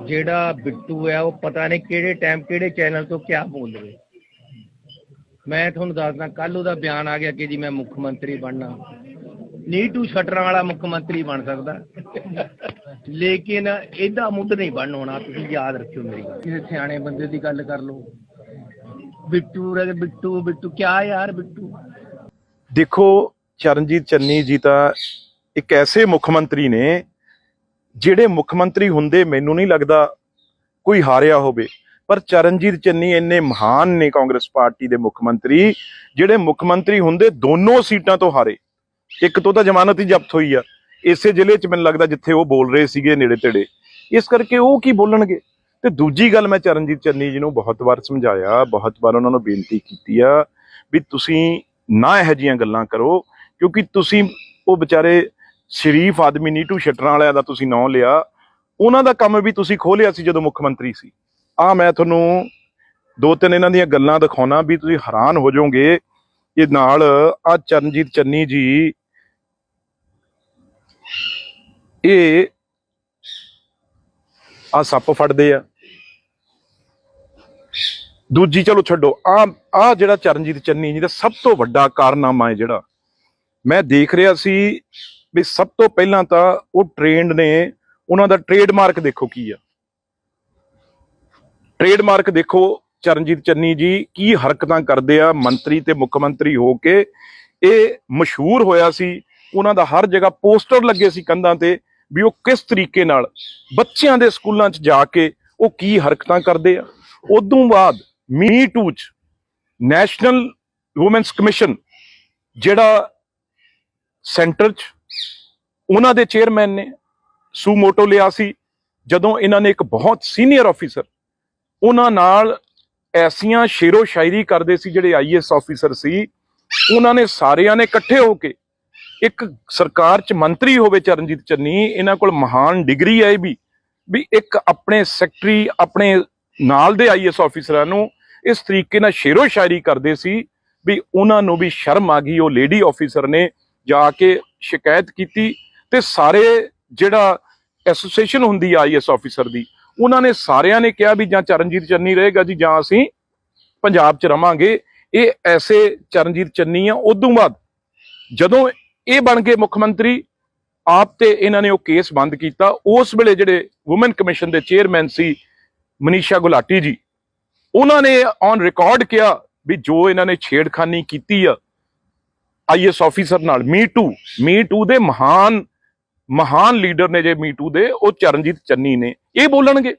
ਜਿਹੜਾ ਬਿੱਟੂ ਹੈ ਉਹ ਪਤਾ ਨਹੀਂ ਕਿਹੜੇ ਟਾਈਮ ਕਿਹੜੇ ਚੈਨਲ ਤੋਂ ਕਿਆ ਬੋਲ ਰਹੇ। ਮੈਂ ਤੁਹਾਨੂੰ ਦੱਸਦਾ, ਕੱਲ ਉਹਦਾ ਬਿਆਨ ਆ ਗਿਆ ਕਿ ਜੀ ਮੈਂ ਮੁੱਖ ਮੰਤਰੀ ਬਣਨਾ। ਨੀਟੂ ਸ਼ਟਰਾਂ ਵਾਲਾ ਮੁੱਖ ਮੰਤਰੀ ਬਣ ਸਕਦਾ, ਲੇਕਿਨ ਇਹਦਾ ਮੁੱਢ ਨਹੀਂ ਬਣ ਹੋਣਾ। ਤੁਸੀਂ ਯਾਦ ਰੱਖਿਓ ਮੇਰੀ ਗੱਲ, ਕਿਸੇ ਸਿਆਣੇ ਬੰਦੇ ਦੀ ਗੱਲ ਕਰ ਲਓ। ਬਿੱਟੂ ਬਿੱਟੂ ਬਿੱਟੂ ਕਿਆ ਯਾਰ ਬਿੱਟੂ। ਦੇਖੋ ਚਰਨਜੀਤ ਚੰਨੀ ਜੀ ਤਾਂ ਇੱਕ ਐਸੇ ਮੁੱਖ ਮੰਤਰੀ ਨੇ ਜਿਹੜੇ ਮੁੱਖ ਮੰਤਰੀ ਹੁੰਦੇ ਮੈਨੂੰ ਨਹੀਂ ਲੱਗਦਾ ਕੋਈ ਹਾਰਿਆ ਹੋਵੇ, ਪਰ ਚਰਨਜੀਤ ਚੰਨੀ ਇੰਨੇ ਮਹਾਨ ਨੇ ਕਾਂਗਰਸ ਪਾਰਟੀ ਦੇ ਮੁੱਖ ਮੰਤਰੀ ਜਿਹੜੇ ਮੁੱਖ ਮੰਤਰੀ ਹੁੰਦੇ ਦੋਨੋਂ ਸੀਟਾਂ ਤੋਂ ਹਾਰੇ। ਇੱਕ ਤੋਂ ਤਾਂ ਜ਼ਮਾਨਤ ਹੀ ਜ਼ਬਤ ਹੋਈ ਆ ਇਸੇ ਜ਼ਿਲ੍ਹੇ 'ਚ, ਮੈਨੂੰ ਲੱਗਦਾ ਜਿੱਥੇ ਉਹ ਬੋਲ ਰਹੇ ਸੀਗੇ ਨੇੜੇ ਤੇੜੇ, ਇਸ ਕਰਕੇ ਉਹ ਕੀ ਬੋਲਣਗੇ। ਤੇ ਦੂਜੀ ਗੱਲ, ਮੈਂ ਚਰਨਜੀਤ ਚੰਨੀ ਜੀ ਨੂੰ ਬਹੁਤ ਵਾਰ ਸਮਝਾਇਆ, ਬਹੁਤ ਵਾਰ ਉਹਨਾਂ ਨੂੰ ਬੇਨਤੀ ਕੀਤੀ ਆ ਵੀ ਤੁਸੀਂ ਨਾ ਇਹੋ ਜਿਹੀਆਂ ਗੱਲਾਂ ਕਰੋ, ਕਿਉਂਕਿ ਤੁਸੀਂ ਉਹ ਵਿਚਾਰੇ ਸ਼ਰੀਫ ਆਦਮੀ ਨੀਟੂ ਸ਼ਟਰਾਂ ਵਾਲਿਆਂ ਦਾ ਤੁਸੀਂ ਨਾਂ ਲਿਆ, ਉਹਨਾਂ ਦਾ ਕੰਮ ਵੀ ਤੁਸੀਂ ਖੋਲਿਆ ਸੀ ਜਦੋਂ ਮੁੱਖ ਮੰਤਰੀ ਸੀ। ਮੈਂ ਤੁਹਾਨੂੰ ਦੋ ਤਿੰਨ ਇਹਨਾਂ ਦੀਆਂ ਗੱਲਾਂ ਦਿਖਾਉਣਾ ਵੀ ਤੁਸੀਂ ਹੈਰਾਨ ਹੋ ਜਾਓਗੇ। ਇਹ ਨਾਲ ਚਰਨਜੀਤ ਚੰਨੀ ਜੀ ਇਹ ਸੱਪ ਫੜਦੇ ਆ। ਦੂਜੀ ਚਲੋ ਛੱਡੋ, ਜਿਹੜਾ ਚਰਨਜੀਤ ਚੰਨੀ ਜੀ ਦਾ ਸਭ ਤੋਂ ਵੱਡਾ ਕਾਰਨਾਮਾ ਹੈ ਜਿਹੜਾ ਮੈਂ ਦੇਖ ਰਿਹਾ ਸੀ ਵੀ ਸਭ ਤੋਂ ਪਹਿਲਾਂ ਤਾਂ ਉਹ ਟ੍ਰੇਨਡ ਨੇ, ਉਹਨਾਂ ਦਾ ਟ੍ਰੇਡਮਾਰਕ ਦੇਖੋ ਕੀ ਆ। ਟ੍ਰੇਡਮਾਰਕ ਦੇਖੋ ਚਰਨਜੀਤ ਚੰਨੀ ਜੀ ਕੀ ਹਰਕਤਾਂ ਕਰਦੇ ਆ ਮੰਤਰੀ ਤੇ ਮੁੱਖ ਮੰਤਰੀ ਹੋ ਕੇ। ਇਹ ਮਸ਼ਹੂਰ ਹੋਇਆ ਸੀ, ਉਹਨਾਂ ਦਾ ਹਰ ਜਗ੍ਹਾ ਪੋਸਟਰ ਲੱਗੇ ਸੀ ਕੰਧਾਂ ਤੇ ਵੀ ਉਹ ਕਿਸ ਤਰੀਕੇ ਨਾਲ ਬੱਚਿਆਂ ਦੇ ਸਕੂਲਾਂ 'ਚ ਜਾ ਕੇ ਉਹ ਕੀ ਹਰਕਤਾਂ ਕਰਦੇ ਆ। ਉਦੋਂ ਬਾਅਦ ਮੀ ਟੂ 'ਚ ਨੈਸ਼ਨਲ ਵੂਮੈਨਸ ਕਮਿਸ਼ਨ ਜਿਹੜਾ ਸੈਂਟਰ 'ਚ ਉਹਨਾਂ ਦੇ ਚੇਅਰਮੈਨ ਨੇ ਸੂਮੋਟੋ ਲਿਆ ਸੀ, ਜਦੋਂ ਇਹਨਾਂ ਨੇ ਇੱਕ ਬਹੁਤ ਸੀਨੀਅਰ ਆਫੀਸਰ ਉਹਨਾਂ ਨਾਲ ਐਸੀਆਂ ਸ਼ੇਰੋ ਸ਼ਾਇਰੀ ਕਰਦੇ ਸੀ, ਜਿਹੜੇ IAS ਆਫੀਸਰ ਸੀ, ਉਹਨਾਂ ਨੇ ਸਾਰਿਆਂ ਨੇ ਇਕੱਠੇ ਹੋ ਕੇ, ਇੱਕ ਸਰਕਾਰ 'ਚ ਮੰਤਰੀ ਹੋਵੇ ਚਰਨਜੀਤ ਚੰਨੀ, ਇਹਨਾਂ ਕੋਲ ਮਹਾਨ ਡਿਗਰੀ ਹੈ ਵੀ ਇੱਕ ਆਪਣੇ ਸੈਕਟਰੀ ਆਪਣੇ ਨਾਲ ਦੇ IAS ਆਫੀਸਰਾਂ ਨੂੰ ਇਸ ਤਰੀਕੇ ਨਾਲ ਸ਼ੇਰੋ ਸ਼ਾਇਰੀ ਕਰਦੇ ਸੀ ਵੀ ਉਹਨਾਂ ਨੂੰ ਵੀ ਸ਼ਰਮ ਆ ਗਈ। ਉਹ ਲੇਡੀ ਆਫੀਸਰ ਨੇ ਜਾ ਕੇ ਸ਼ਿਕਾਇਤ ਕੀਤੀ ਤੇ ਸਾਰੇ ਜਿਹੜਾ ਐਸੋਸੀਏਸ਼ਨ ਹੁੰਦੀ ਆ IAS ਆਫੀਸਰ ਦੀ, ਉਹਨਾਂ ਨੇ ਸਾਰਿਆਂ ਨੇ ਕਿਹਾ ਵੀ ਜਾਂ ਚਰਨਜੀਤ ਚੰਨੀ ਰਹੇਗਾ ਜੀ ਜਾਂ ਅਸੀਂ ਪੰਜਾਬ 'ਚ ਰਵਾਂਗੇ। ਇਹ ਐਸੇ ਚਰਨਜੀਤ ਚੰਨੀ ਆ। ਉਦੋਂ ਬਾਅਦ ਜਦੋਂ ਇਹ ਬਣ ਗਏ ਮੁੱਖ ਮੰਤਰੀ ਆਪ ਤੇ ਇਹਨਾਂ ਨੇ ਉਹ ਕੇਸ ਬੰਦ ਕੀਤਾ। ਉਸ ਵੇਲੇ ਜਿਹੜੇ ਵੂਮਨ ਕਮਿਸ਼ਨ ਦੇ ਚੇਅਰਮੈਨ ਸੀ ਮਨੀਸ਼ਾ ਗੁਲਾਟੀ ਜੀ, ਉਹਨਾਂ ਨੇ ਔਨ ਰਿਕਾਰਡ ਕਿਹਾ ਵੀ ਜੋ ਇਹਨਾਂ ਨੇ ਛੇੜਖਾਨੀ ਕੀਤੀ ਆ IAS ਆਫੀਸਰ ਨਾਲ, ਮੀ ਟੂ ਦੇ ਮਹਾਨ ਲੀਡਰ ਨੇ ਜੇ ਮੀ ਟੂ ਦੇ, ਉਹ ਚਰਨਜੀਤ ਚੰਨੀ ਨੇ। ਇਹ ਬੋਲਣਗੇ,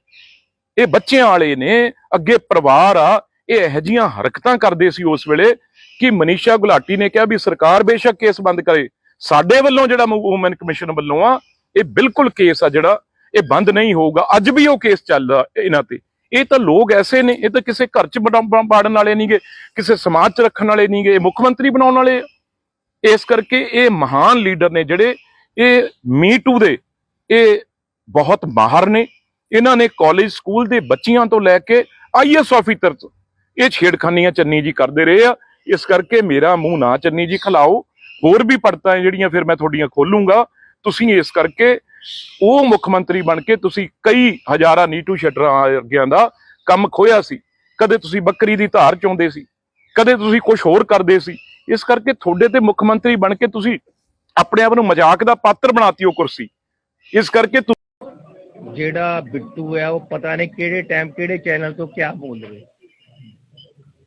ਇਹ ਬੱਚਿਆਂ ਵਾਲੇ ਨੇ, ਅੱਗੇ ਪਰਿਵਾਰ ਆ। ਇਹ ਇਹੋ ਜਿਹੀਆਂ ਹਰਕਤਾਂ ਕਰਦੇ ਸੀ ਉਸ ਵੇਲੇ ਕਿ ਮਨੀਸ਼ਾ ਗੁਲਾਟੀ ਨੇ ਕਿਹਾ ਵੀ ਸਰਕਾਰ ਬੇਸ਼ੱਕ ਕੇਸ ਬੰਦ ਕਰੇ, ਸਾਡੇ ਵੱਲੋਂ ਜਿਹੜਾ ਵੂਮਨ ਕਮਿਸ਼ਨ ਵੱਲੋਂ ਆ ਇਹ ਬਿਲਕੁਲ ਕੇਸ ਆ ਜਿਹੜਾ ਇਹ ਬੰਦ ਨਹੀਂ ਹੋਊਗਾ। ਅੱਜ ਵੀ ਉਹ ਕੇਸ ਚੱਲਦਾ ਇਹਨਾਂ ਤੇ। ਇਹ ਤਾਂ ਲੋਕ ਐਸੇ ਨੇ, ਇਹ ਤਾਂ ਕਿਸੇ ਘਰ 'ਚ ਬਾੜਨ ਵਾਲੇ ਨਹੀਂਗੇ, ਕਿਸੇ ਸਮਾਜ 'ਚ ਰੱਖਣ ਵਾਲੇ ਨਹੀਂਗੇ, ਇਹ ਮੁੱਖ ਮੰਤਰੀ ਬਣਾਉਣ ਵਾਲੇ। ਇਸ ਕਰਕੇ ਇਹ ਮਹਾਨ ਲੀਡਰ ਨੇ ਜਿਹੜੇ, ਇਹ ਮੀ ਟੂ ਦੇ ਇਹ ਬਹੁਤ ਮਾਹਰ ਨੇ। ਇਹਨਾਂ ਨੇ ਕਾਲਜ ਸਕੂਲ ਦੇ ਬੱਚਿਆਂ ਤੋਂ ਲੈ ਕੇ IAS ਆਫੀਸਰ ਇਹ ਛੇੜਖਾਨੀਆਂ ਚੰਨੀ ਜੀ ਕਰਦੇ ਰਹੇ ਆ। ਇਸ ਕਰਕੇ ਮੇਰਾ ਮੂੰਹ ਨਾ ਚੰਨੀ ਜੀ ਖਿਲਾਓ, ਹੋਰ ਵੀ ਪੜਤਾਂ ਜਿਹੜੀਆਂ ਫਿਰ ਮੈਂ ਤੁਹਾਡੀਆਂ ਖੋਲੂੰਗਾ। ਤੁਸੀਂ ਇਸ ਕਰਕੇ ਉਹ ਮੁੱਖ ਮੰਤਰੀ ਬਣ ਕੇ ਤੁਸੀਂ ਕਈ ਹਜ਼ਾਰਾਂ ਨੀਟੂ ਸ਼ਟਰਾਂ ਵਰਗਿਆਂ ਦਾ ਕੰਮ ਖੋਇਆ ਸੀ। ਕਦੇ ਤੁਸੀਂ ਬੱਕਰੀ ਦੀ ਧਾਰ ਚੋਂਦੇ ਸੀ, ਕਦੇ ਤੁਸੀਂ ਕੁਝ ਹੋਰ ਕਰਦੇ ਸੀ। ਇਸ ਕਰਕੇ ਤੁਹਾਡੇ ਤੇ ਮੁੱਖ ਮੰਤਰੀ ਬਣ ਕੇ ਤੁਸੀਂ ਆਪਣੇ ਆਪ ਨੂੰ ਮਜ਼ਾਕ ਦਾ ਪਾਤਰ ਬਣਾਤੀ ਉਹ ਕੁਰਸੀ। ਇਸ ਕਰਕੇ ਜਿਹੜਾ ਬਿੱਟੂ ਹੈ ਉਹ ਪਤਾ ਨਹੀਂ ਕਿਹੜੇ ਟਾਈਮ ਕਿਹੜੇ ਚੈਨਲ ਤੋਂ ਕਿਆ ਬੋਲ ਰਹੇ।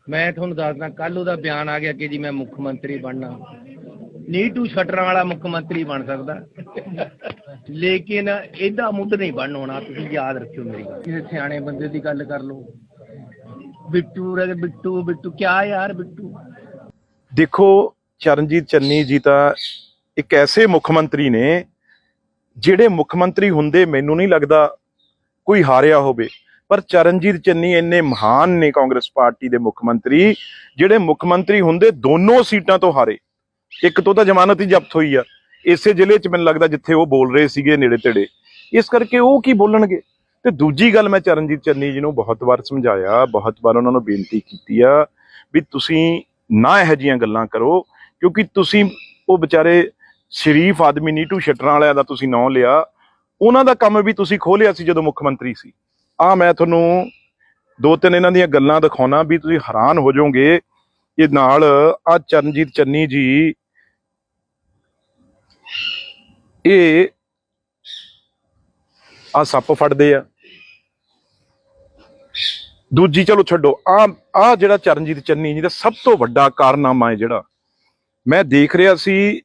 ਮੈਂ ਤੁਹਾਨੂੰ ਦੱਸਦਾ, ਕੱਲ ਉਹਦਾ ਬਿਆਨ ਆ ਗਿਆ ਕਿ ਜੀ ਮੈਂ ਮੁੱਖ ਮੰਤਰੀ ਬਣਨਾ। ਨੀਟੂ ਸ਼ਟਰਾਂ ਵਾਲਾ ਮੁੱਖ ਮੰਤਰੀ ਬਣ ਸਕਦਾ, ਲੇਕਿਨ ਇਹਦਾ ਮੁੱਢ ਨਹੀਂ ਬਣ ਹੋਣਾ। ਤੁਸੀਂ ਯਾਦ ਰੱਖਿਓ ਮੇਰੀ ਗੱਲ, ਕਿਸੇ ਸਿਆਣੇ ਬੰਦੇ ਦੀ ਗੱਲ ਕਰ ਲਓ। ਬਿੱਟੂ ਬਿੱਟੂ ਬਿੱਟੂ ਕਿਆ ਯਾਰ ਬਿੱਟੂ। ਦੇਖੋ ਚਰਨਜੀਤ ਚੰਨੀ ਜੀ ਤਾਂ ਇੱਕ ਐਸੇ ਮੁੱਖ ਮੰਤਰੀ ਨੇ ਜਿਹੜੇ ਮੁੱਖ ਮੰਤਰੀ ਹੁੰਦੇ ਮੈਨੂੰ ਨਹੀਂ ਲੱਗਦਾ ਕੋਈ ਹਾਰਿਆ ਹੋਵੇ, ਪਰ ਚਰਨਜੀਤ ਚੰਨੀ ਇੰਨੇ ਮਹਾਨ ਨੇ ਕਾਂਗਰਸ ਪਾਰਟੀ ਦੇ ਮੁੱਖ ਮੰਤਰੀ ਜਿਹੜੇ ਮੁੱਖ ਮੰਤਰੀ ਹੁੰਦੇ ਦੋਨੋਂ ਸੀਟਾਂ ਤੋਂ ਹਾਰੇ। ਇੱਕ ਤੋਂ ਤਾਂ ਜ਼ਮਾਨਤ ਹੀ ਜ਼ਬਤ ਹੋਈ ਆ ਇਸੇ ਜ਼ਿਲ੍ਹੇ 'ਚ, ਮੈਨੂੰ ਲੱਗਦਾ ਜਿੱਥੇ ਉਹ ਬੋਲ ਰਹੇ ਸੀਗੇ ਨੇੜੇ ਤੇੜੇ, ਇਸ ਕਰਕੇ ਉਹ ਕੀ ਬੋਲਣਗੇ। ਤੇ ਦੂਜੀ ਗੱਲ, ਮੈਂ ਚਰਨਜੀਤ ਚੰਨੀ ਜੀ ਨੂੰ ਬਹੁਤ ਵਾਰ ਸਮਝਾਇਆ, ਬਹੁਤ ਵਾਰ ਉਹਨਾਂ ਨੂੰ ਬੇਨਤੀ ਕੀਤੀ ਆ ਵੀ ਤੁਸੀਂ ਨਾ ਇਹੋ ਜਿਹੀਆਂ ਗੱਲਾਂ ਕਰੋ, ਕਿਉਂਕਿ ਤੁਸੀਂ ਉਹ ਵਿਚਾਰੇ ਸ਼ਰੀਫ ਆਦਮੀ ਨੀਟੂ ਸ਼ਟਰਾਂ ਵਾਲਿਆਂ ਦਾ ਤੁਸੀਂ ਨਾਂ ਲਿਆ, ਉਹਨਾਂ ਦਾ ਕੰਮ ਵੀ ਤੁਸੀਂ ਖੋਲਿਆ ਸੀ ਜਦੋਂ ਮੁੱਖ ਮੰਤਰੀ ਸੀ। ਮੈਂ ਤੁਹਾਨੂੰ ਦੋ ਤਿੰਨ ਇਹਨਾਂ ਦੀਆਂ ਗੱਲਾਂ ਦਿਖਾਉਣਾ ਵੀ ਤੁਸੀਂ ਹੈਰਾਨ ਹੋ ਜਾਓਗੇ। ਇਹ ਨਾਲ ਚਰਨਜੀਤ ਚੰਨੀ ਜੀ ਇਹ ਸੱਪ ਫੜਦੇ ਆ। ਦੂਜੀ ਚਲੋ ਛੱਡੋ, ਜਿਹੜਾ ਚਰਨਜੀਤ ਚੰਨੀ ਜੀ ਦਾ ਸਭ ਤੋਂ ਵੱਡਾ ਕਾਰਨਾਮਾ ਹੈ ਜਿਹੜਾ ਮੈਂ ਦੇਖ ਰਿਹਾ ਸੀ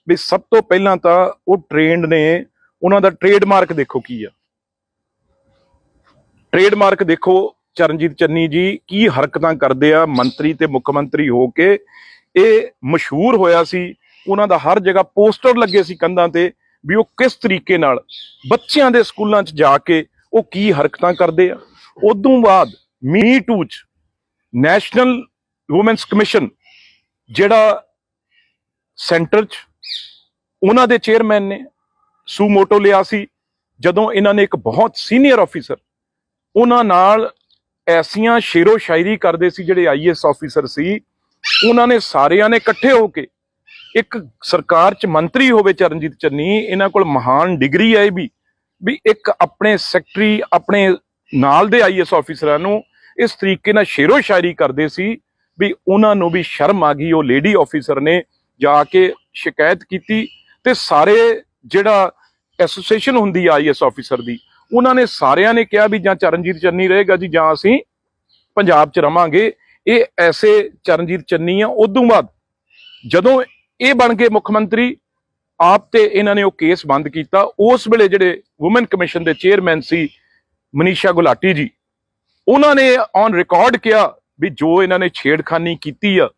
ਵੀ ਸਭ ਤੋਂ ਪਹਿਲਾਂ ਤਾਂ ਉਹ ਟ੍ਰੇਨਡ ਨੇ, ਉਹਨਾਂ ਦਾ ਟ੍ਰੇਡਮਾਰਕ ਦੇਖੋ ਕੀ ਆ। ਟ੍ਰੇਡਮਾਰਕ ਦੇਖੋ ਚਰਨਜੀਤ ਚੰਨੀ ਜੀ ਕੀ ਹਰਕਤਾਂ ਕਰਦੇ ਆ ਮੰਤਰੀ ਤੇ ਮੁੱਖ ਮੰਤਰੀ ਹੋ ਕੇ। ਇਹ ਮਸ਼ਹੂਰ ਹੋਇਆ ਸੀ, ਉਹਨਾਂ ਦਾ ਹਰ ਜਗ੍ਹਾ ਪੋਸਟਰ ਲੱਗੇ ਸੀ ਕੰਧਾਂ ਤੇ ਵੀ ਉਹ ਕਿਸ ਤਰੀਕੇ ਨਾਲ ਬੱਚਿਆਂ ਦੇ ਸਕੂਲਾਂ 'ਚ ਜਾ ਕੇ ਉਹ ਕੀ ਹਰਕਤਾਂ ਕਰਦੇ ਆ। ਉਦੋਂ ਬਾਅਦ ਮੀ ਟੂ 'ਚ ਨੈਸ਼ਨਲ ਵੂਮੈਨਸ ਕਮਿਸ਼ਨ ਜਿਹੜਾ ਸੈਂਟਰ 'ਚ ਉਹਨਾਂ ਦੇ ਚੇਅਰਮੈਨ ਨੇ ਸੂਮੋਟੋ ਲਿਆ ਸੀ, ਜਦੋਂ ਇਹਨਾਂ ਨੇ ਇੱਕ ਬਹੁਤ ਸੀਨੀਅਰ ਆਫੀਸਰ ਉਹਨਾਂ ਨਾਲ ਐਸੀਆਂ ਸ਼ੇਰੋ ਸ਼ਾਇਰੀ ਕਰਦੇ ਸੀ, ਜਿਹੜੇ ਆਈਐਸ ਆਫੀਸਰ ਸੀ, ਉਹਨਾਂ ਨੇ ਸਾਰਿਆਂ ਨੇ ਇਕੱਠੇ ਹੋ ਕੇ ਇੱਕ ਸਰਕਾਰ 'ਚ ਮੰਤਰੀ ਹੋਵੇ ਚਰਨਜੀਤ ਚੰਨੀ, ਇਹਨਾਂ ਕੋਲ ਮਹਾਨ ਡਿਗਰੀ ਹੈ ਵੀ ਇੱਕ ਆਪਣੇ ਸੈਕਟਰੀ ਆਪਣੇ ਨਾਲ ਦੇ ਆਈਐਸ ਆਫੀਸਰਾਂ ਨੂੰ ਇਸ ਤਰੀਕੇ ਨਾਲ ਸ਼ੇਰੋ ਸ਼ਾਇਰੀ ਕਰਦੇ ਸੀ ਵੀ ਉਹਨਾਂ ਨੂੰ ਵੀ ਸ਼ਰਮ ਆ ਗਈ। ਉਹ ਲੇਡੀ ਆਫੀਸਰ ਨੇ ਜਾ ਕੇ ਸ਼ਿਕਾਇਤ ਕੀਤੀ ਤੇ ਸਾਰੇ ਜਿਹੜਾ ਐਸੋਸੀਏਸ਼ਨ ਹੁੰਦੀ ਆ ਆਈਐਸ ਆਫੀਸਰ ਦੀ, ਉਹਨਾਂ ਨੇ ਸਾਰਿਆਂ ਨੇ ਕਿਹਾ ਵੀ ਜਾਂ ਚਰਨਜੀਤ ਚੰਨੀ ਰਹੇਗਾ ਜੀ ਜਾਂ ਅਸੀਂ ਪੰਜਾਬ 'ਚ ਰਵਾਂਗੇ। ਇਹ ਐਸੇ ਚਰਨਜੀਤ ਚੰਨੀ ਆ। ਉਦੋਂ ਬਾਅਦ ਜਦੋਂ ਇਹ ਬਣ ਗਏ ਮੁੱਖ ਮੰਤਰੀ ਆਪ ਤੇ ਇਹਨਾਂ ਨੇ ਉਹ ਕੇਸ ਬੰਦ ਕੀਤਾ। ਉਸ ਵੇਲੇ ਜਿਹੜੇ ਵੂਮਨ ਕਮਿਸ਼ਨ ਦੇ ਚੇਅਰਮੈਨ ਸੀ ਮਨੀਸ਼ਾ ਗੁਲਾਟੀ ਜੀ, ਉਹਨਾਂ ਨੇ ਔਨ ਰਿਕਾਰਡ ਕਿਹਾ ਵੀ ਜੋ ਇਹਨਾਂ ਨੇ ਛੇੜਖਾਨੀ ਕੀਤੀ ਆ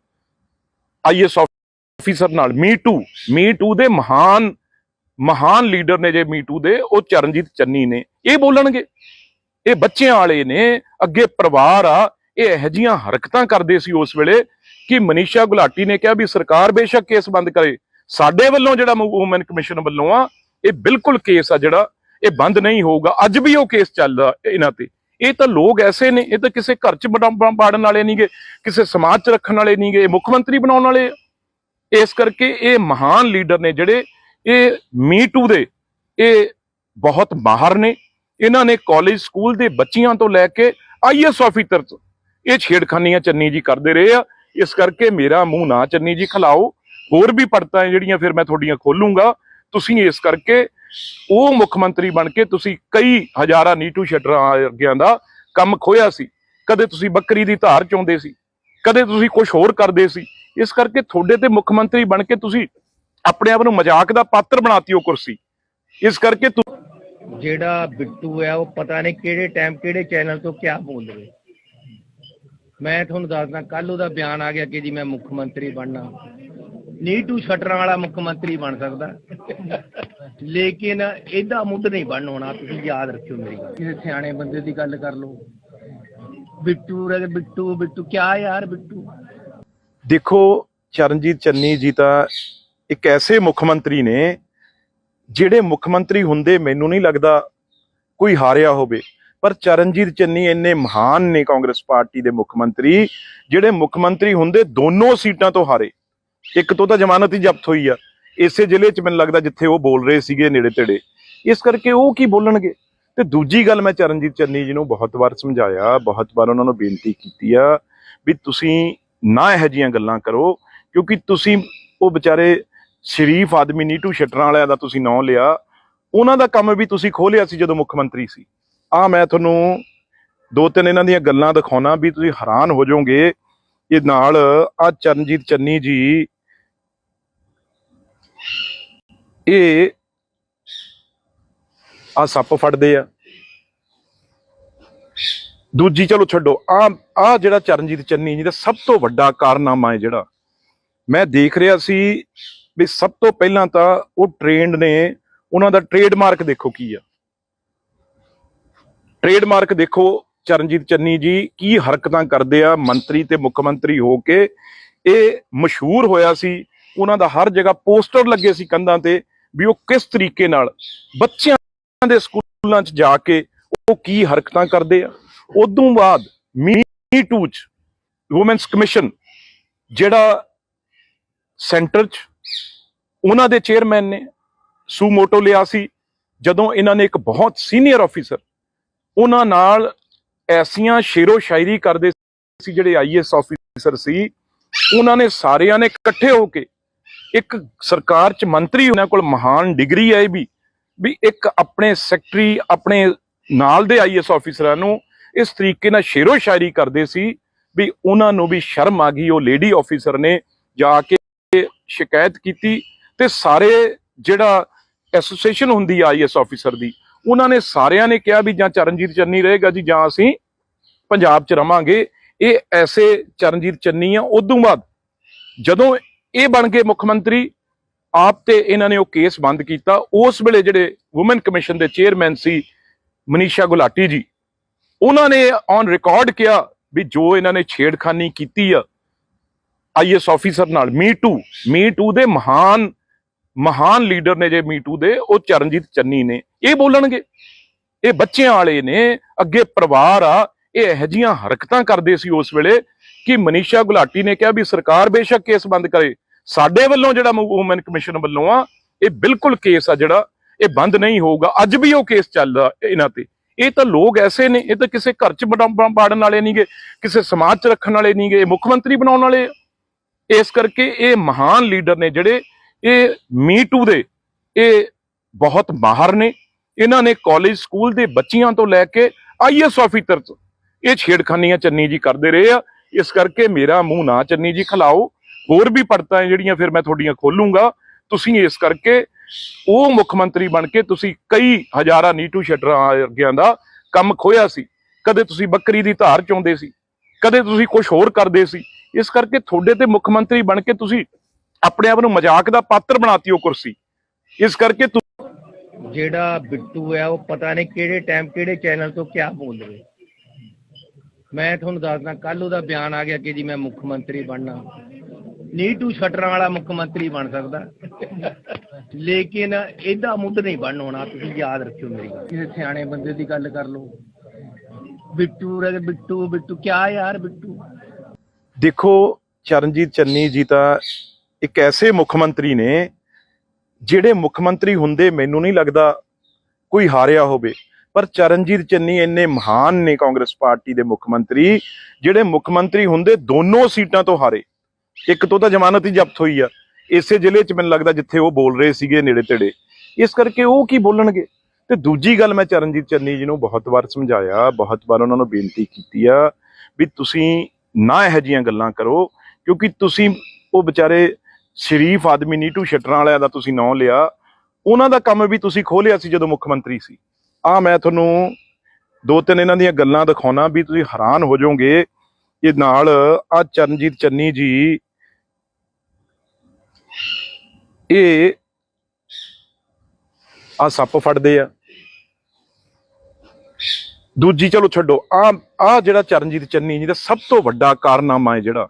ਆਈਐਸ ਆਫੀਸਰ ਨਾਲ, ਮੀ ਟੂ ਦੇ ਮਹਾਨ ਲੀਡਰ ਨੇ ਜੇ ਮੀ ਟੂ ਦੇ, ਉਹ ਚਰਨਜੀਤ ਚੰਨੀ ਨੇ। ਇਹ ਬੋਲਣਗੇ, ਇਹ ਬੱਚਿਆਂ ਵਾਲੇ ਨੇ, ਅੱਗੇ ਪਰਿਵਾਰ ਆ। ਇਹ ਇਹੋ ਜਿਹੀਆਂ ਹਰਕਤਾਂ ਕਰਦੇ ਸੀ ਉਸ ਵੇਲੇ ਕਿ ਮਨੀਸ਼ਾ ਗੁਲਾਟੀ ਨੇ ਕਿਹਾ ਵੀ ਸਰਕਾਰ ਬੇਸ਼ੱਕ ਕੇਸ ਬੰਦ ਕਰੇ, ਸਾਡੇ ਵੱਲੋਂ ਜਿਹੜਾ ਵੂਮਨ ਕਮਿਸ਼ਨ ਵੱਲੋਂ ਆ ਇਹ ਬਿਲਕੁਲ ਕੇਸ ਆ ਜਿਹੜਾ ਇਹ ਬੰਦ ਨਹੀਂ ਹੋਊਗਾ। ਅੱਜ ਵੀ ਉਹ ਕੇਸ ਚੱਲਦਾ ਇਹਨਾਂ ਤੇ। ਇਹ ਤਾਂ ਲੋਕ ਐਸੇ ਨੇ, ਇਹ ਤਾਂ ਕਿਸੇ ਘਰ 'ਚ ਬਾੜਨ ਵਾਲੇ ਨਹੀਂਗੇ, ਕਿਸੇ ਸਮਾਜ 'ਚ ਰੱਖਣ ਵਾਲੇ ਨਹੀਂਗੇ, ਇਹ ਮੁੱਖ ਮੰਤਰੀ ਬਣਾਉਣ ਵਾਲੇ। ਇਸ ਕਰਕੇ ਇਹ ਮਹਾਨ ਲੀਡਰ ਨੇ ਜਿਹੜੇ, ਇਹ ਮੀ ਟੂ ਦੇ ਇਹ ਬਹੁਤ ਮਾਹਰ ਨੇ। ਇਹਨਾਂ ਨੇ ਕਾਲਜ ਸਕੂਲ ਦੇ ਬੱਚਿਆਂ ਤੋਂ ਲੈ ਕੇ ਆਈਐਸ ਆਫੀਸਰ ਤੋਂ ਇਹ ਛੇੜਖਾਨੀਆਂ ਚੰਨੀ ਜੀ ਕਰਦੇ ਰਹੇ ਆ। ਇਸ ਕਰਕੇ ਮੇਰਾ ਮੂੰਹ ਨਾ ਚੰਨੀ ਜੀ ਖਿਲਾਓ। ਹੋਰ ਵੀ ਪੜਤਾਂ ਜਿਹੜੀਆਂ ਫਿਰ ਮੈਂ ਤੁਹਾਡੀਆਂ ਖੋਲੂੰਗਾ। ਤੁਸੀਂ ਇਸ ਕਰਕੇ ਉਹ ਮੁੱਖ ਮੰਤਰੀ ਬਣ ਕੇ ਤੁਸੀਂ ਕਈ ਹਜ਼ਾਰਾਂ ਨੀਟੂ ਸ਼ਟਰਾਂ ਵਰਗਿਆਂ ਦਾ ਕੰਮ ਖੋਇਆ ਸੀ। ਕਦੇ ਤੁਸੀਂ ਬੱਕਰੀ ਦੀ ਧਾਰ ਚੋਂਦੇ ਸੀ, ਕਦੇ ਤੁਸੀਂ ਕੁਝ ਹੋਰ ਕਰਦੇ ਸੀ। ਇਸ ਕਰਕੇ ਤੁਹਾਡੇ ਤੇ ਮੁੱਖ ਮੰਤਰੀ ਬਣ ਕੇ ਤੁਸੀਂ ਆਪਣੇ ਆਪ ਨੂੰ ਮਜ਼ਾਕ ਦਾ ਪਾਤਰ ਬਣਾਤੀ ਉਹ ਕੁਰਸੀ। ਇਸ ਕਰਕੇ ਜਿਹੜਾ ਬਿੱਟੂ ਹੈ ਉਹ ਪਤਾ ਨਹੀਂ ਕਿਹੜੇ ਟਾਈਮ ਕਿਹੜੇ ਚੈਨਲ ਤੋਂ ਕਿਆ ਬੋਲ ਰਹੇ। ਮੈਂ ਤੁਹਾਨੂੰ ਦੱਸਦਾ, ਕੱਲ ਉਹਦਾ ਬਿਆਨ ਆ ਗਿਆ ਕਿ ਜੀ ਮੈਂ ਮੁੱਖ ਮੰਤਰੀ ਬਣਨਾ। ਨੀਟੂ ਸ਼ਟਰਾਂ ਵਾਲਾ ਮੁੱਖ ਮੰਤਰੀ ਬਣ ਸਕਦਾ, ਲੇਕਿਨ ਇਹਦਾ ਮੁੱਢ ਨਹੀਂ ਬਣਨ ਹੋਣਾ। ਤੁਸੀਂ ਯਾਦ ਰੱਖਿਓ ਮੇਰੀ ਗੱਲ। ਕਿਸੇ ਸਿਆਣੇ ਬੰਦੇ ਦੀ ਗੱਲ ਕਰ ਲਓ। ਬਿੱਟੂ ਕਿਆ ਯਾਰ ਬਿੱਟੂ। ਦੇਖੋ ਚਰਨਜੀਤ ਚੰਨੀ ਜੀ ਤਾਂ ਇੱਕ ਐਸੇ ਮੁੱਖ ਮੰਤਰੀ ਨੇ ਜਿਹੜੇ ਮੁੱਖ ਮੰਤਰੀ ਹੁੰਦੇ ਮੈਨੂੰ ਨਹੀਂ ਲੱਗਦਾ ਕੋਈ ਹਾਰਿਆ ਹੋਵੇ। ਪਰ ਚਰਨਜੀਤ ਚੰਨੀ ਇੰਨੇ ਮਹਾਨ ਨੇ ਕਾਂਗਰਸ ਪਾਰਟੀ ਦੇ ਮੁੱਖ ਮੰਤਰੀ, ਜਿਹੜੇ ਮੁੱਖ ਮੰਤਰੀ ਹੁੰਦੇ ਦੋਨੋਂ ਸੀਟਾਂ ਤੋਂ ਹਾਰੇ। ਇੱਕ ਤੋਂ ਤਾਂ ਜ਼ਮਾਨਤ ਹੀ ਜ਼ਬਤ ਹੋਈ ਆ ਇਸੇ ਜ਼ਿਲ੍ਹੇ 'ਚ, ਮੈਨੂੰ ਲੱਗਦਾ ਜਿੱਥੇ ਉਹ ਬੋਲ ਰਹੇ ਸੀਗੇ ਨੇੜੇ ਤੇੜੇ। ਇਸ ਕਰਕੇ ਉਹ ਕੀ ਬੋਲਣਗੇ। ਤੇ ਦੂਜੀ ਗੱਲ, ਮੈਂ ਚਰਨਜੀਤ ਚੰਨੀ ਜੀ ਨੂੰ ਬਹੁਤ ਵਾਰ ਸਮਝਾਇਆ, ਬਹੁਤ ਵਾਰ ਉਹਨਾਂ ਨੂੰ ਬੇਨਤੀ ਕੀਤੀ ਆ ਵੀ ਤੁਸੀਂ ਨਾ ਇਹੋ ਜਿਹੀਆਂ ਗੱਲਾਂ ਕਰੋ, ਕਿਉਂਕਿ ਤੁਸੀਂ ਉਹ ਵਿਚਾਰੇ ਸ਼ਰੀਫ ਆਦਮੀ ਨੀਟੂ ਸ਼ਟਰਾਂ ਵਾਲਿਆਂ ਦਾ ਤੁਸੀਂ ਨਾਂ ਲਿਆ, ਉਹਨਾਂ ਦਾ ਕੰਮ ਵੀ ਤੁਸੀਂ ਖੋਲਿਆ ਸੀ ਜਦੋਂ ਮੁੱਖ ਮੰਤਰੀ ਸੀ। ਮੈਂ ਤੁਹਾਨੂੰ ਦੋ ਤਿੰਨ ਇਹਨਾਂ ਦੀਆਂ ਗੱਲਾਂ ਦਿਖਾਉਣਾ ਵੀ ਤੁਸੀਂ ਹੈਰਾਨ ਹੋ ਜਾਓਗੇ। ਇਹ ਨਾਲ ਚਰਨਜੀਤ ਚੰਨੀ ਜੀ ਇਹ ਸੱਪ ਫੜਦੇ ਆ। ਦੂਜੀ ਚਲੋ ਛੱਡੋ, ਜਿਹੜਾ ਚਰਨਜੀਤ ਚੰਨੀ ਜੀ ਦਾ ਸਭ ਤੋਂ ਵੱਡਾ ਕਾਰਨਾਮਾ ਹੈ ਜਿਹੜਾ ਮੈਂ ਦੇਖ ਰਿਹਾ ਸੀ ਵੀ ਸਭ ਤੋਂ ਪਹਿਲਾਂ ਤਾਂ ਉਹ ਟ੍ਰੇਨਡ ਨੇ, ਉਹਨਾਂ ਦਾ ਟ੍ਰੇਡਮਾਰਕ ਦੇਖੋ ਕੀ ਆ। ਟ੍ਰੇਡਮਾਰਕ ਦੇਖੋ ਚਰਨਜੀਤ ਚੰਨੀ ਜੀ ਕੀ ਹਰਕਤਾਂ ਕਰਦੇ ਆ ਮੰਤਰੀ ਤੇ ਮੁੱਖ ਮੰਤਰੀ ਹੋ ਕੇ। ਇਹ ਮਸ਼ਹੂਰ ਹੋਇਆ ਸੀ, ਉਹਨਾਂ ਦਾ ਹਰ ਜਗ੍ਹਾ ਪੋਸਟਰ ਲੱਗੇ ਸੀ ਕੰਧਾਂ ਤੇ ਵੀ ਉਹ ਕਿਸ ਤਰੀਕੇ ਨਾਲ ਬੱਚਿਆਂ ਦੇ ਸਕੂਲਾਂ 'ਚ ਜਾ ਕੇ ਉਹ ਕੀ ਹਰਕਤਾਂ ਕਰਦੇ ਆ। ਉਦੋਂ ਬਾਅਦ ਮੀ ਟੂ 'ਚ ਵੂਮੈਨਸ ਕਮਿਸ਼ਨ ਜਿਹੜਾ ਸੈਂਟਰ 'ਚ ਉਹਨਾਂ ਦੇ ਚੇਅਰਮੈਨ ਨੇ ਸੂਮੋਟੋ ਲਿਆ ਸੀ, ਜਦੋਂ ਇਹਨਾਂ ਨੇ ਇੱਕ ਬਹੁਤ ਸੀਨੀਅਰ ਆਫੀਸਰ ਉਹਨਾਂ ਨਾਲ ਐਸੀਆਂ ਸ਼ੇਰੋ ਸ਼ਾਇਰੀ ਕਰਦੇ ਸੀ ਜਿਹੜੇ ਆਈਐਸ ਆਫੀਸਰ ਸੀ, ਉਹਨਾਂ ਨੇ ਸਾਰਿਆਂ ਨੇ ਇਕੱਠੇ ਹੋ ਕੇ ਇੱਕ ਸਰਕਾਰ 'ਚ ਮੰਤਰੀ, ਉਹਨਾਂ ਕੋਲ ਮਹਾਨ ਡਿਗਰੀ ਹੈ ਵੀ ਇੱਕ ਆਪਣੇ ਸੈਕਟਰੀ, ਆਪਣੇ ਨਾਲ ਦੇ ਆਈਐਸ ਆਫੀਸਰਾਂ ਨੂੰ ਇਸ ਤਰੀਕੇ ਨਾਲ ਸ਼ੇਰੋ ਸ਼ਾਇਰੀ ਕਰਦੇ ਸੀ ਵੀ ਉਹਨਾਂ ਨੂੰ ਵੀ ਸ਼ਰਮ ਆ ਗਈ। ਉਹ ਲੇਡੀ ਆਫੀਸਰ ਨੇ ਜਾ ਕੇ ਸ਼ਿਕਾਇਤ ਕੀਤੀ ਤੇ ਸਾਰੇ ਜਿਹੜਾ ਐਸੋਸੀਏਸ਼ਨ ਹੁੰਦੀ ਆ ਆਈਐਸ ਆਫੀਸਰ ਦੀ, ਉਹਨਾਂ ਨੇ ਸਾਰਿਆਂ ਨੇ ਕਿਹਾ ਵੀ ਜਾਂ ਚਰਨਜੀਤ ਚੰਨੀ ਰਹੇਗਾ ਜੀ ਜਾਂ ਅਸੀਂ ਪੰਜਾਬ 'ਚ ਰਵਾਂਗੇ। ਇਹ ਐਸੇ ਚਰਨਜੀਤ ਚੰਨੀ ਆ। ਉਦੋਂ ਬਾਅਦ ਜਦੋਂ ਇਹ ਬਣ ਗਏ ਮੁੱਖ ਮੰਤਰੀ, ਆਪ ਤੇ ਇਹਨਾਂ ਨੇ ਉਹ ਕੇਸ ਬੰਦ ਕੀਤਾ। ਉਸ ਵੇਲੇ ਜਿਹੜੇ ਵੂਮਨ ਕਮਿਸ਼ਨ ਦੇ ਚੇਅਰਮੈਨ ਸੀ ਮਨੀਸ਼ਾ ਗੁਲਾਟੀ ਜੀ, ਉਹਨਾਂ ਨੇ ਔਨ ਰਿਕਾਰਡ ਕਿਹਾ ਵੀ ਜੋ ਇਹਨਾਂ ਨੇ ਛੇੜਖਾਨੀ ਕੀਤੀ ਆ ਆਈਐਸ ਆਫੀਸਰ ਨਾਲ, ਮੀ ਟੂ ਦੇ ਮਹਾਨ ਲੀਡਰ ਨੇ ਜੇ ਮੀ ਟੂ ਦੇ, ਉਹ ਚਰਨਜੀਤ ਚੰਨੀ ਨੇ। ਇਹ ਬੋਲਣਗੇ? ਇਹ ਬੱਚਿਆਂ ਵਾਲੇ ਨੇ, ਅੱਗੇ ਪਰਿਵਾਰ ਆ। ਇਹ ਇਹੋ ਜਿਹੀਆਂ ਹਰਕਤਾਂ ਕਰਦੇ ਸੀ ਉਸ ਵੇਲੇ ਕਿ ਮਨੀਸ਼ਾ ਗੁਲਾਟੀ ਨੇ ਕਿਹਾ ਵੀ ਸਰਕਾਰ ਬੇਸ਼ੱਕ ਕੇਸ ਬੰਦ ਕਰੇ, ਸਾਡੇ ਵੱਲੋਂ ਜਿਹੜਾ ਵੂਮਨ ਕਮਿਸ਼ਨ ਵੱਲੋਂ ਆ ਇਹ ਬਿਲਕੁਲ ਕੇਸ ਆ ਜਿਹੜਾ ਇਹ ਬੰਦ ਨਹੀਂ ਹੋਊਗਾ। ਅੱਜ ਵੀ ਉਹ ਕੇਸ ਚੱਲਦਾ ਇਹਨਾਂ ਤੇ। ਇਹ ਤਾਂ ਲੋਕ ਐਸੇ ਨੇ, ਇਹ ਤਾਂ ਕਿਸੇ ਘਰ 'ਚ ਬਾੜਨ ਵਾਲੇ ਨਹੀਂਗੇ, ਕਿਸੇ ਸਮਾਜ 'ਚ ਰੱਖਣ ਵਾਲੇ ਨਹੀਂਗੇ, ਇਹ ਮੁੱਖ ਮੰਤਰੀ ਬਣਾਉਣ ਵਾਲੇ। ਇਸ ਕਰਕੇ ਇਹ ਮਹਾਨ ਲੀਡਰ ਨੇ ਜਿਹੜੇ, ਇਹ ਮੀ ਟੂ ਦੇ, ਇਹ ਬਹੁਤ ਮਾਹਰ ਨੇ। ਇਹਨਾਂ ਨੇ ਕਾਲਜ ਸਕੂਲ ਦੇ ਬੱਚਿਆਂ ਤੋਂ ਲੈ ਕੇ ਆਈਐਸ ਆਫੀਸਰ ਇਹ ਛੇੜਖਾਨੀਆਂ ਚੰਨੀ ਜੀ ਕਰਦੇ ਰਹੇ ਆ। ਇਸ ਕਰਕੇ ਮੇਰਾ ਮੂੰਹ ਨਾ ਚੰਨੀ ਜੀ ਖਿਲਾਓ। ਹੋਰ ਵੀ ਪੜਤਾਂ ਜਿਹੜੀਆਂ ਫਿਰ ਮੈਂ ਤੁਹਾਡੀਆਂ ਖੋਲੂੰਗਾ। ਤੁਸੀਂ ਇਸ ਕਰਕੇ ਉਹ ਮੁੱਖ ਮੰਤਰੀ ਬਣ ਕੇ ਤੁਸੀਂ ਕਈ ਹਜ਼ਾਰਾਂ ਨੀਟੂ ਸ਼ਟਰਾਂ ਵਰਗਿਆਂ ਦਾ ਕੰਮ ਖੋਇਆ ਸੀ। ਕਦੇ ਤੁਸੀਂ ਬੱਕਰੀ ਦੀ ਧਾਰ ਚੋਂਦੇ ਸੀ, ਕਦੇ ਤੁਸੀਂ ਕੁਝ ਹੋਰ ਕਰਦੇ ਸੀ। ਇਸ ਕਰਕੇ ਤੁਹਾਡੇ ਤੇ ਮੁੱਖ ਮੰਤਰੀ ਬਣ ਕੇ ਤੁਸੀਂ ਆਪਣੇ ਆਪ ਨੂੰ ਮਜ਼ਾਕ ਦਾ ਪਾਤਰ ਬਣਾਤੀ ਉਹ ਕੁਰਸੀ। ਇਸ ਕਰਕੇ ਜਿਹੜਾ ਬਿੱਟੂ ਹੈ ਉਹ ਪਤਾ ਨਹੀਂ ਕਿਹੜੇ ਟਾਈਮ ਕਿਹੜੇ ਚੈਨਲ ਤੋਂ ਕਿਆ ਬੋਲ ਰਹੇ। ਮੈਂ ਤੁਹਾਨੂੰ ਦੱਸਦਾ, ਕੱਲ ਉਹਦਾ ਬਿਆਨ ਆ ਗਿਆ ਕਿ ਜੀ ਮੈਂ ਮੁੱਖ ਮੰਤਰੀ ਬਣਨਾ। ਨੀਟੂ ਸ਼ਟਰਾਂ ਵਾਲਾ ਮੁੱਖ ਮੰਤਰੀ ਬਣ ਸਕਦਾ, ਲੇਕਿਨ ਇਹਦਾ ਮੁੱਢ ਨਹੀਂ ਬਣ ਹੋਣਾ। ਤੁਸੀਂ ਯਾਦ ਰੱਖਿਓ ਮੇਰੀ ਗੱਲ। ਕਿਸੇ ਸਿਆਣੇ ਬੰਦੇ ਦੀ ਗੱਲ ਕਰ ਲਓ। ਬਿੱਟੂ ਕਿਆ ਯਾਰ ਬਿੱਟੂ। ਦੇਖੋ, ਚਰਨਜੀਤ ਚੰਨੀ ਜੀ ਤਾਂ ਇੱਕ ਐਸੇ ਮੁੱਖ ਮੰਤਰੀ ਨੇ ਜਿਹੜੇ ਮੁੱਖ ਮੰਤਰੀ ਹੁੰਦੇ ਮੈਨੂੰ ਨਹੀਂ ਲੱਗਦਾ ਕੋਈ ਹਾਰਿਆ ਹੋਵੇ। ਪਰ ਚਰਨਜੀਤ ਚੰਨੀ ਇੰਨੇ ਮਹਾਨ ਨੇ ਕਾਂਗਰਸ ਪਾਰਟੀ ਦੇ ਮੁੱਖ ਮੰਤਰੀ, ਜਿਹੜੇ ਮੁੱਖ ਮੰਤਰੀ ਹੁੰਦੇ ਦੋਨੋਂ ਸੀਟਾਂ ਤੋਂ ਹਾਰੇ। ਇੱਕ ਤੋਂ ਤਾਂ ਜ਼ਮਾਨਤ ਹੀ ਜ਼ਬਤ ਹੋਈ ਆ ਇਸੇ ਜ਼ਿਲ੍ਹੇ 'ਚ, ਮੈਨੂੰ ਲੱਗਦਾ ਜਿੱਥੇ ਉਹ ਬੋਲ ਰਹੇ ਸੀਗੇ ਨੇੜੇ ਤੇੜੇ। ਇਸ ਕਰਕੇ ਉਹ ਕੀ ਬੋਲਣਗੇ। ਤੇ ਦੂਜੀ ਗੱਲ, ਮੈਂ ਚਰਨਜੀਤ ਚੰਨੀ ਜੀ ਨੂੰ ਬਹੁਤ ਵਾਰ ਸਮਝਾਇਆ, ਬਹੁਤ ਵਾਰ ਉਹਨਾਂ ਨੂੰ ਬੇਨਤੀ ਕੀਤੀ ਆ ਵੀ ਤੁਸੀਂ ਨਾ ਇਹੋ ਜਿਹੀਆਂ ਗੱਲਾਂ ਕਰੋ, ਕਿਉਂਕਿ ਤੁਸੀਂ ਉਹ ਵਿਚਾਰੇ ਸ਼ਰੀਫ ਆਦਮੀ ਨੀਟੂ ਸ਼ਟਰਾਂ ਵਾਲਿਆਂ ਦਾ ਤੁਸੀਂ ਨਾਂ ਲਿਆ, ਉਹਨਾਂ ਦਾ ਕੰਮ ਵੀ ਤੁਸੀਂ ਖੋਲਿਆ ਸੀ ਜਦੋਂ ਮੁੱਖ ਮੰਤਰੀ ਸੀ। ਮੈਂ ਤੁਹਾਨੂੰ ਦੋ ਤਿੰਨ ਇਹਨਾਂ ਦੀਆਂ ਗੱਲਾਂ ਦਿਖਾਉਣਾ ਵੀ ਤੁਸੀਂ ਹੈਰਾਨ ਹੋ ਜਾਓਗੇ। ਇਹ ਨਾਲ ਚਰਨਜੀਤ ਚੰਨੀ ਜੀ ਇਹ ਸੱਪ ਫੜਦੇ ਆ। ਦੂਜੀ ਚਲੋ ਛੱਡੋ, ਜਿਹੜਾ ਚਰਨਜੀਤ ਚੰਨੀ ਜੀ ਦਾ ਸਭ ਤੋਂ ਵੱਡਾ ਕਾਰਨਾਮਾ ਹੈ ਜਿਹੜਾ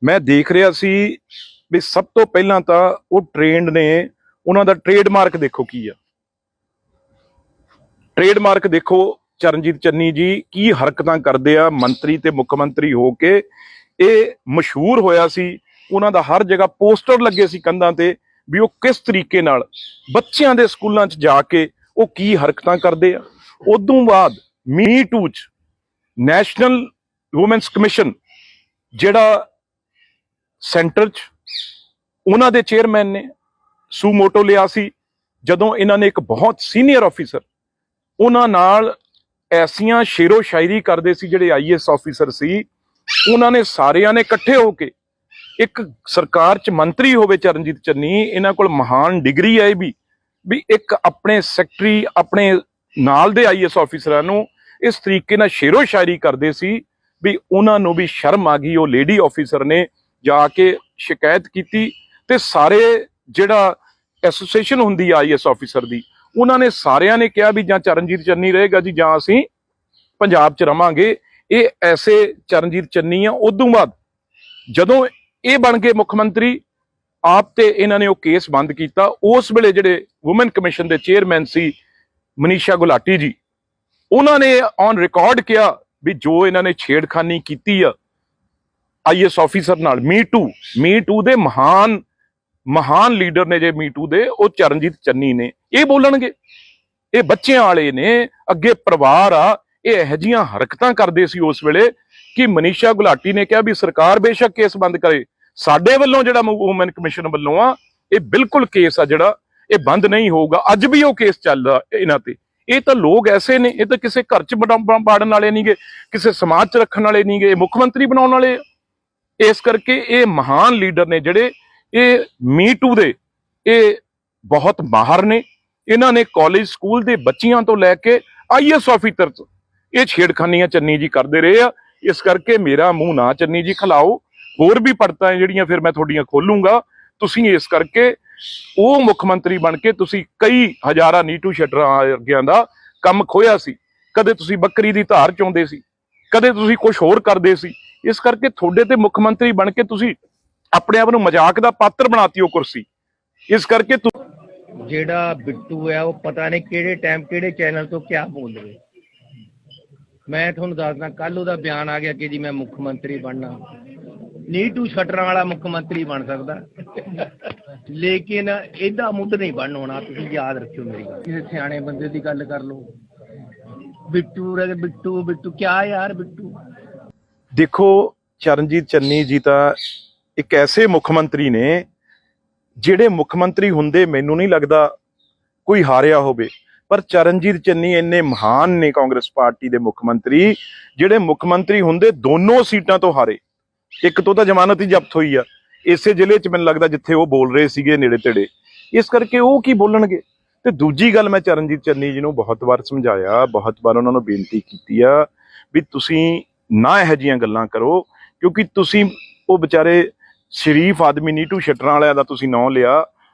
ਮੈਂ ਦੇਖ ਰਿਹਾ ਸੀ ਵੀ ਸਭ ਤੋਂ ਪਹਿਲਾਂ ਤਾਂ ਉਹ ਟ੍ਰੇਨਡ ਨੇ। ਉਹਨਾਂ ਦਾ ਟ੍ਰੇਡਮਾਰਕ ਦੇਖੋ ਕੀ ਆ। ਟ੍ਰੇਡਮਾਰਕ ਦੇਖੋ, ਚਰਨਜੀਤ ਚੰਨੀ ਜੀ ਕੀ ਹਰਕਤਾਂ ਕਰਦੇ ਆ ਮੰਤਰੀ ਤੇ ਮੁੱਖ ਮੰਤਰੀ ਹੋ ਕੇ। ਇਹ ਮਸ਼ਹੂਰ ਹੋਇਆ ਸੀ, ਉਹਨਾਂ ਦਾ ਹਰ ਜਗ੍ਹਾ ਪੋਸਟਰ ਲੱਗੇ ਸੀ ਕੰਧਾਂ ਤੇ ਵੀ ਉਹ ਕਿਸ ਤਰੀਕੇ ਨਾਲ ਬੱਚਿਆਂ ਦੇ ਸਕੂਲਾਂ 'ਚ ਜਾ ਕੇ ਉਹ ਕੀ ਹਰਕਤਾਂ ਕਰਦੇ ਆ। ਉਦੋਂ ਬਾਅਦ ਮੀ ਟੂ 'ਚ ਨੈਸ਼ਨਲ ਵੂਮੈਨਸ ਕਮਿਸ਼ਨ ਜਿਹੜਾ ਸੈਂਟਰ 'ਚ ਉਹਨਾਂ ਦੇ ਚੇਅਰਮੈਨ ਨੇ ਸੂਮੋਟੋ ਲਿਆ ਸੀ, ਜਦੋਂ ਇਹਨਾਂ ਨੇ ਇੱਕ ਬਹੁਤ ਸੀਨੀਅਰ ਆਫੀਸਰ ਉਹਨਾਂ ਨਾਲ ਐਸੀਆਂ ਸ਼ੇਰੋ ਸ਼ਾਇਰੀ ਕਰਦੇ ਸੀ ਜਿਹੜੇ ਆਈਐਸ ਆਫੀਸਰ ਸੀ, ਉਹਨਾਂ ਨੇ ਸਾਰਿਆਂ ਨੇ ਇਕੱਠੇ ਹੋ ਕੇ ਇੱਕ ਸਰਕਾਰ 'ਚ ਮੰਤਰੀ ਹੋਵੇ ਚਰਨਜੀਤ ਚੰਨੀ, ਇਹਨਾਂ ਕੋਲ ਮਹਾਨ ਡਿਗਰੀ ਹੈ ਵੀ ਇੱਕ ਆਪਣੇ ਸੈਕਟਰੀ, ਆਪਣੇ ਨਾਲ ਦੇ ਆਈਐਸ ਆਫੀਸਰਾਂ ਨੂੰ ਇਸ ਤਰੀਕੇ ਨਾਲ ਸ਼ੇਰੋ ਸ਼ਾਇਰੀ ਕਰਦੇ ਸੀ ਵੀ ਉਹਨਾਂ ਨੂੰ ਵੀ ਸ਼ਰਮ ਆ ਗਈ। ਉਹ ਲੇਡੀ ਆਫੀਸਰ ਨੇ ਜਾ ਕੇ ਸ਼ਿਕਾਇਤ ਕੀਤੀ ਤੇ ਸਾਰੇ ਜਿਹੜਾ ਐਸੋਸੀਏਸ਼ਨ ਹੁੰਦੀ ਆ ਆਈਐਸ ਆਫੀਸਰ ਦੀ, ਉਹਨਾਂ ਨੇ ਸਾਰਿਆਂ ਨੇ ਕਿਹਾ ਵੀ ਜਾਂ ਚਰਨਜੀਤ ਚੰਨੀ ਰਹੇਗਾ ਜੀ ਜਾਂ ਅਸੀਂ ਪੰਜਾਬ 'ਚ ਰਵਾਂਗੇ। ਇਹ ਐਸੇ ਚਰਨਜੀਤ ਚੰਨੀ ਆ। ਉਦੋਂ ਬਾਅਦ ਜਦੋਂ ਇਹ ਬਣ ਗਏ ਮੁੱਖ ਮੰਤਰੀ, ਆਪ ਤੇ ਇਹਨਾਂ ਨੇ ਉਹ ਕੇਸ ਬੰਦ ਕੀਤਾ। ਉਸ ਵੇਲੇ ਜਿਹੜੇ ਵੂਮਨ ਕਮਿਸ਼ਨ ਦੇ ਚੇਅਰਮੈਨ ਸੀ ਮਨੀਸ਼ਾ ਗੁਲਾਟੀ ਜੀ, ਉਹਨਾਂ ਨੇ ਔਨ ਰਿਕਾਰਡ ਕਿਹਾ ਵੀ ਜੋ ਇਹਨਾਂ ਨੇ ਛੇੜਖਾਨੀ ਕੀਤੀ ਆ ਆਈਐਸ ਆਫੀਸਰ ਨਾਲ, ਮੀ ਟੂ ਦੇ ਮਹਾਨ ਲੀਡਰ ਨੇ ਜੇ ਮੀ ਟੂ ਦੇ, ਉਹ ਚਰਨਜੀਤ ਚੰਨੀ ਨੇ। ਇਹ ਬੋਲਣਗੇ? ਇਹ ਬੱਚਿਆਂ ਵਾਲੇ ਨੇ, ਅੱਗੇ ਪਰਿਵਾਰ ਆ, ਇਹ ਇਹੋ ਜਿਹੀਆਂ ਹਰਕਤਾਂ ਕਰਦੇ ਸੀ ਉਸ ਵੇਲੇ ਕਿ ਮਨੀਸ਼ਾ ਗੁਲਾਟੀ ਨੇ ਕਿਹਾ ਵੀ ਸਰਕਾਰ ਬੇਸ਼ੱਕ ਕੇਸ ਬੰਦ ਕਰੇ, ਸਾਡੇ ਵੱਲੋਂ ਜਿਹੜਾ ਵੂਮਨ ਕਮਿਸ਼ਨ ਵੱਲੋਂ ਆ ਇਹ ਬਿਲਕੁਲ ਕੇਸ ਆ ਜਿਹੜਾ ਇਹ ਬੰਦ ਨਹੀਂ ਹੋਊਗਾ। ਅੱਜ ਵੀ ਉਹ ਕੇਸ ਚੱਲਦਾ ਇਹਨਾਂ ਤੇ। ਇਹ ਤਾਂ ਲੋਕ ਐਸੇ ਨੇ, ਇਹ ਤਾਂ ਕਿਸੇ ਘਰ ਚ ਬਾੜਨ ਵਾਲੇ ਨਹੀਂਗੇ, ਕਿਸੇ ਸਮਾਜ ਚ ਰੱਖਣ ਵਾਲੇ ਨਹੀਂਗੇ, ਇਹ ਮੁੱਖ ਮੰਤਰੀ ਬਣਾਉਣ ਵਾਲੇ। ਇਸ ਕਰਕੇ ਇਹ ਮਹਾਨ ਲੀਡਰ ਨੇ ਜਿਹੜੇ, ਇਹ ਮੀ ਟੂ ਦੇ ਇਹ ਬਹੁਤ ਮਾਹਰ ਨੇ। ਇਹਨਾਂ ਨੇ ਕਾਲਜ ਸਕੂਲ ਦੇ ਬੱਚਿਆਂ ਤੋਂ ਲੈ ਕੇ ਆਈਐਸ ਆਫੀਸਰ ਇਹ ਛੇੜਖਾਨੀਆਂ ਚੰਨੀ ਜੀ ਕਰਦੇ ਰਹੇ ਆ। ਇਸ ਕਰਕੇ ਮੇਰਾ ਮੂੰਹ ਨਾ ਚੰਨੀ ਜੀ ਖਿਲਾਓ, ਹੋਰ ਵੀ ਪੜਤਾਂ ਜਿਹੜੀਆਂ ਫਿਰ ਮੈਂ ਤੁਹਾਡੀਆਂ ਖੋਲੂੰਗਾ। ਤੁਸੀਂ ਇਸ ਕਰਕੇ ਉਹ ਮੁੱਖ ਮੰਤਰੀ ਬਣ ਕੇ ਤੁਸੀਂ ਕਈ ਹਜ਼ਾਰਾਂ ਨੀਟੂ ਸ਼ਟਰਾਂ ਵਰਗਿਆਂ ਦਾ ਕੰਮ ਖੋਇਆ ਸੀ। ਕਦੇ ਤੁਸੀਂ ਬੱਕਰੀ ਦੀ ਧਾਰ ਚੋਂਦੇ ਸੀ, ਕਦੇ ਤੁਸੀਂ ਕੁਝ ਹੋਰ ਕਰਦੇ ਸੀ। ਇਸ ਕਰਕੇ ਤੁਹਾਡੇ ਤੇ ਮੁੱਖ ਮੰਤਰੀ ਬਣ ਕੇ ਤੁਸੀਂ ਆਪਣੇ ਆਪ ਨੂੰ ਮਜ਼ਾਕ ਦਾ ਪਾਤਰ ਬਣਾਤੀ ਉਹ ਕੁਰਸੀ। ਇਸ ਕਰਕੇ ਜਿਹੜਾ ਬਿੱਟੂ ਹੈ ਉਹ ਪਤਾ ਨਹੀਂ ਕਿਹੜੇ ਟਾਈਮ ਕਿਹੜੇ ਚੈਨਲ ਤੋਂ ਕਿਆ ਬੋਲ ਰਿਹਾ। ਮੈਂ ਤੁਹਾਨੂੰ ਦੱਸਦਾ, ਕੱਲ ਉਹਦਾ ਬਿਆਨ ਆ ਗਿਆ ਕਿ ਜੀ ਮੈਂ ਮੁੱਖ ਮੰਤਰੀ ਬਣਨਾ। ਨੀਟੂ ਸ਼ਟਰਾਂ ਵਾਲਾ ਮੁੱਖ ਮੰਤਰੀ ਬਣ ਸਕਦਾ, ਲੇਕਿਨ ਇਹਦਾ ਮੁੱਢ ਨਹੀਂ ਬਣ ਹੋਣਾ। ਤੁਸੀਂ ਯਾਦ ਰੱਖਿਓ ਮੇਰੀ ਗੱਲ। ਕਿਸੇ ਸਿਆਣੇ ਬੰਦੇ ਦੀ ਗੱਲ ਕਰ ਲਓ। ਬਿੱਟੂ ਰੇ ਬਿੱਟੂ ਬਿੱਟੂ ਕਿਆ ਯਾਰ ਬਿੱਟੂ। ਦੇਖੋ ਚਰਨਜੀਤ ਚੰਨੀ ਜੀ ਤਾਂ ਇੱਕ ਐਸੇ ਮੁੱਖ ਮੰਤਰੀ ਨੇ ਜਿਹੜੇ ਮੁੱਖ ਮੰਤਰੀ ਹੁੰਦੇ ਮੈਨੂੰ ਨਹੀਂ ਲੱਗਦਾ ਕੋਈ ਹਾਰਿਆ ਹੋਵੇ। ਪਰ ਚਰਨਜੀਤ ਚੰਨੀ ਇੰਨੇ ਮਹਾਨ ਨੇ ਕਾਂਗਰਸ ਪਾਰਟੀ ਦੇ ਮੁੱਖ ਮੰਤਰੀ, ਜਿਹੜੇ ਮੁੱਖ ਮੰਤਰੀ ਹੁੰਦੇ ਦੋਨੋਂ ਸੀਟਾਂ ਤੋਂ ਹਾਰੇ। ਇੱਕ ਤੋਂ ਤਾਂ ਜ਼ਮਾਨਤ ਹੀ ਜ਼ਬਤ ਹੋਈ ਆ ਇਸੇ ਜ਼ਿਲ੍ਹੇ 'ਚ, ਮੈਨੂੰ ਲੱਗਦਾ ਜਿੱਥੇ ਉਹ ਬੋਲ ਰਹੇ ਸੀਗੇ ਨੇੜੇ ਤੇੜੇ। ਇਸ ਕਰਕੇ ਉਹ ਕੀ ਬੋਲਣਗੇ। ਤੇ ਦੂਜੀ ਗੱਲ, ਮੈਂ ਚਰਨਜੀਤ ਚੰਨੀ ਜੀ ਨੂੰ ਬਹੁਤ ਵਾਰ ਸਮਝਾਇਆ, ਬਹੁਤ ਵਾਰ ਉਹਨਾਂ ਨੂੰ ਬੇਨਤੀ ਕੀਤੀ ਆ ਵੀ ਤੁਸੀਂ ਨਾ ਇਹੋ ਜਿਹੀਆਂ ਗੱਲਾਂ ਕਰੋ, ਕਿਉਂਕਿ ਤੁਸੀਂ ਉਹ ਵਿਚਾਰੇ ਸ਼ਰੀਫ ਆਦਮੀ ਨੀਟੂ ਸ਼ਟਰਾਂ ਵਾਲਿਆਂ ਦਾ ਤੁਸੀਂ ਨਾਂ ਲਿਆ,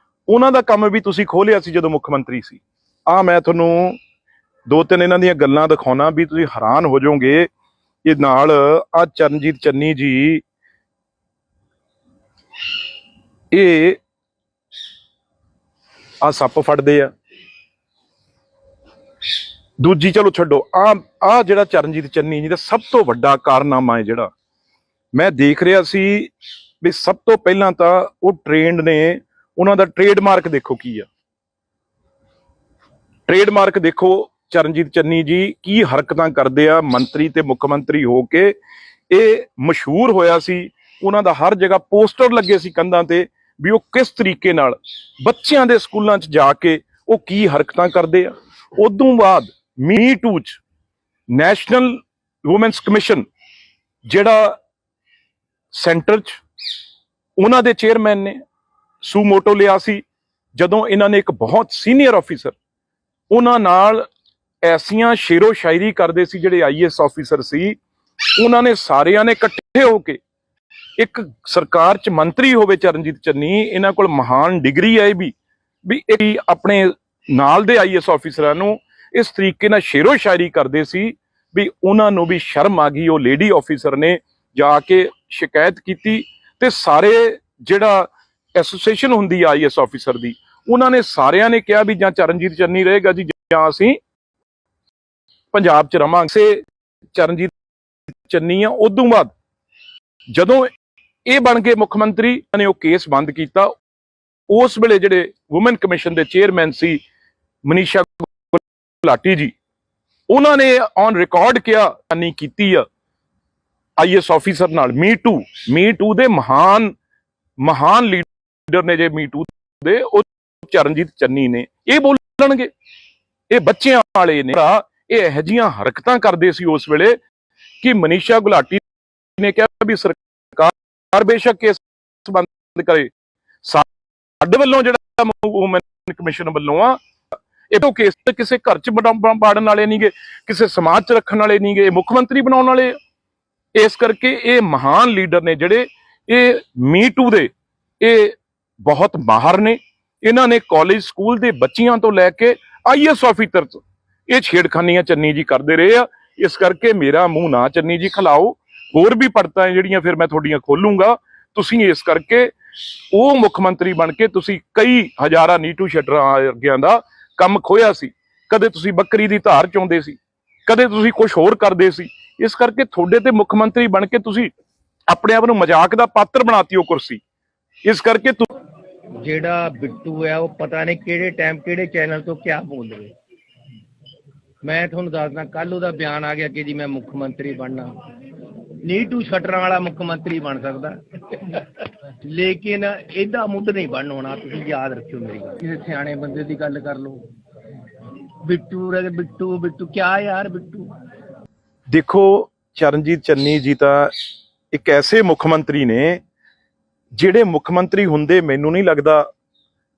ਉਹਨਾਂ ਦਾ ਕੰਮ ਵੀ ਤੁਸੀਂ ਖੋਲਿਆ ਸੀ ਜਦੋਂ ਮੁੱਖ ਮੰਤਰੀ ਸੀ। ਮੈਂ ਤੁਹਾਨੂੰ ਦੋ ਤਿੰਨ ਇਹਨਾਂ ਦੀਆਂ ਗੱਲਾਂ ਦਿਖਾਉਣਾ ਵੀ ਤੁਸੀਂ ਹੈਰਾਨ ਹੋ ਜਾਓਗੇ। ਇਹ ਨਾਲ ਚਰਨਜੀਤ ਚੰਨੀ ਜੀ ਇਹ ਸੱਪ ਫੜਦੇ ਆ। ਦੂਜੀ ਚਲੋ ਛੱਡੋ, ਜਿਹੜਾ ਚਰਨਜੀਤ ਚੰਨੀ ਜੀ ਦਾ ਸਭ ਤੋਂ ਵੱਡਾ ਕਾਰਨਾਮਾ ਹੈ ਜਿਹੜਾ ਮੈਂ ਦੇਖ ਰਿਹਾ ਸੀ ਵੀ ਸਭ ਤੋਂ ਪਹਿਲਾਂ ਤਾਂ ਉਹ ਟ੍ਰੇਨਡ ਨੇ, ਉਹਨਾਂ ਦਾ ਟ੍ਰੇਡਮਾਰਕ ਦੇਖੋ ਕੀ ਆ। ਟ੍ਰੇਡਮਾਰਕ ਦੇਖੋ ਚਰਨਜੀਤ ਚੰਨੀ ਜੀ ਕੀ ਹਰਕਤਾਂ ਕਰਦੇ ਆ ਮੰਤਰੀ ਤੇ ਮੁੱਖ ਮੰਤਰੀ ਹੋ ਕੇ। ਇਹ ਮਸ਼ਹੂਰ ਹੋਇਆ ਸੀ, ਉਹਨਾਂ ਦਾ ਹਰ ਜਗ੍ਹਾ ਪੋਸਟਰ ਲੱਗੇ ਸੀ ਕੰਧਾਂ ਤੇ ਵੀ ਉਹ ਕਿਸ ਤਰੀਕੇ ਨਾਲ ਬੱਚਿਆਂ ਦੇ ਸਕੂਲਾਂ 'ਚ ਜਾ ਕੇ ਉਹ ਕੀ ਹਰਕਤਾਂ ਕਰਦੇ ਆ। ਉਦੋਂ ਬਾਅਦ ਮੀ ਟੂ 'ਚ ਨੈਸ਼ਨਲ ਵੂਮੈਨਸ ਕਮਿਸ਼ਨ ਜਿਹੜਾ ਸੈਂਟਰ 'ਚ ਉਹਨਾਂ ਦੇ ਚੇਅਰਮੈਨ ਨੇ ਸੂਮੋਟੋ ਲਿਆ ਸੀ, ਜਦੋਂ ਇਹਨਾਂ ਨੇ ਇੱਕ ਬਹੁਤ ਸੀਨੀਅਰ ਆਫੀਸਰ ਉਹਨਾਂ ਨਾਲ ਐਸੀਆਂ ਸ਼ੇਰੋ ਸ਼ਾਇਰੀ ਕਰਦੇ ਸੀ, ਜਿਹੜੇ ਆਈਐਸ ਆਫੀਸਰ ਸੀ, ਉਹਨਾਂ ਨੇ ਸਾਰਿਆਂ ਨੇ ਇਕੱਠੇ ਹੋ ਕੇ, ਇੱਕ ਸਰਕਾਰ 'ਚ ਮੰਤਰੀ ਹੋਵੇ ਚਰਨਜੀਤ ਚੰਨੀ, ਇਹਨਾਂ ਕੋਲ ਮਹਾਨ ਡਿਗਰੀ ਹੈ ਵੀ ਇਹ ਆਪਣੇ ਨਾਲ ਦੇ ਆਈਐਸ ਆਫੀਸਰਾਂ ਨੂੰ ਇਸ ਤਰੀਕੇ ਨਾਲ ਸ਼ੇਰੋ ਸ਼ਾਇਰੀ ਕਰਦੇ ਸੀ ਵੀ ਉਹਨਾਂ ਨੂੰ ਵੀ ਸ਼ਰਮ ਆ ਗਈ। ਉਹ ਲੇਡੀ ਆਫੀਸਰ ਨੇ ਜਾ ਕੇ ਸ਼ਿਕਾਇਤ ਕੀਤੀ ਤੇ ਸਾਰੇ ਜਿਹੜਾ ਐਸੋਸੀਏਸ਼ਨ ਹੁੰਦੀ ਆ ਆਈਐਸ ਆਫੀਸਰ ਦੀ, ਉਹਨਾਂ ਨੇ ਸਾਰਿਆਂ ਨੇ ਕਿਹਾ ਵੀ ਜਾਂ ਚਰਨਜੀਤ ਚੰਨੀ ਰਹੇਗਾ ਜੀ ਜਾਂ ਅਸੀਂ ਪੰਜਾਬ 'ਚ ਰਵਾਂਗੇ। ਚਰਨਜੀਤ ਚੰਨੀ ਆ। ਉਦੋਂ ਬਾਅਦ ਜਦੋਂ ਇਹ ਬਣ ਕੇ ਮੁੱਖ ਮੰਤਰੀ ਨੇ ਉਹ ਕੇਸ ਬੰਦ ਕੀਤਾ। ਉਸ ਵੇਲੇ ਜਿਹੜੇ ਵੂਮਨ ਕਮਿਸ਼ਨ ਦੇ ਚੇਅਰਮੈਨ ਸੀ ਮਨੀਸ਼ਾ ਗੁਲਾਟੀ ਜੀ, ਉਹਨਾਂ ਨੇ ਔਨ ਰਿਕਾਰਡ ਕਿਹਾ ਨਹੀਂ ਕੀਤੀ ਆ ਆਈਐਸ ਆਫੀਸਰ ਨਾਲ। ਮੀ ਟੂ ਦੇ ਮਹਾਨ ਲੀਡਰ ਨੇ ਜੇ ਮੀ ਟੂ ਦੇ, ਉਹ ਚਰਨਜੀਤ ਚੰਨੀ ਨੇ। ਇਹ ਬੋਲਣਗੇ, ਇਹ ਬੱਚਿਆਂ ਵਾਲੇ ਨੇ, ਇਹ ਇਹੋ ਜਿਹੀਆਂ ਹਰਕਤਾਂ ਕਰਦੇ ਸੀ ਉਸ ਵੇਲੇ ਕਿ ਮਨੀਸ਼ਾ ਗੁਲਾਟੀ ਨੇ ਕਿਹਾ ਵੀ ਸਰਕਾਰ ਬੇਸ਼ੱਕ ਕੇਸ ਬੰਦ ਕਰੇ, ਸਾਡੇ ਵੱਲੋਂ ਜਿਹੜਾ ਵੂਮਨ ਕਮਿਸ਼ਨ ਵੱਲੋਂ ਆ ਇਹ ਕੇਸ ਕਿਸੇ ਘਰ ਚ ਬਾੜਨ ਵਾਲੇ ਨਹੀਂਗੇ, ਕਿਸੇ ਸਮਾਜ ਚ ਰੱਖਣ ਵਾਲੇ ਨਹੀਂਗੇ, ਮੁੱਖ ਮੰਤਰੀ ਬਣਾਉਣ ਵਾਲੇ। ਇਸ ਕਰਕੇ ਇਹ ਮਹਾਨ ਲੀਡਰ ਨੇ ਜਿਹੜੇ, ਇਹ ਮੀ ਟੂ ਦੇ ਇਹ ਬਹੁਤ ਮਾਹਰ ਨੇ। ਇਹਨਾਂ ਨੇ ਕਾਲਜ ਸਕੂਲ ਦੇ ਬੱਚਿਆਂ ਤੋਂ ਲੈ ਕੇ ਆਈਐਸ ਆਫੀਸਰ ਇਹ ਛੇੜਖਾਨੀਆਂ ਚੰਨੀ ਜੀ ਕਰਦੇ ਰਹੇ ਆ। ਇਸ ਕਰਕੇ ਮੇਰਾ ਮੂੰਹ ਨਾ ਚੰਨੀ ਜੀ ਖਿਲਾਓ, ਹੋਰ ਵੀ ਪੜਤਾਂ ਜਿਹੜੀਆਂ ਫਿਰ ਮੈਂ ਤੁਹਾਡੀਆਂ ਖੋਲੂੰਗਾ। ਤੁਸੀਂ ਇਸ ਕਰਕੇ ਉਹ ਮੁੱਖ ਮੰਤਰੀ ਬਣ ਕੇ ਤੁਸੀਂ ਕਈ ਹਜ਼ਾਰਾਂ ਨੀਟੂ ਸ਼ਟਰਾਂ ਵਰਗਿਆਂ ਦਾ ਕੰਮ ਖੋਇਆ ਸੀ। ਕਦੇ ਤੁਸੀਂ ਬੱਕਰੀ ਦੀ ਧਾਰ ਚੋਂਦੇ ਸੀ, ਕਦੇ ਤੁਸੀਂ ਕੁਝ ਹੋਰ ਕਰਦੇ ਸੀ। ਇਸ ਕਰਕੇ ਤੁਹਾਡੇ ਤੇ ਮੁੱਖ ਮੰਤਰੀ ਬਣ ਕੇ ਤੁਸੀਂ ਆਪਣੇ ਆਪ ਨੂੰ ਮਜ਼ਾਕ ਦਾ ਪਾਤਰ ਬਣਾਤੀ ਉਹ ਕੁਰਸੀ। ਇਸ ਕਰਕੇ ਜਿਹੜਾ ਬਿੱਟੂ ਹੈ ਉਹ ਪਤਾ ਨਹੀਂ ਕਿਹੜੇ ਟਾਈਮ ਕਿਹੜੇ ਚੈਨਲ ਤੋਂ ਕਿਆ ਬੋਲ ਰਿਹਾ। ਮੈਂ ਤੁਹਾਨੂੰ ਦੱਸਦਾ ਕੱਲ ਉਹਦਾ ਬਿਆਨ ਆ ਗਿਆ ਕਿ ਜੀ ਮੈਂ ਮੁੱਖ ਮੰਤਰੀ ਬਣਨਾ। ਨੀਟੂ ਸ਼ਟਰਾਂ ਵਾਲਾ ਮੁੱਖ ਮੰਤਰੀ ਬਣ ਸਕਦਾ ਲੇਕਿਨ ਇਹਦਾ ਮੁੱਢ ਨਹੀਂ ਬਣ ਹੋਣਾ। ਤੁਸੀਂ ਯਾਦ ਰੱਖਿਓ ਮੇਰੀ ਗੱਲ। ਕਿਸੇ ਸਿਆਣੇ ਬੰਦੇ ਦੀ ਗੱਲ ਕਰ ਲਓ। ਬਿੱਟੂ ਬਿੱਟੂ ਬਿੱਟੂ ਕਿਆ ਯਾਰ ਬਿੱਟੂ। ਦੇਖੋ ਚਰਨਜੀਤ ਚੰਨੀ ਜੀ ਤਾਂ ਇੱਕ ਐਸੇ ਮੁੱਖ ਮੰਤਰੀ ਨੇ ਜਿਹੜੇ ਮੁੱਖ ਮੰਤਰੀ ਹੁੰਦੇ ਮੈਨੂੰ ਨਹੀਂ ਲੱਗਦਾ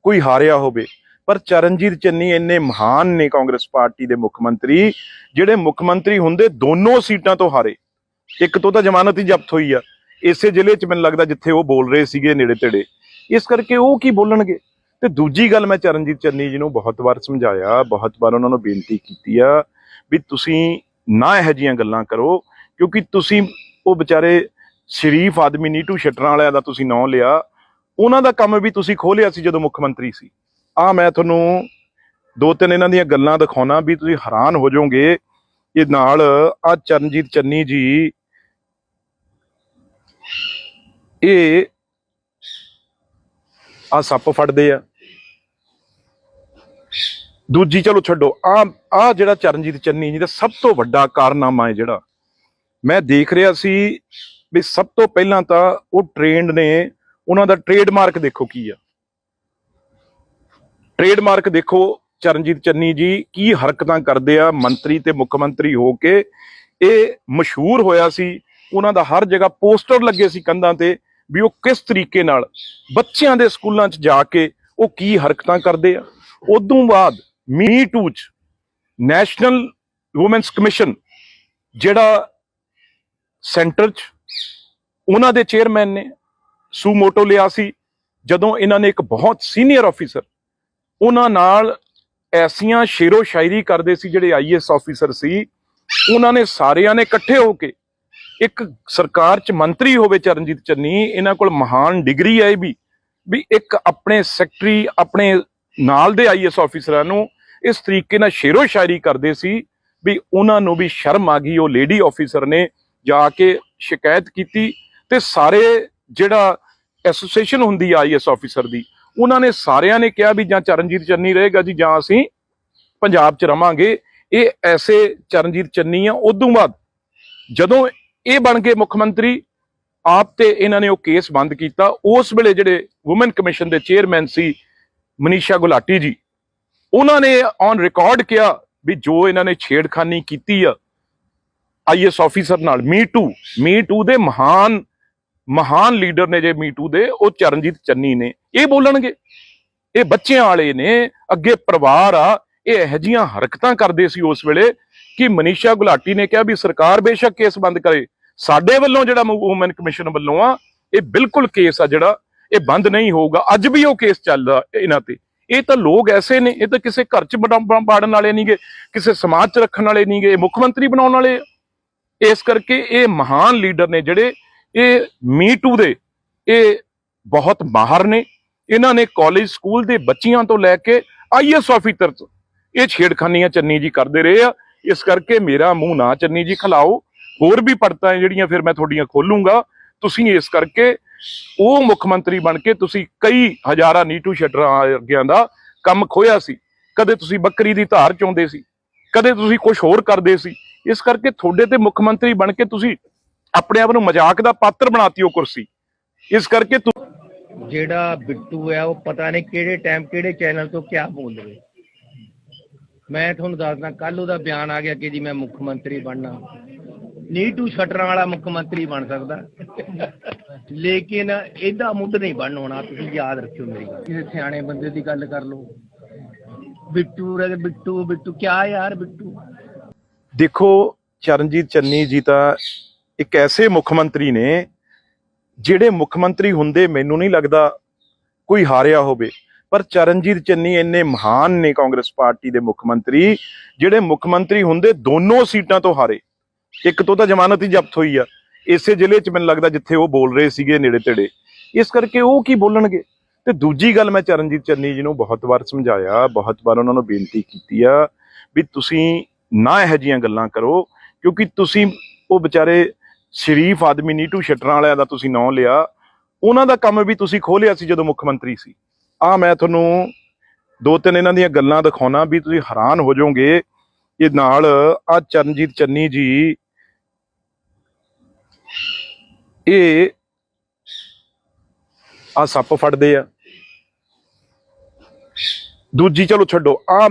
ਕੋਈ ਹਾਰਿਆ ਹੋਵੇ, ਪਰ ਚਰਨਜੀਤ ਚੰਨੀ ਇੰਨੇ ਮਹਾਨ ਨੇ ਕਾਂਗਰਸ ਪਾਰਟੀ ਦੇ ਮੁੱਖ ਮੰਤਰੀ ਜਿਹੜੇ ਮੁੱਖ ਮੰਤਰੀ ਹੁੰਦੇ ਦੋਨੋਂ ਸੀਟਾਂ ਤੋਂ ਹਾਰੇ। ਇੱਕ ਤੋਂ ਤਾਂ ਜ਼ਮਾਨਤ ਹੀ ਜ਼ਬਤ ਹੋਈ ਆ ਇਸੇ ਜ਼ਿਲ੍ਹੇ 'ਚ, ਮੈਨੂੰ ਲੱਗਦਾ ਜਿੱਥੇ ਉਹ ਬੋਲ ਰਹੇ ਸੀਗੇ ਨੇੜੇ ਤੇੜੇ, ਇਸ ਕਰਕੇ ਉਹ ਕੀ ਬੋਲਣਗੇ। ਤੇ ਦੂਜੀ ਗੱਲ, ਮੈਂ ਚਰਨਜੀਤ ਚੰਨੀ ਜੀ ਨੂੰ ਬਹੁਤ ਵਾਰ ਸਮਝਾਇਆ, ਬਹੁਤ ਵਾਰ ਉਹਨਾਂ ਨੂੰ ਬੇਨਤੀ ਕੀਤੀ ਆ ਵੀ ਤੁਸੀਂ ਨਾ ਇਹੋ ਜਿਹੀਆਂ ਗੱਲਾਂ ਕਰੋ, ਕਿਉਂਕਿ ਤੁਸੀਂ ਉਹ ਵਿਚਾਰੇ ਸ਼ਰੀਫ ਆਦਮੀ ਨੀਟੂ ਸ਼ਟਰਾਂ ਵਾਲਿਆਂ ਦਾ ਤੁਸੀਂ ਨਾਂ ਲਿਆ, ਉਹਨਾਂ ਦਾ ਕੰਮ ਵੀ ਤੁਸੀਂ ਖੋਲਿਆ ਸੀ ਜਦੋਂ ਮੁੱਖ ਮੰਤਰੀ ਸੀ। ਮੈਂ ਤੁਹਾਨੂੰ ਦੋ ਤਿੰਨ ਇਹਨਾਂ ਦੀਆਂ ਗੱਲਾਂ ਦਿਖਾਉਣਾ ਵੀ ਤੁਸੀਂ ਹੈਰਾਨ ਹੋ ਜਾਓਗੇ। ਇਹ ਨਾਲ ਚਰਨਜੀਤ ਚੰਨੀ ਜੀ ਇਹ ਸੱਪ ਫੜਦੇ ਆ। ਦੂਜੀ ਚਲੋ ਛੱਡੋ, ਜਿਹੜਾ ਚਰਨਜੀਤ ਚੰਨੀ ਜੀ ਦਾ ਸਭ ਤੋਂ ਵੱਡਾ ਕਾਰਨਾਮਾ ਹੈ ਜਿਹੜਾ ਮੈਂ ਦੇਖ ਰਿਹਾ ਸੀ ਵੀ ਸਭ ਤੋਂ ਪਹਿਲਾਂ ਤਾਂ ਉਹ ਟ੍ਰੇਨਡ ਨੇ, ਉਹਨਾਂ ਦਾ ਟ੍ਰੇਡਮਾਰਕ ਦੇਖੋ ਕੀ ਆ। ਟ੍ਰੇਡਮਾਰਕ ਦੇਖੋ ਚਰਨਜੀਤ ਚੰਨੀ ਜੀ ਕੀ ਹਰਕਤਾਂ ਕਰਦੇ ਆ ਮੰਤਰੀ ਤੇ ਮੁੱਖ ਮੰਤਰੀ ਹੋ ਕੇ। ਇਹ ਮਸ਼ਹੂਰ ਹੋਇਆ ਸੀ, ਉਹਨਾਂ ਦਾ ਹਰ ਜਗ੍ਹਾ ਪੋਸਟਰ ਲੱਗੇ ਸੀ ਕੰਧਾਂ ਤੇ ਵੀ ਉਹ ਕਿਸ ਤਰੀਕੇ ਨਾਲ ਬੱਚਿਆਂ ਦੇ ਸਕੂਲਾਂ 'ਚ ਜਾ ਕੇ ਉਹ ਕੀ ਹਰਕਤਾਂ ਕਰਦੇ ਆ। ਉਦੋਂ ਬਾਅਦ ਮੀ ਟੂ 'ਚ ਨੈਸ਼ਨਲ ਵੂਮੈਨਸ ਕਮਿਸ਼ਨ ਜਿਹੜਾ ਸੈਂਟਰ 'ਚ ਉਹਨਾਂ ਦੇ ਚੇਅਰਮੈਨ ਨੇ ਸੂਮੋਟੋ ਲਿਆ ਸੀ, ਜਦੋਂ ਇਹਨਾਂ ਨੇ ਇੱਕ ਬਹੁਤ ਸੀਨੀਅਰ ਆਫੀਸਰ ਉਹਨਾਂ ਨਾਲ ਐਸੀਆਂ ਸ਼ੇਰੋ ਸ਼ਾਇਰੀ ਕਰਦੇ ਸੀ, ਜਿਹੜੇ IAS ਆਫੀਸਰ ਸੀ, ਉਹਨਾਂ ਨੇ ਸਾਰਿਆਂ ਨੇ ਇਕੱਠੇ ਹੋ ਕੇ, ਇੱਕ ਸਰਕਾਰ 'ਚ ਮੰਤਰੀ ਹੋਵੇ ਚਰਨਜੀਤ ਚੰਨੀ, ਇਹਨਾਂ ਕੋਲ ਮਹਾਨ ਡਿਗਰੀ ਹੈ ਵੀ ਇੱਕ ਆਪਣੇ ਸੈਕਟਰੀ ਆਪਣੇ ਨਾਲ ਦੇ IAS ਆਫੀਸਰਾਂ ਨੂੰ ਇਸ ਤਰੀਕੇ ਨਾਲ ਸ਼ੇਰੋ ਸ਼ਾਇਰੀ ਕਰਦੇ ਸੀ ਵੀ ਉਹਨਾਂ ਨੂੰ ਵੀ ਸ਼ਰਮ ਆ ਗਈ। ਉਹ ਲੇਡੀ ਆਫੀਸਰ ਨੇ ਜਾ ਕੇ ਸ਼ਿਕਾਇਤ ਕੀਤੀ ਤੇ ਸਾਰੇ ਜਿਹੜਾ ਐਸੋਸੀਏਸ਼ਨ ਹੁੰਦੀ ਆ IAS ਆਫੀਸਰ ਦੀ, ਉਹਨਾਂ ਨੇ ਸਾਰਿਆਂ ਨੇ ਕਿਹਾ ਵੀ ਜਾਂ ਚਰਨਜੀਤ ਚੰਨੀ ਰਹੇਗਾ ਜੀ ਜਾਂ ਅਸੀਂ ਪੰਜਾਬ 'ਚ ਰਵਾਂਗੇ। ਇਹ ਐਸੇ ਚਰਨਜੀਤ ਚੰਨੀ ਆ। ਉਦੋਂ ਬਾਅਦ ਜਦੋਂ ਇਹ ਬਣ ਗਏ ਮੁੱਖ ਮੰਤਰੀ ਆਪ ਤੇ ਇਹਨਾਂ ਨੇ ਉਹ ਕੇਸ ਬੰਦ ਕੀਤਾ। ਉਸ ਵੇਲੇ ਜਿਹੜੇ ਵੂਮਨ ਕਮਿਸ਼ਨ ਦੇ ਚੇਅਰਮੈਨ ਸੀ ਮਨੀਸ਼ਾ ਗੁਲਾਟੀ ਜੀ, ਉਹਨਾਂ ਨੇ ਔਨ ਰਿਕਾਰਡ ਕਿਹਾ ਵੀ ਜੋ ਇਹਨਾਂ ਨੇ ਛੇੜਖਾਨੀ ਕੀਤੀ ਆ IAS ਆਫੀਸਰ ਨਾਲ, ਮੀ ਟੂ ਦੇ ਮਹਾਨ ਲੀਡਰ ਨੇ ਜੇ ਮੀ ਟੂ ਦੇ, ਉਹ ਚਰਨਜੀਤ ਚੰਨੀ ਨੇ। ਇਹ ਬੋਲਣਗੇ, ਇਹ ਬੱਚਿਆਂ ਵਾਲੇ ਨੇ, ਅੱਗੇ ਪਰਿਵਾਰ ਆ। ਇਹ ਇਹੋ ਜਿਹੀਆਂ ਹਰਕਤਾਂ ਕਰਦੇ ਸੀ ਉਸ ਵੇਲੇ ਕਿ ਮਨੀਸ਼ਾ ਗੁਲਾਟੀ ਨੇ ਕਿਹਾ ਵੀ ਸਰਕਾਰ ਬੇਸ਼ੱਕ ਕੇਸ ਬੰਦ ਕਰੇ, ਸਾਡੇ ਵੱਲੋਂ ਜਿਹੜਾ ਵੂਮਨ ਕਮਿਸ਼ਨ ਵੱਲੋਂ ਆ ਇਹ ਬਿਲਕੁਲ ਕੇਸ ਆ ਜਿਹੜਾ ਇਹ ਬੰਦ ਨਹੀਂ ਹੋਊਗਾ। ਅੱਜ ਵੀ ਉਹ ਕੇਸ ਚੱਲਦਾ ਇਹਨਾਂ ਤੇ। ਇਹ ਤਾਂ ਲੋਕ ਐਸੇ ਨੇ, ਇਹ ਤਾਂ ਕਿਸੇ ਘਰ 'ਚ ਬਾੜਨ ਵਾਲੇ ਨਹੀਂਗੇ, ਕਿਸੇ ਸਮਾਜ 'ਚ ਰੱਖਣ ਵਾਲੇ ਨਹੀਂਗੇ, ਇਹ ਮੁੱਖ ਮੰਤਰੀ ਬਣਾਉਣ ਵਾਲੇ। ਇਸ ਕਰਕੇ ਇਹ ਮਹਾਨ ਲੀਡਰ ਨੇ ਜਿਹੜੇ, ਇਹ ਮੀ ਟੂ ਦੇ ਇਹ ਬਹੁਤ ਮਾਹਰ ਨੇ। ਇਹਨਾਂ ਨੇ ਕਾਲਜ ਸਕੂਲ ਦੇ ਬੱਚਿਆਂ ਤੋਂ ਲੈ ਕੇ IAS ਆਫੀਸਰ ਇਹ ਛੇੜਖਾਨੀਆਂ ਚੰਨੀ ਜੀ ਕਰਦੇ ਰਹੇ ਆ। ਇਸ ਕਰਕੇ ਮੇਰਾ ਮੂੰਹ ਨਾ ਚੰਨੀ ਜੀ ਖਲਾਓ। ਹੋਰ ਵੀ ਪੜਤਾਂ ਜਿਹੜੀਆਂ ਫਿਰ ਮੈਂ ਤੁਹਾਡੀਆਂ ਖੋਲੂੰਗਾ। ਤੁਸੀਂ ਇਸ ਕਰਕੇ ਉਹ ਮੁੱਖ ਮੰਤਰੀ ਬਣ ਕੇ ਤੁਸੀਂ ਕਈ ਹਜ਼ਾਰਾਂ ਨੀਟੂ ਸ਼ਟਰਾਂ ਵਰਗਿਆਂ ਦਾ ਕੰਮ ਖੋਇਆ ਸੀ। ਕਦੇ ਤੁਸੀਂ ਬੱਕਰੀ ਦੀ ਧਾਰ ਚੋਂਦੇ ਸੀ, ਕਦੇ ਤੁਸੀਂ ਕੁਝ ਹੋਰ ਕਰਦੇ ਸੀ। ਇਸ ਕਰਕੇ ਤੁਹਾਡੇ ਤੇ ਮੁੱਖ ਮੰਤਰੀ ਬਣ ਕੇ ਤੁਸੀਂ ਆਪਣੇ ਆਪ ਨੂੰ ਮਜ਼ਾਕ ਦਾ ਪਾਤਰ ਬਣਾਤੀ ਉਹ ਕੁਰਸੀ। ਇਸ ਕਰਕੇ ਜਿਹੜਾ ਬਿੱਟੂ ਹੈ ਉਹ ਪਤਾ ਨਹੀਂ ਕਿਹੜੇ ਟਾਈਮ ਕਿਹੜੇ ਚੈਨਲ ਤੋਂ ਕਿਆ ਬੋਲ ਰਹੇ। ਮੈਂ ਤੁਹਾਨੂੰ ਦੱਸਦਾ ਕੱਲ ਉਹਦਾ ਬਿਆਨ ਆ ਗਿਆ ਕਿ ਜੀ ਮੈਂ ਮੁੱਖ ਮੰਤਰੀ ਬਣਨਾ। ਨੀਟੂ ਸ਼ਟਰਾਂ ਵਾਲਾ ਮੁੱਖ ਮੰਤਰੀ ਬਣ ਸਕਦਾ ਲੇਕਿਨ ਇਹਦਾ ਮੁੱਢ ਨਹੀਂ ਬਣ ਹੋਣਾ। ਤੁਸੀਂ ਯਾਦ ਰੱਖਿਓ ਮੇਰੀ ਗੱਲ। ਕਿਸੇ ਸਿਆਣੇ ਬੰਦੇ ਦੀ ਗੱਲ ਕਰ ਲਓ। ਬਿੱਟੂ ਬਿੱਟੂ ਬਿੱਟੂ ਕਿਆ ਯਾਰ ਬਿੱਟੂ। ਦੇਖੋ ਚਰਨਜੀਤ ਚੰਨੀ ਜੀ ਤਾਂ ਇੱਕ ਐਸੇ ਮੁੱਖ ਮੰਤਰੀ ਨੇ ਜਿਹੜੇ ਮੁੱਖ ਮੰਤਰੀ ਹੁੰਦੇ ਮੈਨੂੰ ਨਹੀਂ ਲੱਗਦਾ ਕੋਈ ਹਾਰਿਆ ਹੋਵੇ, ਪਰ ਚਰਨਜੀਤ ਚੰਨੀ ਇੰਨੇ ਮਹਾਨ ਨੇ ਕਾਂਗਰਸ ਪਾਰਟੀ ਦੇ ਮੁੱਖ ਮੰਤਰੀ ਜਿਹੜੇ ਮੁੱਖ ਮੰਤਰੀ ਹੁੰਦੇ ਦੋਨੋਂ ਸੀਟਾਂ ਤੋਂ ਹਾਰੇ। ਇੱਕ ਤੋਂ ਤਾਂ ਜ਼ਮਾਨਤ ਹੀ ਜ਼ਬਤ ਹੋਈ ਆ ਇਸੇ ਜ਼ਿਲ੍ਹੇ 'ਚ, ਮੈਨੂੰ ਲੱਗਦਾ ਜਿੱਥੇ ਉਹ ਬੋਲ ਰਹੇ ਸੀਗੇ ਨੇੜੇ ਤੇੜੇ। ਇਸ ਕਰਕੇ ਉਹ ਕੀ ਬੋਲਣਗੇ। ਤੇ ਦੂਜੀ ਗੱਲ, ਮੈਂ ਚਰਨਜੀਤ ਚੰਨੀ ਜੀ ਨੂੰ ਬਹੁਤ ਵਾਰ ਸਮਝਾਇਆ, ਬਹੁਤ ਵਾਰ ਉਹਨਾਂ ਨੂੰ ਬੇਨਤੀ ਕੀਤੀ ਆ ਵੀ ਤੁਸੀਂ ਨਾ ਇਹੋ ਜਿਹੀਆਂ ਗੱਲਾਂ ਕਰੋ, ਕਿਉਂਕਿ ਤੁਸੀਂ ਉਹ ਵਿਚਾਰੇ ਸ਼ਰੀਫ ਆਦਮੀ ਨੀਟੂ ਸ਼ਟਰਾਂ ਵਾਲਿਆਂ ਦਾ ਤੁਸੀਂ ਨਾਂ ਲਿਆ, ਉਹਨਾਂ ਦਾ ਕੰਮ ਵੀ ਤੁਸੀਂ ਖੋਲਿਆ ਸੀ ਜਦੋਂ ਮੁੱਖ ਮੰਤਰੀ ਸੀ। ਮੈਂ ਤੁਹਾਨੂੰ ਦੋ ਤਿੰਨ ਇਹਨਾਂ ਦੀਆਂ ਗੱਲਾਂ ਦਿਖਾਉਣਾ ਵੀ ਤੁਸੀਂ ਹੈਰਾਨ ਹੋ ਜਾਓਗੇ। ਇਹ ਨਾਲ ਆ ਚਰਨਜੀਤ ਚੰਨੀ ਜੀ ਇਹ ਆ ਸੱਪ ਫੜਦੇ ਆ। ਦੂਜੀ ਚਲੋ ਛੱਡੋ,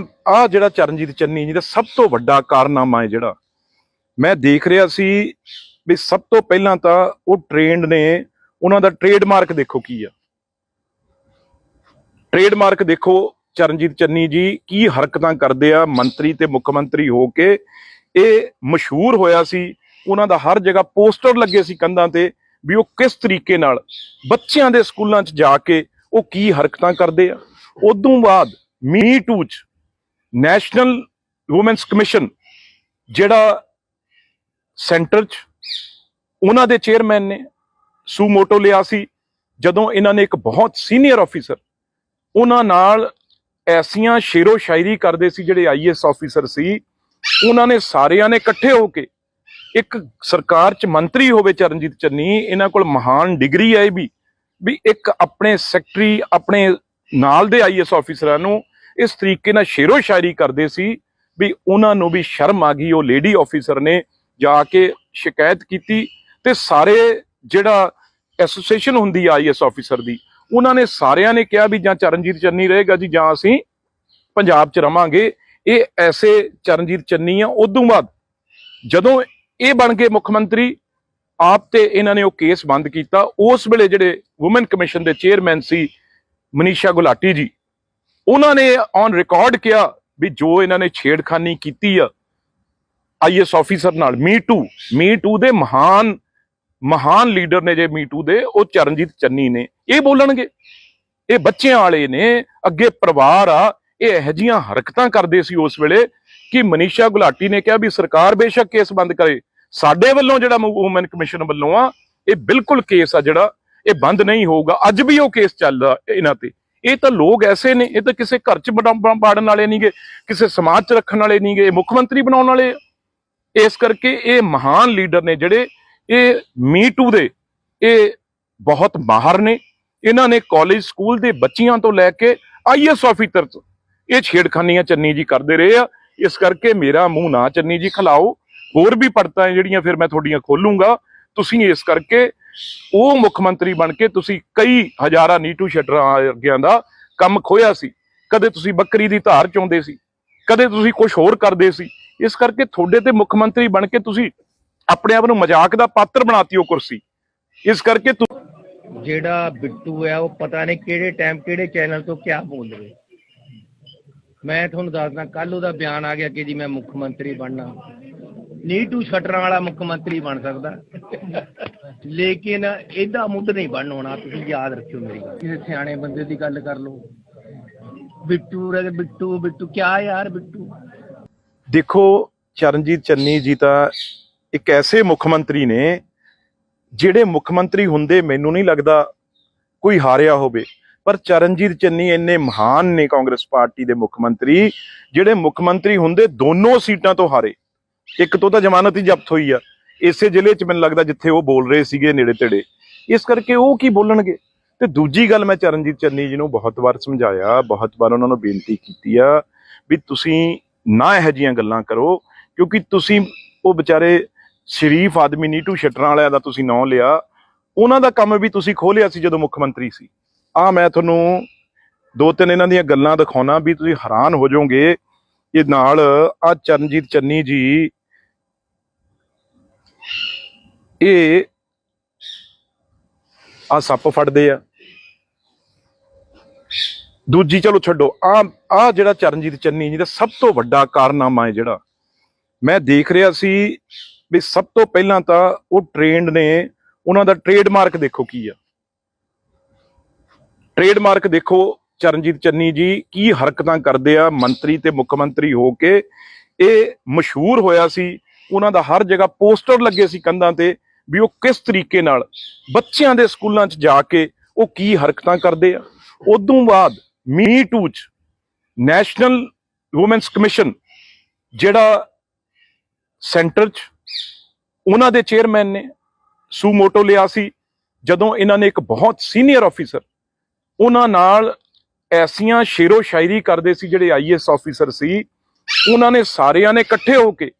ਆ ਜਿਹੜਾ ਚਰਨਜੀਤ ਚੰਨੀ ਜੀ ਦਾ ਸਭ ਤੋਂ ਵੱਡਾ ਕਾਰਨਾਮਾ ਹੈ ਜਿਹੜਾ ਮੈਂ ਦੇਖ ਰਿਹਾ ਸੀ ਵੀ ਸਭ ਤੋਂ ਪਹਿਲਾਂ ਤਾਂ ਉਹ ਟ੍ਰੇਨਡ ਨੇ, ਉਹਨਾਂ ਦਾ ਟ੍ਰੇਡਮਾਰਕ ਦੇਖੋ ਕੀ ਆ। ਟ੍ਰੇਡਮਾਰਕ ਦੇਖੋ ਚਰਨਜੀਤ ਚੰਨੀ ਜੀ ਕੀ ਹਰਕਤਾਂ ਕਰਦੇ ਆ ਮੰਤਰੀ ਤੇ ਮੁੱਖ ਮੰਤਰੀ ਹੋ ਕੇ। ਇਹ ਮਸ਼ਹੂਰ ਹੋਇਆ ਸੀ, ਉਹਨਾਂ ਦਾ ਹਰ ਜਗ੍ਹਾ ਪੋਸਟਰ ਲੱਗੇ ਸੀ ਕੰਧਾਂ ਤੇ ਵੀ ਉਹ ਕਿਸ ਤਰੀਕੇ ਨਾਲ ਬੱਚਿਆਂ ਦੇ ਸਕੂਲਾਂ 'ਚ ਜਾ ਕੇ ਉਹ ਕੀ ਹਰਕਤਾਂ ਕਰਦੇ ਆ। ਉਦੋਂ ਬਾਅਦ ਮੀ ਟੂ 'ਚ ਨੈਸ਼ਨਲ ਵੂਮੈਨਸ ਕਮਿਸ਼ਨ ਜਿਹੜਾ ਸੈਂਟਰ 'ਚ ਉਹਨਾਂ ਦੇ ਚੇਅਰਮੈਨ ਨੇ ਸੂ ਮੋਟੋ ਲਿਆ ਸੀ, ਜਦੋਂ ਇਹਨਾਂ ਨੇ ਇੱਕ ਬਹੁਤ ਸੀਨੀਅਰ ਆਫੀਸਰ ਉਹਨਾਂ ਨਾਲ ਐਸੀਆਂ ਸ਼ੇਰੋ ਸ਼ਾਇਰੀ ਕਰਦੇ ਸੀ, ਜਿਹੜੇ ਆਈਐਸ ਆਫੀਸਰ ਸੀ, ਉਹਨਾਂ ਨੇ ਸਾਰਿਆਂ ਨੇ ਇਕੱਠੇ ਹੋ ਕੇ, ਇੱਕ ਸਰਕਾਰ 'ਚ ਮੰਤਰੀ ਹੋਵੇ ਚਰਨਜੀਤ ਚੰਨੀ, ਇਹਨਾਂ ਕੋਲ ਮਹਾਨ ਡਿਗਰੀ ਹੈ ਵੀ ਇੱਕ ਆਪਣੇ ਸੈਕਟਰੀ ਆਪਣੇ ਨਾਲ ਦੇ ਆਈਐਸ ਆਫੀਸਰਾਂ ਨੂੰ ਇਸ ਤਰੀਕੇ ਨਾਲ ਸ਼ੇਰੋ ਸ਼ਾਇਰੀ ਕਰਦੇ ਸੀ ਵੀ ਉਹਨਾਂ ਨੂੰ ਵੀ ਸ਼ਰਮ ਆ ਗਈ। ਉਹ ਲੇਡੀ ਆਫੀਸਰ ਨੇ ਜਾ ਕੇ ਸ਼ਿਕਾਇਤ ਕੀਤੀ ਤੇ ਸਾਰੇ ਜਿਹੜਾ ਐਸੋਸੀਏਸ਼ਨ ਹੁੰਦੀ ਆ ਆਈਐਸ ਆਫੀਸਰ ਦੀ, ਉਹਨਾਂ ਨੇ ਸਾਰਿਆਂ ਨੇ ਕਿਹਾ ਵੀ ਜਾਂ ਚਰਨਜੀਤ ਚੰਨੀ ਰਹੇਗਾ ਜੀ ਜਾਂ ਅਸੀਂ ਪੰਜਾਬ 'ਚ ਰਵਾਂਗੇ। ਇਹ ਐਸੇ ਚਰਨਜੀਤ ਚੰਨੀ ਆ। ਉਦੋਂ ਬਾਅਦ ਜਦੋਂ ਇਹ ਬਣ ਗਏ ਮੁੱਖ ਮੰਤਰੀ ਆਪ ਤੇ ਇਹਨਾਂ ਨੇ ਉਹ ਕੇਸ ਬੰਦ ਕੀਤਾ। ਉਸ ਵੇਲੇ ਜਿਹੜੇ ਵੂਮਨ ਕਮਿਸ਼ਨ ਦੇ ਚੇਅਰਮੈਨ ਸੀ ਮਨੀਸ਼ਾ ਗੁਲਾਟੀ ਜੀ, ਉਹਨਾਂ ਨੇ ਔਨ ਰਿਕਾਰਡ ਕਿਹਾ ਵੀ ਜੋ ਇਹਨਾਂ ਨੇ ਛੇੜਖਾਨੀ ਕੀਤੀ ਆ ਆਈਐਸ ਆਫੀਸਰ ਨਾਲ, ਮੀ ਟੂ ਦੇ ਮਹਾਨ ਲੀਡਰ ਨੇ ਜੇ ਮੀ ਟੂ ਦੇ, ਉਹ ਚਰਨਜੀਤ ਚੰਨੀ ਨੇ। ਇਹ ਬੋਲਣਗੇ, ਇਹ ਬੱਚਿਆਂ ਵਾਲੇ ਨੇ, ਅੱਗੇ ਪਰਿਵਾਰ ਆ, ਇਹ ਇਹੋ ਜਿਹੀਆਂ ਹਰਕਤਾਂ ਕਰਦੇ ਸੀ ਉਸ ਵੇਲੇ ਕਿ ਮਨੀਸ਼ਾ ਗੁਲਾਟੀ ਨੇ ਕਿਹਾ ਵੀ ਸਰਕਾਰ ਬੇਸ਼ੱਕ ਕੇਸ ਬੰਦ ਕਰੇ, ਸਾਡੇ ਵੱਲੋਂ ਜਿਹੜਾ ਵੂਮਨ ਕਮਿਸ਼ਨ ਵੱਲੋਂ ਆ ਇਹ ਬਿਲਕੁਲ ਕੇਸ ਆ ਜਿਹੜਾ ਇਹ ਬੰਦ ਨਹੀਂ ਹੋਊਗਾ। ਅੱਜ ਵੀ ਉਹ ਕੇਸ ਚੱਲਦਾ ਇਹਨਾਂ ਤੇ। ਇਹ ਤਾਂ ਲੋਕ ਐਸੇ ਨੇ, ਇਹ ਤਾਂ ਕਿਸੇ ਘਰ 'ਚ ਬਾੜਨ ਵਾਲੇ ਨਹੀਂਗੇ, ਕਿਸੇ ਸਮਾਜ 'ਚ ਰੱਖਣ ਵਾਲੇ ਨਹੀਂਗੇ, ਇਹ ਮੁੱਖ ਮੰਤਰੀ ਬਣਾਉਣ ਵਾਲੇ। ਇਸ ਕਰਕੇ ਇਹ ਮਹਾਨ ਲੀਡਰ ਨੇ ਜਿਹੜੇ, ਇਹ ਮੀ ਟੂ ਦੇ ਇਹ ਬਹੁਤ ਮਾਹਰ ਨੇ। ਇਹਨਾਂ ਨੇ ਕਾਲਜ ਸਕੂਲ ਦੇ ਬੱਚਿਆਂ ਤੋਂ ਲੈ ਕੇ ਆਈਐਸ ਆਫੀਸਰ ਤੋਂ ਇਹ ਛੇੜਖਾਨੀਆਂ ਚੰਨੀ ਜੀ ਕਰਦੇ ਰਹੇ ਆ। ਇਸ ਕਰਕੇ ਮੇਰਾ ਮੂੰਹ ਨਾ ਚੰਨੀ ਜੀ ਖਿਲਾਓ, ਹੋਰ ਵੀ ਪੜਤਾਂ ਜਿਹੜੀਆਂ ਫਿਰ ਮੈਂ ਤੁਹਾਡੀਆਂ ਖੋਲੂੰਗਾ। ਤੁਸੀਂ ਇਸ ਕਰਕੇ ਉਹ ਮੁੱਖ ਮੰਤਰੀ ਬਣ ਕੇ ਤੁਸੀਂ ਕਈ ਹਜ਼ਾਰਾਂ ਨੀਟੂ ਸ਼ਟਰਾਂ ਵਰਗਿਆਂ ਦਾ ਕੰਮ ਖੋਇਆ ਸੀ। ਕਦੇ ਤੁਸੀਂ ਬੱਕਰੀ ਦੀ ਧਾਰ ਚੋਂਦੇ ਸੀ, ਕਦੇ ਤੁਸੀਂ ਕੁਝ ਹੋਰ ਕਰਦੇ ਸੀ। ਇਸ ਕਰਕੇ ਤੁਹਾਡੇ ਤੇ ਮੁੱਖ ਮੰਤਰੀ ਬਣ ਕੇ ਤੁਸੀਂ ਆਪਣੇ ਆਪ ਨੂੰ ਮਜ਼ਾਕ ਦਾ ਪਾਤਰ ਬਣਾਤੀ ਉਹ ਕੁਰਸੀ। ਇਸ ਕਰਕੇ ਜਿਹੜਾ ਬਿੱਟੂ ਹੈ ਉਹ ਪਤਾ ਨਹੀਂ ਕਿਹੜੇ ਟਾਈਮ ਕਿਹੜੇ ਚੈਨਲ ਤੋਂ ਕਿਆ ਬੋਲ ਰਹੇ। ਮੈਂ ਤੁਹਾਨੂੰ ਦੱਸਦਾ, ਕੱਲ ਉਹਦਾ ਬਿਆਨ ਆ ਗਿਆ ਕਿ ਜੀ ਮੈਂ ਮੁੱਖ ਮੰਤਰੀ ਬਣਨਾ। ਨੀਟੂ ਸ਼ਟਰਾਂ ਵਾਲਾ ਮੁੱਖ ਮੰਤਰੀ ਬਣ ਸਕਦਾ, ਲੇਕਿਨ ਇਹਦਾ ਮੁੱਢ ਨਹੀਂ ਬਣ ਹੋਣਾ। ਤੁਸੀਂ ਯਾਦ ਰੱਖਿਓ ਮੇਰੀ ਗੱਲ। ਕਿਸੇ ਸਿਆਣੇ ਬੰਦੇ ਦੀ ਗੱਲ ਕਰ ਲਓ। ਬਿੱਟੂ ਕਿਆ ਯਾਰ ਬਿੱਟੂ। ਦੇਖੋ ਚਰਨਜੀਤ ਚੰਨੀ ਜੀ ਤਾਂ ਇੱਕ ਐਸੇ ਮੁੱਖ ਮੰਤਰੀ ਨੇ ਜਿਹੜੇ ਮੁੱਖ ਮੰਤਰੀ ਹੁੰਦੇ ਮੈਨੂੰ ਨਹੀਂ ਲੱਗਦਾ ਕੋਈ ਹਾਰਿਆ ਹੋਵੇ, ਪਰ ਚਰਨਜੀਤ ਚੰਨੀ ਇੰਨੇ ਮਹਾਨ ਨੇ ਕਾਂਗਰਸ ਪਾਰਟੀ ਦੇ ਮੁੱਖ ਮੰਤਰੀ, ਜਿਹੜੇ ਮੁੱਖ ਮੰਤਰੀ ਹੁੰਦੇ ਦੋਨੋਂ ਸੀਟਾਂ ਤੋਂ ਹਾਰੇ। ਇੱਕ ਤੋਂ ਤਾਂ ਜ਼ਮਾਨਤ ਹੀ ਜ਼ਬਤ ਹੋਈ ਆ ਇਸੇ ਜ਼ਿਲ੍ਹੇ 'ਚ, ਮੈਨੂੰ ਲੱਗਦਾ ਜਿੱਥੇ ਉਹ ਬੋਲ ਰਹੇ ਸੀਗੇ ਨੇੜੇ ਤੇੜੇ। ਇਸ ਕਰਕੇ ਉਹ ਕੀ ਬੋਲਣਗੇ। ਤੇ ਦੂਜੀ ਗੱਲ, ਮੈਂ ਚਰਨਜੀਤ ਚੰਨੀ ਜੀ ਨੂੰ ਬਹੁਤ ਵਾਰ ਸਮਝਾਇਆ, ਬਹੁਤ ਵਾਰ ਉਹਨਾਂ ਨੂੰ ਬੇਨਤੀ ਕੀਤੀ ਆ ਵੀ ਤੁਸੀਂ ਨਾ ਇਹੋ ਜਿਹੀਆਂ ਗੱਲਾਂ ਕਰੋ, ਕਿਉਂਕਿ ਤੁਸੀਂ ਉਹ ਵਿਚਾਰੇ ਸ਼ਰੀਫ ਆਦਮੀ ਨੀਟੂ ਸ਼ਟਰਾਂ ਵਾਲਿਆਂ ਦਾ ਤੁਸੀਂ ਨਾਂ ਲਿਆ, ਉਹਨਾਂ ਦਾ ਕੰਮ ਵੀ ਤੁਸੀਂ ਖੋਲਿਆ ਸੀ ਜਦੋਂ ਮੁੱਖ ਮੰਤਰੀ ਸੀ। ਮੈਂ ਤੁਹਾਨੂੰ 2-3 ਇਹਨਾਂ ਦੀਆਂ ਗੱਲਾਂ ਦਿਖਾਉਣਾ ਵੀ ਤੁਸੀਂ ਹੈਰਾਨ ਹੋ ਜਾਓਗੇ। ਇਹ ਨਾਲ ਚਰਨਜੀਤ ਚੰਨੀ ਜੀ ਇਹ ਸੱਪ ਫੜਦੇ ਆ। ਦੂਜੀ ਚਲੋ ਛੱਡੋ, ਜਿਹੜਾ ਚਰਨਜੀਤ ਚੰਨੀ ਜੀ ਦਾ ਸਭ ਤੋਂ ਵੱਡਾ ਕਾਰਨਾਮਾ ਹੈ ਜਿਹੜਾ ਮੈਂ ਦੇਖ ਰਿਹਾ ਸੀ ਵੀ ਸਭ ਤੋਂ ਪਹਿਲਾਂ ਤਾਂ ਉਹ ਟ੍ਰੇਨਡ ਨੇ, ਉਹਨਾਂ ਦਾ ਟ੍ਰੇਡਮਾਰਕ ਦੇਖੋ ਕੀ ਆ। ਟ੍ਰੇਡਮਾਰਕ ਦੇਖੋ ਚਰਨਜੀਤ ਚੰਨੀ ਜੀ ਕੀ ਹਰਕਤਾਂ ਕਰਦੇ ਆ ਮੰਤਰੀ ਤੇ ਮੁੱਖ ਮੰਤਰੀ ਹੋ ਕੇ। ਇਹ ਮਸ਼ਹੂਰ ਹੋਇਆ ਸੀ, ਉਹਨਾਂ ਦਾ ਹਰ ਜਗ੍ਹਾ ਪੋਸਟਰ ਲੱਗੇ ਸੀ ਕੰਧਾਂ ਤੇ ਵੀ ਉਹ ਕਿਸ ਤਰੀਕੇ ਨਾਲ ਬੱਚਿਆਂ ਦੇ ਸਕੂਲਾਂ 'ਚ ਜਾ ਕੇ ਉਹ ਕੀ ਹਰਕਤਾਂ ਕਰਦੇ ਆ। ਉਦੋਂ ਬਾਅਦ ਮੀ ਟੂ 'ਚ ਨੈਸ਼ਨਲ ਵੂਮੈਨਸ ਕਮਿਸ਼ਨ ਜਿਹੜਾ ਸੈਂਟਰ 'ਚ ਉਹਨਾਂ ਦੇ ਚੇਅਰਮੈਨ ਨੇ ਸੂ ਮੋਟੋ ਲਿਆ ਸੀ, ਜਦੋਂ ਇਹਨਾਂ ਨੇ ਇੱਕ ਬਹੁਤ ਸੀਨੀਅਰ ਆਫੀਸਰ ਉਹਨਾਂ ਨਾਲ ਐਸੀਆਂ ਸ਼ੇਰੋ ਸ਼ਾਇਰੀ ਕਰਦੇ ਸੀ, ਜਿਹੜੇ ਆਈਐਸ ਆਫੀਸਰ ਸੀ, ਉਹਨਾਂ ਨੇ ਸਾਰਿਆਂ ਨੇ ਇਕੱਠੇ ਹੋ ਕੇ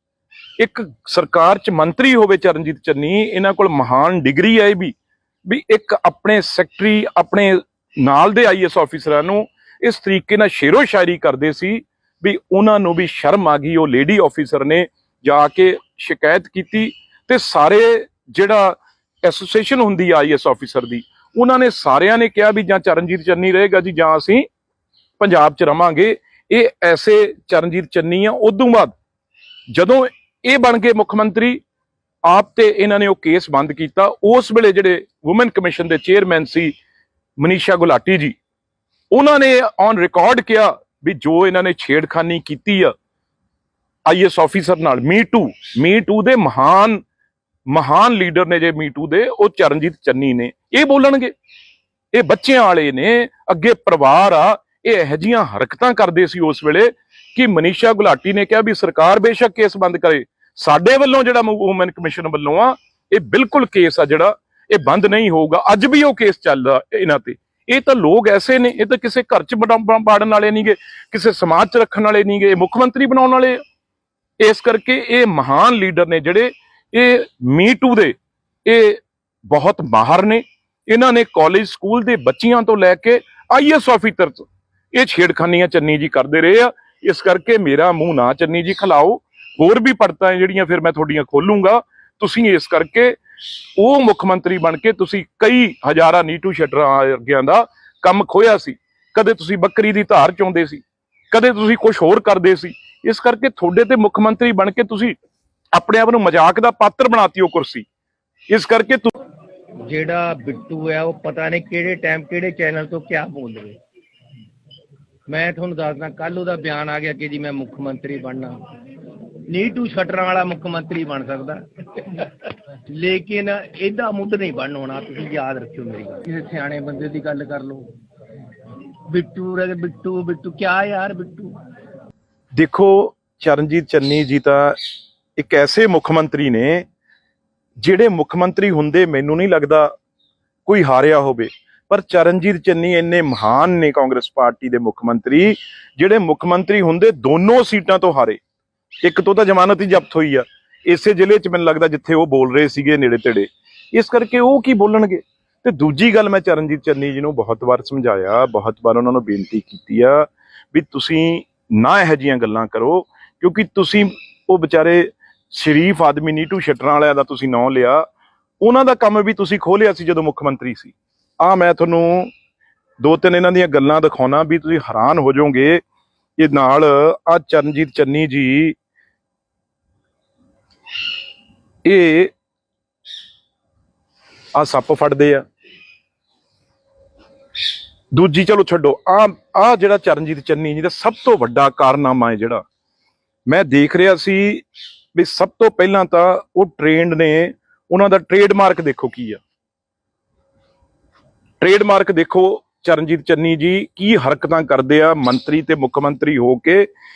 ਇੱਕ ਸਰਕਾਰ 'ਚ ਮੰਤਰੀ ਹੋਵੇ ਚਰਨਜੀਤ ਚੰਨੀ, ਇਹਨਾਂ ਕੋਲ ਮਹਾਨ ਡਿਗਰੀ ਹੈ ਵੀ ਇੱਕ ਆਪਣੇ ਸੈਕਟਰੀ ਆਪਣੇ ਨਾਲ ਦੇ ਆਈਐਸ ਆਫੀਸਰਾਂ ਨੂੰ ਇਸ ਤਰੀਕੇ ਨਾਲ ਸ਼ੇਰੋ ਸ਼ਾਇਰੀ ਕਰਦੇ ਸੀ ਵੀ ਉਹਨਾਂ ਨੂੰ ਵੀ ਸ਼ਰਮ ਆ ਗਈ। ਉਹ ਲੇਡੀ ਆਫੀਸਰ ਨੇ ਜਾ ਕੇ ਸ਼ਿਕਾਇਤ ਕੀਤੀ ਤੇ ਸਾਰੇ ਜਿਹੜਾ ਐਸੋਸੀਏਸ਼ਨ ਹੁੰਦੀ ਆ ਆਈਐਸ ਆਫੀਸਰ ਦੀ, ਉਹਨਾਂ ਨੇ ਸਾਰਿਆਂ ਨੇ ਕਿਹਾ ਵੀ ਜਾਂ ਚਰਨਜੀਤ ਚੰਨੀ ਰਹੇਗਾ ਜੀ ਜਾਂ ਅਸੀਂ ਪੰਜਾਬ 'ਚ ਰਵਾਂਗੇ। ਇਹ ਐਸੇ ਚਰਨਜੀਤ ਚੰਨੀ ਆ। ਉਦੋਂ ਬਾਅਦ ਜਦੋਂ ਇਹ ਬਣ ਗਏ ਮੁੱਖ ਮੰਤਰੀ ਆਪ ਤੇ ਇਹਨਾਂ ਨੇ ਉਹ ਕੇਸ ਬੰਦ ਕੀਤਾ। ਉਸ ਵੇਲੇ ਜਿਹੜੇ ਵੂਮਨ ਕਮਿਸ਼ਨ ਦੇ ਚੇਅਰਮੈਨ ਸੀ ਮਨੀਸ਼ਾ ਗੁਲਾਟੀ ਜੀ, ਉਹਨਾਂ ਨੇ ਔਨ ਰਿਕਾਰਡ ਕਿਹਾ ਵੀ ਜੋ ਇਹਨਾਂ ਨੇ ਛੇੜਖਾਨੀ ਕੀਤੀ ਆ ਆਈਐਸ ਆਫੀਸਰ ਨਾਲ, ਮੀ ਟੂ ਦੇ ਮਹਾਨ ਲੀਡਰ ਨੇ ਜੇ ਮੀ ਟੂ ਦੇ, ਉਹ ਚਰਨਜੀਤ ਚੰਨੀ ਨੇ। ਇਹ ਬੋਲਣਗੇ? ਇਹ ਬੱਚਿਆਂ ਵਾਲੇ ਨੇ, ਅੱਗੇ ਪਰਿਵਾਰ ਆ। ਇਹ ਇਹੋ ਜਿਹੀਆਂ ਹਰਕਤਾਂ ਕਰਦੇ ਸੀ ਉਸ ਵੇਲੇ ਕਿ ਮਨੀਸ਼ਾ ਗੁਲਾਟੀ ਨੇ ਕਿਹਾ ਵੀ ਸਰਕਾਰ ਬੇਸ਼ੱਕ ਕੇਸ ਬੰਦ ਕਰੇ, ਸਾਡੇ ਵੱਲੋਂ ਜਿਹੜਾ ਵੂਮਨ ਕਮਿਸ਼ਨ ਵੱਲੋਂ ਆ ਇਹ ਬਿਲਕੁਲ ਕੇਸ ਆ ਜਿਹੜਾ ਇਹ ਬੰਦ ਨਹੀਂ ਹੋਊਗਾ। ਅੱਜ ਵੀ ਉਹ ਕੇਸ ਚੱਲਦਾ ਇਹਨਾਂ ਤੇ। ਇਹ ਤਾਂ ਲੋਕ ਐਸੇ ਨੇ, ਇਹ ਤਾਂ ਕਿਸੇ ਘਰ 'ਚ ਬਾੜਨ ਵਾਲੇ ਨਹੀਂਗੇ, ਕਿਸੇ ਸਮਾਜ 'ਚ ਰੱਖਣ ਵਾਲੇ ਨਹੀਂਗੇ, ਇਹ ਮੁੱਖ ਮੰਤਰੀ ਬਣਾਉਣ ਵਾਲੇ। ਇਸ ਕਰਕੇ ਇਹ ਮਹਾਨ ਲੀਡਰ ਨੇ ਜਿਹੜੇ, ਇਹ ਮੀ ਟੂ ਦੇ ਇਹ ਬਹੁਤ ਮਾਹਰ ਨੇ। ਇਹਨਾਂ ਨੇ ਕਾਲਜ ਸਕੂਲ ਦੇ ਬੱਚਿਆਂ ਤੋਂ ਲੈ ਕੇ ਆਈਐਸ ਆਫੀਸਰ ਇਹ ਛੇੜਖਾਨੀਆਂ ਚੰਨੀ ਜੀ ਕਰਦੇ ਰਹੇ ਆ। ਇਸ ਕਰਕੇ ਮੇਰਾ ਮੂੰਹ ਨਾ ਚੰਨੀ ਜੀ ਖਿਲਾਓ। ਹੋਰ ਵੀ ਪੜਤਾਂ ਜਿਹੜੀਆਂ ਫਿਰ ਮੈਂ ਤੁਹਾਡੀਆਂ ਖੋਲੂੰਗਾ। ਤੁਸੀਂ ਇਸ ਕਰਕੇ ਉਹ ਮੁੱਖ ਮੰਤਰੀ ਬਣ ਕੇ ਤੁਸੀਂ ਕਈ ਹਜ਼ਾਰਾਂ ਨੀਟੂ ਸ਼ਟਰਾਂ ਵਰਗਿਆਂ ਦਾ ਕੰਮ ਖੋਇਆ ਸੀ। ਕਦੇ ਤੁਸੀਂ ਬੱਕਰੀ ਦੀ ਧਾਰ ਚੋਂਦੇ ਸੀ, ਕਦੇ ਤੁਸੀਂ ਕੁਝ ਹੋਰ ਕਰਦੇ ਸੀ। ਇਸ ਕਰਕੇ ਤੁਹਾਡੇ ਤੇ ਮੁੱਖ ਮੰਤਰੀ ਬਣ ਕੇ ਤੁਸੀਂ ਆਪਣੇ ਆਪ ਨੂੰ ਮਜ਼ਾਕ ਦਾ ਪਾਤਰ ਬਣਾਤੀ ਉਹ ਕੁਰਸੀ। ਇਸ ਕਰਕੇ ਜਿਹੜਾ ਬਿੱਟੂ ਹੈ ਉਹ ਪਤਾ ਨਹੀਂ ਕਿਹੜੇ ਟਾਈਮ ਕਿਹੜੇ ਚੈਨਲ ਤੋਂ ਕਿਆ ਬੋਲ ਰਹੇ। ਮੈਂ ਤੁਹਾਨੂੰ ਦੱਸਦਾ, ਕੱਲ ਉਹਦਾ ਬਿਆਨ ਆ ਗਿਆ ਕਿ ਜੀ ਮੈਂ ਮੁੱਖ ਮੰਤਰੀ ਬਣਨਾ। ਨੀਟੂ ਸ਼ਟਰਾਂ ਵਾਲਾ ਮੁੱਖ ਮੰਤਰੀ ਬਣ ਸਕਦਾ, ਲੇਕਿਨ ਇਹਦਾ ਮੁੱਢ ਨਹੀਂ ਬਣ ਹੋਣਾ। ਤੁਸੀਂ ਯਾਦ ਰੱਖਿਓ ਮੇਰੀ ਗੱਲ। ਕਿਸੇ ਸਿਆਣੇ ਬੰਦੇ ਦੀ ਗੱਲ ਕਰ ਲਓ। ਬਿੱਟੂ ਕਿਆ ਯਾਰ ਬਿੱਟੂ। ਦੇਖੋ, ਚਰਨਜੀਤ ਚੰਨੀ ਜੀ ਤਾਂ ਇੱਕ ਐਸੇ ਮੁੱਖ ਮੰਤਰੀ ਨੇ ਜਿਹੜੇ ਮੁੱਖ ਮੰਤਰੀ ਹੁੰਦੇ ਮੈਨੂੰ ਨਹੀਂ ਲੱਗਦਾ ਕੋਈ ਹਾਰਿਆ ਹੋਵੇ। ਪਰ ਚਰਨਜੀਤ ਚੰਨੀ ਇੰਨੇ ਮਹਾਨ ਨੇ ਕਾਂਗਰਸ ਪਾਰਟੀ ਦੇ ਮੁੱਖ ਮੰਤਰੀ, ਜਿਹੜੇ ਮੁੱਖ ਮੰਤਰੀ ਹੁੰਦੇ ਦੋਨੋਂ ਸੀਟਾਂ ਤੋਂ ਹਾਰੇ। ਇੱਕ ਤੋਂ ਤਾਂ ਜ਼ਮਾਨਤ ਹੀ ਜ਼ਬਤ ਹੋਈ ਆ ਇਸੇ ਜ਼ਿਲ੍ਹੇ 'ਚ, ਮੈਨੂੰ ਲੱਗਦਾ ਜਿੱਥੇ ਉਹ ਬੋਲ ਰਹੇ ਸੀਗੇ ਨੇੜੇ ਤੇੜੇ। ਇਸ ਕਰਕੇ ਉਹ ਕੀ ਬੋਲਣਗੇ। ਤੇ ਦੂਜੀ ਗੱਲ, ਮੈਂ ਚਰਨਜੀਤ ਚੰਨੀ ਜੀ ਨੂੰ ਬਹੁਤ ਵਾਰ ਸਮਝਾਇਆ, ਬਹੁਤ ਵਾਰ ਉਹਨਾਂ ਨੂੰ ਬੇਨਤੀ ਕੀਤੀ ਆ ਵੀ ਤੁਸੀਂ ਨਾ ਇਹੋ ਜਿਹੀਆਂ ਗੱਲਾਂ ਕਰੋ, ਕਿਉਂਕਿ ਤੁਸੀਂ ਉਹ ਵਿਚਾਰੇ ਸ਼ਰੀਫ ਆਦਮੀ ਨੀਟੂ ਸ਼ਟਰਾਂ ਵਾਲਿਆਂ ਦਾ ਤੁਸੀਂ ਨਾਂ ਲਿਆ। ਉਹਨਾਂ ਦਾ ਕੰਮ ਵੀ ਤੁਸੀਂ ਖੋਲਿਆ ਸੀ ਜਦੋਂ ਮੁੱਖ ਮੰਤਰੀ ਸੀ। ਮੈਂ ਤੁਹਾਨੂੰ 2-3 ਇਹਨਾਂ ਦੀਆਂ ਗੱਲਾਂ ਦਿਖਾਉਣਾ ਵੀ ਤੁਸੀਂ ਹੈਰਾਨ ਹੋ ਜਾਓਗੇ। ਇਹ ਨਾਲ ਚਰਨਜੀਤ ਚੰਨੀ ਜੀ ਇਹ ਸੱਪ ਫੜਦੇ ਆ। ਦੂਜੀ ਚਲੋ ਛੱਡੋ, ਜਿਹੜਾ ਚਰਨਜੀਤ ਚੰਨੀ ਜੀ ਦਾ ਸਭ ਤੋਂ ਵੱਡਾ ਕਾਰਨਾਮਾ ਹੈ ਜਿਹੜਾ ਮੈਂ ਦੇਖ ਰਿਹਾ ਸੀ ਵੀ ਸਭ ਤੋਂ ਪਹਿਲਾਂ ਤਾਂ ਉਹ ਟ੍ਰੇਨਡ ਨੇ। ਉਹਨਾਂ ਦਾ ਟ੍ਰੇਡਮਾਰਕ ਦੇਖੋ ਕੀ ਆ। ਟ੍ਰੇਡਮਾਰਕ ਦੇਖੋ ਚਰਨਜੀਤ ਚੰਨੀ ਜੀ ਕੀ ਹਰਕਤਾਂ ਕਰਦੇ ਆ ਮੰਤਰੀ ਤੇ ਮੁੱਖ ਮੰਤਰੀ ਹੋ ਕੇ।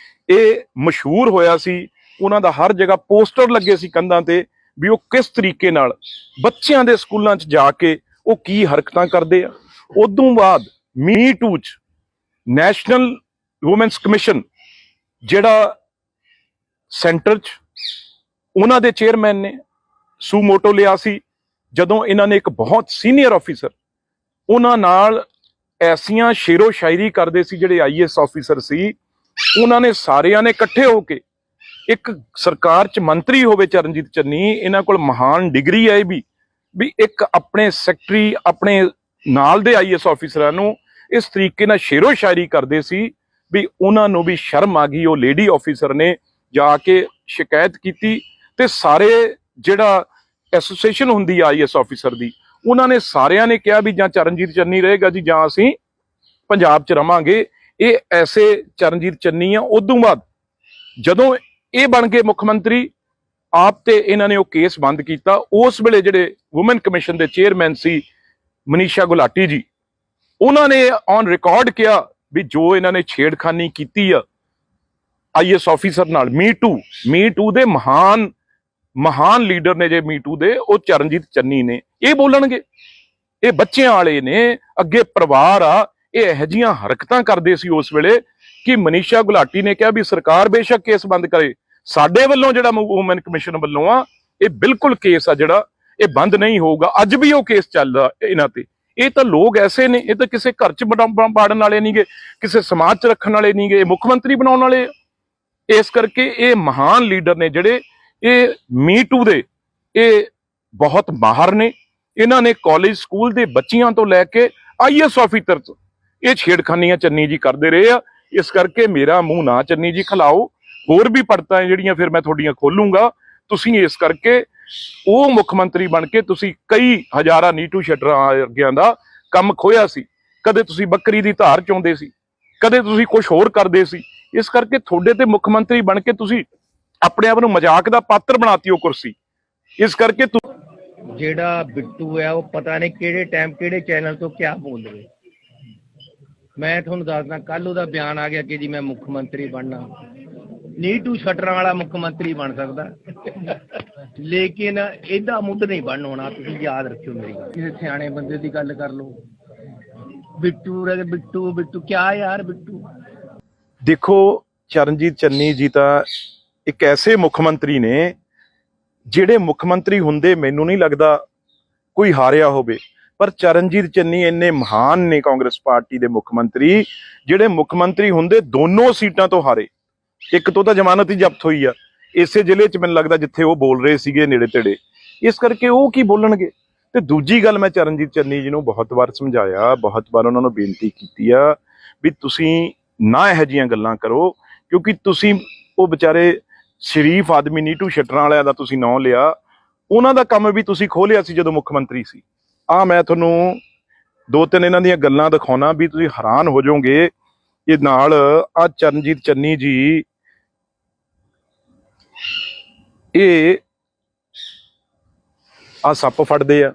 ਇਹ ਮਸ਼ਹੂਰ ਹੋਇਆ ਸੀ, ਉਹਨਾਂ ਦਾ ਹਰ ਜਗ੍ਹਾ ਪੋਸਟਰ ਲੱਗੇ ਸੀ ਕੰਧਾਂ ਤੇ ਵੀ ਉਹ ਕਿਸ ਤਰੀਕੇ ਨਾਲ ਬੱਚਿਆਂ ਦੇ ਸਕੂਲਾਂ 'ਚ ਜਾ ਕੇ ਉਹ ਕੀ ਹਰਕਤਾਂ ਕਰਦੇ ਆ। ਉਦੋਂ ਬਾਅਦ ਮੀ ਟੂ 'ਚ ਨੈਸ਼ਨਲ ਵੂਮੈਨਸ ਕਮਿਸ਼ਨ ਜਿਹੜਾ ਸੈਂਟਰ 'ਚ ਉਹਨਾਂ ਦੇ ਚੇਅਰਮੈਨ ਨੇ ਸੂਮੋਟੋ ਲਿਆ ਸੀ। ਜਦੋਂ ਇਹਨਾਂ ਨੇ ਇੱਕ ਬਹੁਤ ਸੀਨੀਅਰ ਆਫੀਸਰ ਉਹਨਾਂ ਨਾਲ ਐਸੀਆਂ ਸ਼ੇਰੋ ਸ਼ਾਇਰੀ ਕਰਦੇ ਸੀ, ਜਿਹੜੇ ਆਈਐਸ ਆਫੀਸਰ ਸੀ, ਉਹਨਾਂ ਨੇ ਸਾਰਿਆਂ ਨੇ ਇਕੱਠੇ ਹੋ ਕੇ ਇੱਕ ਸਰਕਾਰ 'ਚ ਮੰਤਰੀ ਹੋਵੇ ਚਰਨਜੀਤ ਚੰਨੀ, ਇਹਨਾਂ ਕੋਲ ਮਹਾਨ ਡਿਗਰੀ ਹੈ ਵੀ ਇੱਕ ਆਪਣੇ ਸੈਕਟਰੀ ਆਪਣੇ ਨਾਲ ਦੇ ਆਈਐਸ ਆਫੀਸਰਾਂ ਨੂੰ ਇਸ ਤਰੀਕੇ ਨਾਲ ਸ਼ੇਰੋ ਸ਼ਾਇਰੀ ਕਰਦੇ ਸੀ ਵੀ ਉਹਨਾਂ ਨੂੰ ਵੀ ਸ਼ਰਮ ਆ ਗਈ। ਉਹ ਲੇਡੀ ਆਫੀਸਰ ਨੇ ਜਾ ਕੇ ਸ਼ਿਕਾਇਤ ਕੀਤੀ ਤੇ ਸਾਰੇ ਜਿਹੜਾ ਐਸੋਸੀਏਸ਼ਨ ਹੁੰਦੀ ਆ ਆਈਐਸ ਆਫੀਸਰ ਦੀ, ਉਹਨਾਂ ਨੇ ਸਾਰਿਆਂ ਨੇ ਕਿਹਾ ਵੀ ਜਾਂ ਚਰਨਜੀਤ ਚੰਨੀ ਰਹੇਗਾ ਜੀ ਜਾਂ ਅਸੀਂ ਪੰਜਾਬ 'ਚ ਰਵਾਂਗੇ। ਇਹ ਐਸੇ ਚਰਨਜੀਤ ਚੰਨੀ ਆ। ਉਦੋਂ ਬਾਅਦ ਜਦੋਂ ਇਹ ਬਣ ਗਏ ਮੁੱਖ ਮੰਤਰੀ ਆਪ ਤੇ ਇਹਨਾਂ ਨੇ ਉਹ ਕੇਸ ਬੰਦ ਕੀਤਾ। ਉਸ ਵੇਲੇ ਜਿਹੜੇ ਵੂਮਨ ਕਮਿਸ਼ਨ ਦੇ ਚੇਅਰਮੈਨ ਸੀ ਮਨੀਸ਼ਾ ਗੁਲਾਟੀ ਜੀ, ਉਹਨਾਂ ਨੇ ਔਨ ਰਿਕਾਰਡ ਕਿਹਾ ਵੀ ਜੋ ਇਹਨਾਂ ਨੇ ਛੇੜਖਾਨੀ ਕੀਤੀ ਆ ਆਈਐਸ ਆਫੀਸਰ ਨਾਲ, ਮੀ ਟੂ ਦੇ ਮਹਾਨ ਲੀਡਰ ਨੇ ਜੇ ਮੀ ਟੂ ਦੇ, ਉਹ ਚਰਨਜੀਤ ਚੰਨੀ ਨੇ। ਇਹ ਬੋਲਣਗੇ? ਇਹ ਬੱਚਿਆਂ ਵਾਲੇ ਨੇ, ਅੱਗੇ ਪਰਿਵਾਰ ਆ। ਇਹ ਇਹੋ ਜਿਹੀਆਂ ਹਰਕਤਾਂ ਕਰਦੇ ਸੀ ਉਸ ਵੇਲੇ ਕਿ ਮਨੀਸ਼ਾ ਗੁਲਾਟੀ ਨੇ ਕਿਹਾ ਵੀ ਸਰਕਾਰ ਬੇਸ਼ੱਕ ਕੇਸ ਬੰਦ ਕਰੇ, ਸਾਡੇ ਵੱਲੋਂ ਜਿਹੜਾ ਵੂਮਨ ਕਮਿਸ਼ਨ ਵੱਲੋਂ ਆ ਇਹ ਬਿਲਕੁਲ ਕੇਸ ਆ ਜਿਹੜਾ ਇਹ ਬੰਦ ਨਹੀਂ ਹੋਊਗਾ। ਅੱਜ ਵੀ ਉਹ ਕੇਸ ਚੱਲਦਾ ਇਹਨਾਂ ਤੇ। ਇਹ ਤਾਂ ਲੋਕ ਐਸੇ ਨੇ, ਇਹ ਤਾਂ ਕਿਸੇ ਘਰ 'ਚ ਬਾੜਨ ਵਾਲੇ ਨਹੀਂਗੇ, ਕਿਸੇ ਸਮਾਜ 'ਚ ਰੱਖਣ ਵਾਲੇ ਨਹੀਂਗੇ, ਮੁੱਖ ਮੰਤਰੀ ਬਣਾਉਣ ਵਾਲੇ। ਇਸ ਕਰਕੇ ਇਹ ਮਹਾਨ ਲੀਡਰ ਨੇ ਜਿਹੜੇ ਇਹ ਮੀ ਟੂ ਦੇ ਇਹ ਬਹੁਤ ਮਾਹਰ ਨੇ। ਇਹਨਾਂ ਨੇ ਕਾਲਜ ਸਕੂਲ ਦੇ ਬੱਚਿਆਂ ਤੋਂ ਲੈ ਕੇ ਆਈਐਸ ਆਫੀਸਰ ਤੋਂ ਇਹ ਛੇੜਖਾਨੀਆਂ ਚੰਨੀ ਜੀ ਕਰਦੇ ਰਹੇ ਆ। ਇਸ ਕਰਕੇ ਮੇਰਾ ਮੂੰਹ ਨਾ ਚੰਨੀ ਜੀ ਖਿਲਾਓ। ਹੋਰ ਵੀ ਪੜਤਾਂ ਜਿਹੜੀਆਂ ਫਿਰ ਮੈਂ ਤੁਹਾਡੀਆਂ ਖੋਲੂੰਗਾ। ਤੁਸੀਂ ਇਸ ਕਰਕੇ ਉਹ ਮੁੱਖ ਮੰਤਰੀ ਬਣ ਕੇ ਤੁਸੀਂ ਕਈ ਹਜ਼ਾਰਾਂ ਨੀਟੂ ਸ਼ਟਰਾਂ ਵਰਗਿਆਂ ਦਾ ਕੰਮ ਖੋਇਆ ਸੀ। ਕਦੇ ਤੁਸੀਂ ਬੱਕਰੀ ਦੀ ਧਾਰ ਚੋਂਦੇ ਸੀ, ਕਦੇ ਤੁਸੀਂ ਕੁਝ ਹੋਰ ਕਰਦੇ ਸੀ। ਇਸ ਕਰਕੇ ਤੁਹਾਡੇ ਤੇ ਮੁੱਖ ਮੰਤਰੀ ਬਣ ਕੇ ਤੁਸੀਂ ਆਪਣੇ ਆਪ ਨੂੰ ਮਜ਼ਾਕ ਦਾ ਪਾਤਰ ਬਣਾਤੀ ਉਹ ਕੁਰਸੀ। ਇਸ ਕਰਕੇ ਜਿਹੜਾ ਬਿੱਟੂ ਹੈ ਉਹ ਪਤਾ ਨਹੀਂ ਕਿਹੜੇ ਟਾਈਮ ਕਿਹੜੇ ਚੈਨਲ ਤੋਂ ਕਿਆ ਬੋਲ ਰਹੇ। ਮੈਂ ਤੁਹਾਨੂੰ ਦੱਸਦਾ, ਕੱਲ ਉਹਦਾ ਬਿਆਨ ਆ ਗਿਆ ਕਿ ਜੀ ਮੈਂ ਮੁੱਖ ਮੰਤਰੀ ਬਣਨਾ। ਨੀਟੂ ਸ਼ਟਰਾਂ ਵਾਲਾ ਮੁੱਖ ਮੰਤਰੀ ਬਣ ਸਕਦਾ, ਲੇਕਿਨ ਇਹਦਾ ਮੁੱਢ ਨਹੀਂ ਬਣ ਹੋਣਾ। ਤੁਸੀਂ ਯਾਦ ਰੱਖਿਓ ਮੇਰੀ ਗੱਲ। ਕਿਸੇ ਸਿਆਣੇ ਬੰਦੇ ਦੀ ਗੱਲ ਕਰ ਲਓ। ਬਿੱਟੂ ਬਿੱਟੂ ਬਿੱਟੂ ਕਿਆ ਯਾਰ ਬਿੱਟੂ। ਦੇਖੋ ਚਰਨਜੀਤ ਚੰਨੀ ਜੀ ਤਾਂ ਇੱਕ ਐਸੇ ਮੁੱਖ ਮੰਤਰੀ ਨੇ ਜਿਹੜੇ ਮੁੱਖ ਮੰਤਰੀ ਹੁੰਦੇ ਮੈਨੂੰ ਨਹੀਂ ਲੱਗਦਾ ਕੋਈ ਹਾਰਿਆ ਹੋਵੇ। ਪਰ ਚਰਨਜੀਤ ਚੰਨੀ ਇੰਨੇ ਮਹਾਨ ਨੇ ਕਾਂਗਰਸ ਪਾਰਟੀ ਦੇ ਮੁੱਖ ਮੰਤਰੀ, ਜਿਹੜੇ ਮੁੱਖ ਮੰਤਰੀ ਹੁੰਦੇ ਦੋਨੋਂ ਸੀਟਾਂ ਤੋਂ ਹਾਰੇ। ਇੱਕ ਤੋਂ ਤਾਂ ਜ਼ਮਾਨਤ ਹੀ ਜ਼ਬਤ ਹੋਈ ਆ ਇਸੇ ਜ਼ਿਲ੍ਹੇ 'ਚ, ਮੈਨੂੰ ਲੱਗਦਾ ਜਿੱਥੇ ਉਹ ਬੋਲ ਰਹੇ ਸੀਗੇ ਨੇੜੇ ਤੇੜੇ। ਇਸ ਕਰਕੇ ਉਹ ਕੀ ਬੋਲਣਗੇ। ਤੇ ਦੂਜੀ ਗੱਲ, ਮੈਂ ਚਰਨਜੀਤ ਚੰਨੀ ਜੀ ਨੂੰ ਬਹੁਤ ਵਾਰ ਸਮਝਾਇਆ, ਬਹੁਤ ਵਾਰ ਉਹਨਾਂ ਨੂੰ ਬੇਨਤੀ ਕੀਤੀ ਆ ਵੀ ਤੁਸੀਂ ਨਾ ਇਹੋ ਜਿਹੀਆਂ ਗੱਲਾਂ ਕਰੋ, ਕਿਉਂਕਿ ਤੁਸੀਂ ਉਹ ਵਿਚਾਰੇ ਸ਼ਰੀਫ ਆਦਮੀ ਨੀਟੂ ਸ਼ਟਰਾਂ ਵਾਲਿਆਂ ਦਾ ਤੁਸੀਂ ਨਾਂ ਲਿਆ। ਉਹਨਾਂ ਦਾ ਕੰਮ ਵੀ ਤੁਸੀਂ ਖੋਲਿਆ ਸੀ ਜਦੋਂ ਮੁੱਖ ਮੰਤਰੀ ਸੀ। ਮੈਂ ਤੁਹਾਨੂੰ ਦੋ ਤਿੰਨ ਇਹਨਾਂ ਦੀਆਂ ਗੱਲਾਂ ਦਿਖਾਉਣਾ ਵੀ ਤੁਸੀਂ ਹੈਰਾਨ ਹੋ ਜਾਓਗੇ। ਇਹ ਨਾਲ ਚਰਨਜੀਤ ਚੰਨੀ ਜੀ ਇਹ ਸੱਪ ਫੜਦੇ ਆ।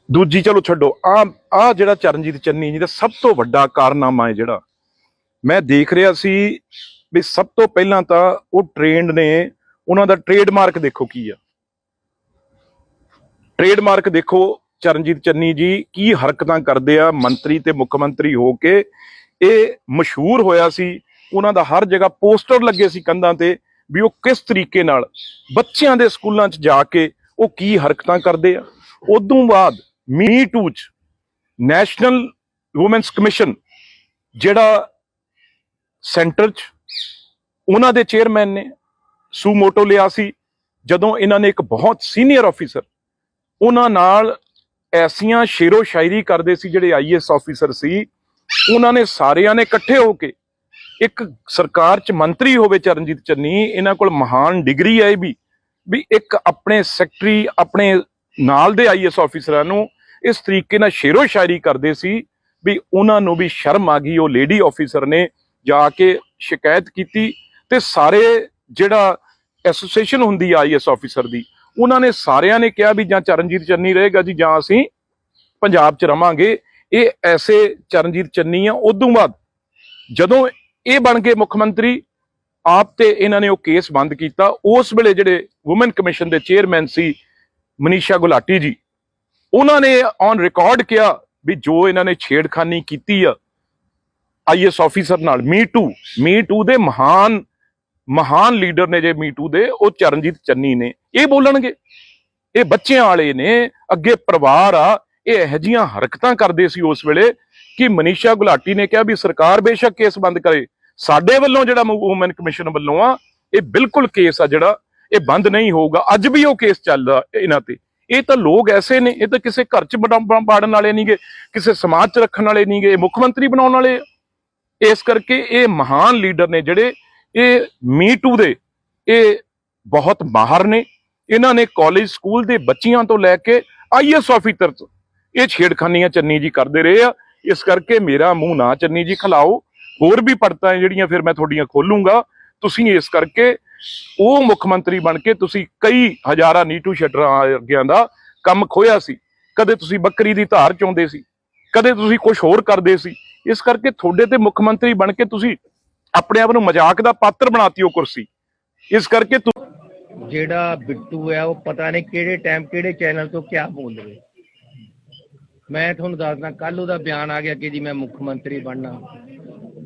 ਦੂਜੀ ਚਲੋ ਛੱਡੋ, ਜਿਹੜਾ ਚਰਨਜੀਤ ਚੰਨੀ ਜੀ ਦਾ ਸਭ ਤੋਂ ਵੱਡਾ ਕਾਰਨਾਮਾ ਹੈ ਜਿਹੜਾ ਮੈਂ ਦੇਖ ਰਿਹਾ ਸੀ ਵੀ ਸਭ ਤੋਂ ਪਹਿਲਾਂ ਤਾਂ ਉਹ ਟ੍ਰੇਨਡ ਨੇ। ਉਹਨਾਂ ਦਾ ਟ੍ਰੇਡਮਾਰਕ ਦੇਖੋ ਕੀ ਆ। ਟ੍ਰੇਡਮਾਰਕ ਦੇਖੋ ਚਰਨਜੀਤ ਚੰਨੀ ਜੀ ਕੀ ਹਰਕਤਾਂ ਕਰਦੇ ਆ ਮੰਤਰੀ ਤੇ ਮੁੱਖ ਮੰਤਰੀ ਹੋ ਕੇ। ਇਹ ਮਸ਼ਹੂਰ ਹੋਇਆ ਸੀ, ਉਹਨਾਂ ਦਾ ਹਰ ਜਗ੍ਹਾ ਪੋਸਟਰ ਲੱਗੇ ਸੀ ਕੰਧਾਂ ਤੇ ਵੀ ਉਹ ਕਿਸ ਤਰੀਕੇ ਨਾਲ ਬੱਚਿਆਂ ਦੇ ਸਕੂਲਾਂ 'ਚ ਜਾ ਕੇ ਉਹ ਕੀ ਹਰਕਤਾਂ ਕਰਦੇ ਆ। ਉਦੋਂ ਬਾਅਦ ਮੀ ਟੂ 'ਚ ਨੈਸ਼ਨਲ ਵੂਮੈਨਸ ਕਮਿਸ਼ਨ ਜਿਹੜਾ ਸੈਂਟਰ 'ਚ ਉਹਨਾਂ ਦੇ ਚੇਅਰਮੈਨ ਨੇ ਸੂਮੋਟੋ ਲਿਆ ਸੀ। ਜਦੋਂ ਇਹਨਾਂ ਨੇ ਇੱਕ ਬਹੁਤ ਸੀਨੀਅਰ ਆਫੀਸਰ ਉਹਨਾਂ ਨਾਲ ਐਸੀਆਂ ਸ਼ੇਰੋ ਸ਼ਾਇਰੀ ਕਰਦੇ ਸੀ, ਜਿਹੜੇ ਆਈਐਸ ਆਫੀਸਰ ਸੀ, ਉਹਨਾਂ ਨੇ ਸਾਰਿਆਂ ਨੇ ਇਕੱਠੇ ਹੋ ਕੇ ਇੱਕ ਸਰਕਾਰ 'ਚ ਮੰਤਰੀ ਹੋਵੇ ਚਰਨਜੀਤ ਚੰਨੀ, ਇਹਨਾਂ ਕੋਲ ਮਹਾਨ ਡਿਗਰੀ ਹੈ ਵੀ ਇੱਕ ਆਪਣੇ ਸੈਕਟਰੀ ਆਪਣੇ ਨਾਲ ਦੇ ਆਈਐਸ ਆਫੀਸਰਾਂ ਨੂੰ ਇਸ ਤਰੀਕੇ ਨਾਲ ਸ਼ੇਰੋ ਸ਼ਾਇਰੀ ਕਰਦੇ ਸੀ ਵੀ ਉਹਨਾਂ ਨੂੰ ਵੀ ਸ਼ਰਮ ਆ ਗਈ। ਉਹ ਲੇਡੀ ਆਫੀਸਰ ਨੇ ਜਾ ਕੇ ਸ਼ਿਕਾਇਤ ਕੀਤੀ ਤੇ ਸਾਰੇ ਜਿਹੜਾ ਐਸੋਸੀਏਸ਼ਨ ਹੁੰਦੀ ਆ ਆਈਐਸ ਆਫੀਸਰ ਦੀ, ਉਹਨਾਂ ਨੇ ਸਾਰਿਆਂ ਨੇ ਕਿਹਾ ਵੀ ਜਾਂ ਚਰਨਜੀਤ ਚੰਨੀ ਰਹੇਗਾ ਜੀ ਜਾਂ ਅਸੀਂ ਪੰਜਾਬ 'ਚ ਰਵਾਂਗੇ। ਇਹ ਐਸੇ ਚਰਨਜੀਤ ਚੰਨੀ ਆ। ਉਦੋਂ ਬਾਅਦ ਜਦੋਂ ਇਹ ਬਣ ਗਏ ਮੁੱਖ ਮੰਤਰੀ ਆਪ ਤੇ ਇਹਨਾਂ ਨੇ ਉਹ ਕੇਸ ਬੰਦ ਕੀਤਾ। ਉਸ ਵੇਲੇ ਜਿਹੜੇ ਵੂਮਨ ਕਮਿਸ਼ਨ ਦੇ ਚੇਅਰਮੈਨ ਸੀ ਮਨੀਸ਼ਾ ਗੁਲਾਟੀ ਜੀ, ਉਹਨਾਂ ਨੇ ਔਨ ਰਿਕਾਰਡ ਕਿਹਾ ਵੀ ਜੋ ਇਹਨਾਂ ਨੇ ਛੇੜਖਾਨੀ ਕੀਤੀ ਆ ਆਈਐਸ ਆਫੀਸਰ ਨਾਲ, ਮੀ ਟੂ ਦੇ ਮਹਾਨ ਲੀਡਰ ਨੇ ਜੇ ਮੀ ਟੂ ਦੇ, ਉਹ ਚਰਨਜੀਤ ਚੰਨੀ ਨੇ। ਇਹ ਬੋਲਣਗੇ। ਇਹ ਬੱਚਿਆਂ ਵਾਲੇ ਨੇ, ਅੱਗੇ ਪਰਿਵਾਰ ਆ। ਇਹ ਇਹੋ ਜਿਹੀਆਂ ਹਰਕਤਾਂ ਕਰਦੇ ਸੀ ਉਸ ਵੇਲੇ ਕਿ ਮਨੀਸ਼ਾ ਗੁਲਾਟੀ ਨੇ ਕਿਹਾ ਵੀ ਸਰਕਾਰ ਬੇਸ਼ੱਕ ਕੇਸ ਬੰਦ ਕਰੇ, ਸਾਡੇ ਵੱਲੋਂ ਜਿਹੜਾ ਵੂਮਨ ਕਮਿਸ਼ਨ ਵੱਲੋਂ ਆ ਇਹ ਬਿਲਕੁਲ ਕੇਸ ਆ ਜਿਹੜਾ ਇਹ ਬੰਦ ਨਹੀਂ ਹੋਊਗਾ। ਅੱਜ ਵੀ ਉਹ ਕੇਸ ਚੱਲਦਾ ਇਹਨਾਂ ਤੇ। ਇਹ ਤਾਂ ਲੋਕ ਐਸੇ ਨੇ, ਇਹ ਤਾਂ ਕਿਸੇ ਘਰ 'ਚ ਬਾੜਨ ਵਾਲੇ ਨਹੀਂਗੇ, ਕਿਸੇ ਸਮਾਜ 'ਚ ਰੱਖਣ ਵਾਲੇ ਨਹੀਂਗੇ, ਮੁੱਖ ਮੰਤਰੀ ਬਣਾਉਣ ਵਾਲੇ। ਇਸ ਕਰਕੇ ਇਹ ਮਹਾਨ ਲੀਡਰ ਨੇ ਜਿਹੜੇ ਇਹ ਮੀ ਟੂ ਦੇ ਇਹ ਬਹੁਤ ਮਾਹਰ ਨੇ। ਇਹਨਾਂ ਨੇ ਕਾਲਜ ਸਕੂਲ ਦੇ ਬੱਚਿਆਂ ਤੋਂ ਲੈ ਕੇ ਆਈਐਸ ਆਫੀਸਰ ਤੋਂ ਇਹ ਛੇੜਖਾਨੀਆਂ ਚੰਨੀ ਜੀ ਕਰਦੇ ਰਹੇ ਆ। ਇਸ ਕਰਕੇ ਮੇਰਾ ਮੂੰਹ ਨਾ ਚੰਨੀ ਜੀ ਖਿਲਾਓ। ਹੋਰ ਵੀ ਪੜਤਾਂ ਜਿਹੜੀਆਂ ਫਿਰ ਮੈਂ ਤੁਹਾਡੀਆਂ ਖੋਲੂੰਗਾ। ਤੁਸੀਂ ਇਸ ਕਰਕੇ ਉਹ ਮੁੱਖ ਮੰਤਰੀ ਬਣ ਕੇ ਤੁਸੀਂ ਕਈ ਹਜ਼ਾਰਾਂ ਨੀਟੂ ਸ਼ਟਰਾਂ ਵਰਗਿਆਂ ਦਾ ਕੰਮ ਖੋਇਆ ਸੀ। ਕਦੇ ਤੁਸੀਂ ਬੱਕਰੀ ਦੀ ਧਾਰ ਚੋਂਦੇ ਸੀ, ਕਦੇ ਤੁਸੀਂ ਕੁਝ ਹੋਰ ਕਰਦੇ ਸੀ। ਇਸ ਕਰਕੇ ਤੁਹਾਡੇ ਤੇ ਮੁੱਖ ਮੰਤਰੀ ਬਣ ਕੇ ਤੁਸੀਂ ਆਪਣੇ ਆਪ ਨੂੰ ਮਜ਼ਾਕ ਦਾ ਪਾਤਰ ਬਣਾਤੀ ਉਹ ਕੁਰਸੀ। ਇਸ ਕਰਕੇ ਜਿਹੜਾ ਬਿੱਟੂ ਹੈ ਉਹ ਪਤਾ ਨਹੀਂ ਕਿਹੜੇ ਟਾਈਮ ਕਿਹੜੇ ਚੈਨਲ ਤੋਂ ਕਿਆ ਬੋਲ ਰਹੇ। ਮੈਂ ਤੁਹਾਨੂੰ ਦੱਸਦਾ ਕੱਲ ਉਹਦਾ ਬਿਆਨ ਆ ਗਿਆ ਕਿ ਜੀ ਮੈਂ ਮੁੱਖ ਮੰਤਰੀ ਬਣਨਾ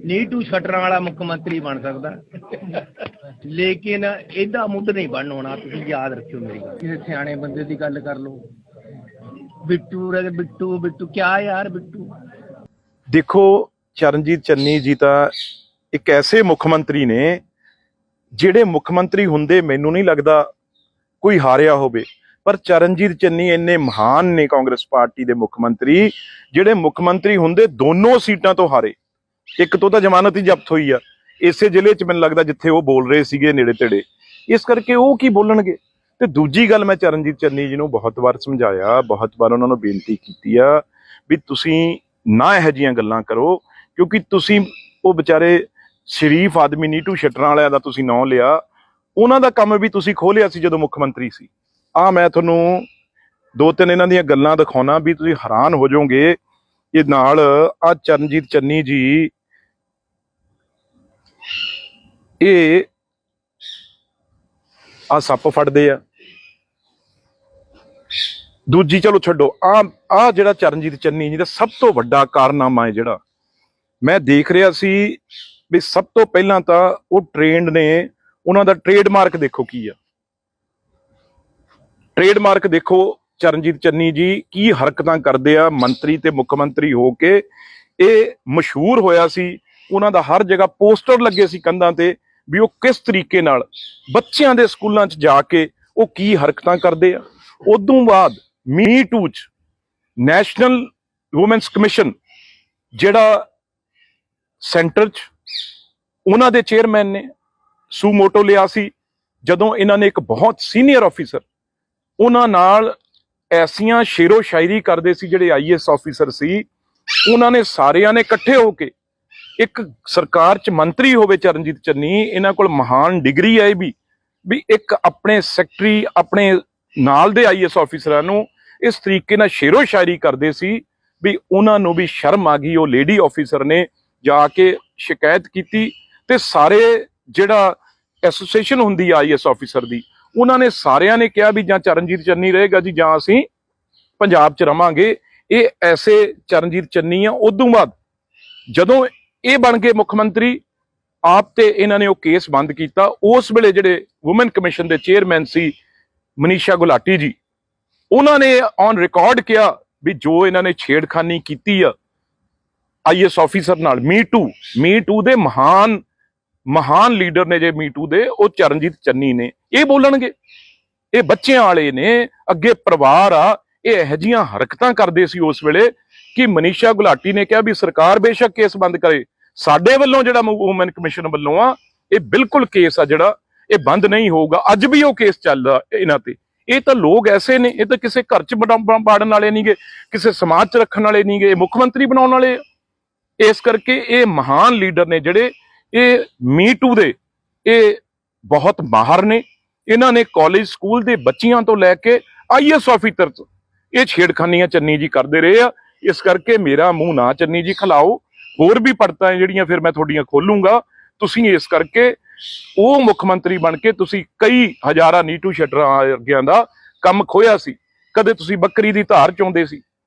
ਨੀਟੂ ਸ਼ਟਰਾਂ ਵਾਲਾ ਮੁੱਖ ਮੰਤਰੀ ਬਣ ਸਕਦਾ ਲੇਕਿਨ ਇਹਦਾ ਮੁੱਢ ਨਹੀਂ ਬਣਨ ਹੋਣਾ। ਤੁਸੀਂ ਯਾਦ ਰੱਖਿਓ ਮੇਰੀ ਗੱਲ। ਕਿਸੇ ਸਿਆਣੇ ਬੰਦੇ ਦੀ ਗੱਲ ਕਰ ਲਓ। ਬਿੱਟੂ ਰੇ ਬਿੱਟੂ ਬਿੱਟੂ ਕਿਆ ਯਾਰ ਬਿੱਟੂ। ਦੇਖੋ ਚਰਨਜੀਤ ਚੰਨੀ ਜੀ ਤਾਂ ਇੱਕ ਐਸੇ ਮੁੱਖ ਮੰਤਰੀ ਨੇ ਜਿਹੜੇ ਮੁੱਖ ਮੰਤਰੀ ਹੁੰਦੇ ਮੈਨੂੰ ਨਹੀਂ ਲੱਗਦਾ ਕੋਈ ਹਾਰਿਆ ਹੋਵੇ, ਪਰ ਚਰਨਜੀਤ ਚੰਨੀ ਇੰਨੇ ਮਹਾਨ ਨੇ ਕਾਂਗਰਸ ਪਾਰਟੀ ਦੇ ਮੁੱਖ ਮੰਤਰੀ ਜਿਹੜੇ ਮੁੱਖ ਮੰਤਰੀ ਹੁੰਦੇ ਦੋਨੋਂ ਸੀਟਾਂ ਤੋਂ ਹਾਰੇ। ਇੱਕ ਤੋਂ ਤਾਂ ਜ਼ਮਾਨਤ ਹੀ ਜ਼ਬਤ ਹੋਈ ਆ ਇਸੇ ਜ਼ਿਲ੍ਹੇ 'ਚ, ਮੈਨੂੰ ਲੱਗਦਾ ਜਿੱਥੇ ਉਹ ਬੋਲ ਰਹੇ ਸੀਗੇ ਨੇੜੇ ਤੇੜੇ, ਇਸ ਕਰਕੇ ਉਹ ਕੀ ਬੋਲਣਗੇ। ਤੇ ਦੂਜੀ ਗੱਲ, ਮੈਂ ਚਰਨਜੀਤ ਚੰਨੀ ਜੀ ਨੂੰ ਬਹੁਤ ਵਾਰ ਸਮਝਾਇਆ, ਬਹੁਤ ਵਾਰ ਉਹਨਾਂ ਨੂੰ ਬੇਨਤੀ ਕੀਤੀ ਆ ਵੀ ਤੁਸੀਂ ਨਾ ਇਹੋ ਜਿਹੀਆਂ ਗੱਲਾਂ ਕਰੋ, ਕਿਉਂਕਿ ਤੁਸੀਂ ਉਹ ਵਿਚਾਰੇ ਸ਼ਰੀਫ ਆਦਮੀ ਨੀਟੂ ਸ਼ਟਰਾਂ ਵਾਲਿਆਂ ਦਾ ਤੁਸੀਂ ਨਾਂ ਲਿਆ, ਉਹਨਾਂ ਦਾ ਕੰਮ ਵੀ ਤੁਸੀਂ ਖੋਲਿਆ ਸੀ ਜਦੋਂ ਮੁੱਖ ਮੰਤਰੀ ਸੀ। ਮੈਂ ਤੁਹਾਨੂੰ ਦੋ ਤਿੰਨ ਇਹਨਾਂ ਦੀਆਂ ਗੱਲਾਂ ਦਿਖਾਉਣਾ ਵੀ ਤੁਸੀਂ ਹੈਰਾਨ ਹੋ ਜਾਓਗੇ। ਇਹ ਨਾਲ ਚਰਨਜੀਤ ਚੰਨੀ ਜੀ ਇਹ ਸੱਪ ਫੜਦੇ ਆ। ਦੂਜੀ ਚਲੋ ਛੱਡੋ, ਜਿਹੜਾ ਚਰਨਜੀਤ ਚੰਨੀ ਜੀ ਦਾ ਸਭ ਤੋਂ ਵੱਡਾ ਕਾਰਨਾਮਾ ਹੈ ਜਿਹੜਾ ਮੈਂ ਦੇਖ ਰਿਹਾ ਸੀ ਵੀ ਸਭ ਤੋਂ ਪਹਿਲਾਂ ਤਾਂ ਉਹ ਟ੍ਰੇਨਡ ਨੇ, ਉਹਨਾਂ ਦਾ ਟ੍ਰੇਡਮਾਰਕ ਦੇਖੋ ਕੀ ਆ। ਟ੍ਰੇਡਮਾਰਕ ਦੇਖੋ ਚਰਨਜੀਤ ਚੰਨੀ ਜੀ ਕੀ ਹਰਕਤਾਂ ਕਰਦੇ ਆ ਮੰਤਰੀ ਤੇ ਮੁੱਖ ਮੰਤਰੀ ਹੋ ਕੇ। ਇਹ ਮਸ਼ਹੂਰ ਹੋਇਆ ਸੀ, ਉਹਨਾਂ ਦਾ ਹਰ ਜਗ੍ਹਾ ਪੋਸਟਰ ਲੱਗੇ ਸੀ ਕੰਧਾਂ ਤੇ ਵੀ ਉਹ ਕਿਸ ਤਰੀਕੇ ਨਾਲ ਬੱਚਿਆਂ ਦੇ ਸਕੂਲਾਂ 'ਚ ਜਾ ਕੇ ਉਹ ਕੀ ਹਰਕਤਾਂ ਕਰਦੇ ਆ। ਉਦੋਂ ਬਾਅਦ ਮੀ ਟੂ 'ਚ ਨੈਸ਼ਨਲ ਵੂਮੈਨਸ ਕਮਿਸ਼ਨ ਜਿਹੜਾ ਸੈਂਟਰ 'ਚ ਉਹਨਾਂ ਦੇ ਚੇਅਰਮੈਨ ਨੇ ਸੂਮੋਟੋ ਲਿਆ ਸੀ, ਜਦੋਂ ਇਹਨਾਂ ਨੇ ਇੱਕ ਬਹੁਤ ਸੀਨੀਅਰ ਆਫੀਸਰ ਉਹਨਾਂ ਨਾਲ ਐਸੀਆਂ ਸ਼ੇਰੋ ਸ਼ਾਇਰੀ ਕਰਦੇ ਸੀ, ਜਿਹੜੇ IAS ਆਫੀਸਰ ਸੀ, ਉਹਨਾਂ ਨੇ ਸਾਰਿਆਂ ਨੇ ਇਕੱਠੇ ਹੋ ਕੇ, ਇੱਕ ਸਰਕਾਰ 'ਚ ਮੰਤਰੀ ਹੋਵੇ ਚਰਨਜੀਤ ਚੰਨੀ, ਇਹਨਾਂ ਕੋਲ ਮਹਾਨ ਡਿਗਰੀ ਹੈ ਵੀ ਇੱਕ ਆਪਣੇ ਸੈਕਟਰੀ ਆਪਣੇ ਨਾਲ ਦੇ IAS ਆਫੀਸਰਾਂ ਨੂੰ ਇਸ ਤਰੀਕੇ ਨਾਲ ਸ਼ੇਰੋ ਸ਼ਾਇਰੀ ਕਰਦੇ ਸੀ ਵੀ ਉਹਨਾਂ ਨੂੰ ਵੀ ਸ਼ਰਮ ਆ ਗਈ। ਉਹ ਲੇਡੀ ਆਫੀਸਰ ਨੇ ਜਾ ਕੇ ਸ਼ਿਕਾਇਤ ਕੀਤੀ ਤੇ ਸਾਰੇ ਜਿਹੜਾ ਐਸੋਸੀਏਸ਼ਨ ਹੁੰਦੀ ਆ IAS ਆਫੀਸਰ ਦੀ, ਉਹਨਾਂ ਨੇ ਸਾਰਿਆਂ ਨੇ ਕਿਹਾ ਵੀ ਜਾਂ ਚਰਨਜੀਤ ਚੰਨੀ ਰਹੇਗਾ ਜੀ ਜਾਂ ਅਸੀਂ ਪੰਜਾਬ 'ਚ ਰਵਾਂਗੇ। ਇਹ ਐਸੇ ਚਰਨਜੀਤ ਚੰਨੀ ਆ। ਉਦੋਂ ਬਾਅਦ ਜਦੋਂ ਇਹ ਬਣ ਗਏ ਮੁੱਖ ਮੰਤਰੀ ਆਪ, ਤੇ ਇਹਨਾਂ ਨੇ ਉਹ ਕੇਸ ਬੰਦ ਕੀਤਾ। ਉਸ ਵੇਲੇ ਜਿਹੜੇ ਵੂਮਨ ਕਮਿਸ਼ਨ ਦੇ ਚੇਅਰਮੈਨ ਸੀ ਮਨੀਸ਼ਾ ਗੁਲਾਟੀ ਜੀ, ਉਹਨਾਂ ਨੇ ਔਨ ਰਿਕਾਰਡ ਕਿਹਾ ਵੀ ਜੋ ਇਹਨਾਂ ਨੇ ਛੇੜਖਾਨੀ ਕੀਤੀ ਆ IAS ਆਫੀਸਰ ਨਾਲ, ਮੀ ਟੂ ਦੇ ਮਹਾਨ ਲੀਡਰ ਨੇ ਜੇ ਮੀ ਟੂ ਦੇ, ਉਹ ਚਰਨਜੀਤ ਚੰਨੀ ਨੇ। ਇਹ ਬੋਲਣਗੇ, ਇਹ ਬੱਚਿਆਂ ਵਾਲੇ ਨੇ, ਅੱਗੇ ਪਰਿਵਾਰ ਆ। ਇਹ ਇਹੋ ਜਿਹੀਆਂ ਹਰਕਤਾਂ ਕਰਦੇ ਸੀ ਉਸ ਵੇਲੇ ਕਿ ਮਨੀਸ਼ਾ ਗੁਲਾਟੀ ਨੇ ਕਿਹਾ ਵੀ ਸਰਕਾਰ ਬੇਸ਼ੱਕ ਕੇਸ ਬੰਦ ਕਰੇ, ਸਾਡੇ ਵੱਲੋਂ ਜਿਹੜਾ ਵੂਮਨ ਕਮਿਸ਼ਨ ਵੱਲੋਂ ਆ ਇਹ ਬਿਲਕੁਲ ਕੇਸ ਆ ਜਿਹੜਾ ਇਹ ਬੰਦ ਨਹੀਂ ਹੋਊਗਾ। ਅੱਜ ਵੀ ਉਹ ਕੇਸ ਚੱਲਦਾ ਇਹਨਾਂ ਤੇ। ਇਹ ਤਾਂ ਲੋਕ ਐਸੇ ਨੇ, ਇਹ ਤਾਂ ਕਿਸੇ ਘਰ 'ਚ ਬਾੜਨ ਵਾਲੇ ਨਹੀਂਗੇ, ਕਿਸੇ ਸਮਾਜ 'ਚ ਰੱਖਣ ਵਾਲੇ ਨਹੀਂਗੇ, ਮੁੱਖ ਮੰਤਰੀ ਬਣਾਉਣ ਵਾਲੇ। ਇਸ ਕਰਕੇ ਇਹ ਮਹਾਨ ਲੀਡਰ ਨੇ ਜਿਹੜੇ, ਇਹ ਮੀ ਟੂ ਦੇ ਇਹ ਬਹੁਤ ਮਾਹਰ ਨੇ। ਇਹਨਾਂ ਨੇ ਕਾਲਜ ਸਕੂਲ ਦੇ ਬੱਚਿਆਂ ਤੋਂ ਲੈ ਕੇ IAS ਆਫੀਸਰ ਇਹ ਛੇੜਖਾਨੀਆਂ ਚੰਨੀ ਜੀ ਕਰਦੇ ਰਹੇ ਆ। ਇਸ ਕਰਕੇ ਮੇਰਾ ਮੂੰਹ ਨਾ ਚੰਨੀ ਜੀ ਖਿਲਾਓ। ਹੋਰ ਵੀ ਪੜਤਾਂ ਜਿਹੜੀਆਂ ਫਿਰ ਮੈਂ ਤੁਹਾਡੀਆਂ ਖੋਲੂੰਗਾ। ਤੁਸੀਂ ਇਸ ਕਰਕੇ ਉਹ ਮੁੱਖ ਮੰਤਰੀ ਬਣ ਕੇ ਤੁਸੀਂ ਕਈ ਹਜ਼ਾਰਾਂ ਨੀਟੂ ਸ਼ਟਰਾਂ ਵਰਗਿਆਂ ਦਾ ਕੰਮ ਖੋਇਆ ਸੀ। ਕਦੇ ਤੁਸੀਂ ਬੱਕਰੀ ਦੀ ਧਾਰ ਚੋਂਦੇ ਸੀ,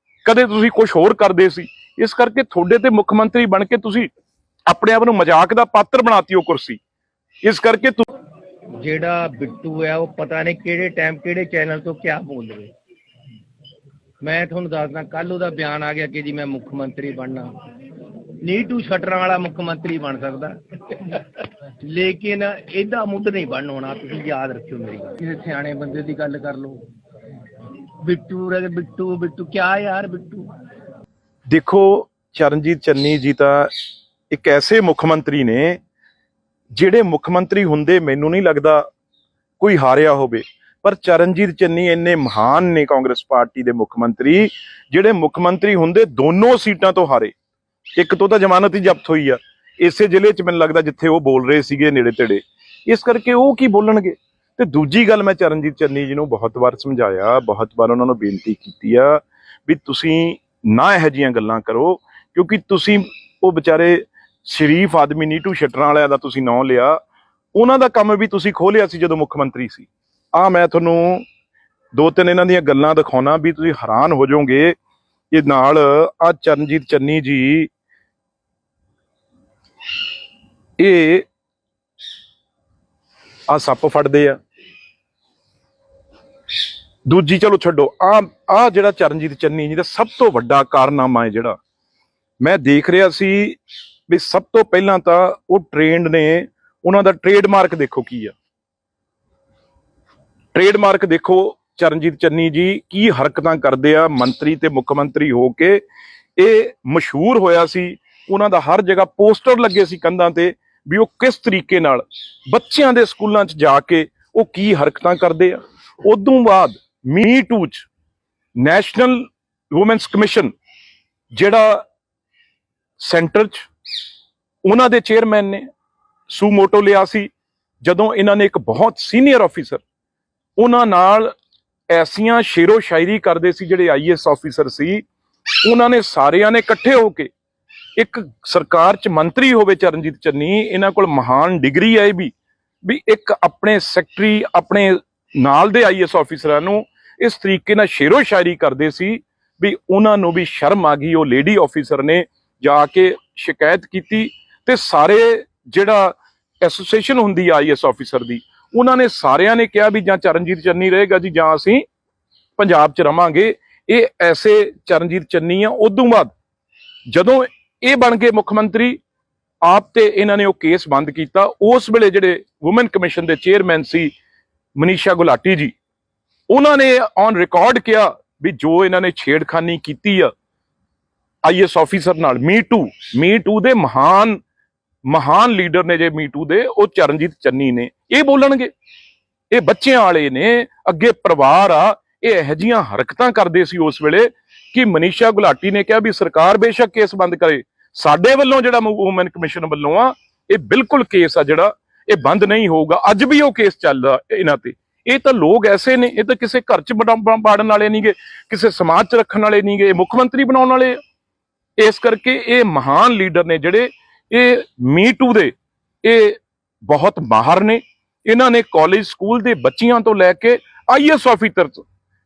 ਕਦੇ ਤੁਸੀਂ ਕੁਝ ਹੋਰ ਕਰਦੇ ਸੀ। ਇਸ ਕਰਕੇ ਤੁਹਾਡੇ ਤੇ ਮੁੱਖ ਮੰਤਰੀ ਬਣ ਕੇ ਤੁਸੀਂ ਆਪਣੇ ਆਪ ਨੂੰ ਮਜ਼ਾਕ ਦਾ ਪਾਤਰ ਬਣਾਤੀ ਉਹ ਕੁਰਸੀ। ਇਸ ਕਰਕੇ ਜਿਹੜਾ ਬਿੱਟੂ ਹੈ ਉਹ ਪਤਾ ਨਹੀਂ ਕਿਹੜੇ ਟਾਈਮ ਕਿਹੜੇ ਚੈਨਲ ਤੋਂ ਕਿਆ ਬੋਲ ਰਹੇ। ਮੈਂ ਤੁਹਾਨੂੰ ਦੱਸਦਾ ਕੱਲ ਉਹਦਾ ਬਿਆਨ ਆ ਗਿਆ ਕਿ ਜੀ ਮੈਂ ਮੁੱਖ ਮੰਤਰੀ ਬਣਨਾ ਨੀਟੂ ਸ਼ਟਰਾਂ ਵਾਲਾ ਮੁੱਖ ਮੰਤਰੀ ਬਣ ਸਕਦਾ ਲੇਕਿਨ ਇਹਦਾ ਮੁੱਢ ਨਹੀਂ ਬਣਨ ਹੋਣਾ। ਤੁਸੀਂ ਯਾਦ ਰੱਖਿਓ ਮੇਰੀ ਗੱਲ। ਕਿਸੇ ਸਿਆਣੇ ਬੰਦੇ ਦੀ ਗੱਲ ਕਰ ਲਓ। ਬਿੱਟੂ ਰੇ ਬਿੱਟੂ ਬਿੱਟੂ ਕਿਆ ਯਾਰ ਬਿੱਟੂ। ਦੇਖੋ ਚਰਨਜੀਤ ਚੰਨੀ ਜੀ ਤਾਂ ਇੱਕ ਐਸੇ ਮੁੱਖ ਮੰਤਰੀ ਨੇ ਜਿਹੜੇ ਮੁੱਖ ਮੰਤਰੀ ਹੁੰਦੇ ਮੈਨੂੰ ਨਹੀਂ ਲੱਗਦਾ ਕੋਈ ਹਾਰਿਆ ਹੋਵੇ, ਪਰ ਚਰਨਜੀਤ ਚੰਨੀ ਇੰਨੇ ਮਹਾਨ ਨੇ ਕਾਂਗਰਸ ਪਾਰਟੀ ਦੇ ਮੁੱਖ ਮੰਤਰੀ ਜਿਹੜੇ ਮੁੱਖ ਮੰਤਰੀ ਹੁੰਦੇ ਦੋਨੋਂ ਸੀਟਾਂ ਤੋਂ ਹਾਰੇ। ਇੱਕ ਤੋਂ ਤਾਂ ਜ਼ਮਾਨਤ ਹੀ ਜ਼ਬਤ ਹੋਈ ਆ ਇਸੇ ਜ਼ਿਲ੍ਹੇ 'ਚ, ਮੈਨੂੰ ਲੱਗਦਾ ਜਿੱਥੇ ਉਹ ਬੋਲ ਰਹੇ ਸੀਗੇ ਨੇੜੇ ਤੇੜੇ। ਇਸ ਕਰਕੇ ਉਹ ਕੀ ਬੋਲਣਗੇ। ਤੇ ਦੂਜੀ ਗੱਲ, ਮੈਂ ਚਰਨਜੀਤ ਚੰਨੀ ਜੀ ਨੂੰ ਬਹੁਤ ਵਾਰ ਸਮਝਾਇਆ, ਬਹੁਤ ਵਾਰ ਉਹਨਾਂ ਨੂੰ ਬੇਨਤੀ ਕੀਤੀ ਆ ਵੀ ਤੁਸੀਂ ਨਾ ਇਹੋ ਜਿਹੀਆਂ ਗੱਲਾਂ ਕਰੋ, ਕਿਉਂਕਿ ਤੁਸੀਂ ਉਹ ਵਿਚਾਰੇ ਸ਼ਰੀਫ ਆਦਮੀ ਨੀਟੂ ਸ਼ਟਰਾਂ ਵਾਲਿਆਂ ਦਾ ਤੁਸੀਂ ਨਾਂ ਲਿਆ, ਉਹਨਾਂ ਦਾ ਕੰਮ ਵੀ ਤੁਸੀਂ ਖੋਲਿਆ ਸੀ ਜਦੋਂ ਮੁੱਖ ਮੰਤਰੀ ਸੀ। ਮੈਂ ਤੁਹਾਨੂੰ ਦੋ ਤਿੰਨ ਇਹਨਾਂ ਦੀਆਂ ਗੱਲਾਂ ਦਿਖਾਉਣਾ ਵੀ ਤੁਸੀਂ ਹੈਰਾਨ ਹੋ ਜਾਓਗੇ। ਇਹ ਨਾਲ ਆ ਚਰਨਜੀਤ ਚੰਨੀ ਜੀ ਇਹ ਆ ਸੱਪ ਫੜਦੇ ਆ। ਦੂਜੀ ਚਲੋ ਛੱਡੋ, ਆ ਜਿਹੜਾ ਚਰਨਜੀਤ ਚੰਨੀ ਜੀ ਦਾ ਸਭ ਤੋਂ ਵੱਡਾ ਕਾਰਨਾਮਾ ਹੈ ਜਿਹੜਾ ਮੈਂ ਦੇਖ ਰਿਹਾ ਸੀ ਵੀ ਸਭ ਤੋਂ ਪਹਿਲਾਂ ਤਾਂ ਉਹ ਟ੍ਰੇਨਡ ਨੇ, ਉਹਨਾਂ ਦਾ ਟ੍ਰੇਡਮਾਰਕ ਦੇਖੋ ਕੀ ਆ। ਟ੍ਰੇਡਮਾਰਕ ਦੇਖੋ ਚਰਨਜੀਤ ਚੰਨੀ ਜੀ ਕੀ ਹਰਕਤਾਂ ਕਰਦੇ ਆ ਮੰਤਰੀ ਤੇ ਮੁੱਖ ਮੰਤਰੀ ਹੋ ਕੇ। ਇਹ ਮਸ਼ਹੂਰ ਹੋਇਆ ਸੀ, ਉਹਨਾਂ ਦਾ ਹਰ ਜਗ੍ਹਾ ਪੋਸਟਰ ਲੱਗੇ ਸੀ ਕੰਧਾਂ ਤੇ ਵੀ ਉਹ ਕਿਸ ਤਰੀਕੇ ਨਾਲ ਬੱਚਿਆਂ ਦੇ ਸਕੂਲਾਂ 'ਚ ਜਾ ਕੇ ਉਹ ਕੀ ਹਰਕਤਾਂ ਕਰਦੇ ਆ। ਉਦੋਂ ਬਾਅਦ ਮੀ ਟੂ 'ਚ ਨੈਸ਼ਨਲ ਵੂਮੈਨਸ ਕਮਿਸ਼ਨ ਜਿਹੜਾ ਸੈਂਟਰ 'ਚ ਉਹਨਾਂ ਦੇ ਚੇਅਰਮੈਨ ਨੇ ਸੂ ਮੋਟੋ ਲਿਆ ਸੀ, ਜਦੋਂ ਇਹਨਾਂ ਨੇ ਇੱਕ ਬਹੁਤ ਸੀਨੀਅਰ ਆਫੀਸਰ ਉਹਨਾਂ ਨਾਲ ਐਸੀਆਂ ਸ਼ੇਰੋ ਸ਼ਾਇਰੀ ਕਰਦੇ ਸੀ, ਜਿਹੜੇ ਆਈਐਸ ਆਫੀਸਰ ਸੀ, ਉਹਨਾਂ ਨੇ ਸਾਰਿਆਂ ਨੇ ਇਕੱਠੇ ਹੋ ਕੇ ਇੱਕ ਸਰਕਾਰ 'ਚ ਮੰਤਰੀ ਹੋਵੇ ਚਰਨਜੀਤ ਚੰਨੀ, ਇਹਨਾਂ ਕੋਲ ਮਹਾਨ ਡਿਗਰੀ ਹੈ ਵੀ ਇੱਕ ਆਪਣੇ ਸੈਕਟਰੀ ਆਪਣੇ ਨਾਲ ਦੇ ਆਈਐਸ ਆਫੀਸਰਾਂ ਨੂੰ ਇਸ ਤਰੀਕੇ ਨਾਲ ਸ਼ੇਰੋ ਸ਼ਾਇਰੀ ਕਰਦੇ ਸੀ ਵੀ ਉਹਨਾਂ ਨੂੰ ਵੀ ਸ਼ਰਮ ਆ ਗਈ। ਉਹ ਲੇਡੀ ਆਫੀਸਰ ਨੇ ਜਾ ਕੇ ਸ਼ਿਕਾਇਤ ਕੀਤੀ ਤੇ ਸਾਰੇ ਜਿਹੜਾ ਐਸੋਸੀਏਸ਼ਨ ਹੁੰਦੀ ਆ ਆਈਐਸ ਆਫੀਸਰ ਦੀ, ਉਹਨਾਂ ਨੇ ਸਾਰਿਆਂ ਨੇ ਕਿਹਾ ਵੀ ਜਾਂ ਚਰਨਜੀਤ ਚੰਨੀ ਰਹੇਗਾ ਜੀ ਜਾਂ ਅਸੀਂ ਪੰਜਾਬ 'ਚ ਰਵਾਂਗੇ। ਇਹ ਐਸੇ ਚਰਨਜੀਤ ਚੰਨੀ ਆ। ਉਦੋਂ ਬਾਅਦ ਜਦੋਂ ਇਹ ਬਣ ਗਏ ਮੁੱਖ ਮੰਤਰੀ ਆਪ ਤੇ ਇਹਨਾਂ ਨੇ ਉਹ ਕੇਸ ਬੰਦ ਕੀਤਾ। ਉਸ ਵੇਲੇ ਜਿਹੜੇ ਵੂਮਨ ਕਮਿਸ਼ਨ ਦੇ ਚੇਅਰਮੈਨ ਸੀ ਮਨੀਸ਼ਾ ਗੁਲਾਟੀ ਜੀ, ਉਹਨਾਂ ਨੇ ਔਨ ਰਿਕਾਰਡ ਕਿਹਾ ਵੀ ਜੋ ਇਹਨਾਂ ਨੇ ਛੇੜਖਾਨੀ ਕੀਤੀ ਆ ਆਈਐਸ ਆਫੀਸਰ ਨਾਲ, ਮੀ ਟੂ ਦੇ ਮਹਾਨ ਲੀਡਰ ਨੇ ਜੇ ਮੀ ਟੂ ਦੇ, ਉਹ ਚਰਨਜੀਤ ਚੰਨੀ ਨੇ। ਇਹ ਬੋਲਣਗੇ, ਇਹ ਬੱਚਿਆਂ ਵਾਲੇ ਨੇ, ਅੱਗੇ ਪਰਿਵਾਰ ਆ। ਇਹ ਇਹੋ ਜਿਹੀਆਂ ਹਰਕਤਾਂ ਕਰਦੇ ਸੀ ਉਸ ਵੇਲੇ ਕਿ ਮਨੀਸ਼ਾ ਗੁਲਾਟੀ ਨੇ ਕਿਹਾ ਵੀ ਸਰਕਾਰ ਬੇਸ਼ੱਕ ਕੇਸ ਬੰਦ ਕਰੇ, ਸਾਡੇ ਵੱਲੋਂ ਜਿਹੜਾ ਵੂਮਨ ਕਮਿਸ਼ਨ ਵੱਲੋਂ ਆ ਇਹ ਬਿਲਕੁਲ ਕੇਸ ਆ ਜਿਹੜਾ ਇਹ ਬੰਦ ਨਹੀਂ ਹੋਊਗਾ। ਅੱਜ ਵੀ ਉਹ ਕੇਸ ਚੱਲਦਾ ਇਹਨਾਂ ਤੇ। ਇਹ ਤਾਂ ਲੋਕ ਐਸੇ ਨੇ, ਇਹ ਤਾਂ ਕਿਸੇ ਘਰ 'ਚ ਬਾੜਨ ਵਾਲੇ ਨਹੀਂਗੇ, ਕਿਸੇ ਸਮਾਜ 'ਚ ਰੱਖਣ ਵਾਲੇ ਨਹੀਂਗੇ, ਇਹ ਮੁੱਖ ਮੰਤਰੀ ਬਣਾਉਣ ਵਾਲੇ। ਇਸ ਕਰਕੇ ਇਹ ਮਹਾਨ ਲੀਡਰ ਨੇ ਜਿਹੜੇ ਇਹ ਮੀ ਟੂ ਦੇ, ਇਹ ਬਹੁਤ ਮਾਹਰ ਨੇ। ਇਹਨਾਂ ਨੇ ਕਾਲਜ ਸਕੂਲ ਦੇ ਬੱਚਿਆਂ ਤੋਂ ਲੈ ਕੇ ਆਈਐਸ ਆਫੀਸਰ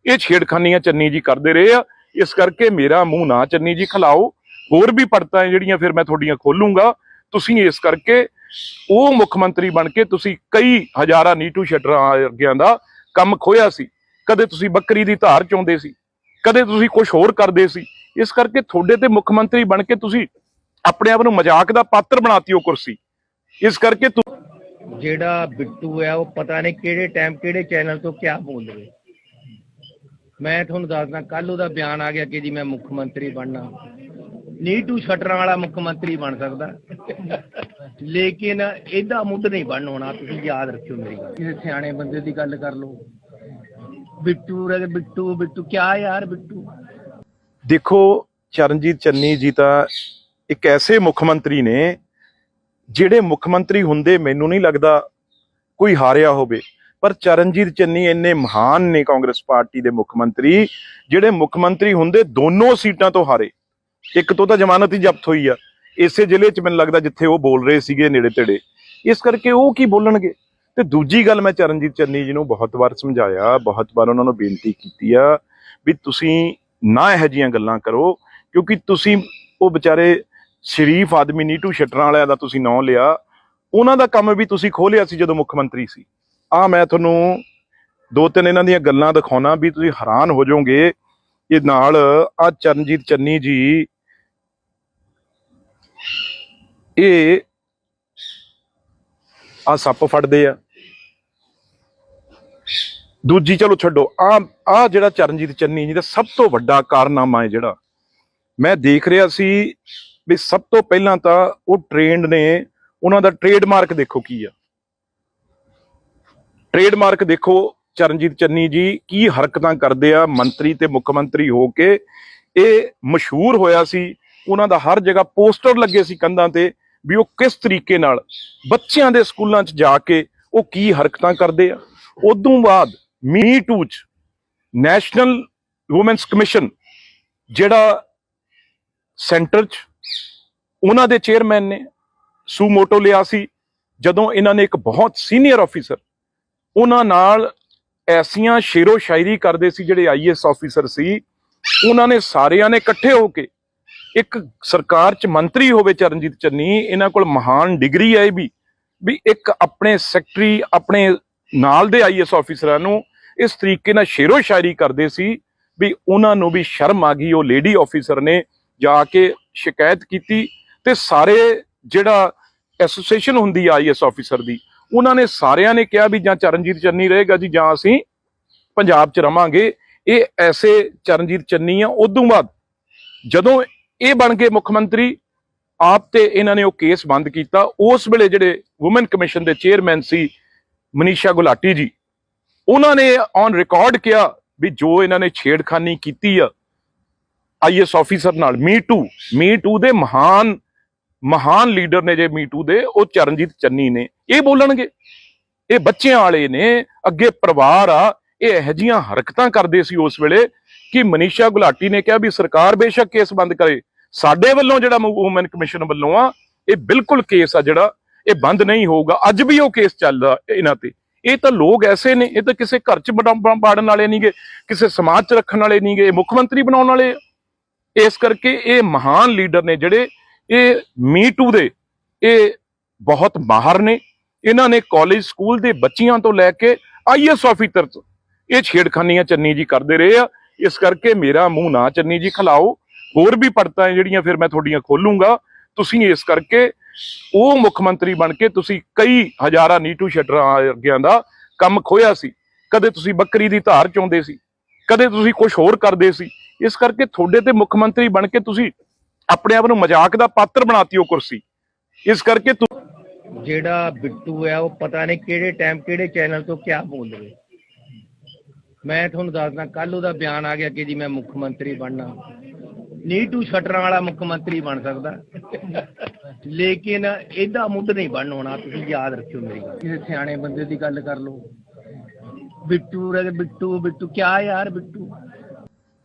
ਇਹ ਛੇੜਖਾਨੀਆਂ ਚੰਨੀ ਜੀ ਕਰਦੇ ਰਹੇ ਆ। ਇਸ ਕਰਕੇ ਮੇਰਾ ਮੂੰਹ ਨਾ ਚੰਨੀ ਜੀ ਖਿਲਾਓ, ਹੋਰ ਵੀ ਪੜਤਾਂ ਜਿਹੜੀਆਂ ਫਿਰ ਮੈਂ ਤੁਹਾਡੀਆਂ ਖੋਲੂੰਗਾ। ਤੁਸੀਂ ਇਸ ਕਰਕੇ ਉਹ ਮੁੱਖ ਮੰਤਰੀ ਬਣ ਕੇ ਤੁਸੀਂ ਕਈ ਹਜ਼ਾਰਾਂ ਨੀਟੂ ਸ਼ਟਰਾਂ ਵਰਗਿਆਂ ਦਾ ਕੰਮ ਖੋਇਆ ਸੀ। ਕਦੇ ਤੁਸੀਂ ਬੱਕਰੀ ਦੀ ਧਾਰ ਚੋਂਦੇ ਸੀ, ਕਦੇ ਤੁਸੀਂ ਕੁਝ ਹੋਰ ਕਰਦੇ ਸੀ। ਇਸ ਕਰਕੇ ਤੁਹਾਡੇ ਤੇ ਮੁੱਖ ਮੰਤਰੀ ਬਣ ਕੇ ਤੁਸੀਂ ਆਪਣੇ ਆਪ ਨੂੰ ਮਜ਼ਾਕ ਦਾ ਪਾਤਰ ਬਣਾਤੀ ਉਹ ਕੁਰਸੀ। ਇਸ ਕਰਕੇ ਜਿਹੜਾ ਬਿੱਟੂ ਹੈ ਉਹ ਪਤਾ ਨਹੀਂ ਕਿਹੜੇ ਟਾਈਮ ਕਿਹੜੇ ਚੈਨਲ ਤੋਂ ਕਿਆ ਬੋਲ ਰਹੇ। ਮੈਂ ਤੁਹਾਨੂੰ ਦੱਸਦਾ, ਕੱਲ ਉਹਦਾ ਬਿਆਨ ਆ ਗਿਆ ਕਿ ਜੀ ਮੈਂ ਮੁੱਖ ਮੰਤਰੀ ਬਣਨਾ। ਨੀਟੂ ਸ਼ਟਰਾਂ ਵਾਲਾ ਮੁੱਖ ਮੰਤਰੀ ਬਣ ਸਕਦਾ, ਲੇਕਿਨ ਇਹਦਾ ਮੁੱਢ ਨਹੀਂ ਬਣ ਹੋਣਾ। ਤੁਸੀਂ ਯਾਦ ਰੱਖਿਓ ਮੇਰੀ ਗੱਲ। ਕਿਸੇ ਸਿਆਣੇ ਬੰਦੇ ਦੀ ਗੱਲ ਕਰ ਲਓ। ਬਿੱਟੂ ਕਿਆ ਯਾਰ ਬਿੱਟੂ। ਦੇਖੋ ਚਰਨਜੀਤ ਚੰਨੀ ਜੀ ਤਾਂ ਇੱਕ ਐਸੇ ਮੁੱਖ ਮੰਤਰੀ ਨੇ ਜਿਹੜੇ ਮੁੱਖ ਮੰਤਰੀ ਹੁੰਦੇ ਮੈਨੂੰ ਨਹੀਂ ਲੱਗਦਾ ਕੋਈ ਹਾਰਿਆ ਹੋਵੇ। ਪਰ ਚਰਨਜੀਤ ਚੰਨੀ ਇੰਨੇ ਮਹਾਨ ਨੇ ਕਾਂਗਰਸ ਪਾਰਟੀ ਦੇ ਮੁੱਖ ਮੰਤਰੀ, ਜਿਹੜੇ ਮੁੱਖ ਮੰਤਰੀ ਹੁੰਦੇ ਦੋਨੋਂ ਸੀਟਾਂ ਤੋਂ ਹਾਰੇ। ਇੱਕ ਤੋਂ ਤਾਂ ਜ਼ਮਾਨਤ ਹੀ ਜ਼ਬਤ ਹੋਈ ਆ ਇਸੇ ਜ਼ਿਲ੍ਹੇ 'ਚ, ਮੈਨੂੰ ਲੱਗਦਾ ਜਿੱਥੇ ਉਹ ਬੋਲ ਰਹੇ ਸੀਗੇ ਨੇੜੇ ਤੇੜੇ। ਇਸ ਕਰਕੇ ਉਹ ਕੀ ਬੋਲਣਗੇ। ਤੇ ਦੂਜੀ ਗੱਲ, ਮੈਂ ਚਰਨਜੀਤ ਚੰਨੀ ਜੀ ਨੂੰ ਬਹੁਤ ਵਾਰ ਸਮਝਾਇਆ, ਬਹੁਤ ਵਾਰ ਉਹਨਾਂ ਨੂੰ ਬੇਨਤੀ ਕੀਤੀ ਆ ਵੀ ਤੁਸੀਂ ਨਾ ਇਹੋ ਜਿਹੀਆਂ ਗੱਲਾਂ ਕਰੋ, ਕਿਉਂਕਿ ਤੁਸੀਂ ਉਹ ਵਿਚਾਰੇ ਸ਼ਰੀਫ ਆਦਮੀ ਨੀਟੂ ਸ਼ਟਰਾਂ ਵਾਲਿਆਂ ਦਾ ਤੁਸੀਂ ਨਾਂ ਲਿਆ, ਉਹਨਾਂ ਦਾ ਕੰਮ ਵੀ ਤੁਸੀਂ ਖੋਲਿਆ ਸੀ ਜਦੋਂ ਮੁੱਖ ਮੰਤਰੀ ਸੀ। ਮੈਂ ਤੁਹਾਨੂੰ 2-3 ਇਹਨਾਂ ਦੀਆਂ ਗੱਲਾਂ ਦਿਖਾਉਣਾ ਵੀ ਤੁਸੀਂ ਹੈਰਾਨ ਹੋ ਜਾਓਗੇ। ਇਹ ਨਾਲ ਚਰਨਜੀਤ ਚੰਨੀ ਜੀ ਇਹ ਸੱਪ ਫੜਦੇ ਆ। ਦੂਜੀ ਚਲੋ ਛੱਡੋ, ਜਿਹੜਾ ਚਰਨਜੀਤ ਚੰਨੀ ਜੀ ਦਾ ਸਭ ਤੋਂ ਵੱਡਾ ਕਾਰਨਾਮਾ ਹੈ ਜਿਹੜਾ ਮੈਂ ਦੇਖ ਰਿਹਾ ਸੀ ਵੀ ਸਭ ਤੋਂ ਪਹਿਲਾਂ ਤਾਂ ਉਹ ਟ੍ਰੇਨਡ ਨੇ, ਉਹਨਾਂ ਦਾ ਟ੍ਰੇਡਮਾਰਕ ਦੇਖੋ ਕੀ ਆ। ਟ੍ਰੇਡਮਾਰਕ ਦੇਖੋ ਚਰਨਜੀਤ ਚੰਨੀ ਜੀ ਕੀ ਹਰਕਤਾਂ ਕਰਦੇ ਆ ਮੰਤਰੀ ਤੇ ਮੁੱਖ ਮੰਤਰੀ ਹੋ ਕੇ। ਇਹ ਮਸ਼ਹੂਰ ਹੋਇਆ ਸੀ, ਉਹਨਾਂ ਦਾ ਹਰ ਜਗ੍ਹਾ ਪੋਸਟਰ ਲੱਗੇ ਸੀ ਕੰਧਾਂ ਤੇ ਵੀ ਉਹ ਕਿਸ ਤਰੀਕੇ ਨਾਲ ਬੱਚਿਆਂ ਦੇ ਸਕੂਲਾਂ 'ਚ ਜਾ ਕੇ ਉਹ ਕੀ ਹਰਕਤਾਂ ਕਰਦੇ ਆ। ਉਦੋਂ ਬਾਅਦ ਮੀ ਟੂ 'ਚ ਨੈਸ਼ਨਲ ਵੂਮੈਨਸ ਕਮਿਸ਼ਨ ਜਿਹੜਾ ਸੈਂਟਰ 'ਚ ਉਹਨਾਂ ਦੇ ਚੇਅਰਮੈਨ ਨੇ ਸੂ ਮੋਟੋ ਲਿਆ ਸੀ, ਜਦੋਂ ਇਹਨਾਂ ਨੇ ਇੱਕ ਬਹੁਤ ਸੀਨੀਅਰ ਆਫੀਸਰ ਉਹਨਾਂ ਨਾਲ ਐਸੀਆਂ ਸ਼ੇਰੋ ਸ਼ਾਇਰੀ ਕਰਦੇ ਸੀ, ਜਿਹੜੇ ਆਈਐਸ ਆਫੀਸਰ ਸੀ, ਉਹਨਾਂ ਨੇ ਸਾਰਿਆਂ ਨੇ ਇਕੱਠੇ ਹੋ ਕੇ ਇੱਕ ਸਰਕਾਰ 'ਚ ਮੰਤਰੀ ਹੋਵੇ ਚਰਨਜੀਤ ਚੰਨੀ, ਇਹਨਾਂ ਕੋਲ ਮਹਾਨ ਡਿਗਰੀ ਹੈ ਇਹ ਵੀ ਇੱਕ ਆਪਣੇ ਸੈਕਟਰੀ ਆਪਣੇ ਨਾਲ ਦੇ ਆਈਐਸ ਆਫੀਸਰਾਂ ਨੂੰ ਇਸ ਤਰੀਕੇ ਨਾਲ ਸ਼ੇਰੋ ਸ਼ਾਇਰੀ ਕਰਦੇ ਸੀ ਵੀ ਉਹਨਾਂ ਨੂੰ ਵੀ ਸ਼ਰਮ ਆ ਗਈ। ਉਹ ਲੇਡੀ ਆਫੀਸਰ ਨੇ ਜਾ ਕੇ ਸ਼ਿਕਾਇਤ ਕੀਤੀ ਤੇ ਸਾਰੇ ਜਿਹੜਾ ਐਸੋਸੀਏਸ਼ਨ ਹੁੰਦੀ ਆ ਆਈਐਸ ਆਫੀਸਰ ਦੀ, ਉਹਨਾਂ ਨੇ ਸਾਰਿਆਂ ਨੇ ਕਿਹਾ ਵੀ ਜਾਂ ਚਰਨਜੀਤ ਚੰਨੀ ਰਹੇਗਾ ਜੀ ਜਾਂ ਅਸੀਂ ਪੰਜਾਬ 'ਚ ਰਵਾਂਗੇ। ਇਹ ਐਸੇ ਚਰਨਜੀਤ ਚੰਨੀ ਆ। ਉਦੋਂ ਬਾਅਦ ਜਦੋਂ ਇਹ ਬਣ ਗਏ ਮੁੱਖ ਮੰਤਰੀ ਆਪ ਤੇ ਇਹਨਾਂ ਨੇ ਉਹ ਕੇਸ ਬੰਦ ਕੀਤਾ। ਉਸ ਵੇਲੇ ਜਿਹੜੇ ਵੂਮਨ ਕਮਿਸ਼ਨ ਦੇ ਚੇਅਰਮੈਨ ਸੀ ਮਨੀਸ਼ਾ ਗੁਲਾਟੀ ਜੀ, ਉਹਨਾਂ ਨੇ ਔਨ ਰਿਕਾਰਡ ਕਿਹਾ ਵੀ ਜੋ ਇਹਨਾਂ ਨੇ ਛੇੜਖਾਨੀ ਕੀਤੀ ਆ ਆਈਐਸ ਆਫੀਸਰ ਨਾਲ, ਮੀ ਟੂ ਦੇ ਮਹਾਨ ਲੀਡਰ ਨੇ ਜੇ ਮੀ ਟੂ ਦੇ, ਉਹ ਚਰਨਜੀਤ ਚੰਨੀ ਨੇ। ਇਹ ਬੋਲਣਗੇ? ਇਹ ਬੱਚਿਆਂ ਵਾਲੇ ਨੇ, ਅੱਗੇ ਪਰਿਵਾਰ ਆ। ਇਹ ਇਹੋ ਜਿਹੀਆਂ ਹਰਕਤਾਂ ਕਰਦੇ ਸੀ ਉਸ ਵੇਲੇ ਕਿ ਮਨੀਸ਼ਾ ਗੁਲਾਟੀ ਨੇ ਕਿਹਾ ਵੀ ਸਰਕਾਰ ਬੇਸ਼ੱਕ ਕੇਸ ਬੰਦ ਕਰੇ, ਸਾਡੇ ਵੱਲੋਂ ਜਿਹੜਾ ਵੂਮਨ ਕਮਿਸ਼ਨ ਵੱਲੋਂ ਆ ਇਹ ਬਿਲਕੁਲ ਕੇਸ ਆ ਜਿਹੜਾ ਇਹ ਬੰਦ ਨਹੀਂ ਹੋਊਗਾ। ਅੱਜ ਵੀ ਉਹ ਕੇਸ ਚੱਲਦਾ ਇਹਨਾਂ ਤੇ। ਇਹ ਤਾਂ ਲੋਕ ਐਸੇ ਨੇ, ਇਹ ਤਾਂ ਕਿਸੇ ਘਰ 'ਚ ਬਾੜਨ ਵਾਲੇ ਨਹੀਂਗੇ, ਕਿਸੇ ਸਮਾਜ 'ਚ ਰੱਖਣ ਵਾਲੇ ਨਹੀਂਗੇ, ਇਹ ਮੁੱਖ ਮੰਤਰੀ ਬਣਾਉਣ ਵਾਲੇ। ਇਸ ਕਰਕੇ ਇਹ ਮਹਾਨ ਲੀਡਰ ਨੇ ਜਿਹੜੇ ਇਹ ਮੀ ਟੂ ਦੇ, ਇਹ ਬਹੁਤ ਮਾਹਰ ਨੇ। ਇਹਨਾਂ ਨੇ ਕਾਲਜ ਸਕੂਲ ਦੇ ਬੱਚਿਆਂ ਤੋਂ ਲੈ ਕੇ ਆਈਐਸ ਆਫੀਸਰ ਇਹ ਛੇੜਖਾਨੀਆਂ ਚੰਨੀ ਜੀ ਕਰਦੇ ਰਹੇ ਆ। ਇਸ ਕਰਕੇ ਮੇਰਾ ਮੂੰਹ ਨਾ ਚੰਨੀ ਜੀ ਖਲਾਓ। ਹੋਰ ਵੀ ਪੜਤਾਂ ਜਿਹੜੀਆਂ ਫਿਰ ਮੈਂ ਤੁਹਾਡੀਆਂ ਖੋਲੂੰਗਾ। ਤੁਸੀਂ ਇਸ ਕਰਕੇ ਉਹ ਮੁੱਖ ਮੰਤਰੀ ਬਣ ਕੇ ਤੁਸੀਂ ਕਈ ਹਜ਼ਾਰਾਂ ਨੀਟੂ ਸ਼ਟਰਾਂ ਵਰਗਿਆਂ ਦਾ ਕੰਮ ਖੋਇਆ ਸੀ। ਕਦੇ ਤੁਸੀਂ ਬੱਕਰੀ ਦੀ ਧਾਰ ਚੋਂਦੇ ਸੀ, ਕਦੇ ਤੁਸੀਂ ਕੁਝ ਹੋਰ ਕਰਦੇ ਸੀ। ਇਸ ਕਰਕੇ ਤੁਹਾਡੇ ਤੇ ਮੁੱਖ ਮੰਤਰੀ ਬਣ ਕੇ ਤੁਸੀਂ ਆਪਣੇ ਆਪ ਨੂੰ ਮਜ਼ਾਕ ਦਾ ਪਾਤਰ ਬਣਾਤੀ ਉਹ ਕੁਰਸੀ। ਇਸ ਕਰਕੇ ਜਿਹੜਾ ਬਿੱਟੂ ਹੈ ਉਹ ਪਤਾ ਨਹੀਂ ਕਿਹੜੇ ਟਾਈਮ ਕਿਹੜੇ ਚੈਨਲ ਤੋਂ ਕਿਆ ਬੋਲ ਰਹੇ। ਮੈਂ ਤੁਹਾਨੂੰ ਦੱਸਦਾ, ਕੱਲ ਉਹਦਾ ਬਿਆਨ ਆ ਗਿਆ ਕਿ ਜੀ ਮੈਂ ਮੁੱਖ ਮੰਤਰੀ ਬਣਨਾ। ਨੀਟੂ ਸ਼ਟਰਾਂ ਵਾਲਾ ਮੁੱਖ ਮੰਤਰੀ ਬਣ ਸਕਦਾ, ਲੇਕਿਨ ਇਹਦਾ ਮੁੱਢ ਨਹੀਂ ਬਣ ਹੋਣਾ। ਤੁਸੀਂ ਯਾਦ ਰੱਖਿਓ ਮੇਰੀ ਗੱਲ। ਕਿਸੇ ਸਿਆਣੇ ਬੰਦੇ ਦੀ ਗੱਲ ਕਰ ਲਓ। ਬਿੱਟੂ ਕਿਆ ਯਾਰ ਬਿੱਟੂ।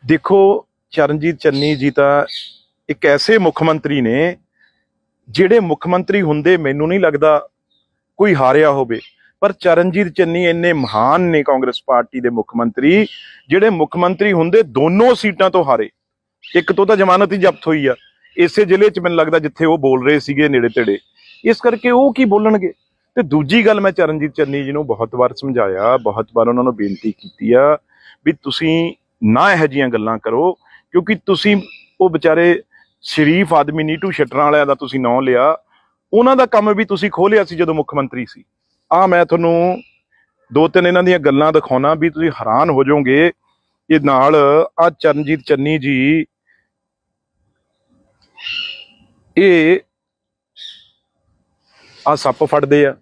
ਦੇਖੋ, ਚਰਨਜੀਤ ਚੰਨੀ ਜੀ ਤਾਂ ਇੱਕ ਐਸੇ ਮੁੱਖ ਮੰਤਰੀ ਨੇ ਜਿਹੜੇ ਮੁੱਖ ਮੰਤਰੀ ਹੁੰਦੇ ਮੈਨੂੰ ਨਹੀਂ ਲੱਗਦਾ ਕੋਈ ਹਾਰਿਆ ਹੋਵੇ। ਪਰ ਚਰਨਜੀਤ ਚੰਨੀ ਇੰਨੇ ਮਹਾਨ ਨੇ ਕਾਂਗਰਸ ਪਾਰਟੀ ਦੇ ਮੁੱਖ ਮੰਤਰੀ, ਜਿਹੜੇ ਮੁੱਖ ਮੰਤਰੀ ਹੁੰਦੇ ਦੋਨੋਂ ਸੀਟਾਂ ਤੋਂ ਹਾਰੇ। ਇੱਕ ਤੋਂ ਤਾਂ ਜ਼ਮਾਨਤ ਹੀ ਜ਼ਬਤ ਹੋਈ ਆ ਇਸੇ ਜ਼ਿਲ੍ਹੇ 'ਚ, ਮੈਨੂੰ ਲੱਗਦਾ ਜਿੱਥੇ ਉਹ ਬੋਲ ਰਹੇ ਸੀਗੇ ਨੇੜੇ ਤੇੜੇ। ਇਸ ਕਰਕੇ ਉਹ ਕੀ ਬੋਲਣਗੇ। ਤੇ ਦੂਜੀ ਗੱਲ, ਮੈਂ ਚਰਨਜੀਤ ਚੰਨੀ ਜੀ ਨੂੰ ਬਹੁਤ ਵਾਰ ਸਮਝਾਇਆ, ਬਹੁਤ ਵਾਰ ਉਹਨਾਂ ਨੂੰ ਬੇਨਤੀ ਕੀਤੀ ਆ ਵੀ ਤੁਸੀਂ ਨਾ ਇਹੋ ਜਿਹੀਆਂ ਗੱਲਾਂ ਕਰੋ, ਕਿਉਂਕਿ ਤੁਸੀਂ ਉਹ ਵਿਚਾਰੇ ਸ਼ਰੀਫ ਆਦਮੀ ਨੀਟੂ ਸ਼ਟਰਾਂ ਵਾਲਿਆਂ ਦਾ ਤੁਸੀਂ ਨਾਂ ਲਿਆ। ਉਹਨਾਂ ਦਾ ਕੰਮ ਵੀ ਤੁਸੀਂ ਖੋਲਿਆ ਸੀ ਜਦੋਂ ਮੁੱਖ ਮੰਤਰੀ ਸੀ। ਮੈਂ ਤੁਹਾਨੂੰ ਦੋ ਤਿੰਨ ਇਹਨਾਂ ਦੀਆਂ ਗੱਲਾਂ ਦਿਖਾਉਣਾ ਵੀ ਤੁਸੀਂ ਹੈਰਾਨ ਹੋ ਜਾਓਗੇ। ਇਹ ਨਾਲ ਚਰਨਜੀਤ ਚੰਨੀ ਜੀ ਇਹ ਸੱਪ ਫੜਦੇ ਆ।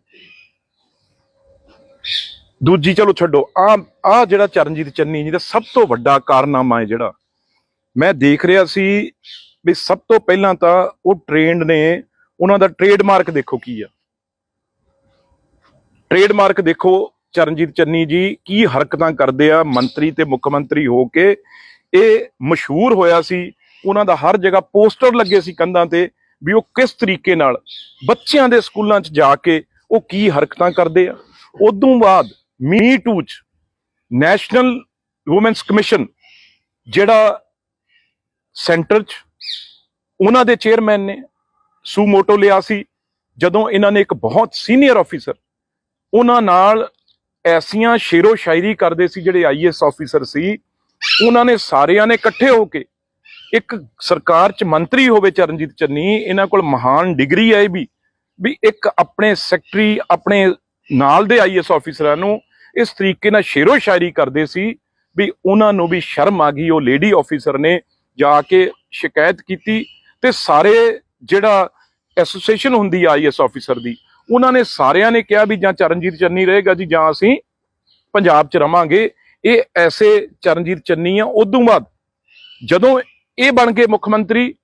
ਦੂਜੀ ਚਲੋ ਛੱਡੋ, ਜਿਹੜਾ ਚਰਨਜੀਤ ਚੰਨੀ ਜੀ ਦਾ ਸਭ ਤੋਂ ਵੱਡਾ ਕਾਰਨਾਮਾ ਹੈ ਜਿਹੜਾ ਮੈਂ ਦੇਖ ਰਿਹਾ ਸੀ ਵੀ ਸਭ ਤੋਂ ਪਹਿਲਾਂ ਤਾਂ ਉਹ ਟ੍ਰੇਨਡ ਨੇ। ਉਹਨਾਂ ਦਾ ਟ੍ਰੇਡਮਾਰਕ ਦੇਖੋ ਕੀ ਆ। ਟ੍ਰੇਡਮਾਰਕ ਦੇਖੋ ਚਰਨਜੀਤ ਚੰਨੀ ਜੀ ਕੀ ਹਰਕਤਾਂ ਕਰਦੇ ਆ ਮੰਤਰੀ ਤੇ ਮੁੱਖ ਮੰਤਰੀ ਹੋ ਕੇ। ਇਹ ਮਸ਼ਹੂਰ ਹੋਇਆ ਸੀ, ਉਹਨਾਂ ਦਾ ਹਰ ਜਗ੍ਹਾ ਪੋਸਟਰ ਲੱਗੇ ਸੀ ਕੰਧਾਂ ਤੇ ਵੀ ਉਹ ਕਿਸ ਤਰੀਕੇ ਨਾਲ ਬੱਚਿਆਂ ਦੇ ਸਕੂਲਾਂ 'ਚ ਜਾ ਕੇ ਉਹ ਕੀ ਹਰਕਤਾਂ ਕਰਦੇ ਆ। ਉਦੋਂ ਬਾਅਦ ਮੀ ਟੂ 'ਚ ਨੈਸ਼ਨਲ ਵੂਮੈਨਸ ਕਮਿਸ਼ਨ ਜਿਹੜਾ ਸੈਂਟਰ 'ਚ ਉਹਨਾਂ ਦੇ ਚੇਅਰਮੈਨ ਨੇ ਸੂਮੋਟੋ ਲਿਆ ਸੀ। ਜਦੋਂ ਇਹਨਾਂ ਨੇ ਇੱਕ ਬਹੁਤ ਸੀਨੀਅਰ ਆਫੀਸਰ ਉਹਨਾਂ ਨਾਲ ਐਸੀਆਂ ਸ਼ੇਰੋ ਸ਼ਾਇਰੀ ਕਰਦੇ ਸੀ, ਜਿਹੜੇ ਆਈਐਸ ਆਫੀਸਰ ਸੀ, ਉਹਨਾਂ ਨੇ ਸਾਰਿਆਂ ਨੇ ਇਕੱਠੇ ਹੋ ਕੇ ਇੱਕ ਸਰਕਾਰ 'ਚ ਮੰਤਰੀ ਹੋਵੇ ਚਰਨਜੀਤ ਚੰਨੀ, ਇਹਨਾਂ ਕੋਲ ਮਹਾਨ ਡਿਗਰੀ ਹੈ ਇਹ ਵੀ ਇੱਕ ਆਪਣੇ ਸੈਕਟਰੀ ਆਪਣੇ ਨਾਲ ਦੇ ਆਈਐਸ ਆਫੀਸਰਾਂ ਨੂੰ ਇਸ ਤਰੀਕੇ ਨਾਲ ਸ਼ੇਰੋ ਸ਼ਾਇਰੀ ਕਰਦੇ ਸੀ ਵੀ ਉਹਨਾਂ ਨੂੰ ਵੀ ਸ਼ਰਮ ਆ ਗਈ। ਉਹ ਲੇਡੀ ਆਫੀਸਰ ਨੇ ਜਾ ਕੇ ਸ਼ਿਕਾਇਤ ਕੀਤੀ ਤੇ ਸਾਰੇ ਜਿਹੜਾ ਐਸੋਸੀਏਸ਼ਨ ਹੁੰਦੀ ਆ ਆਈਐਸ ਆਫੀਸਰ ਦੀ, ਉਹਨਾਂ ਨੇ ਸਾਰਿਆਂ ਨੇ ਕਿਹਾ ਵੀ ਜਾਂ ਚਰਨਜੀਤ ਚੰਨੀ ਰਹੇਗਾ ਜੀ ਜਾਂ ਅਸੀਂ ਪੰਜਾਬ 'ਚ ਰਵਾਂਗੇ। ਇਹ ਐਸੇ ਚਰਨਜੀਤ ਚੰਨੀ ਆ। ਉਦੋਂ ਬਾਅਦ ਜਦੋਂ ਇਹ ਬਣ ਗਏ ਮੁੱਖ ਮੰਤਰੀ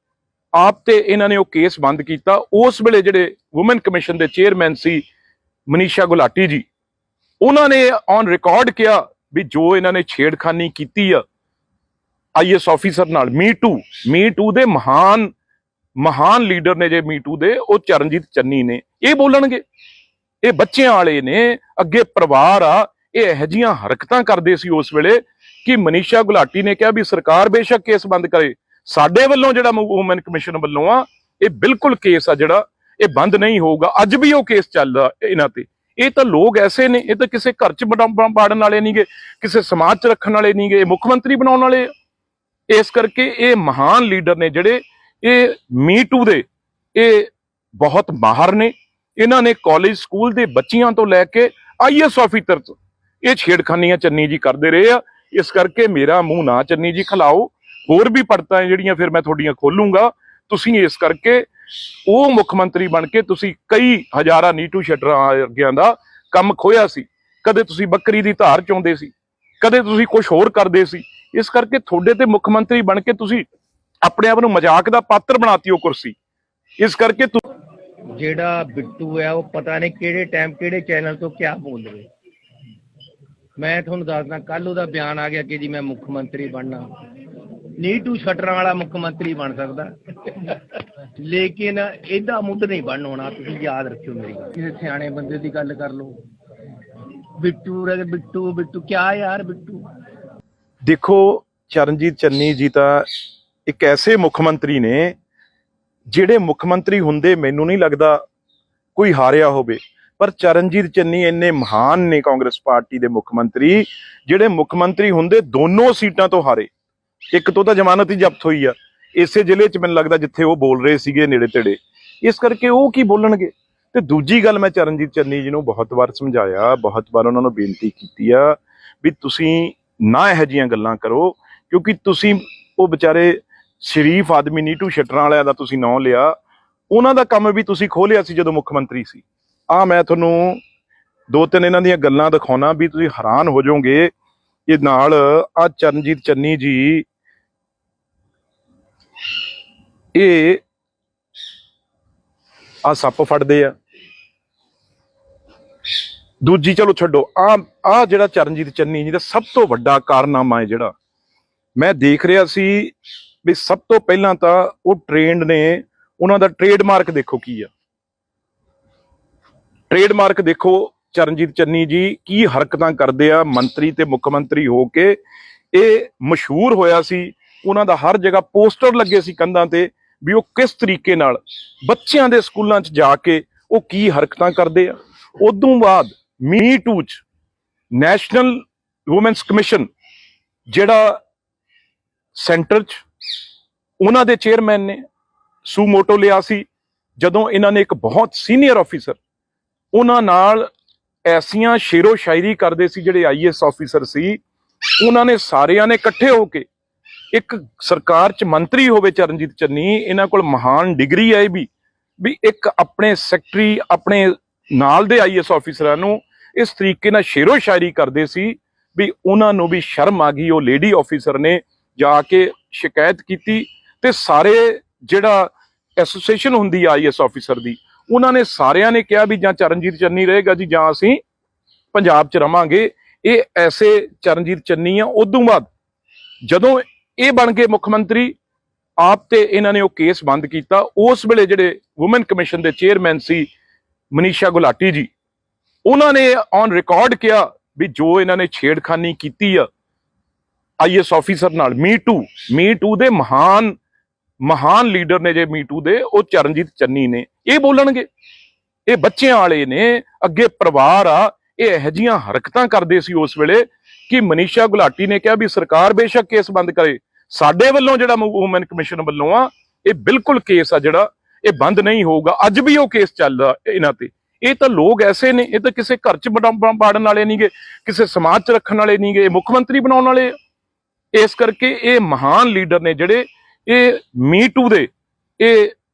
ਆਪ ਤੇ ਇਹਨਾਂ ਨੇ ਉਹ ਕੇਸ ਬੰਦ ਕੀਤਾ। ਉਸ ਵੇਲੇ ਜਿਹੜੇ ਵੂਮਨ ਕਮਿਸ਼ਨ ਦੇ ਚੇਅਰਮੈਨ ਸੀ ਮਨੀਸ਼ਾ ਗੁਲਾਟੀ ਜੀ, ਉਹਨਾਂ ਨੇ ਔਨ ਰਿਕਾਰਡ ਕਿਹਾ ਵੀ ਜੋ ਇਹਨਾਂ ਨੇ ਛੇੜਖਾਨੀ ਕੀਤੀ ਆ ਆਈਐਸ ਆਫੀਸਰ ਨਾਲ, ਮੀ ਟੂ ਦੇ ਮਹਾਨ ਲੀਡਰ ਨੇ ਜੇ ਮੀ ਟੂ ਦੇ, ਉਹ ਚਰਨਜੀਤ ਚੰਨੀ ਨੇ। ਇਹ ਬੋਲਣਗੇ? ਇਹ ਬੱਚਿਆਂ ਵਾਲੇ ਨੇ, ਅੱਗੇ ਪਰਿਵਾਰ ਆ। ਇਹ ਇਹੋ ਜਿਹੀਆਂ ਹਰਕਤਾਂ ਕਰਦੇ ਸੀ ਉਸ ਵੇਲੇ ਕਿ ਮਨੀਸ਼ਾ ਗੁਲਾਟੀ ਨੇ ਕਿਹਾ ਵੀ ਸਰਕਾਰ ਬੇਸ਼ੱਕ ਕੇਸ ਬੰਦ ਕਰੇ, ਸਾਡੇ ਵੱਲੋਂ ਜਿਹੜਾ ਵੂਮਨ ਕਮਿਸ਼ਨ ਵੱਲੋਂ ਆ ਇਹ ਬਿਲਕੁਲ ਕੇਸ ਆ ਜਿਹੜਾ ਇਹ ਬੰਦ ਨਹੀਂ ਹੋਊਗਾ। ਅੱਜ ਵੀ ਉਹ ਕੇਸ ਚੱਲਦਾ ਇਹਨਾਂ ਤੇ। ਇਹ ਤਾਂ ਲੋਕ ਐਸੇ ਨੇ, ਇਹ ਤਾਂ ਕਿਸੇ ਘਰ 'ਚ ਬਾੜਨ ਵਾਲੇ ਨਹੀਂਗੇ, ਕਿਸੇ ਸਮਾਜ 'ਚ ਰੱਖਣ ਵਾਲੇ ਨਹੀਂਗੇ, ਮੁੱਖ ਮੰਤਰੀ ਬਣਾਉਣ ਵਾਲੇ। ਇਸ ਕਰਕੇ ਇਹ ਮਹਾਨ ਲੀਡਰ ਨੇ ਜਿਹੜੇ ਇਹ ਮੀ ਟੂ ਦੇ ਇਹ ਬਹੁਤ ਮਾਹਰ ਨੇ। ਇਹਨਾਂ ਨੇ ਕਾਲਜ ਸਕੂਲ ਦੇ ਬੱਚਿਆਂ ਤੋਂ ਲੈ ਕੇ ਆਈਐਸ ਆਫੀਸਰ ਤੋਂ ਇਹ ਛੇੜਖਾਨੀਆਂ ਚੰਨੀ ਜੀ ਕਰਦੇ ਰਹੇ ਆ। ਇਸ ਕਰਕੇ ਮੇਰਾ ਮੂੰਹ ਨਾ ਚੰਨੀ ਜੀ ਖਿਲਾਓ, ਹੋਰ ਵੀ ਪੜਤਾਂ ਜਿਹੜੀਆਂ ਫਿਰ ਮੈਂ ਤੁਹਾਡੀਆਂ ਖੋਲੂੰਗਾ। ਤੁਸੀਂ ਇਸ ਕਰਕੇ ਉਹ ਮੁੱਖ ਮੰਤਰੀ ਬਣ ਕੇ ਤੁਸੀਂ ਕਈ ਹਜ਼ਾਰਾਂ ਨੀਟੂ ਸ਼ਟਰਾਂ ਵਰਗਿਆਂ ਦਾ ਕੰਮ ਖੋਇਆ ਸੀ। ਕਦੇ ਤੁਸੀਂ ਬੱਕਰੀ ਦੀ ਧਾਰ ਚੋਂਦੇ ਸੀ, ਕਦੇ ਤੁਸੀਂ ਕੁਝ ਹੋਰ ਕਰਦੇ ਸੀ। ਇਸ ਕਰਕੇ ਤੁਹਾਡੇ ਤੇ ਮੁੱਖ ਮੰਤਰੀ ਬਣ ਕੇ ਤੁਸੀਂ ਆਪਣੇ ਆਪ ਨੂੰ ਮਜ਼ਾਕ ਦਾ ਪਾਤਰ ਬਣਾਤੀ ਉਹ ਕੁਰਸੀ। ਇਸ ਕਰਕੇ ਜਿਹੜਾ ਬਿੱਟੂ ਹੈ ਉਹ ਪਤਾ ਨਹੀਂ ਕਿਹੜੇ ਟਾਈਮ ਕਿਹੜੇ ਚੈਨਲ ਤੋਂ ਕਿਆ ਬੋਲ ਰਹੇ। ਮੈਂ ਤੁਹਾਨੂੰ ਦੱਸਦਾ, ਕੱਲ ਉਹਦਾ ਬਿਆਨ ਆ ਗਿਆ ਕਿ ਜੀ ਮੈਂ ਮੁੱਖ ਮੰਤਰੀ ਬਣਨਾ। ਨੀਟੂ ਸ਼ਟਰਾਂ ਵਾਲਾ ਮੁੱਖ ਮੰਤਰੀ ਬਣ ਸਕਦਾ, ਲੇਕਿਨ ਇਹਦਾ ਮੁੱਢ ਨਹੀਂ ਬਣ ਹੋਣਾ। ਤੁਸੀਂ ਯਾਦ ਰੱਖਿਓ ਮੇਰੀ ਗੱਲ। ਕਿਸੇ ਸਿਆਣੇ ਬੰਦੇ ਦੀ ਗੱਲ ਕਰ ਲਓ। ਬਿੱਟੂ ਬਿੱਟੂ ਬਿੱਟੂ ਕਿਆ ਯਾਰ ਬਿੱਟੂ। ਦੇਖੋ ਚਰਨਜੀਤ ਚੰਨੀ ਜੀ ਤਾਂ ਇੱਕ ਐਸੇ ਮੁੱਖ ਮੰਤਰੀ ਨੇ ਜਿਹੜੇ ਮੁੱਖ ਮੰਤਰੀ ਹੁੰਦੇ ਮੈਨੂੰ ਨਹੀਂ ਲੱਗਦਾ ਕੋਈ ਹਾਰਿਆ ਹੋਵੇ। ਪਰ ਚਰਨਜੀਤ ਚੰਨੀ ਇੰਨੇ ਮਹਾਨ ਨੇ ਕਾਂਗਰਸ ਪਾਰਟੀ ਦੇ ਮੁੱਖ ਮੰਤਰੀ, ਜਿਹੜੇ ਮੁੱਖ ਮੰਤਰੀ ਹੁੰਦੇ ਦੋਨੋਂ ਸੀਟਾਂ ਤੋਂ ਹਾਰੇ। ਇੱਕ ਤੋਂ ਤਾਂ ਜ਼ਮਾਨਤ ਹੀ ਜ਼ਬਤ ਹੋਈ ਆ ਇਸੇ ਜ਼ਿਲ੍ਹੇ 'ਚ, ਮੈਨੂੰ ਲੱਗਦਾ ਜਿੱਥੇ ਉਹ ਬੋਲ ਰਹੇ ਸੀਗੇ ਨੇੜੇ ਤੇੜੇ। ਇਸ ਕਰਕੇ ਉਹ ਕੀ ਬੋਲਣਗੇ। ਤੇ ਦੂਜੀ ਗੱਲ, ਮੈਂ ਚਰਨਜੀਤ ਚੰਨੀ ਜੀ ਨੂੰ ਬਹੁਤ ਵਾਰ ਸਮਝਾਇਆ, ਬਹੁਤ ਵਾਰ ਉਹਨਾਂ ਨੂੰ ਬੇਨਤੀ ਕੀਤੀ ਆ ਵੀ ਤੁਸੀਂ ਨਾ ਇਹੋ ਜਿਹੀਆਂ ਗੱਲਾਂ ਕਰੋ, ਕਿਉਂਕਿ ਤੁਸੀਂ ਉਹ ਵਿਚਾਰੇ ਸ਼ਰੀਫ ਆਦਮੀ ਨੀਟੂ ਸ਼ਟਰਾਂ ਵਾਲਿਆਂ ਦਾ ਤੁਸੀਂ ਨਾਂ ਲਿਆ, ਉਹਨਾਂ ਦਾ ਕੰਮ ਵੀ ਤੁਸੀਂ ਖੋਲਿਆ ਸੀ ਜਦੋਂ ਮੁੱਖ ਮੰਤਰੀ ਸੀ। ਮੈਂ ਤੁਹਾਨੂੰ ਦੋ ਤਿੰਨ ਇਹਨਾਂ ਦੀਆਂ ਗੱਲਾਂ ਦਿਖਾਉਣਾ ਵੀ ਤੁਸੀਂ ਹੈਰਾਨ ਹੋ ਜਾਓਗੇ। ਇਹ ਨਾਲ ਚਰਨਜੀਤ ਚੰਨੀ ਜੀ ਇਹ ਸੱਪ ਫੜਦੇ ਆ। ਦੂਜੀ ਚਲੋ ਛੱਡੋ, ਜਿਹੜਾ ਚਰਨਜੀਤ ਚੰਨੀ ਜੀ ਦਾ ਸਭ ਤੋਂ ਵੱਡਾ ਕਾਰਨਾਮਾ ਹੈ ਜਿਹੜਾ ਮੈਂ ਦੇਖ ਰਿਹਾ ਸੀ ਵੀ ਸਭ ਤੋਂ ਪਹਿਲਾਂ ਤਾਂ ਉਹ ਟ੍ਰੇਨਡ ਨੇ, ਉਹਨਾਂ ਦਾ ਟ੍ਰੇਡਮਾਰਕ ਦੇਖੋ ਕੀ ਆ। ਟ੍ਰੇਡਮਾਰਕ ਦੇਖੋ ਚਰਨਜੀਤ ਚੰਨੀ ਜੀ ਕੀ ਹਰਕਤਾਂ ਕਰਦੇ ਆ ਮੰਤਰੀ ਤੇ ਮੁੱਖ ਮੰਤਰੀ ਹੋ ਕੇ। ਇਹ ਮਸ਼ਹੂਰ ਹੋਇਆ ਸੀ, ਉਹਨਾਂ ਦਾ ਹਰ ਜਗ੍ਹਾ ਪੋਸਟਰ ਲੱਗੇ ਸੀ ਕੰਧਾਂ ਤੇ ਵੀ ਉਹ ਕਿਸ ਤਰੀਕੇ ਨਾਲ ਬੱਚਿਆਂ ਦੇ ਸਕੂਲਾਂ 'ਚ ਜਾ ਕੇ ਉਹ ਕੀ ਹਰਕਤਾਂ ਕਰਦੇ ਆ। ਉਦੋਂ ਬਾਅਦ ਮੀ ਟੂ 'ਚ ਨੈਸ਼ਨਲ ਵੂਮੈਨਸ ਕਮਿਸ਼ਨ ਜਿਹੜਾ ਸੈਂਟਰ 'ਚ ਉਹਨਾਂ ਦੇ ਚੇਅਰਮੈਨ ਨੇ ਸੂਮੋਟੋ ਲਿਆ ਸੀ, ਜਦੋਂ ਇਹਨਾਂ ਨੇ ਇੱਕ ਬਹੁਤ ਸੀਨੀਅਰ ਆਫੀਸਰ ਉਹਨਾਂ ਨਾਲ ਐਸੀਆਂ ਸ਼ੇਰੋ ਸ਼ਾਇਰੀ ਕਰਦੇ ਸੀ, ਜਿਹੜੇ ਆਈਐਸ ਆਫੀਸਰ ਸੀ, ਉਹਨਾਂ ਨੇ ਸਾਰਿਆਂ ਨੇ ਇਕੱਠੇ ਹੋ ਕੇ, ਇੱਕ ਸਰਕਾਰ 'ਚ ਮੰਤਰੀ ਹੋਵੇ ਚਰਨਜੀਤ ਚੰਨੀ, ਇਹਨਾਂ ਕੋਲ ਮਹਾਨ ਡਿਗਰੀ ਹੈ ਵੀ ਇੱਕ ਆਪਣੇ ਸੈਕਟਰੀ ਆਪਣੇ ਨਾਲ ਦੇ ਆਈਐਸ ਆਫੀਸਰਾਂ ਨੂੰ ਇਸ ਤਰੀਕੇ ਨਾਲ ਸ਼ੇਰੋ ਸ਼ਾਇਰੀ ਕਰਦੇ ਸੀ ਵੀ ਉਹਨਾਂ ਨੂੰ ਵੀ ਸ਼ਰਮ ਆ ਗਈ। ਉਹ ਲੇਡੀ ਆਫੀਸਰ ਨੇ ਜਾ ਕੇ ਸ਼ਿਕਾਇਤ ਕੀਤੀ ਤੇ ਸਾਰੇ ਜਿਹੜਾ ਐਸੋਸੀਏਸ਼ਨ ਹੁੰਦੀ ਆ ਆਈਐਸ ਆਫੀਸਰ ਦੀ, ਉਹਨਾਂ ਨੇ ਸਾਰਿਆਂ ਨੇ ਕਿਹਾ ਵੀ ਜਾਂ ਚਰਨਜੀਤ ਚੰਨੀ ਰਹੇਗਾ ਜੀ ਜਾਂ ਅਸੀਂ ਪੰਜਾਬ 'ਚ ਰਵਾਂਗੇ। ਇਹ ਐਸੇ ਚਰਨਜੀਤ ਚੰਨੀ ਆ। ਉਦੋਂ ਬਾਅਦ ਜਦੋਂ ਇਹ ਬਣ ਗਏ ਮੁੱਖ ਮੰਤਰੀ ਆਪ ਤੇ ਇਹਨਾਂ ਨੇ ਉਹ ਕੇਸ ਬੰਦ ਕੀਤਾ। ਉਸ ਵੇਲੇ ਜਿਹੜੇ ਵੂਮਨ ਕਮਿਸ਼ਨ ਦੇ ਚੇਅਰਮੈਨ ਸੀ ਮਨੀਸ਼ਾ ਗੁਲਾਟੀ ਜੀ, ਉਹਨਾਂ ਨੇ ਔਨ ਰਿਕਾਰਡ ਕਿਹਾ ਵੀ ਜੋ ਇਹਨਾਂ ਨੇ ਛੇੜਖਾਨੀ ਕੀਤੀ ਆ ਆਈਐਸ ਆਫੀਸਰ ਨਾਲ, ਮੀ ਟੂ ਦੇ ਮਹਾਨ ਲੀਡਰ ਨੇ ਜੇ ਮੀ ਟੂ ਦੇ, ਉਹ ਚਰਨਜੀਤ ਚੰਨੀ ਨੇ। ਇਹ ਬੋਲਣਗੇ, ਇਹ ਬੱਚਿਆਂ ਵਾਲੇ ਨੇ, ਅੱਗੇ ਪਰਿਵਾਰ ਆ। ਇਹ ਇਹੋ ਜਿਹੀਆਂ ਹਰਕਤਾਂ ਕਰਦੇ ਸੀ ਉਸ ਵੇਲੇ ਕਿ ਮਨੀਸ਼ਾ ਗੁਲਾਟੀ ਨੇ ਕਿਹਾ ਵੀ ਸਰਕਾਰ ਬੇਸ਼ੱਕ ਕੇਸ ਬੰਦ ਕਰੇ, ਸਾਡੇ ਵੱਲੋਂ ਜਿਹੜਾ ਵੂਮਨ ਕਮਿਸ਼ਨ ਵੱਲੋਂ ਆ ਇਹ ਬਿਲਕੁਲ ਕੇਸ ਆ ਜਿਹੜਾ ਇਹ ਬੰਦ ਨਹੀਂ ਹੋਊਗਾ। ਅੱਜ ਵੀ ਉਹ ਕੇਸ ਚੱਲਦਾ ਇਹਨਾਂ ਤੇ। ਇਹ ਤਾਂ ਲੋਕ ਐਸੇ ਨੇ, ਇਹ ਤਾਂ ਕਿਸੇ ਘਰ 'ਚ ਬਾੜਨ ਵਾਲੇ ਨਹੀਂਗੇ, ਕਿਸੇ ਸਮਾਜ 'ਚ ਰੱਖਣ ਵਾਲੇ ਨਹੀਂਗੇ, ਇਹ ਮੁੱਖ ਮੰਤਰੀ ਬਣਾਉਣ ਵਾਲੇ। ਇਸ ਕਰਕੇ ਇਹ ਮਹਾਨ ਲੀਡਰ ਨੇ ਜਿਹੜੇ ਇਹ ਮੀ ਟੂ ਦੇ ਇਹ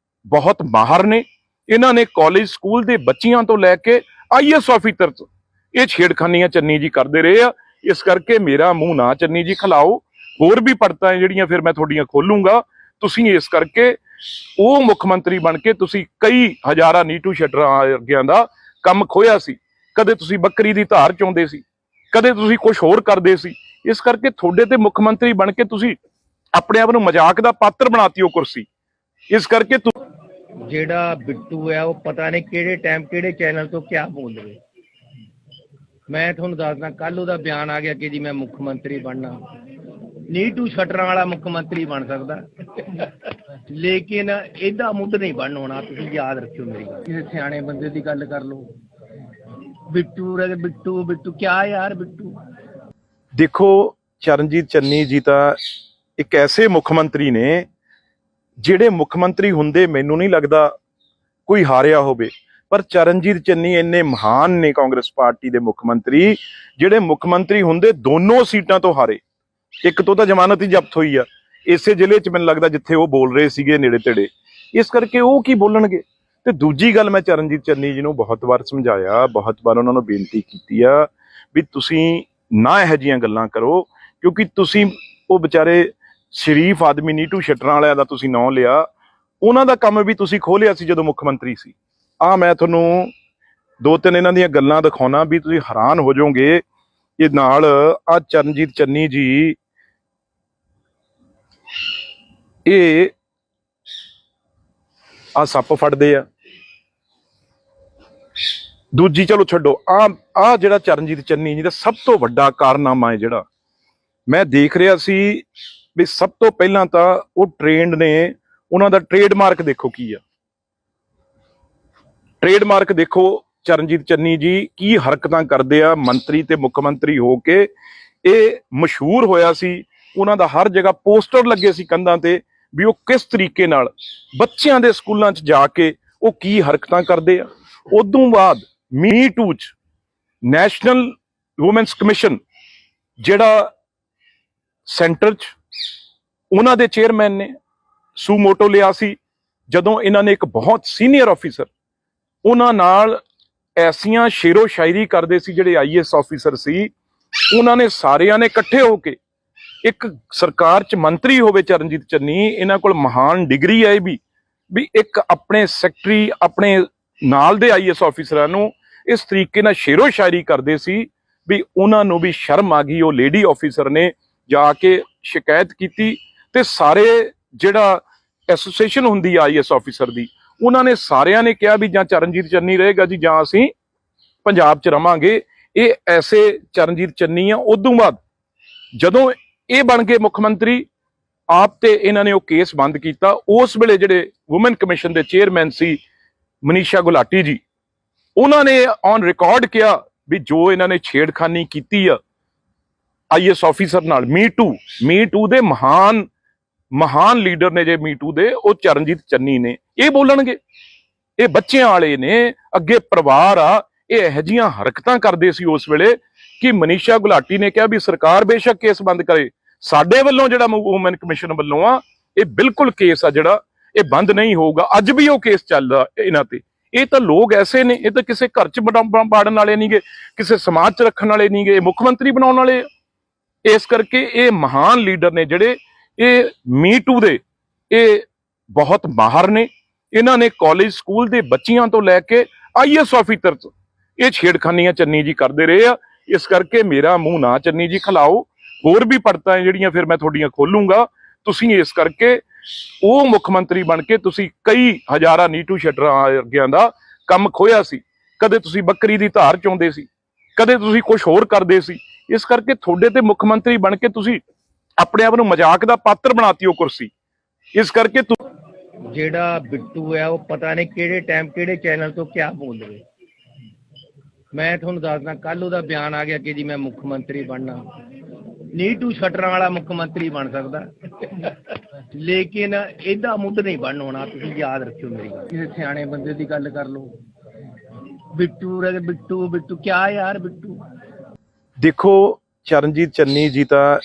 ਬਹੁਤ ਮਾਹਰ ਨੇ। ਇਹਨਾਂ ਨੇ ਕਾਲਜ ਸਕੂਲ ਦੇ ਬੱਚਿਆਂ ਤੋਂ ਲੈ ਕੇ ਆਈਐਸ ਆਫੀਸਰ ਤੋਂ ਇਹ ਛੇੜਖਾਨੀਆਂ ਚੰਨੀ ਜੀ ਕਰਦੇ ਰਹੇ ਆ। ਇਸ ਕਰਕੇ ਮੇਰਾ ਮੂੰਹ ਨਾ ਚੰਨੀ ਜੀ ਖਿਲਾਓ, ਹੋਰ ਵੀ ਪੜਤਾਂ ਜਿਹੜੀਆਂ ਫਿਰ ਮੈਂ ਤੁਹਾਡੀਆਂ ਖੋਲੂੰਗਾ। ਤੁਸੀਂ ਇਸ ਕਰਕੇ ਉਹ ਮੁੱਖ ਮੰਤਰੀ ਬਣ ਕੇ ਤੁਸੀਂ ਕਈ ਹਜ਼ਾਰਾਂ ਨੀਟੂ ਸ਼ਟਰਾਂ ਵਰਗਿਆਂ ਦਾ ਕੰਮ ਖੋਇਆ ਸੀ। ਕਦੇ ਤੁਸੀਂ ਬੱਕਰੀ ਦੀ ਧਾਰ ਚੋਂਦੇ ਸੀ, ਕਦੇ ਤੁਸੀਂ ਕੁਝ ਹੋਰ ਕਰਦੇ ਸੀ। ਇਸ ਕਰਕੇ ਤੁਹਾਡੇ ਤੇ ਮੁੱਖ ਮੰਤਰੀ ਬਣ ਕੇ ਤੁਸੀਂ ਆਪਣੇ ਆਪ ਨੂੰ ਮਜ਼ਾਕ ਦਾ ਪਾਤਰ ਬਣਾਤੀ ਉਹ ਕੁਰਸੀ। ਇਸ ਕਰਕੇ ਜਿਹੜਾ ਬਿੱਟੂ ਹੈ ਉਹ ਪਤਾ ਨਹੀਂ ਕਿਹੜੇ ਟਾਈਮ ਕਿਹੜੇ ਚੈਨਲ ਤੋਂ ਕਿਆ ਬੋਲ ਰਹੇ। ਮੈਂ ਤੁਹਾਨੂੰ ਦੱਸਦਾ ਕੱਲ ਉਹਦਾ ਬਿਆਨ ਆ ਗਿਆ ਕਿ ਜੀ ਮੈਂ ਮੁੱਖ ਮੰਤਰੀ ਬਣਨਾ ਨੀਟੂ ਸ਼ਟਰਾਂ ਵਾਲਾ ਮੁੱਖ ਮੰਤਰੀ ਬਣ ਸਕਦਾ ਲੇਕਿਨ ਇਹਦਾ ਮੁੱਢ ਨਹੀਂ ਬਣਨ ਹੋਣਾ। ਤੁਸੀਂ ਯਾਦ ਰੱਖਿਓ ਮੇਰੀ ਗੱਲ। ਕਿਸੇ ਸਿਆਣੇ ਬੰਦੇ ਦੀ ਗੱਲ ਕਰ ਲਓ। ਬਿੱਟੂ ਬਿੱਟੂ ਬਿੱਟੂ ਕਿਆ ਯਾਰ ਬਿੱਟੂ। ਦੇਖੋ ਚਰਨਜੀਤ ਚੰਨੀ ਜੀ ਤਾਂ ਇੱਕ ਐਸੇ ਮੁੱਖ ਮੰਤਰੀ ਨੇ ਜਿਹੜੇ ਮੁੱਖ ਮੰਤਰੀ ਹੁੰਦੇ ਮੈਨੂੰ ਨਹੀਂ ਲੱਗਦਾ ਕੋਈ ਹਾਰਿਆ ਹੋਵੇ, ਪਰ ਚਰਨਜੀਤ ਚੰਨੀ ਇੰਨੇ ਮਹਾਨ ਨੇ ਕਾਂਗਰਸ ਪਾਰਟੀ ਦੇ ਮੁੱਖ ਮੰਤਰੀ ਜਿਹੜੇ ਮੁੱਖ ਮੰਤਰੀ ਹੁੰਦੇ ਦੋਨੋਂ ਸੀਟਾਂ ਤੋਂ ਹਾਰੇ। ਇੱਕ ਤੋਂ ਤਾਂ ਜ਼ਮਾਨਤ ਹੀ ਜ਼ਬਤ ਹੋਈ ਆ ਇਸੇ ਜ਼ਿਲ੍ਹੇ 'ਚ, ਮੈਨੂੰ ਲੱਗਦਾ ਜਿੱਥੇ ਉਹ ਬੋਲ ਰਹੇ ਸੀਗੇ ਨੇੜੇ ਤੇੜੇ, ਇਸ ਕਰਕੇ ਉਹ ਕੀ ਬੋਲਣਗੇ। ਤੇ ਦੂਜੀ ਗੱਲ, ਮੈਂ ਚਰਨਜੀਤ ਚੰਨੀ ਜੀ ਨੂੰ ਬਹੁਤ ਵਾਰ ਸਮਝਾਇਆ, ਬਹੁਤ ਵਾਰ ਉਹਨਾਂ ਨੂੰ ਬੇਨਤੀ ਕੀਤੀ ਆ ਵੀ ਤੁਸੀਂ ਨਾ ਇਹੋ ਜਿਹੀਆਂ ਗੱਲਾਂ ਕਰੋ, ਕਿਉਂਕਿ ਤੁਸੀਂ ਉਹ ਵਿਚਾਰੇ ਸ਼ਰੀਫ ਆਦਮੀ ਨੀਟੂ ਸ਼ਟਰਾਂ ਵਾਲਿਆਂ ਦਾ ਤੁਸੀਂ ਨਾਂ ਲਿਆ, ਉਹਨਾਂ ਦਾ ਕੰਮ ਵੀ ਤੁਸੀਂ ਖੋਲਿਆ ਸੀ ਜਦੋਂ ਮੁੱਖ ਮੰਤਰੀ ਸੀ। ਮੈਂ ਤੁਹਾਨੂੰ ਦੋ ਤਿੰਨ ਇਹਨਾਂ ਦੀਆਂ ਗੱਲਾਂ ਦਿਖਾਉਣਾ ਵੀ ਤੁਸੀਂ ਹੈਰਾਨ ਹੋ ਜਾਓਗੇ। ਇਹ ਨਾਲ ਚਰਨਜੀਤ ਚੰਨੀ ਜੀ ਇਹ ਸੱਪ ਫੜਦੇ ਆ। ਦੂਜੀ ਚਲੋ ਛੱਡੋ, ਜਿਹੜਾ ਚਰਨਜੀਤ ਚੰਨੀ ਜੀ ਦਾ ਸਭ ਤੋਂ ਵੱਡਾ ਕਾਰਨਾਮਾ ਹੈ ਜਿਹੜਾ ਮੈਂ ਦੇਖ ਰਿਹਾ ਸੀ ਵੀ ਸਭ ਤੋਂ ਪਹਿਲਾਂ ਤਾਂ ਉਹ ਟ੍ਰੇਨਡ ਨੇ, ਉਹਨਾਂ ਦਾ ਟ੍ਰੇਡਮਾਰਕ ਦੇਖੋ ਕੀ ਆ। ਟ੍ਰੇਡਮਾਰਕ ਦੇਖੋ ਚਰਨਜੀਤ ਚੰਨੀ ਜੀ ਕੀ ਹਰਕਤਾਂ ਕਰਦੇ ਆ ਮੰਤਰੀ ਤੇ ਮੁੱਖ ਮੰਤਰੀ ਹੋ ਕੇ। ਇਹ ਮਸ਼ਹੂਰ ਹੋਇਆ ਸੀ, ਉਹਨਾਂ ਦਾ ਹਰ ਜਗ੍ਹਾ ਪੋਸਟਰ ਲੱਗੇ ਸੀ ਕੰਧਾਂ ਤੇ ਵੀ ਉਹ ਕਿਸ ਤਰੀਕੇ ਨਾਲ ਬੱਚਿਆਂ ਦੇ ਸਕੂਲਾਂ 'ਚ ਜਾ ਕੇ ਉਹ ਕੀ ਹਰਕਤਾਂ ਕਰਦੇ ਆ। ਉਦੋਂ ਬਾਅਦ ਮੀ ਟੂ 'ਚ ਨੈਸ਼ਨਲ ਵੂਮੈਨਸ ਕਮਿਸ਼ਨ ਜਿਹੜਾ ਸੈਂਟਰ 'ਚ ਉਹਨਾਂ ਦੇ ਚੇਅਰਮੈਨ ਨੇ ਸੂਮੋਟੋ ਲਿਆ ਸੀ, ਜਦੋਂ ਇਹਨਾਂ ਨੇ ਇੱਕ ਬਹੁਤ ਸੀਨੀਅਰ ਆਫੀਸਰ ਉਹਨਾਂ ਨਾਲ ਐਸੀਆਂ ਸ਼ੇਰੋ ਸ਼ਾਇਰੀ ਕਰਦੇ ਸੀ, ਜਿਹੜੇ IAS ਆਫੀਸਰ ਸੀ, ਉਹਨਾਂ ਨੇ ਸਾਰਿਆਂ ਨੇ ਇਕੱਠੇ ਹੋ ਕੇ, ਇੱਕ ਸਰਕਾਰ 'ਚ ਮੰਤਰੀ ਹੋਵੇ ਚਰਨਜੀਤ ਚੰਨੀ, ਇਹਨਾਂ ਕੋਲ ਮਹਾਨ ਡਿਗਰੀ ਹੈ ਵੀ ਇੱਕ ਆਪਣੇ ਸੈਕਟਰੀ ਆਪਣੇ ਨਾਲ ਦੇ IAS ਆਫੀਸਰਾਂ ਨੂੰ ਇਸ ਤਰੀਕੇ ਨਾਲ ਸ਼ੇਰੋ ਸ਼ਾਇਰੀ ਕਰਦੇ ਸੀ ਵੀ ਉਹਨਾਂ ਨੂੰ ਵੀ ਸ਼ਰਮ ਆ ਗਈ। ਉਹ ਲੇਡੀ ਆਫੀਸਰ ਨੇ ਜਾ ਕੇ ਸ਼ਿਕਾਇਤ ਕੀਤੀ ਤੇ ਸਾਰੇ ਜਿਹੜਾ ਐਸੋਸੀਏਸ਼ਨ ਹੁੰਦੀ ਆ IAS ਆਫੀਸਰ ਦੀ, ਉਹਨਾਂ ਨੇ ਸਾਰਿਆਂ ਨੇ ਕਿਹਾ ਵੀ ਜਾਂ ਚਰਨਜੀਤ ਚੰਨੀ ਰਹੇਗਾ ਜੀ ਜਾਂ ਅਸੀਂ ਪੰਜਾਬ 'ਚ ਰਵਾਂਗੇ। ਇਹ ਐਸੇ ਚਰਨਜੀਤ ਚੰਨੀ ਆ। ਉਦੋਂ ਬਾਅਦ ਜਦੋਂ ਇਹ ਬਣ ਗਏ ਮੁੱਖ ਮੰਤਰੀ ਆਪ ਤੇ ਇਹਨਾਂ ਨੇ ਉਹ ਕੇਸ ਬੰਦ ਕੀਤਾ। ਉਸ ਵੇਲੇ ਜਿਹੜੇ ਵੂਮਨ ਕਮਿਸ਼ਨ ਦੇ ਚੇਅਰਮੈਨ ਸੀ ਮਨੀਸ਼ਾ ਗੁਲਾਟੀ ਜੀ, ਉਹਨਾਂ ਨੇ ਔਨ ਰਿਕਾਰਡ ਕਿਹਾ ਵੀ ਜੋ ਇਹਨਾਂ ਨੇ ਛੇੜਖਾਨੀ ਕੀਤੀ ਆ IAS ਆਫੀਸਰ ਨਾਲ, ਮੀ ਟੂ ਦੇ ਮਹਾਨ ਲੀਡਰ ਨੇ ਜੇ ਮੀ ਟੂ ਦੇ, ਉਹ ਚਰਨਜੀਤ ਚੰਨੀ ਨੇ। ਇਹ ਬੋਲਣਗੇ, ਇਹ ਬੱਚਿਆਂ ਵਾਲੇ ਨੇ, ਅੱਗੇ ਪਰਿਵਾਰ ਆ, ਇਹ ਇਹੋ ਜਿਹੀਆਂ ਹਰਕਤਾਂ ਕਰਦੇ ਸੀ ਉਸ ਵੇਲੇ ਕਿ ਮਨੀਸ਼ਾ ਗੁਲਾਟੀ ਨੇ ਕਿਹਾ ਵੀ ਸਰਕਾਰ ਬੇਸ਼ੱਕ ਕੇਸ ਬੰਦ ਕਰੇ, ਸਾਡੇ ਵੱਲੋਂ ਜਿਹੜਾ ਵੂਮਨ ਕਮਿਸ਼ਨ ਵੱਲੋਂ ਆ ਇਹ ਬਿਲਕੁਲ ਕੇਸ ਆ ਜਿਹੜਾ ਇਹ ਬੰਦ ਨਹੀਂ ਹੋਊਗਾ। ਅੱਜ ਵੀ ਉਹ ਕੇਸ ਚੱਲਦਾ ਇਹਨਾਂ ਤੇ। ਇਹ ਤਾਂ ਲੋਕ ਐਸੇ ਨੇ, ਇਹ ਤਾਂ ਕਿਸੇ ਘਰ 'ਚ ਬਾੜਨ ਵਾਲੇ ਨਹੀਂਗੇ, ਕਿਸੇ ਸਮਾਜ 'ਚ ਰੱਖਣ ਵਾਲੇ ਨਹੀਂਗੇ, ਮੁੱਖ ਮੰਤਰੀ ਬਣਾਉਣ ਵਾਲੇ। ਇਸ ਕਰਕੇ ਇਹ ਮਹਾਨ ਲੀਡਰ ਨੇ ਜਿਹੜੇ ਇਹ ਮੀ ਟੂ ਦੇ, ਇਹ ਬਹੁਤ ਮਾਹਰ ਨੇ। ਇਹਨਾਂ ਨੇ ਕਾਲਜ ਸਕੂਲ ਦੇ ਬੱਚਿਆਂ ਤੋਂ ਲੈ ਕੇ IAS ਆਫੀਸਰ ਇਹ ਛੇੜਖਾਨੀਆਂ ਚੰਨੀ ਜੀ ਕਰਦੇ ਰਹੇ ਆ। ਇਸ ਕਰਕੇ ਮੇਰਾ ਮੂੰਹ ਨਾ ਚੰਨੀ ਜੀ ਖਿਲਾਓ। ਹੋਰ ਵੀ ਪੜਤਾਂ ਜਿਹੜੀਆਂ ਫਿਰ ਮੈਂ ਤੁਹਾਡੀਆਂ ਖੋਲੂੰਗਾ। ਤੁਸੀਂ ਇਸ ਕਰਕੇ ਉਹ ਮੁੱਖ ਮੰਤਰੀ ਬਣ ਕੇ ਤੁਸੀਂ ਕਈ ਹਜ਼ਾਰਾਂ ਨੀਟੂ ਸ਼ਟਰਾਂ ਵਰਗਿਆਂ ਦਾ ਕੰਮ ਖੋਇਆ ਸੀ। ਕਦੇ ਤੁਸੀਂ ਬੱਕਰੀ ਦੀ ਧਾਰ ਚੋਂਦੇ ਸੀ, ਕਦੇ ਤੁਸੀਂ ਕੁਝ ਹੋਰ ਕਰਦੇ ਸੀ। ਇਸ ਕਰਕੇ ਤੁਹਾਡੇ ਤੇ ਮੁੱਖ ਮੰਤਰੀ ਬਣ ਕੇ ਤੁਸੀਂ ਆਪਣੇ ਆਪ ਨੂੰ ਮਜ਼ਾਕ ਦਾ ਪਾਤਰ ਬਣਾਤੀ ਉਹ ਕੁਰਸੀ। ਇਸ ਕਰਕੇ ਜਿਹੜਾ ਬਿੱਟੂ ਹੈ ਉਹ ਪਤਾ ਨਹੀਂ ਕਿਹੜੇ ਟਾਈਮ ਕਿਹੜੇ ਚੈਨਲ ਤੋਂ ਕਿਆ ਬੋਲ ਰਹੇ। ਮੈਂ ਤੁਹਾਨੂੰ ਦੱਸਦਾ ਕੱਲ ਉਹਦਾ ਬਿਆਨ ਆ ਗਿਆ ਕਿ ਜੀ ਮੈਂ ਮੁੱਖ ਮੰਤਰੀ ਬਣਨਾ ਨੀਟੂ ਸ਼ਟਰਾਂ ਵਾਲਾ ਮੁੱਖ ਮੰਤਰੀ ਬਣ ਸਕਦਾ ਲੇਕਿਨ ਇਹਦਾ ਮੁੱਢ ਨਹੀਂ ਬਣਨ ਹੋਣਾ। ਤੁਸੀਂ ਯਾਦ ਰੱਖਿਓ ਮੇਰੀ ਗੱਲ। ਕਿਸੇ ਸਿਆਣੇ ਬੰਦੇ ਦੀ ਗੱਲ ਕਰ ਲਓ। ਬਿੱਟੂ ਬਿੱਟੂ ਬਿੱਟੂ ਕਿਆ ਯਾਰ ਬਿੱਟੂ। ਦੇਖੋ ਚਰਨਜੀਤ ਚੰਨੀ ਜੀ ਤਾਂ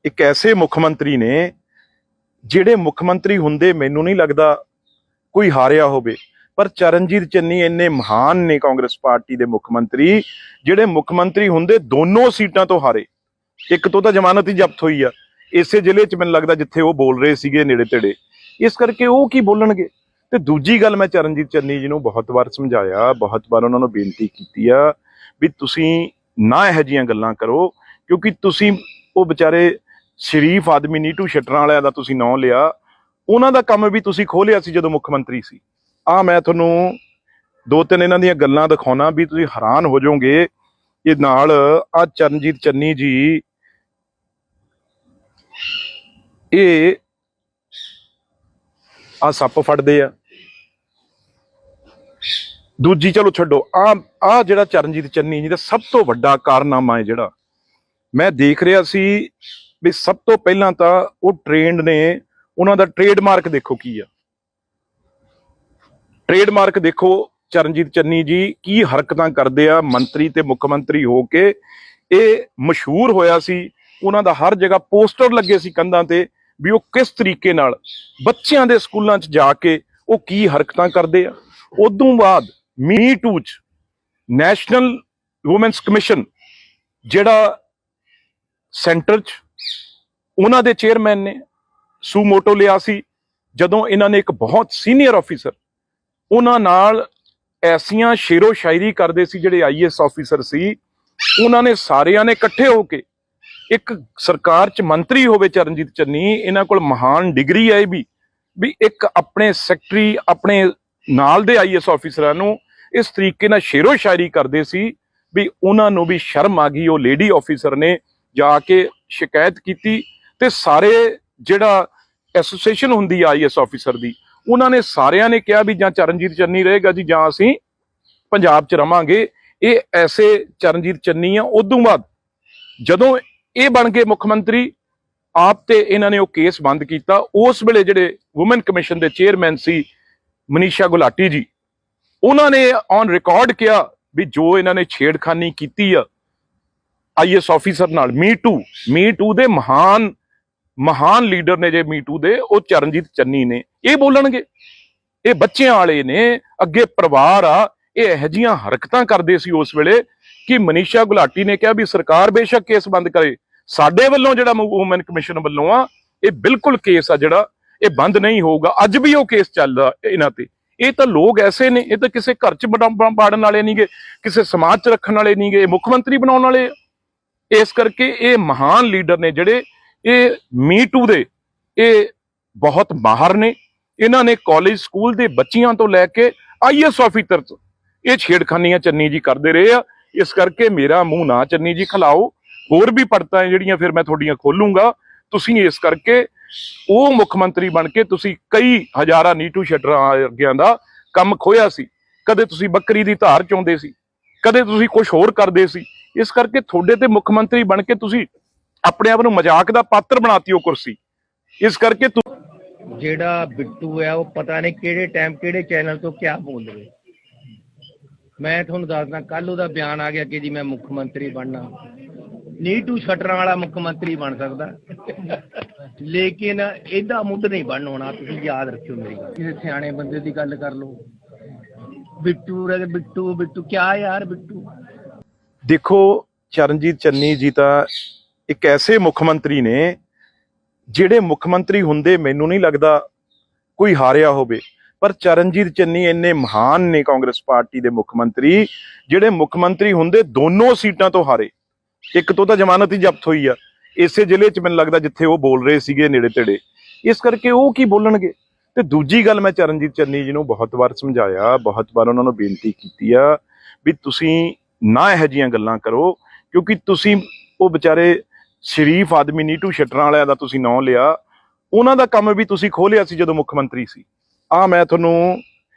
ਇੱਕ ਐਸੇ ਮੁੱਖ ਮੰਤਰੀ ਨੇ ਜਿਹੜੇ ਮੁੱਖ ਮੰਤਰੀ ਹੁੰਦੇ ਮੈਨੂੰ ਨਹੀਂ ਲੱਗਦਾ ਕੋਈ ਹਾਰਿਆ ਹੋਵੇ, ਪਰ ਚਰਨਜੀਤ ਚੰਨੀ ਇੰਨੇ ਮਹਾਨ ਨੇ ਕਾਂਗਰਸ ਪਾਰਟੀ ਦੇ ਮੁੱਖ ਮੰਤਰੀ ਜਿਹੜੇ ਮੁੱਖ ਮੰਤਰੀ ਹੁੰਦੇ ਦੋਨੋਂ ਸੀਟਾਂ ਤੋਂ ਹਾਰੇ। ਇੱਕ ਤੋਂ ਤਾਂ ਜ਼ਮਾਨਤ ਹੀ ਜ਼ਬਤ ਹੋਈ ਆ ਇਸੇ ਜ਼ਿਲ੍ਹੇ 'ਚ, ਮੈਨੂੰ ਲੱਗਦਾ ਜਿੱਥੇ ਉਹ ਬੋਲ ਰਹੇ ਸੀਗੇ ਨੇੜੇ ਤੇੜੇ। ਇਸ ਕਰਕੇ ਉਹ ਕੀ ਬੋਲਣਗੇ। ਤੇ ਦੂਜੀ ਗੱਲ, ਮੈਂ ਚਰਨਜੀਤ ਚੰਨੀ ਜੀ ਨੂੰ ਬਹੁਤ ਵਾਰ ਸਮਝਾਇਆ, ਬਹੁਤ ਵਾਰ ਉਹਨਾਂ ਨੂੰ ਬੇਨਤੀ ਕੀਤੀ ਆ ਵੀ ਤੁਸੀਂ ਨਾ ਇਹੋ ਜਿਹੀਆਂ ਗੱਲਾਂ ਕਰੋ, ਕਿਉਂਕਿ ਤੁਸੀਂ ਉਹ ਵਿਚਾਰੇ ਸ਼ਰੀਫ ਆਦਮੀ ਨੀਟੂ ਸ਼ਟਰਾਂ ਵਾਲਿਆਂ ਦਾ ਤੁਸੀਂ ਨਾਂ ਲਿਆ, ਉਹਨਾਂ ਦਾ ਕੰਮ ਵੀ ਤੁਸੀਂ ਖੋਲਿਆ ਸੀ ਜਦੋਂ ਮੁੱਖ ਮੰਤਰੀ ਸੀ। ਮੈਂ ਤੁਹਾਨੂੰ ਦੋ ਤਿੰਨ ਇਹਨਾਂ ਦੀਆਂ ਗੱਲਾਂ ਦਿਖਾਉਣਾ ਵੀ ਤੁਸੀਂ ਹੈਰਾਨ ਹੋ ਜਾਓਗੇ। ਇਹ ਨਾਲ ਆ ਚਰਨਜੀਤ ਚੰਨੀ ਜੀ ਇਹ ਆ ਸੱਪ ਫੜਦੇ ਆ। ਦੂਜੀ ਚਲੋ ਛੱਡੋ, ਆ ਜਿਹੜਾ ਚਰਨਜੀਤ ਚੰਨੀ ਜੀ ਦਾ ਸਭ ਤੋਂ ਵੱਡਾ ਕਾਰਨਾਮਾ ਹੈ ਜਿਹੜਾ ਮੈਂ ਦੇਖ ਰਿਹਾ ਸੀ ਵੀ ਸਭ ਤੋਂ ਪਹਿਲਾਂ ਤਾਂ ਉਹ ਟ੍ਰੇਨਡ ਨੇ, ਉਹਨਾਂ ਦਾ ਟ੍ਰੇਡਮਾਰਕ ਦੇਖੋ ਕੀ ਆ। ਟ੍ਰੇਡਮਾਰਕ ਦੇਖੋ ਚਰਨਜੀਤ ਚੰਨੀ ਜੀ ਕੀ ਹਰਕਤਾਂ ਕਰਦੇ ਆ ਮੰਤਰੀ ਤੇ ਮੁੱਖ ਮੰਤਰੀ ਹੋ ਕੇ। ਇਹ ਮਸ਼ਹੂਰ ਹੋਇਆ ਸੀ, ਉਹਨਾਂ ਦਾ ਹਰ ਜਗ੍ਹਾ ਪੋਸਟਰ ਲੱਗੇ ਸੀ ਕੰਧਾਂ ਤੇ ਵੀ ਉਹ ਕਿਸ ਤਰੀਕੇ ਨਾਲ ਬੱਚਿਆਂ ਦੇ ਸਕੂਲਾਂ 'ਚ ਜਾ ਕੇ ਉਹ ਕੀ ਹਰਕਤਾਂ ਕਰਦੇ ਆ। ਉਦੋਂ ਬਾਅਦ ਮੀ ਟੂ 'ਚ ਨੈਸ਼ਨਲ ਵੂਮੈਨਸ ਕਮਿਸ਼ਨ ਜਿਹੜਾ ਸੈਂਟਰ 'ਚ ਉਹਨਾਂ ਦੇ ਚੇਅਰਮੈਨ ਨੇ ਸੂਮੋਟੋ ਲਿਆ ਸੀ, ਜਦੋਂ ਇਹਨਾਂ ਨੇ ਇੱਕ ਬਹੁਤ ਸੀਨੀਅਰ ਆਫੀਸਰ ਉਹਨਾਂ ਨਾਲ ਐਸੀਆਂ ਸ਼ੇਰੋ ਸ਼ਾਇਰੀ ਕਰਦੇ ਸੀ, ਜਿਹੜੇ ਆਈਐਸ ਆਫੀਸਰ ਸੀ, ਉਹਨਾਂ ਨੇ ਸਾਰਿਆਂ ਨੇ ਇਕੱਠੇ ਹੋ ਕੇ, ਇੱਕ ਸਰਕਾਰ 'ਚ ਮੰਤਰੀ ਹੋਵੇ ਚਰਨਜੀਤ ਚੰਨੀ, ਇਹਨਾਂ ਕੋਲ ਮਹਾਨ ਡਿਗਰੀ ਹੈ ਵੀ ਇੱਕ ਆਪਣੇ ਸੈਕਟਰੀ ਆਪਣੇ ਨਾਲ ਦੇ ਆਈਐਸ ਆਫੀਸਰਾਂ ਨੂੰ ਇਸ ਤਰੀਕੇ ਨਾਲ ਸ਼ੇਰੋ ਸ਼ਾਇਰੀ ਕਰਦੇ ਸੀ ਵੀ ਉਹਨਾਂ ਨੂੰ ਵੀ ਸ਼ਰਮ ਆ ਗਈ। ਉਹ ਲੇਡੀ ਆਫੀਸਰ ਨੇ ਜਾ ਕੇ ਸ਼ਿਕਾਇਤ ਕੀਤੀ ਤੇ ਸਾਰੇ ਜਿਹੜਾ ਐਸੋਸੀਏਸ਼ਨ ਹੁੰਦੀ ਆ ਆਈਐਸ ਆਫੀਸਰ ਦੀ, ਉਹਨਾਂ ਨੇ ਸਾਰਿਆਂ ਨੇ ਕਿਹਾ ਵੀ ਜਾਂ ਚਰਨਜੀਤ ਚੰਨੀ ਰਹੇਗਾ ਜੀ ਜਾਂ ਅਸੀਂ ਪੰਜਾਬ 'ਚ ਰਵਾਂਗੇ। ਇਹ ਐਸੇ ਚਰਨਜੀਤ ਚੰਨੀ ਆ। ਉਦੋਂ ਬਾਅਦ ਜਦੋਂ ਇਹ ਬਣ ਗਏ ਮੁੱਖ ਮੰਤਰੀ ਆਪ ਤੇ ਇਹਨਾਂ ਨੇ ਉਹ ਕੇਸ ਬੰਦ ਕੀਤਾ। ਉਸ ਵੇਲੇ ਜਿਹੜੇ ਵੂਮਨ ਕਮਿਸ਼ਨ ਦੇ ਚੇਅਰਮੈਨ ਸੀ ਮਨੀਸ਼ਾ ਗੁਲਾਟੀ ਜੀ, ਉਹਨਾਂ ਨੇ ਔਨ ਰਿਕਾਰਡ ਕਿਹਾ ਵੀ ਜੋ ਇਹਨਾਂ ਨੇ ਛੇੜਖਾਨੀ ਕੀਤੀ ਆ ਆਈਐਸ ਆਫੀਸਰ ਨਾਲ, ਮੀ ਟੂ ਦੇ ਮਹਾਨ ਲੀਡਰ ਨੇ ਜੇ ਮੀ ਟੂ ਦੇ, ਉਹ ਚਰਨਜੀਤ ਚੰਨੀ ਨੇ। ਇਹ ਬੋਲਣਗੇ, ਇਹ ਬੱਚਿਆਂ ਵਾਲੇ ਨੇ, ਅੱਗੇ ਪਰਿਵਾਰ ਆ। ਇਹ ਇਹੋ ਜਿਹੀਆਂ ਹਰਕਤਾਂ ਕਰਦੇ ਸੀ ਉਸ ਵੇਲੇ ਕਿ ਮਨੀਸ਼ਾ ਗੁਲਾਟੀ ਨੇ ਕਿਹਾ ਵੀ ਸਰਕਾਰ ਬੇਸ਼ੱਕ ਕੇਸ ਬੰਦ ਕਰੇ, ਸਾਡੇ ਵੱਲੋਂ ਜਿਹੜਾ ਵੂਮਨ ਕਮਿਸ਼ਨ ਵੱਲੋਂ ਆ ਇਹ ਬਿਲਕੁਲ ਕੇਸ ਆ ਜਿਹੜਾ ਇਹ ਬੰਦ ਨਹੀਂ ਹੋਊਗਾ। ਅੱਜ ਵੀ ਉਹ ਕੇਸ ਚੱਲਦਾ ਇਹਨਾਂ ਤੇ। ਇਹ ਤਾਂ ਲੋਕ ਐਸੇ ਨੇ, ਇਹ ਤਾਂ ਕਿਸੇ ਘਰ 'ਚ ਬਾੜਨ ਵਾਲੇ ਨਹੀਂਗੇ, ਕਿਸੇ ਸਮਾਜ 'ਚ ਰੱਖਣ ਵਾਲੇ ਨਹੀਂਗੇ, ਇਹ ਮੁੱਖ ਮੰਤਰੀ ਬਣਾਉਣ ਵਾਲੇ। ਇਸ ਕਰਕੇ ਇਹ ਮਹਾਨ ਲੀਡਰ ਨੇ ਜਿਹੜੇ, ਇਹ ਮੀ ਟੂ ਦੇ ਇਹ ਬਹੁਤ ਮਾਹਰ ਨੇ। ਇਹਨਾਂ ਨੇ ਕਾਲਜ ਸਕੂਲ ਦੇ ਬੱਚਿਆਂ ਤੋਂ ਲੈ ਕੇ ਆਈਐਸ ਆਫੀਸਰ ਇਹ ਛੇੜਖਾਨੀਆਂ ਚੰਨੀ ਜੀ ਕਰਦੇ ਰਹੇ ਆ। ਇਸ ਕਰਕੇ ਮੇਰਾ ਮੂੰਹ ਨਾ ਚੰਨੀ ਜੀ ਖਿਲਾਓ। ਹੋਰ ਵੀ ਪੜਤਾਂ ਜਿਹੜੀਆਂ ਫਿਰ ਮੈਂ ਤੁਹਾਡੀਆਂ ਖੋਲੂੰਗਾ। ਤੁਸੀਂ ਇਸ ਕਰਕੇ ਉਹ ਮੁੱਖ ਮੰਤਰੀ ਬਣ ਕੇ ਤੁਸੀਂ ਕਈ ਹਜ਼ਾਰਾਂ ਨੀਟੂ ਸ਼ਟਰਾਂ ਵਰਗਿਆਂ ਦਾ ਕੰਮ ਖੋਇਆ ਸੀ। ਕਦੇ ਤੁਸੀਂ ਬੱਕਰੀ ਦੀ ਧਾਰ ਚੋਂਦੇ ਸੀ, ਕਦੇ ਤੁਸੀਂ ਕੁਝ ਹੋਰ ਕਰਦੇ ਸੀ। ਇਸ ਕਰਕੇ ਤੁਹਾਡੇ ਤੇ ਮੁੱਖ ਮੰਤਰੀ ਬਣ ਕੇ ਤੁਸੀਂ ਆਪਣੇ ਆਪ ਨੂੰ ਮਜ਼ਾਕ ਦਾ ਪਾਤਰ ਬਣਾਤੀ ਉਹ ਕੁਰਸੀ। ਇਸ ਕਰਕੇ ਜਿਹੜਾ ਬਿੱਟੂ ਹੈ ਉਹ ਪਤਾ ਨਹੀਂ ਕਿਹੜੇ ਟਾਈਮ ਕਿਹੜੇ ਚੈਨਲ ਤੋਂ ਕਿਆ ਬੋਲ ਰਹੇ। ਮੈਂ ਤੁਹਾਨੂੰ ਦੱਸਦਾ, ਕੱਲ ਉਹਦਾ ਬਿਆਨ ਆ ਗਿਆ ਕਿ ਜੀ ਮੈਂ ਮੁੱਖ ਮੰਤਰੀ ਬਣਨਾ। ਨੀਟੂ ਸ਼ਟਰਾਂ ਵਾਲਾ ਮੁੱਖ ਮੰਤਰੀ ਬਣ ਸਕਦਾ, ਲੇਕਿਨ ਇਹਦਾ ਮੁੱਢ ਨਹੀਂ ਬਣ ਹੋਣਾ। ਤੁਸੀਂ ਯਾਦ ਰੱਖਿਓ ਮੇਰੀ ਗੱਲ। ਕਿਸੇ ਸਿਆਣੇ ਬੰਦੇ ਦੀ ਗੱਲ ਕਰ ਲਓ। ਬਿੱਟੂ ਕਿਆ ਯਾਰ ਬਿੱਟੂ। ਦੇਖੋ ਚਰਨਜੀਤ ਚੰਨੀ ਜੀ ਤਾਂ ਇੱਕ ਐਸੇ ਮੁੱਖ ਮੰਤਰੀ ਨੇ ਜਿਹੜੇ ਮੁੱਖ ਮੰਤਰੀ ਹੁੰਦੇ ਮੈਨੂੰ ਨਹੀਂ ਲੱਗਦਾ ਕੋਈ ਹਾਰਿਆ ਹੋਵੇ। ਪਰ ਚਰਨਜੀਤ ਚੰਨੀ ਇੰਨੇ ਮਹਾਨ ਨੇ ਕਾਂਗਰਸ ਪਾਰਟੀ ਦੇ ਮੁੱਖ ਮੰਤਰੀ, ਜਿਹੜੇ ਮੁੱਖ ਮੰਤਰੀ ਹੁੰਦੇ ਦੋਨੋਂ ਸੀਟਾਂ ਤੋਂ ਹਾਰੇ। ਇੱਕ ਤੋਂ ਤਾਂ ਜ਼ਮਾਨਤ ਹੀ ਜ਼ਬਤ ਹੋਈ ਆ ਇਸੇ ਜ਼ਿਲ੍ਹੇ 'ਚ, ਮੈਨੂੰ ਲੱਗਦਾ ਜਿੱਥੇ ਉਹ ਬੋਲ ਰਹੇ ਸੀਗੇ ਨੇੜੇ ਤੇੜੇ। ਇਸ ਕਰਕੇ ਉਹ ਕੀ ਬੋਲਣਗੇ। ਤੇ ਦੂਜੀ ਗੱਲ, ਮੈਂ ਚਰਨਜੀਤ ਚੰਨੀ ਜੀ ਨੂੰ ਬਹੁਤ ਵਾਰ ਸਮਝਾਇਆ, ਬਹੁਤ ਵਾਰ ਉਹਨਾਂ ਨੂੰ ਬੇਨਤੀ ਕੀਤੀ ਆ ਵੀ ਤੁਸੀਂ ਨਾ ਇਹੋ ਜਿਹੀਆਂ ਗੱਲਾਂ ਕਰੋ, ਕਿਉਂਕਿ ਤੁਸੀਂ ਉਹ ਵਿਚਾਰੇ ਸ਼ਰੀਫ ਆਦਮੀ ਨੀਟੂ ਸ਼ਟਰਾਂ ਵਾਲਿਆਂ ਦਾ ਤੁਸੀਂ ਨਾਂ ਲਿਆ, ਉਹਨਾਂ ਦਾ ਕੰਮ ਵੀ ਤੁਸੀਂ ਖੋਲਿਆ ਸੀ ਜਦੋਂ ਮੁੱਖ ਮੰਤਰੀ ਸੀ। ਮੈਂ ਤੁਹਾਨੂੰ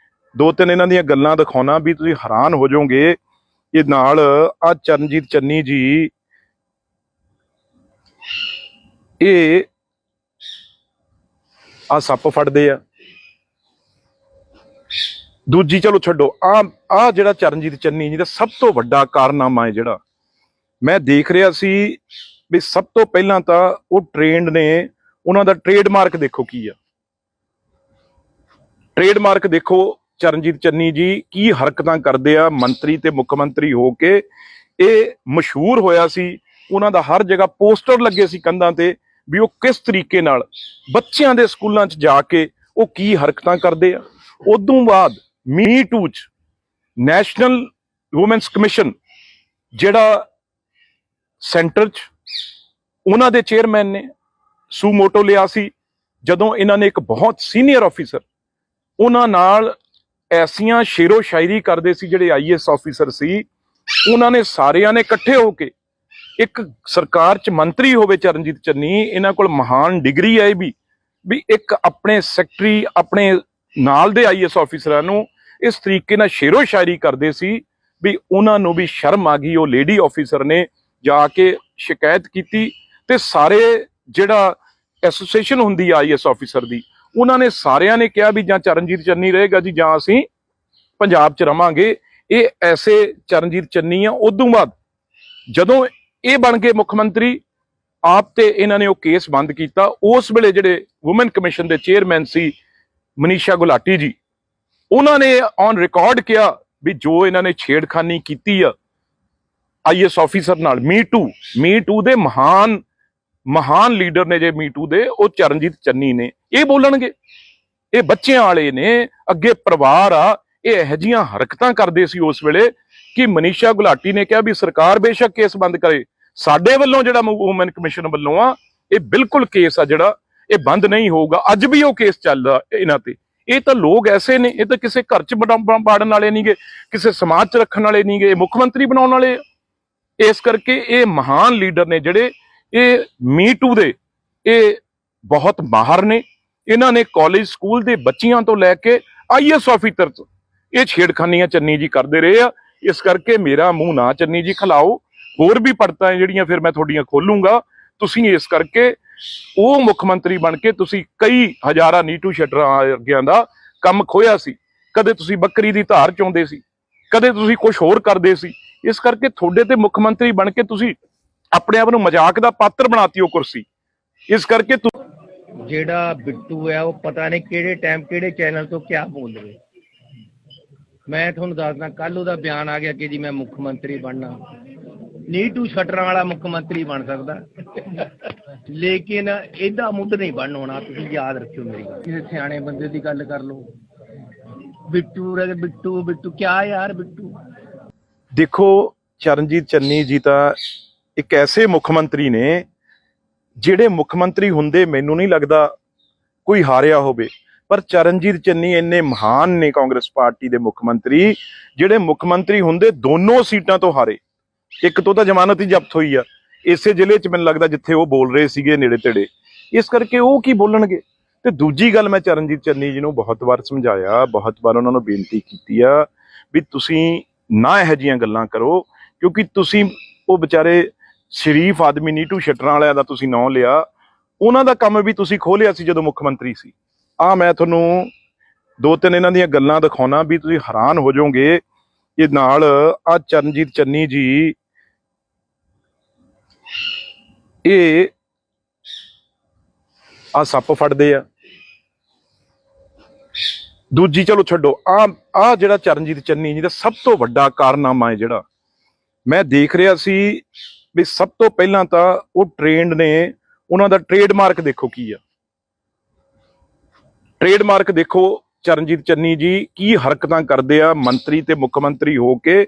2-3 ਇਹਨਾਂ ਦੀਆਂ ਗੱਲਾਂ ਦਿਖਾਉਣਾ ਵੀ ਤੁਸੀਂ ਹੈਰਾਨ ਹੋ ਜਾਓਗੇ। ਇਹ ਨਾਲ ਚਰਨਜੀਤ ਚੰਨੀ ਜੀ ਇਹ ਸੱਪ ਫੜਦੇ ਆ। ਦੂਜੀ ਚਲੋ ਛੱਡੋ, ਜਿਹੜਾ ਚਰਨਜੀਤ ਚੰਨੀ ਜੀ ਦਾ ਸਭ ਤੋਂ ਵੱਡਾ ਕਾਰਨਾਮਾ ਹੈ ਜਿਹੜਾ ਮੈਂ ਦੇਖ ਰਿਹਾ ਸੀ ਵੀ ਸਭ ਤੋਂ ਪਹਿਲਾਂ ਤਾਂ ਉਹ ਟ੍ਰੇਨਡ ਨੇ, ਉਹਨਾਂ ਦਾ ਟ੍ਰੇਡਮਾਰਕ ਦੇਖੋ ਕੀ ਆ। ਟ੍ਰੇਡਮਾਰਕ ਦੇਖੋ ਚਰਨਜੀਤ ਚੰਨੀ ਜੀ ਕੀ ਹਰਕਤਾਂ ਕਰਦੇ ਆ ਮੰਤਰੀ ਤੇ ਮੁੱਖ ਮੰਤਰੀ ਹੋ ਕੇ। ਇਹ ਮਸ਼ਹੂਰ ਹੋਇਆ ਸੀ, ਉਹਨਾਂ ਦਾ ਹਰ ਜਗ੍ਹਾ ਪੋਸਟਰ ਲੱਗੇ ਸੀ ਕੰਧਾਂ ਤੇ ਵੀ ਉਹ ਕਿਸ ਤਰੀਕੇ ਨਾਲ ਬੱਚਿਆਂ ਦੇ ਸਕੂਲਾਂ 'ਚ ਜਾ ਕੇ ਉਹ ਕੀ ਹਰਕਤਾਂ ਕਰਦੇ ਆ। ਉਦੋਂ ਬਾਅਦ ਮੀ ਟੂ 'ਚ ਨੈਸ਼ਨਲ ਵੂਮੈਨਸ ਕਮਿਸ਼ਨ ਜਿਹੜਾ ਸੈਂਟਰ 'ਚ ਉਹਨਾਂ ਦੇ ਚੇਅਰਮੈਨ ਨੇ ਸੂਮੋਟੋ ਲਿਆ ਸੀ, ਜਦੋਂ ਇਹਨਾਂ ਨੇ ਇੱਕ ਬਹੁਤ ਸੀਨੀਅਰ ਆਫੀਸਰ ਉਹਨਾਂ ਨਾਲ ਐਸੀਆਂ ਸ਼ੇਰੋ ਸ਼ਾਇਰੀ ਕਰਦੇ ਸੀ, ਜਿਹੜੇ ਆਈਐਸ ਆਫੀਸਰ ਸੀ, ਉਹਨਾਂ ਨੇ ਸਾਰਿਆਂ ਨੇ ਇਕੱਠੇ ਹੋ ਕੇ ਇੱਕ ਸਰਕਾਰ 'ਚ ਮੰਤਰੀ ਹੋਵੇ ਚਰਨਜੀਤ ਚੰਨੀ, ਇਹਨਾਂ ਕੋਲ ਮਹਾਨ ਡਿਗਰੀ ਹੈ ਵੀ ਇੱਕ ਆਪਣੇ ਸੈਕਟਰੀ ਆਪਣੇ ਨਾਲ ਦੇ ਆਈਐਸ ਆਫੀਸਰਾਂ ਨੂੰ ਇਸ ਤਰੀਕੇ ਨਾਲ ਸ਼ੇਰੋ ਸ਼ਾਇਰੀ ਕਰਦੇ ਸੀ ਵੀ ਉਹਨਾਂ ਨੂੰ ਵੀ ਸ਼ਰਮ ਆ ਗਈ। ਉਹ ਲੇਡੀ ਆਫੀਸਰ ਨੇ ਜਾ ਕੇ ਸ਼ਿਕਾਇਤ ਕੀਤੀ ਤੇ ਸਾਰੇ ਜਿਹੜਾ ਐਸੋਸੀਏਸ਼ਨ ਹੁੰਦੀ ਆ ਆਈਐਸ ਆਫੀਸਰ ਦੀ, ਉਹਨਾਂ ਨੇ ਸਾਰਿਆਂ ਨੇ ਕਿਹਾ ਵੀ ਜਾਂ ਚਰਨਜੀਤ ਚੰਨੀ ਰਹੇਗਾ ਜੀ ਜਾਂ ਅਸੀਂ ਪੰਜਾਬ 'ਚ ਰਵਾਂਗੇ। ਇਹ ਐਸੇ ਚਰਨਜੀਤ ਚੰਨੀ ਆ। ਉਦੋਂ ਬਾਅਦ ਜਦੋਂ ਇਹ ਬਣ ਗਏ ਮੁੱਖ ਮੰਤਰੀ, ਆਪ ਤੇ ਇਹਨਾਂ ਨੇ ਉਹ ਕੇਸ ਬੰਦ ਕੀਤਾ। ਉਸ ਵੇਲੇ ਜਿਹੜੇ ਵੂਮਨ ਕਮਿਸ਼ਨ ਦੇ ਚੇਅਰਮੈਨ ਸੀ ਮਨੀਸ਼ਾ ਗੁਲਾਟੀ ਜੀ, ਉਹਨਾਂ ਨੇ ਔਨ ਰਿਕਾਰਡ ਕਿਹਾ ਵੀ ਜੋ ਇਹਨਾਂ ਨੇ ਛੇੜਖਾਨੀ ਕੀਤੀ ਆ ਆਈਐਸ ਆਫੀਸਰ ਨਾਲ, ਮੀ ਟੂ ਦੇ ਮਹਾਨ ਲੀਡਰ ਨੇ ਜੇ ਮੀ ਟੂ ਦੇ, ਉਹ ਚਰਨਜੀਤ ਚੰਨੀ ਨੇ। ਇਹ ਬੋਲਣਗੇ? ਇਹ ਬੱਚਿਆਂ ਵਾਲੇ ਨੇ, ਅੱਗੇ ਪਰਿਵਾਰ ਆ। ਇਹ ਇਹੋ ਜਿਹੀਆਂ ਹਰਕਤਾਂ ਕਰਦੇ ਸੀ ਉਸ ਵੇਲੇ ਕਿ ਮਨੀਸ਼ਾ ਗੁਲਾਟੀ ਨੇ ਕਿਹਾ ਵੀ ਸਰਕਾਰ ਬੇਸ਼ੱਕ ਕੇਸ ਬੰਦ ਕਰੇ, ਸਾਡੇ ਵੱਲੋਂ ਜਿਹੜਾ ਵੂਮਨ ਕਮਿਸ਼ਨ ਵੱਲੋਂ ਆ ਇਹ ਬਿਲਕੁਲ ਕੇਸ ਆ ਜਿਹੜਾ ਇਹ ਬੰਦ ਨਹੀਂ ਹੋਊਗਾ। ਅੱਜ ਵੀ ਉਹ ਕੇਸ ਚੱਲਦਾ ਇਹਨਾਂ ਤੇ। ਇਹ ਤਾਂ ਲੋਕ ਐਸੇ ਨੇ, ਇਹ ਤਾਂ ਕਿਸੇ ਘਰ 'ਚ ਬਾੜਨ ਵਾਲੇ ਨਹੀਂਗੇ, ਕਿਸੇ ਸਮਾਜ 'ਚ ਰੱਖਣ ਵਾਲੇ ਨਹੀਂਗੇ, ਮੁੱਖ ਮੰਤਰੀ ਬਣਾਉਣ ਵਾਲੇ। ਇਸ ਕਰਕੇ ਇਹ ਮਹਾਨ ਲੀਡਰ ਨੇ ਜਿਹੜੇ, ਇਹ ਮੀ ਟੂ ਦੇ ਇਹ ਬਹੁਤ ਮਾਹਰ ਨੇ। ਇਹਨਾਂ ਨੇ ਕਾਲਜ ਸਕੂਲ ਦੇ ਬੱਚਿਆਂ ਤੋਂ ਲੈ ਕੇ ਆਈਐਸ ਆਫੀਸਰ ਤੋਂ ਇਹ ਛੇੜਖਾਨੀਆਂ ਚੰਨੀ ਜੀ ਕਰਦੇ ਰਹੇ ਆ। ਇਸ ਕਰਕੇ ਮੇਰਾ ਮੂੰਹ ਨਾ ਚੰਨੀ ਜੀ ਖਿਲਾਓ। ਹੋਰ ਵੀ ਪੜਤਾਂ ਜਿਹੜੀਆਂ ਫਿਰ ਮੈਂ ਤੁਹਾਡੀਆਂ ਖੋਲੂੰਗਾ। ਤੁਸੀਂ ਇਸ ਕਰਕੇ ਉਹ ਮੁੱਖ ਮੰਤਰੀ ਬਣ ਕੇ ਤੁਸੀਂ ਕਈ ਹਜ਼ਾਰਾਂ ਨੀਟੂ ਸ਼ਟਰਾਂ ਵਰਗਿਆਂ ਦਾ ਕੰਮ ਖੋਇਆ ਸੀ। ਕਦੇ ਤੁਸੀਂ ਬੱਕਰੀ ਦੀ ਧਾਰ ਚੋਂਦੇ ਸੀ, ਕਦੇ ਤੁਸੀਂ ਕੁਝ ਹੋਰ ਕਰਦੇ ਸੀ। ਇਸ ਕਰਕੇ ਤੁਹਾਡੇ ਤੇ ਮੁੱਖ ਮੰਤਰੀ ਬਣ ਕੇ ਤੁਸੀਂ ਆਪਣੇ ਆਪ ਨੂੰ ਮਜ਼ਾਕ ਦਾ ਪਾਤਰ ਬਣਾਤੀ ਉਹ ਕੁਰਸੀ। ਇਸ ਕਰਕੇ ਜਿਹੜਾ ਬਿੱਟੂ ਹੈ ਉਹ ਪਤਾ ਨਹੀਂ ਕਿਹੜੇ ਟਾਈਮ ਕਿਹੜੇ ਚੈਨਲ ਤੋਂ ਕਿਆ ਬੋਲ ਰਹੇ। ਮੈਂ ਤੁਹਾਨੂੰ ਦੱਸਦਾ, ਕੱਲ ਉਹਦਾ ਬਿਆਨ ਆ ਗਿਆ ਕਿ ਜੀ ਮੈਂ ਮੁੱਖ ਮੰਤਰੀ ਬਣਨਾ। ਨੀਟੂ ਸ਼ਟਰਾਂ ਵਾਲਾ ਮੁੱਖ ਮੰਤਰੀ ਬਣ ਸਕਦਾ, ਲੇਕਿਨ ਇਹਦਾ ਮੁੱਢ ਨਹੀਂ ਬਣਨ ਹੋਣਾ। ਤੁਸੀਂ ਯਾਦ ਰੱਖਿਓ ਮੇਰੀ ਗੱਲ। ਕਿਸੇ ਸਿਆਣੇ ਬੰਦੇ ਦੀ ਗੱਲ ਕਰ ਲਓ। ਬਿੱਟੂ ਕਿਆ ਯਾਰ ਬਿੱਟੂ। ਦੇਖੋ, ਚਰਨਜੀਤ ਚੰਨੀ ਜੀ ਤਾਂ ਇੱਕ ਐਸੇ ਮੁੱਖ ਮੰਤਰੀ ਨੇ ਜਿਹੜੇ ਮੁੱਖ ਮੰਤਰੀ ਹੁੰਦੇ ਮੈਨੂੰ ਨਹੀਂ ਲੱਗਦਾ ਕੋਈ ਹਾਰਿਆ ਹੋਵੇ। ਪਰ ਚਰਨਜੀਤ ਚੰਨੀ ਇੰਨੇ ਮਹਾਨ ਨੇ ਕਾਂਗਰਸ ਪਾਰਟੀ ਦੇ ਮੁੱਖ ਮੰਤਰੀ, ਜਿਹੜੇ ਮੁੱਖ ਮੰਤਰੀ ਹੁੰਦੇ ਦੋਨੋਂ ਸੀਟਾਂ ਤੋਂ ਹਾਰੇ। ਇੱਕ ਤੋਂ ਤਾਂ ਜ਼ਮਾਨਤ ਹੀ ਜ਼ਬਤ ਹੋਈ ਆ ਇਸੇ ਜ਼ਿਲ੍ਹੇ 'ਚ, ਮੈਨੂੰ ਲੱਗਦਾ ਜਿੱਥੇ ਉਹ ਬੋਲ ਰਹੇ ਸੀਗੇ ਨੇੜੇ ਤੇੜੇ। ਇਸ ਕਰਕੇ ਉਹ ਕੀ ਬੋਲਣਗੇ। ਤੇ ਦੂਜੀ ਗੱਲ, ਮੈਂ ਚਰਨਜੀਤ ਚੰਨੀ ਜੀ ਨੂੰ ਬਹੁਤ ਵਾਰ ਸਮਝਾਇਆ, ਬਹੁਤ ਵਾਰ ਉਹਨਾਂ ਨੂੰ ਬੇਨਤੀ ਕੀਤੀ ਆ ਵੀ ਤੁਸੀਂ ਨਾ ਇਹੋ ਜਿਹੀਆਂ ਗੱਲਾਂ ਕਰੋ, ਕਿਉਂਕਿ ਤੁਸੀਂ ਉਹ ਵਿਚਾਰੇ ਸ਼ਰੀਫ ਆਦਮੀ ਨੀਟੂ ਸ਼ਟਰਾਂ ਵਾਲਿਆਂ ਦਾ ਤੁਸੀਂ ਨਾਂ ਲਿਆ। ਉਹਨਾਂ ਦਾ ਕੰਮ ਵੀ ਤੁਸੀਂ ਖੋਲਿਆ ਸੀ ਜਦੋਂ ਮੁੱਖ ਮੰਤਰੀ ਸੀ। ਮੈਂ ਤੁਹਾਨੂੰ ਦੋ ਤਿੰਨ ਇਹਨਾਂ ਦੀਆਂ ਗੱਲਾਂ ਦਿਖਾਉਣਾ ਵੀ ਤੁਸੀਂ ਹੈਰਾਨ ਹੋ ਜਾਓਗੇ। ਇਹ ਨਾਲ ਆ ਚਰਨਜੀਤ ਚੰਨੀ ਜੀ, ਇਹ ਆ ਸੱਪ ਫੜਦੇ ਆ। ਦੂਜੀ ਚਲੋ ਛੱਡੋ, ਆ ਜਿਹੜਾ ਚਰਨਜੀਤ ਚੰਨੀ ਜੀ ਦਾ ਸਭ ਤੋਂ ਵੱਡਾ ਕਾਰਨਾਮਾ ਹੈ ਜਿਹੜਾ ਮੈਂ ਦੇਖ ਰਿਹਾ ਸੀ ਵੀ ਸਭ ਤੋਂ ਪਹਿਲਾਂ ਤਾਂ ਉਹ ਟ੍ਰੇਨਡ ਨੇ। ਉਹਨਾਂ ਦਾ ਟ੍ਰੇਡਮਾਰਕ ਦੇਖੋ ਕੀ ਆ। ਟ੍ਰੇਡਮਾਰਕ ਦੇਖੋ, ਚਰਨਜੀਤ ਚੰਨੀ ਜੀ ਕੀ ਹਰਕਤਾਂ ਕਰਦੇ ਆ ਮੰਤਰੀ ਤੇ ਮੁੱਖ ਮੰਤਰੀ ਹੋ ਕੇ।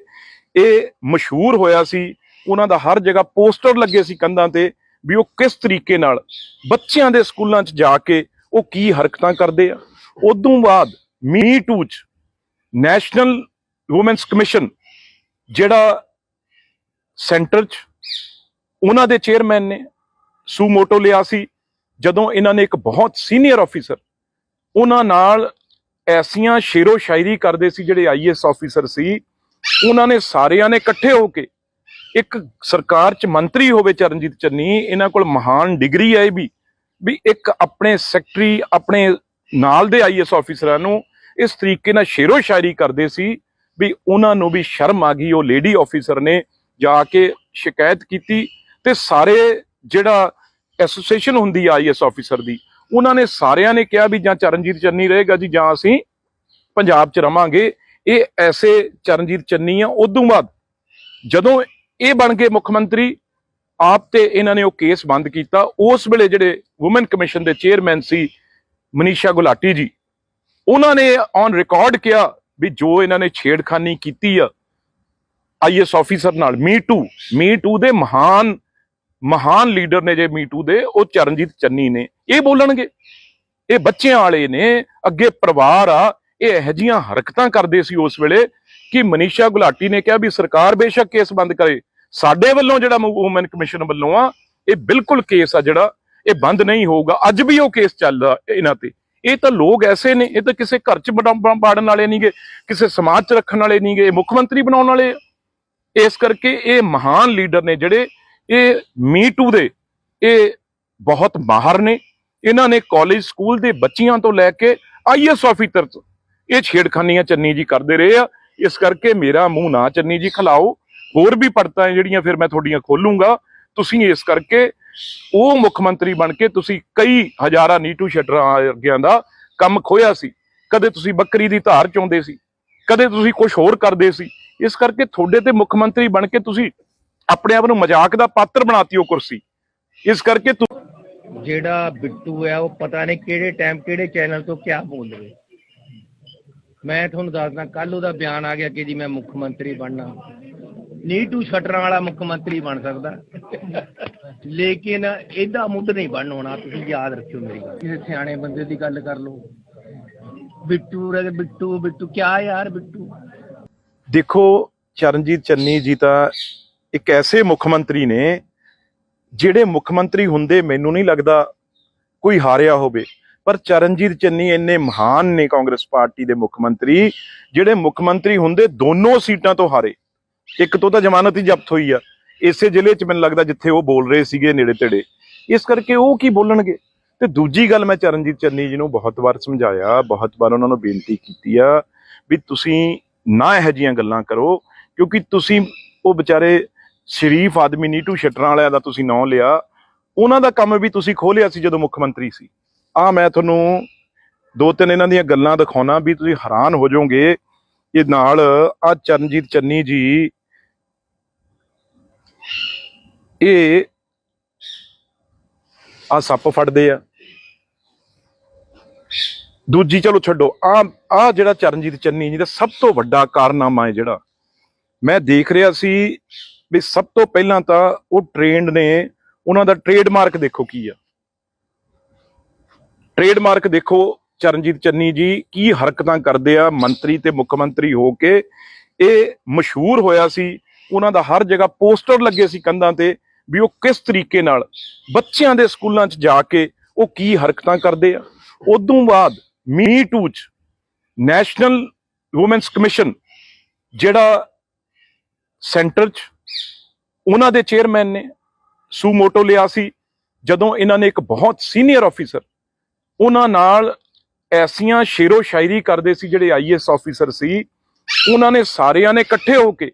ਇਹ ਮਸ਼ਹੂਰ ਹੋਇਆ ਸੀ, ਉਹਨਾਂ ਦਾ ਹਰ ਜਗ੍ਹਾ ਪੋਸਟਰ ਲੱਗੇ ਸੀ ਕੰਧਾਂ ਤੇ ਵੀ ਉਹ ਕਿਸ ਤਰੀਕੇ ਨਾਲ ਬੱਚਿਆਂ ਦੇ ਸਕੂਲਾਂ 'ਚ ਜਾ ਕੇ ਉਹ ਕੀ ਹਰਕਤਾਂ ਕਰਦੇ ਆ। ਉਦੋਂ ਬਾਅਦ ਮੀ ਟੂ 'ਚ ਨੈਸ਼ਨਲ ਵੂਮੈਨਸ ਕਮਿਸ਼ਨ ਜਿਹੜਾ ਸੈਂਟਰ 'ਚ ਉਹਨਾਂ ਦੇ ਚੇਅਰਮੈਨ ਨੇ ਸੂ ਮੋਟੋ ਲਿਆ ਸੀ। ਜਦੋਂ ਇਹਨਾਂ ਨੇ ਇੱਕ ਬਹੁਤ ਸੀਨੀਅਰ ਆਫੀਸਰ ਉਹਨਾਂ ਨਾਲ ਐਸੀਆਂ ਸ਼ੇਰੋ ਸ਼ਾਇਰੀ ਕਰਦੇ ਸੀ, ਜਿਹੜੇ ਆਈਐਸ ਆਫੀਸਰ ਸੀ, ਉਹਨਾਂ ਨੇ ਸਾਰਿਆਂ ਨੇ ਇਕੱਠੇ ਹੋ ਕੇ ਇੱਕ ਸਰਕਾਰ 'ਚ ਮੰਤਰੀ ਹੋਵੇ ਚਰਨਜੀਤ ਚੰਨੀ, ਇਹਨਾਂ ਕੋਲ ਮਹਾਨ ਡਿਗਰੀ ਹੈ ਵੀ ਇੱਕ ਆਪਣੇ ਸੈਕਟਰੀ ਆਪਣੇ ਨਾਲ ਦੇ ਆਈਐਸ ਆਫੀਸਰਾਂ ਨੂੰ ਇਸ ਤਰੀਕੇ ਨਾਲ ਸ਼ੇਰੋ ਸ਼ਾਇਰੀ ਕਰਦੇ ਸੀ ਵੀ ਉਹਨਾਂ ਨੂੰ ਵੀ ਸ਼ਰਮ ਆ ਗਈ। ਉਹ ਲੇਡੀ ਆਫੀਸਰ ਨੇ ਜਾ ਕੇ ਸ਼ਿਕਾਇਤ ਕੀਤੀ ਤੇ ਸਾਰੇ ਜਿਹੜਾ ਐਸੋਸੀਏਸ਼ਨ ਹੁੰਦੀ ਆ ਆਈਐਸ ਆਫੀਸਰ ਦੀ, ਉਹਨਾਂ ਨੇ ਸਾਰਿਆਂ ਨੇ ਕਿਹਾ ਵੀ ਜਾਂ ਚਰਨਜੀਤ ਚੰਨੀ ਰਹੇਗਾ ਜੀ ਜਾਂ ਅਸੀਂ ਪੰਜਾਬ 'ਚ ਰਵਾਂਗੇ। ਇਹ ਐਸੇ ਚਰਨਜੀਤ ਚੰਨੀ ਆ। ਉਦੋਂ ਬਾਅਦ ਜਦੋਂ ਇਹ ਬਣ ਗਏ ਮੁੱਖ ਮੰਤਰੀ, ਆਪ ਤੇ ਇਹਨਾਂ ਨੇ ਉਹ ਕੇਸ ਬੰਦ ਕੀਤਾ। ਉਸ ਵੇਲੇ ਜਿਹੜੇ ਵੂਮਨ ਕਮਿਸ਼ਨ ਦੇ ਚੇਅਰਮੈਨ ਸੀ ਮਨੀਸ਼ਾ ਗੁਲਾਟੀ ਜੀ, ਉਹਨਾਂ ਨੇ ਔਨ ਰਿਕਾਰਡ ਕਿਹਾ ਵੀ ਜੋ ਇਹਨਾਂ ਨੇ ਛੇੜਖਾਨੀ ਕੀਤੀ ਆ ਆਈਐਸ ਆਫੀਸਰ ਨਾਲ, ਮੀ ਟੂ ਦੇ ਮਹਾਨ ਲੀਡਰ ਨੇ ਜੇ ਮੀ ਟੂ ਦੇ, ਉਹ ਚਰਨਜੀਤ ਚੰਨੀ ਨੇ। ਇਹ ਬੋਲਣਗੇ? ਇਹ ਬੱਚਿਆਂ ਵਾਲੇ ਨੇ, ਅੱਗੇ ਪਰਿਵਾਰ ਆ। ਇਹ ਇਹੋ ਜਿਹੀਆਂ ਹਰਕਤਾਂ ਕਰਦੇ ਸੀ ਉਸ ਵੇਲੇ ਕਿ ਮਨੀਸ਼ਾ ਗੁਲਾਟੀ ਨੇ ਕਿਹਾ ਵੀ ਸਰਕਾਰ ਬੇਸ਼ੱਕ ਕੇਸ ਬੰਦ ਕਰੇ, ਸਾਡੇ ਵੱਲੋਂ ਜਿਹੜਾ ਵੂਮਨ ਕਮਿਸ਼ਨ ਵੱਲੋਂ ਆ ਇਹ ਬਿਲਕੁਲ ਕੇਸ ਆ ਜਿਹੜਾ ਇਹ ਬੰਦ ਨਹੀਂ ਹੋਊਗਾ। ਅੱਜ ਵੀ ਉਹ ਕੇਸ ਚੱਲਦਾ ਇਹਨਾਂ ਤੇ। ਇਹ ਤਾਂ ਲੋਕ ਐਸੇ ਨੇ, ਇਹ ਤਾਂ ਕਿਸੇ ਘਰ ਚ ਬਾੜਨ ਵਾਲੇ ਨਹੀਂਗੇ, ਕਿਸੇ ਸਮਾਜ ਚ ਰੱਖਣ ਵਾਲੇ ਨਹੀਂਗੇ, ਇਹ ਮੁੱਖ ਮੰਤਰੀ ਬਣਾਉਣ ਵਾਲੇ ਆ। ਇਸ ਕਰਕੇ ਇਹ ਮਹਾਨ ਲੀਡਰ ਨੇ ਜਿਹੜੇ ਇਹ ਮੀ ਟੂ ਦੇ ਇਹ ਬਹੁਤ ਮਾਹਰ ਨੇ। ਇਹਨਾਂ ਨੇ ਕਾਲਜ ਸਕੂਲ ਦੇ ਬੱਚਿਆਂ ਤੋਂ ਲੈ ਕੇ ਆਈਐਸ ਆਫੀਸਰ ਇਹ ਛੇੜਖਾਨੀਆਂ ਚੰਨੀ ਜੀ ਕਰਦੇ ਰਹੇ ਆ। ਇਸ ਕਰਕੇ ਮੇਰਾ ਮੂੰਹ ਨਾ ਚੰਨੀ ਜੀ ਖਿਲਾਓ, ਹੋਰ ਵੀ ਪੜਤਾਂ ਜਿਹੜੀਆਂ ਫਿਰ ਮੈਂ ਤੁਹਾਡੀਆਂ ਖੋਲੂੰਗਾ। ਤੁਸੀਂ ਇਸ ਕਰਕੇ ਉਹ ਮੁੱਖ ਮੰਤਰੀ ਬਣ ਕੇ ਤੁਸੀਂ ਕਈ ਹਜ਼ਾਰਾਂ ਨੀਟੂ ਸ਼ਟਰਾਂ ਵਰਗਿਆਂ ਦਾ ਕੰਮ ਖੋਇਆ ਸੀ। ਕਦੇ ਤੁਸੀਂ ਬੱਕਰੀ ਦੀ ਧਾਰ ਚੋਂਦੇ ਸੀ, ਕਦੇ ਤੁਸੀਂ ਕੁਝ ਹੋਰ ਕਰਦੇ ਸੀ। ਇਸ ਕਰਕੇ ਤੁਹਾਡੇ ਤੇ ਮੁੱਖ ਮੰਤਰੀ ਬਣ ਕੇ ਤੁਸੀਂ ਆਪਣੇ ਆਪ ਨੂੰ ਮਜ਼ਾਕ ਦਾ ਪਾਤਰ ਬਣਾਤੀ ਉਹ ਕੁਰਸੀ। ਇਸ ਕਰਕੇ ਜਿਹੜਾ ਬਿੱਟੂ ਹੈ ਉਹ ਪਤਾ ਨਹੀਂ ਕਿਹੜੇ ਟਾਈਮ ਕਿਹੜੇ ਚੈਨਲ ਤੋਂ ਕਿਆ ਬੋਲ ਰਹੇ। ਮੈਂ ਤੁਹਾਨੂੰ ਦੱਸਦਾ, ਕੱਲ ਉਹਦਾ ਬਿਆਨ ਆ ਗਿਆ ਕਿ ਜੀ ਮੈਂ ਮੁੱਖ ਮੰਤਰੀ ਬਣਨਾ। ਨੀਟੂ ਸ਼ਟਰਾਂ ਵਾਲਾ ਮੁੱਖ ਮੰਤਰੀ ਬਣ ਸਕਦਾ, ਲੇਕਿਨ ਇਹਦਾ ਮੁੱਢ ਨਹੀਂ ਬਣ ਹੋਣਾ। ਤੁਸੀਂ ਯਾਦ ਰੱਖਿਓ ਮੇਰੀ ਗੱਲ। ਕਿਸੇ ਸਿਆਣੇ ਬੰਦੇ ਦੀ ਗੱਲ ਕਰ ਲਓ। ਬਿੱਟੂ ਬਿੱਟੂ ਬਿੱਟੂ ਕਿਆ ਯਾਰ ਬਿੱਟੂ। ਦੇਖੋ ਚਰਨਜੀਤ ਚੰਨੀ ਜੀ ਤਾਂ ਇੱਕ ਐਸੇ ਮੁੱਖ ਮੰਤਰੀ ਨੇ ਜਿਹੜੇ ਮੁੱਖ ਮੰਤਰੀ ਹੁੰਦੇ ਮੈਨੂੰ ਨਹੀਂ ਲੱਗਦਾ ਕੋਈ ਹਾਰਿਆ ਹੋਵੇ। ਪਰ ਚਰਨਜੀਤ ਚੰਨੀ ਇੰਨੇ ਮਹਾਨ ਨੇ ਕਾਂਗਰਸ ਪਾਰਟੀ ਦੇ ਮੁੱਖ ਮੰਤਰੀ, ਜਿਹੜੇ ਮੁੱਖ ਮੰਤਰੀ ਹੁੰਦੇ ਦੋਨੋਂ ਸੀਟਾਂ ਤੋਂ ਹਾਰੇ। ਇੱਕ ਤੋਂ ਤਾਂ ਜ਼ਮਾਨਤ ਹੀ ਜ਼ਬਤ ਹੋਈ ਆ ਇਸੇ ਜ਼ਿਲ੍ਹੇ 'ਚ, ਮੈਨੂੰ ਲੱਗਦਾ ਜਿੱਥੇ ਉਹ ਬੋਲ ਰਹੇ ਸੀਗੇ ਨੇੜੇ ਤੇੜੇ। ਇਸ ਕਰਕੇ ਉਹ ਕੀ ਬੋਲਣਗੇ। ਤੇ ਦੂਜੀ ਗੱਲ, ਮੈਂ ਚਰਨਜੀਤ ਚੰਨੀ ਜੀ ਨੂੰ ਬਹੁਤ ਵਾਰ ਸਮਝਾਇਆ, ਬਹੁਤ ਵਾਰ ਉਹਨਾਂ ਨੂੰ ਬੇਨਤੀ ਕੀਤੀ ਆ ਵੀ ਤੁਸੀਂ ਨਾ ਇਹੋ ਜਿਹੀਆਂ ਗੱਲਾਂ ਕਰੋ, ਕਿਉਂਕਿ ਤੁਸੀਂ ਉਹ ਵਿਚਾਰੇ ਸ਼ਰੀਫ ਆਦਮੀ ਨੀਟੂ ਸ਼ਟਰਾਂ ਵਾਲਿਆਂ ਦਾ ਤੁਸੀਂ ਨਾਂ ਲਿਆ, ਉਹਨਾਂ ਦਾ ਕੰਮ ਵੀ ਤੁਸੀਂ ਖੋਲਿਆ ਸੀ ਜਦੋਂ ਮੁੱਖ ਮੰਤਰੀ ਸੀ। ਮੈਂ ਤੁਹਾਨੂੰ ਦੋ ਤਿੰਨ ਇਹਨਾਂ ਦੀਆਂ ਗੱਲਾਂ ਦਿਖਾਉਣਾ ਵੀ ਤੁਸੀਂ ਹੈਰਾਨ ਹੋ ਜਾਓਗੇ। ਇਹ ਨਾਲ ਚਰਨਜੀਤ ਚੰਨੀ ਜੀ ਇਹ ਸੱਪ ਫੜਦੇ ਆ। ਦੂਜੀ ਚਲੋ ਛੱਡੋ, ਜਿਹੜਾ ਚਰਨਜੀਤ ਚੰਨੀ ਜੀ ਦਾ ਸਭ ਤੋਂ ਵੱਡਾ ਕਾਰਨਾਮਾ ਹੈ ਜਿਹੜਾ ਮੈਂ ਦੇਖ ਰਿਹਾ ਸੀ ਵੀ ਸਭ ਤੋਂ ਪਹਿਲਾਂ ਤਾਂ ਉਹ ਟ੍ਰੇਨਡ ਨੇ, ਉਹਨਾਂ ਦਾ ਟ੍ਰੇਡਮਾਰਕ ਦੇਖੋ ਕੀ ਆ। ਟ੍ਰੇਡਮਾਰਕ ਦੇਖੋ ਚਰਨਜੀਤ ਚੰਨੀ ਜੀ ਕੀ ਹਰਕਤਾਂ ਕਰਦੇ ਆ ਮੰਤਰੀ ਤੇ ਮੁੱਖ ਮੰਤਰੀ ਹੋ ਕੇ। ਇਹ ਮਸ਼ਹੂਰ ਹੋਇਆ ਸੀ, ਉਹਨਾਂ ਦਾ ਹਰ ਜਗ੍ਹਾ ਪੋਸਟਰ ਲੱਗੇ ਸੀ ਕੰਧਾਂ ਤੇ ਵੀ ਉਹ ਕਿਸ ਤਰੀਕੇ ਨਾਲ ਬੱਚਿਆਂ ਦੇ ਸਕੂਲਾਂ 'ਚ ਜਾ ਕੇ ਉਹ ਕੀ ਹਰਕਤਾਂ ਕਰਦੇ ਆ। ਉਦੋਂ ਬਾਅਦ ਮੀ ਟੂ 'ਚ ਨੈਸ਼ਨਲ ਵੂਮੈਨਸ ਕਮਿਸ਼ਨ ਜਿਹੜਾ ਸੈਂਟਰ 'ਚ ਉਹਨਾਂ ਦੇ ਚੇਅਰਮੈਨ ਨੇ ਸੂਮੋਟੋ ਲਿਆ ਸੀ, ਜਦੋਂ ਇਹਨਾਂ ਨੇ ਇੱਕ ਬਹੁਤ ਸੀਨੀਅਰ ਆਫੀਸਰ ਉਹਨਾਂ ਨਾਲ ਐਸੀਆਂ ਸ਼ੇਰੋ ਸ਼ਾਇਰੀ ਕਰਦੇ ਸੀ, ਜਿਹੜੇ ਆਈਐਸ ਆਫੀਸਰ ਸੀ, ਉਹਨਾਂ ਨੇ ਸਾਰਿਆਂ ਨੇ ਇਕੱਠੇ ਹੋ ਕੇ,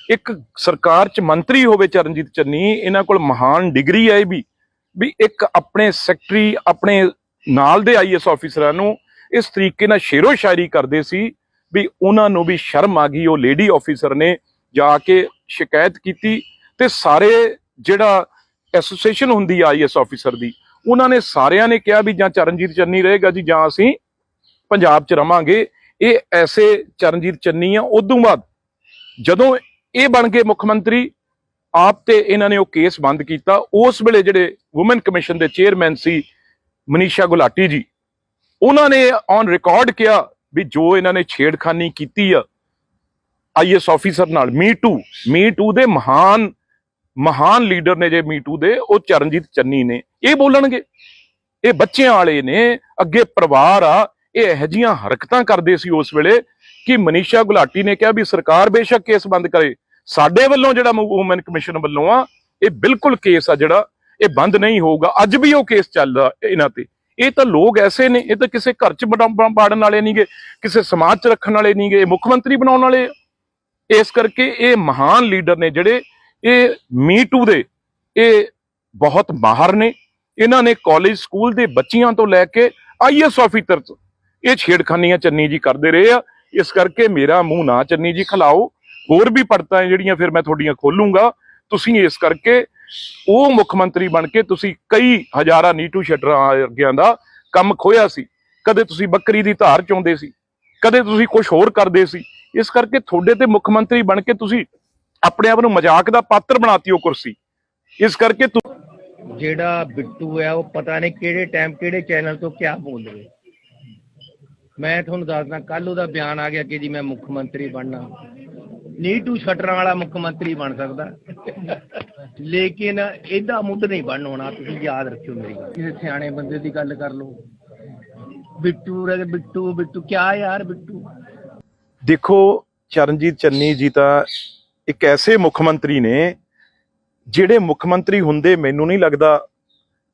ਇੱਕ ਸਰਕਾਰ 'ਚ ਮੰਤਰੀ ਹੋਵੇ ਚਰਨਜੀਤ ਚੰਨੀ, ਇਹਨਾਂ ਕੋਲ ਮਹਾਨ ਡਿਗਰੀ ਹੈ ਵੀ ਇੱਕ ਆਪਣੇ ਸੈਕਟਰੀ ਆਪਣੇ ਨਾਲ ਦੇ ਆਈਐਸ ਆਫੀਸਰਾਂ ਨੂੰ ਇਸ ਤਰੀਕੇ ਨਾਲ ਸ਼ੇਰੋ ਸ਼ਾਇਰੀ ਕਰਦੇ ਸੀ ਵੀ ਉਹਨਾਂ ਨੂੰ ਵੀ ਸ਼ਰਮ ਆ ਗਈ। ਉਹ ਲੇਡੀ ਆਫੀਸਰ ਨੇ ਜਾ ਕੇ ਸ਼ਿਕਾਇਤ ਕੀਤੀ ਤੇ ਸਾਰੇ ਜਿਹੜਾ ਐਸੋਸੀਏਸ਼ਨ ਹੁੰਦੀ ਆ ਆਈਐਸ ਆਫੀਸਰ ਦੀ, ਉਹਨਾਂ ਨੇ ਸਾਰਿਆਂ ਨੇ ਕਿਹਾ ਵੀ ਜਾਂ ਚਰਨਜੀਤ ਚੰਨੀ ਰਹੇਗਾ ਜੀ ਜਾਂ ਅਸੀਂ ਪੰਜਾਬ 'ਚ ਰਵਾਂਗੇ। ਇਹ ਐਸੇ ਚਰਨਜੀਤ ਚੰਨੀ ਆ। ਉਦੋਂ ਬਾਅਦ ਜਦੋਂ ਇਹ ਬਣ ਗਏ ਮੁੱਖ ਮੰਤਰੀ ਆਪ ਤੇ ਇਹਨਾਂ ਨੇ ਉਹ ਕੇਸ ਬੰਦ ਕੀਤਾ। ਉਸ ਵੇਲੇ ਜਿਹੜੇ ਵੂਮਨ ਕਮਿਸ਼ਨ ਦੇ ਚੇਅਰਮੈਨ ਸੀ ਮਨੀਸ਼ਾ ਗੁਲਾਟੀ ਜੀ, ਉਹਨਾਂ ਨੇ ਔਨ ਰਿਕਾਰਡ ਕਿਹਾ ਵੀ ਜੋ ਇਹਨਾਂ ਨੇ ਛੇੜਖਾਨੀ ਕੀਤੀ ਆ ਆਈਐਸ ਆਫੀਸਰ ਨਾਲ, ਮੀ ਟੂ ਦੇ ਮਹਾਨ ਲੀਡਰ ਨੇ ਜੇ ਮੀ ਟੂ ਦੇ, ਉਹ ਚਰਨਜੀਤ ਚੰਨੀ ਨੇ। ਇਹ ਬੋਲਣਗੇ, ਇਹ ਬੱਚਿਆਂ ਵਾਲੇ ਨੇ, ਅੱਗੇ ਪਰਿਵਾਰ ਆ। ਇਹ ਇਹੋ ਜਿਹੀਆਂ ਹਰਕਤਾਂ ਕਰਦੇ ਸੀ ਉਸ ਵੇਲੇ ਕਿ ਮਨੀਸ਼ਾ ਗੁਲਾਟੀ ਨੇ ਕਿਹਾ ਵੀ ਸਰਕਾਰ ਬੇਸ਼ੱਕ ਕੇਸ ਬੰਦ ਕਰੇ, ਸਾਡੇ ਵੱਲੋਂ ਜਿਹੜਾ ਵੂਮਨ ਕਮਿਸ਼ਨ ਵੱਲੋਂ ਆ ਇਹ ਬਿਲਕੁਲ ਕੇਸ ਆ ਜਿਹੜਾ ਇਹ ਬੰਦ ਨਹੀਂ ਹੋਊਗਾ। ਅੱਜ ਵੀ ਉਹ ਕੇਸ ਚੱਲਦਾ ਇਹਨਾਂ ਤੇ। ਇਹ ਤਾਂ ਲੋਕ ਐਸੇ ਨੇ, ਇਹ ਤਾਂ ਕਿਸੇ ਘਰ ਚ ਬਾੜਨ ਵਾਲੇ ਨਹੀਂਗੇ, ਕਿਸੇ ਸਮਾਜ ਚ ਰੱਖਣ ਵਾਲੇ ਨਹੀਂਗੇ, ਇਹ ਮੁੱਖ ਮੰਤਰੀ ਬਣਾਉਣ ਵਾਲੇ। ਇਸ ਕਰਕੇ ਇਹ ਮਹਾਨ ਲੀਡਰ ਨੇ ਜਿਹੜੇ ਇਹ ਮੀ ਟੂ ਦੇ ਇਹ ਬਹੁਤ ਮਾਹਰ ਨੇ। ਇਹਨਾਂ ਨੇ ਕਾਲਜ ਸਕੂਲ ਦੇ ਬੱਚਿਆਂ ਤੋਂ ਲੈ ਕੇ ਆਈਐਸ ਆਫੀਸਰ ਇਹ ਛੇੜਖਾਨੀਆਂ ਚੰਨੀ ਜੀ ਕਰਦੇ ਰਹੇ ਆ। ਇਸ ਕਰਕੇ ਮੇਰਾ ਮੂੰਹ ਨਾ ਚੰਨੀ ਜੀ ਖਿਲਾਓ, ਹੋਰ ਵੀ ਪੜਤਾਂ ਜਿਹੜੀਆਂ ਫਿਰ ਮੈਂ ਤੁਹਾਡੀਆਂ ਖੋਲੂੰਗਾ। ਤੁਸੀਂ ਇਸ ਕਰਕੇ ਉਹ ਮੁੱਖ ਮੰਤਰੀ ਬਣ ਕੇ ਤੁਸੀਂ ਕਈ ਹਜ਼ਾਰਾਂ ਨੀਟੂ ਸ਼ਟਰਾਂ ਵਰਗਿਆਂ ਦਾ ਕੰਮ ਖੋਇਆ ਸੀ। ਕਦੇ ਤੁਸੀਂ ਬੱਕਰੀ ਦੀ ਧਾਰ ਚੋਂਦੇ ਸੀ, ਕਦੇ ਤੁਸੀਂ ਕੁਝ ਹੋਰ ਕਰਦੇ ਸੀ। ਇਸ ਕਰਕੇ ਤੁਹਾਡੇ ਤੇ ਮੁੱਖ ਮੰਤਰੀ ਬਣ ਕੇ ਤੁਸੀਂ ਆਪਣੇ ਆਪ ਨੂੰ ਮਜ਼ਾਕ ਦਾ ਪਾਤਰ ਬਣਾਤੀ ਉਹ ਕੁਰਸੀ। ਇਸ ਕਰਕੇ ਜਿਹੜਾ ਬਿੱਟੂ ਹੈ ਉਹ ਪਤਾ ਨਹੀਂ ਕਿਹੜੇ ਟਾਈਮ ਕਿਹੜੇ ਚੈਨਲ ਤੋਂ ਕਿਆ ਬੋਲ ਰਹੇ। ਮੈਂ ਤੁਹਾਨੂੰ ਦੱਸਦਾ ਕੱਲ ਉਹਦਾ ਬਿਆਨ ਆ ਗਿਆ ਕਿ ਜੀ ਮੈਂ ਮੁੱਖ ਮੰਤਰੀ ਬਣਨਾ ਨੀਟੂ ਸ਼ਟਰਾਂ ਵਾਲਾ ਮੁੱਖ ਮੰਤਰੀ ਬਣ ਸਕਦਾ ਲੇਕਿਨ ਇਹਦਾ ਮੁੱਢ ਨਹੀਂ ਬਣ ਹੋਣਾ। ਤੁਸੀਂ ਯਾਦ ਰੱਖਿਓ ਮੇਰੀ ਗੱਲ, ਕਿਸੇ ਸਿਆਣੇ ਬੰਦੇ ਦੀ ਗੱਲ ਕਰ ਲਓ। ਬਿੱਟੂ ਬਿੱਟੂ ਬਿੱਟੂ ਕਿਆ ਯਾਰ ਬਿੱਟੂ। ਦੇਖੋ ਚਰਨਜੀਤ ਚੰਨੀ ਜੀ ਤਾਂ ਇੱਕ ਐਸੇ ਮੁੱਖ ਮੰਤਰੀ ਨੇ ਜਿਹੜੇ ਮੁੱਖ ਮੰਤਰੀ ਹੁੰਦੇ ਮੈਨੂੰ ਨਹੀਂ ਲੱਗਦਾ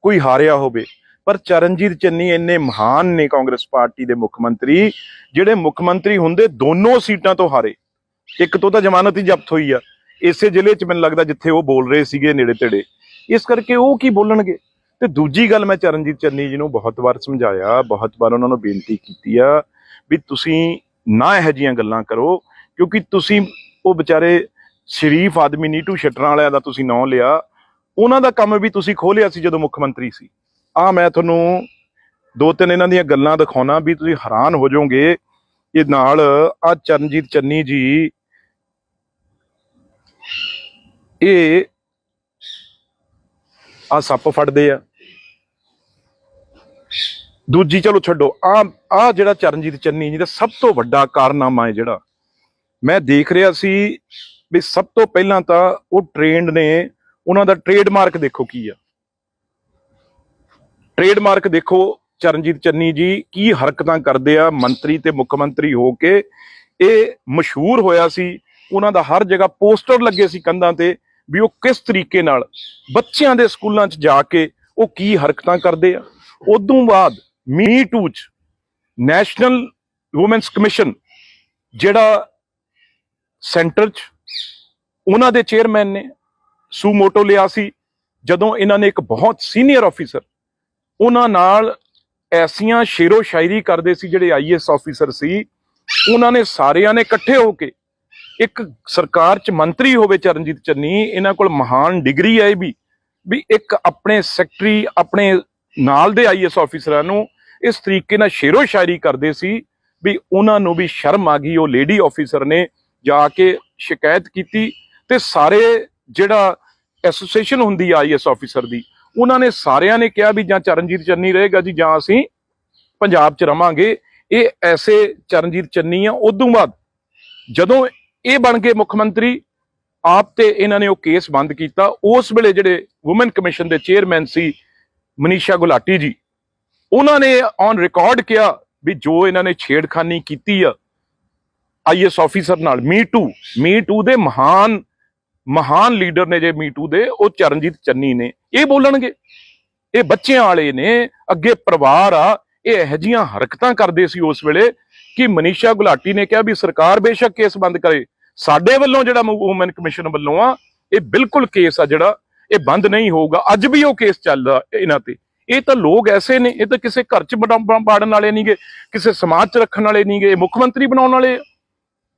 ਕੋਈ ਹਾਰਿਆ ਹੋਵੇ, ਪਰ ਚਰਨਜੀਤ ਚੰਨੀ ਇੰਨੇ ਮਹਾਨ ਨੇ ਕਾਂਗਰਸ ਪਾਰਟੀ ਦੇ ਮੁੱਖ ਮੰਤਰੀ ਜਿਹੜੇ ਮੁੱਖ ਮੰਤਰੀ ਹੁੰਦੇ ਦੋਨੋਂ ਸੀਟਾਂ ਤੋਂ ਹਾਰੇ। ਇੱਕ ਤੋਂ ਤਾਂ ਜ਼ਮਾਨਤ ਹੀ ਜ਼ਬਤ ਹੋਈ ਆ ਇਸੇ ਜ਼ਿਲ੍ਹੇ 'ਚ, ਮੈਨੂੰ ਲੱਗਦਾ ਜਿੱਥੇ ਉਹ ਬੋਲ ਰਹੇ ਸੀਗੇ ਨੇੜੇ ਤੇੜੇ, ਇਸ ਕਰਕੇ ਉਹ ਕੀ ਬੋਲਣਗੇ। ਤੇ ਦੂਜੀ ਗੱਲ, ਮੈਂ ਚਰਨਜੀਤ ਚੰਨੀ ਜੀ ਨੂੰ ਬਹੁਤ ਵਾਰ ਸਮਝਾਇਆ, ਬਹੁਤ ਵਾਰ ਉਹਨਾਂ ਨੂੰ ਬੇਨਤੀ ਕੀਤੀ ਆ ਵੀ ਤੁਸੀਂ ਨਾ ਇਹੋ ਜਿਹੀਆਂ ਗੱਲਾਂ ਕਰੋ, ਕਿਉਂਕਿ ਤੁਸੀਂ ਉਹ ਵਿਚਾਰੇ ਸ਼ਰੀਫ ਆਦਮੀ ਨੀਟੂ ਸ਼ਟਰਾਂ ਵਾਲਿਆਂ ਦਾ ਤੁਸੀਂ ਨਾਂ ਲਿਆ, ਉਹਨਾਂ ਦਾ ਕੰਮ ਵੀ ਤੁਸੀਂ ਖੋਲਿਆ ਸੀ ਜਦੋਂ ਮੁੱਖ ਮੰਤਰੀ ਸੀ। ਮੈਂ ਤੁਹਾਨੂੰ ਦੋ ਤਿੰਨ ਇਹਨਾਂ ਦੀਆਂ ਗੱਲਾਂ ਦਿਖਾਉਣਾ ਵੀ ਤੁਸੀਂ ਹੈਰਾਨ ਹੋ ਜਾਓਗੇ। ਇਹ ਨਾਲ ਚਰਨਜੀਤ ਚੰਨੀ ਜੀ ਇਹ ਸੱਪ ਫੜਦੇ ਆ। ਦੂਜੀ ਚਲੋ ਛੱਡੋ, ਜਿਹੜਾ ਚਰਨਜੀਤ ਚੰਨੀ ਜੀ ਦਾ ਸਭ ਤੋਂ ਵੱਡਾ ਕਾਰਨਾਮਾ ਹੈ ਜਿਹੜਾ ਮੈਂ ਦੇਖ ਰਿਹਾ ਸੀ ਵੀ ਸਭ ਤੋਂ ਪਹਿਲਾਂ ਤਾਂ ਉਹ ਟ੍ਰੇਨਡ ਨੇ, ਉਹਨਾਂ ਦਾ ਟ੍ਰੇਡਮਾਰਕ ਦੇਖੋ ਕੀ ਆ। ਟ੍ਰੇਡਮਾਰਕ ਦੇਖੋ ਚਰਨਜੀਤ ਚੰਨੀ ਜੀ ਕੀ ਹਰਕਤਾਂ ਕਰਦੇ ਆ ਮੰਤਰੀ ਤੇ ਮੁੱਖ ਮੰਤਰੀ ਹੋ ਕੇ। ਇਹ ਮਸ਼ਹੂਰ ਹੋਇਆ ਸੀ, ਉਹਨਾਂ ਦਾ ਹਰ ਜਗ੍ਹਾ ਪੋਸਟਰ ਲੱਗੇ ਸੀ ਕੰਧਾਂ ਤੇ ਵੀ ਉਹ ਕਿਸ ਤਰੀਕੇ ਨਾਲ ਬੱਚਿਆਂ ਦੇ ਸਕੂਲਾਂ 'ਚ ਜਾ ਕੇ ਉਹ ਕੀ ਹਰਕਤਾਂ ਕਰਦੇ ਆ। ਉਦੋਂ ਬਾਅਦ ਮੀ ਟੂ 'ਚ ਨੈਸ਼ਨਲ ਵੂਮੈਨਸ ਕਮਿਸ਼ਨ ਜਿਹੜਾ ਸੈਂਟਰ 'ਚ ਉਹਨਾਂ ਦੇ ਚੇਅਰਮੈਨ ਨੇ ਸੂਮੋਟੋ ਲਿਆ ਸੀ, ਜਦੋਂ ਇਹਨਾਂ ਨੇ ਇੱਕ ਬਹੁਤ ਸੀਨੀਅਰ ਆਫੀਸਰ ਉਹਨਾਂ ਨਾਲ ਐਸੀਆਂ ਸ਼ੇਰੋ ਸ਼ਾਇਰੀ ਕਰਦੇ ਸੀ, ਜਿਹੜੇ IAS ਆਫੀਸਰ ਸੀ, ਉਹਨਾਂ ਨੇ ਸਾਰਿਆਂ ਨੇ ਇਕੱਠੇ ਹੋ ਕੇ, ਇੱਕ ਸਰਕਾਰ 'ਚ ਮੰਤਰੀ ਹੋਵੇ ਚਰਨਜੀਤ ਚੰਨੀ, ਇਹਨਾਂ ਕੋਲ ਮਹਾਨ ਡਿਗਰੀ ਹੈ ਵੀ ਇੱਕ ਆਪਣੇ ਸੈਕਟਰੀ ਆਪਣੇ ਨਾਲ ਦੇ IAS ਆਫੀਸਰਾਂ ਨੂੰ ਇਸ ਤਰੀਕੇ ਨਾਲ ਸ਼ੇਰੋ ਸ਼ਾਇਰੀ ਕਰਦੇ ਸੀ ਵੀ ਉਹਨਾਂ ਨੂੰ ਵੀ ਸ਼ਰਮ ਆ ਗਈ। ਉਹ ਲੇਡੀ ਆਫੀਸਰ ਨੇ ਜਾ ਕੇ ਸ਼ਿਕਾਇਤ ਕੀਤੀ ਤੇ ਸਾਰੇ ਜਿਹੜਾ ਐਸੋਸੀਏਸ਼ਨ ਹੁੰਦੀ ਆ IAS ਆਫੀਸਰ ਦੀ, ਉਹਨਾਂ ਨੇ ਸਾਰਿਆਂ ਨੇ ਕਿਹਾ ਵੀ ਜਾਂ ਚਰਨਜੀਤ ਚੰਨੀ ਰਹੇਗਾ ਜੀ ਜਾਂ ਅਸੀਂ ਪੰਜਾਬ 'ਚ ਰਵਾਂਗੇ। ਇਹ ਐਸੇ ਚਰਨਜੀਤ ਚੰਨੀ ਆ। ਉਦੋਂ ਬਾਅਦ ਜਦੋਂ ਇਹ ਬਣ ਗਏ ਮੁੱਖ ਮੰਤਰੀ ਆਪ ਤੇ ਇਹਨਾਂ ਨੇ ਉਹ ਕੇਸ ਬੰਦ ਕੀਤਾ। ਉਸ ਵੇਲੇ ਜਿਹੜੇ ਵੂਮਨ ਕਮਿਸ਼ਨ ਦੇ ਚੇਅਰਮੈਨ ਸੀ ਮਨੀਸ਼ਾ ਗੁਲਾਟੀ ਜੀ, ਉਹਨਾਂ ਨੇ ਔਨ ਰਿਕਾਰਡ ਕਿਹਾ ਵੀ ਜੋ ਇਹਨਾਂ ਨੇ ਛੇੜਖਾਨੀ ਕੀਤੀ ਆ IAS ਆਫੀਸਰ ਨਾਲ, ਮੀ ਟੂ ਦੇ ਮਹਾਨ ਲੀਡਰ ਨੇ ਜੇ ਮੀ ਟੂ ਦੇ, ਉਹ ਚਰਨਜੀਤ ਚੰਨੀ ਨੇ। ਇਹ ਬੋਲਣਗੇ, ਇਹ ਬੱਚਿਆਂ ਵਾਲੇ ਨੇ, ਅੱਗੇ ਪਰਿਵਾਰ ਆ, ਇਹ ਇਹੋ ਜਿਹੀਆਂ ਹਰਕਤਾਂ ਕਰਦੇ ਸੀ ਉਸ ਵੇਲੇ ਕਿ ਮਨੀਸ਼ਾ ਗੁਲਾਟੀ ਨੇ ਕਿਹਾ ਵੀ ਸਰਕਾਰ ਬੇਸ਼ੱਕ ਕੇਸ ਬੰਦ ਕਰੇ, ਸਾਡੇ ਵੱਲੋਂ ਜਿਹੜਾ ਵੂਮਨ ਕਮਿਸ਼ਨ ਵੱਲੋਂ ਆ ਇਹ ਬਿਲਕੁਲ ਕੇਸ ਆ ਜਿਹੜਾ ਇਹ ਬੰਦ ਨਹੀਂ ਹੋਊਗਾ। ਅੱਜ ਵੀ ਉਹ ਕੇਸ ਚੱਲਦਾ ਇਹਨਾਂ ਤੇ। ਇਹ ਤਾਂ ਲੋਕ ਐਸੇ ਨੇ, ਇਹ ਤਾਂ ਕਿਸੇ ਘਰ 'ਚ ਬਾੜਨ ਵਾਲੇ ਨਹੀਂਗੇ, ਕਿਸੇ ਸਮਾਜ 'ਚ ਰੱਖਣ ਵਾਲੇ ਨਹੀਂਗੇ, ਮੁੱਖ ਮੰਤਰੀ ਬਣਾਉਣ ਵਾਲੇ।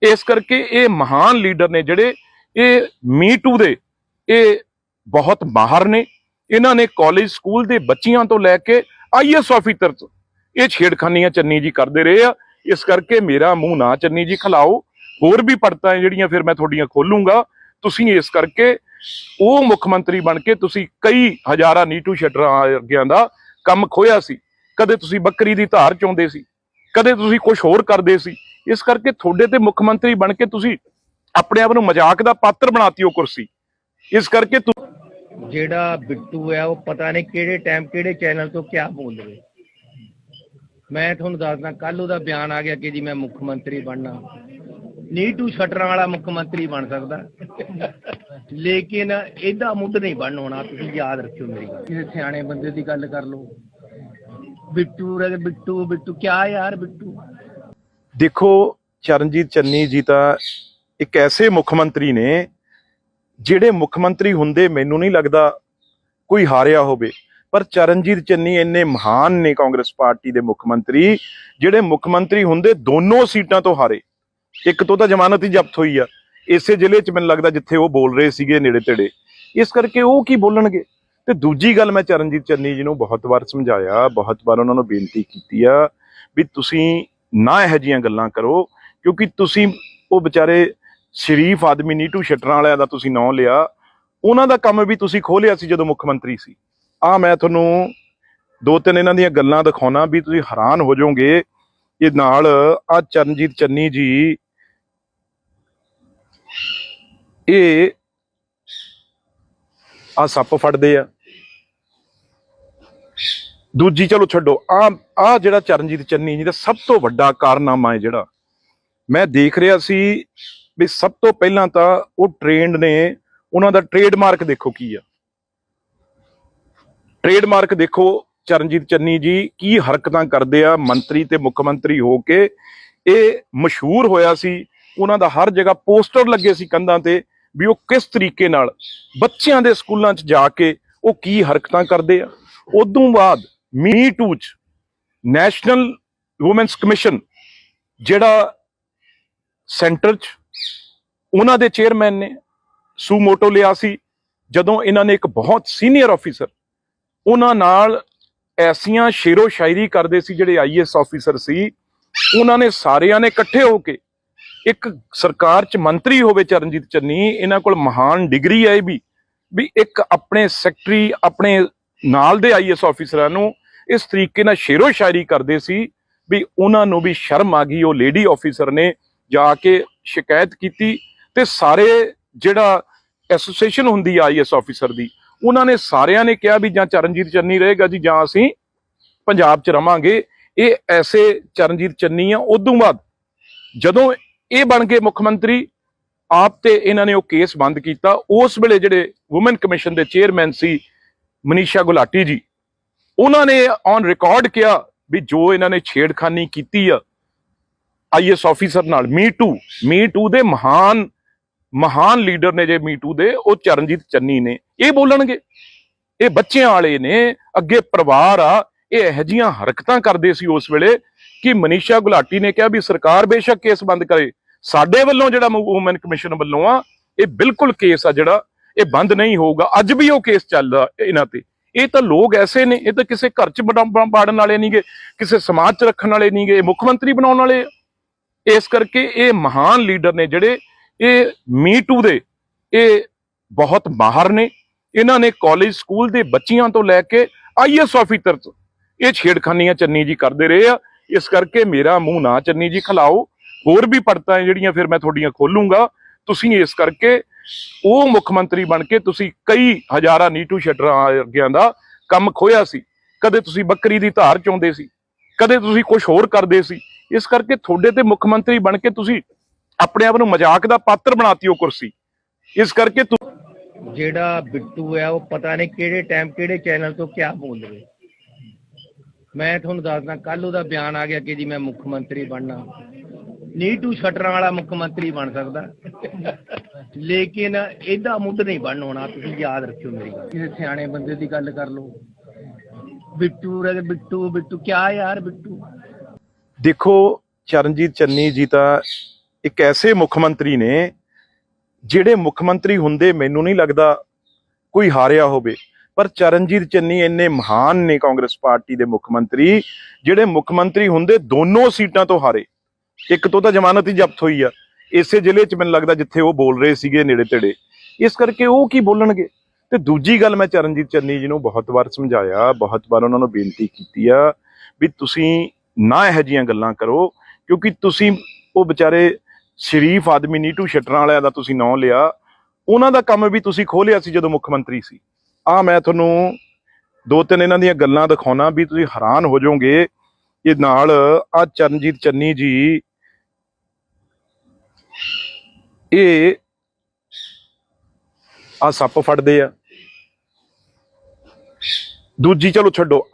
ਇਸ ਕਰਕੇ ਇਹ ਮਹਾਨ ਲੀਡਰ ਨੇ ਜਿਹੜੇ ਇਹ ਮੀ ਟੂ ਦੇ, ਇਹ ਬਹੁਤ ਮਾਹਰ ਨੇ। ਇਹਨਾਂ ਨੇ ਕਾਲਜ ਸਕੂਲ ਦੇ ਬੱਚਿਆਂ ਤੋਂ ਲੈ ਕੇ IAS ਆਫੀਸਰ ਤੋਂ ਇਹ ਛੇੜਖਾਨੀਆਂ ਚੰਨੀ ਜੀ ਕਰਦੇ ਰਹੇ ਆ। ਇਸ ਕਰਕੇ ਮੇਰਾ ਮੂੰਹ ਨਾ ਚੰਨੀ ਜੀ ਖਿਲਾਓ, ਹੋਰ ਵੀ ਪੜਤਾਂ ਜਿਹੜੀਆਂ ਫਿਰ ਮੈਂ ਤੁਹਾਡੀਆਂ ਖੋਲੂੰਗਾ। ਤੁਸੀਂ ਇਸ ਕਰਕੇ ਉਹ ਮੁੱਖ ਮੰਤਰੀ ਬਣ ਕੇ ਤੁਸੀਂ ਕਈ ਹਜ਼ਾਰਾਂ ਨੀਟੂ ਸ਼ਟਰਾਂ ਵਰਗਿਆਂ ਦਾ ਕੰਮ ਖੋਇਆ ਸੀ। ਕਦੇ ਤੁਸੀਂ ਬੱਕਰੀ ਦੀ ਧਾਰ ਚੋਂਦੇ ਸੀ, ਕਦੇ ਤੁਸੀਂ ਕੁਝ ਹੋਰ ਕਰਦੇ ਸੀ। ਇਸ ਕਰਕੇ ਤੁਹਾਡੇ ਤੇ ਮੁੱਖ ਮੰਤਰੀ ਬਣ ਕੇ ਤੁਸੀਂ ਆਪਣੇ ਆਪ ਨੂੰ ਮਜ਼ਾਕ ਦਾ ਪਾਤਰ ਬਣਾਤੀ ਉਹ ਕੁਰਸੀ। ਇਸ ਕਰਕੇ ਜਿਹੜਾ ਬਿੱਟੂ ਹੈ ਉਹ ਪਤਾ ਨਹੀਂ ਕਿਹੜੇ ਟਾਈਮ ਕਿਹੜੇ ਚੈਨਲ ਤੋਂ ਕਿਆ ਬੋਲ ਰਹੇ। ਮੈਂ ਤੁਹਾਨੂੰ ਦੱਸਦਾ ਕੱਲ ਉਹਦਾ ਬਿਆਨ ਆ ਗਿਆ ਕਿ ਜੀ ਮੈਂ ਮੁੱਖ ਮੰਤਰੀ ਬਣਨਾ ਨੀਟੂ ਸ਼ਟਰਾਂ ਵਾਲਾ ਮੁੱਖ ਮੰਤਰੀ ਬਣ ਸਕਦਾ ਲੇਕਿਨ ਇਹਦਾ ਮੁੱਢ ਨਹੀਂ ਬਣ ਹੋਣਾ। ਤੁਸੀਂ ਯਾਦ ਰੱਖਿਓ ਮੇਰੀ ਗੱਲ, ਕਿਸੇ ਸਿਆਣੇ ਬੰਦੇ ਦੀ ਗੱਲ ਕਰ ਲਓ। ਬਿੱਟੂ ਬਿੱਟੂ ਬਿੱਟੂ ਕਿਆ ਯਾਰ ਬਿੱਟੂ। ਦੇਖੋ ਚਰਨਜੀਤ ਚੰਨੀ ਜੀ ਤਾਂ ਇੱਕ ਐਸੇ ਮੁੱਖ ਮੰਤਰੀ ਨੇ ਜਿਹੜੇ ਮੁੱਖ ਮੰਤਰੀ ਹੁੰਦੇ ਮੈਨੂੰ ਨਹੀਂ ਲੱਗਦਾ ਕੋਈ ਹਾਰਿਆ ਹੋਵੇ, ਪਰ ਚਰਨਜੀਤ ਚੰਨੀ ਇੰਨੇ ਮਹਾਨ ਨੇ ਕਾਂਗਰਸ ਪਾਰਟੀ ਦੇ ਮੁੱਖ ਮੰਤਰੀ ਜਿਹੜੇ ਮੁੱਖ ਮੰਤਰੀ ਹੁੰਦੇ ਦੋਨੋਂ ਸੀਟਾਂ ਤੋਂ ਹਾਰੇ। ਇੱਕ ਤੋਂ ਤਾਂ ਜ਼ਮਾਨਤ ਹੀ ਜ਼ਬਤ ਹੋਈ ਆ ਇਸੇ ਜ਼ਿਲ੍ਹੇ 'ਚ, ਮੈਨੂੰ ਲੱਗਦਾ ਜਿੱਥੇ ਉਹ ਬੋਲ ਰਹੇ ਸੀਗੇ ਨੇੜੇ ਤੇੜੇ। ਇਸ ਕਰਕੇ ਉਹ ਕੀ ਬੋਲਣਗੇ। ਤੇ ਦੂਜੀ ਗੱਲ, ਮੈਂ ਚਰਨਜੀਤ ਚੰਨੀ ਜੀ ਨੂੰ ਬਹੁਤ ਵਾਰ ਸਮਝਾਇਆ, ਬਹੁਤ ਵਾਰ ਉਹਨਾਂ ਨੂੰ ਬੇਨਤੀ ਕੀਤੀ ਆ ਵੀ ਤੁਸੀਂ ਨਾ ਇਹੋ ਜਿਹੀਆਂ ਗੱਲਾਂ ਕਰੋ, ਕਿਉਂਕਿ ਤੁਸੀਂ ਉਹ ਵਿਚਾਰੇ ਸ਼ਰੀਫ ਆਦਮੀ ਨੀਟੂ ਸ਼ਟਰਾਂ ਵਾਲਿਆਂ ਦਾ ਤੁਸੀਂ ਨਾਂ ਲਿਆ, ਉਹਨਾਂ ਦਾ ਕੰਮ ਵੀ ਤੁਸੀਂ ਖੋਲਿਆ ਸੀ ਜਦੋਂ ਮੁੱਖ ਮੰਤਰੀ ਸੀ। ਮੈਂ ਤੁਹਾਨੂੰ ਦੋ ਤਿੰਨ ਇਹਨਾਂ ਦੀਆਂ ਗੱਲਾਂ ਦਿਖਾਉਣਾ ਵੀ ਤੁਸੀਂ ਹੈਰਾਨ ਹੋ ਜਾਓਗੇ। ਇਹ ਨਾਲ ਆ ਚਰਨਜੀਤ ਚੰਨੀ ਜੀ ਇਹ ਆ ਸੱਪ ਫੜਦੇ ਆ। ਦੂਜੀ ਚਲੋ ਛੱਡੋ, ਆ ਜਿਹੜਾ ਚਰਨਜੀਤ ਚੰਨੀ ਜੀ ਦਾ ਸਭ ਤੋਂ ਵੱਡਾ ਕਾਰਨਾਮਾ ਹੈ ਜਿਹੜਾ ਮੈਂ ਦੇਖ ਰਿਹਾ ਸੀ ਵੀ ਸਭ ਤੋਂ ਪਹਿਲਾਂ ਤਾਂ ਉਹ ਟ੍ਰੇਨਡ ਨੇ, ਉਹਨਾਂ ਦਾ ਟ੍ਰੇਡਮਾਰਕ ਦੇਖੋ ਕੀ ਆ। ਟ੍ਰੇਡਮਾਰਕ ਦੇਖੋ ਚਰਨਜੀਤ ਚੰਨੀ ਜੀ ਕੀ ਹਰਕਤਾਂ ਕਰਦੇ ਆ ਮੰਤਰੀ ਤੇ ਮੁੱਖ ਮੰਤਰੀ ਹੋ ਕੇ। ਇਹ ਮਸ਼ਹੂਰ ਹੋਇਆ ਸੀ, ਉਹਨਾਂ ਦਾ ਹਰ ਜਗ੍ਹਾ ਪੋਸਟਰ ਲੱਗੇ ਸੀ ਕੰਧਾਂ ਤੇ ਵੀ ਉਹ ਕਿਸ ਤਰੀਕੇ ਨਾਲ ਬੱਚਿਆਂ ਦੇ ਸਕੂਲਾਂ 'ਚ ਜਾ ਕੇ ਉਹ ਕੀ ਹਰਕਤਾਂ ਕਰਦੇ ਆ। ਉਦੋਂ ਬਾਅਦ ਮੀ ਟੂ 'ਚ ਨੈਸ਼ਨਲ ਵੂਮੈਨਸ ਕਮਿਸ਼ਨ ਜਿਹੜਾ ਸੈਂਟਰ 'ਚ ਉਹਨਾਂ ਦੇ ਚੇਅਰਮੈਨ ਨੇ ਸੂਮੋਟੋ ਲਿਆ ਸੀ, ਜਦੋਂ ਇਹਨਾਂ ਨੇ ਇੱਕ ਬਹੁਤ ਸੀਨੀਅਰ ਆਫੀਸਰ ਉਹਨਾਂ ਨਾਲ ਐਸੀਆਂ ਸ਼ੇਰੋ ਸ਼ਾਇਰੀ ਕਰਦੇ ਸੀ, ਜਿਹੜੇ ਆਈਐਸ ਆਫੀਸਰ ਸੀ, ਉਹਨਾਂ ਨੇ ਸਾਰਿਆਂ ਨੇ ਇਕੱਠੇ ਹੋ ਕੇ ਇੱਕ ਸਰਕਾਰ 'ਚ ਮੰਤਰੀ ਹੋਵੇ ਚਰਨਜੀਤ ਚੰਨੀ, ਇਹਨਾਂ ਕੋਲ ਮਹਾਨ ਡਿਗਰੀ ਹੈ ਵੀ ਇੱਕ ਆਪਣੇ ਸੈਕਟਰੀ ਆਪਣੇ ਨਾਲ ਦੇ ਆਈਐਸ ਆਫੀਸਰਾਂ ਨੂੰ ਇਸ ਤਰੀਕੇ ਨਾਲ ਸ਼ੇਰੋ ਸ਼ਾਇਰੀ ਕਰਦੇ ਸੀ ਵੀ ਉਹਨਾਂ ਨੂੰ ਵੀ ਸ਼ਰਮ ਆ ਗਈ। ਉਹ ਲੇਡੀ ਆਫੀਸਰ ਨੇ ਜਾ ਕੇ ਸ਼ਿਕਾਇਤ ਕੀਤੀ ਤੇ ਸਾਰੇ ਜਿਹੜਾ ਐਸੋਸੀਏਸ਼ਨ ਹੁੰਦੀ ਆ ਆਈਐਸ ਆਫੀਸਰ ਦੀ, ਉਹਨਾਂ ਨੇ ਸਾਰਿਆਂ ਨੇ ਕਿਹਾ ਵੀ ਜਾਂ ਚਰਨਜੀਤ ਚੰਨੀ ਰਹੇਗਾ ਜੀ ਜਾਂ ਅਸੀਂ ਪੰਜਾਬ 'ਚ ਰਵਾਂਗੇ। ਇਹ ਐਸੇ ਚਰਨਜੀਤ ਚੰਨੀ ਆ। ਉਦੋਂ ਬਾਅਦ ਜਦੋਂ ਇਹ ਬਣ ਗਏ ਮੁੱਖ ਮੰਤਰੀ ਆਪ ਤੇ ਇਹਨਾਂ ਨੇ ਉਹ ਕੇਸ ਬੰਦ ਕੀਤਾ। ਉਸ ਵੇਲੇ ਜਿਹੜੇ ਵੂਮਨ ਕਮਿਸ਼ਨ ਦੇ ਚੇਅਰਮੈਨ ਸੀ ਮਨੀਸ਼ਾ ਗੁਲਾਟੀ ਜੀ, ਉਹਨਾਂ ਨੇ ਔਨ ਰਿਕਾਰਡ ਕਿਹਾ ਵੀ ਜੋ ਇਹਨਾਂ ਨੇ ਛੇੜਖਾਨੀ ਕੀਤੀ ਆ ਆਈਐਸ ਆਫੀਸਰ ਨਾਲ, ਮੀ ਟੂ ਦੇ ਮਹਾਨ ਲੀਡਰ ਨੇ ਜੇ ਮੀ ਟੂ ਦੇ, ਉਹ ਚਰਨਜੀਤ ਚੰਨੀ ਨੇ। ਇਹ ਬੋਲਣਗੇ, ਇਹ ਬੱਚਿਆਂ ਵਾਲੇ ਨੇ, ਅੱਗੇ ਪਰਿਵਾਰ ਆ, ਇਹ ਇਹੋ ਜਿਹੀਆਂ ਹਰਕਤਾਂ ਕਰਦੇ ਸੀ ਉਸ ਵੇਲੇ ਕਿ ਮਨੀਸ਼ਾ ਗੁਲਾਟੀ ਨੇ ਕਿਹਾ ਵੀ ਸਰਕਾਰ ਬੇਸ਼ੱਕ ਕੇਸ ਬੰਦ ਕਰੇ, ਸਾਡੇ ਵੱਲੋਂ ਜਿਹੜਾ ਵੂਮਨ ਕਮਿਸ਼ਨ ਵੱਲੋਂ ਆ ਇਹ ਬਿਲਕੁਲ ਕੇਸ ਆ ਜਿਹੜਾ ਇਹ ਬੰਦ ਨਹੀਂ ਹੋਊਗਾ। ਅੱਜ ਵੀ ਉਹ ਕੇਸ ਚੱਲਦਾ ਇਹਨਾਂ ਤੇ। ਇਹ ਤਾਂ ਲੋਕ ਐਸੇ ਨੇ, ਇਹ ਤਾਂ ਕਿਸੇ ਘਰ 'ਚ ਬਾੜਨ ਵਾਲੇ ਨਹੀਂਗੇ, ਕਿਸੇ ਸਮਾਜ 'ਚ ਰੱਖਣ ਵਾਲੇ ਨਹੀਂਗੇ, ਇਹ ਮੁੱਖ ਮੰਤਰੀ ਬਣਾਉਣ ਵਾਲੇ। ਇਸ ਕਰਕੇ ਇਹ ਮਹਾਨ ਲੀਡਰ ਨੇ ਜਿਹੜੇ, ਇਹ ਮੀ ਟੂ ਦੇ ਇਹ ਬਹੁਤ ਮਾਹਰ ਨੇ। ਇਹਨਾਂ ਨੇ ਕਾਲਜ ਸਕੂਲ ਦੇ ਬੱਚਿਆਂ ਤੋਂ ਲੈ ਕੇ ਆਈਐਸ ਆਫੀਸਰ ਇਹ ਛੇੜਖਾਨੀਆਂ ਚੰਨੀ ਜੀ ਕਰਦੇ ਰਹੇ ਆ। ਇਸ ਕਰਕੇ ਮੇਰਾ ਮੂੰਹ ਨਾ ਚੰਨੀ ਜੀ ਖਿਲਾਓ, ਹੋਰ ਵੀ ਪੜਤਾਂ ਜਿਹੜੀਆਂ ਫਿਰ ਮੈਂ ਤੁਹਾਡੀਆਂ ਖੋਲੂੰਗਾ। ਤੁਸੀਂ ਇਸ ਕਰਕੇ ਉਹ ਮੁੱਖ ਮੰਤਰੀ ਬਣ ਕੇ ਤੁਸੀਂ ਕਈ ਹਜ਼ਾਰਾਂ ਨੀਟੂ ਸ਼ਟਰਾਂ ਵਰਗਿਆਂ ਦਾ ਕੰਮ ਖੋਇਆ ਸੀ। ਕਦੇ ਤੁਸੀਂ ਬੱਕਰੀ ਦੀ ਧਾਰ ਚੋਂਦੇ ਸੀ, ਕਦੇ ਤੁਸੀਂ ਕੁਝ ਹੋਰ ਕਰਦੇ ਸੀ। ਇਸ ਕਰਕੇ ਤੁਹਾਡੇ ਤੇ ਮੁੱਖ ਮੰਤਰੀ ਬਣ ਕੇ ਤੁਸੀਂ ਆਪਣੇ ਆਪ ਨੂੰ ਮਜ਼ਾਕ ਦਾ ਪਾਤਰ ਬਣਾਤੀ ਉਹ ਕੁਰਸੀ। ਇਸ ਕਰਕੇ ਜਿਹੜਾ ਬਿੱਟੂ ਹੈ ਉਹ ਪਤਾ ਨਹੀਂ ਕਿਹੜੇ ਟਾਈਮ ਕਿਹੜੇ ਚੈਨਲ ਤੋਂ ਕਿਆ ਬੋਲ ਰਹੇ। ਮੈਂ ਤੁਹਾਨੂੰ ਦੱਸਦਾ, ਕੱਲ ਉਹਦਾ ਬਿਆਨ ਆ ਗਿਆ ਕਿ ਜੀ ਮੈਂ ਮੁੱਖ ਮੰਤਰੀ ਬਣਨਾ। ਨੀਟੂ ਸ਼ਟਰਾਂ ਵਾਲਾ ਮੁੱਖ ਮੰਤਰੀ ਬਣ ਸਕਦਾ, ਲੇਕਿਨ ਇਹਦਾ ਮੁੱਢ ਨਹੀਂ ਬਣ ਹੋਣਾ। ਤੁਸੀਂ ਯਾਦ ਰੱਖਿਓ ਮੇਰੀ ਗੱਲ। ਕਿਸੇ ਸਿਆਣੇ ਬੰਦੇ ਦੀ ਗੱਲ ਕਰ ਲਓ। ਬਿੱਟੂ ਕਿਆ ਯਾਰ ਬਿੱਟੂ। ਦੇਖੋ ਚਰਨਜੀਤ ਚੰਨੀ ਜੀ ਤਾਂ ਇੱਕ ਐਸੇ ਮੁੱਖ ਮੰਤਰੀ ਨੇ ਜਿਹੜੇ ਮੁੱਖ ਮੰਤਰੀ ਹੁੰਦੇ ਮੈਨੂੰ ਨਹੀਂ ਲੱਗਦਾ ਕੋਈ ਹਾਰਿਆ ਹੋਵੇ, ਪਰ ਚਰਨਜੀਤ ਚੰਨੀ ਇੰਨੇ ਮਹਾਨ ਨੇ ਕਾਂਗਰਸ ਪਾਰਟੀ ਦੇ ਮੁੱਖ ਮੰਤਰੀ, ਜਿਹੜੇ ਮੁੱਖ ਮੰਤਰੀ ਹੁੰਦੇ ਦੋਨੋਂ ਸੀਟਾਂ ਤੋਂ ਹਾਰੇ। ਇੱਕ ਤੋਂ ਤਾਂ ਜ਼ਮਾਨਤ ਹੀ ਜ਼ਬਤ ਹੋਈ ਆ ਇਸੇ ਜ਼ਿਲ੍ਹੇ 'ਚ, ਮੈਨੂੰ ਲੱਗਦਾ ਜਿੱਥੇ ਉਹ ਬੋਲ ਰਹੇ ਸੀਗੇ ਨੇੜੇ ਤੇੜੇ। ਇਸ ਕਰਕੇ ਉਹ ਕੀ ਬੋਲਣਗੇ। ਤੇ ਦੂਜੀ ਗੱਲ, ਮੈਂ ਚਰਨਜੀਤ ਚੰਨੀ ਜੀ ਨੂੰ ਬਹੁਤ ਵਾਰ ਸਮਝਾਇਆ, ਬਹੁਤ ਵਾਰ ਉਹਨਾਂ ਨੂੰ ਬੇਨਤੀ ਕੀਤੀ ਆ ਵੀ ਤੁਸੀਂ ਨਾ ਇਹੋ ਜਿਹੀਆਂ ਗੱਲਾਂ ਕਰੋ, ਕਿਉਂਕਿ ਤੁਸੀਂ ਉਹ ਵਿਚਾਰੇ ਸ਼ਰੀਫ ਆਦਮੀ ਨੀਟੂ ਸ਼ਟਰਾਂ ਵਾਲਿਆਂ ਦਾ ਤੁਸੀਂ ਨਾਂ ਲਿਆ, ਉਹਨਾਂ ਦਾ ਕੰਮ ਵੀ ਤੁਸੀਂ ਖੋਲਿਆ ਸੀ ਜਦੋਂ ਮੁੱਖ ਮੰਤਰੀ ਸੀ। ਮੈਂ ਤੁਹਾਨੂੰ ਦੋ ਤਿੰਨ ਇਹਨਾਂ ਦੀਆਂ ਗੱਲਾਂ ਦਿਖਾਉਣਾ ਵੀ ਤੁਸੀਂ ਹੈਰਾਨ ਹੋ ਜਾਓਗੇ। ਇਹ ਨਾਲ ਚਰਨਜੀਤ ਚੰਨੀ ਜੀ ਇਹ ਸੱਪ ਫੜਦੇ ਆ। ਦੂਜੀ ਚਲੋ ਛੱਡੋ,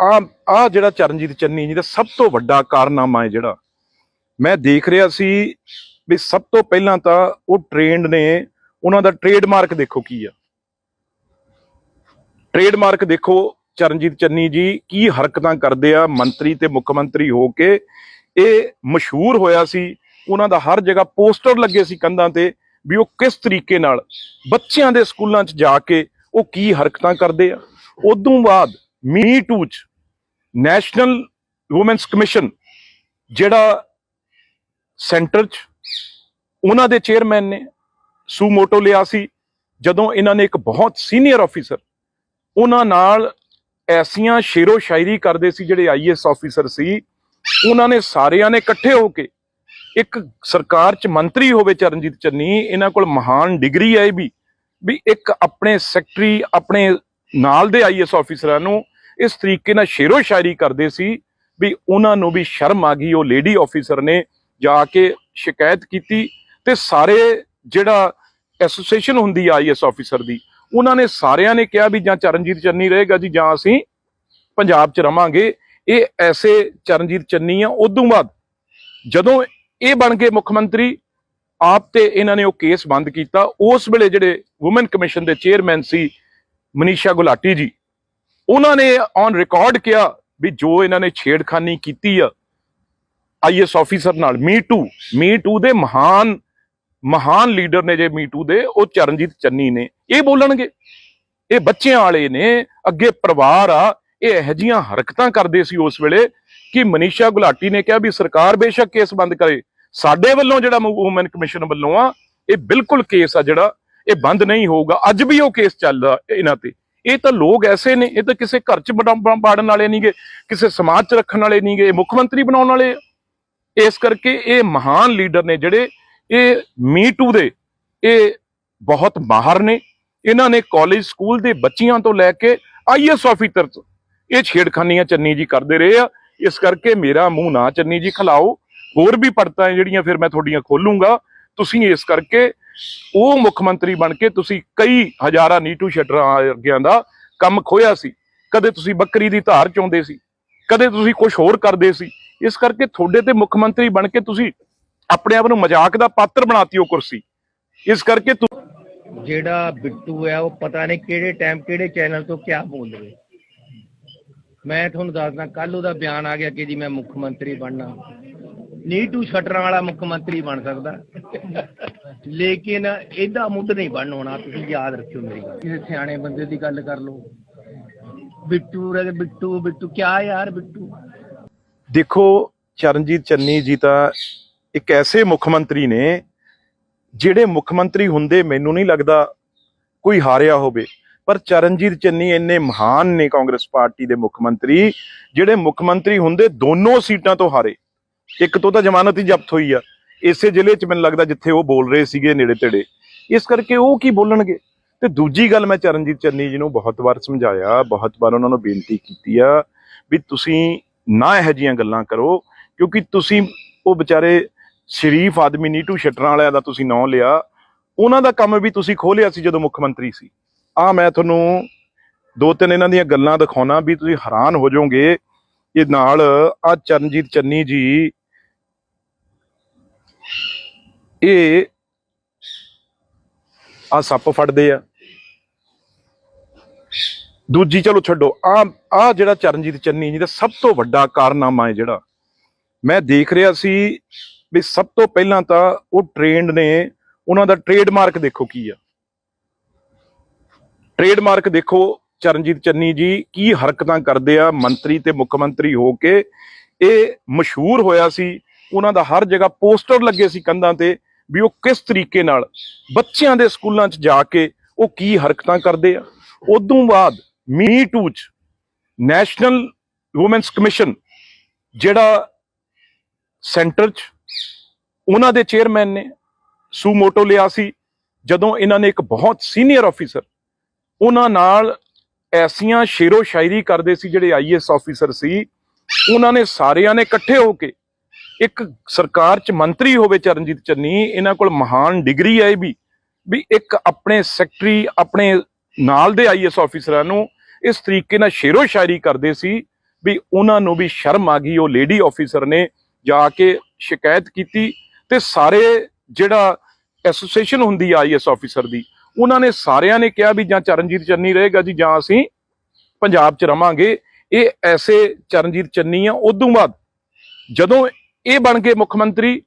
ਜਿਹੜਾ ਚਰਨਜੀਤ ਚੰਨੀ ਜੀ ਦਾ ਸਭ ਤੋਂ ਵੱਡਾ ਕਾਰਨਾਮਾ ਹੈ ਜਿਹੜਾ ਮੈਂ ਦੇਖ ਰਿਹਾ ਸੀ ਵੀ ਸਭ ਤੋਂ ਪਹਿਲਾਂ ਤਾਂ ਉਹ ਟ੍ਰੇਨਡ ਨੇ, ਉਹਨਾਂ ਦਾ ਟ੍ਰੇਡਮਾਰਕ ਦੇਖੋ ਕੀ ਆ। ਟ੍ਰੇਡਮਾਰਕ ਦੇਖੋ ਚਰਨਜੀਤ ਚੰਨੀ ਜੀ ਕੀ ਹਰਕਤਾਂ ਕਰਦੇ ਆ ਮੰਤਰੀ ਤੇ ਮੁੱਖ ਮੰਤਰੀ ਹੋ ਕੇ। ਇਹ ਮਸ਼ਹੂਰ ਹੋਇਆ ਸੀ, ਉਹਨਾਂ ਦਾ ਹਰ ਜਗ੍ਹਾ ਪੋਸਟਰ ਲੱਗੇ ਸੀ ਕੰਧਾਂ ਤੇ ਵੀ ਉਹ ਕਿਸ ਤਰੀਕੇ ਨਾਲ ਬੱਚਿਆਂ ਦੇ ਸਕੂਲਾਂ 'ਚ ਜਾ ਕੇ ਉਹ ਕੀ ਹਰਕਤਾਂ ਕਰਦੇ ਆ। ਉਦੋਂ ਬਾਅਦ ਮੀ ਟੂ 'ਚ ਨੈਸ਼ਨਲ ਵੂਮੈਨਸ ਕਮਿਸ਼ਨ ਜਿਹੜਾ ਸੈਂਟਰ 'ਚ ਉਹਨਾਂ ਦੇ ਚੇਅਰਮੈਨ ਨੇ ਸੂਮੋਟੋ ਲਿਆ ਸੀ, ਜਦੋਂ ਇਹਨਾਂ ਨੇ ਇੱਕ ਬਹੁਤ ਸੀਨੀਅਰ ਆਫੀਸਰ ਉਹਨਾਂ ਨਾਲ ਐਸੀਆਂ ਸ਼ੇਰੋ ਸ਼ਾਇਰੀ ਕਰਦੇ ਸੀ, ਜਿਹੜੇ ਆਈਐਸ ਆਫੀਸਰ ਸੀ, ਉਹਨਾਂ ਨੇ ਸਾਰਿਆਂ ਨੇ ਇਕੱਠੇ ਹੋ ਕੇ ਇੱਕ ਸਰਕਾਰ 'ਚ ਮੰਤਰੀ ਹੋਵੇ ਚਰਨਜੀਤ ਚੰਨੀ, ਇਹਨਾਂ ਕੋਲ ਮਹਾਨ ਡਿਗਰੀ ਹੈ ਵੀ ਇੱਕ ਆਪਣੇ ਸੈਕਟਰੀ ਆਪਣੇ ਨਾਲ ਦੇ ਆਈਐਸ ਆਫੀਸਰਾਂ ਨੂੰ ਇਸ ਤਰੀਕੇ ਨਾਲ ਸ਼ੇਰੋ ਸ਼ਾਇਰੀ ਕਰਦੇ ਸੀ ਵੀ ਉਹਨਾਂ ਨੂੰ ਵੀ ਸ਼ਰਮ ਆ ਗਈ। ਉਹ ਲੇਡੀ ਆਫੀਸਰ ਨੇ ਜਾ ਕੇ ਸ਼ਿਕਾਇਤ ਕੀਤੀ ਤੇ ਸਾਰੇ ਜਿਹੜਾ ਐਸੋਸੀਏਸ਼ਨ ਹੁੰਦੀ ਆ ਆਈਐਸ ਆਫੀਸਰ ਦੀ, ਉਹਨਾਂ ਨੇ ਸਾਰਿਆਂ ਨੇ ਕਿਹਾ ਵੀ ਜਾਂ ਚਰਨਜੀਤ ਚੰਨੀ ਰਹੇਗਾ ਜੀ ਜਾਂ ਅਸੀਂ ਪੰਜਾਬ 'ਚ ਰਵਾਂਗੇ। ਇਹ ਐਸੇ ਚਰਨਜੀਤ ਚੰਨੀ ਆ। ਉਦੋਂ ਬਾਅਦ ਜਦੋਂ ਇਹ ਬਣ ਗਏ ਮੁੱਖ ਮੰਤਰੀ, ਆਪ ਤੇ ਇਹਨਾਂ ਨੇ ਉਹ ਕੇਸ ਬੰਦ ਕੀਤਾ। ਉਸ ਵੇਲੇ ਜਿਹੜੇ ਵੂਮਨ ਕਮਿਸ਼ਨ ਦੇ ਚੇਅਰਮੈਨ ਸੀ ਮਨੀਸ਼ਾ ਗੁਲਾਟੀ ਜੀ, ਉਹਨਾਂ ਨੇ ਔਨ ਰਿਕਾਰਡ ਕਿਹਾ ਵੀ ਜੋ ਇਹਨਾਂ ਨੇ ਛੇੜਖਾਨੀ ਕੀਤੀ ਆ ਆਈਐਸ ਆਫੀਸਰ ਨਾਲ, ਮੀ ਟੂ ਦੇ ਮਹਾਨ ਲੀਡਰ ਨੇ ਜੇ ਮੀ ਟੂ ਦੇ, ਉਹ ਚਰਨਜੀਤ ਚੰਨੀ ਨੇ। ਇਹ ਬੋਲਣਗੇ? ਇਹ ਬੱਚਿਆਂ ਵਾਲੇ ਨੇ, ਅੱਗੇ ਪਰਿਵਾਰ ਆ। ਇਹ ਇਹੋ ਜਿਹੀਆਂ ਹਰਕਤਾਂ ਕਰਦੇ ਸੀ ਉਸ ਵੇਲੇ ਕਿ ਮਨੀਸ਼ਾ ਗੁਲਾਟੀ ਨੇ ਕਿਹਾ ਵੀ ਸਰਕਾਰ ਬੇਸ਼ੱਕ ਕੇਸ ਬੰਦ ਕਰੇ, ਸਾਡੇ ਵੱਲੋਂ ਜਿਹੜਾ ਵੂਮਨ ਕਮਿਸ਼ਨ ਵੱਲੋਂ ਆ ਇਹ ਬਿਲਕੁਲ ਕੇਸ ਆ ਜਿਹੜਾ ਇਹ ਬੰਦ ਨਹੀਂ ਹੋਊਗਾ। ਅੱਜ ਵੀ ਉਹ ਕੇਸ ਚੱਲਦਾ ਇਹਨਾਂ ਤੇ। ਇਹ ਤਾਂ ਲੋਕ ਐਸੇ ਨੇ, ਇਹ ਤਾਂ ਕਿਸੇ ਘਰ 'ਚ ਬਾੜਨ ਵਾਲੇ ਨਹੀਂਗੇ, ਕਿਸੇ ਸਮਾਜ 'ਚ ਰੱਖਣ ਵਾਲੇ ਨਹੀਂਗੇ, ਮੁੱਖ ਮੰਤਰੀ ਬਣਾਉਣ ਵਾਲੇ। ਇਸ ਕਰਕੇ ਇਹ ਮਹਾਨ ਲੀਡਰ ਨੇ ਜਿਹੜੇ, ਇਹ ਮੀ ਟੂ ਦੇ ਇਹ ਬਹੁਤ ਮਾਹਰ ਨੇ। ਇਹਨਾਂ ਨੇ ਕਾਲਜ ਸਕੂਲ ਦੇ ਬੱਚਿਆਂ ਤੋਂ ਲੈ ਕੇ ਆਈਐਸ ਆਫੀਸਰ ਇਹ ਛੇੜਖਾਨੀਆਂ ਚੰਨੀ ਜੀ ਕਰਦੇ ਰਹੇ ਆ। ਇਸ ਕਰਕੇ ਮੇਰਾ ਮੂੰਹ ਨਾ ਚੰਨੀ ਜੀ ਖਿਲਾਓ। ਹੋਰ ਵੀ ਪੜਤਾਂ ਜਿਹੜੀਆਂ ਫਿਰ ਮੈਂ ਤੁਹਾਡੀਆਂ ਖੋਲੂੰਗਾ। ਤੁਸੀਂ ਇਸ ਕਰਕੇ ਉਹ ਮੁੱਖ ਮੰਤਰੀ ਬਣ ਕੇ ਤੁਸੀਂ ਕਈ ਹਜ਼ਾਰਾਂ ਨੀਟੂ ਸ਼ਟਰਾਂ ਵਰਗਿਆਂ ਦਾ ਕੰਮ ਖੋਇਆ ਸੀ। ਕਦੇ ਤੁਸੀਂ ਬੱਕਰੀ ਦੀ ਧਾਰ ਚੋਂਦੇ ਸੀ, ਕਦੇ ਤੁਸੀਂ ਕੁਝ ਹੋਰ ਕਰਦੇ ਸੀ। ਇਸ ਕਰਕੇ ਤੁਹਾਡੇ ਤੇ ਮੁੱਖ ਮੰਤਰੀ ਬਣ ਕੇ ਤੁਸੀਂ ਆਪਣੇ ਆਪ ਨੂੰ ਮਜ਼ਾਕ ਦਾ ਪਾਤਰ ਬਣਾਤੀ ਉਹ ਕੁਰਸੀ। ਇਸ ਕਰਕੇ ਜਿਹੜਾ ਬਿੱਟੂ ਹੈ ਉਹ ਪਤਾ ਨਹੀਂ ਕਿਹੜੇ ਟਾਈਮ ਕਿਹੜੇ ਚੈਨਲ ਤੋਂ ਕਿਆ ਬੋਲ ਰਹੇ। ਮੈਂ ਤੁਹਾਨੂੰ ਦੱਸਦਾ, ਕੱਲ ਉਹਦਾ ਬਿਆਨ ਆ ਗਿਆ ਕਿ ਜੀ ਮੈਂ ਮੁੱਖ ਮੰਤਰੀ ਬਣਨਾ। ਨੀਟੂ ਸ਼ਟਰਾਂ ਵਾਲਾ ਮੁੱਖ ਮੰਤਰੀ ਬਣ ਸਕਦਾ, ਲੇਕਿਨ ਇਹਦਾ ਮੁੱਢ ਨਹੀਂ ਬਣ ਹੋਣਾ। ਤੁਸੀਂ ਯਾਦ ਰੱਖਿਓ ਮੇਰੀ ਗੱਲ। ਕਿਸੇ ਸਿਆਣੇ ਬੰਦੇ ਦੀ ਗੱਲ ਕਰ ਲਓ। ਬਿੱਟੂ ਕਿਆ ਯਾਰ ਬਿੱਟੂ। ਦੇਖੋ, ਚਰਨਜੀਤ ਚੰਨੀ ਜੀ ਤਾਂ ਇੱਕ ਐਸੇ ਮੁੱਖ ਮੰਤਰੀ ਨੇ ਜਿਹੜੇ ਮੁੱਖ ਮੰਤਰੀ ਹੁੰਦੇ ਮੈਨੂੰ ਨਹੀਂ ਲੱਗਦਾ ਕੋਈ ਹਾਰਿਆ ਹੋਵੇ। ਪਰ ਚਰਨਜੀਤ ਚੰਨੀ ਇੰਨੇ ਮਹਾਨ ਨੇ ਕਾਂਗਰਸ ਪਾਰਟੀ ਦੇ ਮੁੱਖ ਮੰਤਰੀ, ਜਿਹੜੇ ਮੁੱਖ ਮੰਤਰੀ ਹੁੰਦੇ ਦੋਨੋਂ ਸੀਟਾਂ ਤੋਂ ਹਾਰੇ। ਇੱਕ ਤੋਂ ਤਾਂ ਜ਼ਮਾਨਤ ਹੀ ਜ਼ਬਤ ਹੋਈ ਆ ਇਸੇ ਜ਼ਿਲ੍ਹੇ 'ਚ, ਮੈਨੂੰ ਲੱਗਦਾ ਜਿੱਥੇ ਉਹ ਬੋਲ ਰਹੇ ਸੀਗੇ ਨੇੜੇ ਤੇੜੇ। ਇਸ ਕਰਕੇ ਉਹ ਕੀ ਬੋਲਣਗੇ। ਤੇ ਦੂਜੀ ਗੱਲ, ਮੈਂ ਚਰਨਜੀਤ ਚੰਨੀ ਜੀ ਨੂੰ ਬਹੁਤ ਵਾਰ ਸਮਝਾਇਆ, ਬਹੁਤ ਵਾਰ ਉਹਨਾਂ ਨੂੰ ਬੇਨਤੀ ਕੀਤੀ ਆ ਵੀ ਤੁਸੀਂ ਨਾ ਇਹੋ ਜਿਹੀਆਂ ਗੱਲਾਂ ਕਰੋ, ਕਿਉਂਕਿ ਤੁਸੀਂ ਉਹ ਵਿਚਾਰੇ ਸ਼ਰੀਫ ਆਦਮੀ ਨੀਟੂ ਸ਼ਟਰਾਂ ਵਾਲਿਆਂ ਦਾ ਤੁਸੀਂ ਨਾਂ ਲਿਆ। ਉਹਨਾਂ ਦਾ ਕੰਮ ਵੀ ਤੁਸੀਂ ਖੋਲਿਆ ਸੀ ਜਦੋਂ ਮੁੱਖ ਮੰਤਰੀ ਸੀ। ਮੈਂ ਤੁਹਾਨੂੰ ਦੋ ਤਿੰਨ ਇਹਨਾਂ ਦੀਆਂ ਗੱਲਾਂ ਦਿਖਾਉਣਾ ਵੀ ਤੁਸੀਂ ਹੈਰਾਨ ਹੋ ਜਾਓਗੇ। ਇਹ ਨਾਲ ਚਰਨਜੀਤ ਚੰਨੀ ਜੀ ਇਹ ਸੱਪ ਫੜਦੇ ਆ। ਦੂਜੀ ਚਲੋ ਛੱਡੋ, ਜਿਹੜਾ ਚਰਨਜੀਤ ਚੰਨੀ ਜੀ ਦਾ ਸਭ ਤੋਂ ਵੱਡਾ ਕਾਰਨਾਮਾ ਹੈ ਜਿਹੜਾ ਮੈਂ ਦੇਖ ਰਿਹਾ ਸੀ ਵੀ ਸਭ ਤੋਂ ਪਹਿਲਾਂ ਤਾਂ ਉਹ ਟ੍ਰੇਨਡ ਨੇ। ਉਹਨਾਂ ਦਾ ਟ੍ਰੇਡਮਾਰਕ ਦੇਖੋ ਕੀ ਆ। ਟ੍ਰੇਡਮਾਰਕ ਦੇਖੋ, ਚਰਨਜੀਤ ਚੰਨੀ ਜੀ ਕੀ ਹਰਕਤਾਂ ਕਰਦੇ ਆ ਮੰਤਰੀ ਤੇ ਮੁੱਖ ਮੰਤਰੀ ਹੋ ਕੇ। ਇਹ ਮਸ਼ਹੂਰ ਹੋਇਆ ਸੀ, ਉਹਨਾਂ ਦਾ ਹਰ ਜਗ੍ਹਾ ਪੋਸਟਰ ਲੱਗੇ ਸੀ ਕੰਧਾਂ ਤੇ ਵੀ ਉਹ ਕਿਸ ਤਰੀਕੇ ਨਾਲ ਬੱਚਿਆਂ ਦੇ ਸਕੂਲਾਂ 'ਚ ਜਾ ਕੇ ਉਹ ਕੀ ਹਰਕਤਾਂ ਕਰਦੇ ਆ। ਉਦੋਂ ਬਾਅਦ ਮੀ ਟੂ 'ਚ ਨੈਸ਼ਨਲ ਵੂਮੈਨਸ ਕਮਿਸ਼ਨ ਜਿਹੜਾ ਸੈਂਟਰ 'ਚ ਉਹਨਾਂ ਦੇ ਚੇਅਰਮੈਨ ਨੇ ਸੂਮੋਟੋ ਲਿਆ ਸੀ। ਜਦੋਂ ਇਹਨਾਂ ਨੇ ਇੱਕ ਬਹੁਤ ਸੀਨੀਅਰ ਆਫੀਸਰ ਉਹਨਾਂ ਨਾਲ ਐਸੀਆਂ ਸ਼ੇਰੋ ਸ਼ਾਇਰੀ ਕਰਦੇ ਸੀ, ਜਿਹੜੇ ਆਈਐਸ ਆਫੀਸਰ ਸੀ, ਉਹਨਾਂ ਨੇ ਸਾਰਿਆਂ ਨੇ ਇਕੱਠੇ ਹੋ ਕੇ ਇੱਕ ਸਰਕਾਰ 'ਚ ਮੰਤਰੀ ਹੋਵੇ ਚਰਨਜੀਤ ਚੰਨੀ, ਇਹਨਾਂ ਕੋਲ ਮਹਾਨ ਡਿਗਰੀ ਹੈ ਵੀ ਇੱਕ ਆਪਣੇ ਸੈਕਟਰੀ ਆਪਣੇ ਨਾਲ ਦੇ ਆਈਐਸ ਆਫੀਸਰਾਂ ਨੂੰ ਇਸ ਤਰੀਕੇ ਨਾਲ ਸ਼ੇਰੋ ਸ਼ਾਇਰੀ ਕਰਦੇ ਸੀ ਵੀ ਉਹਨਾਂ ਨੂੰ ਵੀ ਸ਼ਰਮ ਆ ਗਈ। ਉਹ ਲੇਡੀ ਆਫੀਸਰ ਨੇ ਜਾ ਕੇ ਸ਼ਿਕਾਇਤ ਕੀਤੀ ਤੇ ਸਾਰੇ ਜਿਹੜਾ ਐਸੋਸੀਏਸ਼ਨ ਹੁੰਦੀ ਆ ਆਈਐਸ ਆਫੀਸਰ ਦੀ, ਉਹਨਾਂ ਨੇ ਸਾਰਿਆਂ ਨੇ ਕਿਹਾ ਵੀ ਜਾਂ ਚਰਨਜੀਤ ਚੰਨੀ ਰਹੇਗਾ ਜੀ ਜਾਂ ਅਸੀਂ ਪੰਜਾਬ 'ਚ ਰਵਾਂਗੇ। ਇਹ ਐਸੇ ਚਰਨਜੀਤ ਚੰਨੀ ਆ। ਉਦੋਂ ਬਾਅਦ ਜਦੋਂ ਇਹ ਬਣ ਗਏ ਮੁੱਖ ਮੰਤਰੀ,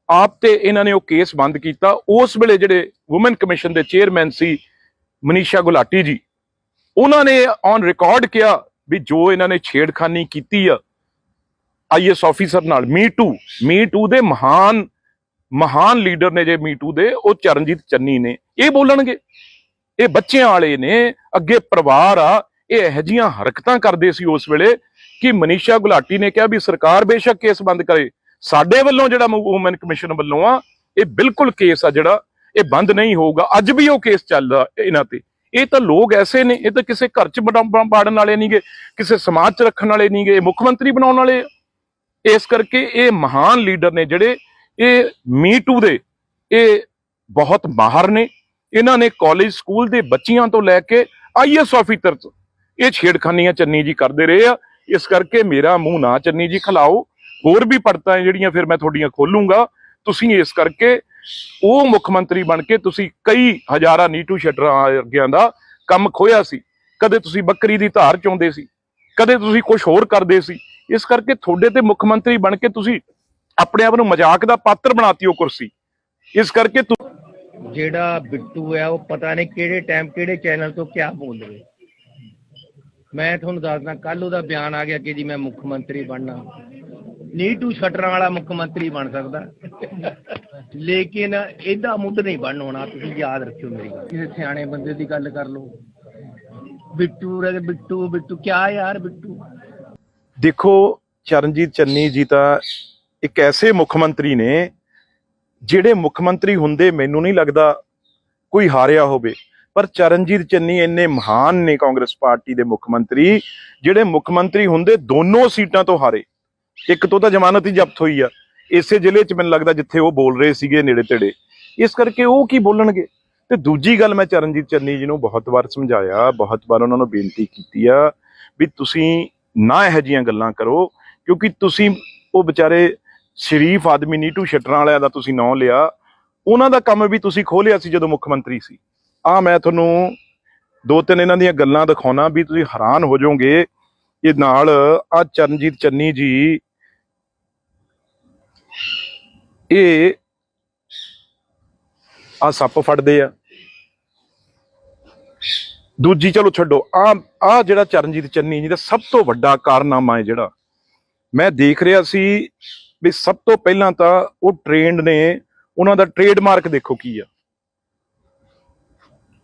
ਆਪ ਤੇ ਇਹਨਾਂ ਨੇ ਉਹ ਕੇਸ ਬੰਦ ਕੀਤਾ। ਉਸ ਵੇਲੇ ਜਿਹੜੇ ਵੂਮਨ ਕਮਿਸ਼ਨ ਦੇ ਚੇਅਰਮੈਨ ਸੀ ਮਨੀਸ਼ਾ ਗੁਲਾਟੀ ਜੀ, ਉਹਨਾਂ ਨੇ ਔਨ ਰਿਕਾਰਡ ਕਿਹਾ ਵੀ ਜੋ ਇਹਨਾਂ ਨੇ ਛੇੜਖਾਨੀ ਕੀਤੀ ਆ ਆਈਐਸ ਆਫੀਸਰ ਨਾਲ, ਮੀ ਟੂ ਦੇ ਮਹਾਨ ਲੀਡਰ ਨੇ ਜੇ ਮੀ ਟੂ ਦੇ, ਉਹ ਚਰਨਜੀਤ ਚੰਨੀ ਨੇ। ਇਹ ਬੋਲਣਗੇ? ਇਹ ਬੱਚਿਆਂ ਵਾਲੇ ਨੇ, ਅੱਗੇ ਪਰਿਵਾਰ ਆ। ਇਹ ਇਹੋ ਜਿਹੀਆਂ ਹਰਕਤਾਂ ਕਰਦੇ ਸੀ ਉਸ ਵੇਲੇ ਕਿ ਮਨੀਸ਼ਾ ਗੁਲਾਟੀ ਨੇ ਕਿਹਾ ਵੀ ਸਰਕਾਰ ਬੇਸ਼ੱਕ ਕੇਸ ਬੰਦ ਕਰੇ, ਸਾਡੇ ਵੱਲੋਂ ਜਿਹੜਾ ਵੂਮਨ ਕਮਿਸ਼ਨ ਵੱਲੋਂ ਆ ਇਹ ਬਿਲਕੁਲ ਕੇਸ ਆ ਜਿਹੜਾ ਇਹ ਬੰਦ ਨਹੀਂ ਹੋਊਗਾ। ਅੱਜ ਵੀ ਉਹ ਕੇਸ ਚੱਲਦਾ ਇਹਨਾਂ ਤੇ। ਇਹ ਤਾਂ ਲੋਕ ਐਸੇ ਨੇ, ਇਹ ਤਾਂ ਕਿਸੇ ਘਰ ਚ ਬਾੜਨ ਵਾਲੇ ਨਹੀਂਗੇ, ਕਿਸੇ ਸਮਾਜ ਚ ਰੱਖਣ ਵਾਲੇ ਨਹੀਂਗੇ, ਇਹ ਮੁੱਖ ਮੰਤਰੀ ਬਣਾਉਣ ਵਾਲੇ ਆ। ਇਸ ਕਰਕੇ ਇਹ ਮਹਾਨ ਲੀਡਰ ਨੇ ਜਿਹੜੇ ਇਹ ਮੀ ਟੂ ਦੇ ਇਹ ਬਹੁਤ ਮਾਹਰ ਨੇ। ਇਹਨਾਂ ਨੇ ਕਾਲਜ ਸਕੂਲ ਦੇ ਬੱਚਿਆਂ ਤੋਂ ਲੈ ਕੇ ਆਈਐਸ ਆਫੀਸਰ ਇਹ ਛੇੜਖਾਨੀਆਂ ਚੰਨੀ ਜੀ ਕਰਦੇ ਰਹੇ ਆ। ਇਸ ਕਰਕੇ ਮੇਰਾ ਮੂੰਹ ਨਾ ਚੰਨੀ ਜੀ ਖਿਲਾਓ, ਹੋਰ ਵੀ ਪੜਤਾਂ ਜਿਹੜੀਆਂ ਫਿਰ ਮੈਂ ਤੁਹਾਡੀਆਂ ਖੋਲੂੰਗਾ। ਤੁਸੀਂ ਇਸ ਕਰਕੇ ਉਹ ਮੁੱਖ ਮੰਤਰੀ ਬਣ ਕੇ ਤੁਸੀਂ ਕਈ ਹਜ਼ਾਰਾਂ ਨੀਟੂ ਸ਼ਟਰਾਂ ਵਰਗਿਆਂ ਦਾ ਕੰਮ ਖੋਇਆ ਸੀ। ਕਦੇ ਤੁਸੀਂ ਬੱਕਰੀ ਦੀ ਧਾਰ ਚੋਂਦੇ ਸੀ, ਕਦੇ ਤੁਸੀਂ ਕੁਝ ਹੋਰ ਕਰਦੇ ਸੀ। ਇਸ ਕਰਕੇ ਤੁਹਾਡੇ ਤੇ ਮੁੱਖ ਮੰਤਰੀ ਬਣ ਕੇ ਤੁਸੀਂ ਆਪਣੇ ਆਪ ਨੂੰ ਮਜ਼ਾਕ ਦਾ ਪਾਤਰ ਬਣਾਤੀ ਉਹ ਕੁਰਸੀ। ਇਸ ਕਰਕੇ ਜਿਹੜਾ ਬਿੱਟੂ ਹੈ ਉਹ ਪਤਾ ਨਹੀਂ ਕਿਹੜੇ ਟਾਈਮ ਕਿਹੜੇ ਚੈਨਲ ਤੋਂ ਕਿਆ ਬੋਲ ਰਹੇ। ਮੈਂ ਤੁਹਾਨੂੰ ਦੱਸਦਾ, ਕੱਲ ਉਹਦਾ ਬਿਆਨ ਆ ਗਿਆ ਕਿ ਜੀ ਮੈਂ ਮੁੱਖ ਮੰਤਰੀ ਬਣਨਾ। ਨੀਟੂ ਸ਼ਟਰਾਂ ਵਾਲਾ ਮੁੱਖ ਮੰਤਰੀ ਬਣ ਸਕਦਾ, ਲੇਕਿਨ ਇਹਦਾ ਮੁੱਢ ਨਹੀਂ ਬਣ ਹੋਣਾ। ਤੁਸੀਂ ਯਾਦ ਰੱਖਿਓ ਮੇਰੀ ਗੱਲ। ਕਿਸੇ ਸਿਆਣੇ ਬੰਦੇ ਦੀ ਗੱਲ ਕਰ ਲਓ। ਬਿੱਟੂ ਬਿੱਟੂ ਬਿੱਟੂ ਕਿਆ ਯਾਰ ਬਿੱਟੂ। ਦੇਖੋ ਚਰਨਜੀਤ ਚੰਨੀ ਜੀ ਤਾਂ ਇੱਕ ਐਸੇ ਮੁੱਖ ਮੰਤਰੀ ਨੇ ਜਿਹੜੇ ਮੁੱਖ ਮੰਤਰੀ ਹੁੰਦੇ ਮੈਨੂੰ ਨਹੀਂ ਲੱਗਦਾ ਕੋਈ ਹਾਰਿਆ ਹੋਵੇ। ਪਰ ਚਰਨਜੀਤ ਚੰਨੀ ਇੰਨੇ ਮਹਾਨ ਨੇ ਕਾਂਗਰਸ ਪਾਰਟੀ ਦੇ ਮੁੱਖ ਮੰਤਰੀ, ਜਿਹੜੇ ਮੁੱਖ ਮੰਤਰੀ ਹੁੰਦੇ ਦੋਨੋਂ ਸੀਟਾਂ ਤੋਂ ਹਾਰੇ। ਇੱਕ ਤੋਂ ਤਾਂ ਜ਼ਮਾਨਤ ਹੀ ਜ਼ਬਤ ਹੋਈ ਆ ਇਸੇ ਜ਼ਿਲ੍ਹੇ 'ਚ, ਮੈਨੂੰ ਲੱਗਦਾ ਜਿੱਥੇ ਉਹ ਬੋਲ ਰਹੇ ਸੀਗੇ ਨੇੜੇ ਤੇੜੇ। ਇਸ ਕਰਕੇ ਉਹ ਕੀ ਬੋਲਣਗੇ। ਤੇ ਦੂਜੀ ਗੱਲ, ਮੈਂ ਚਰਨਜੀਤ ਚੰਨੀ ਜੀ ਨੂੰ ਬਹੁਤ ਵਾਰ ਸਮਝਾਇਆ, ਬਹੁਤ ਵਾਰ ਉਹਨਾਂ ਨੂੰ ਬੇਨਤੀ ਕੀਤੀ ਆ ਵੀ ਤੁਸੀਂ ਨਾ ਇਹੋ ਜਿਹੀਆਂ ਗੱਲਾਂ ਕਰੋ, ਕਿਉਂਕਿ ਤੁਸੀਂ ਉਹ ਵਿਚਾਰੇ ਸ਼ਰੀਫ ਆਦਮੀ ਨੀਟੂ ਸ਼ਟਰਾਂ ਵਾਲਿਆਂ ਦਾ ਤੁਸੀਂ ਨਾਂ ਲਿਆ, ਉਹਨਾਂ ਦਾ ਕੰਮ ਵੀ ਤੁਸੀਂ ਖੋਲਿਆ ਸੀ ਜਦੋਂ ਮੁੱਖ ਮੰਤਰੀ ਸੀ। ਮੈਂ ਤੁਹਾਨੂੰ ਦੋ ਤਿੰਨ ਇਹਨਾਂ ਦੀਆਂ ਗੱਲਾਂ ਦਿਖਾਉਣਾ ਵੀ ਤੁਸੀਂ ਹੈਰਾਨ ਹੋ ਜਾਓਗੇ। ਇਹ ਨਾਲ ਚਰਨਜੀਤ ਚੰਨੀ ਜੀ ਇਹ ਸੱਪ ਫੜਦੇ ਆ। ਦੂਜੀ ਚਲੋ ਛੱਡੋ, ਜਿਹੜਾ ਚਰਨਜੀਤ ਚੰਨੀ ਜੀ ਦਾ ਸਭ ਤੋਂ ਵੱਡਾ ਕਾਰਨਾਮਾ ਹੈ ਜਿਹੜਾ ਮੈਂ ਦੇਖ ਰਿਹਾ ਸੀ ਵੀ ਸਭ ਤੋਂ ਪਹਿਲਾਂ ਤਾਂ ਉਹ ਟ੍ਰੇਨਡ ਨੇ, ਉਹਨਾਂ ਦਾ ਟ੍ਰੇਡਮਾਰਕ ਦੇਖੋ ਕੀ ਆ।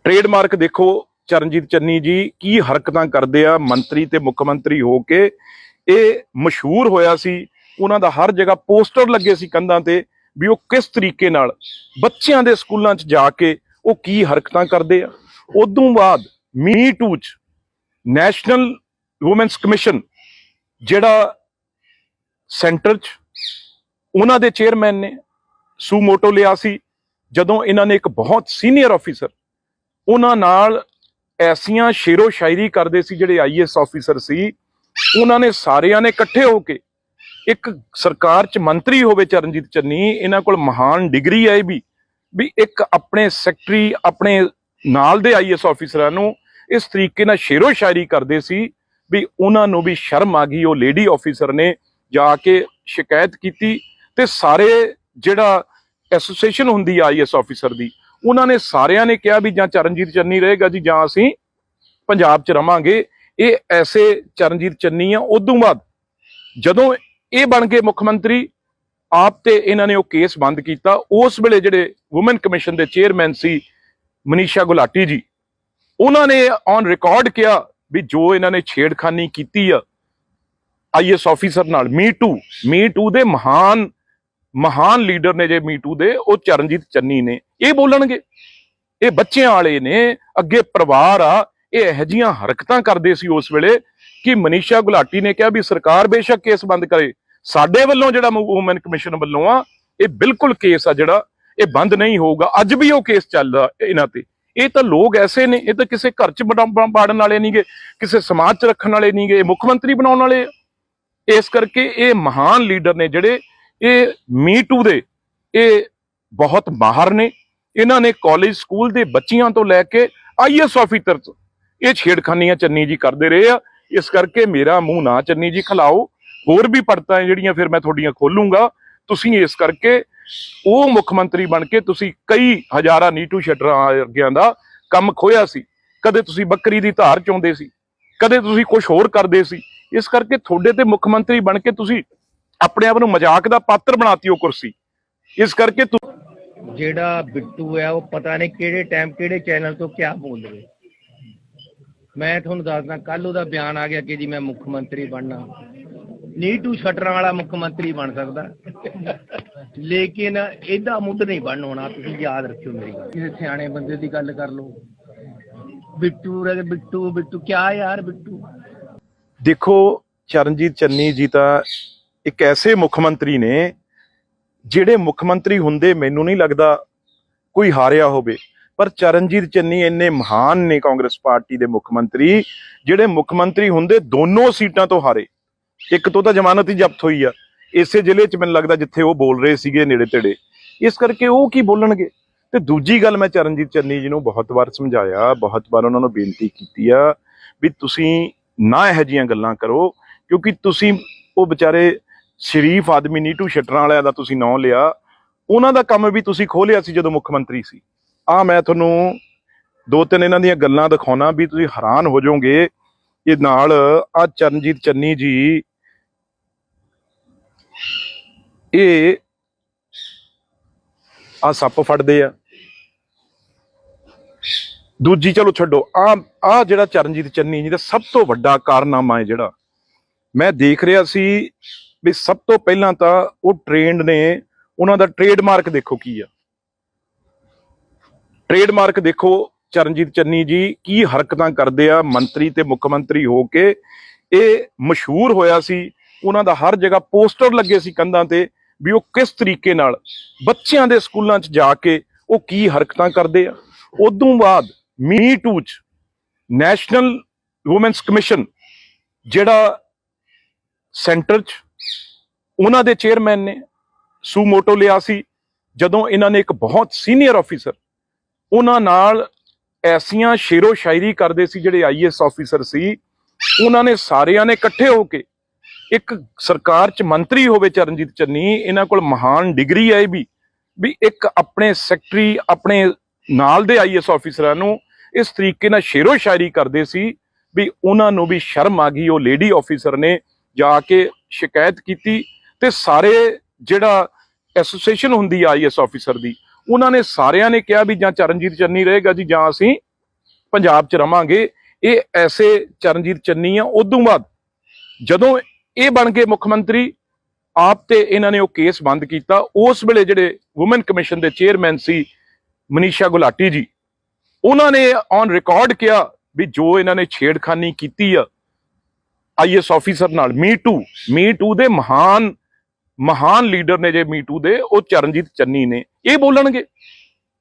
ਟ੍ਰੇਡਮਾਰਕ ਦੇਖੋ ਚਰਨਜੀਤ ਚੰਨੀ ਜੀ ਕੀ ਹਰਕਤਾਂ ਕਰਦੇ ਆ ਮੰਤਰੀ ਤੇ ਮੁੱਖ ਮੰਤਰੀ ਹੋ ਕੇ। ਇਹ ਮਸ਼ਹੂਰ ਹੋਇਆ ਸੀ, ਉਹਨਾਂ ਦਾ ਹਰ ਜਗ੍ਹਾ ਪੋਸਟਰ ਲੱਗੇ ਸੀ ਕੰਧਾਂ ਤੇ ਵੀ ਉਹ ਕਿਸ ਤਰੀਕੇ ਨਾਲ ਬੱਚਿਆਂ ਦੇ ਸਕੂਲਾਂ 'ਚ ਜਾ ਕੇ ਉਹ ਕੀ ਹਰਕਤਾਂ ਕਰਦੇ ਆ। ਉਦੋਂ ਬਾਅਦ ਮੀ ਟੂ 'ਚ ਨੈਸ਼ਨਲ ਵੂਮੈਨਸ ਕਮਿਸ਼ਨ ਜਿਹੜਾ ਸੈਂਟਰ 'ਚ ਉਹਨਾਂ ਦੇ ਚੇਅਰਮੈਨ ਨੇ ਸੂਮੋਟੋ ਲਿਆ ਸੀ, ਜਦੋਂ ਇਹਨਾਂ ਨੇ ਇੱਕ ਬਹੁਤ ਸੀਨੀਅਰ ਆਫੀਸਰ ਉਹਨਾਂ ਨਾਲ ਐਸੀਆਂ ਸ਼ੇਰੋ ਸ਼ਾਇਰੀ ਕਰਦੇ ਸੀ, ਜਿਹੜੇ ਆਈਐਸ ਆਫੀਸਰ ਸੀ, ਉਹਨਾਂ ਨੇ ਸਾਰਿਆਂ ਨੇ ਇਕੱਠੇ ਹੋ ਕੇ, ਇੱਕ ਸਰਕਾਰ 'ਚ ਮੰਤਰੀ ਹੋਵੇ ਚਰਨਜੀਤ ਚੰਨੀ, ਇਹਨਾਂ ਕੋਲ ਮਹਾਨ ਡਿਗਰੀ ਹੈ ਵੀ ਇੱਕ ਆਪਣੇ ਸੈਕਟਰੀ ਆਪਣੇ ਨਾਲ ਦੇ ਆਈਐਸ ਆਫੀਸਰਾਂ ਨੂੰ ਇਸ ਤਰੀਕੇ ਨਾਲ ਸ਼ੇਰੋ ਸ਼ਾਇਰੀ ਕਰਦੇ ਸੀ ਵੀ ਉਹਨਾਂ ਨੂੰ ਵੀ ਸ਼ਰਮ ਆ ਗਈ। ਉਹ ਲੇਡੀ ਆਫੀਸਰ ਨੇ ਜਾ ਕੇ ਸ਼ਿਕਾਇਤ ਕੀਤੀ ਤੇ ਸਾਰੇ ਜਿਹੜਾ ਐਸੋਸੀਏਸ਼ਨ ਹੁੰਦੀ ਆ ਆਈਐਸ ਆਫੀਸਰ ਦੀ, ਉਹਨਾਂ ਨੇ ਸਾਰਿਆਂ ਨੇ ਕਿਹਾ ਵੀ ਜਾਂ ਚਰਨਜੀਤ ਚੰਨੀ ਰਹੇਗਾ ਜੀ ਜਾਂ ਅਸੀਂ ਪੰਜਾਬ 'ਚ ਰਵਾਂਗੇ। ਇਹ ਐਸੇ ਚਰਨਜੀਤ ਚੰਨੀ ਆ। ਉਦੋਂ ਬਾਅਦ ਜਦੋਂ ਇਹ ਬਣ ਗਏ ਮੁੱਖ ਮੰਤਰੀ ਆਪ ਤੇ ਇਹਨਾਂ ਨੇ ਉਹ ਕੇਸ ਬੰਦ ਕੀਤਾ। ਉਸ ਵੇਲੇ ਜਿਹੜੇ ਵੂਮਨ ਕਮਿਸ਼ਨ ਦੇ ਚੇਅਰਮੈਨ ਸੀ ਮਨੀਸ਼ਾ ਗੁਲਾਟੀ ਜੀ, ਉਹਨਾਂ ਨੇ ਔਨ ਰਿਕਾਰਡ ਕਿਹਾ ਵੀ ਜੋ ਇਹਨਾਂ ਨੇ ਛੇੜਖਾਨੀ ਕੀਤੀ ਆ ਆਈਐਸ ਆਫੀਸਰ ਨਾਲ, ਮੀ ਟੂ ਦੇ ਮਹਾਨ ਲੀਡਰ ਨੇ ਜੇ ਮੀ ਟੂ ਦੇ, ਉਹ ਚਰਨਜੀਤ ਚੰਨੀ ਨੇ। ਇਹ ਬੋਲਣਗੇ, ਇਹ ਬੱਚਿਆਂ ਵਾਲੇ ਨੇ, ਅੱਗੇ ਪਰਿਵਾਰ ਆ। ਇਹ ਇਹੋ ਜਿਹੀਆਂ ਹਰਕਤਾਂ ਕਰਦੇ ਸੀ ਉਸ ਵੇਲੇ ਕਿ ਮਨੀਸ਼ਾ ਗੁਲਾਟੀ ਨੇ ਕਿਹਾ ਵੀ ਸਰਕਾਰ ਬੇਸ਼ੱਕ ਕੇਸ ਬੰਦ ਕਰੇ, ਸਾਡੇ ਵੱਲੋਂ ਜਿਹੜਾ ਵੂਮਨ ਕਮਿਸ਼ਨ ਵੱਲੋਂ ਆ ਇਹ ਬਿਲਕੁਲ ਕੇਸ ਆ ਜਿਹੜਾ ਇਹ ਬੰਦ ਨਹੀਂ ਹੋਊਗਾ। ਅੱਜ ਵੀ ਉਹ ਕੇਸ ਚੱਲਦਾ ਇਹਨਾਂ ਤੇ। ਇਹ ਤਾਂ ਲੋਕ ਐਸੇ ਨੇ, ਇਹ ਤਾਂ ਕਿਸੇ ਘਰ ਚ ਬਾੜਨ ਵਾਲੇ ਨਹੀਂਗੇ, ਕਿਸੇ ਸਮਾਜ ਚ ਰੱਖਣ ਵਾਲੇ ਨਹੀਂਗੇ, ਮੁੱਖ ਮੰਤਰੀ ਬਣਾਉਣ ਵਾਲੇ। ਇਸ ਕਰਕੇ ਇਹ ਮਹਾਨ ਲੀਡਰ ਨੇ ਜਿਹੜੇ ਇਹ ਮੀ ਟੂ ਦੇ ਇਹ ਬਹੁਤ ਮਾਹਰ ਨੇ। ਇਹਨਾਂ ਨੇ ਕਾਲਜ ਸਕੂਲ ਦੇ ਬੱਚਿਆਂ ਤੋਂ ਲੈ ਕੇ ਆਈਐਸ ਆਫੀਸਰ ਇਹ ਛੇੜਖਾਨੀਆਂ ਚੰਨੀ ਜੀ ਕਰਦੇ ਰਹੇ ਆ। ਇਸ ਕਰਕੇ ਮੇਰਾ ਮੂੰਹ ਨਾ ਚੰਨੀ ਜੀ ਖਿਲਾਓ, ਹੋਰ ਵੀ ਪੜਤਾਂ ਜਿਹੜੀਆਂ ਫਿਰ ਮੈਂ ਤੁਹਾਡੀਆਂ ਖੋਲੂੰਗਾ। ਤੁਸੀਂ ਇਸ ਕਰਕੇ ਉਹ ਮੁੱਖ ਮੰਤਰੀ ਬਣ ਕੇ ਤੁਸੀਂ ਕਈ ਹਜ਼ਾਰਾਂ ਨੀਟੂ ਸ਼ਟਰਾਂ ਵਰਗਿਆਂ ਦਾ ਕੰਮ ਖੋਇਆ ਸੀ। ਕਦੇ ਤੁਸੀਂ ਬੱਕਰੀ ਦੀ ਧਾਰ ਚੋਂਦੇ ਸੀ, ਕਦੇ ਤੁਸੀਂ ਕੁਝ ਹੋਰ ਕਰਦੇ ਸੀ। ਇਸ ਕਰਕੇ ਤੁਹਾਡੇ ਤੇ ਮੁੱਖ ਮੰਤਰੀ ਬਣ ਕੇ ਤੁਸੀਂ ਆਪਣੇ ਆਪ ਨੂੰ ਮਜ਼ਾਕ ਦਾ ਪਾਤਰ ਬਣਾਤੀ ਉਹ ਕੁਰਸੀ। ਇਸ ਕਰਕੇ ਜਿਹੜਾ ਬਿੱਟੂ ਹੈ ਉਹ ਪਤਾ ਨਹੀਂ ਕਿਹੜੇ ਟਾਈਮ ਕਿਹੜੇ ਚੈਨਲ ਤੋਂ ਕਿਆ ਬੋਲ ਰਹੇ। ਮੈਂ ਤੁਹਾਨੂੰ ਦੱਸਦਾ ਕੱਲ ਉਹਦਾ ਬਿਆਨ ਆ ਗਿਆ ਕਿ ਜੀ ਮੈਂ ਮੁੱਖ ਮੰਤਰੀ ਬਣਨਾ। ਨੀਟੂ ਸ਼ਟਰਾਂ ਵਾਲਾ ਮੁੱਖ ਮੰਤਰੀ ਬਣ ਸਕਦਾ, ਲੇਕਿਨ ਇਹਦਾ ਮੁੱਢ ਨਹੀਂ ਬਣ ਹੋਣਾ। ਤੁਸੀਂ ਯਾਦ ਰੱਖਿਓ ਮੇਰੀ ਗੱਲ। ਕਿਸੇ ਸਿਆਣੇ ਬੰਦੇ ਦੀ ਗੱਲ ਕਰ ਲਓ। ਬਿੱਟੂ ਬਿੱਟੂ ਬਿੱਟੂ ਕਿਆ ਯਾਰ ਬਿੱਟੂ। ਦੇਖੋ ਚਰਨਜੀਤ ਚੰਨੀ ਜੀ ਤਾਂ ਇੱਕ ਐਸੇ ਮੁੱਖ ਮੰਤਰੀ ਨੇ ਜਿਹੜੇ ਮੁੱਖ ਮੰਤਰੀ ਹੁੰਦੇ ਮੈਨੂੰ ਨਹੀਂ ਲੱਗਦਾ ਕੋਈ ਹਾਰਿਆ ਹੋਵੇ, ਪਰ ਚਰਨਜੀਤ ਚੰਨੀ ਇੰਨੇ ਮਹਾਨ ਨੇ ਕਾਂਗਰਸ ਪਾਰਟੀ ਦੇ ਮੁੱਖ ਮੰਤਰੀ, ਜਿਹੜੇ ਮੁੱਖ ਮੰਤਰੀ ਹੁੰਦੇ ਦੋਨੋਂ ਸੀਟਾਂ ਤੋਂ ਹਾਰੇ। ਇੱਕ ਤੋਂ ਤਾਂ ਜ਼ਮਾਨਤ ਹੀ ਜ਼ਬਤ ਹੋਈ ਆ ਇਸੇ ਜ਼ਿਲ੍ਹੇ 'ਚ, ਮੈਨੂੰ ਲੱਗਦਾ ਜਿੱਥੇ ਉਹ ਬੋਲ ਰਹੇ ਸੀਗੇ ਨੇੜੇ ਤੇੜੇ, ਇਸ ਕਰਕੇ ਉਹ ਕੀ ਬੋਲਣਗੇ। ਤੇ ਦੂਜੀ ਗੱਲ, ਮੈਂ ਚਰਨਜੀਤ ਚੰਨੀ ਜੀ ਨੂੰ ਬਹੁਤ ਵਾਰ ਸਮਝਾਇਆ, ਬਹੁਤ ਵਾਰ ਉਹਨਾਂ ਨੂੰ ਬੇਨਤੀ ਕੀਤੀ ਆ ਵੀ ਤੁਸੀਂ ਨਾ ਇਹੋ ਜਿਹੀਆਂ ਗੱਲਾਂ ਕਰੋ, ਕਿਉਂਕਿ ਤੁਸੀਂ ਉਹ ਵਿਚਾਰੇ ਸ਼ਰੀਫ ਆਦਮੀ ਨੀਟੂ ਸ਼ਟਰਾਂ ਵਾਲਿਆਂ ਦਾ ਤੁਸੀਂ ਨਾਂ ਲਿਆ, ਉਹਨਾਂ ਦਾ ਕੰਮ ਵੀ ਤੁਸੀਂ ਖੋਲਿਆ ਸੀ ਜਦੋਂ ਮੁੱਖ ਮੰਤਰੀ ਸੀ। ਮੈਂ ਤੁਹਾਨੂੰ ਦੋ ਤਿੰਨ ਇਹਨਾਂ ਦੀਆਂ ਗੱਲਾਂ ਦਿਖਾਉਣਾ ਵੀ ਤੁਸੀਂ ਹੈਰਾਨ ਹੋ ਜਾਓਗੇ। ਇਹ ਨਾਲ ਚਰਨਜੀਤ ਚੰਨੀ ਜੀ ਇਹ ਸੱਪ ਫੜਦੇ ਆ। ਦੂਜੀ ਚਲੋ ਛੱਡੋ, ਜਿਹੜਾ ਚਰਨਜੀਤ ਚੰਨੀ ਜੀ ਦਾ ਸਭ ਤੋਂ ਵੱਡਾ ਕਾਰਨਾਮਾ ਹੈ ਜਿਹੜਾ ਮੈਂ ਦੇਖ ਰਿਹਾ ਸੀ ਵੀ ਸਭ ਤੋਂ ਪਹਿਲਾਂ ਤਾਂ ਉਹ ਟ੍ਰੇਨਡ ਨੇ, ਉਹਨਾਂ ਦਾ ਟ੍ਰੇਡਮਾਰਕ ਦੇਖੋ ਕੀ ਆ। ਟ੍ਰੇਡਮਾਰਕ ਦੇਖੋ ਚਰਨਜੀਤ ਚੰਨੀ ਜੀ ਕੀ ਹਰਕਤਾਂ ਕਰਦੇ ਆ ਮੰਤਰੀ ਤੇ ਮੁੱਖ ਮੰਤਰੀ ਹੋ ਕੇ। ਇਹ ਮਸ਼ਹੂਰ ਹੋਇਆ ਸੀ, ਉਹਨਾਂ ਦਾ ਹਰ ਜਗ੍ਹਾ ਪੋਸਟਰ ਲੱਗੇ ਸੀ ਕੰਧਾਂ ਤੇ ਵੀ ਉਹ ਕਿਸ ਤਰੀਕੇ ਨਾਲ ਬੱਚਿਆਂ ਦੇ ਸਕੂਲਾਂ 'ਚ ਜਾ ਕੇ ਉਹ ਕੀ ਹਰਕਤਾਂ ਕਰਦੇ ਆ। ਉਦੋਂ ਬਾਅਦ ਮੀ ਟੂ 'ਚ ਨੈਸ਼ਨਲ ਵੂਮੈਨਸ ਕਮਿਸ਼ਨ ਜਿਹੜਾ ਸੈਂਟਰ 'ਚ ਉਹਨਾਂ ਦੇ ਚੇਅਰਮੈਨ ਨੇ ਸੂਮੋਟੋ ਲਿਆ ਸੀ, ਜਦੋਂ ਇਹਨਾਂ ਨੇ ਇੱਕ ਬਹੁਤ ਸੀਨੀਅਰ ਆਫੀਸਰ ਉਹਨਾਂ ਨਾਲ ਐਸੀਆਂ ਸ਼ੇਰੋ ਸ਼ਾਇਰੀ ਕਰਦੇ ਸੀ, ਜਿਹੜੇ IAS ਆਫੀਸਰ ਸੀ, ਉਹਨਾਂ ਨੇ ਸਾਰਿਆਂ ਨੇ ਇਕੱਠੇ ਹੋ ਕੇ, ਇੱਕ ਸਰਕਾਰ 'ਚ ਮੰਤਰੀ ਹੋਵੇ ਚਰਨਜੀਤ ਚੰਨੀ, ਇਹਨਾਂ ਕੋਲ ਮਹਾਨ ਡਿਗਰੀ ਹੈ ਵੀ ਇੱਕ ਆਪਣੇ ਸੈਕਟਰੀ ਆਪਣੇ ਨਾਲ ਦੇ IAS ਆਫੀਸਰਾਂ ਨੂੰ ਇਸ ਤਰੀਕੇ ਨਾਲ ਸ਼ੇਰੋ ਸ਼ਾਇਰੀ ਕਰਦੇ ਸੀ ਵੀ ਉਹਨਾਂ ਨੂੰ ਵੀ ਸ਼ਰਮ ਆ ਗਈ। ਉਹ ਲੇਡੀ ਆਫੀਸਰ ਨੇ ਜਾ ਕੇ ਸ਼ਿਕਾਇਤ ਕੀਤੀ ਤੇ ਸਾਰੇ ਜਿਹੜਾ ਐਸੋਸੀਏਸ਼ਨ ਹੁੰਦੀ ਆ IAS ਆਫੀਸਰ ਦੀ, ਉਹਨਾਂ ਨੇ ਸਾਰਿਆਂ ਨੇ ਕਿਹਾ ਵੀ ਜਾਂ ਚਰਨਜੀਤ ਚੰਨੀ ਰਹੇਗਾ ਜੀ ਜਾਂ ਅਸੀਂ ਪੰਜਾਬ 'ਚ ਰਵਾਂਗੇ। ਇਹ ਐਸੇ ਚਰਨਜੀਤ ਚੰਨੀ ਆ। ਉਦੋਂ ਬਾਅਦ ਜਦੋਂ ਇਹ ਬਣ ਗਏ ਮੁੱਖ ਮੰਤਰੀ ਆਪ ਤੇ ਇਹਨਾਂ ਨੇ ਉਹ ਕੇਸ ਬੰਦ ਕੀਤਾ। ਉਸ ਵੇਲੇ ਜਿਹੜੇ ਵੂਮਨ ਕਮਿਸ਼ਨ ਦੇ ਚੇਅਰਮੈਨ ਸੀ ਮਨੀਸ਼ਾ ਗੁਲਾਟੀ ਜੀ, ਉਹਨਾਂ ਨੇ ਔਨ ਰਿਕਾਰਡ ਕਿਹਾ ਵੀ ਜੋ ਇਹਨਾਂ ਨੇ ਛੇੜਖਾਨੀ ਕੀਤੀ ਆ IAS ਆਫੀਸਰ ਨਾਲ, ਮੀ ਟੂ ਦੇ ਮਹਾਨ ਲੀਡਰ ਨੇ ਜੇ ਮੀ ਟੂ ਦੇ, ਉਹ ਚਰਨਜੀਤ ਚੰਨੀ ਨੇ। ਇਹ ਬੋਲਣਗੇ,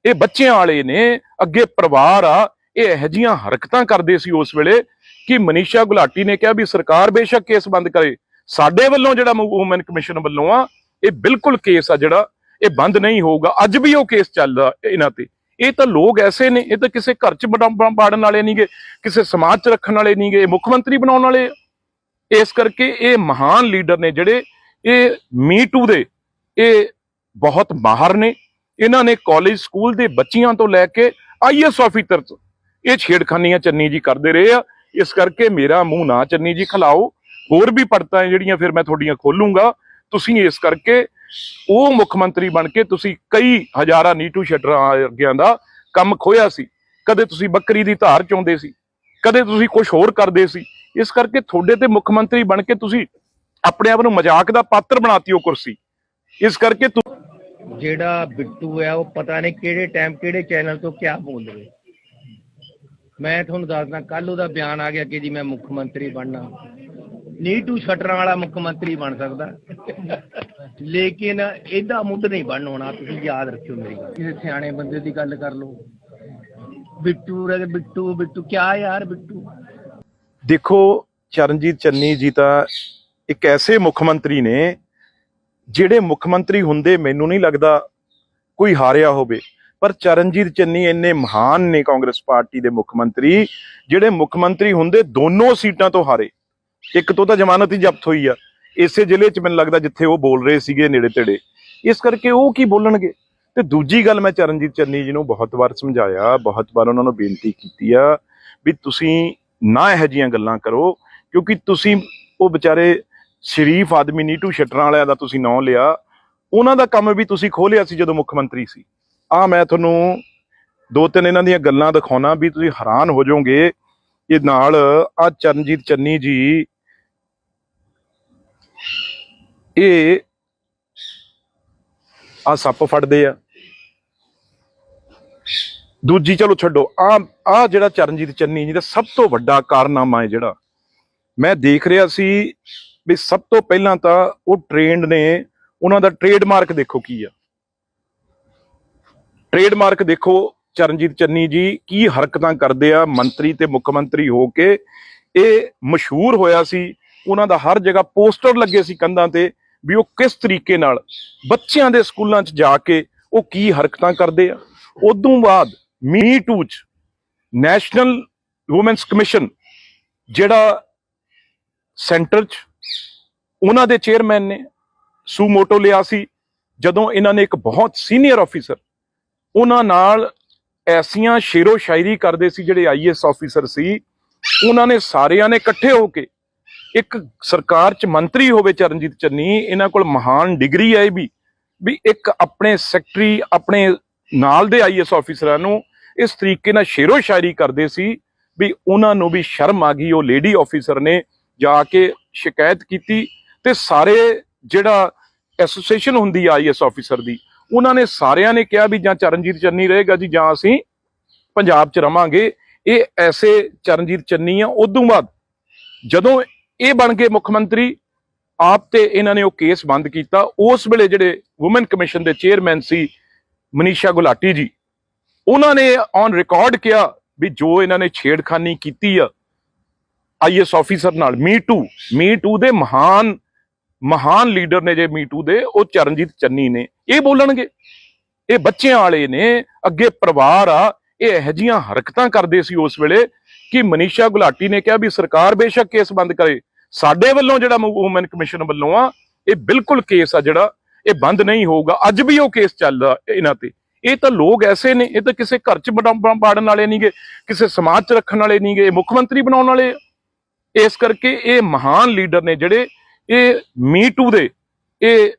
ਇਹ ਬੱਚਿਆਂ ਵਾਲੇ ਨੇ, ਅੱਗੇ ਪਰਿਵਾਰ ਆ। ਇਹ ਇਹੋ ਜਿਹੀਆਂ ਹਰਕਤਾਂ ਕਰਦੇ ਸੀ ਉਸ ਵੇਲੇ ਕਿ ਮਨੀਸ਼ਾ ਗੁਲਾਟੀ ਨੇ ਕਿਹਾ ਵੀ ਸਰਕਾਰ ਬੇਸ਼ੱਕ ਕੇਸ ਬੰਦ ਕਰੇ, ਸਾਡੇ ਵੱਲੋਂ ਜਿਹੜਾ ਵੂਮਨ ਕਮਿਸ਼ਨ ਵੱਲੋਂ ਆ ਇਹ ਬਿਲਕੁਲ ਕੇਸ ਆ ਜਿਹੜਾ ਇਹ ਬੰਦ ਨਹੀਂ ਹੋਊਗਾ। ਅੱਜ ਵੀ ਉਹ ਕੇਸ ਚੱਲਦਾ ਇਹਨਾਂ ਤੇ। ਇਹ ਤਾਂ ਲੋਕ ਐਸੇ ਨੇ, ਇਹ ਤਾਂ ਕਿਸੇ ਘਰ 'ਚ ਬਾੜਨ ਵਾਲੇ ਨਹੀਂਗੇ, ਕਿਸੇ ਸਮਾਜ 'ਚ ਰੱਖਣ ਵਾਲੇ ਨਹੀਂਗੇ, ਇਹ ਮੁੱਖ ਮੰਤਰੀ ਬਣਾਉਣ ਵਾਲੇ। ਇਸ ਕਰਕੇ ਇਹ ਮਹਾਨ ਲੀਡਰ ਨੇ ਜਿਹੜੇ, ਇਹ ਮੀ ਟੂ ਦੇ ਇਹ ਬਹੁਤ ਮਾਹਰ ਨੇ। ਇਹਨਾਂ ਨੇ ਕਾਲਜ ਸਕੂਲ ਦੇ ਬੱਚਿਆਂ ਤੋਂ ਲੈ ਕੇ IAS ਆਫੀਸਰ ਇਹ ਛੇੜਖਾਨੀਆਂ ਚੰਨੀ ਜੀ ਕਰਦੇ ਰਹੇ ਆ। ਇਸ ਕਰਕੇ ਮੇਰਾ ਮੂੰਹ ਨਾ ਚੰਨੀ ਜੀ ਖਿਲਾਓ। ਹੋਰ ਵੀ ਪੜਤਾਂ ਜਿਹੜੀਆਂ ਫਿਰ ਮੈਂ ਤੁਹਾਡੀਆਂ ਖੋਲੂੰਗਾ। ਤੁਸੀਂ ਇਸ ਕਰਕੇ ਉਹ ਮੁੱਖ ਮੰਤਰੀ ਬਣ ਕੇ ਤੁਸੀਂ ਕਈ ਹਜ਼ਾਰਾਂ ਨੀਟੂ ਸ਼ਟਰਾਂ ਵਰਗਿਆਂ ਦਾ ਕੰਮ ਖੋਇਆ ਸੀ। ਕਦੇ ਤੁਸੀਂ ਬੱਕਰੀ ਦੀ ਧਾਰ ਚੋਂਦੇ ਸੀ, ਕਦੇ ਤੁਸੀਂ ਕੁਝ ਹੋਰ ਕਰਦੇ ਸੀ। ਇਸ ਕਰਕੇ ਤੁਹਾਡੇ ਤੇ ਮੁੱਖ ਮੰਤਰੀ ਬਣ ਕੇ ਤੁਸੀਂ ਆਪਣੇ ਆਪ ਨੂੰ ਮਜ਼ਾਕ ਦਾ ਪਾਤਰ ਬਣਾਤੀ ਉਹ ਕੁਰਸੀ। ਇਸ ਕਰਕੇ ਜਿਹੜਾ ਬਿੱਟੂ ਹੈ ਉਹ ਪਤਾ ਨਹੀਂ ਕਿਹੜੇ ਟਾਈਮ ਕਿਹੜੇ ਚੈਨਲ ਤੋਂ ਕਿਆ ਬੋਲ ਰਹੇ। ਮੈਂ ਤੁਹਾਨੂੰ ਦੱਸਦਾ ਕੱਲ ਉਹਦਾ ਬਿਆਨ ਆ ਗਿਆ ਕਿ ਜੀ ਮੈਂ ਮੁੱਖ ਮੰਤਰੀ ਬਣਨਾ। ਨੀਟੂ ਸ਼ਟਰਾਂ ਵਾਲਾ ਮੁੱਖ ਮੰਤਰੀ ਬਣ ਸਕਦਾ, ਲੇਕਿਨ ਇਹਦਾ ਮੁੱਢ ਨਹੀਂ ਬਣ ਹੋਣਾ। ਤੁਸੀਂ ਯਾਦ ਰੱਖਿਓ ਮੇਰੀ ਗੱਲ। ਕਿਸੇ ਸਿਆਣੇ ਬੰਦੇ ਦੀ ਗੱਲ ਕਰ ਲਓ। ਬਿੱਟੂ ਬਿੱਟੂ ਬਿੱਟੂ ਕਿਆ ਯਾਰ ਬਿੱਟੂ। ਦੇਖੋ ਚਰਨਜੀਤ ਚੰਨੀ ਜੀ ਤਾਂ ਇੱਕ ਐਸੇ ਮੁੱਖ ਮੰਤਰੀ ਨੇ ਜਿਹੜੇ ਮੁੱਖ ਮੰਤਰੀ ਹੁੰਦੇ ਮੈਨੂੰ ਨਹੀਂ ਲੱਗਦਾ ਕੋਈ ਹਾਰਿਆ ਹੋਵੇ, ਪਰ ਚਰਨਜੀਤ ਚੰਨੀ ਇੰਨੇ ਮਹਾਨ ਨੇ ਕਾਂਗਰਸ ਪਾਰਟੀ ਦੇ ਮੁੱਖ ਮੰਤਰੀ, ਜਿਹੜੇ ਮੁੱਖ ਮੰਤਰੀ ਹੁੰਦੇ ਦੋਨੋਂ ਸੀਟਾਂ ਤੋਂ ਹਾਰੇ। ਇੱਕ ਤੋਂ ਤਾਂ ਜ਼ਮਾਨਤ ਹੀ ਜ਼ਬਤ ਹੋਈ ਆ ਇਸੇ ਜ਼ਿਲ੍ਹੇ 'ਚ, ਮੈਨੂੰ ਲੱਗਦਾ ਜਿੱਥੇ ਉਹ ਬੋਲ ਰਹੇ ਸੀਗੇ ਨੇੜੇ ਤੇੜੇ। ਇਸ ਕਰਕੇ ਉਹ ਕੀ ਬੋਲਣਗੇ। ਤੇ ਦੂਜੀ ਗੱਲ, ਮੈਂ ਚਰਨਜੀਤ ਚੰਨੀ ਜੀ ਨੂੰ ਬਹੁਤ ਵਾਰ ਸਮਝਾਇਆ, ਬਹੁਤ ਵਾਰ ਉਹਨਾਂ ਨੂੰ ਬੇਨਤੀ ਕੀਤੀ ਆ ਵੀ ਤੁਸੀਂ ਨਾ ਇਹੋ ਜਿਹੀਆਂ ਗੱਲਾਂ ਕਰੋ, ਕਿਉਂਕਿ ਤੁਸੀਂ ਉਹ ਵਿਚਾਰੇ ਸ਼ਰੀਫ ਆਦਮੀ ਨੀਟੂ ਸ਼ਟਰਾਂ ਵਾਲਿਆਂ ਦਾ ਤੁਸੀਂ ਨਾਂ ਲਿਆ, ਉਹਨਾਂ ਦਾ ਕੰਮ ਵੀ ਤੁਸੀਂ ਖੋਲਿਆ ਸੀ ਜਦੋਂ ਮੁੱਖ ਮੰਤਰੀ ਸੀ। ਮੈਂ ਤੁਹਾਨੂੰ ਦੋ ਤਿੰਨ ਇਹਨਾਂ ਦੀਆਂ ਗੱਲਾਂ ਦਿਖਾਉਣਾ ਵੀ ਤੁਸੀਂ ਹੈਰਾਨ ਹੋ ਜਾਓਗੇ। ਇਹ ਨਾਲ ਆ ਚਰਨਜੀਤ ਚੰਨੀ ਜੀ ਇਹ ਆ ਸੱਪ ਫੜਦੇ ਆ। ਦੂਜੀ ਚਲੋ ਛੱਡੋ, ਆ ਜਿਹੜਾ ਚਰਨਜੀਤ ਚੰਨੀ ਜੀ ਦਾ ਸਭ ਤੋਂ ਵੱਡਾ ਕਾਰਨਾਮਾ ਹੈ ਜਿਹੜਾ ਮੈਂ ਦੇਖ ਰਿਹਾ ਸੀ ਵੀ ਸਭ ਤੋਂ ਪਹਿਲਾਂ ਤਾਂ ਉਹ ਟ੍ਰੇਨਡ ਨੇ, ਉਹਨਾਂ ਦਾ ਟ੍ਰੇਡਮਾਰਕ ਦੇਖੋ ਕੀ ਆ। ਟ੍ਰੇਡਮਾਰਕ ਦੇਖੋ ਚਰਨਜੀਤ ਚੰਨੀ ਜੀ ਕੀ ਹਰਕਤਾਂ ਕਰਦੇ ਆ, ਮੰਤਰੀ ਤੇ ਮੁੱਖ ਮੰਤਰੀ ਹੋ ਕੇ। ਇਹ ਮਸ਼ਹੂਰ ਹੋਇਆ ਸੀ, ਉਹਨਾਂ ਦਾ ਹਰ ਜਗ੍ਹਾ ਪੋਸਟਰ ਲੱਗੇ ਸੀ ਕੰਧਾਂ ਤੇ ਵੀ ਉਹ ਕਿਸ ਤਰੀਕੇ ਨਾਲ ਬੱਚਿਆਂ ਦੇ ਸਕੂਲਾਂ 'ਚ ਜਾ ਕੇ ਉਹ ਕੀ ਹਰਕਤਾਂ ਕਰਦੇ ਆ। ਉਦੋਂ ਬਾਅਦ ਮੀ ਟੂ 'ਚ ਨੈਸ਼ਨਲ ਵੂਮੈਨਸ ਕਮਿਸ਼ਨ ਜਿਹੜਾ ਸੈਂਟਰ 'ਚ ਉਹਨਾਂ ਦੇ ਚੇਅਰਮੈਨ ਨੇ ਸੂਮੋਟੋ ਲਿਆ ਸੀ, ਜਦੋਂ ਇਹਨਾਂ ਨੇ ਇੱਕ ਬਹੁਤ ਸੀਨੀਅਰ ਆਫੀਸਰ ਉਹਨਾਂ ਨਾਲ ਐਸੀਆਂ ਸ਼ੇਰੋ ਸ਼ਾਇਰੀ ਕਰਦੇ ਸੀ, ਜਿਹੜੇ ਆਈਐਸ ਆਫੀਸਰ ਸੀ, ਉਹਨਾਂ ਨੇ ਸਾਰਿਆਂ ਨੇ ਇਕੱਠੇ ਹੋ ਕੇ, ਇੱਕ ਸਰਕਾਰ 'ਚ ਮੰਤਰੀ ਹੋਵੇ ਚਰਨਜੀਤ ਚੰਨੀ, ਇਹਨਾਂ ਕੋਲ ਮਹਾਨ ਡਿਗਰੀ ਹੈ ਵੀ ਇੱਕ ਆਪਣੇ ਸੈਕਟਰੀ ਆਪਣੇ ਨਾਲ ਦੇ ਆਈਐਸ ਆਫੀਸਰਾਂ ਨੂੰ ਇਸ ਤਰੀਕੇ ਨਾਲ ਸ਼ੇਰੋ ਸ਼ਾਇਰੀ ਕਰਦੇ ਸੀ ਵੀ ਉਹਨਾਂ ਨੂੰ ਵੀ ਸ਼ਰਮ ਆ ਗਈ। ਉਹ ਲੇਡੀ ਆਫੀਸਰ ਨੇ ਜਾ ਕੇ ਸ਼ਿਕਾਇਤ ਕੀਤੀ ਤੇ ਸਾਰੇ ਜਿਹੜਾ ਐਸੋਸੀਏਸ਼ਨ ਹੁੰਦੀ ਆ ਆਈਐਸ ਆਫੀਸਰ ਦੀ, ਉਹਨਾਂ ਨੇ ਸਾਰਿਆਂ ਨੇ ਕਿਹਾ ਵੀ ਜਾਂ ਚਰਨਜੀਤ ਚੰਨੀ ਰਹੇਗਾ ਜੀ ਜਾਂ ਅਸੀਂ ਪੰਜਾਬ 'ਚ ਰਵਾਂਗੇ। ਇਹ ਐਸੇ ਚਰਨਜੀਤ ਚੰਨੀ ਆ। ਉਦੋਂ ਬਾਅਦ ਜਦੋਂ ਇਹ ਬਣ ਗਏ ਮੁੱਖ ਮੰਤਰੀ ਆਪ ਤੇ ਇਹਨਾਂ ਨੇ ਉਹ ਕੇਸ ਬੰਦ ਕੀਤਾ। ਉਸ ਵੇਲੇ ਜਿਹੜੇ ਵੂਮਨ ਕਮਿਸ਼ਨ ਦੇ ਚੇਅਰਮੈਨ ਸੀ ਮਨੀਸ਼ਾ ਗੁਲਾਟੀ ਜੀ, ਉਹਨਾਂ ਨੇ ਔਨ ਰਿਕਾਰਡ ਕਿਹਾ ਵੀ ਜੋ ਇਹਨਾਂ ਨੇ ਛੇੜਖਾਨੀ ਕੀਤੀ ਆ ਆਈਐਸ ਆਫੀਸਰ ਨਾਲ, ਮੀ ਟੂ ਦੇ ਮਹਾਨ ਲੀਡਰ ਨੇ ਜੇ ਮੀ ਟੂ ਦੇ, ਉਹ ਚਰਨਜੀਤ ਚੰਨੀ ਨੇ। ਇਹ ਬੋਲਣਗੇ, ਇਹ ਬੱਚਿਆਂ ਵਾਲੇ ਨੇ, ਅੱਗੇ ਪਰਿਵਾਰ ਆ। ਇਹ ਇਹੋ ਜਿਹੀਆਂ ਹਰਕਤਾਂ ਕਰਦੇ ਸੀ ਉਸ ਵੇਲੇ ਕਿ ਮਨੀਸ਼ਾ ਗੁਲਾਟੀ ਨੇ ਕਿਹਾ ਵੀ ਸਰਕਾਰ ਬੇਸ਼ੱਕ ਕੇਸ ਬੰਦ ਕਰੇ, ਸਾਡੇ ਵੱਲੋਂ ਜਿਹੜਾ ਵੂਮਨ ਕਮਿਸ਼ਨ ਵੱਲੋਂ ਆ ਇਹ ਬਿਲਕੁਲ ਕੇਸ ਆ ਜਿਹੜਾ ਇਹ ਬੰਦ ਨਹੀਂ ਹੋਊਗਾ। ਅੱਜ ਵੀ ਉਹ ਕੇਸ ਚੱਲਦਾ ਇਹਨਾਂ ਤੇ। ਇਹ ਤਾਂ ਲੋਕ ਐਸੇ ਨੇ, ਇਹ ਤਾਂ ਕਿਸੇ ਘਰ 'ਚ ਬਾੜਨ ਵਾਲੇ ਨਹੀਂਗੇ, ਕਿਸੇ ਸਮਾਜ 'ਚ ਰੱਖਣ ਵਾਲੇ ਨਹੀਂਗੇ, ਇਹ ਮੁੱਖ ਮੰਤਰੀ ਬਣਾਉਣ ਵਾਲੇ। ਇਸ ਕਰਕੇ ਇਹ ਮਹਾਨ ਲੀਡਰ ਨੇ ਜਿਹੜੇ, ਇਹ ਮੀ ਟੂ ਦੇ ਇਹ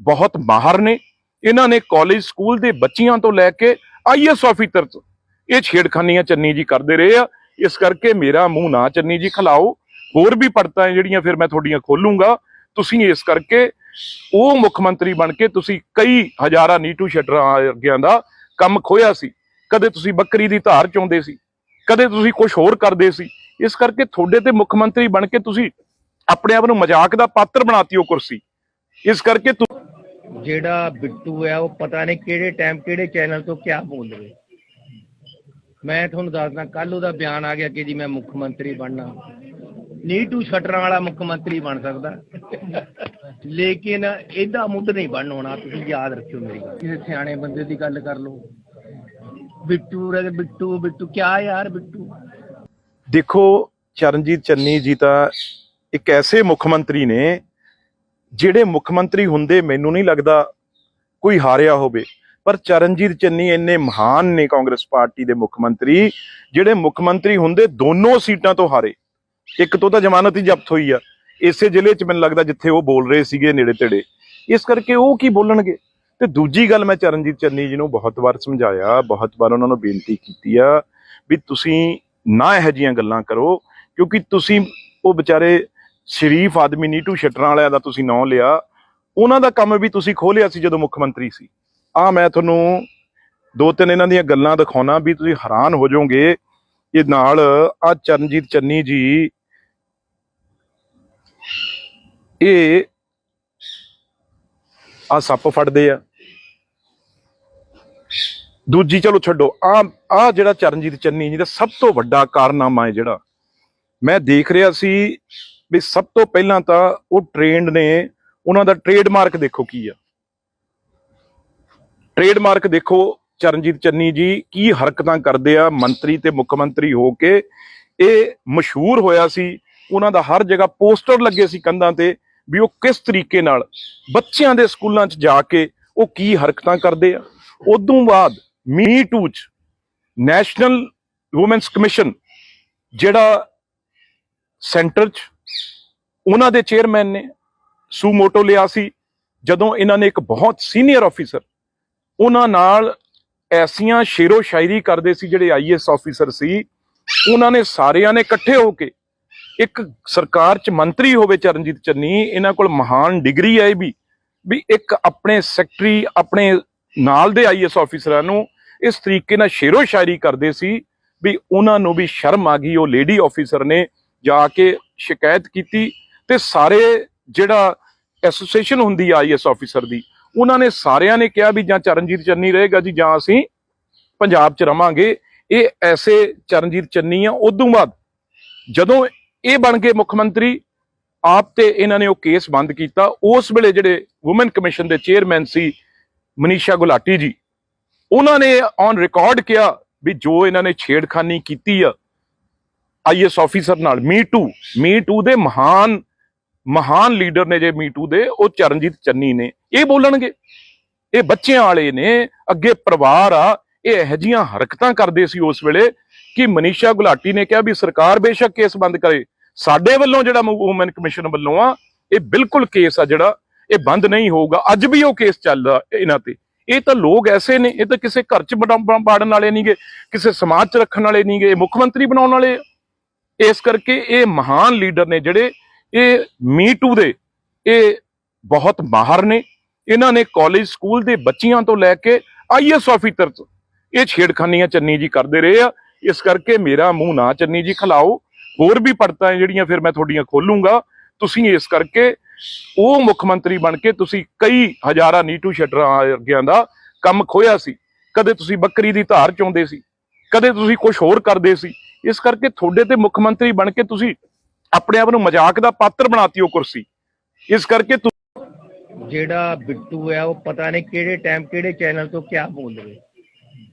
ਬਹੁਤ ਮਾਹਰ ਨੇ। ਇਹਨਾਂ ਨੇ ਕਾਲਜ ਸਕੂਲ ਦੇ ਬੱਚਿਆਂ ਤੋਂ ਲੈ ਕੇ ਆਈਐਸ ਆਫੀਸਰ ਤੋਂ ਇਹ ਛੇੜਖਾਨੀਆਂ ਚੰਨੀ ਜੀ ਕਰਦੇ ਰਹੇ ਆ। ਇਸ ਕਰਕੇ ਮੇਰਾ ਮੂੰਹ ਨਾ ਚੰਨੀ ਜੀ ਖਿਲਾਓ। ਹੋਰ ਵੀ ਪੜਤਾਂ ਜਿਹੜੀਆਂ ਫਿਰ ਮੈਂ ਤੁਹਾਡੀਆਂ ਖੋਲੂੰਗਾ। ਤੁਸੀਂ ਇਸ ਕਰਕੇ ਉਹ ਮੁੱਖ ਮੰਤਰੀ ਬਣ ਕੇ ਤੁਸੀਂ ਕਈ ਹਜ਼ਾਰਾਂ ਨੀਟੂ ਸ਼ਟਰਾਂ ਵਰਗਿਆਂ ਦਾ ਕੰਮ ਖੋਇਆ ਸੀ। ਕਦੇ ਤੁਸੀਂ ਬੱਕਰੀ ਦੀ ਧਾਰ ਚੋਂਦੇ ਸੀ, ਕਦੇ ਤੁਸੀਂ ਕੁਝ ਹੋਰ ਕਰਦੇ ਸੀ। ਇਸ ਕਰਕੇ ਤੁਹਾਡੇ ਤੇ ਮੁੱਖ ਮੰਤਰੀ ਬਣ ਕੇ ਤੁਸੀਂ ਆਪਣੇ ਆਪ ਨੂੰ ਮਜ਼ਾਕ ਦਾ ਪਾਤਰ ਬਣਾਤੀ ਉਹ ਕੁਰਸੀ। ਇਸ ਕਰਕੇ ਜਿਹੜਾ ਬਿੱਟੂ ਹੈ ਉਹ ਪਤਾ ਨਹੀਂ ਕਿਹੜੇ ਟਾਈਮ ਕਿਹੜੇ ਚੈਨਲ ਤੋਂ ਕਿਆ ਬੋਲ ਰਹੇ। ਮੈਂ ਤੁਹਾਨੂੰ ਦੱਸਦਾ, ਕੱਲ ਉਹਦਾ ਬਿਆਨ ਆ ਗਿਆ ਕਿ ਜੀ ਮੈਂ ਮੁੱਖ ਮੰਤਰੀ ਬਣਨਾ। ਨੀਟੂ ਸ਼ਟਰਾਂ ਵਾਲਾ ਮੁੱਖ ਮੰਤਰੀ ਬਣ ਸਕਦਾ, ਲੇਕਿਨ ਇਹਦਾ ਮੁੱਢ ਨਹੀਂ ਬਣਨ ਹੋਣਾ। ਤੁਸੀਂ ਯਾਦ ਰੱਖਿਓ ਮੇਰੀ ਗੱਲ। ਕਿਸੇ ਸਿਆਣੇ ਬੰਦੇ ਦੀ ਗੱਲ ਕਰ ਲਓ। ਬਿੱਟੂ ਕਿਆ ਯਾਰ ਬਿੱਟੂ। ਦੇਖੋ ਚਰਨਜੀਤ ਚੰਨੀ ਜੀ ਤਾਂ ਇੱਕ ਐਸੇ ਮੁੱਖ ਮੰਤਰੀ ਨੇ ਜਿਹੜੇ ਮੁੱਖ ਮੰਤਰੀ ਹੁੰਦੇ ਮੈਨੂੰ ਨਹੀਂ ਲੱਗਦਾ ਕੋਈ ਹਾਰਿਆ ਹੋਵੇ। ਪਰ ਚਰਨਜੀਤ ਚੰਨੀ ਇੰਨੇ ਮਹਾਨ ਨੇ ਕਾਂਗਰਸ ਪਾਰਟੀ ਦੇ ਮੁੱਖ ਮੰਤਰੀ, ਜਿਹੜੇ ਮੁੱਖ ਮੰਤਰੀ ਹੁੰਦੇ ਦੋਨੋਂ ਸੀਟਾਂ ਤੋਂ ਹਾਰੇ। ਇੱਕ ਤੋਂ ਤਾਂ ਜ਼ਮਾਨਤ ਹੀ ਜ਼ਬਤ ਹੋਈ ਆ ਇਸੇ ਜ਼ਿਲ੍ਹੇ 'ਚ, ਮੈਨੂੰ ਲੱਗਦਾ ਜਿੱਥੇ ਉਹ ਬੋਲ ਰਹੇ ਸੀਗੇ ਨੇੜੇ ਤੇੜੇ। ਇਸ ਕਰਕੇ ਉਹ ਕੀ ਬੋਲਣਗੇ। ਤੇ ਦੂਜੀ ਗੱਲ, ਮੈਂ ਚਰਨਜੀਤ ਚੰਨੀ ਜੀ ਨੂੰ ਬਹੁਤ ਵਾਰ ਸਮਝਾਇਆ, ਬਹੁਤ ਵਾਰ ਉਹਨਾਂ ਨੂੰ ਬੇਨਤੀ ਕੀਤੀ ਆ ਵੀ ਤੁਸੀਂ ਨਾ ਇਹੋ ਜਿਹੀਆਂ ਗੱਲਾਂ ਕਰੋ, ਕਿਉਂਕਿ ਤੁਸੀਂ ਉਹ ਵਿਚਾਰੇ ਸ਼ਰੀਫ ਆਦਮੀ ਨੀਟੂ ਸ਼ਟਰਾਂ ਵਾਲਿਆਂ ਦਾ ਤੁਸੀਂ ਨਾਂ ਲਿਆ, ਉਹਨਾਂ ਦਾ ਕੰਮ ਵੀ ਤੁਸੀਂ ਖੋਲਿਆ ਸੀ ਜਦੋਂ ਮੁੱਖ ਮੰਤਰੀ ਸੀ। ਮੈਂ ਤੁਹਾਨੂੰ ਦੋ ਤਿੰਨ ਇਹਨਾਂ ਦੀਆਂ ਗੱਲਾਂ ਦਿਖਾਉਣਾ ਵੀ ਤੁਸੀਂ ਹੈਰਾਨ ਹੋ ਜਾਓਗੇ। ਇਹ ਨਾਲ ਚਰਨਜੀਤ ਚੰਨੀ ਜੀ ਇਹ ਸੱਪ ਫੜਦੇ ਆ। ਦੂਜੀ ਚਲੋ ਛੱਡੋ, ਜਿਹੜਾ ਚਰਨਜੀਤ ਚੰਨੀ ਜੀ ਦਾ ਸਭ ਤੋਂ ਵੱਡਾ ਕਾਰਨਾਮਾ ਹੈ ਜਿਹੜਾ ਮੈਂ ਦੇਖ ਰਿਹਾ ਸੀ ਵੀ ਸਭ ਤੋਂ ਪਹਿਲਾਂ ਤਾਂ ਉਹ ਟ੍ਰੇਨਡ ਨੇ, ਉਹਨਾਂ ਦਾ ਟ੍ਰੇਡਮਾਰਕ ਦੇਖੋ ਕੀ ਆ। ਟ੍ਰੇਡਮਾਰਕ ਦੇਖੋ ਚਰਨਜੀਤ ਚੰਨੀ ਜੀ ਕੀ ਹਰਕਤਾਂ ਕਰਦੇ ਆ, ਮੰਤਰੀ ਤੇ ਮੁੱਖ ਮੰਤਰੀ ਹੋ ਕੇ। ਇਹ ਮਸ਼ਹੂਰ ਹੋਇਆ ਸੀ, ਉਹਨਾਂ ਦਾ ਹਰ ਜਗ੍ਹਾ ਪੋਸਟਰ ਲੱਗੇ ਸੀ ਕੰਧਾਂ ਤੇ ਵੀ ਉਹ ਕਿਸ ਤਰੀਕੇ ਨਾਲ ਬੱਚਿਆਂ ਦੇ ਸਕੂਲਾਂ 'ਚ ਜਾ ਕੇ ਉਹ ਕੀ ਹਰਕਤਾਂ ਕਰਦੇ ਆ। ਉਦੋਂ ਬਾਅਦ ਮੀ ਟੂ 'ਚ ਨੈਸ਼ਨਲ ਵੂਮੈਨਸ ਕਮਿਸ਼ਨ ਜਿਹੜਾ ਸੈਂਟਰ 'ਚ ਉਹਨਾਂ ਦੇ ਚੇਅਰਮੈਨ ਨੇ ਸੂਮੋਟੋ ਲਿਆ ਸੀ, ਜਦੋਂ ਇਹਨਾਂ ਨੇ ਇੱਕ ਬਹੁਤ ਸੀਨੀਅਰ ਆਫੀਸਰ ਉਹਨਾਂ ਨਾਲ ਐਸੀਆਂ ਸ਼ੇਰੋ ਸ਼ਾਇਰੀ ਕਰਦੇ ਸੀ, ਜਿਹੜੇ ਆਈਐਸ ਆਫੀਸਰ ਸੀ, ਉਹਨਾਂ ਨੇ ਸਾਰਿਆਂ ਨੇ ਇਕੱਠੇ ਹੋ ਕੇ ਇੱਕ ਸਰਕਾਰ 'ਚ ਮੰਤਰੀ ਹੋਵੇ ਚਰਨਜੀਤ ਚੰਨੀ, ਇਹਨਾਂ ਕੋਲ ਮਹਾਨ ਡਿਗਰੀ ਹੈ ਇਹ ਵੀ ਇੱਕ ਆਪਣੇ ਸੈਕਟਰੀ ਆਪਣੇ ਨਾਲ ਦੇ ਆਈਐਸ ਆਫੀਸਰਾਂ ਨੂੰ ਇਸ ਤਰੀਕੇ ਨਾਲ ਸ਼ੇਰੋ ਸ਼ਾਇਰੀ ਕਰਦੇ ਸੀ ਵੀ ਉਹਨਾਂ ਨੂੰ ਵੀ ਸ਼ਰਮ ਆ ਗਈ। ਉਹ ਲੇਡੀ ਆਫੀਸਰ ਨੇ ਜਾ ਕੇ ਸ਼ਿਕਾਇਤ ਕੀਤੀ ਤੇ ਸਾਰੇ ਜਿਹੜਾ ਐਸੋਸੀਏਸ਼ਨ ਹੁੰਦੀ ਆ ਆਈਐਸ ਆਫੀਸਰ ਦੀ, ਉਹਨਾਂ ਨੇ ਸਾਰਿਆਂ ਨੇ ਕਿਹਾ ਵੀ ਜਾਂ ਚਰਨਜੀਤ ਚੰਨੀ ਰਹੇਗਾ ਜੀ ਜਾਂ ਅਸੀਂ ਪੰਜਾਬ 'ਚ ਰਵਾਂਗੇ। ਇਹ ਐਸੇ ਚਰਨਜੀਤ ਚੰਨੀ ਆ। ਉਦੋਂ ਬਾਅਦ ਜਦੋਂ ਇਹ ਬਣ ਗਏ ਮੁੱਖ ਮੰਤਰੀ ਆਪ ਤੇ ਇਹਨਾਂ ਨੇ ਉਹ ਕੇਸ ਬੰਦ ਕੀਤਾ। ਉਸ ਵੇਲੇ ਜਿਹੜੇ ਵੂਮਨ ਕਮਿਸ਼ਨ ਦੇ ਚੇਅਰਮੈਨ ਸੀ ਮਨੀਸ਼ਾ ਗੁਲਾਟੀ ਜੀ, ਉਹਨਾਂ ਨੇ ਔਨ ਰਿਕਾਰਡ ਕਿਹਾ ਵੀ ਜੋ ਇਹਨਾਂ ਨੇ ਛੇੜਖਾਨੀ ਕੀਤੀ ਆ ਆਈਐਸ ਆਫੀਸਰ ਨਾਲ, ਮੀ ਟੂ ਦੇ ਮਹਾਨ ਲੀਡਰ ਨੇ ਜੇ ਮੀ ਟੂ ਦੇ, ਉਹ ਚਰਨਜੀਤ ਚੰਨੀ ਨੇ। ਇਹ ਬੋਲਣਗੇ, ਇਹ ਬੱਚਿਆਂ ਵਾਲੇ ਨੇ, ਅੱਗੇ ਪਰਿਵਾਰ ਆ। ਇਹ ਇਹੋ ਜਿਹੀਆਂ ਹਰਕਤਾਂ ਕਰਦੇ ਸੀ ਉਸ ਵੇਲੇ ਕਿ ਮਨੀਸ਼ਾ ਗੁਲਾਟੀ ਨੇ ਕਿਹਾ ਵੀ ਸਰਕਾਰ ਬੇਸ਼ੱਕ ਕੇਸ ਬੰਦ ਕਰੇ, ਸਾਡੇ ਵੱਲੋਂ ਜਿਹੜਾ ਵੂਮਨ ਕਮਿਸ਼ਨ ਵੱਲੋਂ ਆ ਇਹ ਬਿਲਕੁਲ ਕੇਸ ਆ ਜਿਹੜਾ ਇਹ ਬੰਦ ਨਹੀਂ ਹੋਊਗਾ। ਅੱਜ ਵੀ ਉਹ ਕੇਸ ਚੱਲਦਾ ਇਹਨਾਂ ਤੇ। ਇਹ ਤਾਂ ਲੋਕ ਐਸੇ ਨੇ, ਇਹ ਤਾਂ ਕਿਸੇ ਘਰ 'ਚ ਬਾੜਨ ਵਾਲੇ ਨਹੀਂਗੇ, ਕਿਸੇ ਸਮਾਜ 'ਚ ਰੱਖਣ ਵਾਲੇ ਨਹੀਂਗੇ, ਇਹ ਮੁੱਖ ਮੰਤਰੀ ਬਣਾਉਣ ਵਾਲੇ। ਇਸ ਕਰਕੇ ਇਹ ਮਹਾਨ ਲੀਡਰ ਨੇ ਜਿਹੜੇ ਇਹ ਮੀ ਟੂ ਦੇ, ਇਹ ਬਹੁਤ ਮਾਹਰ ਨੇ। ਇਹਨਾਂ ਨੇ ਕਾਲਜ ਸਕੂਲ ਦੇ ਬੱਚਿਆਂ ਤੋਂ ਲੈ ਕੇ ਆਈਐਸ ਆਫੀਸਰ ਇਹ ਛੇੜਖਾਨੀਆਂ ਚੰਨੀ ਜੀ ਕਰਦੇ ਰਹੇ ਆ। ਇਸ ਕਰਕੇ ਮੇਰਾ ਮੂੰਹ ਨਾ ਚੰਨੀ ਜੀ ਖਿਲਾਓ। ਹੋਰ ਵੀ ਪੜਤਾਂ ਜਿਹੜੀਆਂ ਫਿਰ ਮੈਂ ਤੁਹਾਡੀਆਂ ਖੋਲੂੰਗਾ। ਤੁਸੀਂ ਇਸ ਕਰਕੇ ਉਹ ਮੁੱਖ ਮੰਤਰੀ ਬਣ ਕੇ ਤੁਸੀਂ ਕਈ ਹਜ਼ਾਰਾਂ ਨੀਟੂ ਸ਼ਟਰਾਂ ਵਰਗਿਆਂ ਦਾ ਕੰਮ ਖੋਇਆ ਸੀ। ਕਦੇ ਤੁਸੀਂ ਬੱਕਰੀ ਦੀ ਧਾਰ ਚੋਂਦੇ ਸੀ, ਕਦੇ ਤੁਸੀਂ ਕੁਝ ਹੋਰ ਕਰਦੇ ਸੀ। ਇਸ ਕਰਕੇ ਤੁਹਾਡੇ ਤੇ ਮੁੱਖ ਮੰਤਰੀ ਬਣ ਕੇ ਤੁਸੀਂ ਆਪਣੇ ਆਪ ਨੂੰ ਮਜ਼ਾਕ ਦਾ ਪਾਤਰ ਬਣਾਤੀ ਉਹ ਕੁਰਸੀ। ਇਸ ਕਰਕੇ ਜਿਹੜਾ ਬਿੱਟੂ ਹੈ ਉਹ ਪਤਾ ਨਹੀਂ ਕਿਹੜੇ ਟਾਈਮ ਕਿਹੜੇ ਚੈਨਲ ਤੋਂ ਕਿਆ ਬੋਲ ਰਹੇ।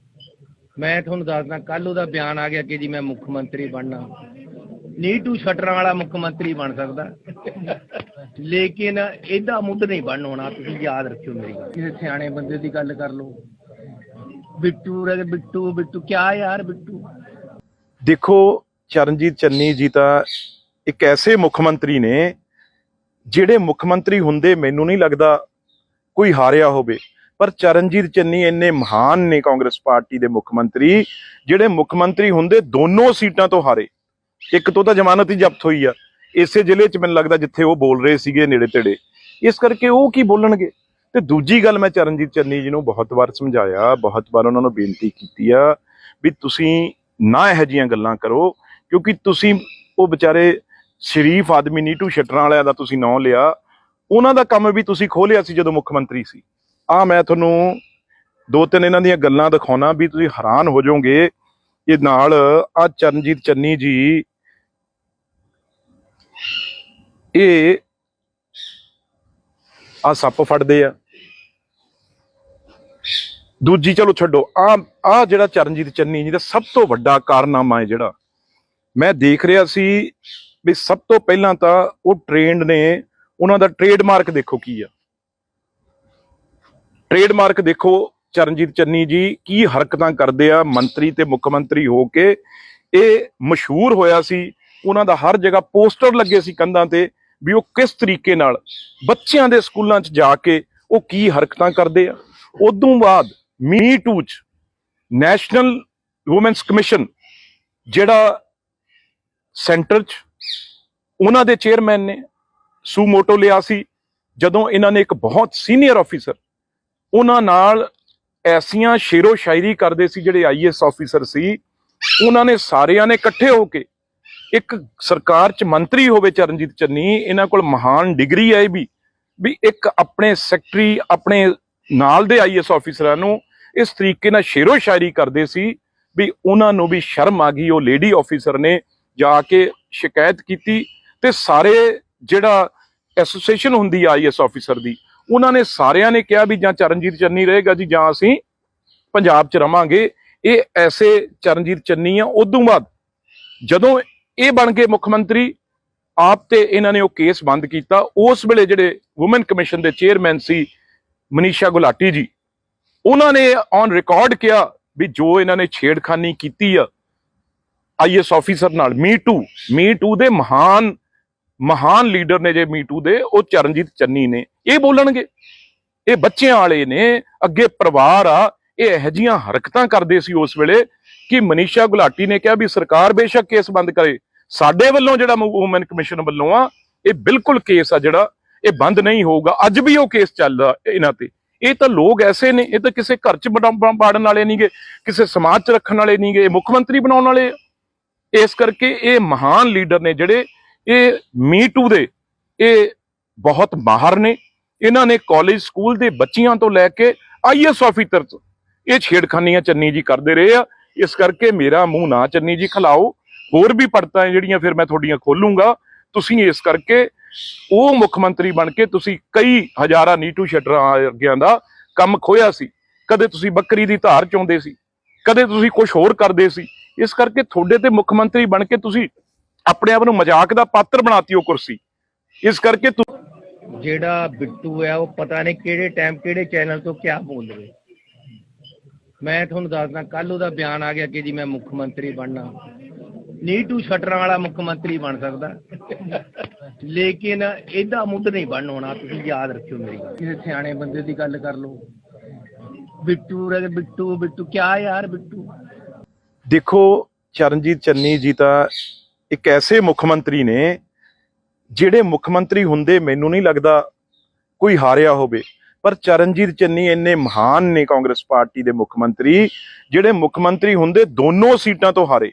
ਮੈਂ ਤੁਹਾਨੂੰ ਦੱਸਦਾ, ਕੱਲ ਉਹਦਾ ਬਿਆਨ ਆ ਗਿਆ ਕਿ ਜੀ ਮੈਂ ਮੁੱਖ ਮੰਤਰੀ ਬਣਨਾ। ਨੀਟੂ ਸ਼ਟਰਾਂ ਵਾਲਾ ਮੁੱਖ ਮੰਤਰੀ ਬਣ ਸਕਦਾ, ਲੇਕਿਨ ਇਹਦਾ ਮੁੱਢ ਨਹੀਂ ਬਣ ਹੋਣਾ। ਤੁਸੀਂ ਯਾਦ ਰੱਖਿਓ ਮੇਰੀ ਗੱਲ। ਕਿਸੇ ਸਿਆਣੇ ਬੰਦੇ ਦੀ ਗੱਲ ਕਰ ਲਓ। ਬਿੱਟੂ ਕਿਆ ਯਾਰ ਬਿੱਟੂ। ਦੇਖੋ, ਚਰਨਜੀਤ ਚੰਨੀ ਜੀ ਤਾਂ ਇੱਕ ਐਸੇ ਮੁੱਖ ਮੰਤਰੀ ਨੇ ਜਿਹੜੇ ਮੁੱਖ ਮੰਤਰੀ ਹੁੰਦੇ ਮੈਨੂੰ ਨਹੀਂ ਲੱਗਦਾ ਕੋਈ ਹਾਰਿਆ ਹੋਵੇ। ਪਰ ਚਰਨਜੀਤ ਚੰਨੀ ਇੰਨੇ ਮਹਾਨ ਨੇ ਕਾਂਗਰਸ ਪਾਰਟੀ ਦੇ ਮੁੱਖ ਮੰਤਰੀ, ਜਿਹੜੇ ਮੁੱਖ ਮੰਤਰੀ ਹੁੰਦੇ ਦੋਨੋਂ ਸੀਟਾਂ ਤੋਂ ਹਾਰੇ। ਇੱਕ ਤੋਂ ਤਾਂ ਜ਼ਮਾਨਤ ਹੀ ਜ਼ਬਤ ਹੋਈ ਆ ਇਸੇ ਜ਼ਿਲ੍ਹੇ 'ਚ, ਮੈਨੂੰ ਲੱਗਦਾ ਜਿੱਥੇ ਉਹ ਬੋਲ ਰਹੇ ਸੀਗੇ ਨੇੜੇ ਤੇੜੇ। ਇਸ ਕਰਕੇ ਉਹ ਕੀ ਬੋਲਣਗੇ। ਤੇ ਦੂਜੀ ਗੱਲ, ਮੈਂ ਚਰਨਜੀਤ ਚੰਨੀ ਜੀ ਨੂੰ ਬਹੁਤ ਵਾਰ ਸਮਝਾਇਆ, ਬਹੁਤ ਵਾਰ ਉਹਨਾਂ ਨੂੰ ਬੇਨਤੀ ਕੀਤੀ ਆ ਵੀ ਤੁਸੀਂ ਨਾ ਇਹੋ ਜਿਹੀਆਂ ਗੱਲਾਂ ਕਰੋ, ਕਿਉਂਕਿ ਤੁਸੀਂ ਉਹ ਵਿਚਾਰੇ ਸ਼ਰੀਫ ਆਦਮੀ ਨੀਟੂ ਸ਼ਟਰਾਂ ਵਾਲਿਆਂ ਦਾ ਤੁਸੀਂ ਨਾਂ ਲਿਆ। ਉਹਨਾਂ ਦਾ ਕੰਮ ਵੀ ਤੁਸੀਂ ਖੋਲਿਆ ਸੀ ਜਦੋਂ ਮੁੱਖ ਮੰਤਰੀ ਸੀ। ਮੈਂ ਤੁਹਾਨੂੰ 2-3 ਇਹਨਾਂ ਦੀਆਂ ਗੱਲਾਂ ਦਿਖਾਉਣਾ ਵੀ ਤੁਸੀਂ ਹੈਰਾਨ ਹੋ ਜਾਓਗੇ। ਇਹ ਨਾਲ ਚਰਨਜੀਤ ਚੰਨੀ ਜੀ ਇਹ ਸੱਪ ਫੜਦੇ ਆ। ਦੂਜੀ ਚਲੋ ਛੱਡੋ, ਜਿਹੜਾ ਚਰਨਜੀਤ ਚੰਨੀ ਜੀ ਦਾ ਸਭ ਤੋਂ ਵੱਡਾ ਕਾਰਨਾਮਾ ਹੈ ਜਿਹੜਾ ਮੈਂ ਦੇਖ ਰਿਹਾ ਸੀ ਵੀ ਸਭ ਤੋਂ ਪਹਿਲਾਂ ਤਾਂ ਉਹ ਟ੍ਰੇਨਡ ਨੇ। ਉਹਨਾਂ ਦਾ ਟ੍ਰੇਡਮਾਰਕ ਦੇਖੋ ਕੀ ਆ। ਟ੍ਰੇਡਮਾਰਕ ਦੇਖੋ ਚਰਨਜੀਤ ਚੰਨੀ ਜੀ ਕੀ ਹਰਕਤਾਂ ਕਰਦੇ ਆ ਮੰਤਰੀ ਤੇ ਮੁੱਖ ਮੰਤਰੀ ਹੋ ਕੇ। ਇਹ ਮਸ਼ਹੂਰ ਹੋਇਆ ਸੀ, ਉਹਨਾਂ ਦਾ ਹਰ ਜਗ੍ਹਾ ਪੋਸਟਰ ਲੱਗੇ ਸੀ ਕੰਧਾਂ ਤੇ ਵੀ ਉਹ ਕਿਸ ਤਰੀਕੇ ਨਾਲ ਬੱਚਿਆਂ ਦੇ ਸਕੂਲਾਂ 'ਚ ਜਾ ਕੇ ਉਹ ਕੀ ਹਰਕਤਾਂ ਕਰਦੇ ਆ। ਉਦੋਂ ਬਾਅਦ ਮੀ ਟੂ 'ਚ ਨੈਸ਼ਨਲ ਵੂਮੈਨਸ ਕਮਿਸ਼ਨ ਜਿਹੜਾ ਸੈਂਟਰ 'ਚ ਉਹਨਾਂ ਦੇ ਚੇਅਰਮੈਨ ਨੇ ਸੂਮੋਟੋ ਲਿਆ ਸੀ। ਜਦੋਂ ਇਹਨਾਂ ਨੇ ਇੱਕ ਬਹੁਤ ਸੀਨੀਅਰ ਆਫੀਸਰ ਉਹਨਾਂ ਨਾਲ ਐਸੀਆਂ ਸ਼ੇਰੋ ਸ਼ਾਇਰੀ ਕਰਦੇ ਸੀ, ਜਿਹੜੇ ਆਈਐਸ ਆਫੀਸਰ ਸੀ, ਉਹਨਾਂ ਨੇ ਸਾਰਿਆਂ ਨੇ ਇਕੱਠੇ ਹੋ ਕੇ ਇੱਕ ਸਰਕਾਰ 'ਚ ਮੰਤਰੀ ਹੋਵੇ ਚਰਨਜੀਤ ਚੰਨੀ, ਇਹਨਾਂ ਕੋਲ ਮਹਾਨ ਡਿਗਰੀ ਹੈ ਇਹ ਵੀ ਇੱਕ ਆਪਣੇ ਸੈਕਟਰੀ ਆਪਣੇ ਨਾਲ ਦੇ ਆਈਐਸ ਆਫੀਸਰਾਂ ਨੂੰ ਇਸ ਤਰੀਕੇ ਨਾਲ ਸ਼ੇਰੋ ਸ਼ਾਇਰੀ ਕਰਦੇ ਸੀ ਵੀ ਉਹਨਾਂ ਨੂੰ ਵੀ ਸ਼ਰਮ ਆ ਗਈ। ਉਹ ਲੇਡੀ ਆਫੀਸਰ ਨੇ ਜਾ ਕੇ ਸ਼ਿਕਾਇਤ ਕੀਤੀ ਤੇ ਸਾਰੇ ਜਿਹੜਾ ਐਸੋਸੀਏਸ਼ਨ ਹੁੰਦੀ ਆ ਆਈਐਸ ਆਫੀਸਰ ਦੀ, ਉਹਨਾਂ ਨੇ ਸਾਰਿਆਂ ਨੇ ਕਿਹਾ ਵੀ ਜਾਂ ਚਰਨਜੀਤ ਚੰਨੀ ਰਹੇਗਾ ਜੀ ਜਾਂ ਅਸੀਂ ਪੰਜਾਬ 'ਚ ਰਵਾਂਗੇ। ਇਹ ਐਸੇ ਚਰਨਜੀਤ ਚੰਨੀ ਆ। ਉਦੋਂ ਬਾਅਦ ਜਦੋਂ ਇਹ ਬਣ ਗਏ ਮੁੱਖ ਮੰਤਰੀ ਆਪ ਤੇ ਇਹਨਾਂ ਨੇ ਉਹ ਕੇਸ ਬੰਦ ਕੀਤਾ। ਉਸ ਵੇਲੇ ਜਿਹੜੇ ਵੂਮਨ ਕਮਿਸ਼ਨ ਦੇ ਚੇਅਰਮੈਨ ਸੀ ਮਨੀਸ਼ਾ ਗੁਲਾਟੀ ਜੀ, ਉਹਨਾਂ ਨੇ ਔਨ ਰਿਕਾਰਡ ਕਿਹਾ ਵੀ ਜੋ ਇਹਨਾਂ ਨੇ ਛੇੜਖਾਨੀ ਕੀਤੀ ਆ ਆਈਐਸ ਆਫੀਸਰ ਨਾਲ, ਮੀ ਟੂ ਦੇ ਮਹਾਨ ਲੀਡਰ ਨੇ ਜੇ ਮੀ ਟੂ ਦੇ, ਉਹ ਚਰਨਜੀਤ ਚੰਨੀ ਨੇ। ਇਹ ਬੋਲਣਗੇ, ਇਹ ਬੱਚਿਆਂ ਵਾਲੇ ਨੇ, ਅੱਗੇ ਪਰਿਵਾਰ ਆ। ਇਹ ਇਹੋ ਜਿਹੀਆਂ ਹਰਕਤਾਂ ਕਰਦੇ ਸੀ ਉਸ ਵੇਲੇ ਕਿ ਮਨੀਸ਼ਾ ਗੁਲਾਟੀ ਨੇ ਕਿਹਾ ਵੀ ਸਰਕਾਰ ਬੇਸ਼ੱਕ ਕੇਸ ਬੰਦ ਕਰੇ, ਸਾਡੇ ਵੱਲੋਂ ਜਿਹੜਾ ਵੂਮਨ ਕਮਿਸ਼ਨ ਵੱਲੋਂ ਆ ਇਹ ਬਿਲਕੁਲ ਕੇਸ ਆ ਜਿਹੜਾ ਇਹ ਬੰਦ ਨਹੀਂ ਹੋਊਗਾ। ਅੱਜ ਵੀ ਉਹ ਕੇਸ ਚੱਲਦਾ ਇਹਨਾਂ ਤੇ। ਇਹ ਤਾਂ ਲੋਕ ਐਸੇ ਨੇ, ਇਹ ਤਾਂ ਕਿਸੇ ਘਰ 'ਚ ਬਾੜਨ ਵਾਲੇ ਨਹੀਂਗੇ, ਕਿਸੇ ਸਮਾਜ 'ਚ ਰੱਖਣ ਵਾਲੇ ਨਹੀਂਗੇ, ਇਹ ਮੁੱਖ ਮੰਤਰੀ ਬਣਾਉਣ ਵਾਲੇ। ਇਸ ਕਰਕੇ ਇਹ ਮਹਾਨ ਲੀਡਰ ਨੇ ਜਿਹੜੇ ਇਹ ਮੀ ਟੂ ਦੇ ਇਹ ਬਹੁਤ ਮਾਹਰ ਨੇ। ਇਹਨਾਂ ਨੇ ਕਾਲਜ ਸਕੂਲ ਦੇ ਬੱਚਿਆਂ ਤੋਂ ਲੈ ਕੇ ਆਈਐਸ ਆਫੀਸਰ ਤੱਕ ਇਹ ਛੇੜਖਾਨੀਆਂ ਚੰਨੀ ਜੀ ਕਰਦੇ ਰਹੇ ਆ। ਇਸ ਕਰਕੇ ਮੇਰਾ ਮੂੰਹ ਨਾ ਚੰਨੀ ਜੀ ਖਿਲਾਓ। ਹੋਰ ਵੀ ਪੜਤਾਂ ਜਿਹੜੀਆਂ ਫਿਰ ਮੈਂ ਤੁਹਾਡੀਆਂ ਖੋਲੂੰਗਾ। ਤੁਸੀਂ ਇਸ ਕਰਕੇ ਉਹ ਮੁੱਖ ਮੰਤਰੀ ਬਣ ਕੇ ਤੁਸੀਂ ਕਈ ਹਜ਼ਾਰਾਂ ਨੀਟੂ ਸ਼ਟਰਾਂ ਵਰਗਿਆਂ ਦਾ ਕੰਮ ਖੋਇਆ ਸੀ। ਕਦੇ ਤੁਸੀਂ ਬੱਕਰੀ ਦੀ ਧਾਰ ਚੋਂਦੇ ਸੀ, ਕਦੇ ਤੁਸੀਂ ਕੁਝ ਹੋਰ ਕਰਦੇ ਸੀ। ਇਸ ਕਰਕੇ ਤੁਹਾਡੇ ਤੇ ਮੁੱਖ ਮੰਤਰੀ ਬਣ ਕੇ ਤੁਸੀਂ ਆਪਣੇ ਆਪ ਨੂੰ ਮਜ਼ਾਕ ਦਾ ਪਾਤਰ ਬਣਾਤੀ ਉਹ ਕੁਰਸੀ। ਇਸ ਕਰਕੇ ਜਿਹੜਾ ਬਿੱਟੂ ਹੈ ਉਹ ਪਤਾ ਨਹੀਂ ਕਿਹੜੇ ਟਾਈਮ ਕਿਹੜੇ ਚੈਨਲ ਤੋਂ ਕਿਆ ਬੋਲ ਰਹੇ। ਮੈਂ ਤੁਹਾਨੂੰ ਦੱਸਦਾ, ਕੱਲ ਉਹਦਾ ਬਿਆਨ ਆ ਗਿਆ ਕਿ ਜੀ ਮੈਂ ਮੁੱਖ ਮੰਤਰੀ ਬਣਨਾ। ਨੀਟੂ ਸ਼ਟਰਾਂ ਵਾਲਾ ਮੁੱਖ ਮੰਤਰੀ ਬਣ ਸਕਦਾ, ਲੇਕਿਨ ਇਹਦਾ ਮੁੱਢ ਨਹੀਂ ਬਣਨ ਹੋਣਾ। ਤੁਸੀਂ ਯਾਦ ਰੱਖਿਓ ਮੇਰੀ ਗੱਲ। ਕਿਸੇ ਸਿਆਣੇ ਬੰਦੇ ਦੀ ਗੱਲ ਕਰ ਲਓ। ਬਿੱਟੂ ਬਿੱਟੂ ਬਿੱਟੂ ਕਿਆ ਯਾਰ ਬਿੱਟੂ। ਦੇਖੋ ਚਰਨਜੀਤ ਚੰਨੀ ਜੀ ਤਾਂ ਇੱਕ ਐਸੇ ਮੁੱਖ ਮੰਤਰੀ ਨੇ ਜਿਹੜੇ ਮੁੱਖ ਮੰਤਰੀ ਹੁੰਦੇ ਮੈਨੂੰ ਨਹੀਂ ਲੱਗਦਾ ਕੋਈ ਹਾਰਿਆ ਹੋਵੇ। ਪਰ ਚਰਨਜੀਤ ਚੰਨੀ ਇੰਨੇ ਮਹਾਨ ਨੇ ਕਾਂਗਰਸ ਪਾਰਟੀ ਦੇ ਮੁੱਖ ਮੰਤਰੀ, ਜਿਹੜੇ ਮੁੱਖ ਮੰਤਰੀ ਹੁੰਦੇ ਦੋਨੋਂ ਸੀਟਾਂ ਤੋਂ ਹਾਰੇ।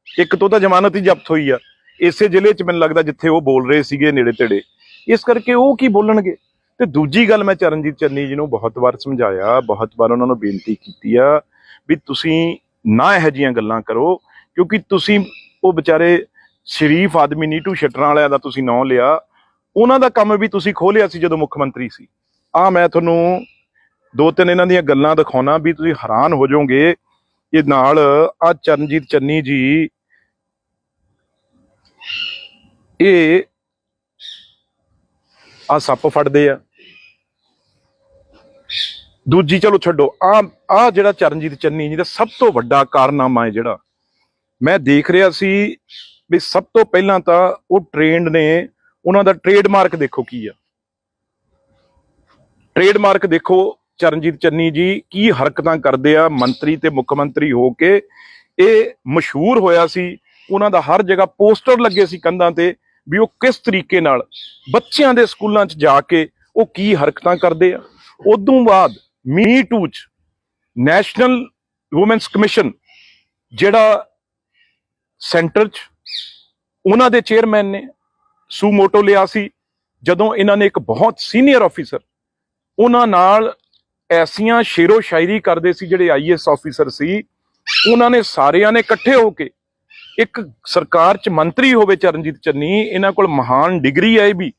ਇੱਕ ਤੋਂ ਤਾਂ ਜ਼ਮਾਨਤ ਹੀ ਜ਼ਬਤ ਹੋਈ ਆ ਇਸੇ ਜ਼ਿਲ੍ਹੇ 'ਚ, ਮੈਨੂੰ ਲੱਗਦਾ ਜਿੱਥੇ ਉਹ ਬੋਲ ਰਹੇ ਸੀਗੇ ਨੇੜੇ ਤੇੜੇ। ਇਸ ਕਰਕੇ ਉਹ ਕੀ ਬੋਲਣਗੇ। ਤੇ ਦੂਜੀ ਗੱਲ, ਮੈਂ ਚਰਨਜੀਤ ਚੰਨੀ ਜੀ ਨੂੰ ਬਹੁਤ ਵਾਰ ਸਮਝਾਇਆ, ਬਹੁਤ ਵਾਰ ਉਹਨਾਂ ਨੂੰ ਬੇਨਤੀ ਕੀਤੀ ਆ ਵੀ ਤੁਸੀਂ ਨਾ ਇਹੋ ਜਿਹੀਆਂ ਗੱਲਾਂ ਕਰੋ, ਕਿਉਂਕਿ ਤੁਸੀਂ ਉਹ ਵਿਚਾਰੇ ਸ਼ਰੀਫ ਆਦਮੀ ਨੀਟੂ ਸ਼ਟਰਾਂ ਵਾਲਿਆਂ ਦਾ ਤੁਸੀਂ ਨਾਂ ਲਿਆ। ਉਹਨਾਂ ਦਾ ਕੰਮ ਵੀ ਤੁਸੀਂ ਖੋਲਿਆ ਸੀ ਜਦੋਂ ਮੁੱਖ ਮੰਤਰੀ ਸੀ। ਮੈਂ ਤੁਹਾਨੂੰ ਦੋ ਤਿੰਨ ਇਹਨਾਂ ਦੀਆਂ ਗੱਲਾਂ ਦਿਖਾਉਣਾ ਵੀ ਤੁਸੀਂ ਹੈਰਾਨ ਹੋ ਜਾਓਗੇ। ਇਹ ਨਾਲ ਚਰਨਜੀਤ ਚੰਨੀ ਜੀ ਇਹ ਸੱਪ ਫੜਦੇ ਆ। ਦੂਜੀ ਚਲੋ ਛੱਡੋ, ਜਿਹੜਾ ਚਰਨਜੀਤ ਚੰਨੀ ਜੀ ਦਾ ਸਭ ਤੋਂ ਵੱਡਾ ਕਾਰਨਾਮਾ ਹੈ ਜਿਹੜਾ ਮੈਂ ਦੇਖ ਰਿਹਾ ਸੀ ਵੀ ਸਭ ਤੋਂ ਪਹਿਲਾਂ ਤਾਂ ਉਹ ਟ੍ਰੇਨਡ ਨੇ। ਉਹਨਾਂ ਦਾ ਟ੍ਰੇਡਮਾਰਕ ਦੇਖੋ ਕੀ ਆ। ਟ੍ਰੇਡਮਾਰਕ ਦੇਖੋ ਚਰਨਜੀਤ ਚੰਨੀ ਜੀ ਕੀ ਹਰਕਤਾਂ ਕਰਦੇ ਆ ਮੰਤਰੀ ਤੇ ਮੁੱਖ ਮੰਤਰੀ ਹੋ ਕੇ। ਇਹ ਮਸ਼ਹੂਰ ਹੋਇਆ ਸੀ, ਉਹਨਾਂ ਦਾ ਹਰ ਜਗ੍ਹਾ ਪੋਸਟਰ ਲੱਗੇ ਸੀ ਕੰਧਾਂ ਤੇ ਵੀ ਉਹ ਕਿਸ ਤਰੀਕੇ ਨਾਲ ਬੱਚਿਆਂ ਦੇ ਸਕੂਲਾਂ 'ਚ ਜਾ ਕੇ ਉਹ ਕੀ ਹਰਕਤਾਂ ਕਰਦੇ ਆ। ਉਦੋਂ ਬਾਅਦ ਮੀ ਟੂ 'ਚ ਨੈਸ਼ਨਲ ਵੂਮੈਨਸ ਕਮਿਸ਼ਨ ਜਿਹੜਾ ਸੈਂਟਰ 'ਚ ਉਹਨਾਂ ਦੇ ਚੇਅਰਮੈਨ ਨੇ ਸੂਮੋਟੋ ਲਿਆ ਸੀ। ਜਦੋਂ ਇਹਨਾਂ ਨੇ ਇੱਕ ਬਹੁਤ ਸੀਨੀਅਰ ਆਫੀਸਰ ਉਹਨਾਂ ਨਾਲ ਐਸੀਆਂ ਸ਼ੇਰੋ ਸ਼ਾਇਰੀ ਕਰਦੇ ਸੀ, ਜਿਹੜੇ ਆਈਐਸ ਆਫੀਸਰ ਸੀ, ਉਹਨਾਂ ਨੇ ਸਾਰਿਆਂ ਨੇ ਇਕੱਠੇ ਹੋ ਕੇ ਇੱਕ ਸਰਕਾਰ 'ਚ ਮੰਤਰੀ ਹੋਵੇ ਚਰਨਜੀਤ ਚੰਨੀ, ਇਹਨਾਂ ਕੋਲ ਮਹਾਨ ਡਿਗਰੀ ਹੈ ਵੀ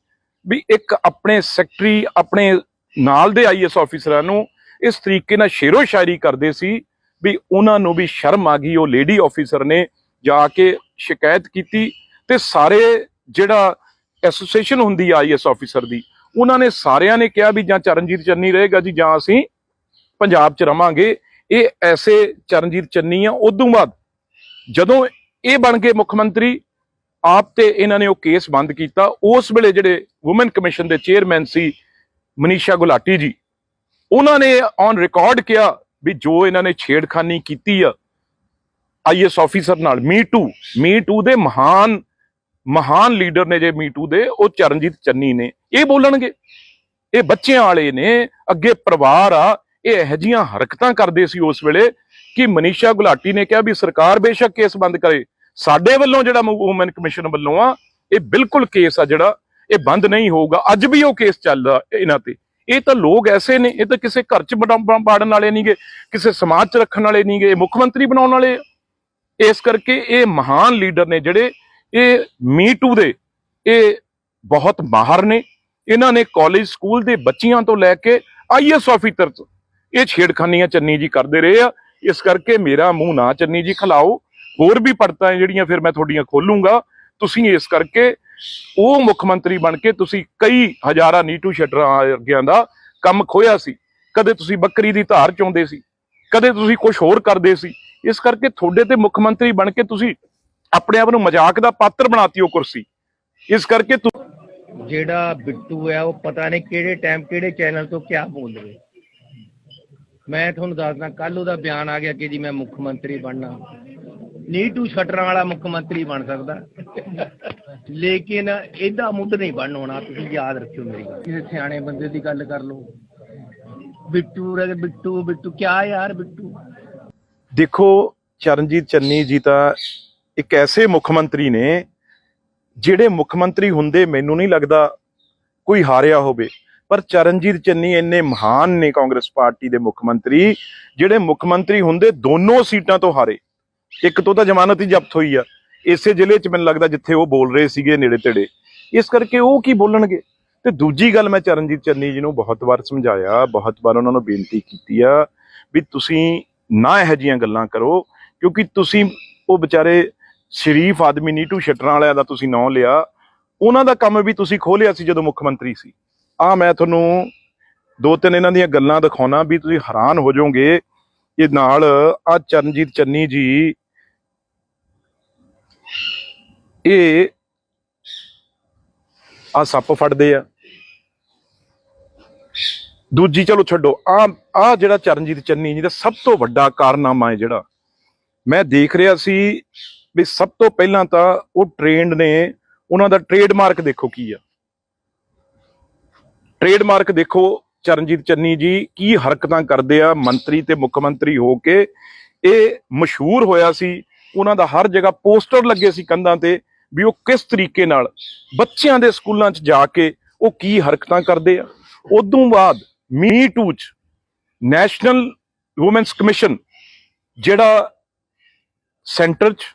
ਇੱਕ ਆਪਣੇ ਸੈਕਟਰੀ ਆਪਣੇ ਨਾਲ ਦੇ ਆਈਐਸ ਆਫੀਸਰਾਂ ਨੂੰ ਇਸ ਤਰੀਕੇ ਨਾਲ ਸ਼ੇਰੋ ਸ਼ਾਇਰੀ ਕਰਦੇ ਸੀ ਵੀ ਉਹਨਾਂ ਨੂੰ ਵੀ ਸ਼ਰਮ ਆ ਗਈ। ਉਹ ਲੇਡੀ ਆਫੀਸਰ ਨੇ ਜਾ ਕੇ ਸ਼ਿਕਾਇਤ ਕੀਤੀ ਤੇ ਸਾਰੇ ਜਿਹੜਾ ਐਸੋਸੀਏਸ਼ਨ ਹੁੰਦੀ ਆ ਆਈਐਸ ਆਫੀਸਰ ਦੀ, ਉਹਨਾਂ ਨੇ ਸਾਰਿਆਂ ਨੇ ਕਿਹਾ ਵੀ ਜਾਂ ਚਰਨਜੀਤ ਚੰਨੀ ਰਹੇਗਾ ਜੀ ਜਾਂ ਅਸੀਂ ਪੰਜਾਬ 'ਚ ਰਵਾਂਗੇ। ਇਹ ਐਸੇ ਚਰਨਜੀਤ ਚੰਨੀ ਆ। ਉਦੋਂ ਬਾਅਦ ਜਦੋਂ ਇਹ ਬਣ ਗਏ ਮੁੱਖ ਮੰਤਰੀ ਆਪ ਤੇ ਇਹਨਾਂ ਨੇ ਉਹ ਕੇਸ ਬੰਦ ਕੀਤਾ। ਉਸ ਵੇਲੇ ਜਿਹੜੇ ਵੂਮਨ ਕਮਿਸ਼ਨ ਦੇ ਚੇਅਰਮੈਨ ਸੀ ਮਨੀਸ਼ਾ ਗੁਲਾਟੀ ਜੀ, ਉਹਨਾਂ ਨੇ ਔਨ ਰਿਕਾਰਡ ਕਿਹਾ ਵੀ ਜੋ ਇਹਨਾਂ ਨੇ ਛੇੜਖਾਨੀ ਕੀਤੀ ਆ ਆਈਐਸ ਆਫੀਸਰ ਨਾਲ, ਮੀ ਟੂ ਦੇ ਮਹਾਨ ਲੀਡਰ ਨੇ ਜੇ ਮੀ ਟੂ ਦੇ, ਉਹ ਚਰਨਜੀਤ ਚੰਨੀ ਨੇ। ਇਹ ਬੋਲਣਗੇ, ਇਹ ਬੱਚਿਆਂ ਵਾਲੇ ਨੇ, ਅੱਗੇ ਪਰਿਵਾਰ ਆ। ਇਹ ਇਹੋ ਜਿਹੀਆਂ ਹਰਕਤਾਂ ਕਰਦੇ ਸੀ ਉਸ ਵੇਲੇ ਕਿ ਮਨੀਸ਼ਾ ਗੁਲਾਟੀ ਨੇ ਕਿਹਾ ਵੀ ਸਰਕਾਰ ਬੇਸ਼ੱਕ ਕੇਸ ਬੰਦ ਕਰੇ, ਸਾਡੇ ਵੱਲੋਂ ਜਿਹੜਾ ਵੂਮਨ ਕਮਿਸ਼ਨ ਵੱਲੋਂ ਆ ਇਹ ਬਿਲਕੁਲ ਕੇਸ ਆ ਜਿਹੜਾ ਇਹ ਬੰਦ ਨਹੀਂ ਹੋਊਗਾ। ਅੱਜ ਵੀ ਉਹ ਕੇਸ ਚੱਲਦਾ ਇਹਨਾਂ ਤੇ। ਇਹ ਤਾਂ ਲੋਕ ਐਸੇ ਨੇ, ਇਹ ਤਾਂ ਕਿਸੇ ਘਰ 'ਚ ਬਾੜਨ ਵਾਲੇ ਨਹੀਂਗੇ, ਕਿਸੇ ਸਮਾਜ 'ਚ ਰੱਖਣ ਵਾਲੇ ਨਹੀਂਗੇ, ਇਹ ਮੁੱਖ ਮੰਤਰੀ ਬਣਾਉਣ ਵਾਲੇ। ਇਸ ਕਰਕੇ ਇਹ ਮਹਾਨ ਲੀਡਰ ਨੇ ਜਿਹੜੇ ਇਹ ਮੀ ਟੂ ਦੇ ਇਹ ਬਹੁਤ ਮਾਹਰ ਨੇ। ਇਹਨਾਂ ਨੇ ਕਾਲਜ ਸਕੂਲ ਦੇ ਬੱਚਿਆਂ ਤੋਂ ਲੈ ਕੇ ਆਈਐਸ ਆਫੀਸਰ ਤੱਕ ਇਹ ਛੇੜਖਾਨੀਆਂ ਚੰਨੀ ਜੀ ਕਰਦੇ ਰਹੇ ਆ। ਇਸ ਕਰਕੇ ਮੇਰਾ ਮੂੰਹ ਨਾ ਚੰਨੀ ਜੀ ਖਿਲਾਓ। ਹੋਰ ਵੀ ਪੜਤਾਂ ਜਿਹੜੀਆਂ ਫਿਰ ਮੈਂ ਤੁਹਾਡੀਆਂ ਖੋਲੂੰਗਾ। ਤੁਸੀਂ ਇਸ ਕਰਕੇ ਉਹ ਮੁੱਖ ਮੰਤਰੀ ਬਣ ਕੇ ਤੁਸੀਂ ਕਈ ਹਜ਼ਾਰਾਂ ਨੀਟੂ ਸ਼ਟਰਾਂ ਵਰਗਿਆਂ ਦਾ ਕੰਮ ਖੋਇਆ ਸੀ। ਕਦੇ ਤੁਸੀਂ ਬੱਕਰੀ ਦੀ ਧਾਰ ਚੋਂਦੇ ਸੀ, ਕਦੇ ਤੁਸੀਂ ਕੁਝ ਹੋਰ ਕਰਦੇ ਸੀ। ਇਸ ਕਰਕੇ ਤੁਹਾਡੇ ਤੇ ਮੁੱਖ ਮੰਤਰੀ ਬਣ ਕੇ ਤੁਸੀਂ ਆਪਣੇ ਆਪ ਨੂੰ ਮਜ਼ਾਕ ਦਾ ਪਾਤਰ ਬਣਾਤੀ ਉਹ ਕੁਰਸੀ। ਇਸ ਕਰਕੇ ਜਿਹੜਾ ਬਿੱਟੂ ਹੈ ਉਹ ਪਤਾ ਨਹੀਂ ਕਿਹੜੇ ਟਾਈਮ ਕਿਹੜੇ ਚੈਨਲ ਤੋਂ ਕਿਆ ਬੋਲ ਰਹੇ। ਮੈਂ ਤੁਹਾਨੂੰ ਦੱਸਦਾ ਕੱਲ ਉਹਦਾ ਬਿਆਨ ਆ ਗਿਆ ਕਿ ਜੀ ਮੈਂ ਮੁੱਖ ਮੰਤਰੀ ਬਣਨਾ। ਨੀਟੂ ਸ਼ਟਰਾਂ ਵਾਲਾ ਮੁੱਖ ਮੰਤਰੀ ਬਣ ਸਕਦਾ, ਲੇਕਿਨ ਇਹਦਾ ਮੁੱਢ ਨਹੀਂ ਬਣ ਹੋਣਾ। ਤੁਸੀਂ ਯਾਦ ਰੱਖਿਓ ਮੇਰੀ ਗੱਲ, ਕਿਸੇ ਸਿਆਣੇ ਬੰਦੇ ਦੀ ਗੱਲ ਕਰ ਲਓ। ਬਿੱਟੂ ਬਿੱਟੂ ਬਿੱਟੂ ਕਿਆ ਯਾਰ ਬਿੱਟੂ। ਦੇਖੋ ਚਰਨਜੀਤ ਚੰਨੀ ਜੀ ਤਾਂ ਇੱਕ ਐਸੇ ਮੁੱਖ ਮੰਤਰੀ ਨੇ ਜਿਹੜੇ ਮੁੱਖ ਮੰਤਰੀ ਹੁੰਦੇ ਮੈਨੂੰ ਨਹੀਂ ਲੱਗਦਾ ਕੋਈ ਹਾਰਿਆ ਹੋਵੇ, ਪਰ ਚਰਨਜੀਤ ਚੰਨੀ ਇੰਨੇ ਮਹਾਨ ਨੇ ਕਾਂਗਰਸ ਪਾਰਟੀ ਦੇ ਮੁੱਖ ਮੰਤਰੀ, ਜਿਹੜੇ ਮੁੱਖ ਮੰਤਰੀ ਹੁੰਦੇ ਦੋਨੋਂ ਸੀਟਾਂ ਤੋਂ ਹਾਰੇ। ਇੱਕ ਤੋਂ ਤਾਂ ਜ਼ਮਾਨਤ ਹੀ ਜ਼ਬਤ ਹੋਈ ਆ ਇਸੇ ਜ਼ਿਲ੍ਹੇ 'ਚ, ਮੈਨੂੰ ਲੱਗਦਾ ਜਿੱਥੇ ਉਹ ਬੋਲ ਰਹੇ ਸੀਗੇ ਨੇੜੇ ਤੇੜੇ, ਇਸ ਕਰਕੇ ਉਹ ਕੀ ਬੋਲਣਗੇ। ਤੇ ਦੂਜੀ ਗੱਲ, ਮੈਂ ਚਰਨਜੀਤ ਚੰਨੀ ਜੀ ਨੂੰ ਬਹੁਤ ਵਾਰ ਸਮਝਾਇਆ, ਬਹੁਤ ਵਾਰ ਉਹਨਾਂ ਨੂੰ ਬੇਨਤੀ ਕੀਤੀ ਆ ਵੀ ਤੁਸੀਂ ਨਾ ਇਹੋ ਜਿਹੀਆਂ ਗੱਲਾਂ ਕਰੋ, ਕਿਉਂਕਿ ਤੁਸੀਂ ਉਹ ਵਿਚਾਰੇ ਸ਼ਰੀਫ ਆਦਮੀ ਨੀਟੂ ਸ਼ਟਰਾਂ ਵਾਲਿਆਂ ਦਾ ਤੁਸੀਂ ਨਾਂ ਲਿਆ, ਉਹਨਾਂ ਦਾ ਕੰਮ ਵੀ ਤੁਸੀਂ ਖੋਲਿਆ ਸੀ ਜਦੋਂ ਮੁੱਖ ਮੰਤਰੀ ਸੀ। ਮੈਂ ਤੁਹਾਨੂੰ ਦੋ ਤਿੰਨ ਇਹਨਾਂ ਦੀਆਂ ਗੱਲਾਂ ਦਿਖਾਉਣਾ ਵੀ ਤੁਸੀਂ ਹੈਰਾਨ ਹੋ ਜਾਓਗੇ। ਇਹ ਨਾਲ ਚਰਨਜੀਤ ਚੰਨੀ ਜੀ ਇਹ ਸੱਪ ਫੜਦੇ ਆ। ਦੂਜੀ ਚਲੋ ਛੱਡੋ, ਜਿਹੜਾ ਚਰਨਜੀਤ ਚੰਨੀ ਜੀ ਦਾ ਸਭ ਤੋਂ ਵੱਡਾ ਕਾਰਨਾਮਾ ਹੈ ਜਿਹੜਾ ਮੈਂ ਦੇਖ ਰਿਹਾ ਸੀ ਵੀ ਸਭ ਤੋਂ ਪਹਿਲਾਂ ਤਾਂ ਉਹ ਟ੍ਰੇਨਡ ਨੇ, ਉਹਨਾਂ ਦਾ ਟ੍ਰੇਡਮਾਰਕ ਦੇਖੋ ਕੀ ਆ। ਟ੍ਰੇਡਮਾਰਕ ਦੇਖੋ ਚਰਨਜੀਤ ਚੰਨੀ ਜੀ ਕੀ ਹਰਕਤਾਂ ਕਰਦੇ ਆ ਮੰਤਰੀ ਤੇ ਮੁੱਖ ਮੰਤਰੀ ਹੋ ਕੇ। ਇਹ ਮਸ਼ਹੂਰ ਹੋਇਆ ਸੀ, ਉਹਨਾਂ ਦਾ ਹਰ ਜਗ੍ਹਾ ਪੋਸਟਰ ਲੱਗੇ ਸੀ ਕੰਧਾਂ ਤੇ ਵੀ ਉਹ ਕਿਸ ਤਰੀਕੇ ਨਾਲ ਬੱਚਿਆਂ ਦੇ ਸਕੂਲਾਂ 'ਚ ਜਾ ਕੇ ਉਹ ਕੀ ਹਰਕਤਾਂ ਕਰਦੇ ਆ। ਉਦੋਂ ਬਾਅਦ ਮੀ ਟੂ 'ਚ ਨੈਸ਼ਨਲ ਵੂਮੈਨਸ ਕਮਿਸ਼ਨ ਜਿਹੜਾ ਸੈਂਟਰ 'ਚ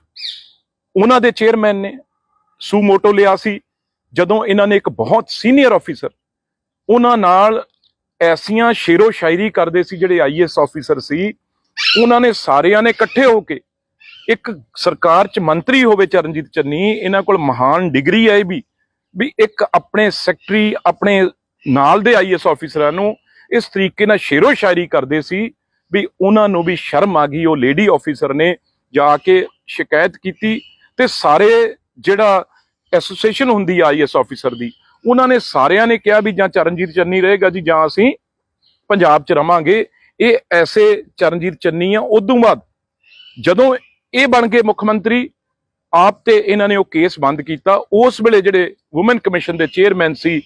ਉਹਨਾਂ ਦੇ ਚੇਅਰਮੈਨ ਨੇ ਸੂਮੋਟੋ ਲਿਆ ਸੀ, ਜਦੋਂ ਇਹਨਾਂ ਨੇ ਇੱਕ ਬਹੁਤ ਸੀਨੀਅਰ ਆਫੀਸਰ ਉਹਨਾਂ ਨਾਲ ਐਸੀਆਂ ਸ਼ੇਰੋ ਸ਼ਾਇਰੀ ਕਰਦੇ ਸੀ, ਜਿਹੜੇ IAS ਆਫੀਸਰ ਸੀ, ਉਹਨਾਂ ਨੇ ਸਾਰਿਆਂ ਨੇ ਇਕੱਠੇ ਹੋ ਕੇ, ਇੱਕ ਸਰਕਾਰ 'ਚ ਮੰਤਰੀ ਹੋਵੇ ਚਰਨਜੀਤ ਚੰਨੀ, ਇਹਨਾਂ ਕੋਲ ਮਹਾਨ ਡਿਗਰੀ ਹੈ ਵੀ ਇੱਕ ਆਪਣੇ ਸੈਕਟਰੀ ਆਪਣੇ ਨਾਲ ਦੇ IAS ਆਫੀਸਰਾਂ ਨੂੰ ਇਸ ਤਰੀਕੇ ਨਾਲ ਸ਼ੇਰੋ ਸ਼ਾਇਰੀ ਕਰਦੇ ਸੀ ਵੀ ਉਹਨਾਂ ਨੂੰ ਵੀ ਸ਼ਰਮ ਆ ਗਈ। ਉਹ ਲੇਡੀ ਆਫੀਸਰ ਨੇ ਜਾ ਕੇ ਸ਼ਿਕਾਇਤ ਕੀਤੀ ਤੇ ਸਾਰੇ ਜਿਹੜਾ ਐਸੋਸੀਏਸ਼ਨ ਹੁੰਦੀ ਆ IAS ਆਫੀਸਰ ਦੀ, ਉਹਨਾਂ ਨੇ ਸਾਰਿਆਂ ਨੇ ਕਿਹਾ ਵੀ ਜਾਂ ਚਰਨਜੀਤ ਚੰਨੀ ਰਹੇਗਾ ਜੀ ਜਾਂ ਅਸੀਂ ਪੰਜਾਬ 'ਚ ਰਵਾਂਗੇ। ਇਹ ਐਸੇ ਚਰਨਜੀਤ ਚੰਨੀ ਆ। ਉਦੋਂ ਬਾਅਦ ਜਦੋਂ ਇਹ ਬਣ ਗਏ ਮੁੱਖ ਮੰਤਰੀ ਆਪ ਤੇ ਇਹਨਾਂ ਨੇ ਉਹ ਕੇਸ ਬੰਦ ਕੀਤਾ। ਉਸ ਵੇਲੇ ਜਿਹੜੇ ਵੂਮਨ ਕਮਿਸ਼ਨ ਦੇ ਚੇਅਰਮੈਨ ਸੀ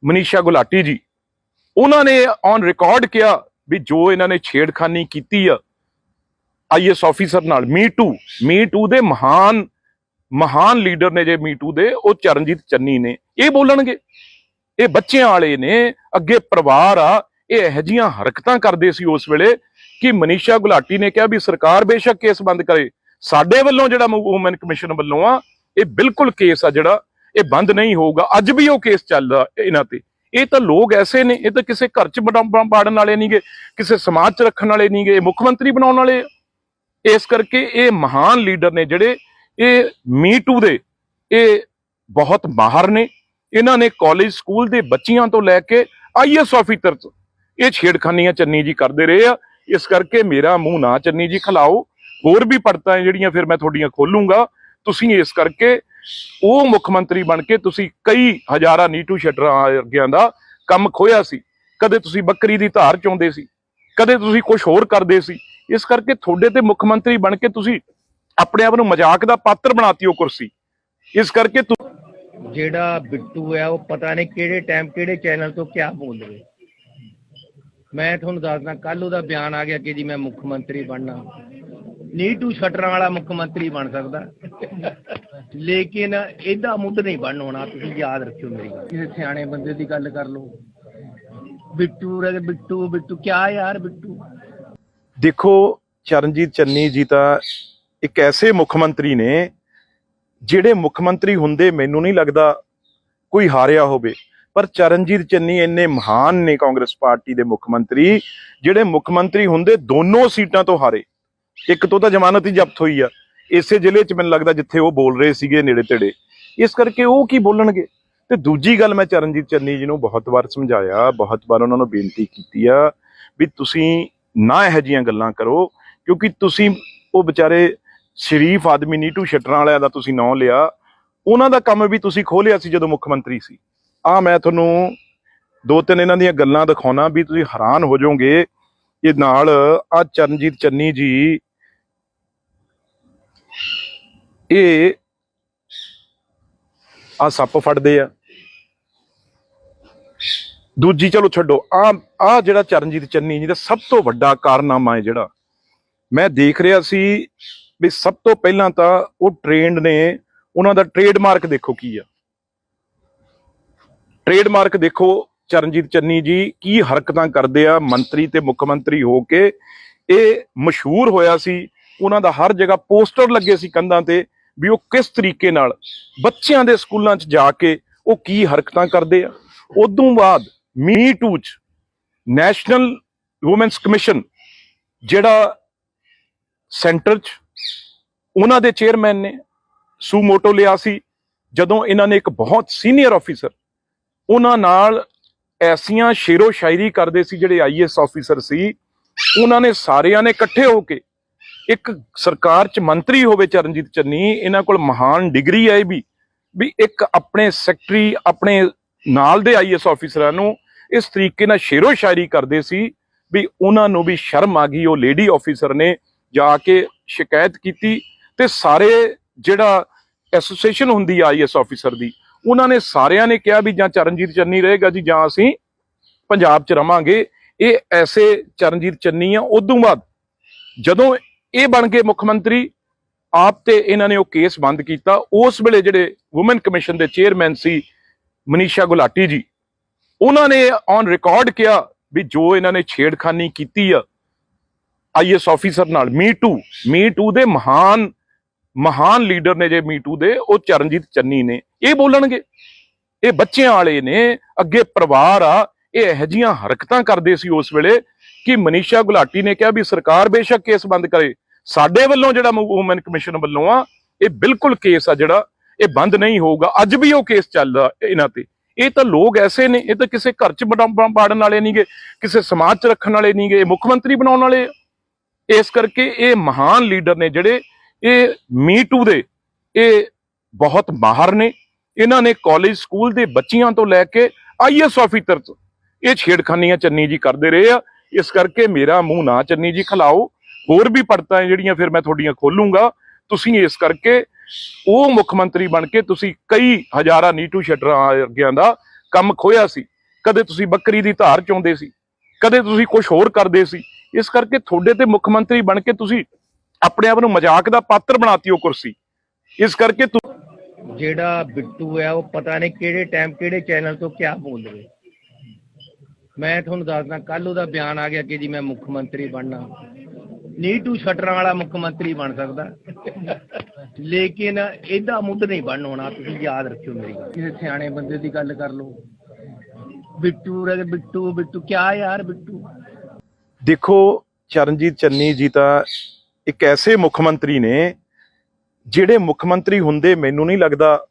ਮਨੀਸ਼ਾ ਗੁਲਾਟੀ ਜੀ, ਉਹਨਾਂ ਨੇ ਔਨ ਰਿਕਾਰਡ ਕਿਹਾ ਵੀ ਜੋ ਇਹਨਾਂ ਨੇ ਛੇੜਖਾਨੀ ਕੀਤੀ ਆ IAS ਆਫੀਸਰ ਨਾਲ, ਮੀ ਟੂ ਦੇ ਮਹਾਨ ਲੀਡਰ ਨੇ ਜੇ ਮੀ ਟੂ ਦੇ, ਉਹ ਚਰਨਜੀਤ ਚੰਨੀ ਨੇ। ਇਹ ਬੋਲਣਗੇ, ਇਹ ਬੱਚਿਆਂ ਵਾਲੇ ਨੇ, ਅੱਗੇ ਪਰਿਵਾਰ ਆ। ਇਹ ਇਹੋ ਜਿਹੀਆਂ ਹਰਕਤਾਂ ਕਰਦੇ ਸੀ ਉਸ ਵੇਲੇ ਕਿ ਮਨੀਸ਼ਾ ਗੁਲਾਟੀ ਨੇ ਕਿਹਾ ਵੀ ਸਰਕਾਰ ਬੇਸ਼ੱਕ ਕੇਸ ਬੰਦ ਕਰੇ, ਸਾਡੇ ਵੱਲੋਂ ਜਿਹੜਾ ਵੂਮਨ ਕਮਿਸ਼ਨ ਵੱਲੋਂ ਆ ਇਹ ਬਿਲਕੁਲ ਕੇਸ ਆ ਜਿਹੜਾ ਇਹ ਬੰਦ ਨਹੀਂ ਹੋਊਗਾ। ਅੱਜ ਵੀ ਉਹ ਕੇਸ ਚੱਲਦਾ ਇਹਨਾਂ ਤੇ। ਇਹ ਤਾਂ ਲੋਕ ਐਸੇ ਨੇ, ਇਹ ਤਾਂ ਕਿਸੇ ਘਰ 'ਚ ਬਾੜਨ ਵਾਲੇ ਨਹੀਂਗੇ, ਕਿਸੇ ਸਮਾਜ 'ਚ ਰੱਖਣ ਵਾਲੇ ਨਹੀਂਗੇ, ਇਹ ਮੁੱਖ ਮੰਤਰੀ ਬਣਾਉਣ ਵਾਲੇ। ਇਸ ਕਰਕੇ ਇਹ ਮਹਾਨ ਲੀਡਰ ਨੇ ਜਿਹੜੇ, ਇਹ ਮੀ ਟੂ ਦੇ ਇਹ ਬਹੁਤ ਮਾਹਰ ਨੇ। ਇਹਨਾਂ ਨੇ ਕਾਲਜ ਸਕੂਲ ਦੇ ਬੱਚਿਆਂ ਤੋਂ ਲੈ ਕੇ IAS ਆਫੀਸਰ ਇਹ ਛੇੜਖਾਨੀਆਂ ਚੰਨੀ ਜੀ ਕਰਦੇ ਰਹੇ ਆ। ਇਸ ਕਰਕੇ ਮੇਰਾ ਮੂੰਹ ਨਾ ਚੰਨੀ ਜੀ ਖਲਾਓ, ਹੋਰ ਵੀ ਪੜਤਾਂ ਜਿਹੜੀਆਂ ਫਿਰ ਮੈਂ ਤੁਹਾਡੀਆਂ ਖੋਲੂੰਗਾ। ਤੁਸੀਂ ਇਸ ਕਰਕੇ ਉਹ ਮੁੱਖ ਮੰਤਰੀ ਬਣ ਕੇ ਤੁਸੀਂ ਕਈ ਹਜ਼ਾਰਾਂ ਨੀਟੂ ਸ਼ਟਰਾਂ ਵਰਗਿਆਂ ਦਾ ਕੰਮ ਖੋਇਆ ਸੀ। ਕਦੇ ਤੁਸੀਂ ਬੱਕਰੀ ਦੀ ਧਾਰ ਚੋਂਦੇ ਸੀ, ਕਦੇ ਤੁਸੀਂ ਕੁਝ ਹੋਰ ਕਰਦੇ ਸੀ। ਇਸ ਕਰਕੇ ਤੁਹਾਡੇ ਤੇ ਮੁੱਖ ਮੰਤਰੀ ਬਣ ਕੇ ਤੁਸੀਂ ਆਪਣੇ ਆਪ ਨੂੰ ਮਜ਼ਾਕ ਦਾ ਪਾਤਰ ਬਣਾਤੀ ਉਹ ਕੁਰਸੀ। ਇਸ ਕਰਕੇ ਜਿਹੜਾ ਬਿੱਟੂ ਹੈ ਉਹ ਪਤਾ ਨਹੀਂ ਕਿਹੜੇ ਟਾਈਮ ਕਿਹੜੇ ਚੈਨਲ ਤੋਂ ਕਿਆ ਬੋਲ ਰਹੇ। ਮੈਂ ਤੁਹਾਨੂੰ ਦੱਸਦਾ ਕੱਲ ਉਹਦਾ ਬਿਆਨ ਆ ਗਿਆ ਕਿ ਜੀ ਮੈਂ ਮੁੱਖ ਮੰਤਰੀ ਬਣਨਾ। ਨੀਟੂ ਸ਼ਟਰਾਂ ਵਾਲਾ ਮੁੱਖ ਮੰਤਰੀ ਬਣ ਸਕਦਾ, ਲੇਕਿਨ ਇਹਦਾ ਮੁੱਢ ਨਹੀਂ ਬਣ ਹੋਣਾ। ਤੁਸੀਂ ਯਾਦ ਰੱਖਿਓ ਮੇਰੀ ਗੱਲ, ਕਿਸੇ ਸਿਆਣੇ ਬੰਦੇ ਦੀ ਗੱਲ ਕਰ ਲਓ। ਬਿੱਟੂ ਬਿੱਟੂ ਬਿੱਟੂ ਕਿਆ ਯਾਰ ਬਿੱਟੂ। ਦੇਖੋ ਚਰਨਜੀਤ ਚੰਨੀ ਜੀ ਤਾਂ ਇੱਕ ਐਸੇ ਮੁੱਖ ਮੰਤਰੀ ਨੇ ਜਿਹੜੇ ਮੁੱਖ ਮੰਤਰੀ ਹੁੰਦੇ ਮੈਨੂੰ ਨਹੀਂ ਲੱਗਦਾ ਕੋਈ ਹਾਰਿਆ ਹੋਵੇ, ਪਰ ਚਰਨਜੀਤ ਚੰਨੀ ਇੰਨੇ ਮਹਾਨ ਨੇ ਕਾਂਗਰਸ ਪਾਰਟੀ ਦੇ ਮੁੱਖ ਮੰਤਰੀ, ਜਿਹੜੇ ਮੁੱਖ ਮੰਤਰੀ ਹੁੰਦੇ ਦੋਨੋਂ ਸੀਟਾਂ ਤੋਂ ਹਾਰੇ। ਇੱਕ ਤੋਂ ਤਾਂ ਜ਼ਮਾਨਤ ਹੀ ਜ਼ਬਤ ਹੋਈ ਆ ਇਸੇ ਜ਼ਿਲ੍ਹੇ 'ਚ, ਮੈਨੂੰ ਲੱਗਦਾ ਜਿੱਥੇ ਉਹ ਬੋਲ ਰਹੇ ਸੀਗੇ ਨੇੜੇ ਤੇੜੇ। ਇਸ ਕਰਕੇ ਉਹ ਕੀ ਬੋਲਣਗੇ। ਤੇ ਦੂਜੀ ਗੱਲ, ਮੈਂ ਚਰਨਜੀਤ ਚੰਨੀ ਜੀ ਨੂੰ ਬਹੁਤ ਵਾਰ ਸਮਝਾਇਆ, ਬਹੁਤ ਵਾਰ ਉਹਨਾਂ ਨੂੰ ਬੇਨਤੀ ਕੀਤੀ ਆ ਵੀ ਤੁਸੀਂ ਨਾ ਇਹੋ ਜਿਹੀਆਂ ਗੱਲਾਂ ਕਰੋ, ਕਿਉਂਕਿ ਤੁਸੀਂ ਉਹ ਵਿਚਾਰੇ ਸ਼ਰੀਫ ਆਦਮੀ ਨੀਟੂ ਸ਼ਟਰਾਂ ਵਾਲਿਆਂ ਦਾ ਤੁਸੀਂ ਨਾਂ ਲਿਆ, ਉਹਨਾਂ ਦਾ ਕੰਮ ਵੀ ਤੁਸੀਂ ਖੋਲਿਆ ਸੀ ਜਦੋਂ ਮੁੱਖ ਮੰਤਰੀ ਸੀ। ਮੈਂ ਤੁਹਾਨੂੰ ਦੋ ਤਿੰਨ ਇਹਨਾਂ ਦੀਆਂ ਗੱਲਾਂ ਦਿਖਾਉਣਾ ਵੀ ਤੁਸੀਂ ਹੈਰਾਨ ਹੋ ਜਾਓਗੇ। ਇਹ ਨਾਲ ਆ ਚਰਨਜੀਤ ਚੰਨੀ ਜੀ ਇਹ ਆ ਸੱਪ ਫੜਦੇ ਆ। ਦੂਜੀ ਚਲੋ ਛੱਡੋ, ਆ ਜਿਹੜਾ ਚਰਨਜੀਤ ਚੰਨੀ ਜੀ ਦਾ ਸਭ ਤੋਂ ਵੱਡਾ ਕਾਰਨਾਮਾ ਹੈ ਜਿਹੜਾ ਮੈਂ ਦੇਖ ਰਿਹਾ ਸੀ ਵੀ ਸਭ ਤੋਂ ਪਹਿਲਾਂ ਤਾਂ ਉਹ ਟ੍ਰੇਨਡ ਨੇ, ਉਹਨਾਂ ਦਾ ਟ੍ਰੇਡਮਾਰਕ ਦੇਖੋ ਕੀ ਆ। ਟ੍ਰੇਡਮਾਰਕ ਦੇਖੋ ਚਰਨਜੀਤ ਚੰਨੀ ਜੀ ਕੀ ਹਰਕਤਾਂ ਕਰਦੇ ਆ ਮੰਤਰੀ ਤੇ ਮੁੱਖ ਮੰਤਰੀ ਹੋ ਕੇ। ਇਹ ਮਸ਼ਹੂਰ ਹੋਇਆ ਸੀ, ਉਹਨਾਂ ਦਾ ਹਰ ਜਗ੍ਹਾ ਪੋਸਟਰ ਲੱਗੇ ਸੀ ਕੰਧਾਂ ਤੇ ਵੀ ਉਹ ਕਿਸ ਤਰੀਕੇ ਨਾਲ ਬੱਚਿਆਂ ਦੇ ਸਕੂਲਾਂ 'ਚ ਜਾ ਕੇ ਉਹ ਕੀ ਹਰਕਤਾਂ ਕਰਦੇ ਆ। ਉਦੋਂ ਬਾਅਦ ਮੀ ਟੂ 'ਚ ਨੈਸ਼ਨਲ ਵੂਮੈਨਸ ਕਮਿਸ਼ਨ ਜਿਹੜਾ ਸੈਂਟਰ 'ਚ ਉਹਨਾਂ ਦੇ ਚੇਅਰਮੈਨ ਨੇ ਸੂ ਮੋਟੋ ਲਿਆ ਸੀ, ਜਦੋਂ ਇਹਨਾਂ ਨੇ ਇੱਕ ਬਹੁਤ ਸੀਨੀਅਰ ਆਫੀਸਰ ਉਹਨਾਂ ਨਾਲ ਐਸੀਆਂ ਸ਼ੇਰੋ ਸ਼ਾਇਰੀ ਕਰਦੇ ਸੀ, ਜਿਹੜੇ ਆਈਐਸ ਆਫੀਸਰ ਸੀ ਉਹਨਾਂ ਨੇ ਸਾਰਿਆਂ ਨੇ ਇਕੱਠੇ ਹੋ ਕੇ, ਇੱਕ ਸਰਕਾਰ 'ਚ ਮੰਤਰੀ ਹੋਵੇ ਚਰਨਜੀਤ ਚੰਨੀ, ਇਹਨਾਂ ਕੋਲ ਮਹਾਨ ਡਿਗਰੀ ਹੈ ਵੀ ਇੱਕ ਆਪਣੇ ਸੈਕਟਰੀ ਆਪਣੇ ਨਾਲ ਦੇ ਆਈਐਸ ਆਫੀਸਰਾਂ ਨੂੰ ਇਸ ਤਰੀਕੇ ਨਾਲ ਸ਼ੇਰੋ ਸ਼ਾਇਰੀ ਕਰਦੇ ਸੀ ਵੀ ਉਹਨਾਂ ਨੂੰ ਵੀ ਸ਼ਰਮ ਆ ਗਈ। ਉਹ ਲੇਡੀ ਆਫੀਸਰ ਨੇ ਜਾ ਕੇ ਸ਼ਿਕਾਇਤ ਕੀਤੀ ਤੇ ਸਾਰੇ ਜਿਹੜਾ ਐਸੋਸੀਏਸ਼ਨ ਹੁੰਦੀ ਆ ਆਈਐਸ ਆਫੀਸਰ ਦੀ, ਉਹਨਾਂ ਨੇ ਸਾਰਿਆਂ ਨੇ ਕਿਹਾ ਵੀ ਜਾਂ ਚਰਨਜੀਤ ਚੰਨੀ ਰਹੇਗਾ ਜੀ ਜਾਂ ਅਸੀਂ ਪੰਜਾਬ 'ਚ ਰਵਾਂਗੇ। ਇਹ ਐਸੇ ਚਰਨਜੀਤ ਚੰਨੀ ਆ। ਉਦੋਂ ਬਾਅਦ ਜਦੋਂ ਇਹ ਬਣ ਗਏ ਮੁੱਖ ਮੰਤਰੀ ਆਪ ਤੇ ਇਹਨਾਂ ਨੇ ਉਹ ਕੇਸ ਬੰਦ ਕੀਤਾ। ਉਸ ਵੇਲੇ ਜਿਹੜੇ ਵੂਮਨ ਕਮਿਸ਼ਨ ਦੇ ਚੇਅਰਮੈਨ ਸੀ ਮਨੀਸ਼ਾ ਗੁਲਾਟੀ ਜੀ, ਉਹਨਾਂ ਨੇ ਔਨ ਰਿਕਾਰਡ ਕਿਹਾ ਵੀ ਜੋ ਇਹਨਾਂ ਨੇ ਛੇੜਖਾਨੀ ਕੀਤੀ ਆ ਆਈਐਸ ਆਫੀਸਰ ਨਾਲ, ਮੀ ਟੂ ਦੇ ਮਹਾਨ ਲੀਡਰ ਨੇ ਜੇ ਮੀ ਟੂ ਦੇ, ਉਹ ਚਰਨਜੀਤ ਚੰਨੀ ਨੇ। ਇਹ ਬੋਲਣਗੇ, ਇਹ ਬੱਚਿਆਂ ਵਾਲੇ ਨੇ, ਅੱਗੇ ਪਰਿਵਾਰ ਆ। ਇਹ ਇਹੋ ਜਿਹੀਆਂ ਹਰਕਤਾਂ ਕਰਦੇ ਸੀ ਉਸ ਵੇਲੇ ਕਿ ਮਨੀਸ਼ਾ ਗੁਲਾਟੀ ਨੇ ਕਿਹਾ ਵੀ ਸਰਕਾਰ ਬੇਸ਼ੱਕ ਕੇਸ ਬੰਦ ਕਰੇ, ਸਾਡੇ ਵੱਲੋਂ ਜਿਹੜਾ ਵੂਮਨ ਕਮਿਸ਼ਨ ਵੱਲੋਂ ਆ ਇਹ ਬਿਲਕੁਲ ਕੇਸ ਆ ਜਿਹੜਾ ਇਹ ਬੰਦ ਨਹੀਂ ਹੋਊਗਾ। ਅੱਜ ਵੀ ਉਹ ਕੇਸ ਚੱਲਦਾ ਇਹਨਾਂ ਤੇ। ਇਹ ਤਾਂ ਲੋਕ ਐਸੇ ਨੇ, ਇਹ ਤਾਂ ਕਿਸੇ ਘਰ 'ਚ ਬਾੜਨ ਵਾਲੇ ਨਹੀਂਗੇ, ਕਿਸੇ ਸਮਾਜ 'ਚ ਰੱਖਣ ਵਾਲੇ ਨਹੀਂਗੇ, ਮੁੱਖ ਮੰਤਰੀ ਬਣਾਉਣ ਵਾਲੇ। ਇਸ ਕਰਕੇ ਇਹ ਮਹਾਨ ਲੀਡਰ ਨੇ ਜਿਹੜੇ ਇਹ ਮੀ ਟੂ ਦੇ, ਇਹ ਬਹੁਤ ਮਾਹਰ ਨੇ। ਇਹਨਾਂ ਨੇ ਕਾਲਜ ਸਕੂਲ ਦੇ ਬੱਚਿਆਂ ਤੋਂ ਲੈ ਕੇ ਆਈਐਸ ਆਫੀਸਰ ਤੋਂ ਇਹ ਛੇੜਖਾਨੀਆਂ ਚੰਨੀ ਜੀ ਕਰਦੇ ਰਹੇ ਆ। ਇਸ ਕਰਕੇ ਮੇਰਾ ਮੂੰਹ ਨਾ ਚੰਨੀ ਜੀ ਖਿਲਾਓ। ਹੋਰ ਵੀ ਪੜਤਾਂ ਜਿਹੜੀਆਂ ਫਿਰ ਮੈਂ ਤੁਹਾਡੀਆਂ ਖੋਲੂੰਗਾ। ਤੁਸੀਂ ਇਸ ਕਰਕੇ ਉਹ ਮੁੱਖ ਮੰਤਰੀ ਬਣ ਕੇ ਤੁਸੀਂ ਕਈ ਹਜ਼ਾਰਾਂ ਨੀਟੂ ਸ਼ਟਰਾਂ ਵਰਗਿਆਂ ਦਾ ਕੰਮ ਖੋਇਆ ਸੀ। ਕਦੇ ਤੁਸੀਂ ਬੱਕਰੀ ਦੀ ਧਾਰ ਚੋਂਦੇ ਸੀ, ਕਦੇ ਤੁਸੀਂ ਕੁਝ ਹੋਰ ਕਰਦੇ ਸੀ। ਇਸ ਕਰਕੇ ਤੁਹਾਡੇ ਤੇ ਮੁੱਖ ਮੰਤਰੀ ਬਣ ਕੇ ਤੁਸੀਂ ਆਪਣੇ ਆਪ ਨੂੰ ਮਜ਼ਾਕ ਦਾ ਪਾਤਰ ਬਣਾਤੀ ਉਹ ਕੁਰਸੀ। ਇਸ ਕਰਕੇ ਜਿਹੜਾ ਬਿੱਟੂ ਹੈ ਉਹ ਪਤਾ ਨਹੀਂ ਕਿਹੜੇ ਟਾਈਮ ਕਿਹੜੇ ਚੈਨਲ ਤੋਂ ਕਿਆ ਬੋਲ ਰਹੇ। ਮੈਂ ਤੁਹਾਨੂੰ ਦੱਸਦਾ, ਕੱਲ ਉਹਦਾ ਬਿਆਨ ਆ ਗਿਆ ਕਿ ਜੀ ਮੈਂ ਮੁੱਖ ਮੰਤਰੀ ਬਣਨਾ। ਨੀਟੂ ਸ਼ਟਰਾਂ ਵਾਲਾ ਮੁੱਖ ਮੰਤਰੀ ਬਣ ਸਕਦਾ, ਲੇਕਿਨ ਇਹਦਾ ਮੁੱਢ ਨਹੀਂ ਬਣ ਹੋਣਾ। ਤੁਸੀਂ ਯਾਦ ਰੱਖਿਓ ਮੇਰੀ ਗੱਲ। ਕਿਸੇ ਸਿਆਣੇ ਬੰਦੇ ਦੀ ਗੱਲ ਕਰ ਲਓ। ਬਿੱਟੂ ਕਿਆ ਯਾਰ ਬਿੱਟੂ। ਦੇਖੋ ਚਰਨਜੀਤ ਚੰਨੀ ਜੀ ਤਾਂ ਇੱਕ ਐਸੇ ਮੁੱਖ ਮੰਤਰੀ ਨੇ ਜਿਹੜੇ ਮੁੱਖ ਮੰਤਰੀ ਹੁੰਦੇ ਮੈਨੂੰ ਨਹੀਂ ਲੱਗਦਾ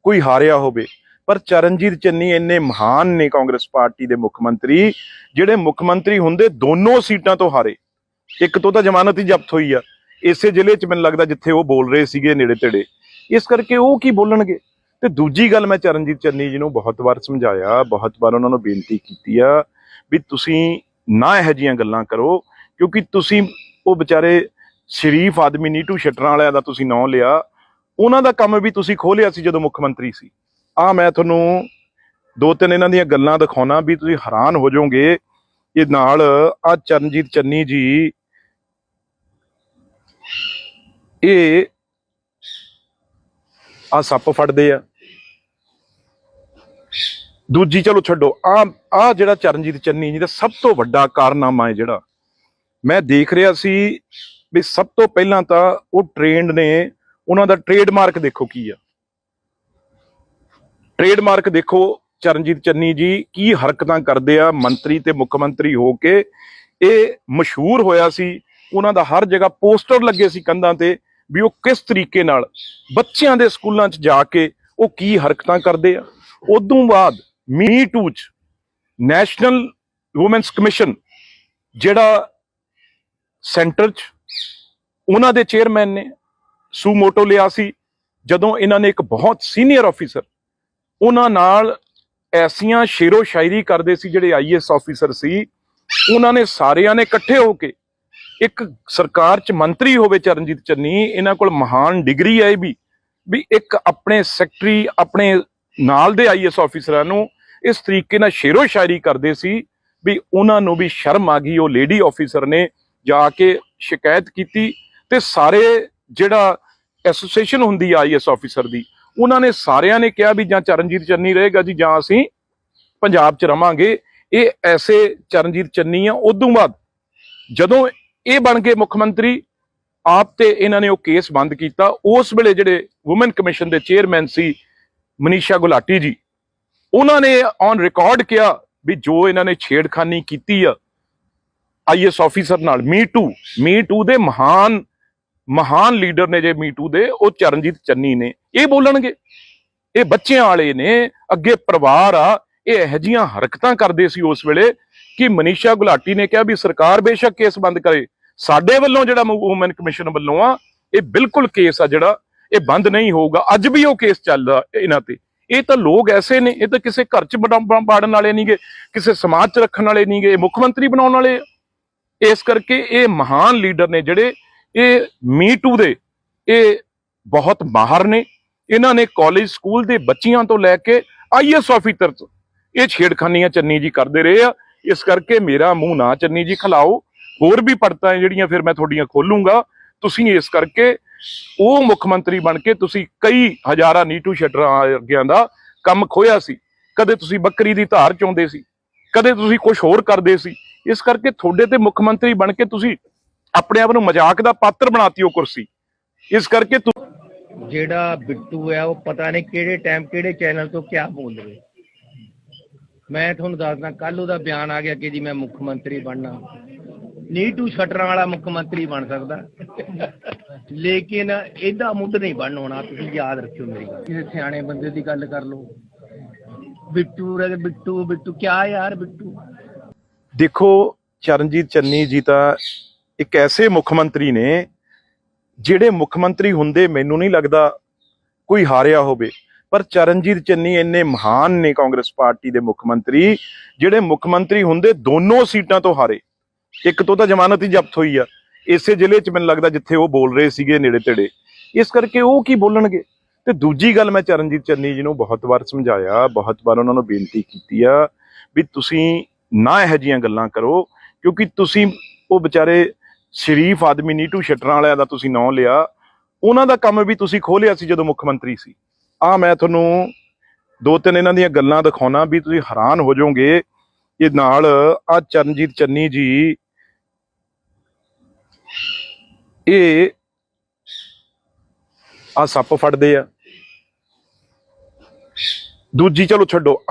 ਕੋਈ ਹਾਰਿਆ ਹੋਵੇ। ਪਰ ਚਰਨਜੀਤ ਚੰਨੀ ਇੰਨੇ ਮਹਾਨ ਨੇ ਕਾਂਗਰਸ ਪਾਰਟੀ ਦੇ ਮੁੱਖ ਮੰਤਰੀ, ਜਿਹੜੇ ਮੁੱਖ ਮੰਤਰੀ ਹੁੰਦੇ ਦੋਨੋਂ ਸੀਟਾਂ ਤੋਂ ਹਾਰੇ। ਇੱਕ ਤੋਂ ਤਾਂ ਜ਼ਮਾਨਤ ਹੀ ਜ਼ਬਤ ਹੋਈ ਆ ਇਸੇ ਜ਼ਿਲ੍ਹੇ 'ਚ, ਮੈਨੂੰ ਲੱਗਦਾ ਜਿੱਥੇ ਉਹ ਬੋਲ ਰਹੇ ਸੀਗੇ ਨੇੜੇ ਤੇੜੇ। ਇਸ ਕਰਕੇ ਉਹ ਕੀ ਬੋਲਣਗੇ। ਤੇ ਦੂਜੀ ਗੱਲ, ਮੈਂ ਚਰਨਜੀਤ ਚੰਨੀ ਜੀ ਨੂੰ ਬਹੁਤ ਵਾਰ ਸਮਝਾਇਆ, ਬਹੁਤ ਵਾਰ ਉਹਨਾਂ ਨੂੰ ਬੇਨਤੀ ਕੀਤੀ ਆ ਵੀ ਤੁਸੀਂ ਨਾ ਇਹੋ ਜਿਹੀਆਂ ਗੱਲਾਂ ਕਰੋ, ਕਿਉਂਕਿ ਤੁਸੀਂ ਉਹ ਵਿਚਾਰੇ ਸ਼ਰੀਫ ਆਦਮੀ ਨੀਟੂ ਸ਼ਟਰਾਂ ਵਾਲਿਆਂ ਦਾ ਤੁਸੀਂ ਨਾਂ ਲਿਆ, ਉਹਨਾਂ ਦਾ ਕੰਮ ਵੀ ਤੁਸੀਂ ਖੋਲਿਆ ਸੀ ਜਦੋਂ ਮੁੱਖ ਮੰਤਰੀ ਸੀ। ਮੈਂ ਤੁਹਾਨੂੰ 2-3 ਇਹਨਾਂ ਦੀਆਂ ਗੱਲਾਂ ਦਿਖਾਉਣਾ ਵੀ ਤੁਸੀਂ ਹੈਰਾਨ ਹੋ ਜਾਓਗੇ। ਇਹ ਨਾਲ ਚਰਨਜੀਤ ਚੰਨੀ ਜੀ ਇਹ ਸੱਪ ਫੜਦੇ ਆ। ਦੂਜੀ ਚਲੋ ਛੱਡੋ, ਜਿਹੜਾ ਚਰਨਜੀਤ ਚੰਨੀ ਜੀ ਦਾ ਸਭ ਤੋਂ ਵੱਡਾ ਕਾਰਨਾਮਾ ਹੈ ਜਿਹੜਾ ਮੈਂ ਦੇਖ ਰਿਹਾ ਸੀ ਵੀ ਸਭ ਤੋਂ ਪਹਿਲਾਂ ਤਾਂ ਉਹ ਟ੍ਰੇਨਡ ਨੇ, ਉਹਨਾਂ ਦਾ ਟ੍ਰੇਡਮਾਰਕ ਦੇਖੋ ਕੀ ਆ। ਟ੍ਰੇਡਮਾਰਕ ਦੇਖੋ ਚਰਨਜੀਤ ਚੰਨੀ ਜੀ ਕੀ ਹਰਕਤਾਂ ਕਰਦੇ ਆ ਮੰਤਰੀ ਤੇ ਮੁੱਖ ਮੰਤਰੀ ਹੋ ਕੇ। ਇਹ ਮਸ਼ਹੂਰ ਹੋਇਆ ਸੀ, ਉਹਨਾਂ ਦਾ ਹਰ ਜਗ੍ਹਾ ਪੋਸਟਰ ਲੱਗੇ ਸੀ ਕੰਧਾਂ ਤੇ ਵੀ ਉਹ ਕਿਸ ਤਰੀਕੇ ਨਾਲ ਬੱਚਿਆਂ ਦੇ ਸਕੂਲਾਂ 'ਚ ਜਾ ਕੇ ਉਹ ਕੀ ਹਰਕਤਾਂ ਕਰਦੇ ਆ। ਉਦੋਂ ਬਾਅਦ ਮੀ ਟੂ 'ਚ ਨੈਸ਼ਨਲ ਵੂਮੈਨਸ ਕਮਿਸ਼ਨ ਜਿਹੜਾ ਸੈਂਟਰ 'ਚ ਉਹਨਾਂ ਦੇ ਚੇਅਰਮੈਨ ਨੇ ਸੂ ਮੋਟੋ ਲਿਆ ਸੀ, ਜਦੋਂ ਇਹਨਾਂ ਨੇ ਇੱਕ ਬਹੁਤ ਸੀਨੀਅਰ ਆਫੀਸਰ ਉਹਨਾਂ ਨਾਲ ਐਸੀਆਂ ਸ਼ੇਰੋ ਸ਼ਾਇਰੀ ਕਰਦੇ ਸੀ, ਜਿਹੜੇ ਆਈਐਸ ਆਫੀਸਰ ਸੀ ਉਹਨਾਂ ਨੇ ਸਾਰਿਆਂ ਨੇ ਇਕੱਠੇ ਹੋ ਕੇ ਇੱਕ ਸਰਕਾਰ 'ਚ ਮੰਤਰੀ ਹੋਵੇ ਚਰਨਜੀਤ ਚੰਨੀ, ਇਹਨਾਂ ਕੋਲ ਮਹਾਨ ਡਿਗਰੀ ਹੈ ਵੀ ਇੱਕ ਆਪਣੇ ਸੈਕਟਰੀ ਆਪਣੇ ਨਾਲ ਦੇ ਆਈਐਸ ਆਫੀਸਰਾਂ ਨੂੰ ਇਸ ਤਰੀਕੇ ਨਾਲ ਸ਼ੇਰੋ ਸ਼ਾਇਰੀ ਕਰਦੇ ਸੀ ਵੀ ਉਹਨਾਂ ਨੂੰ ਵੀ ਸ਼ਰਮ ਆ ਗਈ। ਉਹ ਲੇਡੀ ਆਫੀਸਰ ਨੇ ਜਾ ਕੇ ਸ਼ਿਕਾਇਤ ਕੀਤੀ ਤੇ ਸਾਰੇ ਜਿਹੜਾ ਐਸੋਸੀਏਸ਼ਨ ਹੁੰਦੀ ਆ ਆਈਐਸ ਆਫੀਸਰ ਦੀ, ਉਹਨਾਂ ਨੇ ਸਾਰਿਆਂ ਨੇ ਕਿਹਾ ਵੀ ਜਾਂ ਚਰਨਜੀਤ ਚੰਨੀ ਰਹੇਗਾ ਜੀ ਜਾਂ ਅਸੀਂ ਪੰਜਾਬ 'ਚ ਰਵਾਂਗੇ। ਇਹ ਐਸੇ ਚਰਨਜੀਤ ਚੰਨੀ ਆ। ਉਦੋਂ ਬਾਅਦ ਜਦੋਂ ਇਹ ਬਣ ਗਏ ਮੁੱਖ ਮੰਤਰੀ ਆਪ ਤੇ ਇਹਨਾਂ ਨੇ ਉਹ ਕੇਸ ਬੰਦ ਕੀਤਾ। ਉਸ ਵੇਲੇ ਜਿਹੜੇ ਵੂਮਨ ਕਮਿਸ਼ਨ ਦੇ ਚੇਅਰਮੈਨ ਸੀ ਮਨੀਸ਼ਾ ਗੁਲਾਟੀ ਜੀ, ਉਹਨਾਂ ਨੇ ਔਨ ਰਿਕਾਰਡ ਕਿਹਾ ਵੀ ਜੋ ਇਹਨਾਂ ਨੇ ਛੇੜਖਾਨੀ ਕੀਤੀ ਆ ਆਈਐਸ ਆਫੀਸਰ ਨਾਲ, ਮੀ ਟੂ ਦੇ ਮਹਾਨ ਲੀਡਰ ਨੇ ਜੇ ਮੀ ਟੂ ਦੇ, ਉਹ ਚਰਨਜੀਤ ਚੰਨੀ ਨੇ। ਇਹ ਬੋਲਣਗੇ? ਇਹ ਬੱਚਿਆਂ ਵਾਲੇ ਨੇ, ਅੱਗੇ ਪਰਿਵਾਰ ਆ। ਇਹ ਇਹੋ ਜਿਹੀਆਂ ਹਰਕਤਾਂ ਕਰਦੇ ਸੀ ਉਸ ਵੇਲੇ ਕਿ ਮਨੀਸ਼ਾ ਗੁਲਾਟੀ ਨੇ ਕਿਹਾ ਵੀ ਸਰਕਾਰ ਬੇਸ਼ੱਕ ਕੇਸ ਬੰਦ ਕਰੇ, ਸਾਡੇ ਵੱਲੋਂ ਜਿਹੜਾ ਵੂਮਨ ਕਮਿਸ਼ਨ ਵੱਲੋਂ ਆ ਇਹ ਬਿਲਕੁਲ ਕੇਸ ਆ ਜਿਹੜਾ ਇਹ ਬੰਦ ਨਹੀਂ ਹੋਊਗਾ। ਅੱਜ ਵੀ ਉਹ ਕੇਸ ਚੱਲਦਾ ਇਹਨਾਂ ਤੇ। ਇਹ ਤਾਂ ਲੋਕ ਐਸੇ ਨੇ, ਇਹ ਤਾਂ ਕਿਸੇ ਘਰ 'ਚ ਬਾੜਨ ਵਾਲੇ ਨਹੀਂਗੇ, ਕਿਸੇ ਸਮਾਜ 'ਚ ਰੱਖਣ ਵਾਲੇ ਨਹੀਂਗੇ, ਇਹ ਮੁੱਖ ਮੰਤਰੀ ਬਣਾਉਣ ਵਾਲੇ। ਇਸ ਕਰਕੇ ਇਹ ਮਹਾਨ ਲੀਡਰ ਨੇ ਜਿਹੜੇ, ਇਹ ਮੀ ਟੂ ਦੇ ਇਹ ਬਹੁਤ ਮਾਹਰ ਨੇ। ਇਹਨਾਂ ਨੇ ਕਾਲਜ ਸਕੂਲ ਦੇ ਬੱਚਿਆਂ ਤੋਂ ਲੈ ਕੇ ਆਈਐਸ ਆਫੀਸਰ ਇਹ ਛੇੜਖਾਨੀਆਂ ਚੰਨੀ ਜੀ ਕਰਦੇ ਰਹੇ ਆ। ਇਸ ਕਰਕੇ ਮੇਰਾ ਮੂੰਹ ਨਾ ਚੰਨੀ ਜੀ ਖਿਲਾਓ। ਹੋਰ ਵੀ ਪੜਤਾਂ ਜਿਹੜੀਆਂ ਫਿਰ ਮੈਂ ਤੁਹਾਡੀਆਂ ਖੋਲੂੰਗਾ। ਤੁਸੀਂ ਇਸ ਕਰਕੇ ਉਹ ਮੁੱਖ ਮੰਤਰੀ ਬਣ ਕੇ ਤੁਸੀਂ ਕਈ ਹਜ਼ਾਰਾਂ ਨੀਟੂ ਸ਼ਟਰਾਂ ਵਰਗਿਆਂ ਦਾ ਕੰਮ ਖੋਇਆ ਸੀ। ਕਦੇ ਤੁਸੀਂ ਬੱਕਰੀ ਦੀ ਧਾਰ ਚੋਂਦੇ ਸੀ, ਕਦੇ ਤੁਸੀਂ ਕੁਝ ਹੋਰ ਕਰਦੇ ਸੀ। ਇਸ ਕਰਕੇ ਤੁਹਾਡੇ ਤੇ ਮੁੱਖ ਮੰਤਰੀ ਬਣ ਕੇ ਤੁਸੀਂ ਆਪਣੇ ਆਪ ਨੂੰ ਮਜ਼ਾਕ ਦਾ ਪਾਤਰ ਬਣਾਤੀ ਉਹ ਕੁਰਸੀ। ਇਸ ਕਰਕੇ ਜਿਹੜਾ ਬਿੱਟੂ ਹੈ ਉਹ ਪਤਾ ਨਹੀਂ ਕਿਹੜੇ ਟਾਈਮ ਕਿਹੜੇ ਚੈਨਲ ਤੋਂ ਕਿਆ ਬੋਲ ਰਹੇ। ਮੈਂ ਤੁਹਾਨੂੰ ਦੱਸਦਾ, ਕੱਲ ਉਹਦਾ ਬਿਆਨ ਆ ਗਿਆ ਕਿ ਜੀ ਮੈਂ ਮੁੱਖ ਮੰਤਰੀ ਬਣਨਾ। ਨੀਟੂ ਸ਼ਟਰਾਂ ਵਾਲਾ ਮੁੱਖ ਮੰਤਰੀ ਬਣ ਸਕਦਾ, ਲੇਕਿਨ ਇਹਦਾ ਮੁੱਢ ਨਹੀਂ ਬਣ ਹੋਣਾ। ਤੁਸੀਂ ਯਾਦ ਰੱਖਿਓ ਮੇਰੀ ਗੱਲ। ਕਿਸੇ ਸਿਆਣੇ ਬੰਦੇ ਦੀ ਗੱਲ ਕਰ ਲਓ। ਬਿੱਟੂ ਕਿਆ ਯਾਰ ਬਿੱਟੂ। ਦੇਖੋ, ਚਰਨਜੀਤ ਚੰਨੀ ਜੀ ਤਾਂ ਇੱਕ ਐਸੇ ਮੁੱਖ ਮੰਤਰੀ ਨੇ ਜਿਹੜੇ ਮੁੱਖ ਮੰਤਰੀ ਹੁੰਦੇ ਮੈਨੂੰ ਨਹੀਂ ਲੱਗਦਾ ਕੋਈ ਹਾਰਿਆ ਹੋਵੇ। ਪਰ ਚਰਨਜੀਤ ਚੰਨੀ ਇੰਨੇ ਮਹਾਨ ਨੇ ਕਾਂਗਰਸ ਪਾਰਟੀ ਦੇ ਮੁੱਖ ਮੰਤਰੀ, ਜਿਹੜੇ ਮੁੱਖ ਮੰਤਰੀ ਹੁੰਦੇ ਦੋਨੋਂ ਸੀਟਾਂ ਤੋਂ ਹਾਰੇ। ਇੱਕ ਤੋਂ ਤਾਂ ਜ਼ਮਾਨਤ ਹੀ ਜ਼ਬਤ ਹੋਈ ਆ ਇਸੇ ਜ਼ਿਲ੍ਹੇ 'ਚ, ਮੈਨੂੰ ਲੱਗਦਾ ਜਿੱਥੇ ਉਹ ਬੋਲ ਰਹੇ ਸੀਗੇ ਨੇੜੇ ਤੇੜੇ। ਇਸ ਕਰਕੇ ਉਹ ਕੀ ਬੋਲਣਗੇ। ਤੇ ਦੂਜੀ ਗੱਲ, ਮੈਂ ਚਰਨਜੀਤ ਚੰਨੀ ਜੀ ਨੂੰ ਬਹੁਤ ਵਾਰ ਸਮਝਾਇਆ, ਬਹੁਤ ਵਾਰ ਉਹਨਾਂ ਨੂੰ ਬੇਨਤੀ ਕੀਤੀ ਆ ਵੀ ਤੁਸੀਂ ਨਾ ਇਹੋ ਜਿਹੀਆਂ ਗੱਲਾਂ ਕਰੋ, ਕਿਉਂਕਿ ਤੁਸੀਂ ਉਹ ਵਿਚਾਰੇ ਸ਼ਰੀਫ ਆਦਮੀ ਨੀਟੂ ਸ਼ਟਰਾਂ ਵਾਲਿਆਂ ਦਾ ਤੁਸੀਂ ਨਾਂ ਲਿਆ। ਉਹਨਾਂ ਦਾ ਕੰਮ ਵੀ ਤੁਸੀਂ ਖੋਲਿਆ ਸੀ ਜਦੋਂ ਮੁੱਖ ਮੰਤਰੀ ਸੀ। ਮੈਂ ਤੁਹਾਨੂੰ 2-3 ਇਹਨਾਂ ਦੀਆਂ ਗੱਲਾਂ ਦਿਖਾਉਣਾ ਵੀ ਤੁਸੀਂ ਹੈਰਾਨ ਹੋ ਜਾਓਗੇ। ਇਹ ਨਾਲ ਚਰਨਜੀਤ ਚੰਨੀ ਜੀ ਇਹ ਸੱਪ ਫੜਦੇ ਆ। ਦੂਜੀ ਚਲੋ ਛੱਡੋ,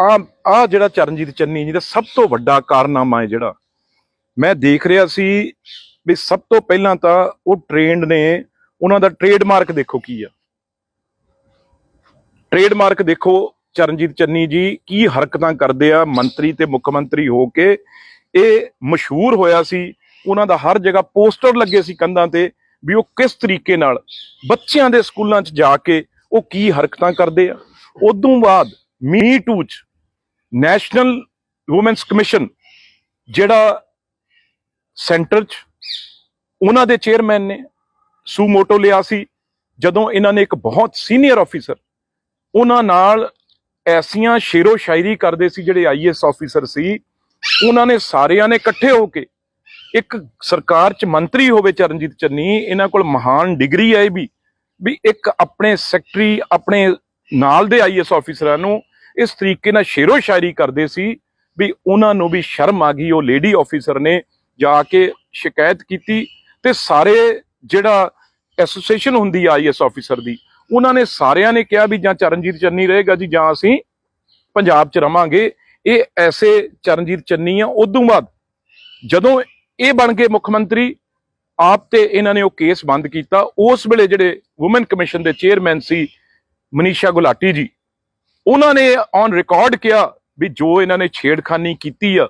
ਜਿਹੜਾ ਚਰਨਜੀਤ ਚੰਨੀ ਜੀ ਦਾ ਸਭ ਤੋਂ ਵੱਡਾ ਕਾਰਨਾਮਾ ਹੈ ਜਿਹੜਾ ਮੈਂ ਦੇਖ ਰਿਹਾ ਸੀ ਵੀ ਸਭ ਤੋਂ ਪਹਿਲਾਂ ਤਾਂ ਉਹ ਟ੍ਰੇਨਡ ਨੇ। ਉਹਨਾਂ ਦਾ ਟ੍ਰੇਡਮਾਰਕ ਦੇਖੋ ਕੀ ਆ। ਟ੍ਰੇਡਮਾਰਕ ਦੇਖੋ ਚਰਨਜੀਤ ਚੰਨੀ ਜੀ ਕੀ ਹਰਕਤਾਂ ਕਰਦੇ ਆ ਮੰਤਰੀ ਤੇ ਮੁੱਖ ਮੰਤਰੀ ਹੋ ਕੇ। ਇਹ ਮਸ਼ਹੂਰ ਹੋਇਆ ਸੀ, ਉਹਨਾਂ ਦਾ ਹਰ ਜਗ੍ਹਾ ਪੋਸਟਰ ਲੱਗੇ ਸੀ ਕੰਧਾਂ ਤੇ ਵੀ ਉਹ ਕਿਸ ਤਰੀਕੇ ਨਾਲ ਬੱਚਿਆਂ ਦੇ ਸਕੂਲਾਂ 'ਚ ਜਾ ਕੇ ਉਹ ਕੀ ਹਰਕਤਾਂ ਕਰਦੇ ਆ। ਉਦੋਂ ਬਾਅਦ ਮੀ ਟੂ 'ਚ ਨੈਸ਼ਨਲ ਵੂਮੈਨਸ ਕਮਿਸ਼ਨ ਜਿਹੜਾ ਸੈਂਟਰ 'ਚ ਉਹਨਾਂ ਦੇ ਚੇਅਰਮੈਨ ਨੇ ਸੂਮੋਟੋ ਲਿਆ ਸੀ। ਜਦੋਂ ਇਹਨਾਂ ਨੇ ਇੱਕ ਬਹੁਤ ਸੀਨੀਅਰ ਆਫੀਸਰ ਉਹਨਾਂ ਨਾਲ ਐਸੀਆਂ ਸ਼ੇਰੋ ਸ਼ਾਇਰੀ ਕਰਦੇ ਸੀ, ਜਿਹੜੇ ਆਈਐਸ ਆਫੀਸਰ ਸੀ, ਉਹਨਾਂ ਨੇ ਸਾਰਿਆਂ ਨੇ ਇਕੱਠੇ ਹੋ ਕੇ ਇੱਕ ਸਰਕਾਰ 'ਚ ਮੰਤਰੀ ਹੋਵੇ ਚਰਨਜੀਤ ਚੰਨੀ, ਇਹਨਾਂ ਕੋਲ ਮਹਾਨ ਡਿਗਰੀ ਹੈ ਵੀ ਇੱਕ ਆਪਣੇ ਸੈਕਟਰੀ ਆਪਣੇ ਨਾਲ ਦੇ ਆਈਐਸ ਆਫੀਸਰਾਂ ਨੂੰ ਇਸ ਤਰੀਕੇ ਨਾਲ ਸ਼ੇਰੋ ਸ਼ਾਇਰੀ ਕਰਦੇ ਸੀ ਵੀ ਉਹਨਾਂ ਨੂੰ ਵੀ ਸ਼ਰਮ ਆ ਗਈ। ਉਹ ਲੇਡੀ ਆਫੀਸਰ ਨੇ ਜਾ ਕੇ ਸ਼ਿਕਾਇਤ ਕੀਤੀ ਤੇ ਸਾਰੇ ਜਿਹੜਾ ਐਸੋਸੀਏਸ਼ਨ ਹੁੰਦੀ ਆ ਆਈਐਸ ਆਫੀਸਰ ਦੀ, ਉਹਨਾਂ ਨੇ ਸਾਰਿਆਂ ਨੇ ਕਿਹਾ ਵੀ ਜਾਂ ਚਰਨਜੀਤ ਚੰਨੀ ਰਹੇਗਾ ਜੀ ਜਾਂ ਅਸੀਂ ਪੰਜਾਬ 'ਚ ਰਵਾਂਗੇ। ਇਹ ਐਸੇ ਚਰਨਜੀਤ ਚੰਨੀ ਆ। ਉਦੋਂ ਬਾਅਦ ਜਦੋਂ ਇਹ ਬਣ ਗਏ ਮੁੱਖ ਮੰਤਰੀ ਆਪ ਤੇ ਇਹਨਾਂ ਨੇ ਉਹ ਕੇਸ ਬੰਦ ਕੀਤਾ। ਉਸ ਵੇਲੇ ਜਿਹੜੇ ਵੂਮਨ ਕਮਿਸ਼ਨ ਦੇ ਚੇਅਰਮੈਨ ਸੀ ਮਨੀਸ਼ਾ ਗੁਲਾਟੀ ਜੀ, ਉਹਨਾਂ ਨੇ ਔਨ ਰਿਕਾਰਡ ਕਿਹਾ ਵੀ ਜੋ ਇਹਨਾਂ ਨੇ ਛੇੜਖਾਨੀ ਕੀਤੀ ਆ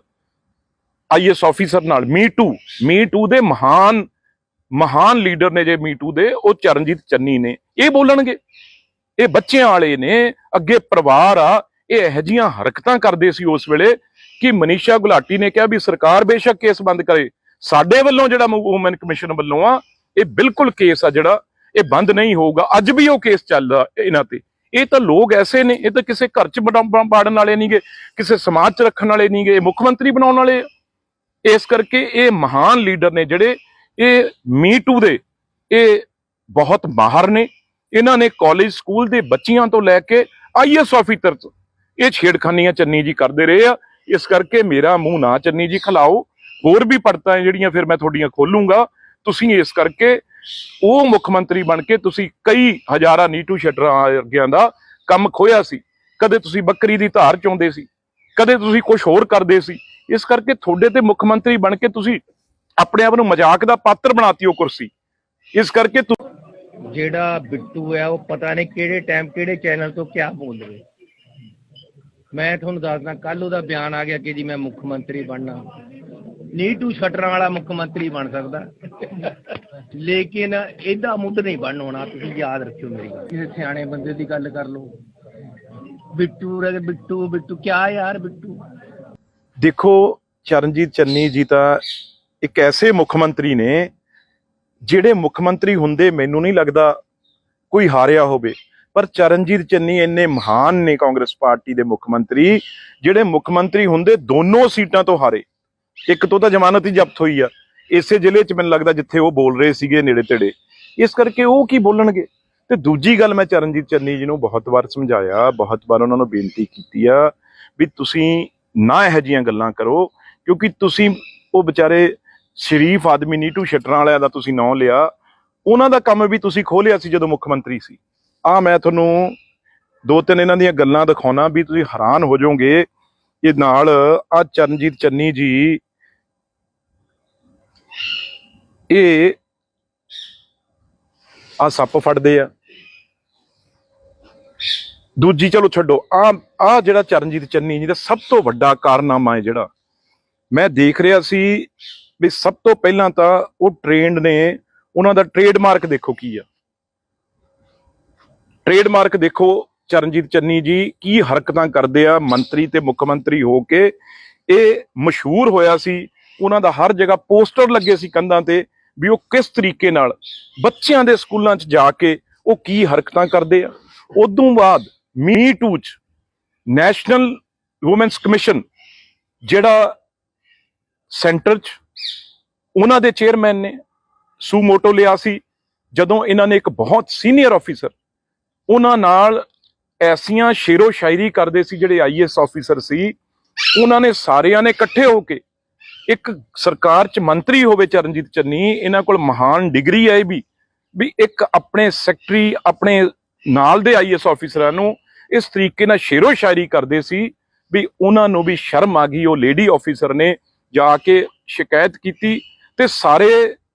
ਆਈਐਸ ਆਫੀਸਰ ਨਾਲ, ਮੀ ਟੂ ਦੇ ਮਹਾਨ ਲੀਡਰ ਨੇ ਜੇ ਮੀ ਟੂ ਦੇ, ਉਹ ਚਰਨਜੀਤ ਚੰਨੀ ਨੇ। ਇਹ ਬੋਲਣਗੇ? ਇਹ ਬੱਚਿਆਂ ਵਾਲੇ ਨੇ, ਅੱਗੇ ਪਰਿਵਾਰ ਆ। ਇਹ ਇਹੋ ਜਿਹੀਆਂ ਹਰਕਤਾਂ ਕਰਦੇ ਸੀ ਉਸ ਵੇਲੇ ਕਿ ਮਨੀਸ਼ਾ ਗੁਲਾਟੀ ਨੇ ਕਿਹਾ ਵੀ ਸਰਕਾਰ ਬੇਸ਼ੱਕ ਕੇਸ ਬੰਦ ਕਰੇ, ਸਾਡੇ ਵੱਲੋਂ ਜਿਹੜਾ ਵੂਮਨ ਕਮਿਸ਼ਨ ਵੱਲੋਂ ਆ ਇਹ ਬਿਲਕੁਲ ਕੇਸ ਆ ਜਿਹੜਾ ਇਹ ਬੰਦ ਨਹੀਂ ਹੋਊਗਾ। ਅੱਜ ਵੀ ਉਹ ਕੇਸ ਚੱਲਦਾ ਇਹਨਾਂ ਤੇ। ਇਹ ਤਾਂ ਲੋਕ ਐਸੇ ਨੇ, ਇਹ ਤਾਂ ਕਿਸੇ ਘਰ 'ਚ ਬਾੜਨ ਵਾਲੇ ਨਹੀਂਗੇ, ਕਿਸੇ ਸਮਾਜ 'ਚ ਰੱਖਣ ਵਾਲੇ ਨਹੀਂਗੇ, ਮੁੱਖ ਮੰਤਰੀ ਬਣਾਉਣ ਵਾਲੇ। ਇਸ ਕਰਕੇ ਇਹ ਮਹਾਨ ਲੀਡਰ ਨੇ ਜਿਹੜੇ ਇਹ ਮੀ ਟੂ ਦੇ ਇਹ ਬਹੁਤ ਮਾਹਰ ਨੇ। ਇਹਨਾਂ ਨੇ ਕਾਲਜ ਸਕੂਲ ਦੇ ਬੱਚਿਆਂ ਤੋਂ ਲੈ ਕੇ ਆਈਐਸ ਆਫੀਸਰ ਇਹ ਛੇੜਖਾਨੀਆਂ ਚੰਨੀ ਜੀ ਕਰਦੇ ਰਹੇ ਆ। ਇਸ ਕਰਕੇ ਮੇਰਾ ਮੂੰਹ ਨਾ ਚੰਨੀ ਜੀ ਖਲਾਓ, ਹੋਰ ਵੀ ਪੜਤਾਂ ਜਿਹੜੀਆਂ ਫਿਰ ਮੈਂ ਤੁਹਾਡੀਆਂ ਖੋਲੂੰਗਾ। ਤੁਸੀਂ ਇਸ ਕਰਕੇ ਉਹ ਮੁੱਖ ਮੰਤਰੀ ਬਣ ਕੇ ਤੁਸੀਂ ਕਈ ਹਜ਼ਾਰਾਂ ਨੀਟੂ ਸ਼ਟਰਾਂ ਵਰਗਿਆਂ ਦਾ ਕੰਮ ਖੋਇਆ ਸੀ। ਕਦੇ ਤੁਸੀਂ ਬੱਕਰੀ ਦੀ ਧਾਰ ਚੋਂਦੇ ਸੀ, ਕਦੇ ਤੁਸੀਂ ਕੁਝ ਹੋਰ ਕਰਦੇ ਸੀ। ਇਸ ਕਰਕੇ ਤੁਹਾਡੇ ਤੇ ਮੁੱਖ ਮੰਤਰੀ ਬਣ ਕੇ ਤੁਸੀਂ ਆਪਣੇ ਆਪ ਨੂੰ ਮਜ਼ਾਕ ਦਾ ਪਾਤਰ ਬਣਾਤੀ ਉਹ ਕੁਰਸੀ। ਇਸ ਕਰਕੇ ਜਿਹੜਾ ਬਿੱਟੂ ਹੈ ਉਹ ਪਤਾ ਨਹੀਂ ਕਿਹੜੇ ਟਾਈਮ ਕਿਹੜੇ ਚੈਨਲ ਤੋਂ ਕਿਆ ਬੋਲ ਰਹੇ। ਮੈਂ ਤੁਹਾਨੂੰ ਦੱਸਦਾ, ਕੱਲ ਉਹਦਾ ਬਿਆਨ ਆ ਗਿਆ ਕਿ ਜੀ ਮੈਂ ਮੁੱਖ ਮੰਤਰੀ ਬਣਨਾ। ਨੀਟੂ ਸ਼ਟਰਾਂ ਵਾਲਾ ਮੁੱਖ ਮੰਤਰੀ ਬਣ ਸਕਦਾ, ਲੇਕਿਨ ਇਹਦਾ ਮੁੱਢ ਨਹੀਂ ਬਣ ਹੋਣਾ। ਤੁਸੀਂ ਯਾਦ ਰੱਖਿਓ ਮੇਰੀ ਗੱਲ। ਕਿਸੇ ਸਿਆਣੇ ਬੰਦੇ ਦੀ ਗੱਲ ਕਰ ਲਓ। ਬਿੱਟੂ ਬਿੱਟੂ ਬਿੱਟੂ ਕਿਆ ਯਾਰ ਬਿੱਟੂ। ਦੇਖੋ ਚਰਨਜੀਤ ਚੰਨੀ ਜੀ ਤਾਂ ਇੱਕ ਐਸੇ ਮੁੱਖ ਮੰਤਰੀ ਨੇ ਜਿਹੜੇ ਮੁੱਖ ਮੰਤਰੀ ਹੁੰਦੇ ਮੈਨੂੰ ਨਹੀਂ ਲੱਗਦਾ ਕੋਈ ਹਾਰਿਆ ਹੋਵੇ। ਪਰ ਚਰਨਜੀਤ ਚੰਨੀ ਇੰਨੇ ਮਹਾਨ ਨੇ ਕਾਂਗਰਸ ਪਾਰਟੀ ਦੇ ਮੁੱਖ ਮੰਤਰੀ, ਜਿਹੜੇ ਮੁੱਖ ਮੰਤਰੀ ਹੁੰਦੇ ਦੋਨੋਂ ਸੀਟਾਂ ਤੋਂ ਹਾਰੇ। ਇੱਕ ਤੋਂ ਤਾਂ ਜ਼ਮਾਨਤ ਹੀ ਜ਼ਬਤ ਹੋਈ ਆ ਇਸੇ ਜ਼ਿਲ੍ਹੇ 'ਚ, ਮੈਨੂੰ ਲੱਗਦਾ ਜਿੱਥੇ ਉਹ ਬੋਲ ਰਹੇ ਸੀਗੇ ਨੇੜੇ ਤੇੜੇ। ਇਸ ਕਰਕੇ ਉਹ ਕੀ ਬੋਲਣਗੇ। ਤੇ ਦੂਜੀ ਗੱਲ, ਮੈਂ ਚਰਨਜੀਤ ਚੰਨੀ ਜੀ ਨੂੰ ਬਹੁਤ ਵਾਰ ਸਮਝਾਇਆ, ਬਹੁਤ ਵਾਰ ਉਹਨਾਂ ਨੂੰ ਬੇਨਤੀ ਕੀਤੀ ਆ ਵੀ ਤੁਸੀਂ ਨਾ ਇਹੋ ਜਿਹੀਆਂ ਗੱਲਾਂ ਕਰੋ, ਕਿਉਂਕਿ ਤੁਸੀਂ ਉਹ ਵਿਚਾਰੇ ਸ਼ਰੀਫ ਆਦਮੀ ਨੀਟੂ ਸ਼ਟਰਾਂ ਵਾਲਿਆਂ ਦਾ ਤੁਸੀਂ ਨਾਂ ਲਿਆ, ਉਹਨਾਂ ਦਾ ਕੰਮ ਵੀ ਤੁਸੀਂ ਖੋਲਿਆ ਸੀ ਜਦੋਂ ਮੁੱਖ ਮੰਤਰੀ ਸੀ। ਮੈਂ ਤੁਹਾਨੂੰ ਦੋ ਤਿੰਨ ਇਹਨਾਂ ਦੀਆਂ ਗੱਲਾਂ ਦਿਖਾਉਣਾ ਵੀ ਤੁਸੀਂ ਹੈਰਾਨ ਹੋ ਜਾਓਗੇ। ਇਹ ਨਾਲ ਚਰਨਜੀਤ ਚੰਨੀ ਜੀ ਇਹ ਸੱਪ ਫੜਦੇ ਆ। ਦੂਜੀ ਚਲੋ ਛੱਡੋ, ਜਿਹੜਾ ਚਰਨਜੀਤ ਚੰਨੀ ਜੀ ਦਾ ਸਭ ਤੋਂ ਵੱਡਾ ਕਾਰਨਾਮਾ ਹੈ ਜਿਹੜਾ ਮੈਂ ਦੇਖ ਰਿਹਾ ਸੀ ਵੀ ਸਭ ਤੋਂ ਪਹਿਲਾਂ ਤਾਂ ਉਹ ਟ੍ਰੇਨਡ ਨੇ, ਉਹਨਾਂ ਦਾ ਟ੍ਰੇਡਮਾਰਕ ਦੇਖੋ ਕੀ ਆ। ਟ੍ਰੇਡਮਾਰਕ ਦੇਖੋ ਚਰਨਜੀਤ ਚੰਨੀ ਜੀ ਕੀ ਹਰਕਤਾਂ ਕਰਦੇ ਆ ਮੰਤਰੀ ਤੇ ਮੁੱਖ ਮੰਤਰੀ ਹੋ ਕੇ। ਇਹ ਮਸ਼ਹੂਰ ਹੋਇਆ ਸੀ, ਉਹਨਾਂ ਦਾ ਹਰ ਜਗ੍ਹਾ ਪੋਸਟਰ ਲੱਗੇ ਸੀ ਕੰਧਾਂ ਤੇ ਵੀ ਉਹ ਕਿਸ ਤਰੀਕੇ ਨਾਲ ਬੱਚਿਆਂ ਦੇ ਸਕੂਲਾਂ 'ਚ ਜਾ ਕੇ ਉਹ ਕੀ ਹਰਕਤਾਂ ਕਰਦੇ ਆ। ਉਦੋਂ ਬਾਅਦ ਮੀ ਟੂ 'ਚ ਨੈਸ਼ਨਲ ਵੂਮੈਨਸ ਕਮਿਸ਼ਨ ਜਿਹੜਾ ਸੈਂਟਰ 'ਚ ਉਹਨਾਂ ਦੇ ਚੇਅਰਮੈਨ ਨੇ ਸੂਮੋਟੋ ਲਿਆ ਸੀ, ਜਦੋਂ ਇਹਨਾਂ ਨੇ ਇੱਕ ਬਹੁਤ ਸੀਨੀਅਰ ਆਫੀਸਰ ਉਹਨਾਂ ਨਾਲ ਐਸੀਆਂ ਸ਼ੇਰੋ ਸ਼ਾਇਰੀ ਕਰਦੇ ਸੀ, ਜਿਹੜੇ ਆਈਐਸ ਆਫੀਸਰ ਸੀ, ਉਹਨਾਂ ਨੇ ਸਾਰਿਆਂ ਨੇ ਇਕੱਠੇ ਹੋ ਕੇ, ਇੱਕ ਸਰਕਾਰ 'ਚ ਮੰਤਰੀ ਹੋਵੇ ਚਰਨਜੀਤ ਚੰਨੀ, ਇਹਨਾਂ ਕੋਲ ਮਹਾਨ ਡਿਗਰੀ ਹੈ ਵੀ ਇੱਕ ਆਪਣੇ ਸੈਕਟਰੀ ਆਪਣੇ ਨਾਲ ਦੇ ਆਈਐਸ ਆਫੀਸਰਾਂ ਨੂੰ ਇਸ ਤਰੀਕੇ ਨਾਲ ਸ਼ੇਰੋ ਸ਼ਾਇਰੀ ਕਰਦੇ ਸੀ ਵੀ ਉਹਨਾਂ ਨੂੰ ਵੀ ਸ਼ਰਮ ਆ ਗਈ। ਉਹ ਲੇਡੀ ਆਫੀਸਰ ਨੇ ਜਾ ਕੇ ਸ਼ਿਕਾਇਤ ਕੀਤੀ ਤੇ ਸਾਰੇ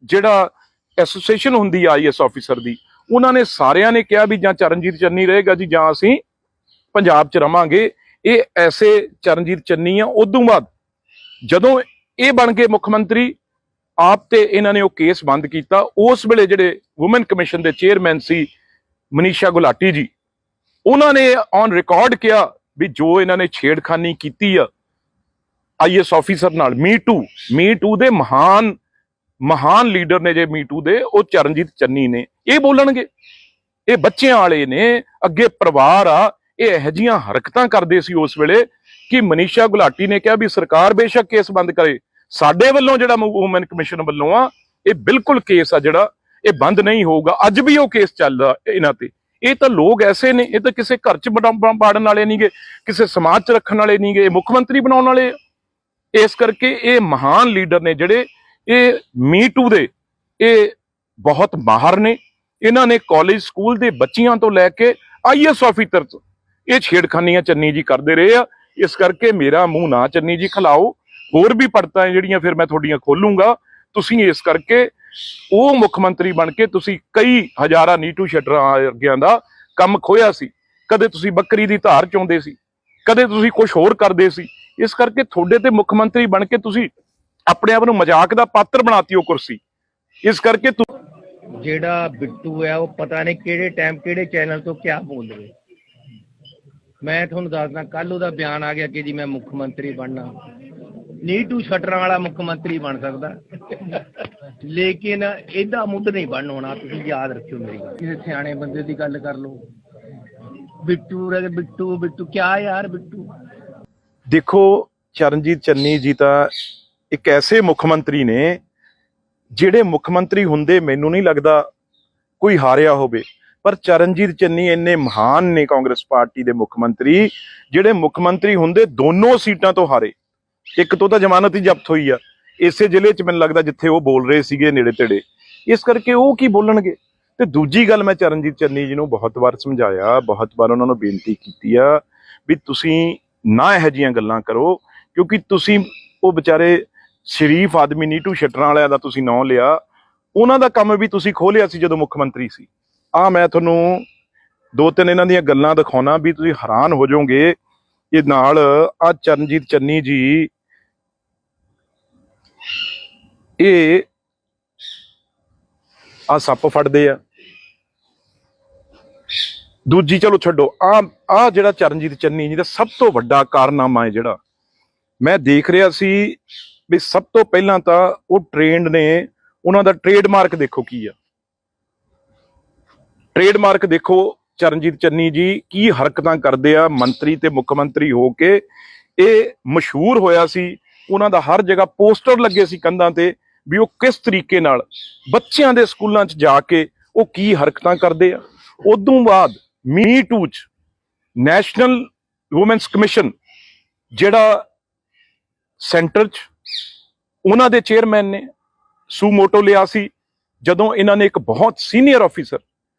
ਜਿਹੜਾ ਐਸੋਸੀਏਸ਼ਨ ਹੁੰਦੀ ਆ ਆਈਐਸ ਆਫੀਸਰ ਦੀ, ਉਹਨਾਂ ਨੇ ਸਾਰਿਆਂ ਨੇ ਕਿਹਾ ਵੀ ਜਾਂ ਚਰਨਜੀਤ ਚੰਨੀ ਰਹੇਗਾ ਜੀ ਜਾਂ ਅਸੀਂ ਪੰਜਾਬ 'ਚ ਰਵਾਂਗੇ। ਇਹ ਐਸੇ ਚਰਨਜੀਤ ਚੰਨੀ ਆ। ਉਦੋਂ ਬਾਅਦ ਜਦੋਂ ਇਹ ਬਣ ਗਏ ਮੁੱਖ ਮੰਤਰੀ ਆਪ ਤੇ ਇਹਨਾਂ ਨੇ ਉਹ ਕੇਸ ਬੰਦ ਕੀਤਾ। ਉਸ ਵੇਲੇ ਜਿਹੜੇ ਵੂਮਨ ਕਮਿਸ਼ਨ ਦੇ ਚੇਅਰਮੈਨ ਸੀ ਮਨੀਸ਼ਾ ਗੁਲਾਟੀ ਜੀ, ਉਹਨਾਂ ਨੇ ਔਨ ਰਿਕਾਰਡ ਕਿਹਾ ਵੀ ਜੋ ਇਹਨਾਂ ਨੇ ਛੇੜਖਾਨੀ ਕੀਤੀ ਆ ਆਈਐਸ ਆਫੀਸਰ ਨਾਲ, ਮੀ ਟੂ ਦੇ ਮਹਾਨ ਲੀਡਰ ਨੇ ਜੇ ਮੀ ਟੂ ਦੇ, ਉਹ ਚਰਨਜੀਤ ਚੰਨੀ ਨੇ। ਇਹ ਬੋਲਣਗੇ, ਇਹ ਬੱਚਿਆਂ ਵਾਲੇ ਨੇ, ਅੱਗੇ ਪਰਿਵਾਰ ਆ। ਇਹ ਇਹੋ ਜਿਹੀਆਂ ਹਰਕਤਾਂ ਕਰਦੇ ਸੀ ਉਸ ਵੇਲੇ ਕਿ ਮਨੀਸ਼ਾ ਗੁਲਾਟੀ ਨੇ ਕਿਹਾ ਵੀ ਸਰਕਾਰ ਬੇਸ਼ੱਕ ਕੇਸ ਬੰਦ ਕਰੇ, ਸਾਡੇ ਵੱਲੋਂ ਜਿਹੜਾ ਵੂਮਨ ਕਮਿਸ਼ਨ ਵੱਲੋਂ ਆ ਇਹ ਬਿਲਕੁਲ ਕੇਸ ਆ ਜਿਹੜਾ ਇਹ ਬੰਦ ਨਹੀਂ ਹੋਊਗਾ। ਅੱਜ ਵੀ ਉਹ ਕੇਸ ਚੱਲਦਾ ਇਹਨਾਂ ਤੇ। ਇਹ ਤਾਂ ਲੋਕ ਐਸੇ ਨੇ, ਇਹ ਤਾਂ ਕਿਸੇ ਘਰ 'ਚ ਬਾੜਨ ਵਾਲੇ ਨਹੀਂਗੇ, ਕਿਸੇ ਸਮਾਜ 'ਚ ਰੱਖਣ ਵਾਲੇ ਨਹੀਂਗੇ, ਮੁੱਖ ਮੰਤਰੀ ਬਣਾਉਣ ਵਾਲੇ। ਇਸ ਕਰਕੇ ਇਹ ਮਹਾਨ ਲੀਡਰ ਨੇ ਜਿਹੜੇ ਇਹ ਮੀ ਟੂ ਦੇ ਇਹ ਬਹੁਤ ਮਾਹਰ ਨੇ। ਇਹਨਾਂ ਨੇ ਕਾਲਜ ਸਕੂਲ ਦੇ ਬੱਚਿਆਂ ਤੋਂ ਲੈ ਕੇ ਆਈਐਸ ਆਫੀਸਰ ਇਹ ਛੇੜਖਾਨੀਆਂ ਚੰਨੀ ਜੀ ਕਰਦੇ ਰਹੇ ਆ। ਇਸ ਕਰਕੇ ਮੇਰਾ ਮੂੰਹ ਨਾ ਚੰਨੀ ਜੀ ਖਲਾਓ, ਹੋਰ ਵੀ ਪੜਤਾਂ ਜਿਹੜੀਆਂ ਫਿਰ ਮੈਂ ਤੁਹਾਡੀਆਂ ਖੋਲੂੰਗਾ। ਤੁਸੀਂ ਇਸ ਕਰਕੇ ਉਹ ਮੁੱਖ ਮੰਤਰੀ ਬਣ ਕੇ ਤੁਸੀਂ ਕਈ ਹਜ਼ਾਰਾਂ ਨੀਟੂ ਸ਼ਟਰਾਂ ਵਰਗਿਆਂ ਦਾ ਕੰਮ ਖੋਇਆ ਸੀ। ਕਦੇ ਤੁਸੀਂ ਬੱਕਰੀ ਦੀ ਧਾਰ ਚੋਂਦੇ ਸੀ, ਕਦੇ ਤੁਸੀਂ ਕੁਝ ਹੋਰ ਕਰਦੇ ਸੀ। ਇਸ ਕਰਕੇ ਤੁਹਾਡੇ ਤੇ ਮੁੱਖ ਮੰਤਰੀ ਬਣ ਕੇ ਤੁਸੀਂ ਆਪਣੇ ਆਪ ਨੂੰ ਮਜ਼ਾਕ ਦਾ ਪਾਤਰ ਬਣਾਤੀ ਉਹ ਕੁਰਸੀ। ਇਸ ਕਰਕੇ ਜਿਹੜਾ ਬਿੱਟੂ ਹੈ ਉਹ ਪਤਾ ਨਹੀਂ ਕਿਹੜੇ ਟਾਈਮ ਕਿਹੜੇ ਚੈਨਲ ਤੋਂ ਕਿਆ ਬੋਲ ਰਹੇ। ਮੈਂ ਤੁਹਾਨੂੰ ਦੱਸਦਾ ਕੱਲ ਉਹਦਾ ਬਿਆਨ ਆ ਗਿਆ ਕਿ ਜੀ ਮੈਂ ਮੁੱਖ ਮੰਤਰੀ ਬਣਨਾ। ਨੀਟੂ ਸ਼ਟਰਾਂ ਵਾਲਾ ਮੁੱਖ ਮੰਤਰੀ ਬਣ ਸਕਦਾ, ਲੇਕਿਨ ਇਹਦਾ ਮੁੱਢ ਨਹੀਂ ਬਣ ਹੋਣਾ। ਤੁਸੀਂ ਯਾਦ ਰੱਖਿਓ ਮੇਰੀ ਗੱਲ। ਕਿਸੇ ਸਿਆਣੇ ਬੰਦੇ ਦੀ ਗੱਲ ਕਰ ਲਓ। ਬਿੱਟੂ ਬਿੱਟੂ ਬਿੱਟੂ ਕਿਆ ਯਾਰ ਬਿੱਟੂ। ਦੇਖੋ ਚਰਨਜੀਤ ਚੰਨੀ ਜੀ ਤਾਂ ਇੱਕ ਐਸੇ ਮੁੱਖ ਮੰਤਰੀ ਨੇ ਜਿਹੜੇ ਮੁੱਖ ਮੰਤਰੀ ਹੁੰਦੇ ਮੈਨੂੰ ਨਹੀਂ ਲੱਗਦਾ ਕੋਈ ਹਾਰਿਆ ਹੋਵੇ, ਪਰ ਚਰਨਜੀਤ ਚੰਨੀ ਇੰਨੇ ਮਹਾਨ ਨੇ ਕਾਂਗਰਸ ਪਾਰਟੀ ਦੇ ਮੁੱਖ ਮੰਤਰੀ, ਜਿਹੜੇ ਮੁੱਖ ਮੰਤਰੀ ਹੁੰਦੇ ਦੋਨੋਂ ਸੀਟਾਂ ਤੋਂ ਹਾਰੇ। ਇੱਕ ਤੋਂ ਤਾਂ ਜ਼ਮਾਨਤ ਹੀ ਜ਼ਬਤ ਹੋਈ ਆ ਇਸੇ ਜ਼ਿਲ੍ਹੇ 'ਚ, ਮੈਨੂੰ ਲੱਗਦਾ ਜਿੱਥੇ ਉਹ ਬੋਲ ਰਹੇ ਸੀਗੇ ਨੇੜੇ ਤੇੜੇ, ਇਸ ਕਰਕੇ ਉਹ ਕੀ ਬੋਲਣਗੇ। ਤੇ ਦੂਜੀ ਗੱਲ, ਮੈਂ ਚਰਨਜੀਤ ਚੰਨੀ ਜੀ ਨੂੰ ਬਹੁਤ ਵਾਰ ਸਮਝਾਇਆ, ਬਹੁਤ ਵਾਰ ਉਹਨਾਂ ਨੂੰ ਬੇਨਤੀ ਕੀਤੀ ਆ ਵੀ ਤੁਸੀਂ ਨਾ ਇਹੋ ਜਿਹੀਆਂ ਗੱਲਾਂ ਕਰੋ, ਕਿਉਂਕਿ ਤੁਸੀਂ ਉਹ ਵਿਚਾਰੇ ਸ਼ਰੀਫ ਆਦਮੀ ਨੀਟੂ ਸ਼ਟਰਾਂ ਵਾਲਿਆਂ ਦਾ ਤੁਸੀਂ ਨਾਂ ਲਿਆ, ਉਹਨਾਂ ਦਾ ਕੰਮ ਵੀ ਤੁਸੀਂ ਖੋਲਿਆ ਸੀ ਜਦੋਂ ਮੁੱਖ ਮੰਤਰੀ ਸੀ। ਮੈਂ ਤੁਹਾਨੂੰ ਦੋ ਤਿੰਨ ਇਹਨਾਂ ਦੀਆਂ ਗੱਲਾਂ ਦਿਖਾਉਣਾ ਵੀ ਤੁਸੀਂ ਹੈਰਾਨ ਹੋ ਜਾਓਗੇ। ਇਹ ਨਾਲ ਚਰਨਜੀਤ ਚੰਨੀ ਜੀ ਇਹ ਸੱਪ ਫੜਦੇ ਆ। ਦੂਜੀ ਚਲੋ ਛੱਡੋ, ਜਿਹੜਾ ਚਰਨਜੀਤ ਚੰਨੀ ਜੀ ਦਾ ਸਭ ਤੋਂ ਵੱਡਾ ਕਾਰਨਾਮਾ ਹੈ, ਜਿਹੜਾ ਮੈਂ ਦੇਖ ਰਿਹਾ ਸੀ ਵੀ ਸਭ ਤੋਂ ਪਹਿਲਾਂ ਤਾਂ ਉਹ ਟ੍ਰੇਨਡ ਨੇ, ਉਹਨਾਂ ਦਾ ਟ੍ਰੇਡਮਾਰਕ ਦੇਖੋ ਕੀ ਆ। ਟ੍ਰੇਡਮਾਰਕ ਦੇਖੋ ਚਰਨਜੀਤ ਚੰਨੀ ਜੀ ਕੀ ਹਰਕਤਾਂ ਕਰਦੇ ਆ ਮੰਤਰੀ ਤੇ ਮੁੱਖ ਮੰਤਰੀ ਹੋ ਕੇ। ਇਹ ਮਸ਼ਹੂਰ ਹੋਇਆ ਸੀ, ਉਹਨਾਂ ਦਾ ਹਰ ਜਗ੍ਹਾ ਪੋਸਟਰ ਲੱਗੇ ਸੀ ਕੰਧਾਂ ਤੇ ਵੀ ਉਹ ਕਿਸ ਤਰੀਕੇ ਨਾਲ ਬੱਚਿਆਂ ਦੇ ਸਕੂਲਾਂ 'ਚ ਜਾ ਕੇ ਉਹ ਕੀ ਹਰਕਤਾਂ ਕਰਦੇ ਆ। ਉਦੋਂ ਬਾਅਦ ਮੀ ਟੂ 'ਚ ਨੈਸ਼ਨਲ ਵੂਮੈਨਸ ਕਮਿਸ਼ਨ ਜਿਹੜਾ ਸੈਂਟਰ 'ਚ ਉਹਨਾਂ ਦੇ ਚੇਅਰਮੈਨ ਨੇ ਸੂਮੋਟੋ ਲਿਆ ਸੀ, ਜਦੋਂ ਇਹਨਾਂ ਨੇ ਇੱਕ ਬਹੁਤ ਸੀਨੀਅਰ ਆਫੀਸਰ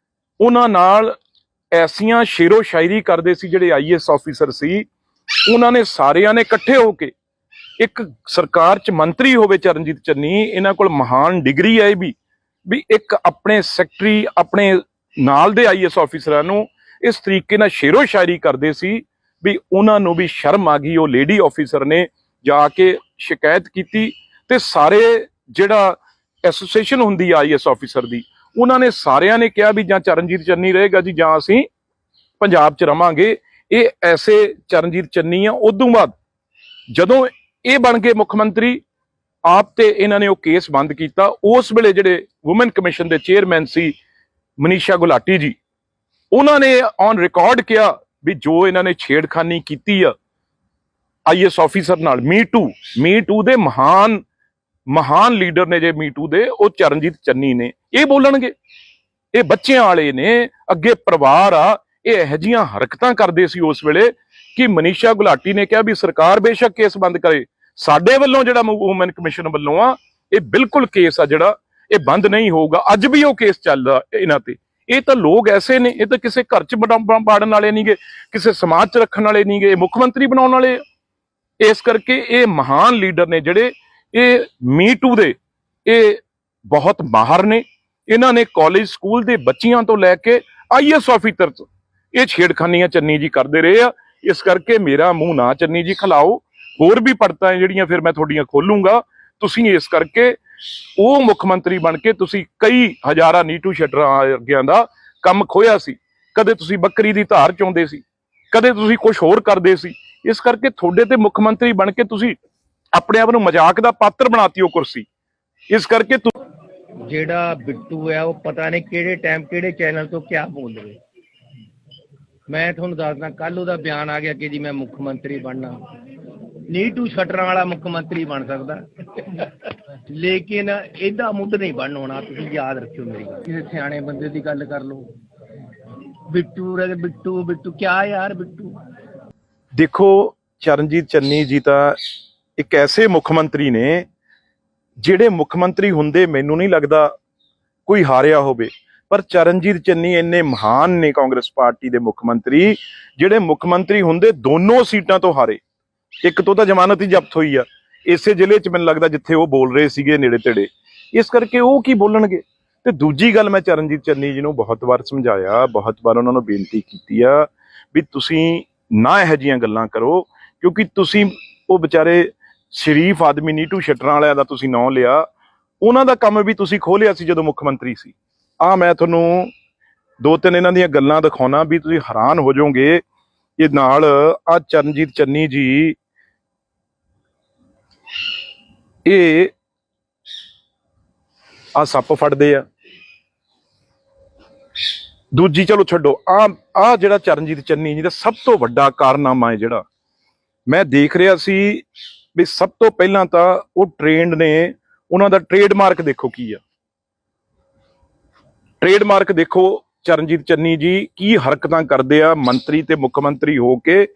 ਉਹਨਾਂ ਨਾਲ ਐਸੀਆਂ ਸ਼ੇਰੋ ਸ਼ਾਇਰੀ ਕਰਦੇ ਸੀ, ਜਿਹੜੇ IAS ਆਫੀਸਰ ਸੀ, ਉਹਨਾਂ ਨੇ ਸਾਰਿਆਂ ਨੇ ਇਕੱਠੇ ਹੋ ਕੇ, ਇੱਕ ਸਰਕਾਰ 'ਚ ਮੰਤਰੀ ਹੋਵੇ ਚਰਨਜੀਤ ਚੰਨੀ, ਇਹਨਾਂ ਕੋਲ ਮਹਾਨ ਡਿਗਰੀ ਹੈ ਵੀ ਇੱਕ ਆਪਣੇ ਸੈਕਟਰੀ, ਆਪਣੇ ਨਾਲ ਦੇ IAS ਆਫੀਸਰਾਂ ਨੂੰ ਇਸ ਤਰੀਕੇ ਨਾਲ ਸ਼ੇਰੋ ਸ਼ਾਇਰੀ ਕਰਦੇ ਸੀ ਵੀ ਉਹਨਾਂ ਨੂੰ ਵੀ ਸ਼ਰਮ ਆ ਗਈ। ਉਹ ਲੇਡੀ ਆਫੀਸਰ ਨੇ ਜਾ ਕੇ ਸ਼ਿਕਾਇਤ ਕੀਤੀ ਤੇ ਸਾਰੇ ਜਿਹੜਾ ਐਸੋਸੀਏਸ਼ਨ ਹੁੰਦੀ ਆ IAS ਆਫੀਸਰ ਦੀ, ਉਹਨਾਂ ਨੇ ਸਾਰਿਆਂ ਨੇ ਕਿਹਾ ਵੀ ਜਾਂ ਚਰਨਜੀਤ ਚੰਨੀ ਰਹੇਗਾ ਜੀ ਜਾਂ ਅਸੀਂ ਪੰਜਾਬ 'ਚ ਰਵਾਂਗੇ। ਇਹ ਐਸੇ ਚਰਨਜੀਤ ਚੰਨੀ ਆ। ਉਦੋਂ ਬਾਅਦ ਜਦੋਂ ਇਹ ਬਣ ਗਏ ਮੁੱਖ ਮੰਤਰੀ ਆਪ, ਤੇ ਇਹਨਾਂ ਨੇ ਉਹ ਕੇਸ ਬੰਦ ਕੀਤਾ। ਉਸ ਵੇਲੇ ਜਿਹੜੇ ਵੂਮਨ ਕਮਿਸ਼ਨ ਦੇ ਚੇਅਰਮੈਨ ਸੀ ਮਨੀਸ਼ਾ ਗੁਲਾਟੀ ਜੀ, ਉਹਨਾਂ ਨੇ ਔਨ ਰਿਕਾਰਡ ਕਿਹਾ ਵੀ ਜੋ ਇਹਨਾਂ ਨੇ ਛੇੜਖਾਨੀ ਕੀਤੀ ਆ IAS ਆਫੀਸਰ ਨਾਲ, ਮੀ ਟੂ ਦੇ ਮਹਾਨ ਲੀਡਰ ਨੇ ਜੇ ਮੀ ਟੂ ਦੇ, ਉਹ ਚਰਨਜੀਤ ਚੰਨੀ ਨੇ। ਇਹ ਬੋਲਣਗੇ, ਇਹ ਬੱਚਿਆਂ ਵਾਲੇ ਨੇ, ਅੱਗੇ ਪਰਿਵਾਰ ਆ। ਇਹ ਇਹੋ ਜਿਹੀਆਂ ਹਰਕਤਾਂ ਕਰਦੇ ਸੀ ਉਸ ਵੇਲੇ ਕਿ ਮਨੀਸ਼ਾ ਗੁਲਾਟੀ ਨੇ ਕਿਹਾ ਵੀ ਸਰਕਾਰ ਬੇਸ਼ੱਕ ਕੇਸ ਬੰਦ ਕਰੇ, ਸਾਡੇ ਵੱਲੋਂ ਜਿਹੜਾ ਵੂਮਨ ਕਮਿਸ਼ਨ ਵੱਲੋਂ ਆ, ਇਹ ਬਿਲਕੁਲ ਕੇਸ ਆ ਜਿਹੜਾ ਇਹ ਬੰਦ ਨਹੀਂ ਹੋਊਗਾ। ਅੱਜ ਵੀ ਉਹ ਕੇਸ ਚੱਲਦਾ ਇਹਨਾਂ ਤੇ। ਇਹ ਤਾਂ ਲੋਕ ਐਸੇ ਨੇ, ਇਹ ਤਾਂ ਕਿਸੇ ਘਰ 'ਚ ਬਾੜਨ ਵਾਲੇ ਨਹੀਂਗੇ, ਕਿਸੇ ਸਮਾਜ 'ਚ ਰੱਖਣ ਵਾਲੇ ਨਹੀਂਗੇ, ਇਹ ਮੁੱਖ ਮੰਤਰੀ ਬਣਾਉਣ ਵਾਲੇ। ਇਸ ਕਰਕੇ ਇਹ ਮਹਾਨ ਲੀਡਰ ਨੇ ਜਿਹੜੇ, ਇਹ ਮੀ ਟੂ ਦੇ ਇਹ ਬਹੁਤ ਮਾਹਰ ਨੇ। ਇਹਨਾਂ ਨੇ ਕਾਲਜ ਸਕੂਲ ਦੇ ਬੱਚਿਆਂ ਤੋਂ ਲੈ ਕੇ IAS ਆਫੀਸਰ ਤੋਂ ਇਹ ਛੇੜਖਾਨੀਆਂ ਚੰਨੀ ਜੀ ਕਰਦੇ ਰਹੇ ਆ। ਇਸ ਕਰਕੇ ਮੇਰਾ ਮੂੰਹ ਨਾ ਚੰਨੀ ਜੀ ਖਿਲਾਓ। ਹੋਰ ਵੀ ਪੜਤਾਂ ਜਿਹੜੀਆਂ ਫਿਰ ਮੈਂ ਤੁਹਾਡੀਆਂ ਖੋਲੂੰਗਾ। ਤੁਸੀਂ ਇਸ ਕਰਕੇ ਉਹ ਮੁੱਖ ਮੰਤਰੀ ਬਣ ਕੇ ਤੁਸੀਂ ਕਈ ਹਜ਼ਾਰਾਂ ਨੀਟੂ ਸ਼ਟਰਾਂ ਵਰਗਿਆਂ ਦਾ ਕੰਮ ਖੋਇਆ ਸੀ। ਕਦੇ ਤੁਸੀਂ ਬੱਕਰੀ ਦੀ ਧਾਰ ਚੋਂਦੇ ਸੀ, ਕਦੇ ਤੁਸੀਂ ਕੁਝ ਹੋਰ ਕਰਦੇ ਸੀ। ਇਸ ਕਰਕੇ ਤੁਹਾਡੇ ਤੇ ਮੁੱਖ ਮੰਤਰੀ ਬਣ ਕੇ ਤੁਸੀਂ ਆਪਣੇ ਆਪ ਨੂੰ ਮਜ਼ਾਕ ਦਾ ਪਾਤਰ ਬਣਾਤੀ ਉਹ ਕੁਰਸੀ। ਇਸ ਕਰਕੇ ਜਿਹੜਾ ਬਿੱਟੂ ਹੈ ਉਹ ਪਤਾ ਨਹੀਂ ਕਿਹੜੇ ਟਾਈਮ ਕਿਹੜੇ ਚੈਨਲ ਤੋਂ ਕਿਆ ਬੋਲ ਰਹੇ। ਮੈਂ ਤੁਹਾਨੂੰ ਦੱਸਦਾ ਕੱਲ ਉਹਦਾ ਬਿਆਨ ਆ ਗਿਆ ਕਿ ਜੀ ਮੈਂ ਮੁੱਖ ਮੰਤਰੀ ਬਣਨਾ। ਨੀਟੂ ਸ਼ਟਰਾਂ ਵਾਲਾ ਮੁੱਖ ਮੰਤਰੀ ਬਣ ਸਕਦਾ, ਲੇਕਿਨ ਇਹਦਾ ਮੁੱਢ ਨਹੀਂ ਬਣ ਹੋਣਾ। ਤੁਸੀਂ ਯਾਦ ਰੱਖਿਓ ਮੇਰੀ ਗੱਲ। ਕਿਸੇ ਸਿਆਣੇ ਬੰਦੇ ਦੀ ਗੱਲ ਕਰ ਲਓ। ਬਿੱਟੂ ਬਿੱਟੂ ਬਿੱਟੂ ਕਿਆ ਯਾਰ ਬਿੱਟੂ। ਦੇਖੋ ਚਰਨਜੀਤ ਚੰਨੀ ਜੀ ਤਾਂ ਇੱਕ ਐਸੇ ਮੁੱਖ ਮੰਤਰੀ ਨੇ ਜਿਹੜੇ ਮੁੱਖ ਮੰਤਰੀ ਹੁੰਦੇ ਮੈਨੂੰ ਨਹੀਂ ਲੱਗਦਾ ਕੋਈ ਹਾਰਿਆ ਹੋਵੇ, ਪਰ ਚਰਨਜੀਤ ਚੰਨੀ ਇੰਨੇ ਮਹਾਨ ਨੇ ਕਾਂਗਰਸ ਪਾਰਟੀ ਦੇ ਮੁੱਖ ਮੰਤਰੀ, ਜਿਹੜੇ ਮੁੱਖ ਮੰਤਰੀ ਹੁੰਦੇ ਦੋਨੋਂ ਸੀਟਾਂ ਤੋਂ ਹਾਰੇ। ਇੱਕ ਤੋਂ ਤਾਂ ਜ਼ਮਾਨਤ ਹੀ ਜ਼ਬਤ ਹੋਈ ਆ ਇਸੇ ਜ਼ਿਲ੍ਹੇ 'ਚ, ਮੈਨੂੰ ਲੱਗਦਾ ਜਿੱਥੇ ਉਹ ਬੋਲ ਰਹੇ ਸੀਗੇ ਨੇੜੇ ਤੇੜੇ। ਇਸ ਕਰਕੇ ਉਹ ਕੀ ਬੋਲਣਗੇ। ਤੇ ਦੂਜੀ ਗੱਲ, ਮੈਂ ਚਰਨਜੀਤ ਚੰਨੀ ਜੀ ਨੂੰ ਬਹੁਤ ਵਾਰ ਸਮਝਾਇਆ, ਬਹੁਤ ਵਾਰ ਉਹਨਾਂ ਨੂੰ ਬੇਨਤੀ ਕੀਤੀ ਆ ਵੀ ਤੁਸੀਂ ਨਾ ਇਹੋ ਜਿਹੀਆਂ ਗੱਲਾਂ ਕਰੋ, ਕਿਉਂਕਿ ਤੁਸੀਂ ਉਹ ਵਿਚਾਰੇ ਸ਼ਰੀਫ ਆਦਮੀ ਨੀਟੂ ਸ਼ਟਰਾਂ ਵਾਲਿਆਂ ਦਾ ਤੁਸੀਂ ਨਾਂ ਲਿਆ, ਉਹਨਾਂ ਦਾ ਕੰਮ ਵੀ ਤੁਸੀਂ ਖੋਲਿਆ ਸੀ ਜਦੋਂ ਮੁੱਖ ਮੰਤਰੀ ਸੀ। ਮੈਂ ਤੁਹਾਨੂੰ ਦੋ ਤਿੰਨ ਇਹਨਾਂ ਦੀਆਂ ਗੱਲਾਂ ਦਿਖਾਉਣਾ ਵੀ ਤੁਸੀਂ ਹੈਰਾਨ ਹੋ ਜਾਓਗੇ। ਇਹ ਨਾਲ ਆ ਚਰਨਜੀਤ ਚੰਨੀ ਜੀ ਇਹ ਆ ਸੱਪ ਫੜਦੇ ਆ। ਦੂਜੀ ਚਲੋ ਛੱਡੋ, ਆ ਜਿਹੜਾ ਚਰਨਜੀਤ ਚੰਨੀ ਜੀ ਦਾ ਸਭ ਤੋਂ ਵੱਡਾ ਕਾਰਨਾਮਾ ਹੈ ਜਿਹੜਾ ਮੈਂ ਦੇਖ ਰਿਹਾ ਸੀ ਵੀ ਸਭ ਤੋਂ ਪਹਿਲਾਂ ਤਾਂ ਉਹ ਟ੍ਰੇਨਡ ਨੇ, ਉਹਨਾਂ ਦਾ ਟ੍ਰੇਡਮਾਰਕ ਦੇਖੋ ਕੀ ਆ। ਟ੍ਰੇਡਮਾਰਕ ਦੇਖੋ ਚਰਨਜੀਤ ਚੰਨੀ ਜੀ ਕੀ ਹਰਕਤਾਂ ਕਰਦੇ ਆ ਮੰਤਰੀ ਤੇ ਮੁੱਖ ਮੰਤਰੀ ਹੋ ਕੇ।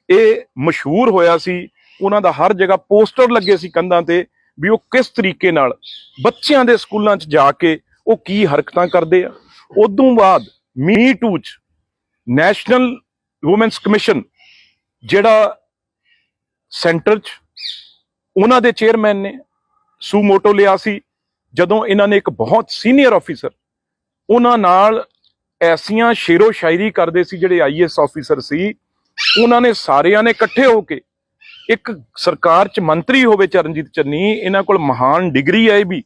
ਇਹ ਮਸ਼ਹੂਰ ਹੋਇਆ ਸੀ, ਉਹਨਾਂ ਦਾ ਹਰ ਜਗ੍ਹਾ ਪੋਸਟਰ ਲੱਗੇ ਸੀ ਕੰਧਾਂ ਤੇ ਵੀ ਉਹ ਕਿਸ ਤਰੀਕੇ ਨਾਲ ਬੱਚਿਆਂ ਦੇ ਸਕੂਲਾਂ 'ਚ ਜਾ ਕੇ ਉਹ ਕੀ ਹਰਕਤਾਂ ਕਰਦੇ ਆ। ਉਦੋਂ ਬਾਅਦ ਮੀ ਟੂ 'ਚ ਨੈਸ਼ਨਲ ਵੂਮੈਨਸ ਕਮਿਸ਼ਨ ਜਿਹੜਾ ਸੈਂਟਰ 'ਚ ਉਹਨਾਂ ਦੇ ਚੇਅਰਮੈਨ ਨੇ ਸੂ ਮੋਟੋ ਲਿਆ ਸੀ, ਜਦੋਂ ਇਹਨਾਂ ਨੇ ਇੱਕ ਬਹੁਤ ਸੀਨੀਅਰ ਆਫੀਸਰ ਉਹਨਾਂ ਨਾਲ ਐਸੀਆਂ ਸ਼ੇਰੋ ਸ਼ਾਇਰੀ ਕਰਦੇ ਸੀ, ਜਿਹੜੇ ਆਈਐਸ ਆਫੀਸਰ ਸੀ, ਉਹਨਾਂ ਨੇ ਸਾਰਿਆਂ ਨੇ ਇਕੱਠੇ ਹੋ ਕੇ, ਇੱਕ ਸਰਕਾਰ 'ਚ ਮੰਤਰੀ ਹੋਵੇ ਚਰਨਜੀਤ ਚੰਨੀ, ਇਹਨਾਂ ਕੋਲ ਮਹਾਨ ਡਿਗਰੀ ਹੈ ਵੀ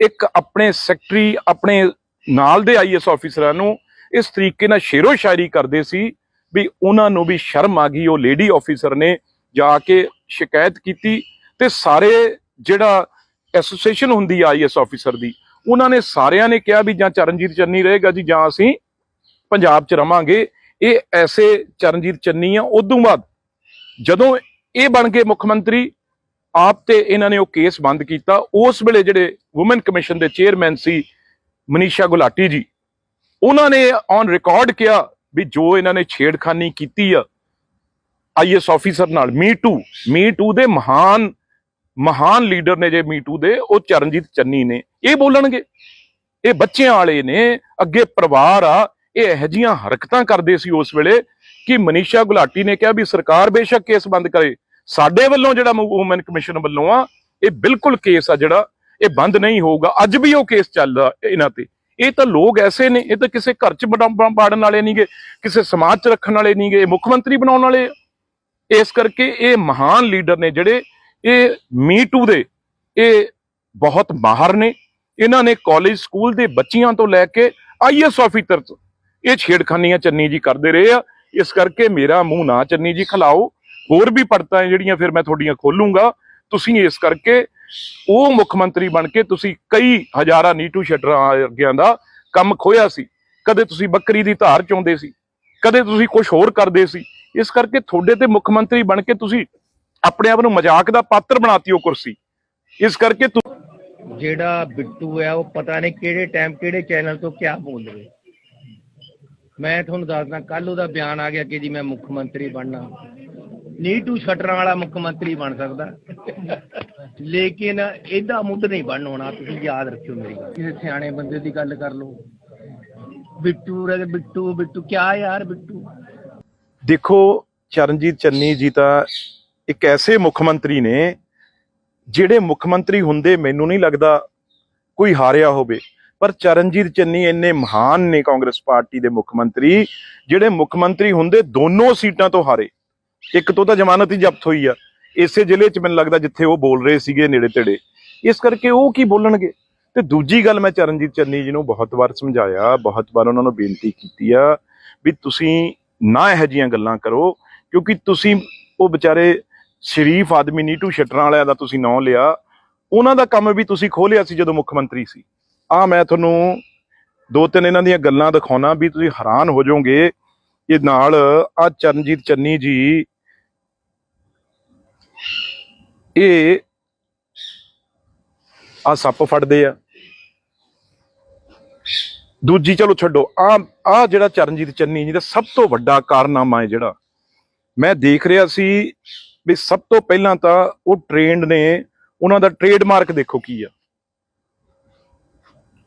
ਇੱਕ ਆਪਣੇ ਸੈਕਟਰੀ ਆਪਣੇ ਨਾਲ ਦੇ ਆਈਐਸ ਆਫੀਸਰਾਂ ਨੂੰ ਇਸ ਤਰੀਕੇ ਨਾਲ ਸ਼ੇਰੋ ਸ਼ਾਇਰੀ ਕਰਦੇ ਸੀ ਵੀ ਉਹਨਾਂ ਨੂੰ ਵੀ ਸ਼ਰਮ ਆ ਗਈ। ਉਹ ਲੇਡੀ ਆਫੀਸਰ ਨੇ ਜਾ ਕੇ ਸ਼ਿਕਾਇਤ ਕੀਤੀ ਤੇ ਸਾਰੇ ਜਿਹੜਾ ਐਸੋਸੀਏਸ਼ਨ ਹੁੰਦੀ ਆ ਆਈਐਸ ਆਫੀਸਰ ਦੀ, ਉਹਨਾਂ ਨੇ ਸਾਰਿਆਂ ਨੇ ਕਿਹਾ ਵੀ ਜਾਂ ਚਰਨਜੀਤ ਚੰਨੀ ਰਹੇਗਾ ਜੀ ਜਾਂ ਅਸੀਂ ਪੰਜਾਬ 'ਚ ਰਵਾਂਗੇ। ਇਹ ਐਸੇ ਚਰਨਜੀਤ ਚੰਨੀ ਆ। ਉਦੋਂ ਬਾਅਦ ਜਦੋਂ ਇਹ ਬਣ ਗਏ ਮੁੱਖ ਮੰਤਰੀ ਆਪ ਤੇ ਇਹਨਾਂ ਨੇ ਉਹ ਕੇਸ ਬੰਦ ਕੀਤਾ। ਉਸ ਵੇਲੇ ਜਿਹੜੇ ਵੂਮਨ ਕਮਿਸ਼ਨ ਦੇ ਚੇਅਰਮੈਨ ਸੀ ਮਨੀਸ਼ਾ ਗੁਲਾਟੀ ਜੀ, ਉਹਨਾਂ ਨੇ ਔਨ ਰਿਕਾਰਡ ਕਿਹਾ ਵੀ ਜੋ ਇਹਨਾਂ ਨੇ ਛੇੜਖਾਨੀ ਕੀਤੀ ਆ ਆਈਐਸ ਆਫੀਸਰ ਨਾਲ, ਮੀ ਟੂ ਦੇ ਮਹਾਨ ਲੀਡਰ ਨੇ ਜੇ ਮੀ ਟੂ ਦੇ, ਉਹ ਚਰਨਜੀਤ ਚੰਨੀ ਨੇ। ਇਹ ਬੋਲਣਗੇ, ਇਹ ਬੱਚਿਆਂ ਵਾਲੇ ਨੇ, ਅੱਗੇ ਪਰਿਵਾਰ ਆ। ਇਹ ਇਹੋ ਜਿਹੀਆਂ ਹਰਕਤਾਂ ਕਰਦੇ ਸੀ ਉਸ ਵੇਲੇ ਕਿ ਮਨੀਸ਼ਾ ਗੁਲਾਟੀ ਨੇ ਕਿਹਾ ਵੀ ਸਰਕਾਰ ਬੇਸ਼ੱਕ ਕੇਸ ਬੰਦ ਕਰੇ, ਸਾਡੇ ਵੱਲੋਂ ਜਿਹੜਾ ਵੂਮਨ ਕਮਿਸ਼ਨ ਵੱਲੋਂ ਆ ਇਹ ਬਿਲਕੁਲ ਕੇਸ ਆ ਜਿਹੜਾ ਇਹ ਬੰਦ ਨਹੀਂ ਹੋਊਗਾ। ਅੱਜ ਵੀ ਉਹ ਕੇਸ ਚੱਲਦਾ ਇਹਨਾਂ ਤੇ। ਇਹ ਤਾਂ ਲੋਕ ਐਸੇ ਨੇ, ਇਹ ਤਾਂ ਕਿਸੇ ਘਰ 'ਚ ਬਾੜਨ ਵਾਲੇ ਨਹੀਂਗੇ, ਕਿਸੇ ਸਮਾਜ 'ਚ ਰੱਖਣ ਵਾਲੇ ਨਹੀਂਗੇ, ਇਹ ਮੁੱਖ ਮੰਤਰੀ ਬਣਾਉਣ ਵਾਲੇ। ਇਸ ਕਰਕੇ ਇਹ ਮਹਾਨ ਲੀਡਰ ਨੇ ਜਿਹੜੇ, ਇਹ ਮੀ ਟੂ ਦੇ ਇਹ ਬਹੁਤ ਮਾਹਰ ਨੇ। ਇਹਨਾਂ ਨੇ ਕਾਲਜ ਸਕੂਲ ਦੇ ਬੱਚਿਆਂ ਤੋਂ ਲੈ ਕੇ ਆਈਐਸ ਆਫੀਸਰ ਤੋਂ ਇਹ ਛੇੜਖਾਨੀਆਂ ਚੰਨੀ ਜੀ ਕਰਦੇ ਰਹੇ ਆ। ਇਸ ਕਰਕੇ ਮੇਰਾ ਮੂੰਹ ਨਾ ਚੰਨੀ ਜੀ ਖਿਲਾਓ, ਹੋਰ ਵੀ ਪੜਤਾਂ ਜਿਹੜੀਆਂ ਫਿਰ ਮੈਂ ਤੁਹਾਡੀਆਂ ਖੋਲੂੰਗਾ। ਤੁਸੀਂ ਇਸ ਕਰਕੇ ਉਹ ਮੁੱਖ ਮੰਤਰੀ ਬਣ ਕੇ ਤੁਸੀਂ ਕਈ ਹਜ਼ਾਰਾਂ ਨੀਟੂ ਸ਼ਟਰਾਂ ਵਰਗਿਆਂ ਦਾ ਕੰਮ ਖੋਇਆ ਸੀ। ਕਦੇ ਤੁਸੀਂ ਬੱਕਰੀ ਦੀ ਧਾਰ ਚੋਂਦੇ ਸੀ, ਕਦੇ ਤੁਸੀਂ ਕੁਝ ਹੋਰ ਕਰਦੇ ਸੀ। ਇਸ ਕਰਕੇ ਤੁਹਾਡੇ ਤੇ ਮੁੱਖ ਮੰਤਰੀ ਬਣ ਕੇ ਤੁਸੀਂ ਆਪਣੇ ਆਪ ਨੂੰ ਮਜ਼ਾਕ ਦਾ ਪਾਤਰ ਬਣਾਤੀ ਉਹ ਕੁਰਸੀ। ਇਸ ਕਰਕੇ ਜਿਹੜਾ ਬਿੱਟੂ ਹੈ ਉਹ ਪਤਾ ਨਹੀਂ ਕਿਹੜੇ ਟਾਈਮ ਕਿਹੜੇ ਚੈਨਲ ਤੋਂ ਕਿਆ ਬੋਲ ਰਹੇ। ਮੈਂ ਤੁਹਾਨੂੰ ਦੱਸਦਾ, ਕੱਲ ਉਹਦਾ ਬਿਆਨ ਆ ਗਿਆ ਕਿ ਜੀ ਮੈਂ ਮੁੱਖ ਮੰਤਰੀ ਬਣਨਾ। ਨੀਟੂ ਸ਼ਟਰਾਂ ਵਾਲਾ ਮੁੱਖ ਮੰਤਰੀ ਬਣ ਸਕਦਾ, ਲੇਕਿਨ ਇਹਦਾ ਮੁੱਢ ਨਹੀਂ ਬਣ ਹੋਣਾ। ਤੁਸੀਂ ਯਾਦ ਰੱਖਿਓ ਮੇਰੀ ਗੱਲ, ਕਿਸੇ ਸਿਆਣੇ ਬੰਦੇ ਦੀ ਗੱਲ ਕਰ ਲਓ। ਬਿੱਟੂ ਕਿਆ ਯਾਰ ਬਿੱਟੂ। ਦੇਖੋ ਚਰਨਜੀਤ ਚੰਨੀ ਜੀ ਤਾਂ ਇੱਕ ਐਸੇ ਮੁੱਖ ਮੰਤਰੀ ਨੇ ਜਿਹੜੇ ਮੁੱਖ ਮੰਤਰੀ ਹੁੰਦੇ ਮੈਨੂੰ ਨਹੀਂ ਲੱਗਦਾ ਕੋਈ ਹਾਰਿਆ ਹੋਵੇ, ਪਰ ਚਰਨਜੀਤ ਚੰਨੀ ਇੰਨੇ ਮਹਾਨ ਨੇ ਕਾਂਗਰਸ ਪਾਰਟੀ ਦੇ ਮੁੱਖ ਮੰਤਰੀ, ਜਿਹੜੇ ਮੁੱਖ ਮੰਤਰੀ ਹੁੰਦੇ ਦੋਨੋਂ ਸੀਟਾਂ ਤੋਂ ਹਾਰੇ। ਇੱਕ ਤੋਂ ਤਾਂ ਜ਼ਮਾਨਤ ਹੀ ਜ਼ਬਤ ਹੋਈ ਆ ਇਸੇ ਜ਼ਿਲ੍ਹੇ 'ਚ, ਮੈਨੂੰ ਲੱਗਦਾ ਜਿੱਥੇ ਉਹ ਬੋਲ ਰਹੇ ਸੀਗੇ ਨੇੜੇ ਤੇੜੇ। ਇਸ ਕਰਕੇ ਉਹ ਕੀ ਬੋਲਣਗੇ। ਤੇ ਦੂਜੀ ਗੱਲ, ਮੈਂ ਚਰਨਜੀਤ ਚੰਨੀ ਜੀ ਨੂੰ ਬਹੁਤ ਵਾਰ ਸਮਝਾਇਆ, ਬਹੁਤ ਵਾਰ ਉਹਨਾਂ ਨੂੰ ਬੇਨਤੀ ਕੀਤੀ ਆ ਵੀ ਤੁਸੀਂ ਨਾ ਇਹੋ ਜਿਹੀਆਂ ਗੱਲਾਂ ਕਰੋ, ਕਿਉਂਕਿ ਤੁਸੀਂ ਉਹ ਵਿਚਾਰੇ ਸ਼ਰੀਫ ਆਦਮੀ ਨੀਟੂ ਸ਼ਟਰਾਂ ਵਾਲਿਆਂ ਦਾ ਤੁਸੀਂ ਨਾਂ ਲਿਆ, ਉਹਨਾਂ ਦਾ ਕੰਮ ਵੀ ਤੁਸੀਂ ਖੋਲਿਆ ਸੀ ਜਦੋਂ ਮੁੱਖ ਮੰਤਰੀ ਸੀ। ਮੈਂ ਤੁਹਾਨੂੰ 2-3 ਇਹਨਾਂ ਦੀਆਂ ਗੱਲਾਂ ਦਿਖਾਉਣਾ ਵੀ ਤੁਸੀਂ ਹੈਰਾਨ ਹੋ ਜਾਓਗੇ। ਇਹ ਨਾਲ ਚਰਨਜੀਤ ਚੰਨੀ ਜੀ ਇਹ ਸੱਪ ਫੜਦੇ ਆ। ਦੂਜੀ ਚਲੋ ਛੱਡੋ, ਜਿਹੜਾ ਚਰਨਜੀਤ ਚੰਨੀ ਜੀ ਦਾ ਸਭ ਤੋਂ ਵੱਡਾ ਕਾਰਨਾਮਾ ਹੈ ਜਿਹੜਾ ਮੈਂ ਦੇਖ ਰਿਹਾ ਸੀ ਵੀ ਸਭ ਤੋਂ ਪਹਿਲਾਂ ਤਾਂ ਉਹ ਟ੍ਰੇਨਡ ਨੇ, ਉਹਨਾਂ ਦਾ ਟ੍ਰੇਡਮਾਰਕ ਦੇਖੋ ਕੀ ਆ।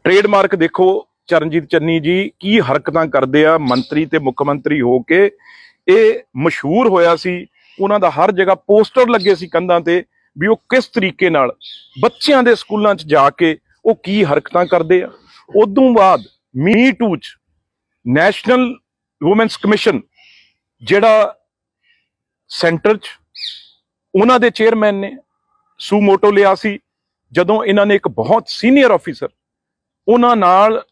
ਟ੍ਰੇਡਮਾਰਕ ਦੇਖੋ ਚਰਨਜੀਤ ਚੰਨੀ ਜੀ ਕੀ ਹਰਕਤਾਂ ਕਰਦੇ ਆ ਮੰਤਰੀ ਤੇ ਮੁੱਖ ਮੰਤਰੀ ਹੋ ਕੇ। ਇਹ ਮਸ਼ਹੂਰ ਹੋਇਆ ਸੀ, ਉਹਨਾਂ ਦਾ ਹਰ ਜਗ੍ਹਾ ਪੋਸਟਰ ਲੱਗੇ ਸੀ ਕੰਧਾਂ ਤੇ ਵੀ ਉਹ ਕਿਸ ਤਰੀਕੇ ਨਾਲ ਬੱਚਿਆਂ ਦੇ ਸਕੂਲਾਂ 'ਚ ਜਾ ਕੇ ਉਹ ਕੀ ਹਰਕਤਾਂ ਕਰਦੇ ਆ। ਉਦੋਂ ਬਾਅਦ ਮੀ ਟੂ 'ਚ ਨੈਸ਼ਨਲ ਵੂਮੈਨਸ ਕਮਿਸ਼ਨ ਜਿਹੜਾ ਸੈਂਟਰ 'ਚ ਉਹਨਾਂ ਦੇ ਚੇਅਰਮੈਨ ਨੇ ਸੂ ਮੋਟੋ ਲਿਆ ਸੀ, ਜਦੋਂ ਇਹਨਾਂ ਨੇ ਇੱਕ ਬਹੁਤ ਸੀਨੀਅਰ ਆਫੀਸਰ ਉਹਨਾਂ ਨਾਲ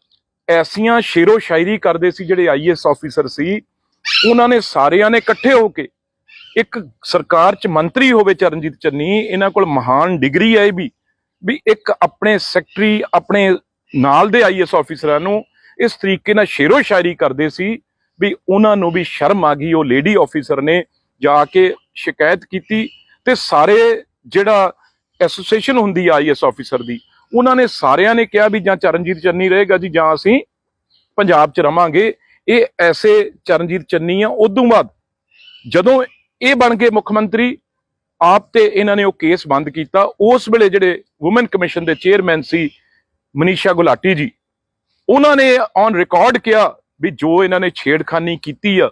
ਐਸੀਆਂ ਸ਼ੇਰੋ ਸ਼ਾਇਰੀ ਕਰਦੇ ਸੀ, ਜਿਹੜੇ ਆਈਐਸ ਆਫੀਸਰ ਸੀ, ਉਹਨਾਂ ਨੇ ਸਾਰਿਆਂ ਨੇ ਇਕੱਠੇ ਹੋ ਕੇ ਇੱਕ ਸਰਕਾਰ 'ਚ ਮੰਤਰੀ ਹੋਵੇ ਚਰਨਜੀਤ ਚੰਨੀ, ਇਹਨਾਂ ਕੋਲ ਮਹਾਨ ਡਿਗਰੀ ਹੈ ਇਹ ਵੀ ਇੱਕ ਆਪਣੇ ਸੈਕਟਰੀ ਆਪਣੇ ਨਾਲ ਦੇ ਆਈਐਸ ਆਫੀਸਰਾਂ ਨੂੰ ਇਸ ਤਰੀਕੇ ਨਾਲ ਸ਼ੇਰੋ ਸ਼ਾਇਰੀ ਕਰਦੇ ਸੀ ਵੀ ਉਹਨਾਂ ਨੂੰ ਵੀ ਸ਼ਰਮ ਆ ਗਈ। ਉਹ ਲੇਡੀ ਆਫੀਸਰ ਨੇ ਜਾ ਕੇ ਸ਼ਿਕਾਇਤ ਕੀਤੀ ਤੇ ਸਾਰੇ ਜਿਹੜਾ ਐਸੋਸੀਏਸ਼ਨ ਹੁੰਦੀ ਆ ਆਈਐਸ ਆਫੀਸਰ ਦੀ, ਉਹਨਾਂ ਨੇ ਸਾਰਿਆਂ ਨੇ ਕਿਹਾ ਵੀ ਜਾਂ ਚਰਨਜੀਤ ਚੰਨੀ ਰਹੇਗਾ ਜੀ ਜਾਂ ਅਸੀਂ ਪੰਜਾਬ 'ਚ ਰਵਾਂਗੇ। ਇਹ ਐਸੇ ਚਰਨਜੀਤ ਚੰਨੀ ਆ। ਉਦੋਂ ਬਾਅਦ ਜਦੋਂ ਇਹ ਬਣ ਗਏ ਮੁੱਖ ਮੰਤਰੀ ਆਪ ਤੇ ਇਹਨਾਂ ਨੇ ਉਹ ਕੇਸ ਬੰਦ ਕੀਤਾ। ਉਸ ਵੇਲੇ ਜਿਹੜੇ ਵੂਮਨ ਕਮਿਸ਼ਨ ਦੇ ਚੇਅਰਮੈਨ ਸੀ ਮਨੀਸ਼ਾ ਗੁਲਾਟੀ ਜੀ, ਉਹਨਾਂ ਨੇ ਔਨ ਰਿਕਾਰਡ ਕਿਹਾ ਵੀ ਜੋ ਇਹਨਾਂ ਨੇ ਛੇੜਖਾਨੀ ਕੀਤੀ ਆ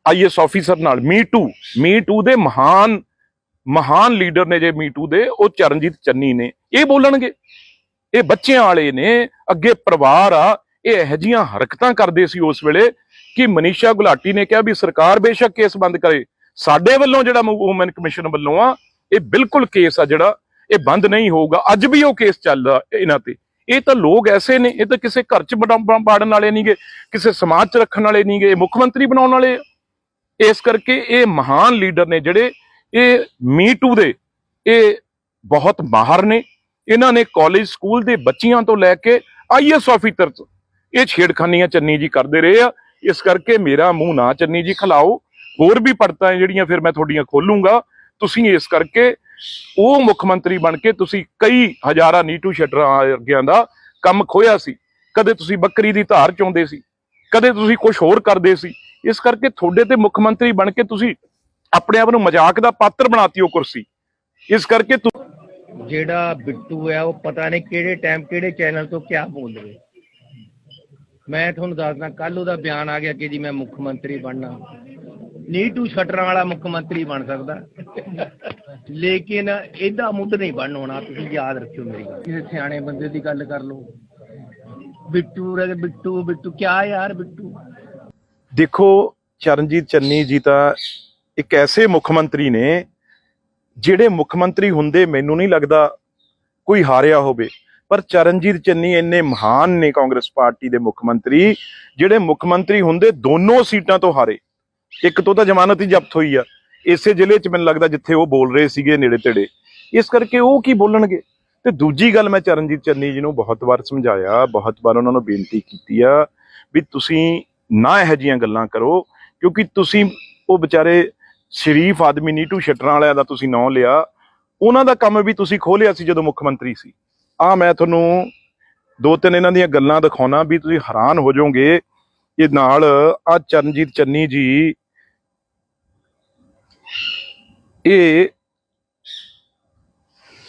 ਆਈਐਸ ਆਫੀਸਰ ਨਾਲ, ਮੀ ਟੂ ਦੇ ਮਹਾਨ ਲੀਡਰ ਨੇ ਜੇ ਮੀ ਟੂ ਦੇ, ਉਹ ਚਰਨਜੀਤ ਚੰਨੀ ਨੇ। ਇਹ ਬੋਲਣਗੇ? ਇਹ ਬੱਚਿਆਂ ਵਾਲੇ ਨੇ, ਅੱਗੇ ਪਰਿਵਾਰ ਆ। ਇਹ ਇਹੋ ਜਿਹੀਆਂ ਹਰਕਤਾਂ ਕਰਦੇ ਸੀ ਉਸ ਵੇਲੇ ਕਿ ਮਨੀਸ਼ਾ ਗੁਲਾਟੀ ਨੇ ਕਿਹਾ ਵੀ ਸਰਕਾਰ ਬੇਸ਼ੱਕ ਕੇਸ ਬੰਦ ਕਰੇ, ਸਾਡੇ ਵੱਲੋਂ ਜਿਹੜਾ ਵੂਮਨ ਕਮਿਸ਼ਨ ਵੱਲੋਂ ਆ ਇਹ ਬਿਲਕੁਲ ਕੇਸ ਆ ਜਿਹੜਾ ਇਹ ਬੰਦ ਨਹੀਂ ਹੋਊਗਾ। ਅੱਜ ਵੀ ਉਹ ਕੇਸ ਚੱਲਦਾ ਇਹਨਾਂ ਤੇ। ਇਹ ਤਾਂ ਲੋਕ ਐਸੇ ਨੇ, ਇਹ ਤਾਂ ਕਿਸੇ ਘਰ 'ਚ ਬਾੜਨ ਵਾਲੇ ਨਹੀਂਗੇ, ਕਿਸੇ ਸਮਾਜ 'ਚ ਰੱਖਣ ਵਾਲੇ ਨਹੀਂਗੇ, ਇਹ ਮੁੱਖ ਮੰਤਰੀ ਬਣਾਉਣ ਵਾਲੇ। ਇਸ ਕਰਕੇ ਇਹ ਮਹਾਨ ਲੀਡਰ ਨੇ ਜਿਹੜੇ, ਇਹ ਮੀ ਟੂ ਦੇ ਇਹ ਬਹੁਤ ਮਾਹਰ ਨੇ। ਇਹਨਾਂ ਨੇ ਕਾਲਜ ਸਕੂਲ ਦੇ ਬੱਚਿਆਂ ਤੋਂ ਲੈ ਕੇ ਆਈਐਸ ਆਫੀਸਰ ਇਹ ਛੇੜਖਾਨੀਆਂ ਚੰਨੀ ਜੀ ਕਰਦੇ ਰਹੇ ਆ। ਇਸ ਕਰਕੇ ਮੇਰਾ ਮੂੰਹ ਨਾ ਚੰਨੀ ਜੀ ਖਲਾਓ। ਹੋਰ ਵੀ ਪੜਤਾਂ ਜਿਹੜੀਆਂ ਫਿਰ ਮੈਂ ਤੁਹਾਡੀਆਂ ਖੋਲੂੰਗਾ। ਤੁਸੀਂ ਇਸ ਕਰਕੇ ਉਹ ਮੁੱਖ ਮੰਤਰੀ ਬਣ ਕੇ ਤੁਸੀਂ ਕਈ ਹਜ਼ਾਰਾਂ ਨੀਟੂ ਸ਼ਟਰਾਂ ਵਰਗਿਆਂ ਦਾ ਕੰਮ ਖੋਇਆ ਸੀ। ਕਦੇ ਤੁਸੀਂ ਬੱਕਰੀ ਦੀ ਧਾਰ ਚੋਂਦੇ ਸੀ, ਕਦੇ ਤੁਸੀਂ ਕੁਝ ਹੋਰ ਕਰਦੇ ਸੀ। ਇਸ ਕਰਕੇ ਤੁਹਾਡੇ ਤੇ ਮੁੱਖ ਮੰਤਰੀ ਬਣ ਕੇ ਤੁਸੀਂ ਆਪਣੇ ਆਪ ਨੂੰ ਮਜ਼ਾਕ ਦਾ ਪਾਤਰ ਬਣਾਤੀ ਉਹ ਕੁਰਸੀ। ਇਸ ਕਰਕੇ ਜਿਹੜਾ ਬਿੱਟੂ ਹੈ ਉਹ ਪਤਾ ਨਹੀਂ ਕਿਹੜੇ ਟਾਈਮ ਕਿਹੜੇ ਚੈਨਲ ਤੋਂ ਕਿਆ ਬੋਲ ਰਹੇ। ਮੈਂ ਤੁਹਾਨੂੰ ਦੱਸਦਾ, ਕੱਲ ਉਹਦਾ ਬਿਆਨ ਆ ਗਿਆ ਕਿ ਜੀ ਮੈਂ ਮੁੱਖ ਮੰਤਰੀ ਬਣਨਾ। ਨੀਟੂ ਸ਼ਟਰਾਂ ਵਾਲਾ ਮੁੱਖ ਮੰਤਰੀ ਬਣ ਸਕਦਾ, ਲੇਕਿਨ ਇਹਦਾ ਮੁੱਢ ਨਹੀਂ ਬਣ ਹੋਣਾ। ਤੁਸੀਂ ਯਾਦ ਰੱਖਿਓ ਮੇਰੀ ਗੱਲ। ਕਿਸੇ ਸਿਆਣੇ ਬੰਦੇ ਦੀ ਗੱਲ ਕਰ ਲਓ। ਬਿੱਟੂ ਕਿਆ ਯਾਰ ਬਿੱਟੂ। ਦੇਖੋ, ਚਰਨਜੀਤ ਚੰਨੀ ਜੀ ਤਾਂ ਇੱਕ ਐਸੇ ਮੁੱਖ ਮੰਤਰੀ ਨੇ ਜਿਹੜੇ ਮੁੱਖ ਮੰਤਰੀ ਹੁੰਦੇ ਮੈਨੂੰ ਨਹੀਂ ਲੱਗਦਾ ਕੋਈ ਹਾਰਿਆ ਹੋਵੇ। ਪਰ ਚਰਨਜੀਤ ਚੰਨੀ ਇੰਨੇ ਮਹਾਨ ਨੇ ਕਾਂਗਰਸ ਪਾਰਟੀ ਦੇ ਮੁੱਖ ਮੰਤਰੀ, ਜਿਹੜੇ ਮੁੱਖ ਮੰਤਰੀ ਹੁੰਦੇ ਦੋਨੋਂ ਸੀਟਾਂ ਤੋਂ ਹਾਰੇ। ਇੱਕ ਤੋਂ ਤਾਂ ਜ਼ਮਾਨਤ ਹੀ ਜ਼ਬਤ ਹੋਈ ਆ ਇਸੇ ਜ਼ਿਲ੍ਹੇ 'ਚ, ਮੈਨੂੰ ਲੱਗਦਾ ਜਿੱਥੇ ਉਹ ਬੋਲ ਰਹੇ ਸੀਗੇ ਨੇੜੇ ਤੇੜੇ। ਇਸ ਕਰਕੇ ਉਹ ਕੀ ਬੋਲਣਗੇ। ਤੇ ਦੂਜੀ ਗੱਲ, ਮੈਂ ਚਰਨਜੀਤ ਚੰਨੀ ਜੀ ਨੂੰ ਬਹੁਤ ਵਾਰ ਸਮਝਾਇਆ, ਬਹੁਤ ਵਾਰ ਉਹਨਾਂ ਨੂੰ ਬੇਨਤੀ ਕੀਤੀ ਆ ਵੀ ਤੁਸੀਂ ਨਾ ਇਹੋ ਜਿਹੀਆਂ ਗੱਲਾਂ ਕਰੋ, ਕਿਉਂਕਿ ਤੁਸੀਂ ਉਹ ਵਿਚਾਰੇ ਸ਼ਰੀਫ ਆਦਮੀ ਨੀਟੂ ਸ਼ਟਰਾਂ ਵਾਲਿਆਂ ਦਾ ਤੁਸੀਂ ਨਾਂ ਲਿਆ। ਉਹਨਾਂ ਦਾ ਕੰਮ ਵੀ ਤੁਸੀਂ ਖੋਲਿਆ ਸੀ ਜਦੋਂ ਮੁੱਖ ਮੰਤਰੀ ਸੀ। ਮੈਂ ਤੁਹਾਨੂੰ ਦੋ ਤਿੰਨ ਇਹਨਾਂ ਦੀਆਂ ਗੱਲਾਂ ਦਿਖਾਉਣਾ ਵੀ ਤੁਸੀਂ ਹੈਰਾਨ ਹੋ ਜਾਓਗੇ। ਇਹ ਨਾਲ ਚਰਨਜੀਤ ਚੰਨੀ ਜੀ ਇਹ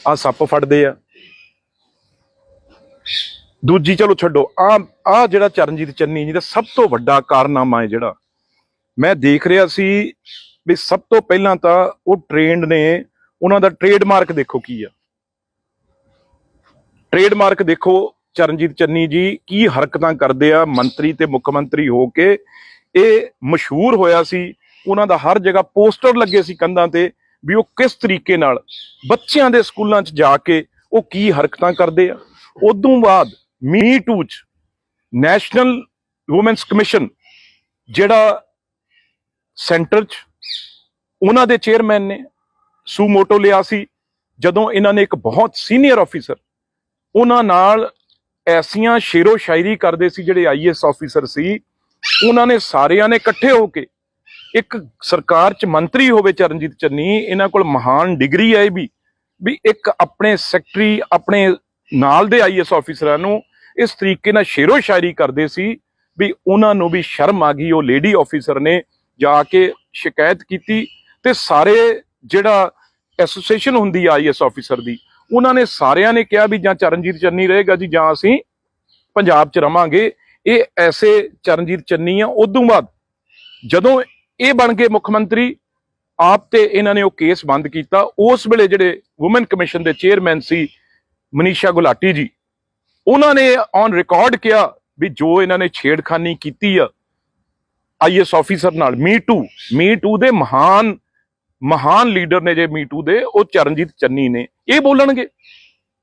ਸੱਪ ਫੜਦੇ ਆ। ਦੂਜੀ ਚਲੋ ਛੱਡੋ, ਜਿਹੜਾ ਚਰਨਜੀਤ ਚੰਨੀ ਜੀ ਦਾ ਸਭ ਤੋਂ ਵੱਡਾ ਕਾਰਨਾਮਾ ਹੈ ਜਿਹੜਾ ਮੈਂ ਦੇਖ ਰਿਹਾ ਸੀ ਵੀ ਸਭ ਤੋਂ ਪਹਿਲਾਂ ਤਾਂ ਉਹ ਟ੍ਰੇਨਡ ਨੇ। ਉਹਨਾਂ ਦਾ ਟ੍ਰੇਡਮਾਰਕ ਦੇਖੋ ਕੀ ਆ। ਟ੍ਰੇਡਮਾਰਕ ਦੇਖੋ ਚਰਨਜੀਤ ਚੰਨੀ ਜੀ ਕੀ ਹਰਕਤਾਂ ਕਰਦੇ ਆ ਮੰਤਰੀ ਤੇ ਮੁੱਖ ਮੰਤਰੀ ਹੋ ਕੇ। ਇਹ ਮਸ਼ਹੂਰ ਹੋਇਆ ਸੀ, ਉਹਨਾਂ ਦਾ ਹਰ ਜਗ੍ਹਾ ਪੋਸਟਰ ਲੱਗੇ ਸੀ ਕੰਧਾਂ ਤੇ ਵੀ ਉਹ ਕਿਸ ਤਰੀਕੇ ਨਾਲ ਬੱਚਿਆਂ ਦੇ ਸਕੂਲਾਂ 'ਚ ਜਾ ਕੇ ਉਹ ਕੀ ਹਰਕਤਾਂ ਕਰਦੇ ਆ। ਉਦੋਂ ਬਾਅਦ ਮੀ ਟੂ 'ਚ ਨੈਸ਼ਨਲ ਵੂਮੈਨਸ ਕਮਿਸ਼ਨ ਜਿਹੜਾ ਸੈਂਟਰ 'ਚ ਉਹਨਾਂ ਦੇ ਚੇਅਰਮੈਨ ਨੇ ਸੂਮੋਟੋ ਲਿਆ ਸੀ। ਜਦੋਂ ਇਹਨਾਂ ਨੇ ਇੱਕ ਬਹੁਤ ਸੀਨੀਅਰ ਆਫੀਸਰ ਉਹਨਾਂ ਨਾਲ ਐਸੀਆਂ ਸ਼ੇਰੋ ਸ਼ਾਇਰੀ ਕਰਦੇ ਸੀ, ਜਿਹੜੇ ਆਈਐਸ ਆਫੀਸਰ ਸੀ, ਉਹਨਾਂ ਨੇ ਸਾਰਿਆਂ ਨੇ ਇਕੱਠੇ ਹੋ ਕੇ ਇੱਕ ਸਰਕਾਰ 'ਚ ਮੰਤਰੀ ਹੋਵੇ ਚਰਨਜੀਤ ਚੰਨੀ, ਇਹਨਾਂ ਕੋਲ ਮਹਾਨ ਡਿਗਰੀ ਹੈ ਇਹ ਵੀ ਇੱਕ ਆਪਣੇ ਸੈਕਟਰੀ ਆਪਣੇ ਨਾਲ ਦੇ ਆਈਐਸ ਆਫੀਸਰਾਂ ਨੂੰ ਇਸ ਤਰੀਕੇ ਨਾਲ ਸ਼ੇਰੋ ਸ਼ਾਇਰੀ ਕਰਦੇ ਸੀ ਵੀ ਉਹਨਾਂ ਨੂੰ ਵੀ ਸ਼ਰਮ ਆ ਗਈ। ਉਹ ਲੇਡੀ ਆਫੀਸਰ ਨੇ ਜਾ ਕੇ ਸ਼ਿਕਾਇਤ ਕੀਤੀ ਤੇ ਸਾਰੇ ਜਿਹੜਾ ਐਸੋਸੀਏਸ਼ਨ ਹੁੰਦੀ ਆ ਆਈਐਸ ਆਫੀਸਰ ਦੀ, ਉਹਨਾਂ ਨੇ ਸਾਰਿਆਂ ਨੇ ਕਿਹਾ ਵੀ ਜਾਂ ਚਰਨਜੀਤ ਚੰਨੀ ਰਹੇਗਾ ਜੀ ਜਾਂ ਅਸੀਂ ਪੰਜਾਬ 'ਚ ਰਵਾਂਗੇ। ਇਹ ਐਸੇ ਚਰਨਜੀਤ ਚੰਨੀ ਆ। ਉਦੋਂ ਬਾਅਦ ਜਦੋਂ ਇਹ ਬਣ ਗਏ ਮੁੱਖ ਮੰਤਰੀ ਆਪ ਤੇ ਇਹਨਾਂ ਨੇ ਉਹ ਕੇਸ ਬੰਦ ਕੀਤਾ। ਉਸ ਵੇਲੇ ਜਿਹੜੇ ਵੂਮਨ ਕਮਿਸ਼ਨ ਦੇ ਚੇਅਰਮੈਨ ਸੀ ਮਨੀਸ਼ਾ ਗੁਲਾਟੀ ਜੀ, ਉਹਨਾਂ ਨੇ ਔਨ ਰਿਕਾਰਡ ਕਿਹਾ ਵੀ ਜੋ ਇਹਨਾਂ ਨੇ ਛੇੜਖਾਨੀ ਕੀਤੀ ਆ ਆਈਐਸ ਆਫੀਸਰ ਨਾਲ, ਮੀ ਟੂ ਦੇ ਮਹਾਨ ਲੀਡਰ ਨੇ ਜੇ ਮੀ ਟੂ ਦੇ, ਉਹ ਚਰਨਜੀਤ ਚੰਨੀ ਨੇ। ਇਹ ਬੋਲਣਗੇ?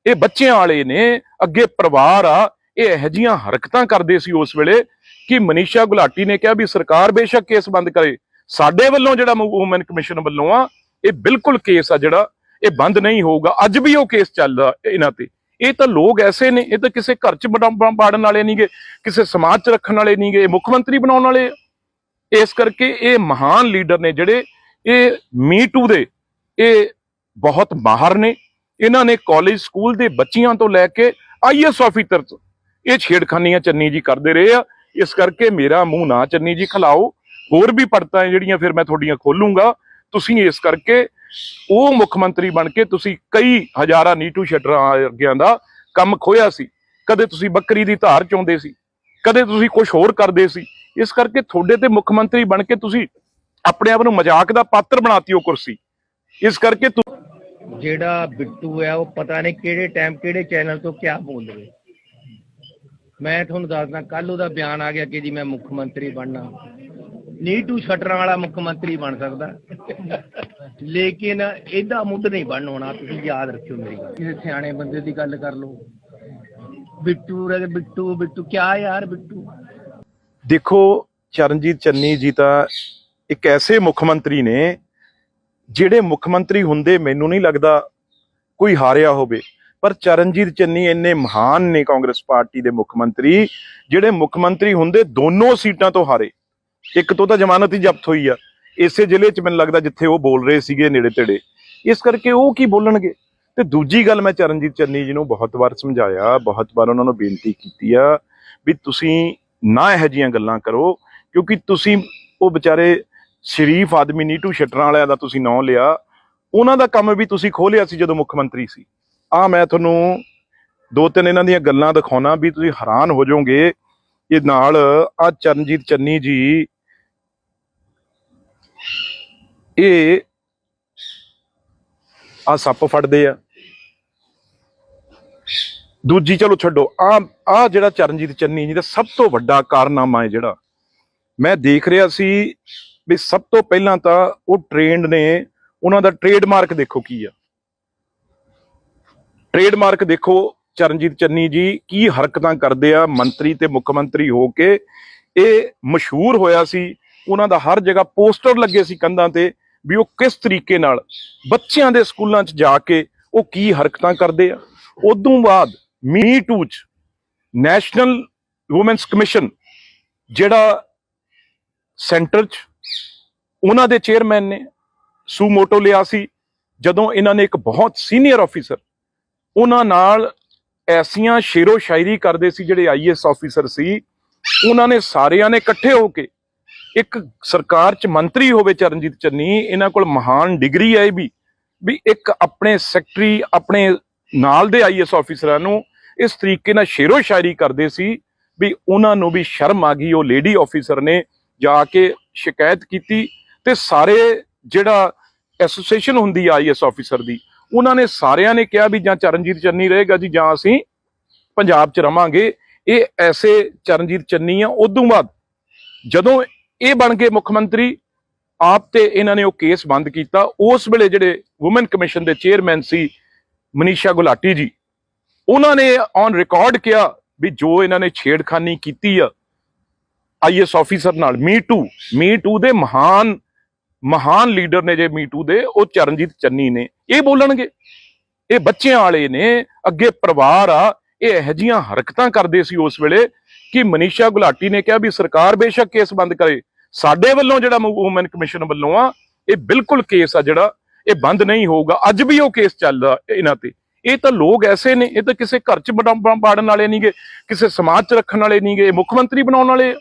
ਇਹ ਬੱਚਿਆਂ ਵਾਲੇ ਨੇ, ਅੱਗੇ ਪਰਿਵਾਰ ਆ। ਇਹ ਇਹੋ ਜਿਹੀਆਂ ਹਰਕਤਾਂ ਕਰਦੇ ਸੀ ਉਸ ਵੇਲੇ ਕਿ ਮਨੀਸ਼ਾ ਗੁਲਾਟੀ ਨੇ ਕਿਹਾ ਵੀ ਸਰਕਾਰ ਬੇਸ਼ੱਕ ਕੇਸ ਬੰਦ ਕਰੇ, ਸਾਡੇ ਵੱਲੋਂ ਜਿਹੜਾ ਵੂਮਨ ਕਮਿਸ਼ਨ ਵੱਲੋਂ ਆ ਇਹ ਬਿਲਕੁਲ ਕੇਸ ਆ ਜਿਹੜਾ ਇਹ ਬੰਦ ਨਹੀਂ ਹੋਊਗਾ। ਅੱਜ ਵੀ ਉਹ ਕੇਸ ਚੱਲਦਾ ਇਹਨਾਂ ਤੇ। ਇਹ ਤਾਂ ਲੋਕ ਐਸੇ ਨੇ, ਇਹ ਤਾਂ ਕਿਸੇ ਘਰ 'ਚ ਬਾੜਨ ਵਾਲੇ ਨਹੀਂਗੇ, ਕਿਸੇ ਸਮਾਜ 'ਚ ਰੱਖਣ ਵਾਲੇ ਨਹੀਂਗੇ, ਮੁੱਖ ਮੰਤਰੀ ਬਣਾਉਣ ਵਾਲੇ। ਇਸ ਕਰਕੇ ਇਹ ਮਹਾਨ ਲੀਡਰ ਨੇ ਜਿਹੜੇ ਇਹ ਮੀ ਟੂ ਦੇ ਇਹ ਬਹੁਤ ਮਾਹਰ ਨੇ। ਇਹਨਾਂ ਨੇ ਕਾਲਜ ਸਕੂਲ ਦੇ ਬੱਚਿਆਂ ਤੋਂ ਲੈ ਕੇ ਆਈਐਸ ਆਫੀਸਰ ਤੋਂ ਇਹ ਛੇੜਖਾਨੀਆਂ ਚੰਨੀ ਜੀ ਕਰਦੇ ਰਹੇ ਆ। ਇਸ ਕਰਕੇ ਮੇਰਾ ਮੂੰਹ ਨਾ ਚੰਨੀ ਜੀ ਖਿਲਾਓ। ਹੋਰ ਵੀ ਪੜਤਾਂ ਜਿਹੜੀਆਂ ਫਿਰ ਮੈਂ ਤੁਹਾਡੀਆਂ ਖੋਲੂੰਗਾ। ਤੁਸੀਂ ਇਸ ਕਰਕੇ ਉਹ ਮੁੱਖ ਮੰਤਰੀ ਬਣ ਕੇ ਤੁਸੀਂ ਕਈ ਹਜ਼ਾਰਾਂ ਨੀਟੂ ਸ਼ਟਰਾਂ ਵਰਗਿਆਂ ਦਾ ਕੰਮ ਖੋਇਆ ਸੀ। ਕਦੇ ਤੁਸੀਂ ਬੱਕਰੀ ਦੀ ਧਾਰ ਚੋਂਦੇ ਸੀ, ਕਦੇ ਤੁਸੀਂ ਕੁਝ ਹੋਰ ਕਰਦੇ ਸੀ। ਇਸ ਕਰਕੇ ਤੁਹਾਡੇ ਤੇ ਮੁੱਖ ਮੰਤਰੀ ਬਣ ਕੇ ਤੁਸੀਂ ਆਪਣੇ ਆਪ ਨੂੰ ਮਜ਼ਾਕ ਦਾ ਪਾਤਰ ਬਣਾਤੀ ਉਹ ਕੁਰਸੀ। ਇਸ ਕਰਕੇ ਜਿਹੜਾ ਬਿੱਟੂ ਹੈ ਉਹ ਪਤਾ ਨਹੀਂ ਕਿਹੜੇ ਟਾਈਮ ਕਿਹੜੇ ਚੈਨਲ ਤੋਂ ਕਿਆ ਬੋਲ ਰਹੇ। ਮੈਂ ਤੁਹਾਨੂੰ ਦੱਸਦਾ, ਕੱਲ ਉਹਦਾ ਬਿਆਨ ਆ ਗਿਆ ਕਿ ਜੀ ਮੈਂ ਮੁੱਖ ਮੰਤਰੀ ਬਣਨਾ। ਨੀਟੂ ਸ਼ਟਰਾਂ ਵਾਲਾ ਮੁੱਖ ਮੰਤਰੀ ਬਣ ਸਕਦਾ, ਲੇਕਿਨ ਇਹਦਾ ਮੁੱਢ ਨਹੀਂ ਬਣ ਹੋਣਾ। ਤੁਸੀਂ ਯਾਦ ਰੱਖਿਓ ਮੇਰੀ ਗੱਲ। ਕਿਸੇ ਸਿਆਣੇ ਬੰਦੇ ਦੀ ਗੱਲ ਕਰ ਲਓ। ਬਿੱਟੂ ਬਿੱਟੂ ਬਿੱਟੂ ਕਿਆ ਯਾਰ ਬਿੱਟੂ। ਦੇਖੋ ਚਰਨਜੀਤ ਚੰਨੀ ਜੀ ਤਾਂ ਇੱਕ ਐਸੇ ਮੁੱਖ ਮੰਤਰੀ ਨੇ ਜਿਹੜੇ ਮੁੱਖ ਮੰਤਰੀ ਹੁੰਦੇ ਮੈਨੂੰ ਨਹੀਂ ਲੱਗਦਾ ਕੋਈ ਹਾਰਿਆ ਹੋਵੇ। ਪਰ ਚਰਨਜੀਤ ਚੰਨੀ ਇੰਨੇ ਮਹਾਨ ਨੇ ਕਾਂਗਰਸ ਪਾਰਟੀ ਦੇ ਮੁੱਖ ਮੰਤਰੀ, ਜਿਹੜੇ ਮੁੱਖ ਮੰਤਰੀ ਹੁੰਦੇ ਦੋਨੋਂ ਸੀਟਾਂ ਤੋਂ ਹਾਰੇ। ਇੱਕ ਤੋਂ ਤਾਂ ਜ਼ਮਾਨਤ ਹੀ ਜ਼ਬਤ ਹੋਈ ਆ ਇਸੇ ਜ਼ਿਲ੍ਹੇ 'ਚ, ਮੈਨੂੰ ਲੱਗਦਾ ਜਿੱਥੇ ਉਹ ਬੋਲ ਰਹੇ ਸੀਗੇ ਨੇੜੇ ਤੇੜੇ। ਇਸ ਕਰਕੇ ਉਹ ਕੀ ਬੋਲਣਗੇ। ਤੇ ਦੂਜੀ ਗੱਲ, ਮੈਂ ਚਰਨਜੀਤ ਚੰਨੀ ਜੀ ਨੂੰ ਬਹੁਤ ਵਾਰ ਸਮਝਾਇਆ, ਬਹੁਤ ਵਾਰ ਉਹਨਾਂ ਨੂੰ ਬੇਨਤੀ ਕੀਤੀ ਆ ਵੀ ਤੁਸੀਂ ਨਾ ਇਹੋ ਜਿਹੀਆਂ ਗੱਲਾਂ ਕਰੋ, ਕਿਉਂਕਿ ਤੁਸੀਂ ਉਹ ਵਿਚਾਰੇ ਸ਼ਰੀਫ ਆਦਮੀ ਨੀਟੂ ਸ਼ਟਰਾਂ ਵਾਲਿਆਂ ਦਾ ਤੁਸੀਂ ਨਾਂ ਲਿਆ, ਉਹਨਾਂ ਦਾ ਕੰਮ ਵੀ ਤੁਸੀਂ ਖੋਲਿਆ ਸੀ ਜਦੋਂ ਮੁੱਖ ਮੰਤਰੀ ਸੀ। ਮੈਂ ਤੁਹਾਨੂੰ ਦੋ ਤਿੰਨ ਇਹਨਾਂ ਦੀਆਂ ਗੱਲਾਂ ਦਿਖਾਉਣਾ ਵੀ ਤੁਸੀਂ ਹੈਰਾਨ ਹੋ ਜਾਓਗੇ। ਇਹ ਨਾਲ ਚਰਨਜੀਤ ਚੰਨੀ ਜੀ ਇਹ ਸੱਪ ਫੜਦੇ ਆ। ਦੂਜੀ ਚਲੋ ਛੱਡੋ, ਜਿਹੜਾ ਚਰਨਜੀਤ ਚੰਨੀ ਜੀ ਦਾ ਸਭ ਤੋਂ ਵੱਡਾ ਕਾਰਨਾਮਾ ਹੈ ਜਿਹੜਾ ਮੈਂ ਦੇਖ ਰਿਹਾ ਸੀ ਵੀ ਸਭ ਤੋਂ ਪਹਿਲਾਂ ਤਾਂ ਉਹ ਟ੍ਰੇਨਡ ਨੇ। ਉਹਨਾਂ ਦਾ ਟ੍ਰੇਡਮਾਰਕ ਦੇਖੋ ਕੀ ਆ। ਟ੍ਰੇਡਮਾਰਕ ਦੇਖੋ ਚਰਨਜੀਤ ਚੰਨੀ ਜੀ ਕੀ ਹਰਕਤਾਂ ਕਰਦੇ ਆ ਮੰਤਰੀ ਤੇ ਮੁੱਖ ਮੰਤਰੀ ਹੋ ਕੇ। ਇਹ ਮਸ਼ਹੂਰ ਹੋਇਆ ਸੀ, ਉਹਨਾਂ ਦਾ ਹਰ ਜਗ੍ਹਾ ਪੋਸਟਰ ਲੱਗੇ ਸੀ ਕੰਧਾਂ ਤੇ ਵੀ ਉਹ ਕਿਸ ਤਰੀਕੇ ਨਾਲ ਬੱਚਿਆਂ ਦੇ ਸਕੂਲਾਂ 'ਚ ਜਾ ਕੇ ਉਹ ਕੀ ਹਰਕਤਾਂ ਕਰਦੇ ਆ। ਉਦੋਂ ਬਾਅਦ ਮੀ ਟੂ 'ਚ ਨੈਸ਼ਨਲ ਵੂਮੈਨਸ ਕਮਿਸ਼ਨ ਜਿਹੜਾ ਸੈਂਟਰ 'ਚ ਉਹਨਾਂ ਦੇ ਚੇਅਰਮੈਨ ਨੇ ਸੂਮੋਟੋ ਲਿਆ ਸੀ, ਜਦੋਂ ਇਹਨਾਂ ਨੇ ਇੱਕ ਬਹੁਤ ਸੀਨੀਅਰ ਆਫੀਸਰ ਉਹਨਾਂ ਨਾਲ ਐਸੀਆਂ ਸ਼ੇਰੋ ਸ਼ਾਇਰੀ ਕਰਦੇ ਸੀ, ਜਿਹੜੇ ਆਈਐਸ ਆਫੀਸਰ ਸੀ, ਉਹਨਾਂ ਨੇ ਸਾਰਿਆਂ ਨੇ ਇਕੱਠੇ ਹੋ ਕੇ ਇੱਕ ਸਰਕਾਰ 'ਚ ਮੰਤਰੀ ਹੋਵੇ ਚਰਨਜੀਤ ਚੰਨੀ, ਇਹਨਾਂ ਕੋਲ ਮਹਾਨ ਡਿਗਰੀ ਹੈ ਵੀ ਇੱਕ ਆਪਣੇ ਸੈਕਟਰੀ ਆਪਣੇ ਨਾਲ ਦੇ ਆਈਐਸ ਆਫੀਸਰਾਂ ਨੂੰ ਇਸ ਤਰੀਕੇ ਨਾਲ ਸ਼ੇਰੋ ਸ਼ਾਇਰੀ ਕਰਦੇ ਸੀ ਵੀ ਉਹਨਾਂ ਨੂੰ ਵੀ ਸ਼ਰਮ ਆ ਗਈ। ਉਹ ਲੇਡੀ ਆਫੀਸਰ ਨੇ ਜਾ ਕੇ ਸ਼ਿਕਾਇਤ ਕੀਤੀ ਤੇ ਸਾਰੇ ਜਿਹੜਾ ਐਸੋਸੀਏਸ਼ਨ ਹੁੰਦੀ ਆ ਆਈਐਸ ਆਫੀਸਰ ਦੀ, ਉਹਨਾਂ ਨੇ ਸਾਰਿਆਂ ਨੇ ਕਿਹਾ ਵੀ ਜਾਂ ਚਰਨਜੀਤ ਚੰਨੀ ਰਹੇਗਾ ਜੀ ਜਾਂ ਅਸੀਂ ਪੰਜਾਬ 'ਚ ਰਵਾਂਗੇ। ਇਹ ਐਸੇ ਚਰਨਜੀਤ ਚੰਨੀ ਆ। ਉਦੋਂ ਬਾਅਦ ਜਦੋਂ ਇਹ ਬਣ ਗਏ ਮੁੱਖ ਮੰਤਰੀ ਆਪ ਤੇ ਇਹਨਾਂ ਨੇ ਉਹ ਕੇਸ ਬੰਦ ਕੀਤਾ। ਉਸ ਵੇਲੇ ਜਿਹੜੇ ਵੂਮਨ ਕਮਿਸ਼ਨ ਦੇ ਚੇਅਰਮੈਨ ਸੀ ਮਨੀਸ਼ਾ ਗੁਲਾਟੀ ਜੀ, ਉਹਨਾਂ ਨੇ ਔਨ ਰਿਕਾਰਡ ਕਿਹਾ ਵੀ ਜੋ ਇਹਨਾਂ ਨੇ ਛੇੜਖਾਨੀ ਕੀਤੀ ਆ ਆਈਐਸ ਆਫੀਸਰ ਨਾਲ, ਮੀ ਟੂ ਦੇ ਮਹਾਨ ਲੀਡਰ ਨੇ ਜੇ ਮੀ ਟੂ ਦੇ, ਉਹ ਚਰਨਜੀਤ ਚੰਨੀ ਨੇ। ਇਹ ਬੋਲਣਗੇ। ਇਹ ਬੱਚਿਆਂ ਵਾਲੇ ਨੇ, ਅੱਗੇ ਪਰਿਵਾਰ ਆ। ਇਹ ਇਹੋ ਜਿਹੀਆਂ ਹਰਕਤਾਂ ਕਰਦੇ ਸੀ ਉਸ ਵੇਲੇ ਕਿ ਮਨੀਸ਼ਾ ਗੁਲਾਟੀ ਨੇ ਕਿਹਾ ਵੀ ਸਰਕਾਰ ਬੇਸ਼ੱਕ ਕੇਸ ਬੰਦ ਕਰੇ, ਸਾਡੇ ਵੱਲੋਂ ਜਿਹੜਾ ਵੂਮਨ ਕਮਿਸ਼ਨ ਵੱਲੋਂ ਆ ਇਹ ਬਿਲਕੁਲ ਕੇਸ ਆ ਜਿਹੜਾ ਇਹ ਬੰਦ ਨਹੀਂ ਹੋਊਗਾ। ਅੱਜ ਵੀ ਉਹ ਕੇਸ ਚੱਲਦਾ ਇਹਨਾਂ ਤੇ। ਇਹ ਤਾਂ ਲੋਕ ਐਸੇ ਨੇ, ਇਹ ਤਾਂ ਕਿਸੇ ਘਰ 'ਚ ਬਾੜਨ ਵਾਲੇ ਨਹੀਂਗੇ, ਕਿਸੇ ਸਮਾਜ 'ਚ ਰੱਖਣ ਵਾਲੇ ਨਹੀਂਗੇ, ਇਹ ਮੁੱਖ ਮੰਤਰੀ ਬਣਾਉਣ ਵਾਲੇ।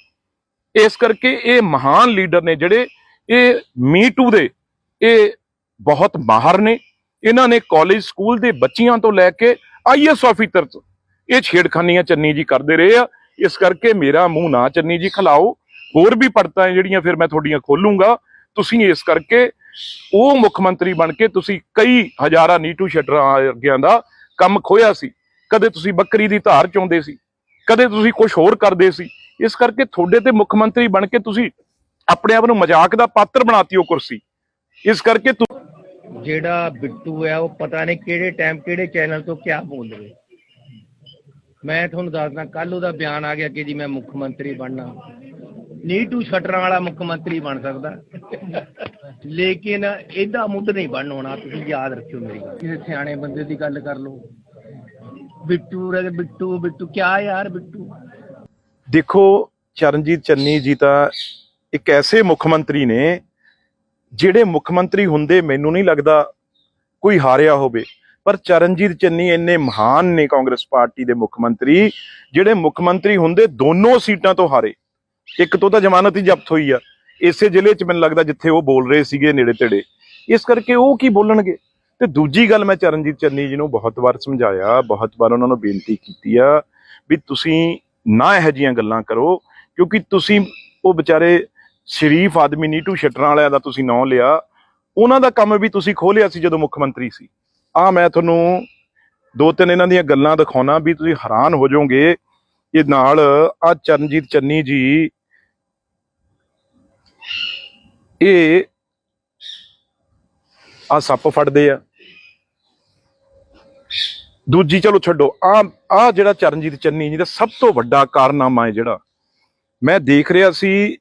ਇਸ ਕਰਕੇ ਇਹ ਮਹਾਨ ਲੀਡਰ ਨੇ ਜਿਹੜੇ ਇਹ ਮੀ ਟੂ ਦੇ ਇਹ ਬਹੁਤ ਮਾਹਰ ਨੇ। ਇਹਨਾਂ ਨੇ ਕਾਲਜ ਸਕੂਲ ਦੇ ਬੱਚਿਆਂ ਤੋਂ ਲੈ ਕੇ ਆਈਐਸ ਆਫੀਸਰ ਤੋਂ ਇਹ ਛੇੜਖਾਨੀਆਂ ਚੰਨੀ ਜੀ ਕਰਦੇ ਰਹੇ ਆ। ਇਸ ਕਰਕੇ ਮੇਰਾ ਮੂੰਹ ਨਾ ਚੰਨੀ ਜੀ ਖਿਲਾਓ। ਹੋਰ ਵੀ ਪੜਤਾਂ ਜਿਹੜੀਆਂ ਫਿਰ ਮੈਂ ਤੁਹਾਡੀਆਂ ਖੋਲੂੰਗਾ। ਤੁਸੀਂ ਇਸ ਕਰਕੇ ਉਹ ਮੁੱਖ ਮੰਤਰੀ ਬਣ ਕੇ ਤੁਸੀਂ ਕਈ ਹਜ਼ਾਰਾਂ ਨੀਟੂ ਸ਼ਟਰਾਂ ਵਰਗਿਆਂ ਦਾ ਕੰਮ ਖੋਇਆ ਸੀ। ਕਦੇ ਤੁਸੀਂ ਬੱਕਰੀ ਦੀ ਧਾਰ ਚੋਂਦੇ ਸੀ, ਕਦੇ ਤੁਸੀਂ ਕੁਝ ਹੋਰ ਕਰਦੇ ਸੀ। ਇਸ ਕਰਕੇ ਤੁਹਾਡੇ ਤੇ ਮੁੱਖ ਮੰਤਰੀ ਬਣ ਕੇ ਤੁਸੀਂ ਆਪਣੇ ਆਪ ਨੂੰ ਮਜ਼ਾਕ ਦਾ ਪਾਤਰ ਬਣਾਤੀ ਉਹ ਕੁਰਸੀ। ਇਸ ਕਰਕੇ ਜਿਹੜਾ ਬਿੱਟੂ ਹੈ ਉਹ ਪਤਾ ਨਹੀਂ ਕਿਹੜੇ ਟਾਈਮ ਕਿਹੜੇ ਚੈਨਲ ਤੋਂ ਕਿਆ ਬੋਲ ਰਹੇ। ਮੈਂ ਤੁਹਾਨੂੰ ਦੱਸਦਾ ਕੱਲ ਉਹਦਾ ਬਿਆਨ ਆ ਗਿਆ ਕਿ ਜੀ ਮੈਂ ਮੁੱਖ ਮੰਤਰੀ ਬਣਨਾ। ਨੀਟੂ ਸ਼ਟਰਾਂ ਵਾਲਾ ਮੁੱਖ ਮੰਤਰੀ ਬਣ ਸਕਦਾ ਲੇਕਿਨ ਇਹਦਾ ਮੁੱਢ ਨਹੀਂ ਬਣਨ ਹੋਣਾ। ਤੁਸੀਂ ਯਾਦ ਰੱਖਿਓ ਮੇਰੀ ਗੱਲ। ਕਿਸੇ ਸਿਆਣੇ ਬੰਦੇ ਦੀ ਗੱਲ ਕਰ ਲਓ। ਬਿੱਟੂ ਬਿੱਟੂ ਬਿੱਟੂ ਕਿਆ ਯਾਰ ਬਿੱਟੂ। ਦੇਖੋ ਚਰਨਜੀਤ ਚੰਨੀ ਜੀ ਤਾਂ ਇੱਕ ਐਸੇ ਮੁੱਖ ਮੰਤਰੀ ਨੇ ਜਿਹੜੇ ਮੁੱਖ ਮੰਤਰੀ ਹੁੰਦੇ ਮੈਨੂੰ ਨਹੀਂ ਲੱਗਦਾ ਕੋਈ ਹਾਰਿਆ ਹੋਵੇ, ਪਰ ਚਰਨਜੀਤ ਚੰਨੀ ਇੰਨੇ ਮਹਾਨ ਨੇ ਕਾਂਗਰਸ ਪਾਰਟੀ ਦੇ ਮੁੱਖ ਮੰਤਰੀ ਜਿਹੜੇ ਮੁੱਖ ਮੰਤਰੀ ਹੁੰਦੇ ਦੋਨੋਂ ਸੀਟਾਂ ਤੋਂ ਹਾਰੇ। ਇੱਕ ਤੋਂ ਤਾਂ ਜ਼ਮਾਨਤ ਹੀ ਜ਼ਬਤ ਹੋਈ ਆ ਇਸੇ ਜ਼ਿਲ੍ਹੇ 'ਚ, ਮੈਨੂੰ ਲੱਗਦਾ ਜਿੱਥੇ ਉਹ ਬੋਲ ਰਹੇ ਸੀਗੇ ਨੇੜੇ ਤੇੜੇ, ਇਸ ਕਰਕੇ ਉਹ ਕੀ ਬੋਲਣਗੇ। ਤੇ ਦੂਜੀ ਗੱਲ, ਮੈਂ ਚਰਨਜੀਤ ਚੰਨੀ ਜੀ ਨੂੰ ਬਹੁਤ ਵਾਰ ਸਮਝਾਇਆ, ਬਹੁਤ ਵਾਰ ਉਹਨਾਂ ਨੂੰ ਬੇਨਤੀ ਕੀਤੀ ਆ ਵੀ ਤੁਸੀਂ ਨਾ ਇਹੋ ਜਿਹੀਆਂ ਗੱਲਾਂ ਕਰੋ, ਕਿਉਂਕਿ ਤੁਸੀਂ ਉਹ ਵਿਚਾਰੇ ਸ਼ਰੀਫ ਆਦਮੀ ਨੀਟੂ ਸ਼ਟਰਾਂ ਵਾਲਿਆਂ ਦਾ ਤੁਸੀਂ ਨਾਂ ਲਿਆ, ਉਹਨਾਂ ਦਾ ਕੰਮ ਵੀ ਤੁਸੀਂ ਖੋਲਿਆ ਸੀ ਜਦੋਂ ਮੁੱਖ ਮੰਤਰੀ ਸੀ। ਮੈਂ ਤੁਹਾਨੂੰ ਦੋ ਤਿੰਨ ਇਹਨਾਂ ਦੀਆਂ ਗੱਲਾਂ ਦਿਖਾਉਣਾ ਵੀ ਤੁਸੀਂ ਹੈਰਾਨ ਹੋ ਜਾਓਗੇ। ਇਹ ਨਾਲ ਚਰਨਜੀਤ ਚੰਨੀ ਜੀ ਇਹ ਸੱਪ ਫੜਦੇ ਆ। ਦੂਜੀ ਚਲੋ ਛੱਡੋ, ਜਿਹੜਾ ਚਰਨਜੀਤ ਚੰਨੀ ਜੀ ਦਾ ਸਭ ਤੋਂ ਵੱਡਾ ਕਾਰਨਾਮਾ ਹੈ ਜਿਹੜਾ ਮੈਂ ਦੇਖ ਰਿਹਾ ਸੀ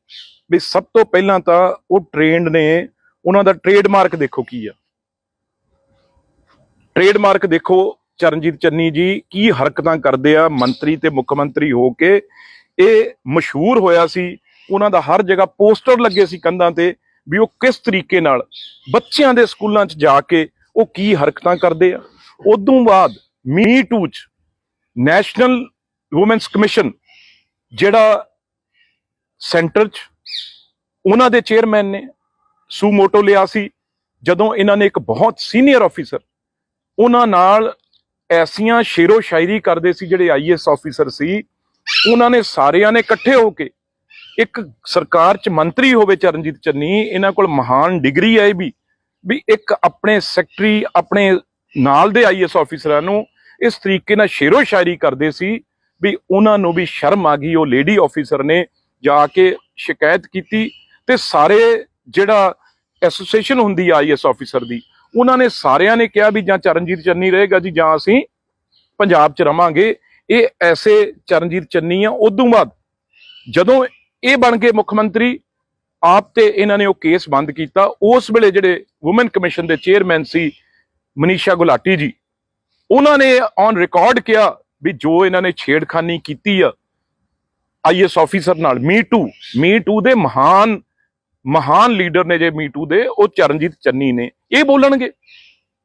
ਵੀ ਸਭ ਤੋਂ ਪਹਿਲਾਂ ਤਾਂ ਉਹ ਟ੍ਰੇਨਡ ਨੇ, ਉਹਨਾਂ ਦਾ ਟ੍ਰੇਡਮਾਰਕ ਦੇਖੋ ਕੀ ਆ। ਟ੍ਰੇਡਮਾਰਕ ਦੇਖੋ ਚਰਨਜੀਤ ਚੰਨੀ ਜੀ ਕੀ ਹਰਕਤਾਂ ਕਰਦੇ ਆ ਮੰਤਰੀ ਤੇ ਮੁੱਖ ਮੰਤਰੀ ਹੋ ਕੇ। ਇਹ ਮਸ਼ਹੂਰ ਹੋਇਆ ਸੀ, ਉਹਨਾਂ ਦਾ ਹਰ ਜਗ੍ਹਾ ਪੋਸਟਰ ਲੱਗੇ ਸੀ ਕੰਧਾਂ ਤੇ ਵੀ ਉਹ ਕਿਸ ਤਰੀਕੇ ਨਾਲ ਬੱਚਿਆਂ ਦੇ ਸਕੂਲਾਂ 'ਚ ਜਾ ਕੇ ਉਹ ਕੀ ਹਰਕਤਾਂ ਕਰਦੇ ਆ। ਉਦੋਂ ਬਾਅਦ ਮੀ ਟੂ 'ਚ ਨੈਸ਼ਨਲ ਵੂਮੈਨਸ ਕਮਿਸ਼ਨ ਜਿਹੜਾ ਸੈਂਟਰ 'ਚ ਉਹਨਾਂ ਦੇ ਚੇਅਰਮੈਨ ਨੇ ਸੂਮੋਟੋ ਲਿਆ ਸੀ, ਜਦੋਂ ਇਹਨਾਂ ਨੇ ਇੱਕ ਬਹੁਤ ਸੀਨੀਅਰ ਆਫੀਸਰ ਉਹਨਾਂ ਨਾਲ ਐਸੀਆਂ ਸ਼ੇਰੋ ਸ਼ਾਇਰੀ ਕਰਦੇ ਸੀ, ਜਿਹੜੇ IAS ਆਫੀਸਰ ਸੀ, ਉਹਨਾਂ ਨੇ ਸਾਰਿਆਂ ਨੇ ਇਕੱਠੇ ਹੋ ਕੇ, ਇੱਕ ਸਰਕਾਰ 'ਚ ਮੰਤਰੀ ਹੋਵੇ ਚਰਨਜੀਤ ਚੰਨੀ, ਇਹਨਾਂ ਕੋਲ ਮਹਾਨ ਡਿਗਰੀ ਹੈ ਵੀ ਇੱਕ ਆਪਣੇ ਸੈਕਟਰੀ ਆਪਣੇ ਨਾਲ ਦੇ IAS ਆਫੀਸਰਾਂ ਨੂੰ ਇਸ ਤਰੀਕੇ ਨਾਲ ਸ਼ੇਰੋ ਸ਼ਾਇਰੀ ਕਰਦੇ ਸੀ ਵੀ ਉਹਨਾਂ ਨੂੰ ਵੀ ਸ਼ਰਮ ਆ ਗਈ। ਉਹ ਲੇਡੀ ਆਫੀਸਰ ਨੇ ਜਾ ਕੇ ਸ਼ਿਕਾਇਤ ਕੀਤੀ ਤੇ ਸਾਰੇ ਜਿਹੜਾ ਐਸੋਸੀਏਸ਼ਨ ਹੁੰਦੀ ਆ IAS ਆਫੀਸਰ ਦੀ, ਉਹਨਾਂ ਨੇ ਸਾਰਿਆਂ ਨੇ ਕਿਹਾ ਵੀ ਜਾਂ ਚਰਨਜੀਤ ਚੰਨੀ ਰਹੇਗਾ ਜੀ ਜਾਂ ਅਸੀਂ ਪੰਜਾਬ 'ਚ ਰਵਾਂਗੇ। ਇਹ ਐਸੇ ਚਰਨਜੀਤ ਚੰਨੀ ਆ। ਉਦੋਂ ਬਾਅਦ ਜਦੋਂ ਇਹ ਬਣ ਗਏ ਮੁੱਖ ਮੰਤਰੀ ਆਪ ਤੇ ਇਹਨਾਂ ਨੇ ਉਹ ਕੇਸ ਬੰਦ ਕੀਤਾ। ਉਸ ਵੇਲੇ ਜਿਹੜੇ ਵੂਮਨ ਕਮਿਸ਼ਨ ਦੇ ਚੇਅਰਮੈਨ ਸੀ ਮਨੀਸ਼ਾ ਗੁਲਾਟੀ ਜੀ, ਉਹਨਾਂ ਨੇ ਔਨ ਰਿਕਾਰਡ ਕਿਹਾ ਵੀ ਜੋ ਇਹਨਾਂ ਨੇ ਛੇੜਖਾਨੀ ਕੀਤੀ ਆ IAS ਆਫੀਸਰ ਨਾਲ, ਮੀ ਟੂ ਦੇ ਮਹਾਨ ਲੀਡਰ ਨੇ ਜੇ ਮੀ ਟੂ ਦੇ, ਉਹ ਚਰਨਜੀਤ ਚੰਨੀ ਨੇ। ਇਹ ਬੋਲਣਗੇ,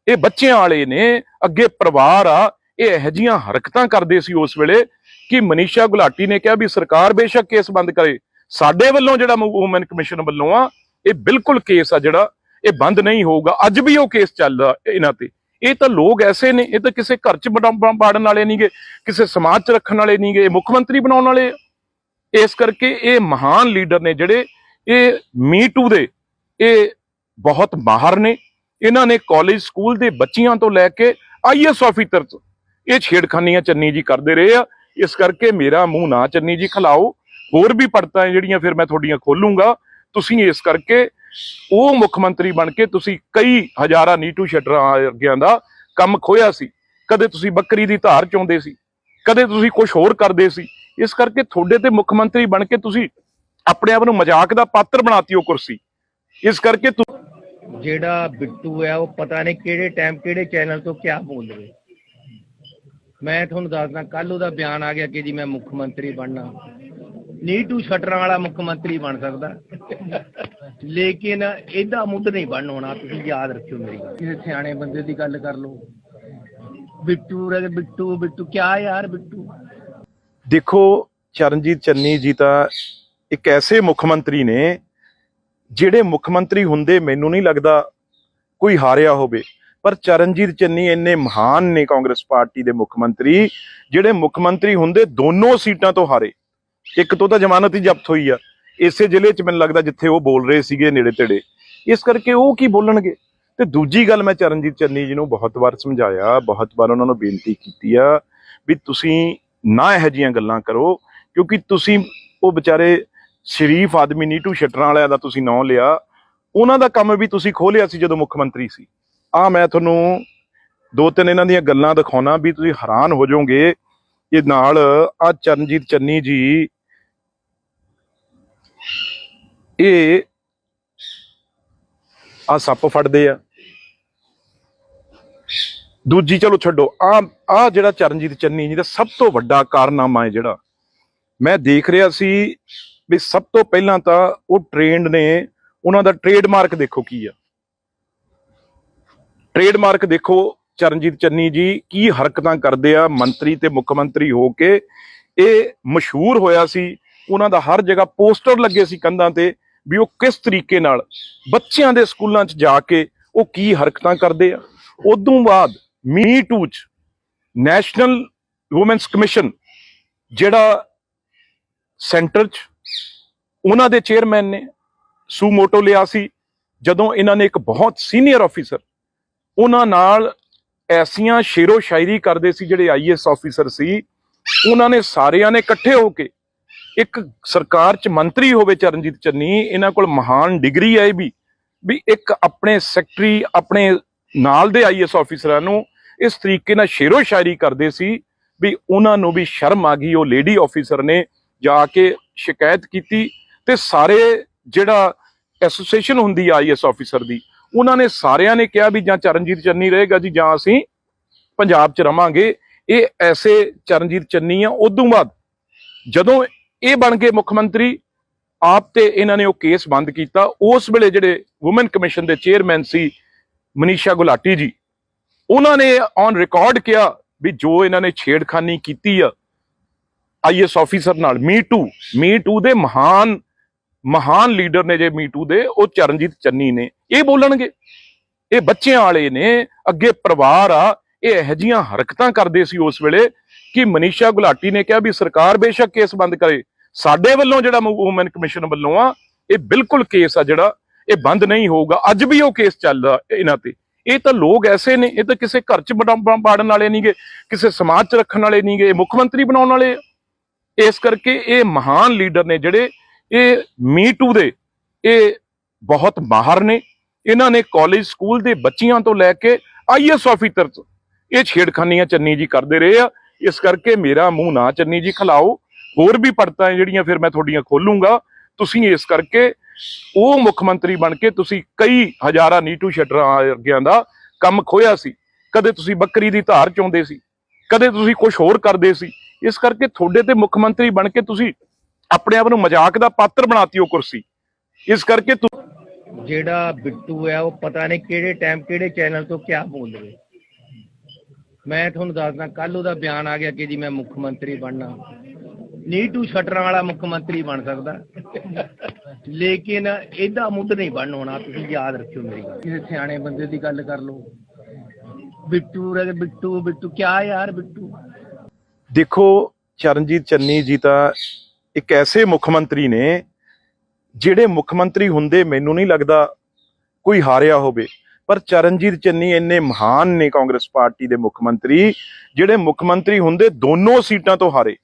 ਇਹ ਬੱਚਿਆਂ ਵਾਲੇ ਨੇ, ਅੱਗੇ ਪਰਿਵਾਰ ਆ, ਇਹ ਇਹੋ ਜਿਹੀਆਂ ਹਰਕਤਾਂ ਕਰਦੇ ਸੀ ਉਸ ਵੇਲੇ ਕਿ ਮਨੀਸ਼ਾ ਗੁਲਾਟੀ ਨੇ ਕਿਹਾ ਵੀ ਸਰਕਾਰ ਬੇਸ਼ੱਕ ਕੇਸ ਬੰਦ ਕਰੇ, ਸਾਡੇ ਵੱਲੋਂ ਜਿਹੜਾ ਵੂਮਨ ਕਮਿਸ਼ਨ ਵੱਲੋਂ ਆ ਇਹ ਬਿਲਕੁਲ ਕੇਸ ਆ ਜਿਹੜਾ ਇਹ ਬੰਦ ਨਹੀਂ ਹੋਊਗਾ। ਅੱਜ ਵੀ ਉਹ ਕੇਸ ਚੱਲਦਾ ਇਹਨਾਂ ਤੇ। ਇਹ ਤਾਂ ਲੋਕ ਐਸੇ ਨੇ, ਇਹ ਤਾਂ ਕਿਸੇ ਘਰ 'ਚ ਬਾੜਨ ਵਾਲੇ ਨਹੀਂਗੇ, ਕਿਸੇ ਸਮਾਜ 'ਚ ਰੱਖਣ ਵਾਲੇ ਨਹੀਂਗੇ, ਮੁੱਖ ਮੰਤਰੀ ਬਣਾਉਣ ਵਾਲੇ। ਇਸ ਕਰਕੇ ਇਹ ਮਹਾਨ ਲੀਡਰ ਨੇ ਜਿਹੜੇ ਇਹ ਮੀ ਟੂ ਦੇ, ਇਹ ਬਹੁਤ ਮਾਹਰ ਨੇ। ਇਹਨਾਂ ਨੇ ਕਾਲਜ ਸਕੂਲ ਦੇ ਬੱਚਿਆਂ ਤੋਂ ਲੈ ਕੇ IAS ਆਫੀਸਰ ਇਹ ਛੇੜਖਾਨੀਆਂ ਚੰਨੀ ਜੀ ਕਰਦੇ ਰਹੇ ਆ। ਇਸ ਕਰਕੇ ਮੇਰਾ ਮੂੰਹ ਨਾ ਚੰਨੀ ਜੀ ਖਿਲਾਓ। ਹੋਰ ਵੀ ਪੜਤਾਂ ਜਿਹੜੀਆਂ ਫਿਰ ਮੈਂ ਤੁਹਾਡੀਆਂ ਖੋਲੂੰਗਾ। ਤੁਸੀਂ ਇਸ ਕਰਕੇ ਉਹ ਮੁੱਖ ਮੰਤਰੀ ਬਣ ਕੇ ਤੁਸੀਂ ਕਈ ਹਜ਼ਾਰਾਂ ਨੀਟੂ ਸ਼ਟਰਾਂ ਵਰਗਿਆਂ ਦਾ ਕੰਮ ਖੋਇਆ ਸੀ। ਕਦੇ ਤੁਸੀਂ ਬੱਕਰੀ ਦੀ ਧਾਰ ਚੋਂਦੇ ਸੀ, ਕਦੇ ਤੁਸੀਂ ਕੁਝ ਹੋਰ ਕਰਦੇ ਸੀ। ਇਸ ਕਰਕੇ ਤੁਹਾਡੇ ਤੇ ਮੁੱਖ ਮੰਤਰੀ ਬਣ ਕੇ ਤੁਸੀਂ ਆਪਣੇ ਆਪ ਨੂੰ ਮਜ਼ਾਕ ਦਾ ਪਾਤਰ ਬਣਾਤੀ ਉਹ ਕੁਰਸੀ। ਇਸ ਕਰਕੇ ਜਿਹੜਾ ਬਿੱਟੂ ਹੈ ਉਹ ਪਤਾ ਨਹੀਂ ਕਿਹੜੇ ਟਾਈਮ ਕਿਹੜੇ ਚੈਨਲ ਤੋਂ ਕਿਆ ਬੋਲ ਰਹੇ। ਮੈਂ ਤੁਹਾਨੂੰ ਦੱਸਦਾ ਕੱਲ ਉਹਦਾ ਬਿਆਨ ਆ ਗਿਆ ਕਿ ਜੀ ਮੈਂ ਮੁੱਖ ਮੰਤਰੀ ਬਣਨਾ। ਨੀਟੂ ਸ਼ਟਰਾਂ ਵਾਲਾ ਮੁੱਖ ਮੰਤਰੀ ਬਣ ਸਕਦਾ ਲੇਕਿਨ ਇਹਦਾ ਮੁੱਢ ਨਹੀਂ ਬਣਨ ਹੋਣਾ। ਤੁਸੀਂ ਯਾਦ ਰੱਖਿਓ ਮੇਰੀ ਗੱਲ। ਕਿਸੇ ਸਿਆਣੇ ਬੰਦੇ ਦੀ ਗੱਲ ਕਰ ਲਓ। ਬਿੱਟੂ ਬਿੱਟੂ ਬਿੱਟੂ ਕਿਆ ਯਾਰ ਬਿੱਟੂ। ਦੇਖੋ ਚਰਨਜੀਤ ਚੰਨੀ ਜੀ ਤਾਂ ਇੱਕ ਐਸੇ ਮੁੱਖ ਮੰਤਰੀ ਨੇ ਜਿਹੜੇ ਮੁੱਖ ਮੰਤਰੀ ਹੁੰਦੇ ਮੈਨੂੰ ਨਹੀਂ ਲੱਗਦਾ ਕੋਈ ਹਾਰਿਆ ਹੋਵੇ, ਪਰ ਚਰਨਜੀਤ ਚੰਨੀ ਇੰਨੇ ਮਹਾਨ ਨੇ ਕਾਂਗਰਸ ਪਾਰਟੀ ਦੇ ਮੁੱਖ ਮੰਤਰੀ ਜਿਹੜੇ ਮੁੱਖ ਮੰਤਰੀ ਹੁੰਦੇ ਦੋਨੋਂ ਸੀਟਾਂ ਤੋਂ ਹਾਰੇ। ਇੱਕ ਤੋਂ ਤਾਂ ਜ਼ਮਾਨਤ ਹੀ ਜ਼ਬਤ ਹੋਈ ਆ ਇਸੇ ਜ਼ਿਲ੍ਹੇ 'ਚ, ਮੈਨੂੰ ਲੱਗਦਾ ਜਿੱਥੇ ਉਹ ਬੋਲ ਰਹੇ ਸੀਗੇ ਨੇੜੇ ਤੇੜੇ। ਇਸ ਕਰਕੇ ਉਹ ਕੀ ਬੋਲਣਗੇ। ਤੇ ਦੂਜੀ ਗੱਲ, ਮੈਂ ਚਰਨਜੀਤ ਚੰਨੀ ਜੀ ਨੂੰ ਬਹੁਤ ਵਾਰ ਸਮਝਾਇਆ, ਬਹੁਤ ਵਾਰ ਉਹਨਾਂ ਨੂੰ ਬੇਨਤੀ ਕੀਤੀ ਆ ਵੀ ਤੁਸੀਂ ਨਾ ਇਹੋ ਜਿਹੀਆਂ ਗੱਲਾਂ ਕਰੋ, ਕਿਉਂਕਿ ਤੁਸੀਂ ਉਹ ਵਿਚਾਰੇ ਸ਼ਰੀਫ ਆਦਮੀ ਨੀਟੂ ਸ਼ਟਰਾਂ ਵਾਲਿਆਂ ਦਾ ਤੁਸੀਂ ਨਾਂ ਲਿਆ, ਉਹਨਾਂ ਦਾ ਕੰਮ ਵੀ ਤੁਸੀਂ ਖੋਲਿਆ ਸੀ ਜਦੋਂ ਮੁੱਖ ਮੰਤਰੀ ਸੀ। ਮੈਂ ਤੁਹਾਨੂੰ ਦੋ ਤਿੰਨ ਇਹਨਾਂ ਦੀਆਂ ਗੱਲਾਂ ਦਿਖਾਉਣਾ ਵੀ ਤੁਸੀਂ ਹੈਰਾਨ ਹੋ ਜਾਓਗੇ। ਇਹ ਨਾਲ ਆ ਚਰਨਜੀਤ ਚੰਨੀ ਜੀ ਇਹ ਆ ਸੱਪ ਫੜਦੇ ਆ। ਦੂਜੀ ਚਲੋ ਛੱਡੋ, ਆ ਜਿਹੜਾ ਚਰਨਜੀਤ ਚੰਨੀ ਜੀ ਦਾ ਸਭ ਤੋਂ ਵੱਡਾ ਕਾਰਨਾਮਾ ਹੈ ਜਿਹੜਾ ਮੈਂ ਦੇਖ ਰਿਹਾ ਸੀ ਵੀ ਸਭ ਤੋਂ ਪਹਿਲਾਂ ਤਾਂ ਉਹ ਟ੍ਰੇਨਡ ਨੇ, ਉਹਨਾਂ ਦਾ ਟ੍ਰੇਡਮਾਰਕ ਦੇਖੋ ਕੀ ਆ। ਟ੍ਰੇਡਮਾਰਕ ਦੇਖੋ ਚਰਨਜੀਤ ਚੰਨੀ ਜੀ ਕੀ ਹਰਕਤਾਂ ਕਰਦੇ ਆ ਮੰਤਰੀ ਤੇ ਮੁੱਖ ਮੰਤਰੀ ਹੋ ਕੇ। ਇਹ ਮਸ਼ਹੂਰ ਹੋਇਆ ਸੀ, ਉਹਨਾਂ ਦਾ ਹਰ ਜਗ੍ਹਾ ਪੋਸਟਰ ਲੱਗੇ ਸੀ ਕੰਧਾਂ ਤੇ ਵੀ ਉਹ ਕਿਸ ਤਰੀਕੇ ਨਾਲ ਬੱਚਿਆਂ ਦੇ ਸਕੂਲਾਂ 'ਚ ਜਾ ਕੇ ਉਹ ਕੀ ਹਰਕਤਾਂ ਕਰਦੇ ਆ। ਉਦੋਂ ਬਾਅਦ ਮੀ ਟੂ 'ਚ ਨੈਸ਼ਨਲ ਵੂਮੈਨਸ ਕਮਿਸ਼ਨ ਜਿਹੜਾ ਸੈਂਟਰ 'ਚ ਉਹਨਾਂ ਦੇ ਚੇਅਰਮੈਨ ਨੇ ਸੂਮੋਟੋ ਲਿਆ ਸੀ, ਜਦੋਂ ਇਹਨਾਂ ਨੇ ਇੱਕ ਬਹੁਤ ਸੀਨੀਅਰ ਆਫੀਸਰ ਉਹਨਾਂ ਨਾਲ ਐਸੀਆਂ ਸ਼ੇਰੋ ਸ਼ਾਇਰੀ ਕਰਦੇ ਸੀ, ਜਿਹੜੇ ਆਈਐਸ ਆਫੀਸਰ ਸੀ, ਉਹਨਾਂ ਨੇ ਸਾਰਿਆਂ ਨੇ ਇਕੱਠੇ ਹੋ ਕੇ, ਇੱਕ ਸਰਕਾਰ 'ਚ ਮੰਤਰੀ ਹੋਵੇ ਚਰਨਜੀਤ ਚੰਨੀ, ਇਹਨਾਂ ਕੋਲ ਮਹਾਨ ਡਿਗਰੀ ਹੈ ਵੀ ਇੱਕ ਆਪਣੇ ਸੈਕਟਰੀ ਆਪਣੇ ਨਾਲ ਦੇ ਆਈਐਸ ਆਫੀਸਰਾਂ ਨੂੰ ਇਸ ਤਰੀਕੇ ਨਾਲ ਸ਼ੇਰੋ ਸ਼ਾਇਰੀ ਕਰਦੇ ਸੀ ਵੀ ਉਹਨਾਂ ਨੂੰ ਵੀ ਸ਼ਰਮ ਆ ਗਈ। ਉਹ ਲੇਡੀ ਆਫੀਸਰ ਨੇ ਜਾ ਕੇ ਸ਼ਿਕਾਇਤ ਕੀਤੀ ਤੇ ਸਾਰੇ ਜਿਹੜਾ ਐਸੋਸੀਏਸ਼ਨ ਹੁੰਦੀ ਆ ਆਈਐਸ ਆਫੀਸਰ ਦੀ, ਉਹਨਾਂ ਨੇ ਸਾਰਿਆਂ ਨੇ ਕਿਹਾ ਵੀ ਜਾਂ ਚਰਨਜੀਤ ਚੰਨੀ ਰਹੇਗਾ ਜੀ ਜਾਂ ਅਸੀਂ ਪੰਜਾਬ 'ਚ ਰਵਾਂਗੇ। ਇਹ ਐਸੇ ਚਰਨਜੀਤ ਚੰਨੀ ਆ। ਉਦੋਂ ਬਾਅਦ ਜਦੋਂ ਇਹ ਬਣ ਗਏ ਮੁੱਖ ਮੰਤਰੀ ਆਪ ਤੇ ਇਹਨਾਂ ਨੇ ਉਹ ਕੇਸ ਬੰਦ ਕੀਤਾ। ਉਸ ਵੇਲੇ ਜਿਹੜੇ ਵੂਮਨ ਕਮਿਸ਼ਨ ਦੇ ਚੇਅਰਮੈਨ ਸੀ ਮਨੀਸ਼ਾ ਗੁਲਾਟੀ ਜੀ, ਉਹਨਾਂ ਨੇ ਔਨ ਰਿਕਾਰਡ ਕਿਹਾ ਵੀ ਜੋ ਇਹਨਾਂ ਨੇ ਛੇੜਖਾਨੀ ਕੀਤੀ ਆ ਆਈਐਸ ਆਫੀਸਰ ਨਾਲ, ਮੀ ਟੂ ਦੇ ਮਹਾਨ ਲੀਡਰ ਨੇ ਜੇ ਮੀ ਟੂ ਦੇ, ਉਹ ਚਰਨਜੀਤ ਚੰਨੀ ਨੇ। ਇਹ ਬੋਲਣਗੇ, ਇਹ ਬੱਚਿਆਂ ਵਾਲੇ ਨੇ, ਅੱਗੇ ਪਰਿਵਾਰ ਆ। ਇਹ ਇਹੋ ਜਿਹੀਆਂ ਹਰਕਤਾਂ ਕਰਦੇ ਸੀ ਉਸ ਵੇਲੇ ਕਿ ਮਨੀਸ਼ਾ ਗੁਲਾਟੀ ਨੇ ਕਿਹਾ ਵੀ ਸਰਕਾਰ ਬੇਸ਼ੱਕ ਕੇਸ ਬੰਦ ਕਰੇ, ਸਾਡੇ ਵੱਲੋਂ ਜਿਹੜਾ ਵੂਮਨ ਕਮਿਸ਼ਨ ਵੱਲੋਂ ਆ ਇਹ ਬਿਲਕੁਲ ਕੇਸ ਆ ਜਿਹੜਾ ਇਹ ਬੰਦ ਨਹੀਂ ਹੋਊਗਾ। ਅੱਜ ਵੀ ਉਹ ਕੇਸ ਚੱਲਦਾ ਇਹਨਾਂ ਤੇ। ਇਹ ਤਾਂ ਲੋਕ ਐਸੇ ਨੇ, ਇਹ ਤਾਂ ਕਿਸੇ ਘਰ 'ਚ ਬਾੜਨ ਵਾਲੇ ਨਹੀਂਗੇ, ਕਿਸੇ ਸਮਾਜ 'ਚ ਰੱਖਣ ਵਾਲੇ ਨਹੀਂਗੇ, ਇਹ ਮੁੱਖ ਮੰਤਰੀ ਬਣਾਉਣ ਵਾਲੇ। ਇਸ ਕਰਕੇ ਇਹ ਮਹਾਨ ਲੀਡਰ ਨੇ ਜਿਹੜੇ, ਇਹ ਮੀ ਟੂ ਦੇ ਇਹ ਬਹੁਤ ਮਾਹਰ ਨੇ। ਇਹਨਾਂ ਨੇ ਕਾਲਜ ਸਕੂਲ ਦੇ ਬੱਚਿਆਂ ਤੋਂ ਲੈ ਕੇ ਆਈਐਸ ਆਫੀਸਰ ਇਹ ਛੇੜਖਾਨੀਆਂ ਚੰਨੀ ਜੀ ਕਰਦੇ ਰਹੇ ਆ। ਇਸ ਕਰਕੇ ਮੇਰਾ ਮੂੰਹ ਨਾ ਚੰਨੀ ਜੀ ਖਿਲਾਓ। ਹੋਰ ਵੀ ਪੜਤਾਂ ਜਿਹੜੀਆਂ ਫਿਰ ਮੈਂ ਤੁਹਾਡੀਆਂ ਖੋਲੂੰਗਾ। ਤੁਸੀਂ ਇਸ ਕਰਕੇ ਉਹ ਮੁੱਖ ਮੰਤਰੀ ਬਣ ਕੇ ਤੁਸੀਂ ਕਈ ਹਜ਼ਾਰਾਂ ਨੀਟੂ ਸ਼ਟਰਾਂ ਵਰਗਿਆਂ ਦਾ ਕੰਮ ਖੋਇਆ ਸੀ। ਕਦੇ ਤੁਸੀਂ ਬੱਕਰੀ ਦੀ ਧਾਰ ਚੋਂਦੇ ਸੀ, ਕਦੇ ਤੁਸੀਂ ਕੁਝ ਹੋਰ ਕਰਦੇ ਸੀ। ਇਸ ਕਰਕੇ ਤੁਹਾਡੇ ਤੇ ਮੁੱਖ ਮੰਤਰੀ ਬਣ ਕੇ ਤੁਸੀਂ ਆਪਣੇ ਆਪ ਨੂੰ ਮਜ਼ਾਕ ਦਾ ਪਾਤਰ ਬਣਾਤੀ ਉਹ ਕੁਰਸੀ। ਇਸ ਕਰਕੇ ਜਿਹੜਾ ਬਿੱਟੂ ਹੈ ਉਹ ਪਤਾ ਨਹੀਂ ਕਿਹੜੇ ਟਾਈਮ ਕਿਹੜੇ ਚੈਨਲ ਤੋਂ ਕਿਆ ਬੋਲ ਰਹੇ। ਮੈਂ ਤੁਹਾਨੂੰ ਦੱਸਦਾ, ਕੱਲ ਉਹਦਾ ਬਿਆਨ ਆ ਗਿਆ ਕਿ ਜੀ ਮੈਂ ਮੁੱਖ ਮੰਤਰੀ ਬਣਨਾ। ਨੀਟੂ ਸ਼ਟਰਾਂ ਵਾਲਾ ਮੁੱਖ ਮੰਤਰੀ ਬਣ ਸਕਦਾ, ਲੇਕਿਨ ਇਹਦਾ ਮੁੱਢ ਨਹੀਂ ਬਣ ਹੋਣਾ। ਤੁਸੀਂ ਯਾਦ ਰੱਖਿਓ ਮੇਰੀ ਗੱਲ। ਕਿਸੇ ਸਿਆਣੇ ਬੰਦੇ ਦੀ ਗੱਲ ਕਰ ਲਓ। ਬਿੱਟੂ ਕਿਆ ਯਾਰ ਬਿੱਟੂ। ਦੇਖੋ ਚਰਨਜੀਤ ਚੰਨੀ ਜੀ ਤਾਂ ਇੱਕ ਐਸੇ ਮੁੱਖ ਮੰਤਰੀ ਨੇ ਜਿਹੜੇ ਮੁੱਖ ਮੰਤਰੀ ਹੁੰਦੇ ਮੈਨੂੰ ਨਹੀਂ ਲੱਗਦਾ ਕੋਈ ਹਾਰਿਆ ਹੋਵੇ। ਪਰ ਚਰਨਜੀਤ ਚੰਨੀ ਇੰਨੇ ਮਹਾਨ ਨੇ ਕਾਂਗਰਸ ਪਾਰਟੀ ਦੇ ਮੁੱਖ ਮੰਤਰੀ, ਜਿਹੜੇ ਮੁੱਖ ਮੰਤਰੀ ਹੁੰਦੇ ਦੋਨੋਂ ਸੀਟਾਂ ਤੋਂ ਹਾਰੇ।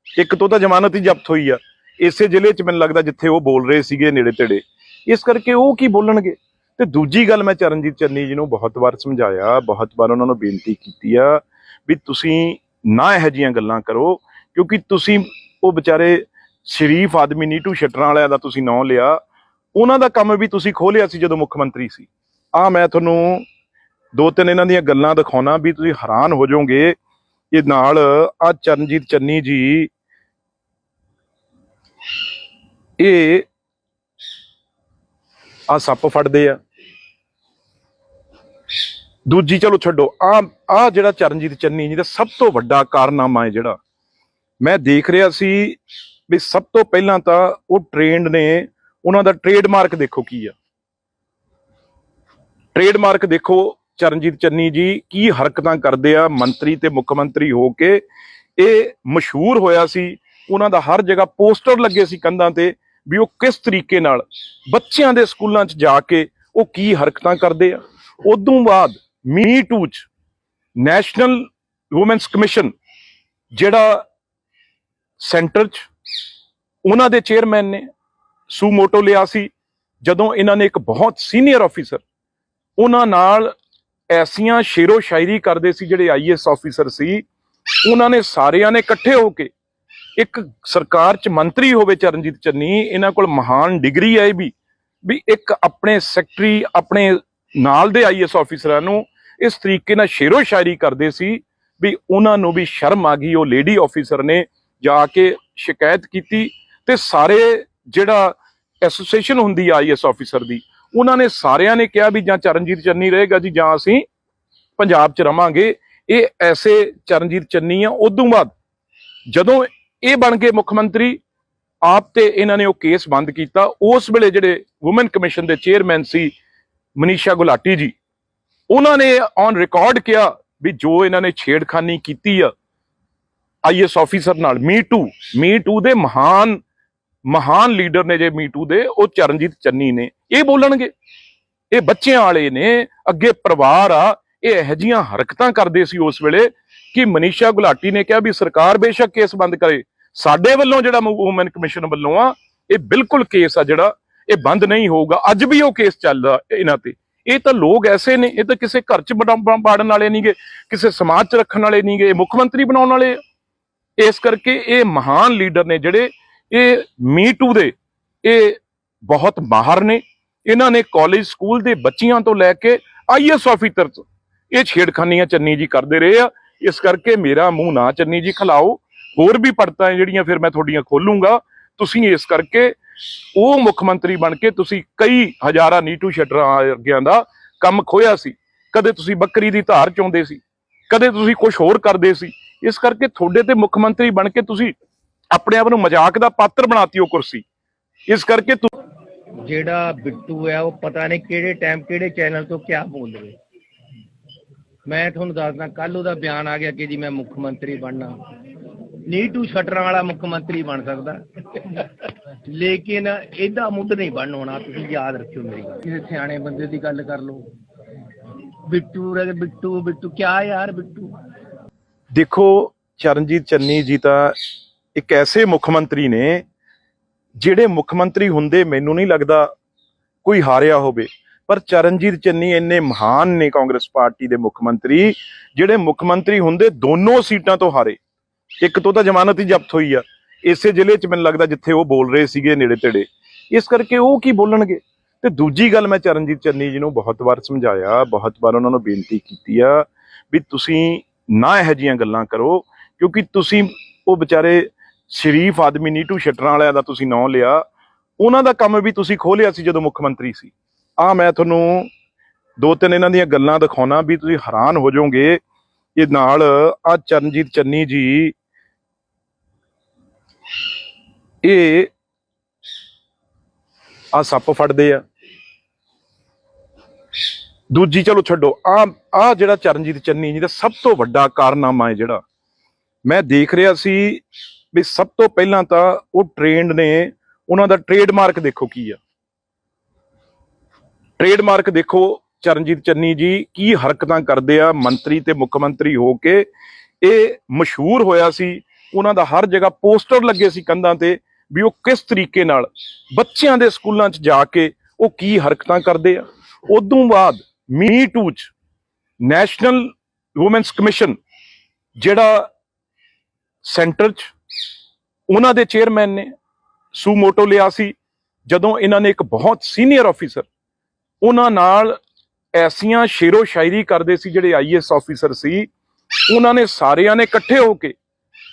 ਇੱਕ ਤੋਂ ਤਾਂ ਜ਼ਮਾਨਤ ਹੀ ਜ਼ਬਤ ਹੋਈ ਆ ਇਸੇ ਜ਼ਿਲ੍ਹੇ 'ਚ, ਮੈਨੂੰ ਲੱਗਦਾ ਜਿੱਥੇ ਉਹ ਬੋਲ ਰਹੇ ਸੀਗੇ ਨੇੜੇ ਤੇੜੇ। ਇਸ ਕਰਕੇ ਉਹ ਕੀ ਬੋਲਣਗੇ। ਤੇ ਦੂਜੀ ਗੱਲ, ਮੈਂ ਚਰਨਜੀਤ ਚੰਨੀ ਜੀ ਨੂੰ ਬਹੁਤ ਵਾਰ ਸਮਝਾਇਆ, ਬਹੁਤ ਵਾਰ ਉਹਨਾਂ ਨੂੰ ਬੇਨਤੀ ਕੀਤੀ ਆ ਵੀ ਤੁਸੀਂ ਨਾ ਇਹੋ ਜਿਹੀਆਂ ਗੱਲਾਂ ਕਰੋ, ਕਿਉਂਕਿ ਤੁਸੀਂ ਉਹ ਵਿਚਾਰੇ ਸ਼ਰੀਫ ਆਦਮੀ ਨੀਟੂ ਸ਼ਟਰਾਂ ਵਾਲਿਆਂ ਦਾ ਤੁਸੀਂ ਨਾਂ ਲਿਆ, ਉਹਨਾਂ ਦਾ ਕੰਮ ਵੀ ਤੁਸੀਂ ਖੋਲਿਆ ਸੀ ਜਦੋਂ ਮੁੱਖ ਮੰਤਰੀ ਸੀ। ਮੈਂ ਤੁਹਾਨੂੰ 2-3 ਇਹਨਾਂ ਦੀਆਂ ਗੱਲਾਂ ਦਿਖਾਉਣਾ ਵੀ ਤੁਸੀਂ ਹੈਰਾਨ ਹੋ ਜਾਓਗੇ। ਇਹ ਨਾਲ ਚਰਨਜੀਤ ਚੰਨੀ ਜੀ ਇਹ ਸੱਪ ਫੜਦੇ ਆ। ਦੂਜੀ ਚਲੋ ਛੱਡੋ, ਜਿਹੜਾ ਚਰਨਜੀਤ ਚੰਨੀ ਜੀ ਦਾ ਸਭ ਤੋਂ ਵੱਡਾ ਕਾਰਨਾਮਾ ਹੈ ਜਿਹੜਾ ਮੈਂ ਦੇਖ ਰਿਹਾ ਸੀ ਵੀ ਸਭ ਤੋਂ ਪਹਿਲਾਂ ਤਾਂ ਉਹ ਟ੍ਰੇਨਡ ਨੇ, ਉਹਨਾਂ ਦਾ ਟ੍ਰੇਡਮਾਰਕ ਦੇਖੋ ਕੀ ਆ। ਟ੍ਰੇਡਮਾਰਕ ਦੇਖੋ ਚਰਨਜੀਤ ਚੰਨੀ ਜੀ ਕੀ ਹਰਕਤਾਂ ਕਰਦੇ ਆ ਮੰਤਰੀ ਤੇ ਮੁੱਖ ਮੰਤਰੀ ਹੋ ਕੇ। ਇਹ ਮਸ਼ਹੂਰ ਹੋਇਆ ਸੀ, ਉਹਨਾਂ ਦਾ ਹਰ ਜਗ੍ਹਾ ਪੋਸਟਰ ਲੱਗੇ ਸੀ ਕੰਧਾਂ ਤੇ ਵੀ ਉਹ ਕਿਸ ਤਰੀਕੇ ਨਾਲ ਬੱਚਿਆਂ ਦੇ ਸਕੂਲਾਂ 'ਚ ਜਾ ਕੇ ਉਹ ਕੀ ਹਰਕਤਾਂ ਕਰਦੇ ਆ। ਉਦੋਂ ਬਾਅਦ ਮੀ ਟੂ 'ਚ ਨੈਸ਼ਨਲ ਵੂਮੈਨਸ ਕਮਿਸ਼ਨ ਜਿਹੜਾ ਸੈਂਟਰ 'ਚ ਉਹਨਾਂ ਦੇ ਚੇਅਰਮੈਨ ਨੇ ਸੂਮੋਟੋ ਲਿਆ ਸੀ, ਜਦੋਂ ਇਹਨਾਂ ਨੇ ਇੱਕ ਬਹੁਤ ਸੀਨੀਅਰ ਆਫੀਸਰ ਉਹਨਾਂ ਨਾਲ ਐਸੀਆਂ ਸ਼ੇਰੋ ਸ਼ਾਇਰੀ ਕਰਦੇ ਸੀ, ਜਿਹੜੇ ਆਈਐਸ ਆਫੀਸਰ ਸੀ, ਉਹਨਾਂ ਨੇ ਸਾਰਿਆਂ ਨੇ ਇਕੱਠੇ ਹੋ ਕੇ ਇੱਕ ਸਰਕਾਰ 'ਚ ਮੰਤਰੀ ਹੋਵੇ ਚਰਨਜੀਤ ਚੰਨੀ, ਇਹਨਾਂ ਕੋਲ ਮਹਾਨ ਡਿਗਰੀ ਹੈ ਵੀ ਇੱਕ ਆਪਣੇ ਸੈਕਟਰੀ ਆਪਣੇ ਨਾਲ ਦੇ ਆਈਐਸ ਆਫੀਸਰਾਂ ਨੂੰ ਇਸ ਤਰੀਕੇ ਨਾਲ ਸ਼ੇਰੋ ਸ਼ਾਇਰੀ ਕਰਦੇ ਸੀ ਵੀ ਉਹਨਾਂ ਨੂੰ ਵੀ ਸ਼ਰਮ ਆ ਗਈ। ਉਹ ਲੇਡੀ ਆਫੀਸਰ ਨੇ ਜਾ ਕੇ ਸ਼ਿਕਾਇਤ ਕੀਤੀ ਤੇ ਸਾਰੇ ਜਿਹੜਾ ਐਸੋਸੀਏਸ਼ਨ ਹੁੰਦੀ ਆ ਆਈਐਸ ਆਫੀਸਰ ਦੀ, ਉਹਨਾਂ ਨੇ ਸਾਰਿਆਂ ਨੇ ਕਿਹਾ ਵੀ ਜਾਂ ਚਰਨਜੀਤ ਚੰਨੀ ਰਹੇਗਾ ਜੀ ਜਾਂ ਅਸੀਂ ਪੰਜਾਬ 'ਚ ਰਵਾਂਗੇ। ਇਹ ਐਸੇ ਚਰਨਜੀਤ ਚੰਨੀ ਆ। ਉਦੋਂ ਬਾਅਦ ਜਦੋਂ ਇਹ ਬਣ ਗਏ ਮੁੱਖ ਮੰਤਰੀ ਆਪ ਤੇ ਇਹਨਾਂ ਨੇ ਉਹ ਕੇਸ ਬੰਦ ਕੀਤਾ। ਉਸ ਵੇਲੇ ਜਿਹੜੇ ਵੂਮਨ ਕਮਿਸ਼ਨ ਦੇ ਚੇਅਰਮੈਨ ਸੀ ਮਨੀਸ਼ਾ ਗੁਲਾਟੀ ਜੀ, ਉਹਨਾਂ ਨੇ ਔਨ ਰਿਕਾਰਡ ਕਿਹਾ ਵੀ ਜੋ ਇਹਨਾਂ ਨੇ ਛੇੜਖਾਨੀ ਕੀਤੀ ਆ ਆਈਐਸ ਆਫੀਸਰ ਨਾਲ, ਮੀ ਟੂ ਦੇ ਮਹਾਨ ਲੀਡਰ ਨੇ ਜੇ ਮੀ ਟੂ ਦੇ, ਉਹ ਚਰਨਜੀਤ ਚੰਨੀ ਨੇ। ਇਹ ਬੋਲਣਗੇ? ਇਹ ਬੱਚਿਆਂ ਵਾਲੇ ਨੇ, ਅੱਗੇ ਪਰਿਵਾਰ ਆ। ਇਹ ਇਹੋ ਜਿਹੀਆਂ ਹਰਕਤਾਂ ਕਰਦੇ ਸੀ ਉਸ ਵੇਲੇ ਕਿ ਮਨੀਸ਼ਾ ਗੁਲਾਟੀ ਨੇ ਕਿਹਾ ਵੀ ਸਰਕਾਰ ਬੇਸ਼ੱਕ ਕੇਸ ਬੰਦ ਕਰੇ, ਸਾਡੇ ਵੱਲੋਂ ਜਿਹੜਾ ਵੂਮਨ ਕਮਿਸ਼ਨ ਵੱਲੋਂ ਆ ਇਹ ਬਿਲਕੁਲ ਕੇਸ ਆ ਜਿਹੜਾ ਇਹ ਬੰਦ ਨਹੀਂ ਹੋਊਗਾ। ਅੱਜ ਵੀ ਉਹ ਕੇਸ ਚੱਲਦਾ ਇਹਨਾਂ ਤੇ। ਇਹ ਤਾਂ ਲੋਕ ਐਸੇ ਨੇ, ਇਹ ਤਾਂ ਕਿਸੇ ਘਰ 'ਚ ਬਾੜਨ ਵਾਲੇ ਨਹੀਂਗੇ, ਕਿਸੇ ਸਮਾਜ 'ਚ ਰੱਖਣ ਵਾਲੇ ਨਹੀਂਗੇ, ਇਹ ਮੁੱਖ ਮੰਤਰੀ ਬਣਾਉਣ ਵਾਲੇ। ਇਸ ਕਰਕੇ ਇਹ ਮਹਾਨ ਲੀਡਰ ਨੇ ਜਿਹੜੇ, ਇਹ ਮੀ ਟੂ ਦੇ ਇਹ ਬਹੁਤ ਮਾਹਰ ਨੇ। ਇਹਨਾਂ ਨੇ ਕਾਲਜ ਸਕੂਲ ਦੇ ਬੱਚਿਆਂ ਤੋਂ ਲੈ ਕੇ ਆਈਐਸ ਆਫੀਸਰ ਤੋਂ ਇਹ ਛੇੜਖਾਨੀਆਂ ਚੰਨੀ ਜੀ ਕਰਦੇ ਰਹੇ ਆ। ਇਸ ਕਰਕੇ ਮੇਰਾ ਮੂੰਹ ਨਾ ਚੰਨੀ ਜੀ ਖਿਲਾਓ। ਹੋਰ ਵੀ ਪੜਤਾਂ ਜਿਹੜੀਆਂ ਫਿਰ ਮੈਂ ਤੁਹਾਡੀਆਂ ਖੋਲੂੰਗਾ। ਤੁਸੀਂ ਇਸ ਕਰਕੇ ਉਹ ਮੁੱਖ ਮੰਤਰੀ ਬਣ ਕੇ ਤੁਸੀਂ ਕਈ ਹਜ਼ਾਰਾਂ ਨੀਟੂ ਸ਼ਟਰਾਂ ਵਰਗਿਆਂ ਦਾ ਕੰਮ ਖੋਇਆ ਸੀ। ਕਦੇ ਤੁਸੀਂ ਬੱਕਰੀ ਦੀ ਧਾਰ ਚੋਂਦੇ ਸੀ, ਕਦੇ ਤੁਸੀਂ ਕੁਝ ਹੋਰ ਕਰਦੇ ਸੀ। ਇਸ ਕਰਕੇ ਤੁਹਾਡੇ ਤੇ ਮੁੱਖ ਮੰਤਰੀ ਬਣ ਕੇ ਤੁਸੀਂ ਆਪਣੇ ਆਪ ਨੂੰ ਮਜ਼ਾਕ ਦਾ ਪਾਤਰ ਬਣਾਤੀ ਉਹ ਕੁਰਸੀ। ਇਸ ਕਰਕੇ ਜਿਹੜਾ ਬਿੱਟੂ ਹੈ ਉਹ ਪਤਾ ਨਹੀਂ ਕਿਹੜੇ ਟਾਈਮ ਕਿਹੜੇ ਚੈਨਲ ਤੋਂ ਕਿਆ ਬੋਲ ਰਹੇ। ਮੈਂ ਤੁਹਾਨੂੰ ਦੱਸਦਾ, ਕੱਲ ਉਹਦਾ ਬਿਆਨ ਆ ਗਿਆ ਕਿ ਜੀ ਮੈਂ ਮੁੱਖ ਮੰਤਰੀ ਬਣਨਾ। ਨੀਟੂ ਸ਼ਟਰਾਂ ਵਾਲਾ ਮੁੱਖ ਮੰਤਰੀ ਬਣ ਸਕਦਾ, ਲੇਕਿਨ ਇਹਦਾ ਮੁੱਢ ਨਹੀਂ ਬਣਨ ਹੋਣਾ। ਤੁਸੀਂ ਯਾਦ ਰੱਖਿਓ ਮੇਰੀ ਗੱਲ। ਕਿਸੇ ਸਿਆਣੇ ਬੰਦੇ ਦੀ ਗੱਲ ਕਰ ਲਓ। ਬਿੱਟੂ ਕਿਆ ਯਾਰ ਬਿੱਟੂ। ਦੇਖੋ, ਚਰਨਜੀਤ ਚੰਨੀ ਜੀ ਤਾਂ ਇੱਕ ਐਸੇ ਮੁੱਖ ਮੰਤਰੀ ਨੇ ਜਿਹੜੇ ਮੁੱਖ ਮੰਤਰੀ ਹੁੰਦੇ ਮੈਨੂੰ ਨਹੀਂ ਲੱਗਦਾ ਕੋਈ ਹਾਰਿਆ ਹੋਵੇ। ਪਰ ਚਰਨਜੀਤ ਚੰਨੀ ਇੰਨੇ ਮਹਾਨ ਨੇ ਕਾਂਗਰਸ ਪਾਰਟੀ ਦੇ ਮੁੱਖ ਮੰਤਰੀ, ਜਿਹੜੇ ਮੁੱਖ ਮੰਤਰੀ ਹੁੰਦੇ ਦੋਨੋਂ ਸੀਟਾਂ ਤੋਂ ਹਾਰੇ। ਇੱਕ ਤੋਂ ਤਾਂ ਜ਼ਮਾਨਤ ਹੀ ਜ਼ਬਤ ਹੋਈ ਆ ਇਸੇ ਜ਼ਿਲ੍ਹੇ 'ਚ, ਮੈਨੂੰ ਲੱਗਦਾ ਜਿੱਥੇ ਉਹ ਬੋਲ ਰਹੇ ਸੀਗੇ ਨੇੜੇ ਤੇੜੇ। ਇਸ ਕਰਕੇ ਉਹ ਕੀ ਬੋਲਣਗੇ। ਤੇ ਦੂਜੀ ਗੱਲ, ਮੈਂ ਚਰਨਜੀਤ ਚੰਨੀ ਜੀ ਨੂੰ ਬਹੁਤ ਵਾਰ ਸਮਝਾਇਆ, ਬਹੁਤ ਵਾਰ ਉਹਨਾਂ ਨੂੰ ਬੇਨਤੀ ਕੀਤੀ ਆ ਵੀ ਤੁਸੀਂ ਨਾ ਇਹੋ ਜਿਹੀਆਂ ਗੱਲਾਂ ਕਰੋ, ਕਿਉਂਕਿ ਤੁਸੀਂ ਉਹ ਵਿਚਾਰੇ ਸ਼ਰੀਫ ਆਦਮੀ ਨੀਟੂ ਸ਼ਟਰਾਂ ਵਾਲਿਆਂ ਦਾ ਤੁਸੀਂ ਨਾਂ ਲਿਆ। ਉਹਨਾਂ ਦਾ ਕੰਮ ਵੀ ਤੁਸੀਂ ਖੋਲਿਆ ਸੀ ਜਦੋਂ ਮੁੱਖ ਮੰਤਰੀ ਸੀ। ਮੈਂ ਤੁਹਾਨੂੰ ਦੋ ਤਿੰਨ ਇਹਨਾਂ ਦੀਆਂ ਗੱਲਾਂ ਦਿਖਾਉਣਾ ਵੀ ਤੁਸੀਂ ਹੈਰਾਨ ਹੋ ਜਾਓਗੇ। ਇਹ ਨਾਲ ਚਰਨਜੀਤ ਚੰਨੀ ਜੀ ਇਹ ਸੱਪ ਫੜਦੇ ਆ। ਦੂਜੀ ਚਲੋ ਛੱਡੋ, ਜਿਹੜਾ ਚਰਨਜੀਤ ਚੰਨੀ ਜੀ ਦਾ ਸਭ ਤੋਂ ਵੱਡਾ ਕਾਰਨਾਮਾ ਹੈ ਜਿਹੜਾ ਮੈਂ ਦੇਖ ਰਿਹਾ ਸੀ ਵੀ ਸਭ ਤੋਂ ਪਹਿਲਾਂ ਤਾਂ ਉਹ ਟ੍ਰੇਨਡ ਨੇ। ਉਹਨਾਂ ਦਾ ਟ੍ਰੇਡਮਾਰਕ ਦੇਖੋ ਕੀ ਆ। ਟ੍ਰੇਡਮਾਰਕ ਦੇਖੋ ਚਰਨਜੀਤ ਚੰਨੀ ਜੀ ਕੀ ਹਰਕਤਾਂ ਕਰਦੇ ਆ ਮੰਤਰੀ ਤੇ ਮੁੱਖ ਮੰਤਰੀ ਹੋ ਕੇ। ਇਹ ਮਸ਼ਹੂਰ ਹੋਇਆ ਸੀ, ਉਹਨਾਂ ਦਾ ਹਰ ਜਗ੍ਹਾ ਪੋਸਟਰ ਲੱਗੇ ਸੀ ਕੰਧਾਂ ਤੇ ਵੀ ਉਹ ਕਿਸ ਤਰੀਕੇ ਨਾਲ ਬੱਚਿਆਂ ਦੇ ਸਕੂਲਾਂ 'ਚ ਜਾ ਕੇ ਉਹ ਕੀ ਹਰਕਤਾਂ ਕਰਦੇ ਆ। ਉਦੋਂ ਬਾਅਦ ਮੀ ਟੂ 'ਚ ਨੈਸ਼ਨਲ ਵੂਮੈਨਸ ਕਮਿਸ਼ਨ ਜਿਹੜਾ ਸੈਂਟਰ 'ਚ ਉਹਨਾਂ ਦੇ ਚੇਅਰਮੈਨ ਨੇ ਸੂਮੋਟੋ ਲਿਆ ਸੀ। ਜਦੋਂ ਇਹਨਾਂ ਨੇ ਇੱਕ ਬਹੁਤ ਸੀਨੀਅਰ ਆਫੀਸਰ ਉਹਨਾਂ ਨਾਲ ਐਸੀਆਂ ਸ਼ੇਰੋ ਸ਼ਾਇਰੀ ਕਰਦੇ ਸੀ ਜਿਹੜੇ ਆਈਐਸ ਆਫੀਸਰ ਸੀ, ਉਹਨਾਂ ਨੇ ਸਾਰਿਆਂ ਨੇ ਇਕੱਠੇ ਹੋ ਕੇ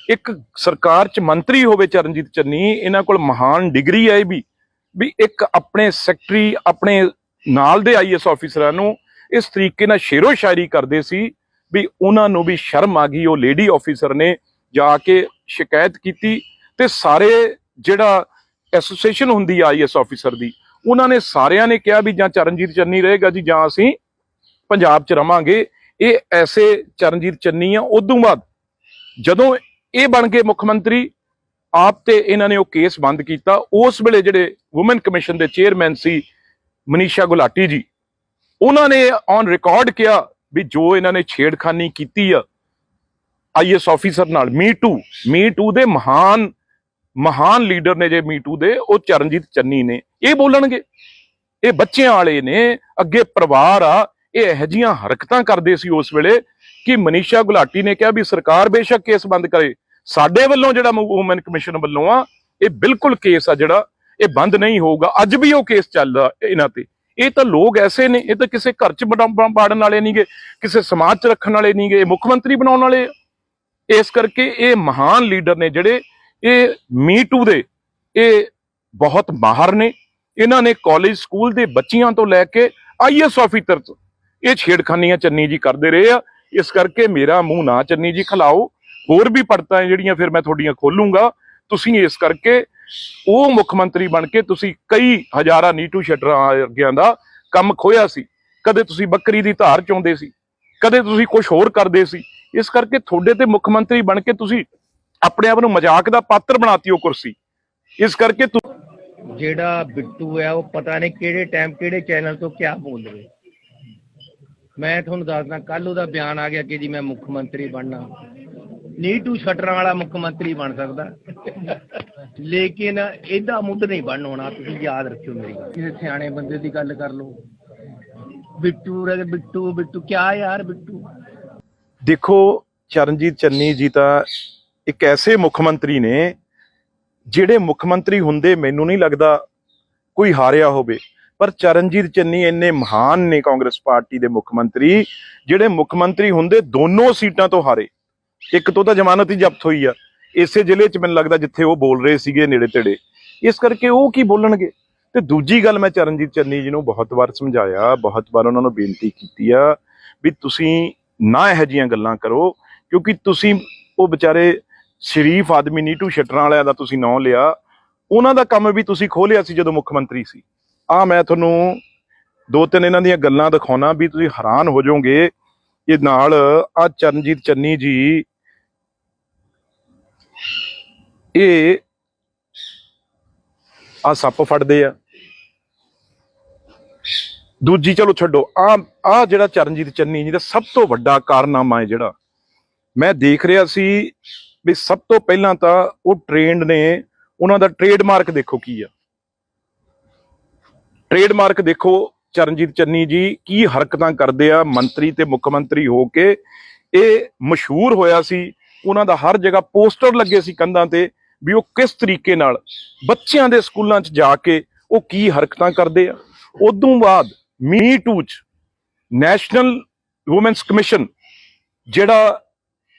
ਇੱਕ ਸਰਕਾਰ 'ਚ ਮੰਤਰੀ ਹੋਵੇ ਚਰਨਜੀਤ ਚੰਨੀ, ਇਹਨਾਂ ਕੋਲ ਮਹਾਨ ਡਿਗਰੀ ਹੈ ਵੀ ਇੱਕ ਆਪਣੇ ਸੈਕਟਰੀ ਆਪਣੇ ਨਾਲ ਦੇ ਆਈਐਸ ਆਫੀਸਰਾਂ ਨੂੰ ਇਸ ਤਰੀਕੇ ਨਾਲ ਸ਼ੇਰੋ ਸ਼ਾਇਰੀ ਕਰਦੇ ਸੀ ਵੀ ਉਹਨਾਂ ਨੂੰ ਵੀ ਸ਼ਰਮ ਆ ਗਈ। ਉਹ ਲੇਡੀ ਆਫੀਸਰ ਨੇ ਜਾ ਕੇ ਸ਼ਿਕਾਇਤ ਕੀਤੀ ਤੇ ਸਾਰੇ ਜਿਹੜਾ ਐਸੋਸੀਏਸ਼ਨ ਹੁੰਦੀ ਆ ਆਈਐਸ ਆਫੀਸਰ ਦੀ, ਉਹਨਾਂ ਨੇ ਸਾਰਿਆਂ ਨੇ ਕਿਹਾ ਵੀ ਜਾਂ ਚਰਨਜੀਤ ਚੰਨੀ ਰਹੇਗਾ ਜੀ ਜਾਂ ਅਸੀਂ ਪੰਜਾਬ 'ਚ ਰਵਾਂਗੇ। ਇਹ ਐਸੇ ਚਰਨਜੀਤ ਚੰਨੀ ਆ। ਉਦੋਂ ਬਾਅਦ ਜਦੋਂ ਇਹ ਬਣ ਗਏ ਮੁੱਖ ਮੰਤਰੀ ਆਪ ਤੇ ਇਹਨਾਂ ਨੇ ਉਹ ਕੇਸ ਬੰਦ ਕੀਤਾ। ਉਸ ਵੇਲੇ ਜਿਹੜੇ ਵੂਮਨ ਕਮਿਸ਼ਨ ਦੇ ਚੇਅਰਮੈਨ ਸੀ ਮਨੀਸ਼ਾ ਗੁਲਾਟੀ ਜੀ, ਉਹਨਾਂ ਨੇ ਔਨ ਰਿਕਾਰਡ ਕਿਹਾ ਵੀ ਜੋ ਇਹਨਾਂ ਨੇ ਛੇੜਖਾਨੀ ਕੀਤੀ ਆ ਆਈਐਸ ਆਫੀਸਰ ਨਾਲ, ਮੀ ਟੂ ਦੇ ਮਹਾਨ ਲੀਡਰ ਨੇ ਜੇ ਮੀ ਟੂ ਦੇ, ਉਹ ਚਰਨਜੀਤ ਚੰਨੀ ਨੇ। ਇਹ ਬੋਲਣਗੇ? ਇਹ ਬੱਚਿਆਂ ਵਾਲੇ ਨੇ, ਅੱਗੇ ਪਰਿਵਾਰ ਆ। ਇਹ ਇਹੋ ਜਿਹੀਆਂ ਹਰਕਤਾਂ ਕਰਦੇ ਸੀ ਉਸ ਵੇਲੇ ਕਿ ਮਨੀਸ਼ਾ ਗੁਲਾਟੀ ਨੇ ਕਿਹਾ ਵੀ ਸਰਕਾਰ ਬੇਸ਼ੱਕ ਕੇਸ ਬੰਦ ਕਰੇ, ਸਾਡੇ ਵੱਲੋਂ ਜਿਹੜਾ ਵੂਮਨ ਕਮਿਸ਼ਨ ਵੱਲੋਂ ਆ ਇਹ ਬਿਲਕੁਲ ਕੇਸ ਆ ਜਿਹੜਾ ਇਹ ਬੰਦ ਨਹੀਂ ਹੋਊਗਾ। ਅੱਜ ਵੀ ਉਹ ਕੇਸ ਚੱਲਦਾ ਇਹਨਾਂ ਤੇ। ਇਹ ਤਾਂ ਲੋਕ ਐਸੇ ਨੇ, ਇਹ ਤਾਂ ਕਿਸੇ ਘਰ 'ਚ ਬਾੜਨ ਵਾਲੇ ਨਹੀਂਗੇ, ਕਿਸੇ ਸਮਾਜ 'ਚ ਰੱਖਣ ਵਾਲੇ ਨਹੀਂਗੇ, ਇਹ ਮੁੱਖ ਮੰਤਰੀ ਬਣਾਉਣ ਵਾਲੇ ਆ। ਇਸ ਕਰਕੇ ਇਹ ਮਹਾਨ ਲੀਡਰ ਨੇ ਜਿਹੜੇ ਇਹ ਮੀ ਟੂ ਦੇ ਇਹ ਬਹੁਤ ਮਾਹਰ ਨੇ। ਇਹਨਾਂ ਨੇ ਕਾਲਜ ਸਕੂਲ ਦੇ ਬੱਚਿਆਂ ਤੋਂ ਲੈ ਕੇ ਆਈਐਸ ਆਫੀਸਰ ਤੋਂ ਇਹ ਛੇੜਖਾਨੀਆਂ ਚੰਨੀ ਜੀ ਕਰਦੇ ਰਹੇ ਆ। ਇਸ ਕਰਕੇ ਮੇਰਾ ਮੂੰਹ ਨਾ ਚੰਨੀ ਜੀ ਖਲਾਓ, ਹੋਰ ਵੀ ਪੜਤਾਂ ਜਿਹੜੀਆਂ ਫਿਰ ਮੈਂ ਤੁਹਾਡੀਆਂ ਖੋਲੂੰਗਾ। ਤੁਸੀਂ ਇਸ ਕਰਕੇ ਉਹ ਮੁੱਖ ਮੰਤਰੀ ਬਣ ਕੇ ਤੁਸੀਂ ਕਈ ਹਜ਼ਾਰਾਂ ਨੀਟੂ ਸ਼ਟਰਾਂ ਵਰਗਿਆਂ ਦਾ ਕੰਮ ਖੋਇਆ ਸੀ। ਕਦੇ ਤੁਸੀਂ ਬੱਕਰੀ ਦੀ ਧਾਰ ਚੋਂਦੇ ਸੀ, ਕਦੇ ਤੁਸੀਂ ਕੁਝ ਹੋਰ ਕਰਦੇ ਸੀ। ਇਸ ਕਰਕੇ ਤੁਹਾਡੇ ਤੇ ਮੁੱਖ ਮੰਤਰੀ ਬਣ ਕੇ ਤੁਸੀਂ ਆਪਣੇ ਆਪ ਨੂੰ ਮਜ਼ਾਕ ਦਾ ਪਾਤਰ ਬਣਾਤੀ ਉਹ ਕੁਰਸੀ। ਇਸ ਕਰਕੇ ਜਿਹੜਾ ਬਿੱਟੂ ਹੈ ਉਹ ਪਤਾ ਨਹੀਂ ਕਿਹੜੇ ਟਾਈਮ ਕਿਹੜੇ ਚੈਨਲ ਤੋਂ ਕਿਆ ਬੋਲ ਰਹੇ। ਮੈਂ ਤੁਹਾਨੂੰ ਦੱਸਦਾ, ਕੱਲ ਉਹਦਾ ਬਿਆਨ ਆ ਗਿਆ ਕਿ ਜੀ ਮੈਂ ਮੁੱਖ ਮੰਤਰੀ ਬਣਨਾ। ਨੀਟੂ ਸ਼ਟਰਾਂ ਵਾਲਾ ਮੁੱਖ ਮੰਤਰੀ ਬਣ ਸਕਦਾ, ਲੇਕਿਨ ਇਹਦਾ ਮੁੱਢ ਨਹੀਂ ਬਣ ਹੋਣਾ। ਤੁਸੀਂ ਯਾਦ ਰੱਖਿਓ ਮੇਰੀ ਗੱਲ, ਕਿਸੇ ਸਿਆਣੇ ਬੰਦੇ ਦੀ ਗੱਲ ਕਰ ਲਓ। ਬਿੱਟੂ ਬਿੱਟੂ ਬਿੱਟੂ ਕਿਆ ਯਾਰ ਬਿੱਟੂ। ਦੇਖੋ ਚਰਨਜੀਤ ਚੰਨੀ ਜੀ ਤਾਂ ਇੱਕ ਐਸੇ ਮੁੱਖ ਮੰਤਰੀ ਨੇ ਜਿਹੜੇ ਮੁੱਖ ਮੰਤਰੀ ਹੁੰਦੇ ਮੈਨੂੰ ਨਹੀਂ ਲੱਗਦਾ ਕੋਈ ਹਾਰਿਆ ਹੋਵੇ। ਪਰ ਚਰਨਜੀਤ ਚੰਨੀ ਇੰਨੇ ਮਹਾਨ ਨੇ ਕਾਂਗਰਸ ਪਾਰਟੀ ਦੇ ਮੁੱਖ ਮੰਤਰੀ, ਜਿਹੜੇ ਮੁੱਖ ਮੰਤਰੀ ਹੁੰਦੇ ਦੋਨੋਂ ਸੀਟਾਂ ਤੋਂ ਹਾਰੇ। ਇੱਕ ਤੋਂ ਤਾਂ ਜ਼ਮਾਨਤ ਹੀ ਜ਼ਬਤ ਹੋਈ ਆ ਇਸੇ ਜ਼ਿਲ੍ਹੇ 'ਚ, ਮੈਨੂੰ ਲੱਗਦਾ ਜਿੱਥੇ ਉਹ ਬੋਲ ਰਹੇ ਸੀਗੇ ਨੇੜੇ ਤੇੜੇ। ਇਸ ਕਰਕੇ ਉਹ ਕੀ ਬੋਲਣਗੇ। ਤੇ ਦੂਜੀ ਗੱਲ, ਮੈਂ ਚਰਨਜੀਤ ਚੰਨੀ ਜੀ ਨੂੰ ਬਹੁਤ ਵਾਰ ਸਮਝਾਇਆ, ਬਹੁਤ ਵਾਰ ਉਹਨਾਂ ਨੂੰ ਬੇਨਤੀ ਕੀਤੀ ਆ ਵੀ ਤੁਸੀਂ ਨਾ ਇਹੋ ਜਿਹੀਆਂ ਗੱਲਾਂ ਕਰੋ, ਕਿਉਂਕਿ ਤੁਸੀਂ ਉਹ ਵਿਚਾਰੇ ਸ਼ਰੀਫ ਆਦਮੀ ਨੀਟੂ ਸ਼ਟਰਾਂ ਵਾਲਿਆਂ ਦਾ ਤੁਸੀਂ ਨਾਂ ਲਿਆ, ਉਹਨਾਂ ਦਾ ਕੰਮ ਵੀ ਤੁਸੀਂ ਖੋਲਿਆ ਸੀ ਜਦੋਂ ਮੁੱਖ ਮੰਤਰੀ ਸੀ। ਮੈਂ ਤੁਹਾਨੂੰ ਦੋ ਤਿੰਨ ਇਹਨਾਂ ਦੀਆਂ ਗੱਲਾਂ ਦਿਖਾਉਣਾ ਵੀ ਤੁਸੀਂ ਹੈਰਾਨ ਹੋ ਜਾਓਗੇ। ਇਹ ਨਾਲ ਚਰਨਜੀਤ ਚੰਨੀ ਜੀ ਇਹ ਸੱਪ ਫੜਦੇ ਆ। ਦੂਜੀ ਚਲੋ ਛੱਡੋ, ਜਿਹੜਾ ਚਰਨਜੀਤ ਚੰਨੀ ਜੀ ਦਾ ਸਭ ਤੋਂ ਵੱਡਾ ਕਾਰਨਾਮਾ ਹੈ ਜਿਹੜਾ ਮੈਂ ਦੇਖ ਰਿਹਾ ਸੀ ਵੀ ਸਭ ਤੋਂ ਪਹਿਲਾਂ ਤਾਂ ਉਹ ਟ੍ਰੇਨਡ ਨੇ, ਉਹਨਾਂ ਦਾ ਟ੍ਰੇਡਮਾਰਕ ਦੇਖੋ ਕੀ ਆ। ਟ੍ਰੇਡਮਾਰਕ ਦੇਖੋ ਚਰਨਜੀਤ ਚੰਨੀ ਜੀ ਕੀ ਹਰਕਤਾਂ ਕਰਦੇ ਆ ਮੰਤਰੀ ਤੇ ਮੁੱਖ ਮੰਤਰੀ ਹੋ ਕੇ। ਇਹ ਮਸ਼ਹੂਰ ਹੋਇਆ ਸੀ, ਉਹਨਾਂ ਦਾ ਹਰ ਜਗ੍ਹਾ ਪੋਸਟਰ ਲੱਗੇ ਸੀ ਕੰਧਾਂ ਤੇ ਵੀ ਉਹ ਕਿਸ ਤਰੀਕੇ ਨਾਲ ਬੱਚਿਆਂ ਦੇ ਸਕੂਲਾਂ 'ਚ ਜਾ ਕੇ ਉਹ ਕੀ ਹਰਕਤਾਂ ਕਰਦੇ ਆ। ਉਦੋਂ ਬਾਅਦ ਮੀ ਟੂ 'ਚ ਨੈਸ਼ਨਲ ਵੂਮੈਨਸ ਕਮਿਸ਼ਨ ਜਿਹੜਾ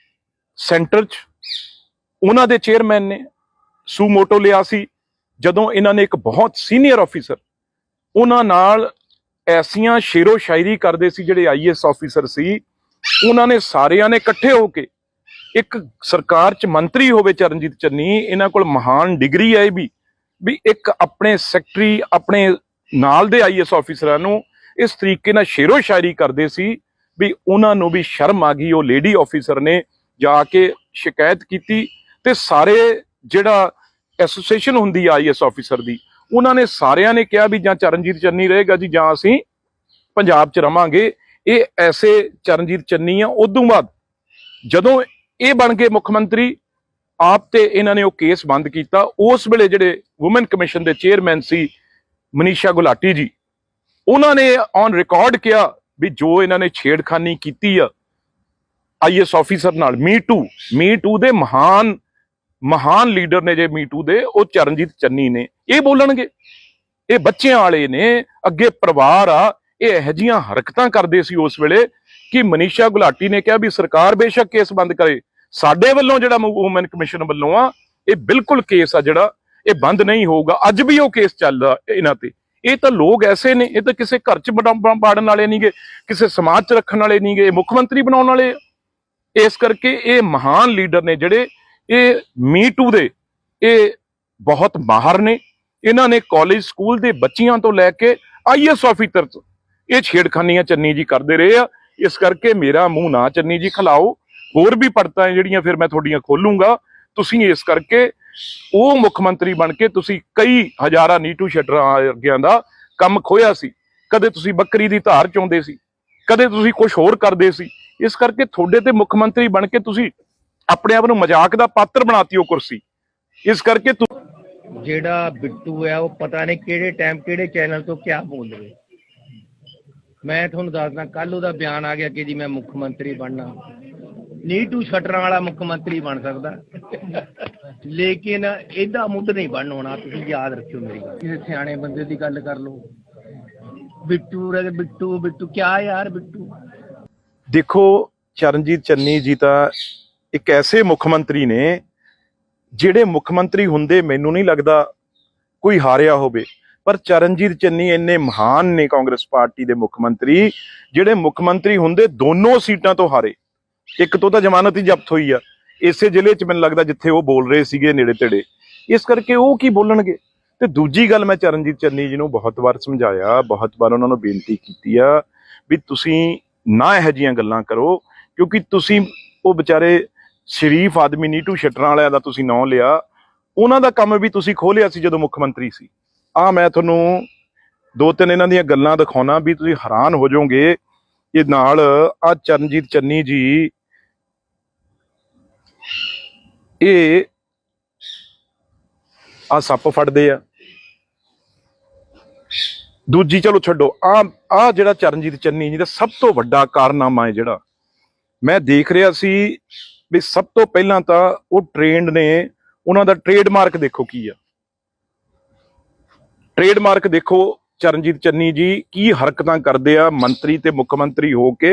ਸੈਂਟਰ 'ਚ ਉਹਨਾਂ ਦੇ ਚੇਅਰਮੈਨ ਨੇ ਸੂਮੋਟੋ ਲਿਆ ਸੀ, ਜਦੋਂ ਇਹਨਾਂ ਨੇ ਇੱਕ ਬਹੁਤ ਸੀਨੀਅਰ ਆਫੀਸਰ ਉਹਨਾਂ ਨਾਲ ਐਸੀਆਂ ਸ਼ੇਰੋ ਸ਼ਾਇਰੀ ਕਰਦੇ ਸੀ, ਜਿਹੜੇ ਆਈਐਸ ਆਫੀਸਰ ਸੀ, ਉਹਨਾਂ ਨੇ ਸਾਰਿਆਂ ਨੇ ਇਕੱਠੇ ਹੋ ਕੇ, ਇੱਕ ਸਰਕਾਰ 'ਚ ਮੰਤਰੀ ਹੋਵੇ ਚਰਨਜੀਤ ਚੰਨੀ, ਇਹਨਾਂ ਕੋਲ ਮਹਾਨ ਡਿਗਰੀ ਹੈ ਵੀ ਇੱਕ ਆਪਣੇ ਸੈਕਟਰੀ ਆਪਣੇ ਨਾਲ ਦੇ ਆਈਐਸ ਆਫੀਸਰਾਂ ਨੂੰ ਇਸ ਤਰੀਕੇ ਨਾਲ ਸ਼ੇਰੋ ਸ਼ਾਇਰੀ ਕਰਦੇ ਸੀ ਵੀ ਉਹਨਾਂ ਨੂੰ ਵੀ ਸ਼ਰਮ ਆ ਗਈ। ਉਹ ਲੇਡੀ ਆਫੀਸਰ ਨੇ ਜਾ ਕੇ ਸ਼ਿਕਾਇਤ ਕੀਤੀ ਤੇ ਸਾਰੇ ਜਿਹੜਾ ਐਸੋਸੀਏਸ਼ਨ ਹੁੰਦੀ ਆ ਆਈਐਸ ਆਫੀਸਰ ਦੀ, ਉਹਨਾਂ ਨੇ ਸਾਰਿਆਂ ਨੇ ਕਿਹਾ ਵੀ ਜਾਂ ਚਰਨਜੀਤ ਚੰਨੀ ਰਹੇਗਾ ਜੀ ਜਾਂ ਅਸੀਂ ਪੰਜਾਬ 'ਚ ਰਵਾਂਗੇ। ਇਹ ਐਸੇ ਚਰਨਜੀਤ ਚੰਨੀ ਆ। ਉਦੋਂ ਬਾਅਦ ਜਦੋਂ ਇਹ ਬਣ ਗਏ ਮੁੱਖ ਮੰਤਰੀ ਆਪ ਤੇ ਇਹਨਾਂ ਨੇ ਉਹ ਕੇਸ ਬੰਦ ਕੀਤਾ। ਉਸ ਵੇਲੇ ਜਿਹੜੇ ਵੂਮਨ ਕਮਿਸ਼ਨ ਦੇ ਚੇਅਰਮੈਨ ਸੀ ਮਨੀਸ਼ਾ ਗੁਲਾਟੀ ਜੀ, ਉਹਨਾਂ ਨੇ ਔਨ ਰਿਕਾਰਡ ਕਿਹਾ ਵੀ ਜੋ ਇਹਨਾਂ ਨੇ ਛੇੜਖਾਨੀ ਕੀਤੀ ਆ ਆਈਐਸ ਆਫੀਸਰ ਨਾਲ, ਮੀ ਟੂ ਦੇ ਮਹਾਨ ਲੀਡਰ ਨੇ ਜੇ ਮੀ ਟੂ ਦੇ, ਉਹ ਚਰਨਜੀਤ ਚੰਨੀ ਨੇ। ਇਹ ਬੋਲਣਗੇ, ਇਹ ਬੱਚਿਆਂ ਵਾਲੇ ਨੇ, ਅੱਗੇ ਪਰਿਵਾਰ ਆ। ਇਹ ਇਹੋ ਜਿਹੀਆਂ ਹਰਕਤਾਂ ਕਰਦੇ ਸੀ ਉਸ ਵੇਲੇ ਕਿ ਮਨੀਸ਼ਾ ਗੁਲਾਟੀ ਨੇ ਕਿਹਾ ਵੀ ਸਰਕਾਰ ਬੇਸ਼ੱਕ ਕੇਸ ਬੰਦ ਕਰੇ, ਸਾਡੇ ਵੱਲੋਂ ਜਿਹੜਾ ਵੂਮਨ ਕਮਿਸ਼ਨ ਵੱਲੋਂ ਆ ਇਹ ਬਿਲਕੁਲ ਕੇਸ ਆ ਜਿਹੜਾ ਇਹ ਬੰਦ ਨਹੀਂ ਹੋਊਗਾ। ਅੱਜ ਵੀ ਉਹ ਕੇਸ ਚੱਲਦਾ ਇਹਨਾਂ ਤੇ। ਇਹ ਤਾਂ ਲੋਕ ਐਸੇ ਨੇ, ਇਹ ਤਾਂ ਕਿਸੇ ਘਰ 'ਚ ਬਾੜਨ ਵਾਲੇ ਨਹੀਂਗੇ, ਕਿਸੇ ਸਮਾਜ 'ਚ ਰੱਖਣ ਵਾਲੇ ਨਹੀਂਗੇ, ਇਹ ਮੁੱਖ ਮੰਤਰੀ ਬਣਾਉਣ ਵਾਲੇ। ਇਸ ਕਰਕੇ ਇਹ ਮਹਾਨ ਲੀਡਰ ਨੇ ਜਿਹੜੇ ਇਹ ਮੀ ਟੂ ਦੇ ਇਹ ਬਹੁਤ ਮਾਹਰ ਨੇ। ਇਹਨਾਂ ਨੇ ਕਾਲਜ ਸਕੂਲ ਦੇ ਬੱਚਿਆਂ ਤੋਂ ਲੈ ਕੇ ਆਈਐਸ ਆਫੀਸਰ ਤੋਂ ਇਹ ਛੇੜਖਾਨੀਆਂ ਚੰਨੀ ਜੀ ਕਰਦੇ ਰਹੇ ਆ। ਇਸ ਕਰਕੇ ਮੇਰਾ ਮੂੰਹ ਨਾ ਚੰਨੀ ਜੀ ਖਲਾਓ, ਹੋਰ ਵੀ ਪੜਤਾਂ ਜਿਹੜੀਆਂ ਫਿਰ ਮੈਂ ਤੁਹਾਡੀਆਂ ਖੋਲੂੰਗਾ। ਤੁਸੀਂ ਇਸ ਕਰਕੇ ਉਹ ਮੁੱਖ ਮੰਤਰੀ ਬਣ ਕੇ ਤੁਸੀਂ ਕਈ ਹਜ਼ਾਰਾਂ ਨੀਟੂ ਸ਼ਟਰਾਂ ਵਰਗਿਆਂ ਦਾ ਕੰਮ ਖੋਇਆ ਸੀ। ਕਦੇ ਤੁਸੀਂ ਬੱਕਰੀ ਦੀ ਧਾਰ ਚੋਂਦੇ ਸੀ, ਕਦੇ ਤੁਸੀਂ ਕੁਝ ਹੋਰ ਕਰਦੇ ਸੀ। ਇਸ ਕਰਕੇ ਤੁਹਾਡੇ ਤੇ ਮੁੱਖ ਮੰਤਰੀ ਬਣ ਕੇ ਤੁਸੀਂ ਆਪਣੇ ਆਪ ਨੂੰ ਮਜ਼ਾਕ ਦਾ ਪਾਤਰ ਬਣਾਤੀ ਉਹ ਕੁਰਸੀ। ਇਸ ਕਰਕੇ ਜਿਹੜਾ ਬਿੱਟੂ ਹੈ ਉਹ ਪਤਾ ਨਹੀਂ ਕਿਹੜੇ ਟਾਈਮ ਕਿਹੜੇ ਚੈਨਲ ਤੋਂ ਕਿਆ ਬੋਲ ਰਹੇ। ਮੈਂ ਤੁਹਾਨੂੰ ਦੱਸਦਾ ਕੱਲ ਉਹਦਾ ਬਿਆਨ ਆ ਗਿਆ ਕਿ ਜੀ ਮੈਂ ਮੁੱਖ ਮੰਤਰੀ ਬਣਨਾ ਨੀਟੂ ਸ਼ਟਰਾਂ ਵਾਲਾ ਮੁੱਖ ਮੰਤਰੀ ਬਣ ਸਕਦਾ ਲੇਕਿਨ ਇਹਦਾ ਮੁੱਢ ਨਹੀਂ ਬਣ ਹੋਣਾ। ਤੁਸੀਂ ਯਾਦ ਰੱਖਿਓ ਮੇਰੀ ਗੱਲ, ਕਿਸੇ ਸਿਆਣੇ ਬੰਦੇ ਦੀ ਗੱਲ ਕਰ ਲਓ। ਬਿੱਟੂ ਬਿੱਟੂ ਬਿੱਟੂ ਕਿਆ ਯਾਰ ਬਿੱਟੂ। ਦੇਖੋ ਚਰਨਜੀਤ ਚੰਨੀ ਜੀ ਤਾਂ ਇੱਕ ਐਸੇ ਮੁੱਖ ਮੰਤਰੀ ਨੇ ਜਿਹੜੇ ਮੁੱਖ ਮੰਤਰੀ ਹੁੰਦੇ ਮੈਨੂੰ ਨਹੀਂ ਲੱਗਦਾ ਕੋਈ ਹਾਰਿਆ ਹੋਵੇ, ਪਰ ਚਰਨਜੀਤ ਚੰਨੀ ਇੰਨੇ ਮਹਾਨ ਨੇ ਕਾਂਗਰਸ ਪਾਰਟੀ ਦੇ ਮੁੱਖ ਮੰਤਰੀ ਜਿਹੜੇ ਮੁੱਖ ਮੰਤਰੀ ਹੁੰਦੇ ਦੋਨੋਂ ਸੀਟਾਂ ਤੋਂ ਹਾਰੇ। ਇੱਕ ਤੋਂ ਤਾਂ ਜ਼ਮਾਨਤ ਹੀ ਜ਼ਬਤ ਹੋਈ ਆ ਇਸੇ ਜ਼ਿਲ੍ਹੇ 'ਚ, ਮੈਨੂੰ ਲੱਗਦਾ ਜਿੱਥੇ ਉਹ ਬੋਲ ਰਹੇ ਸੀਗੇ ਨੇੜੇ ਤੇੜੇ, ਇਸ ਕਰਕੇ ਉਹ ਕੀ ਬੋਲਣਗੇ। ਤੇ ਦੂਜੀ ਗੱਲ, ਮੈਂ ਚਰਨਜੀਤ ਚੰਨੀ ਜੀ ਨੂੰ ਬਹੁਤ ਵਾਰ ਸਮਝਾਇਆ, ਬਹੁਤ ਵਾਰ ਉਹਨਾਂ ਨੂੰ ਬੇਨਤੀ ਕੀਤੀ ਆ ਵੀ ਤੁਸੀਂ ਨਾ ਇਹੋ ਜਿਹੀਆਂ ਗੱਲਾਂ ਕਰੋ, ਕਿਉਂਕਿ ਤੁਸੀਂ ਉਹ ਵਿਚਾਰੇ ਸ਼ਰੀਫ ਆਦਮੀ ਨੀਟੂ ਸ਼ਟਰਾਂ ਵਾਲਿਆਂ ਦਾ ਤੁਸੀਂ ਨਾਂ ਲਿਆ, ਉਹਨਾਂ ਦਾ ਕੰਮ ਵੀ ਤੁਸੀਂ ਖੋਲਿਆ ਸੀ ਜਦੋਂ ਮੁੱਖ ਮੰਤਰੀ ਸੀ। ਮੈਂ ਤੁਹਾਨੂੰ ਦੋ ਤਿੰਨ ਇਹਨਾਂ ਦੀਆਂ ਗੱਲਾਂ ਦਿਖਾਉਣਾ ਵੀ ਤੁਸੀਂ ਹੈਰਾਨ ਹੋ ਜਾਓਗੇ। ਇਹ ਨਾਲ ਚਰਨਜੀਤ ਚੰਨੀ ਜੀ ਇਹ ਸੱਪ ਫੜਦੇ ਆ। ਦੂਜੀ ਚਲੋ ਛੱਡੋ, ਜਿਹੜਾ ਚਰਨਜੀਤ ਚੰਨੀ ਜੀ ਦਾ ਸਭ ਤੋਂ ਵੱਡਾ ਕਾਰਨਾਮਾ ਹੈ ਜਿਹੜਾ ਮੈਂ ਦੇਖ ਰਿਹਾ ਸੀ ਵੀ ਸਭ ਤੋਂ ਪਹਿਲਾਂ ਤਾਂ ਉਹ ਟ੍ਰੇਨਡ ਨੇ, ਉਹਨਾਂ ਦਾ ਟ੍ਰੇਡਮਾਰਕ ਦੇਖੋ ਕੀ ਆ। ਟ੍ਰੇਡਮਾਰਕ ਦੇਖੋ ਚਰਨਜੀਤ ਚੰਨੀ ਜੀ ਕੀ ਹਰਕਤਾਂ ਕਰਦੇ ਆ ਮੰਤਰੀ ਤੇ ਮੁੱਖ ਮੰਤਰੀ ਹੋ ਕੇ।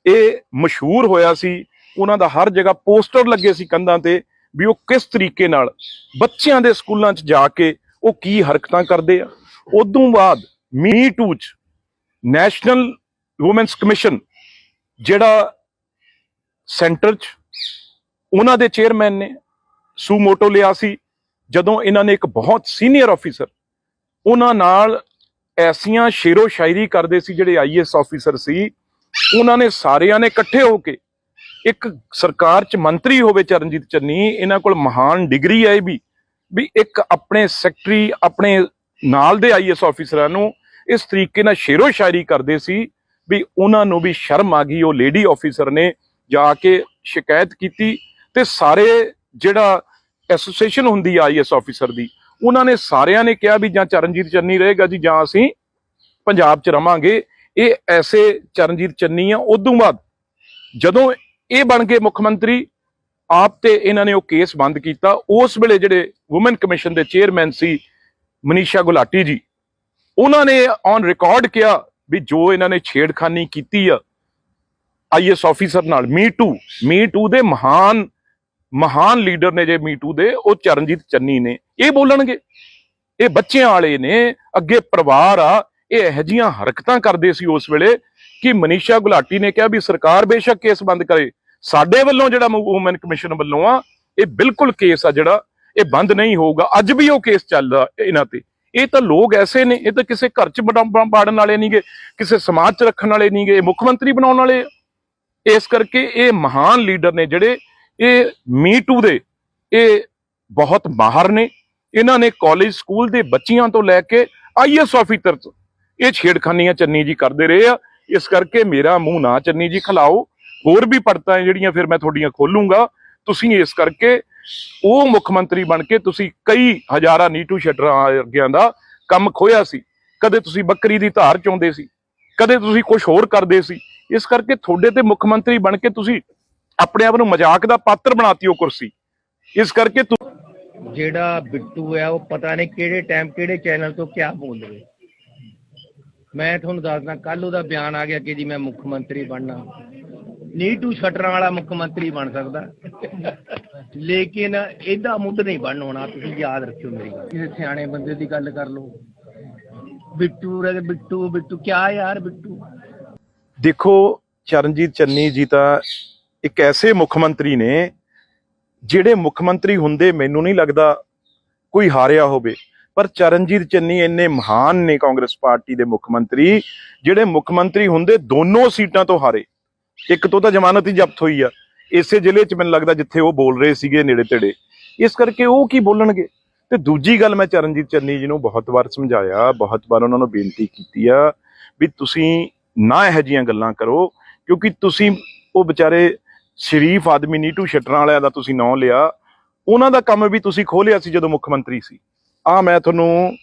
ਇਹ ਮਸ਼ਹੂਰ ਹੋਇਆ ਸੀ, ਉਹਨਾਂ ਦਾ ਹਰ ਜਗ੍ਹਾ ਪੋਸਟਰ ਲੱਗੇ ਸੀ ਕੰਧਾਂ ਤੇ ਵੀ ਉਹ ਕਿਸ ਤਰੀਕੇ ਨਾਲ ਬੱਚਿਆਂ ਦੇ ਸਕੂਲਾਂ 'ਚ ਜਾ ਕੇ ਉਹ ਕੀ ਹਰਕਤਾਂ ਕਰਦੇ ਆ। ਉਦੋਂ ਬਾਅਦ ਮੀ ਟੂ 'ਚ ਨੈਸ਼ਨਲ ਵੂਮੈਨਸ ਕਮਿਸ਼ਨ ਜਿਹੜਾ ਸੈਂਟਰ 'ਚ ਉਹਨਾਂ ਦੇ ਚੇਅਰਮੈਨ ਨੇ ਸੂਮੋਟੋ ਲਿਆ ਸੀ, ਜਦੋਂ ਇਹਨਾਂ ਨੇ ਇੱਕ ਬਹੁਤ ਸੀਨੀਅਰ ਆਫੀਸਰ ਉਹਨਾਂ ਨਾਲ ਐਸੀਆਂ ਸ਼ੇਰੋ ਸ਼ਾਇਰੀ ਕਰਦੇ ਸੀ, ਜਿਹੜੇ IAS ਆਫੀਸਰ ਸੀ, ਉਹਨਾਂ ਨੇ ਸਾਰਿਆਂ ਨੇ ਇਕੱਠੇ ਹੋ ਕੇ, ਇੱਕ ਸਰਕਾਰ 'ਚ ਮੰਤਰੀ ਹੋਵੇ ਚਰਨਜੀਤ ਚੰਨੀ, ਇਹਨਾਂ ਕੋਲ ਮਹਾਨ ਡਿਗਰੀ ਹੈ ਵੀ ਇੱਕ ਆਪਣੇ ਸੈਕਟਰੀ ਆਪਣੇ ਨਾਲ ਦੇ IAS ਆਫੀਸਰਾਂ ਨੂੰ ਇਸ ਤਰੀਕੇ ਨਾਲ ਸ਼ੇਰੋ ਸ਼ਾਇਰੀ ਕਰਦੇ ਸੀ ਵੀ ਉਹਨਾਂ ਨੂੰ ਵੀ ਸ਼ਰਮ ਆ ਗਈ। ਉਹ ਲੇਡੀ ਆਫੀਸਰ ਨੇ ਜਾ ਕੇ ਸ਼ਿਕਾਇਤ ਕੀਤੀ ਤੇ ਸਾਰੇ ਜਿਹੜਾ ਐਸੋਸੀਏਸ਼ਨ ਹੁੰਦੀ ਆ IAS ਆਫੀਸਰ ਦੀ, ਉਹਨਾਂ ਨੇ ਸਾਰਿਆਂ ਨੇ ਕਿਹਾ ਵੀ ਜਾਂ ਚਰਨਜੀਤ ਚੰਨੀ ਰਹੇਗਾ ਜੀ ਜਾਂ ਅਸੀਂ ਪੰਜਾਬ 'ਚ ਰਵਾਂਗੇ। ਇਹ ਐਸੇ ਚਰਨਜੀਤ ਚੰਨੀ ਆ। ਉਦੋਂ ਬਾਅਦ ਜਦੋਂ ਇਹ ਬਣ ਗਏ ਮੁੱਖ ਮੰਤਰੀ ਆਪ ਤੇ ਇਹਨਾਂ ਨੇ ਉਹ ਕੇਸ ਬੰਦ ਕੀਤਾ। ਉਸ ਵੇਲੇ ਜਿਹੜੇ ਵੂਮਨ ਕਮਿਸ਼ਨ ਦੇ ਚੇਅਰਮੈਨ ਸੀ ਮਨੀਸ਼ਾ ਗੁਲਾਟੀ ਜੀ, ਉਹਨਾਂ ਨੇ ਔਨ ਰਿਕਾਰਡ ਕਿਹਾ ਵੀ ਜੋ ਇਹਨਾਂ ਨੇ ਛੇੜਖਾਨੀ ਕੀਤੀ ਆ IAS ਆਫੀਸਰ ਨਾਲ, ਮੀ ਟੂ ਦੇ ਮਹਾਨ ਲੀਡਰ ਨੇ ਜੇ ਮੀ ਟੂ ਦੇ, ਉਹ ਚਰਨਜੀਤ ਚੰਨੀ ਨੇ। ਇਹ ਬੋਲਣਗੇ, ਇਹ ਬੱਚਿਆਂ ਵਾਲੇ ਨੇ, ਅੱਗੇ ਪਰਿਵਾਰ ਆ। ਇਹ ਇਹੋ ਜਿਹੀਆਂ ਹਰਕਤਾਂ ਕਰਦੇ ਸੀ ਉਸ ਵੇਲੇ ਕਿ ਮਨੀਸ਼ਾ ਗੁਲਾਟੀ ਨੇ ਕਿਹਾ ਵੀ ਸਰਕਾਰ ਬੇਸ਼ੱਕ ਕੇਸ ਬੰਦ ਕਰੇ, ਸਾਡੇ ਵੱਲੋਂ ਜਿਹੜਾ ਵੂਮਨ ਕਮਿਸ਼ਨ ਵੱਲੋਂ ਆ ਇਹ ਬਿਲਕੁਲ ਕੇਸ ਆ ਜਿਹੜਾ ਇਹ ਬੰਦ ਨਹੀਂ ਹੋਊਗਾ। ਅੱਜ ਵੀ ਉਹ ਕੇਸ ਚੱਲਦਾ ਇਹਨਾਂ ਤੇ। ਇਹ ਤਾਂ ਲੋਕ ਐਸੇ ਨੇ, ਇਹ ਤਾਂ ਕਿਸੇ ਘਰ 'ਚ ਬਾੜਨ ਵਾਲੇ ਨਹੀਂਗੇ, ਕਿਸੇ ਸਮਾਜ 'ਚ ਰੱਖਣ ਵਾਲੇ ਨਹੀਂਗੇ, ਮੁੱਖ ਮੰਤਰੀ ਬਣਾਉਣ ਵਾਲੇ। ਇਸ ਕਰਕੇ ਇਹ ਮਹਾਨ ਲੀਡਰ ਨੇ ਜਿਹੜੇ ਇਹ ਮੀ ਟੂ ਦੇ, ਇਹ ਬਹੁਤ ਮਾਹਰ ਨੇ। ਇਹਨਾਂ ਨੇ ਕਾਲਜ ਸਕੂਲ ਦੇ ਬੱਚਿਆਂ ਤੋਂ ਲੈ ਕੇ IAS ਆਫੀਸਰ ਤੋਂ ਇਹ ਛੇੜਖਾਨੀਆਂ ਚੰਨੀ ਜੀ ਕਰਦੇ ਰਹੇ ਆ। ਇਸ ਕਰਕੇ ਮੇਰਾ ਮੂੰਹ ਨਾ ਚੰਨੀ ਜੀ ਖਿਲਾਓ। ਹੋਰ ਵੀ ਪੜਤਾਂ ਜਿਹੜੀਆਂ ਫਿਰ ਮੈਂ ਤੁਹਾਡੀਆਂ ਖੋਲੂੰਗਾ। ਤੁਸੀਂ ਇਸ ਕਰਕੇ ਉਹ ਮੁੱਖ ਮੰਤਰੀ ਬਣ ਕੇ ਤੁਸੀਂ ਕਈ ਹਜ਼ਾਰਾਂ ਨੀਟੂ ਸ਼ਟਰਾਂ ਵਰਗਿਆਂ ਦਾ ਕੰਮ ਖੋਇਆ ਸੀ। ਕਦੇ ਤੁਸੀਂ ਬੱਕਰੀ ਦੀ ਧਾਰ ਚੋਂਦੇ ਸੀ, ਕਦੇ ਤੁਸੀਂ ਕੁਝ ਹੋਰ ਕਰਦੇ ਸੀ। ਇਸ ਕਰਕੇ ਤੁਹਾਡੇ ਤੇ ਮੁੱਖ ਮੰਤਰੀ ਬਣ ਕੇ ਤੁਸੀਂ ਆਪਣੇ ਆਪ ਨੂੰ ਮਜ਼ਾਕ ਦਾ ਪਾਤਰ ਬਣਾਤੀ ਉਹ ਕੁਰਸੀ। ਇਸ ਕਰਕੇ ਜਿਹੜਾ ਬਿੱਟੂ ਹੈ ਉਹ ਪਤਾ ਨਹੀਂ ਕਿਹੜੇ ਟਾਈਮ ਕਿਹੜੇ ਚੈਨਲ ਤੋਂ ਕਿਆ ਬੋਲ ਰਹੇ। ਮੈਂ ਤੁਹਾਨੂੰ ਦੱਸਦਾ ਕੱਲ ਉਹਦਾ ਬਿਆਨ ਆ ਗਿਆ ਕਿ ਜੀ ਮੈਂ ਮੁੱਖ ਮੰਤਰੀ ਬਣਨਾ ਨੀਟੂ ਸ਼ਟਰਾਂ ਵਾਲਾ ਮੁੱਖ ਮੰਤਰੀ ਬਣ ਸਕਦਾ ਲੇਕਿਨ ਇਹਦਾ ਮੁੱਢ ਨਹੀਂ ਬਣ ਹੋਣਾ। ਤੁਸੀਂ ਯਾਦ ਰੱਖਿਓ ਮੇਰੀ ਗੱਲ, ਕਿਸੇ ਸਿਆਣੇ ਬੰਦੇ ਦੀ ਗੱਲ ਕਰ ਲਓ। ਬਿੱਟੂ ਬਿੱਟੂ ਬਿੱਟੂ ਕਿਆ ਯਾਰ ਬਿੱਟੂ। ਦੇਖੋ ਚਰਨਜੀਤ ਚੰਨੀ ਜੀ ਤਾਂ ਇੱਕ ਐਸੇ ਮੁੱਖ ਮੰਤਰੀ ਨੇ ਜਿਹੜੇ ਮੁੱਖ ਮੰਤਰੀ ਹੁੰਦੇ ਮੈਨੂੰ ਨਹੀਂ ਲੱਗਦਾ ਕੋਈ ਹਾਰਿਆ ਹੋਵੇ, ਪਰ ਚਰਨਜੀਤ ਚੰਨੀ ਇੰਨੇ ਮਹਾਨ ਨੇ ਕਾਂਗਰਸ ਪਾਰਟੀ ਦੇ ਮੁੱਖ ਮੰਤਰੀ ਜਿਹੜੇ ਮੁੱਖ ਮੰਤਰੀ ਹੁੰਦੇ ਦੋਨੋਂ ਸੀਟਾਂ ਤੋਂ ਹਾਰੇ। ਇੱਕ ਤੋਂ ਤਾਂ ਜ਼ਮਾਨਤ ਹੀ ਜ਼ਬਤ ਹੋਈ ਆ ਇਸੇ ਜ਼ਿਲ੍ਹੇ 'ਚ, ਮੈਨੂੰ ਲੱਗਦਾ ਜਿੱਥੇ ਉਹ ਬੋਲ ਰਹੇ ਸੀਗੇ ਨੇੜੇ ਤੇੜੇ। ਇਸ ਕਰਕੇ ਉਹ ਕੀ ਬੋਲਣਗੇ। ਤੇ ਦੂਜੀ ਗੱਲ, ਮੈਂ ਚਰਨਜੀਤ ਚੰਨੀ ਜੀ ਨੂੰ ਬਹੁਤ ਵਾਰ ਸਮਝਾਇਆ, ਬਹੁਤ ਵਾਰ ਉਹਨਾਂ ਨੂੰ ਬੇਨਤੀ ਕੀਤੀ ਆ ਵੀ ਤੁਸੀਂ ਨਾ ਇਹੋ ਜਿਹੀਆਂ ਗੱਲਾਂ ਕਰੋ, ਕਿਉਂਕਿ ਤੁਸੀਂ ਉਹ ਵਿਚਾਰੇ ਸ਼ਰੀਫ ਆਦਮੀ ਨੀਟੂ ਸ਼ਟਰਾਂ ਵਾਲਿਆਂ ਦਾ ਤੁਸੀਂ ਨਾਂ ਲਿਆ, ਉਹਨਾਂ ਦਾ ਕੰਮ ਵੀ ਤੁਸੀਂ ਖੋਲਿਆ ਸੀ ਜਦੋਂ ਮੁੱਖ ਮੰਤਰੀ ਸੀ। ਮੈਂ ਤੁਹਾਨੂੰ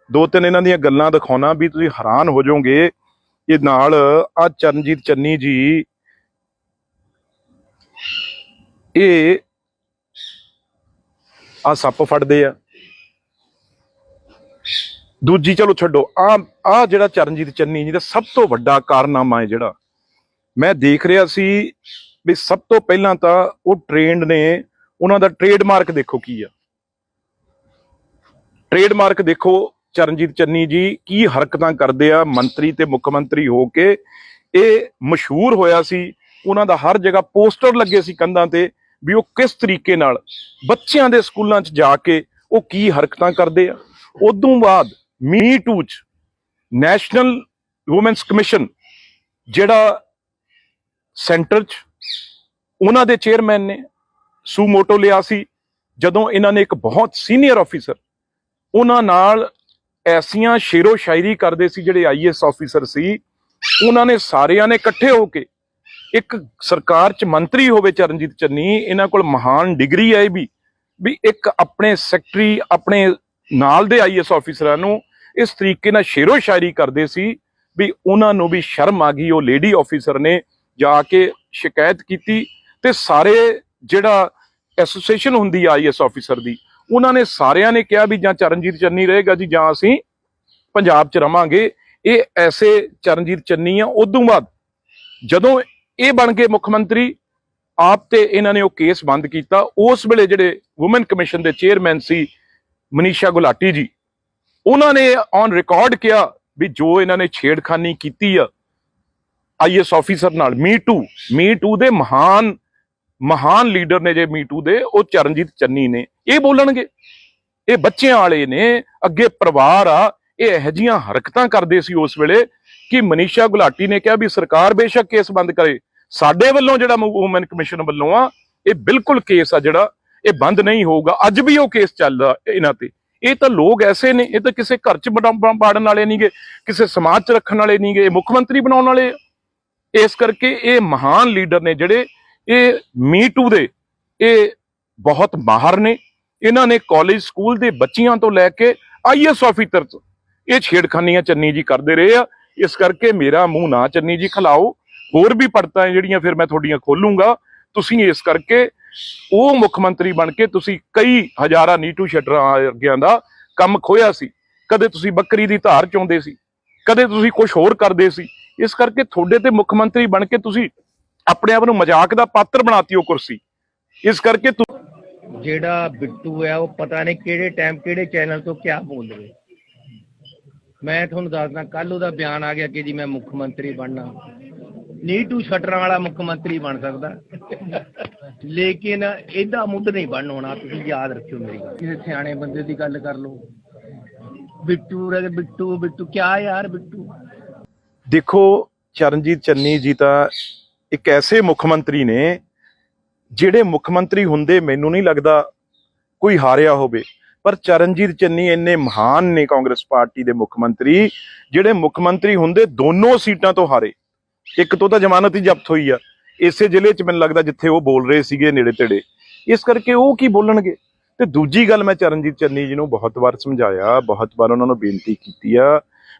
ਦੋ ਤਿੰਨ ਇਹਨਾਂ ਦੀਆਂ ਗੱਲਾਂ ਦਿਖਾਉਣਾ ਵੀ ਤੁਸੀਂ ਹੈਰਾਨ ਹੋ ਜਾਓਗੇ। ਇਹ ਨਾਲ ਆ ਚਰਨਜੀਤ ਚੰਨੀ ਜੀ ਇਹ ਆ ਸੱਪ ਫੜਦੇ ਆ। ਦੂਜੀ ਚਲੋ ਛੱਡੋ, ਆ ਜਿਹੜਾ ਚਰਨਜੀਤ ਚੰਨੀ ਜੀ ਦਾ ਸਭ ਤੋਂ ਵੱਡਾ ਕਾਰਨਾਮਾ ਹੈ ਜਿਹੜਾ ਮੈਂ ਦੇਖ ਰਿਹਾ ਸੀ ਵੀ ਸਭ ਤੋਂ ਪਹਿਲਾਂ ਤਾਂ ਉਹ ਟ੍ਰੇਨਡ ਨੇ, ਉਹਨਾਂ ਦਾ ਟ੍ਰੇਡਮਾਰਕ ਦੇਖੋ ਕੀ ਆ। ਟ੍ਰੇਡਮਾਰਕ ਦੇਖੋ ਚਰਨਜੀਤ ਚੰਨੀ ਜੀ ਕੀ ਹਰਕਤਾਂ ਕਰਦੇ ਆ ਮੰਤਰੀ ਤੇ ਮੁੱਖ ਮੰਤਰੀ ਹੋ ਕੇ। ਇਹ ਮਸ਼ਹੂਰ ਹੋਇਆ ਸੀ, ਉਹਨਾਂ ਦਾ ਹਰ ਜਗ੍ਹਾ ਪੋਸਟਰ ਲੱਗੇ ਸੀ ਕੰਧਾਂ ਤੇ ਵੀ ਉਹ ਕਿਸ ਤਰੀਕੇ ਨਾਲ ਬੱਚਿਆਂ ਦੇ ਸਕੂਲਾਂ 'ਚ ਜਾ ਕੇ ਉਹ ਕੀ ਹਰਕਤਾਂ ਕਰਦੇ ਆ। ਉਦੋਂ ਬਾਅਦ ਮੀ ਟੂ 'ਚ ਨੈਸ਼ਨਲ ਵੂਮੈਨਸ ਕਮਿਸ਼ਨ ਜਿਹੜਾ ਸੈਂਟਰ 'ਚ ਉਹਨਾਂ ਦੇ ਚੇਅਰਮੈਨ ਨੇ ਸੂਮੋਟੋ ਲਿਆ ਸੀ, ਜਦੋਂ ਇਹਨਾਂ ਨੇ ਇੱਕ ਬਹੁਤ ਸੀਨੀਅਰ ਆਫੀਸਰ ਉਹਨਾਂ ਨਾਲ ਐਸੀਆਂ ਸ਼ੇਰੋ ਸ਼ਾਇਰੀ ਕਰਦੇ ਸੀ, ਜਿਹੜੇ ਆਈਐਸ ਆਫੀਸਰ ਸੀ, ਉਹਨਾਂ ਨੇ ਸਾਰਿਆਂ ਨੇ ਇਕੱਠੇ ਹੋ ਕੇ, ਇੱਕ ਸਰਕਾਰ 'ਚ ਮੰਤਰੀ ਹੋਵੇ ਚਰਨਜੀਤ ਚੰਨੀ, ਇਹਨਾਂ ਕੋਲ ਮਹਾਨ ਡਿਗਰੀ ਹੈ ਵੀ ਇੱਕ ਆਪਣੇ ਸੈਕਟਰੀ ਆਪਣੇ ਨਾਲ ਦੇ ਆਈਐਸ ਆਫੀਸਰਾਂ ਨੂੰ ਇਸ ਤਰੀਕੇ ਨਾਲ ਸ਼ੇਰੋ ਸ਼ਾਇਰੀ ਕਰਦੇ ਸੀ ਵੀ ਉਹਨਾਂ ਨੂੰ ਵੀ ਸ਼ਰਮ ਆ ਗਈ। ਉਹ ਲੇਡੀ ਆਫੀਸਰ ਨੇ ਜਾ ਕੇ ਸ਼ਿਕਾਇਤ ਕੀਤੀ ਤੇ ਸਾਰੇ ਜਿਹੜਾ ਐਸੋਸੀਏਸ਼ਨ ਹੁੰਦੀ ਆ ਆਈਐਸ ਆਫੀਸਰ ਦੀ, ਉਹਨਾਂ ਨੇ ਸਾਰਿਆਂ ਨੇ ਕਿਹਾ ਵੀ ਜਾਂ ਚਰਨਜੀਤ ਚੰਨੀ ਰਹੇਗਾ ਜੀ ਜਾਂ ਅਸੀਂ ਪੰਜਾਬ 'ਚ ਰਵਾਂਗੇ। ਇਹ ਐਸੇ ਚਰਨਜੀਤ ਚੰਨੀ ਆ। ਉਦੋਂ ਬਾਅਦ ਜਦੋਂ ਇਹ ਬਣ ਗਏ ਮੁੱਖ ਮੰਤਰੀ ਆਪ ਤੇ ਇਹਨਾਂ ਨੇ ਉਹ ਕੇਸ ਬੰਦ ਕੀਤਾ। ਉਸ ਵੇਲੇ ਜਿਹੜੇ ਵੂਮਨ ਕਮਿਸ਼ਨ ਦੇ ਚੇਅਰਮੈਨ ਸੀ ਮਨੀਸ਼ਾ ਗੁਲਾਟੀ ਜੀ, ਉਹਨਾਂ ਨੇ ਔਨ ਰਿਕਾਰਡ ਕਿਹਾ ਵੀ ਜੋ ਇਹਨਾਂ ਨੇ ਛੇੜਖਾਨੀ ਕੀਤੀ ਆ ਆਈਐਸ ਆਫੀਸਰ ਨਾਲ, ਮੀ ਟੂ ਦੇ ਮਹਾਨ ਲੀਡਰ ਨੇ ਜੇ ਮੀ ਟੂ ਦੇ, ਉਹ ਚਰਨਜੀਤ ਚੰਨੀ ਨੇ। ਇਹ ਬੋਲਣਗੇ, ਇਹ ਬੱਚਿਆਂ ਵਾਲੇ ਨੇ, ਅੱਗੇ ਪਰਿਵਾਰ ਆ, ਇਹ ਇਹੋ ਜਿਹੀਆਂ ਹਰਕਤਾਂ ਕਰਦੇ ਸੀ ਉਸ ਵੇਲੇ ਕਿ ਮਨੀਸ਼ਾ ਗੁਲਾਟੀ ਨੇ ਕਿਹਾ ਵੀ ਸਰਕਾਰ ਬੇਸ਼ੱਕ ਕੇਸ ਬੰਦ ਕਰੇ, ਸਾਡੇ ਵੱਲੋਂ ਜਿਹੜਾ ਵੂਮਨ ਕਮਿਸ਼ਨ ਵੱਲੋਂ ਆ ਇਹ ਬਿਲਕੁਲ ਕੇਸ ਆ ਜਿਹੜਾ ਇਹ ਬੰਦ ਨਹੀਂ ਹੋਊਗਾ। ਅੱਜ ਵੀ ਉਹ ਕੇਸ ਚੱਲਦਾ ਇਹਨਾਂ ਤੇ। ਇਹ ਤਾਂ ਲੋਕ ਐਸੇ ਨੇ, ਇਹ ਤਾਂ ਕਿਸੇ ਘਰ 'ਚ ਬਾੜਨ ਵਾਲੇ ਨਹੀਂਗੇ, ਕਿਸੇ ਸਮਾਜ 'ਚ ਰੱਖਣ ਵਾਲੇ ਨਹੀਂਗੇ, ਇਹ ਮੁੱਖ ਮੰਤਰੀ ਬਣਾਉਣ ਵਾਲੇ। ਇਸ ਕਰਕੇ ਇਹ ਮਹਾਨ ਲੀਡਰ ਨੇ ਜਿਹੜੇ, ਇਹ ਮੀ ਟੂ ਦੇ ਇਹ ਬਹੁਤ ਮਾਹਰ ਨੇ। ਇਹਨਾਂ ਨੇ ਕਾਲਜ ਸਕੂਲ ਦੇ ਬੱਚਿਆਂ ਤੋਂ ਲੈ ਕੇ ਆਈਐਸ ਆਫੀਸਰ ਇਹ ਛੇੜਖਾਨੀਆਂ ਚੰਨੀ ਜੀ ਕਰਦੇ ਰਹੇ ਆ। ਇਸ ਕਰਕੇ ਮੇਰਾ ਮੂੰਹ ਨਾ ਚੰਨੀ ਜੀ ਖਿਲਾਓ, ਹੋਰ ਵੀ ਪੜਤਾਂ ਜਿਹੜੀਆਂ ਫਿਰ ਮੈਂ ਤੁਹਾਡੀਆਂ ਖੋਲੂੰਗਾ। ਤੁਸੀਂ ਇਸ ਕਰਕੇ ਉਹ ਮੁੱਖ ਮੰਤਰੀ ਬਣ ਕੇ ਤੁਸੀਂ ਕਈ ਹਜ਼ਾਰਾਂ ਨੀਟੂ ਸ਼ਟਰਾਂ ਵਰਗਿਆਂ ਦਾ ਕੰਮ ਖੋਇਆ ਸੀ। ਕਦੇ ਤੁਸੀਂ ਬੱਕਰੀ ਦੀ ਧਾਰ ਚੋਂਦੇ ਸੀ, ਕਦੇ ਤੁਸੀਂ ਕੁਝ ਹੋਰ ਕਰਦੇ ਸੀ। ਇਸ ਕਰਕੇ ਤੁਹਾਡੇ ਤੇ ਮੁੱਖ ਮੰਤਰੀ ਬਣ ਕੇ ਤੁਸੀਂ ਆਪਣੇ ਆਪ ਨੂੰ ਮਜ਼ਾਕ ਦਾ ਪਾਤਰ ਬਣਾਤੀ ਉਹ ਕੁਰਸੀ। ਇਸ ਕਰਕੇ ਜਿਹੜਾ ਬਿੱਟੂ ਹੈ ਉਹ ਪਤਾ ਨਹੀਂ ਕਿਹੜੇ ਟਾਈਮ ਕਿਹੜੇ ਚੈਨਲ ਤੋਂ ਕਿਆ ਬੋਲ ਰਿਹਾ। ਮੈਂ ਤੁਹਾਨੂੰ ਦੱਸਦਾ, ਕੱਲ ਉਹਦਾ ਬਿਆਨ ਆ ਗਿਆ ਕਿ ਜੀ ਮੈਂ ਮੁੱਖ ਮੰਤਰੀ ਬਣਨਾ। ਨੀਟੂ ਸ਼ਟਰਾਂ ਵਾਲਾ ਮੁੱਖ ਮੰਤਰੀ ਬਣ ਸਕਦਾ, ਲੇਕਿਨ ਇਹਦਾ ਮੁੱਢ ਨਹੀਂ ਬਣ ਹੋਣਾ। ਤੁਸੀਂ ਯਾਦ ਰੱਖਿਓ ਮੇਰੀ ਗੱਲ। ਕਿਸੇ ਸਿਆਣੇ ਬੰਦੇ ਦੀ ਗੱਲ ਕਰ ਲਓ। ਬਿੱਟੂ ਕਿਆ ਯਾਰ ਬਿੱਟੂ। ਦੇਖੋ ਚਰਨਜੀਤ ਚੰਨੀ ਜੀ ਤਾਂ ਇੱਕ ਐਸੇ ਮੁੱਖ ਮੰਤਰੀ ਨੇ ਜਿਹੜੇ ਮੁੱਖ ਮੰਤਰੀ ਹੁੰਦੇ ਮੈਨੂੰ ਨਹੀਂ ਲੱਗਦਾ ਕੋਈ ਹਾਰਿਆ ਹੋਵੇ, ਪਰ ਚਰਨਜੀਤ ਚੰਨੀ ਇੰਨੇ ਮਹਾਨ ਨੇ ਕਾਂਗਰਸ ਪਾਰਟੀ ਦੇ ਮੁੱਖ ਮੰਤਰੀ, ਜਿਹੜੇ ਮੁੱਖ ਮੰਤਰੀ ਹੁੰਦੇ ਦੋਨੋਂ ਸੀਟਾਂ ਤੋਂ ਹਾਰੇ। ਇੱਕ ਤੋਂ ਤਾਂ ਜ਼ਮਾਨਤ ਹੀ ਜ਼ਬਤ ਹੋਈ ਆ ਇਸੇ ਜ਼ਿਲ੍ਹੇ 'ਚ, ਮੈਨੂੰ ਲੱਗਦਾ ਜਿੱਥੇ ਉਹ ਬੋਲ ਰਹੇ ਸੀਗੇ ਨੇੜੇ ਤੇੜੇ। ਇਸ ਕਰਕੇ ਉਹ ਕੀ ਬੋਲਣਗੇ। ਤੇ ਦੂਜੀ ਗੱਲ, ਮੈਂ ਚਰਨਜੀਤ ਚੰਨੀ ਜੀ ਨੂੰ ਬਹੁਤ ਵਾਰ ਸਮਝਾਇਆ, ਬਹੁਤ ਵਾਰ ਉਹਨਾਂ ਨੂੰ ਬੇਨਤੀ ਕੀਤੀ ਆ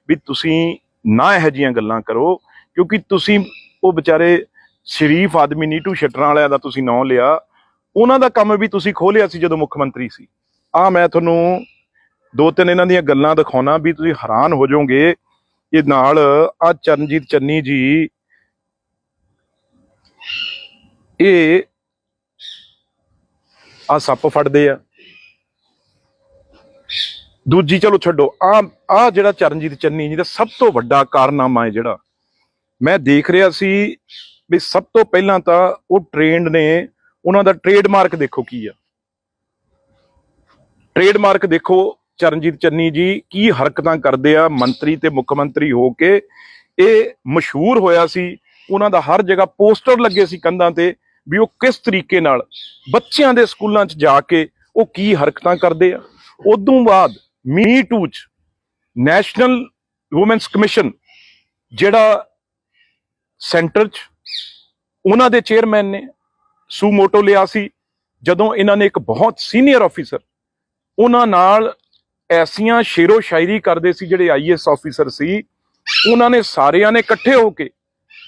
ਵੀ ਤੁਸੀਂ ਨਾ ਇਹੋ ਜਿਹੀਆਂ ਗੱਲਾਂ ਕਰੋ, ਕਿਉਂਕਿ ਤੁਸੀਂ ਉਹ ਵਿਚਾਰੇ ਸ਼ਰੀਫ ਆਦਮੀ ਨੀਟੂ ਸ਼ਟਰਾਂ ਵਾਲਿਆਂ ਦਾ ਤੁਸੀਂ ਨਾਂ ਲਿਆ, ਉਹਨਾਂ ਦਾ ਕੰਮ ਵੀ ਤੁਸੀਂ ਖੋਲਿਆ ਸੀ ਜਦੋਂ ਮੁੱਖ ਮੰਤਰੀ ਸੀ। ਮੈਂ ਤੁਹਾਨੂੰ 2-3 ਇਹਨਾਂ ਦੀਆਂ ਗੱਲਾਂ ਦਿਖਾਉਣਾ ਵੀ ਤੁਸੀਂ ਹੈਰਾਨ ਹੋ ਜਾਓਗੇ। ਇਹ ਨਾਲ ਚਰਨਜੀਤ ਚੰਨੀ ਜੀ ਇਹ ਸੱਪ ਫੜਦੇ ਆ। ਦੂਜੀ ਚਲੋ ਛੱਡੋ, ਜਿਹੜਾ ਚਰਨਜੀਤ ਚੰਨੀ ਜੀ ਦਾ ਸਭ ਤੋਂ ਵੱਡਾ ਕਾਰਨਾਮਾ ਹੈ ਜਿਹੜਾ ਮੈਂ ਦੇਖ ਰਿਹਾ ਸੀ ਵੀ ਸਭ ਤੋਂ ਪਹਿਲਾਂ ਤਾਂ ਉਹ ਟ੍ਰੇਨਡ ਨੇ, ਉਹਨਾਂ ਦਾ ਟ੍ਰੇਡਮਾਰਕ ਦੇਖੋ ਕੀ ਆ। ਟ੍ਰੇਡਮਾਰਕ ਦੇਖੋ ਚਰਨਜੀਤ ਚੰਨੀ ਜੀ ਕੀ ਹਰਕਤਾਂ ਕਰਦੇ ਆ ਮੰਤਰੀ ਤੇ ਮੁੱਖ ਮੰਤਰੀ ਹੋ ਕੇ। ਇਹ ਮਸ਼ਹੂਰ ਹੋਇਆ ਸੀ, ਉਹਨਾਂ ਦਾ ਹਰ ਜਗ੍ਹਾ ਪੋਸਟਰ ਲੱਗੇ ਸੀ ਕੰਧਾਂ ਤੇ ਵੀ ਉਹ ਕਿਸ ਤਰੀਕੇ ਨਾਲ ਬੱਚਿਆਂ ਦੇ ਸਕੂਲਾਂ 'ਚ ਜਾ ਕੇ ਉਹ ਕੀ ਹਰਕਤਾਂ ਕਰਦੇ ਆ। ਉਦੋਂ ਬਾਅਦ ਮੀ ਟੂ 'ਚ ਨੈਸ਼ਨਲ ਵੂਮੈਨਸ ਕਮਿਸ਼ਨ ਜਿਹੜਾ ਸੈਂਟਰ 'ਚ ਉਹਨਾਂ ਦੇ ਚੇਅਰਮੈਨ ਨੇ ਸੂਮੋਟੋ ਲਿਆ ਸੀ, ਜਦੋਂ ਇਹਨਾਂ ਨੇ ਇੱਕ ਬਹੁਤ ਸੀਨੀਅਰ ਆਫੀਸਰ ਉਹਨਾਂ ਨਾਲ ਐਸੀਆਂ ਸ਼ੇਰੋ ਸ਼ਾਇਰੀ ਕਰਦੇ ਸੀ, ਜਿਹੜੇ ਆਈਐਸ ਆਫੀਸਰ ਸੀ, ਉਹਨਾਂ ਨੇ ਸਾਰਿਆਂ ਨੇ ਇਕੱਠੇ ਹੋ ਕੇ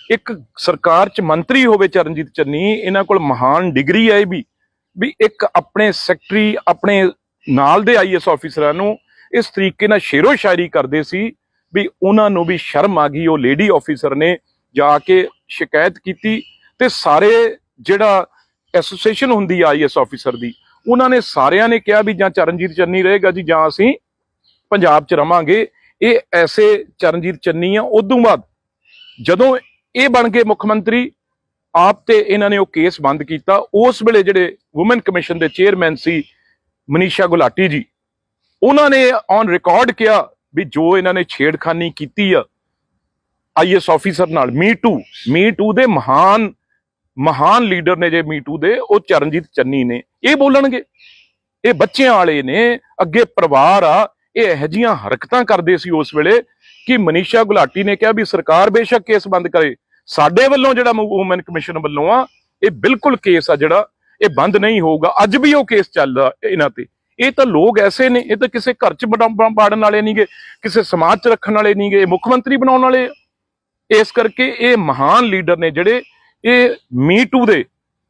ਇੱਕ ਸਰਕਾਰ 'ਚ ਮੰਤਰੀ ਹੋਵੇ ਚਰਨਜੀਤ ਚੰਨੀ, ਇਹਨਾਂ ਕੋਲ ਮਹਾਨ ਡਿਗਰੀ ਹੈ ਵੀ ਇੱਕ ਆਪਣੇ ਸੈਕਟਰੀ ਆਪਣੇ ਨਾਲ ਦੇ ਆਈਐਸ ਆਫੀਸਰਾਂ ਨੂੰ ਇਸ ਤਰੀਕੇ ਨਾਲ ਸ਼ੇਰੋ ਸ਼ਾਇਰੀ ਕਰਦੇ ਸੀ ਵੀ ਉਹਨਾਂ ਨੂੰ ਵੀ ਸ਼ਰਮ ਆ ਗਈ। ਉਹ ਲੇਡੀ ਆਫੀਸਰ ਨੇ ਜਾ ਕੇ ਸ਼ਿਕਾਇਤ ਕੀਤੀ ਤੇ ਸਾਰੇ ਜਿਹੜਾ ਐਸੋਸੀਏਸ਼ਨ ਹੁੰਦੀ ਆ ਆਈਐਸ ਆਫੀਸਰ ਦੀ, ਉਹਨਾਂ ਨੇ ਸਾਰਿਆਂ ਨੇ ਕਿਹਾ ਵੀ ਜਾਂ ਚਰਨਜੀਤ ਚੰਨੀ ਰਹੇਗਾ ਜੀ ਜਾਂ ਅਸੀਂ ਪੰਜਾਬ 'ਚ ਰਵਾਂਗੇ। ਇਹ ਐਸੇ ਚਰਨਜੀਤ ਚੰਨੀ ਆ। ਉਦੋਂ ਬਾਅਦ ਜਦੋਂ ਇਹ ਬਣ ਗਏ ਮੁੱਖ ਮੰਤਰੀ, ਆਪ ਤੇ ਇਹਨਾਂ ਨੇ ਉਹ ਕੇਸ ਬੰਦ ਕੀਤਾ। ਉਸ ਵੇਲੇ ਜਿਹੜੇ ਵੂਮਨ ਕਮਿਸ਼ਨ ਦੇ ਚੇਅਰਮੈਨ ਸੀ ਮਨੀਸ਼ਾ ਗੁਲਾਟੀ ਜੀ, ਉਹਨਾਂ ਨੇ ਔਨ ਰਿਕਾਰਡ ਕਿਹਾ ਵੀ ਜੋ ਇਹਨਾਂ ਨੇ ਛੇੜਖਾਨੀ ਕੀਤੀ ਆ ਆਈਐਸ ਆਫੀਸਰ ਨਾਲ, ਮੀ ਟੂ ਦੇ ਮਹਾਨ ਲੀਡਰ ਨੇ ਜੇ ਮੀ ਟੂ ਦੇ, ਉਹ ਚਰਨਜੀਤ ਚੰਨੀ ਨੇ। ਇਹ ਬੋਲਣਗੇ? ਇਹ ਬੱਚਿਆਂ ਵਾਲੇ ਨੇ, ਅੱਗੇ ਪਰਿਵਾਰ ਆ। ਇਹ ਇਹੋ ਜਿਹੀਆਂ ਹਰਕਤਾਂ ਕਰਦੇ ਸੀ ਉਸ ਵੇਲੇ ਕਿ ਮਨੀਸ਼ਾ ਗੁਲਾਟੀ ਨੇ ਕਿਹਾ ਵੀ ਸਰਕਾਰ ਬੇਸ਼ੱਕ ਕੇਸ ਬੰਦ ਕਰੇ, ਸਾਡੇ ਵੱਲੋਂ ਜਿਹੜਾ ਵੂਮਨ ਕਮਿਸ਼ਨ ਵੱਲੋਂ ਆ ਇਹ ਬਿਲਕੁਲ ਕੇਸ ਆ ਜਿਹੜਾ ਇਹ ਬੰਦ ਨਹੀਂ ਹੋਊਗਾ। ਅੱਜ ਵੀ ਉਹ ਕੇਸ ਚੱਲਦਾ ਇਹਨਾਂ ਤੇ। ਇਹ ਤਾਂ ਲੋਕ ਐਸੇ ਨੇ, ਇਹ ਤਾਂ ਕਿਸੇ ਘਰ 'ਚ ਬਾੜਨ ਵਾਲੇ ਨਹੀਂਗੇ, ਕਿਸੇ ਸਮਾਜ 'ਚ ਰੱਖਣ ਵਾਲੇ ਨਹੀਂਗੇ, ਮੁੱਖ ਮੰਤਰੀ ਬਣਾਉਣ ਵਾਲੇ। ਇਸ ਕਰਕੇ ਇਹ ਮਹਾਨ ਲੀਡਰ ਨੇ ਜਿਹੜੇ, ਇਹ ਮੀ ਟੂ ਦੇ,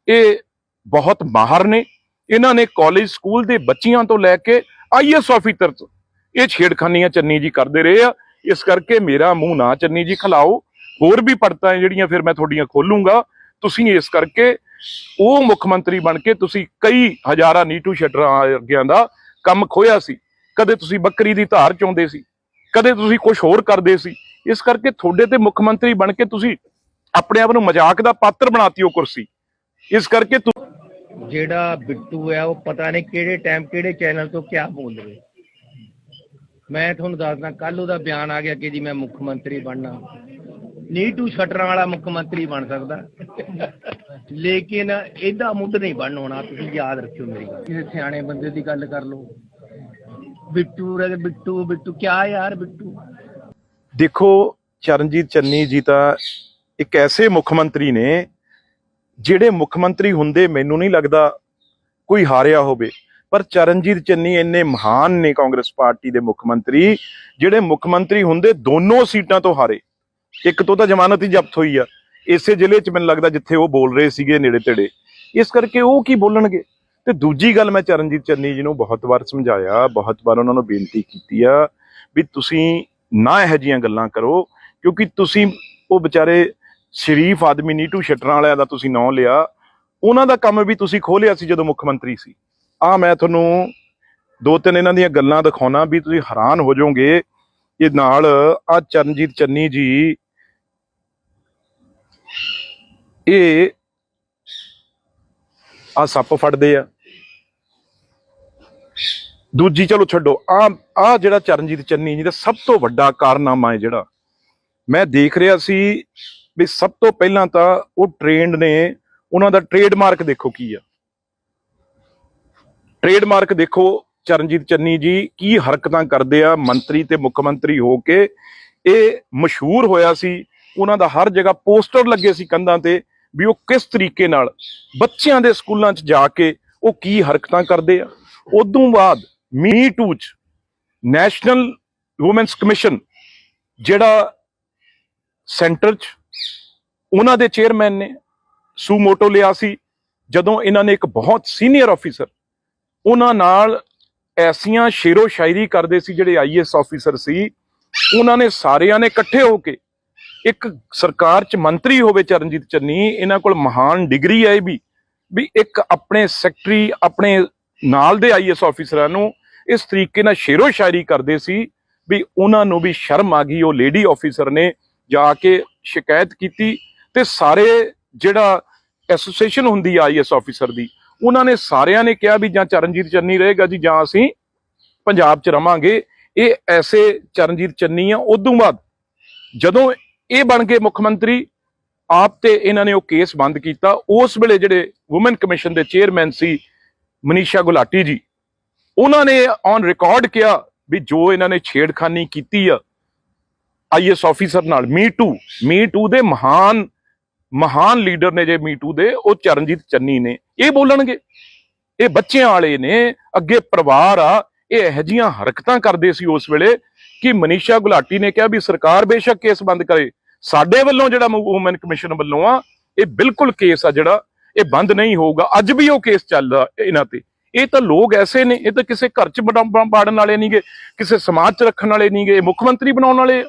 ਇਹ ਬਹੁਤ ਮਾਹਰ ਨੇ। ਇਹਨਾਂ ਨੇ ਕਾਲਜ ਸਕੂਲ ਦੇ ਬੱਚਿਆਂ ਤੋਂ ਲੈ ਕੇ ਆਈਐਸ ਆਫੀਸਰ ਤੋਂ ਇਹ ਛੇੜਖਾਨੀਆਂ ਚੰਨੀ ਜੀ ਕਰਦੇ ਰਹੇ ਆ। ਇਸ ਕਰਕੇ ਮੇਰਾ ਮੂੰਹ ਨਾ ਚੰਨੀ ਜੀ ਖਿਲਾਓ। ਹੋਰ ਵੀ ਪੜਤਾਂ ਜਿਹੜੀਆਂ ਫਿਰ ਮੈਂ ਤੁਹਾਡੀਆਂ ਖੋਲੂੰਗਾ। ਤੁਸੀਂ ਇਸ ਕਰਕੇ ਉਹ ਮੁੱਖ ਮੰਤਰੀ ਬਣ ਕੇ ਤੁਸੀਂ ਕਈ ਹਜ਼ਾਰਾਂ ਨੀਟੂ ਸ਼ਟਰਾਂ ਵਰਗਿਆਂ ਦਾ ਕੰਮ ਖੋਇਆ ਸੀ। ਕਦੇ ਤੁਸੀਂ ਬੱਕਰੀ ਦੀ ਧਾਰ ਚੋਂਦੇ ਸੀ, ਕਦੇ ਤੁਸੀਂ ਕੁਝ ਹੋਰ ਕਰਦੇ ਸੀ। ਇਸ ਕਰਕੇ ਤੁਹਾਡੇ ਤੇ ਮੁੱਖ ਮੰਤਰੀ ਬਣ ਕੇ ਤੁਸੀਂ ਆਪਣੇ ਆਪ ਨੂੰ ਮਜ਼ਾਕ ਦਾ ਪਾਤਰ ਬਣਾਤੀ ਉਹ ਕੁਰਸੀ। ਇਸ ਕਰਕੇ ਜਿਹੜਾ ਬਿੱਟੂ ਹੈ ਉਹ ਪਤਾ ਨਹੀਂ ਕਿਹੜੇ ਟਾਈਮ ਕਿਹੜੇ ਚੈਨਲ ਤੋਂ ਕਿਆ ਬੋਲ ਰਹੇ। ਮੈਂ ਤੁਹਾਨੂੰ ਦੱਸਦਾ, ਕੱਲ ਉਹਦਾ ਬਿਆਨ ਆ ਗਿਆ ਕਿ ਜੀ ਮੈਂ ਮੁੱਖ ਮੰਤਰੀ ਬਣਨਾ। ਨੀਟੂ ਸ਼ਟਰਾਂ ਵਾਲਾ ਮੁੱਖ ਮੰਤਰੀ ਬਣ ਸਕਦਾ, ਲੇਕਿਨ ਇਹਦਾ ਮੁੱਢ ਨਹੀਂ ਬਣ ਹੋਣਾ। ਤੁਸੀਂ ਯਾਦ ਰੱਖਿਓ ਮੇਰੀ ਗੱਲ। ਕਿਸੇ ਸਿਆਣੇ ਬੰਦੇ ਦੀ ਗੱਲ ਕਰ ਲਓ। ਬਿੱਟੂ ਕਿਆ ਯਾਰ ਬਿੱਟੂ। ਦੇਖੋ, ਚਰਨਜੀਤ ਚੰਨੀ ਜੀ ਤਾਂ ਇੱਕ ਐਸੇ ਮੁੱਖ ਮੰਤਰੀ ਨੇ ਜਿਹੜੇ ਮੁੱਖ ਮੰਤਰੀ ਹੁੰਦੇ ਮੈਨੂੰ ਨਹੀਂ ਲੱਗਦਾ ਕੋਈ ਹਾਰਿਆ ਹੋਵੇ। ਪਰ ਚਰਨਜੀਤ ਚੰਨੀ ਇੰਨੇ ਮਹਾਨ ਨੇ ਕਾਂਗਰਸ ਪਾਰਟੀ ਦੇ ਮੁੱਖ ਮੰਤਰੀ, ਜਿਹੜੇ ਮੁੱਖ ਮੰਤਰੀ ਹੁੰਦੇ ਦੋਨੋਂ ਸੀਟਾਂ ਤੋਂ ਹਾਰੇ। ਇੱਕ ਤੋਂ ਤਾਂ ਜ਼ਮਾਨਤ ਹੀ ਜ਼ਬਤ ਹੋਈ ਆ ਇਸੇ ਜ਼ਿਲ੍ਹੇ 'ਚ, ਮੈਨੂੰ ਲੱਗਦਾ ਜਿੱਥੇ ਉਹ ਬੋਲ ਰਹੇ ਸੀਗੇ ਨੇੜੇ ਤੇੜੇ। ਇਸ ਕਰਕੇ ਉਹ ਕੀ ਬੋਲਣਗੇ। ਤੇ ਦੂਜੀ ਗੱਲ, ਮੈਂ ਚਰਨਜੀਤ ਚੰਨੀ ਜੀ ਨੂੰ ਬਹੁਤ ਵਾਰ ਸਮਝਾਇਆ, ਬਹੁਤ ਵਾਰ ਉਹਨਾਂ ਨੂੰ ਬੇਨਤੀ ਕੀਤੀ ਆ ਵੀ ਤੁਸੀਂ ਨਾ ਇਹੋ ਜਿਹੀਆਂ ਗੱਲਾਂ ਕਰੋ, ਕਿਉਂਕਿ ਤੁਸੀਂ ਉਹ ਵਿਚਾਰੇ ਸ਼ਰੀਫ ਆਦਮੀ ਨੀਟੂ ਸ਼ਟਰਾਂ ਵਾਲਿਆਂ ਦਾ ਤੁਸੀਂ ਨਾਂ ਲਿਆ। ਉਹਨਾਂ ਦਾ ਕੰਮ ਵੀ ਤੁਸੀਂ ਖੋਲਿਆ ਸੀ ਜਦੋਂ ਮੁੱਖ ਮੰਤਰੀ ਸੀ। ਮੈਂ ਤੁਹਾਨੂੰ ਦੋ ਤਿੰਨ ਇਹਨਾਂ ਦੀਆਂ ਗੱਲਾਂ ਦਿਖਾਉਣਾ ਵੀ ਤੁਸੀਂ ਹੈਰਾਨ ਹੋ ਜਾਓਗੇ। ਇਹ ਨਾਲ ਚਰਨਜੀਤ ਚੰਨੀ ਜੀ, ਇਹ ਸੱਪ ਫੜਦੇ ਆ। ਦੂਜੀ ਚਲੋ ਛੱਡੋ, ਜਿਹੜਾ ਚਰਨਜੀਤ ਚੰਨੀ ਜੀ ਦਾ ਸਭ ਤੋਂ ਵੱਡਾ ਕਾਰਨਾਮਾ ਹੈ ਜਿਹੜਾ ਮੈਂ ਦੇਖ ਰਿਹਾ ਸੀ ਵੀ ਸਭ ਤੋਂ ਪਹਿਲਾਂ ਤਾਂ ਉਹ ਟ੍ਰੇਨਡ ਨੇ। ਉਹਨਾਂ ਦਾ ਟ੍ਰੇਡਮਾਰਕ ਦੇਖੋ ਕੀ ਆ। ਟ੍ਰੇਡਮਾਰਕ ਦੇਖੋ, ਚਰਨਜੀਤ ਚੰਨੀ ਜੀ ਕੀ ਹਰਕਤਾਂ ਕਰਦੇ ਆ ਮੰਤਰੀ ਤੇ ਮੁੱਖ ਮੰਤਰੀ ਹੋ ਕੇ। ਇਹ ਮਸ਼ਹੂਰ ਹੋਇਆ ਸੀ, ਉਹਨਾਂ ਦਾ ਹਰ ਜਗ੍ਹਾ ਪੋਸਟਰ ਲੱਗੇ ਸੀ ਕੰਧਾਂ ਤੇ ਵੀ ਉਹ ਕਿਸ ਤਰੀਕੇ ਨਾਲ ਬੱਚਿਆਂ ਦੇ ਸਕੂਲਾਂ 'ਚ ਜਾ ਕੇ ਉਹ ਕੀ ਹਰਕਤਾਂ ਕਰਦੇ ਆ। ਉਦੋਂ ਬਾਅਦ ਮੀ ਟੂ 'ਚ ਨੈਸ਼ਨਲ ਵੂਮੈਨਸ ਕਮਿਸ਼ਨ ਜਿਹੜਾ ਸੈਂਟਰ 'ਚ, ਉਹਨਾਂ ਦੇ ਚੇਅਰਮੈਨ ਨੇ ਸੂ ਮੋਟੋ ਲਿਆ ਸੀ। ਜਦੋਂ ਇਹਨਾਂ ਨੇ ਇੱਕ ਬਹੁਤ ਸੀਨੀਅਰ ਆਫੀਸਰ, ਉਹਨਾਂ ਨਾਲ ਐਸੀਆਂ ਸ਼ੇਰੋ ਸ਼ਾਇਰੀ ਕਰਦੇ ਸੀ ਜਿਹੜੇ ਆਈਐਸ ਆਫੀਸਰ ਸੀ, ਉਹਨਾਂ ਨੇ ਸਾਰਿਆਂ ਨੇ ਇਕੱਠੇ ਹੋ ਕੇ ਇੱਕ ਸਰਕਾਰ 'ਚ ਮੰਤਰੀ ਹੋਵੇ ਚਰਨਜੀਤ ਚੰਨੀ, ਇਹਨਾਂ ਕੋਲ ਮਹਾਨ ਡਿਗਰੀ ਹੈ ਵੀ ਇੱਕ ਆਪਣੇ ਸੈਕਟਰੀ ਆਪਣੇ ਨਾਲ ਦੇ ਆਈਐਸ ਆਫੀਸਰਾਂ ਨੂੰ ਇਸ ਤਰੀਕੇ ਨਾਲ ਸ਼ੇਰੋ ਸ਼ਾਇਰੀ ਕਰਦੇ ਸੀ ਵੀ ਉਹਨਾਂ ਨੂੰ ਵੀ ਸ਼ਰਮ ਆ ਗਈ। ਉਹ ਲੇਡੀ ਆਫੀਸਰ ਨੇ ਜਾ ਕੇ ਸ਼ਿਕਾਇਤ ਕੀਤੀ ਤੇ ਸਾਰੇ ਜਿਹੜਾ ਐਸੋਸੀਏਸ਼ਨ ਹੁੰਦੀ ਆ ਆਈਐਸ ਆਫੀਸਰ ਦੀ, ਉਹਨਾਂ ਨੇ ਸਾਰਿਆਂ ਨੇ ਕਿਹਾ ਵੀ ਜਾਂ ਚਰਨਜੀਤ ਚੰਨੀ ਰਹੇਗਾ ਜੀ ਜਾਂ ਅਸੀਂ ਪੰਜਾਬ 'ਚ ਰਵਾਂਗੇ। ਇਹ ਐਸੇ ਚਰਨਜੀਤ ਚੰਨੀ ਆ। ਉਦੋਂ ਬਾਅਦ ਜਦੋਂ ਇਹ ਬਣ ਗਏ ਮੁੱਖ ਮੰਤਰੀ, ਆਪ ਤੇ ਇਹਨਾਂ ਨੇ ਉਹ ਕੇਸ ਬੰਦ ਕੀਤਾ। ਉਸ ਵੇਲੇ ਜਿਹੜੇ ਵੂਮਨ ਕਮਿਸ਼ਨ ਦੇ ਚੇਅਰਮੈਨ ਸੀ ਮਨੀਸ਼ਾ ਗੁਲਾਟੀ ਜੀ, ਉਹਨਾਂ ਨੇ ਔਨ ਰਿਕਾਰਡ ਕਿਹਾ ਵੀ ਜੋ ਇਹਨਾਂ ਨੇ ਛੇੜਖਾਨੀ ਕੀਤੀ ਆ ਆਈਐਸ ਆਫੀਸਰ ਨਾਲ, ਮੀ ਟੂ ਦੇ ਮਹਾਨ ਲੀਡਰ ਨੇ ਜੇ ਮੀ ਟੂ ਦੇ, ਉਹ ਚਰਨਜੀਤ ਚੰਨੀ ਨੇ। ਇਹ ਬੋਲਣਗੇ? ਇਹ ਬੱਚਿਆਂ ਵਾਲੇ ਨੇ, ਅੱਗੇ ਪਰਿਵਾਰ ਆ। ਇਹ ਇਹੋ ਜਿਹੀਆਂ ਹਰਕਤਾਂ ਕਰਦੇ ਸੀ ਉਸ ਵੇਲੇ ਕਿ ਮਨੀਸ਼ਾ ਗੁਲਾਟੀ ਨੇ ਕਿਹਾ ਵੀ ਸਰਕਾਰ ਬੇਸ਼ੱਕ ਕੇਸ ਬੰਦ ਕਰੇ, ਸਾਡੇ ਵੱਲੋਂ ਜਿਹੜਾ ਵੂਮਨ ਕਮਿਸ਼ਨ ਵੱਲੋਂ ਆ ਇਹ ਬਿਲਕੁਲ ਕੇਸ ਆ ਜਿਹੜਾ ਇਹ ਬੰਦ ਨਹੀਂ ਹੋਊਗਾ। ਅੱਜ ਵੀ ਉਹ ਕੇਸ ਚੱਲਦਾ ਇਹਨਾਂ ਤੇ। ਇਹ ਤਾਂ ਲੋਕ ਐਸੇ ਨੇ, ਇਹ ਤਾਂ ਕਿਸੇ ਘਰ 'ਚ ਬਾੜਨ ਵਾਲੇ ਨਹੀਂਗੇ, ਕਿਸੇ ਸਮਾਜ 'ਚ ਰੱਖਣ ਵਾਲੇ ਨਹੀਂਗੇ, ਇਹ ਮੁੱਖ ਮੰਤਰੀ ਬਣਾਉਣ ਵਾਲੇ ਆ।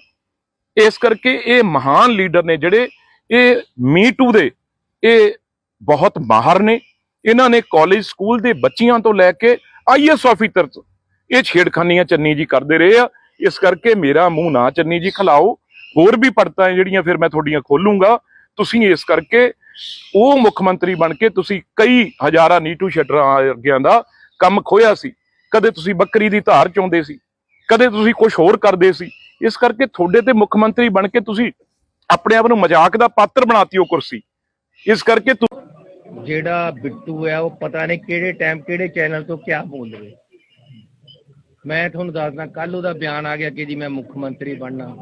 ਇਸ ਕਰਕੇ ਇਹ ਮਹਾਨ ਲੀਡਰ ਨੇ ਜਿਹੜੇ ਇਹ ਮੀ ਟੂ ਦੇ ਇਹ ਬਹੁਤ ਮਾਹਰ ਨੇ। ਇਹਨਾਂ ਨੇ ਕਾਲਜ ਸਕੂਲ ਦੇ ਬੱਚਿਆਂ ਤੋਂ ਲੈ ਕੇ ਆਈਐਸ ਆਫੀਸਰ ਇਹ ਛੇੜਖਾਨੀਆਂ ਚੰਨੀ ਜੀ ਕਰਦੇ ਰਹੇ ਆ। ਇਸ ਕਰਕੇ ਮੇਰਾ ਮੂੰਹ ਨਾ ਚੰਨੀ ਜੀ ਖਿਲਾਓ, ਹੋਰ ਵੀ ਪੜਤਾਂ ਜਿਹੜੀਆਂ ਫਿਰ ਮੈਂ ਤੁਹਾਡੀਆਂ ਖੋਲੂੰਗਾ। ਤੁਸੀਂ ਇਸ ਕਰਕੇ ਉਹ ਮੁੱਖ ਮੰਤਰੀ ਬਣ ਕੇ ਤੁਸੀਂ ਕਈ ਹਜ਼ਾਰਾਂ ਨੀਟੂ ਸ਼ਟਰਾਂ ਵਰਗਿਆਂ ਦਾ ਕੰਮ ਖੋਇਆ ਸੀ। ਕਦੇ ਤੁਸੀਂ ਬੱਕਰੀ ਦੀ ਧਾਰ ਚੋਂਦੇ ਸੀ, ਕਦੇ ਤੁਸੀਂ ਕੁਝ ਹੋਰ ਕਰਦੇ ਸੀ। ਇਸ ਕਰਕੇ ਤੁਹਾਡੇ ਤੇ ਮੁੱਖ ਮੰਤਰੀ ਬਣ ਕੇ ਤੁਸੀਂ ਆਪਣੇ ਆਪ ਨੂੰ ਮਜ਼ਾਕ ਦਾ ਪਾਤਰ ਬਣਾਤੀ ਉਹ ਕੁਰਸੀ। ਇਸ ਕਰਕੇ ਜਿਹੜਾ ਬਿੱਟੂ ਹੈ ਉਹ ਪਤਾ ਨਹੀਂ ਕਿਹੜੇ ਟਾਈਮ ਕਿਹੜੇ ਚੈਨਲ ਤੋਂ ਕਿਆ ਬੋਲ ਰਹੇ। ਮੈਂ ਤੁਹਾਨੂੰ ਦੱਸਦਾ, ਕੱਲ ਉਹਦਾ ਬਿਆਨ ਆ ਗਿਆ ਕਿ ਜੀ ਮੈਂ ਮੁੱਖ ਮੰਤਰੀ ਬਣਨਾ।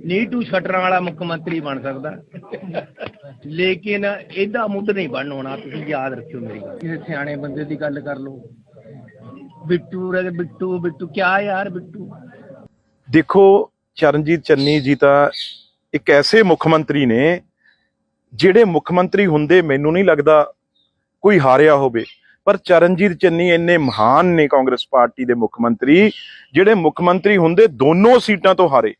ਨੀਟੂ ਸ਼ਟਰਾਂ ਵਾਲਾ ਮੁੱਖ ਮੰਤਰੀ ਬਣ ਸਕਦਾ, ਲੇਕਿਨ ਇਹਦਾ ਮੁੱਢ ਨਹੀਂ ਬਣ ਹੋਣਾ। ਤੁਸੀਂ ਯਾਦ ਰੱਖਿਓ ਮੇਰੀ ਗੱਲ। ਕਿਸੇ ਸਿਆਣੇ ਬੰਦੇ ਦੀ ਗੱਲ ਕਰ ਲਓ। ਬਿੱਟੂ ਬਿੱਟੂ ਬਿੱਟੂ ਕਿਆ ਯਾਰ ਬਿੱਟੂ। ਦੇਖੋ ਚਰਨਜੀਤ ਚੰਨੀ ਜੀ ਤਾਂ ਇੱਕ ਐਸੇ ਮੁੱਖ ਮੰਤਰੀ ਨੇ ਜਿਹੜੇ ਮੁੱਖ ਮੰਤਰੀ ਹੁੰਦੇ ਮੈਨੂੰ ਨਹੀਂ ਲੱਗਦਾ ਕੋਈ ਹਾਰਿਆ ਹੋਵੇ। ਪਰ ਚਰਨਜੀਤ ਚੰਨੀ ਇੰਨੇ ਮਹਾਨ ਨੇ ਕਾਂਗਰਸ ਪਾਰਟੀ ਦੇ ਮੁੱਖ ਮੰਤਰੀ, ਜਿਹੜੇ ਮੁੱਖ ਮੰਤਰੀ ਹੁੰਦੇ ਦੋਨੋਂ ਸੀਟਾਂ ਤੋਂ ਹਾਰੇ।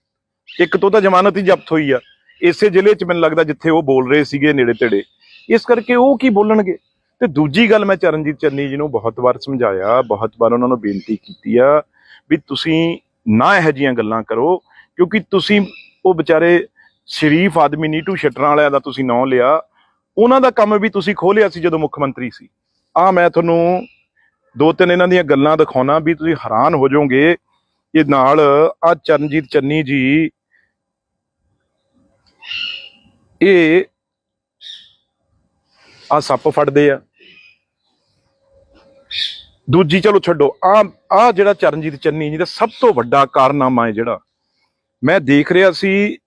ਇੱਕ ਤੋਂ ਤਾਂ ਜ਼ਮਾਨਤ ਹੀ ਜ਼ਬਤ ਹੋਈ ਆ ਇਸੇ ਜ਼ਿਲ੍ਹੇ 'ਚ, ਮੈਨੂੰ ਲੱਗਦਾ ਜਿੱਥੇ ਉਹ ਬੋਲ ਰਹੇ ਸੀਗੇ ਨੇੜੇ ਤੇੜੇ। ਇਸ ਕਰਕੇ ਉਹ ਕੀ ਬੋਲਣਗੇ। ਤੇ ਦੂਜੀ ਗੱਲ, ਮੈਂ ਚਰਨਜੀਤ ਚੰਨੀ ਜੀ ਨੂੰ ਬਹੁਤ ਵਾਰ ਸਮਝਾਇਆ, ਬਹੁਤ ਵਾਰ ਉਹਨਾਂ ਨੂੰ ਬੇਨਤੀ ਕੀਤੀ ਆ ਵੀ ਤੁਸੀਂ ਨਾ ਇਹੋ ਜਿਹੀਆਂ ਗੱਲਾਂ ਕਰੋ, ਕਿਉਂਕਿ ਤੁਸੀਂ ਉਹ ਵਿਚਾਰੇ ਸ਼ਰੀਫ ਆਦਮੀ ਨੀਟੂ ਸ਼ਟਰਾਂ ਵਾਲਿਆਂ ਦਾ ਤੁਸੀਂ ਨਾਂ ਲਿਆ, ਉਹਨਾਂ ਦਾ ਕੰਮ ਵੀ ਤੁਸੀਂ ਖੋਲਿਆ ਸੀ ਜਦੋਂ ਮੁੱਖ ਮੰਤਰੀ ਸੀ। ਮੈਂ ਤੁਹਾਨੂੰ ਦੋ ਤਿੰਨ ਇਹਨਾਂ ਦੀਆਂ ਗੱਲਾਂ ਦਿਖਾਉਣਾ ਵੀ ਤੁਸੀਂ ਹੈਰਾਨ ਹੋ ਜਾਓਗੇ। ਇਹ ਨਾਲ ਚਰਨਜੀਤ ਚੰਨੀ ਜੀ ਇਹ ਸੱਪ ਫੜਦੇ ਆ। ਦੂਜੀ ਚਲੋ ਛੱਡੋ, ਜਿਹੜਾ ਚਰਨਜੀਤ ਚੰਨੀ ਜੀ ਦਾ ਸਭ ਤੋਂ ਵੱਡਾ ਕਾਰਨਾਮਾ ਹੈ ਜਿਹੜਾ ਮੈਂ ਦੇਖ ਰਿਹਾ ਸੀ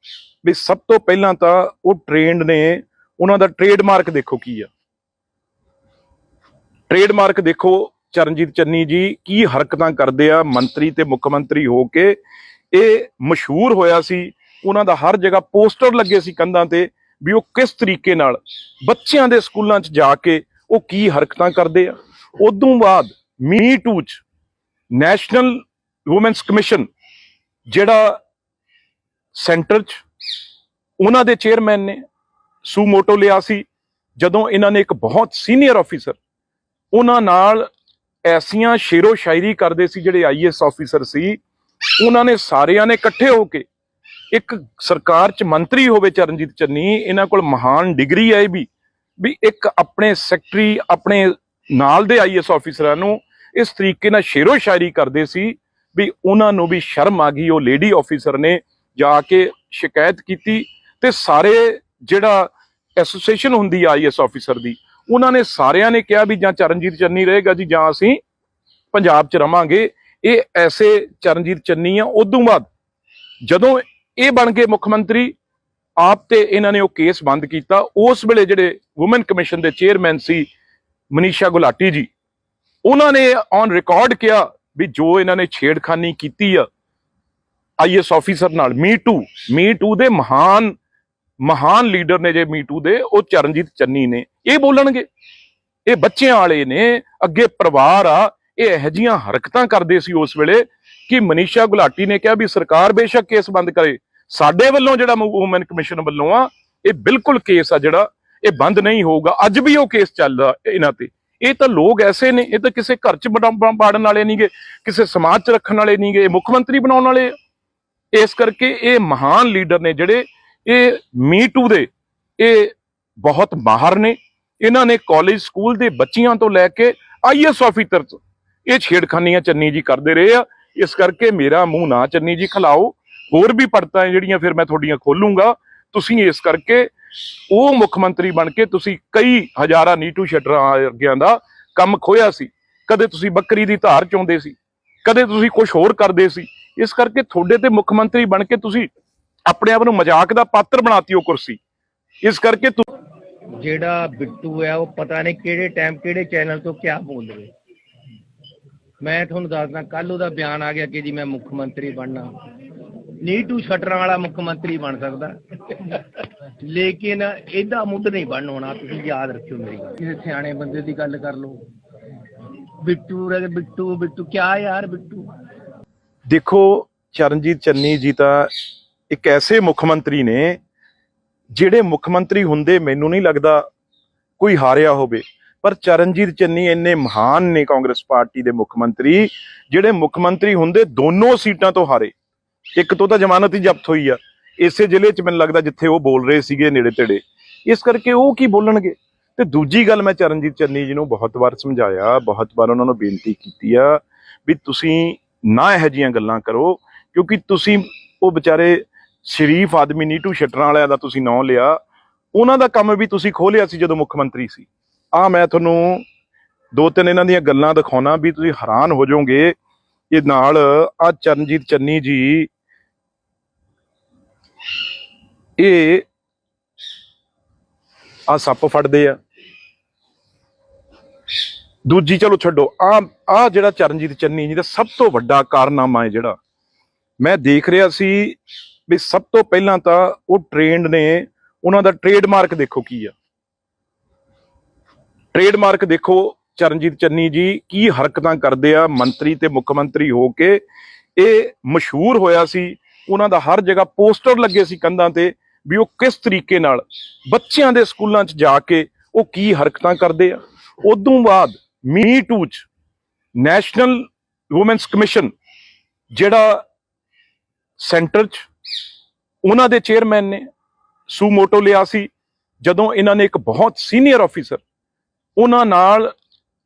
ਵੀ ਸਭ ਤੋਂ ਪਹਿਲਾਂ ਤਾਂ ਉਹ ਟ੍ਰੇਨਡ ਨੇ, ਉਹਨਾਂ ਦਾ ਟ੍ਰੇਡਮਾਰਕ ਦੇਖੋ ਕੀ ਆ। ਟ੍ਰੇਡਮਾਰਕ ਦੇਖੋ ਚਰਨਜੀਤ ਚੰਨੀ ਜੀ ਕੀ ਹਰਕਤਾਂ ਕਰਦੇ ਆ ਮੰਤਰੀ ਤੇ ਮੁੱਖ ਮੰਤਰੀ ਹੋ ਕੇ। ਇਹ ਮਸ਼ਹੂਰ ਹੋਇਆ ਸੀ, ਉਹਨਾਂ ਦਾ ਹਰ ਜਗ੍ਹਾ ਪੋਸਟਰ ਲੱਗੇ ਸੀ ਕੰਧਾਂ ਤੇ ਵੀ ਉਹ ਕਿਸ ਤਰੀਕੇ ਨਾਲ ਬੱਚਿਆਂ ਦੇ ਸਕੂਲਾਂ 'ਚ ਜਾ ਕੇ ਉਹ ਕੀ ਹਰਕਤਾਂ ਕਰਦੇ ਆ। ਉਦੋਂ ਬਾਅਦ ਮੀ ਟੂ 'ਚ ਨੈਸ਼ਨਲ ਵੂਮੈਨਸ ਕਮਿਸ਼ਨ ਜਿਹੜਾ ਸੈਂਟਰ 'ਚ ਉਹਨਾਂ ਦੇ ਚੇਅਰਮੈਨ ਨੇ ਸੂਮੋਟੋ ਲਿਆ ਸੀ, ਜਦੋਂ ਇਹਨਾਂ ਨੇ ਇੱਕ ਬਹੁਤ ਸੀਨੀਅਰ ਆਫੀਸਰ ਉਹਨਾਂ ਨਾਲ ਐਸੀਆਂ ਸ਼ੇਰੋ ਸ਼ਾਇਰੀ ਕਰਦੇ ਸੀ, ਜਿਹੜੇ ਆਈਐਸ ਆਫੀਸਰ ਸੀ, ਉਹਨਾਂ ਨੇ ਸਾਰਿਆਂ ਨੇ ਇਕੱਠੇ ਹੋ ਕੇ, ਇੱਕ ਸਰਕਾਰ 'ਚ ਮੰਤਰੀ ਹੋਵੇ ਚਰਨਜੀਤ ਚੰਨੀ, ਇਹਨਾਂ ਕੋਲ ਮਹਾਨ ਡਿਗਰੀ ਹੈ ਵੀ ਇੱਕ ਆਪਣੇ ਸੈਕਟਰੀ ਆਪਣੇ ਨਾਲ ਦੇ ਆਈਐਸ ਆਫੀਸਰਾਂ ਨੂੰ ਇਸ ਤਰੀਕੇ ਨਾਲ ਸ਼ੇਰੋ ਸ਼ਾਇਰੀ ਕਰਦੇ ਸੀ ਵੀ ਉਹਨਾਂ ਨੂੰ ਵੀ ਸ਼ਰਮ ਆ ਗਈ। ਉਹ ਲੇਡੀ ਆਫੀਸਰ ਨੇ ਜਾ ਕੇ ਸ਼ਿਕਾਇਤ ਕੀਤੀ ਤੇ ਸਾਰੇ ਜਿਹੜਾ ਐਸੋਸੀਏਸ਼ਨ ਹੁੰਦੀ ਆ ਆਈਐਸ ਆਫੀਸਰ ਦੀ, ਉਹਨਾਂ ਨੇ ਸਾਰਿਆਂ ਨੇ ਕਿਹਾ ਵੀ ਜਾਂ ਚਰਨਜੀਤ ਚੰਨੀ ਰਹੇਗਾ ਜੀ ਜਾਂ ਅਸੀਂ ਪੰਜਾਬ 'ਚ ਰਵਾਂਗੇ। ਇਹ ਐਸੇ ਚਰਨਜੀਤ ਚੰਨੀ ਆ। ਉਦੋਂ ਬਾਅਦ ਜਦੋਂ ਇਹ ਬਣ ਗਏ ਮੁੱਖ ਮੰਤਰੀ ਆਪ ਤੇ ਇਹਨਾਂ ਨੇ ਉਹ ਕੇਸ ਬੰਦ ਕੀਤਾ। ਉਸ ਵੇਲੇ ਜਿਹੜੇ ਵੂਮਨ ਕਮਿਸ਼ਨ ਦੇ ਚੇਅਰਮੈਨ ਸੀ ਮਨੀਸ਼ਾ ਗੁਲਾਟੀ ਜੀ, ਉਹਨਾਂ ਨੇ ਔਨ ਰਿਕਾਰਡ ਕਿਹਾ ਵੀ ਜੋ ਇਹਨਾਂ ਨੇ ਛੇੜਖਾਨੀ ਕੀਤੀ ਆ ਆਈਐਸ ਆਫੀਸਰ ਨਾਲ, ਮੀ ਟੂ ਦੇ ਮਹਾਨ ਲੀਡਰ ਨੇ ਜੇ ਮੀ ਟੂ ਦੇ, ਉਹ ਚਰਨਜੀਤ ਚੰਨੀ ਨੇ। ਇਹ ਬੋਲਣਗੇ, ਇਹ ਬੱਚਿਆਂ ਵਾਲੇ ਨੇ, ਅੱਗੇ ਪਰਿਵਾਰ ਆ। ਇਹ ਇਹੋ ਜਿਹੀਆਂ ਹਰਕਤਾਂ ਕਰਦੇ ਸੀ ਉਸ ਵੇਲੇ ਕਿ ਮਨੀਸ਼ਾ ਗੁਲਾਟੀ ਨੇ ਕਿਹਾ ਵੀ ਸਰਕਾਰ ਬੇਸ਼ੱਕ ਕੇਸ ਬੰਦ ਕਰੇ, ਸਾਡੇ ਵੱਲੋਂ ਜਿਹੜਾ ਵੂਮਨ ਕਮਿਸ਼ਨ ਵੱਲੋਂ ਆ ਇਹ ਬਿਲਕੁਲ ਕੇਸ ਆ ਜਿਹੜਾ ਇਹ ਬੰਦ ਨਹੀਂ ਹੋਊਗਾ। ਅੱਜ ਵੀ ਉਹ ਕੇਸ ਚੱਲਦਾ ਇਹਨਾਂ ਤੇ। ਇਹ ਤਾਂ ਲੋਕ ਐਸੇ ਨੇ, ਇਹ ਤਾਂ ਕਿਸੇ ਘਰ 'ਚ ਬਾੜਨ ਵਾਲੇ ਨਹੀਂਗੇ, ਕਿਸੇ ਸਮਾਜ 'ਚ ਰੱਖਣ ਵਾਲੇ ਨਹੀਂਗੇ, ਇਹ ਮੁੱਖ ਮੰਤਰੀ ਬਣਾਉਣ ਵਾਲੇ। ਇਸ ਕਰਕੇ ਇਹ ਮਹਾਨ ਲੀਡਰ ਨੇ ਜਿਹੜੇ ਇਹ ਮੀ ਟੂ ਦੇ ਇਹ ਬਹੁਤ ਮਾਹਰ ਨੇ। ਇਹਨਾਂ ਨੇ ਕਾਲਜ ਸਕੂਲ ਦੇ ਬੱਚਿਆਂ ਤੋਂ ਲੈ ਕੇ ਆਈਐਸ ਆਫੀਸਰ ਇਹ ਛੇੜਖਾਨੀਆਂ ਚੰਨੀ ਜੀ ਕਰਦੇ ਰਹੇ ਆ। ਇਸ ਕਰਕੇ ਮੇਰਾ ਮੂੰਹ ਨਾ ਚੰਨੀ ਜੀ ਖਿਲਾਓ, ਹੋਰ ਵੀ ਪੜਤਾਂ ਜਿਹੜੀਆਂ ਫਿਰ ਮੈਂ ਤੁਹਾਡੀਆਂ ਖੋਲੂੰਗਾ। ਤੁਸੀਂ ਇਸ ਕਰਕੇ ਉਹ ਮੁੱਖ ਮੰਤਰੀ ਬਣ ਕੇ ਤੁਸੀਂ ਕਈ ਹਜ਼ਾਰਾਂ ਨੀਟੂ ਸ਼ਟਰਾਂ ਵਰਗਿਆਂ ਦਾ ਕੰਮ ਖੋਇਆ ਸੀ। ਕਦੇ ਤੁਸੀਂ ਬੱਕਰੀ ਦੀ ਧਾਰ ਚੋਂਦੇ ਸੀ, ਕਦੇ ਤੁਸੀਂ ਕੁਝ ਹੋਰ ਕਰਦੇ ਸੀ। ਇਸ ਕਰਕੇ ਤੁਹਾਡੇ ਤੇ ਮੁੱਖ ਮੰਤਰੀ ਬਣ ਕੇ ਤੁਸੀਂ ਆਪਣੇ ਆਪ ਨੂੰ ਮਜ਼ਾਕ ਦਾ ਪਾਤਰ ਬਣਾਤੀ ਉਹ ਕੁਰਸੀ। ਇਸ ਕਰਕੇ ਜਿਹੜਾ ਬਿੱਟੂ ਹੈ ਉਹ ਪਤਾ ਨਹੀਂ ਕਿਹੜੇ ਟਾਈਮ ਕਿਹੜੇ ਚੈਨਲ ਤੋਂ ਕਿਆ ਬੋਲ ਰਹੇ। ਮੈਂ ਤੁਹਾਨੂੰ ਦੱਸਦਾ ਕੱਲ ਉਹਦਾ ਬਿਆਨ ਆ ਗਿਆ ਕਿ ਜੀ ਮੈਂ ਮੁੱਖ ਮੰਤਰੀ ਬਣਨਾ ਨੀਟੂ ਸ਼ਟਰਾਂ ਵਾਲਾ ਮੁੱਖ ਮੰਤਰੀ ਬਣ ਸਕਦਾ ਲੇਕਿਨ ਇਹਦਾ ਮੁੱਢ ਨਹੀਂ ਬਣਨ ਹੋਣਾ। ਤੁਸੀਂ ਯਾਦ ਰੱਖਿਓ ਮੇਰੀ ਗੱਲ। ਕਿਸੇ ਸਿਆਣੇ ਬੰਦੇ ਦੀ ਗੱਲ ਕਰ ਲਓ। ਬਿੱਟੂ ਬਿੱਟੂ ਬਿੱਟੂ ਕਿਆ ਯਾਰ ਬਿੱਟੂ। ਦੇਖੋ ਚਰਨਜੀਤ ਚੰਨੀ ਜੀ ਤਾਂ ਇੱਕ ਐਸੇ ਮੁੱਖ ਮੰਤਰੀ ਨੇ ਜਿਹੜੇ ਮੁੱਖ ਮੰਤਰੀ ਹੁੰਦੇ ਮੈਨੂੰ ਨਹੀਂ ਲੱਗਦਾ ਕੋਈ ਹਾਰਿਆ ਹੋਵੇ, ਪਰ ਚਰਨਜੀਤ ਚੰਨੀ ਇੰਨੇ ਮਹਾਨ ਨੇ ਕਾਂਗਰਸ ਪਾਰਟੀ ਦੇ ਮੁੱਖ ਮੰਤਰੀ ਜਿਹੜੇ ਮੁੱਖ ਮੰਤਰੀ ਹੁੰਦੇ ਦੋਨੋਂ ਸੀਟਾਂ ਤੋਂ ਹਾਰੇ। ਇੱਕ ਤੋਂ ਤਾਂ ਜ਼ਮਾਨਤ ਹੀ ਜ਼ਬਤ ਹੋਈ ਆ ਇਸੇ ਜ਼ਿਲ੍ਹੇ 'ਚ, ਮੈਨੂੰ ਲੱਗਦਾ ਜਿੱਥੇ ਉਹ ਬੋਲ ਰਹੇ ਸੀਗੇ ਨੇੜੇ ਤੇੜੇ, ਇਸ ਕਰਕੇ ਉਹ ਕੀ ਬੋਲਣਗੇ। ਤੇ ਦੂਜੀ ਗੱਲ, ਮੈਂ ਚਰਨਜੀਤ ਚੰਨੀ ਜੀ ਨੂੰ ਬਹੁਤ ਵਾਰ ਸਮਝਾਇਆ, ਬਹੁਤ ਵਾਰ ਉਹਨਾਂ ਨੂੰ ਬੇਨਤੀ ਕੀਤੀ ਆ ਵੀ ਤੁਸੀਂ ਨਾ ਇਹੋ ਜਿਹੀਆਂ ਗੱਲਾਂ ਕਰੋ, ਕਿਉਂਕਿ ਤੁਸੀਂ ਉਹ ਵਿਚਾਰੇ ਸ਼ਰੀਫ ਆਦਮੀ ਨੀਟੂ ਸ਼ਟਰਾਂ ਵਾਲਿਆਂ ਦਾ ਤੁਸੀਂ ਨਾਂ ਲਿਆ, ਉਹਨਾਂ ਦਾ ਕੰਮ ਵੀ ਤੁਸੀਂ ਖੋਲਿਆ ਸੀ ਜਦੋਂ ਮੁੱਖ ਮੰਤਰੀ ਸੀ। ਮੈਂ ਤੁਹਾਨੂੰ ਦੋ ਤਿੰਨ ਇਹਨਾਂ ਦੀਆਂ ਗੱਲਾਂ ਦਿਖਾਉਣਾ ਵੀ ਤੁਸੀਂ ਹੈਰਾਨ ਹੋ ਜਾਓਗੇ। ਇਹ ਨਾਲ ਚਰਨਜੀਤ ਚੰਨੀ ਜੀ ਇਹ ਸੱਪ ਫੜਦੇ ਆ। ਦੂਜੀ ਚਲੋ ਛੱਡੋ, ਜਿਹੜਾ ਚਰਨਜੀਤ ਚੰਨੀ ਜੀ ਦਾ ਸਭ ਤੋਂ ਵੱਡਾ ਕਾਰਨਾਮਾ ਹੈ ਜਿਹੜਾ ਮੈਂ ਦੇਖ ਰਿਹਾ ਸੀ ਵੀ ਸਭ ਤੋਂ ਪਹਿਲਾਂ ਤਾਂ ਉਹ ਟ੍ਰੇਨਡ ਨੇ, ਉਹਨਾਂ ਦਾ ਟ੍ਰੇਡਮਾਰਕ ਦੇਖੋ ਕੀ ਆ। ਟ੍ਰੇਡਮਾਰਕ ਦੇਖੋ ਚਰਨਜੀਤ ਚੰਨੀ ਜੀ ਕੀ ਹਰਕਤਾਂ ਕਰਦੇ ਆ ਮੰਤਰੀ ਤੇ ਮੁੱਖ ਮੰਤਰੀ ਹੋ ਕੇ। ਇਹ ਮਸ਼ਹੂਰ ਹੋਇਆ ਸੀ, ਉਹਨਾਂ ਦਾ ਹਰ ਜਗ੍ਹਾ ਪੋਸਟਰ ਲੱਗੇ ਸੀ ਕੰਧਾਂ ਤੇ ਵੀ ਉਹ ਕਿਸ ਤਰੀਕੇ ਨਾਲ ਬੱਚਿਆਂ ਦੇ ਸਕੂਲਾਂ 'ਚ ਜਾ ਕੇ ਉਹ ਕੀ ਹਰਕਤਾਂ ਕਰਦੇ ਆ। ਉਦੋਂ ਬਾਅਦ ਮੀ ਟੂ 'ਚ ਨੈਸ਼ਨਲ ਵੂਮੈਨਸ ਕਮਿਸ਼ਨ ਜਿਹੜਾ ਸੈਂਟਰ 'ਚ ਉਹਨਾਂ ਦੇ ਚੇਅਰਮੈਨ ਨੇ ਸੂਮੋਟੋ ਲਿਆ ਸੀ, ਜਦੋਂ ਇਹਨਾਂ ਨੇ ਇੱਕ ਬਹੁਤ ਸੀਨੀਅਰ ਆਫੀਸਰ ਉਹਨਾਂ ਨਾਲ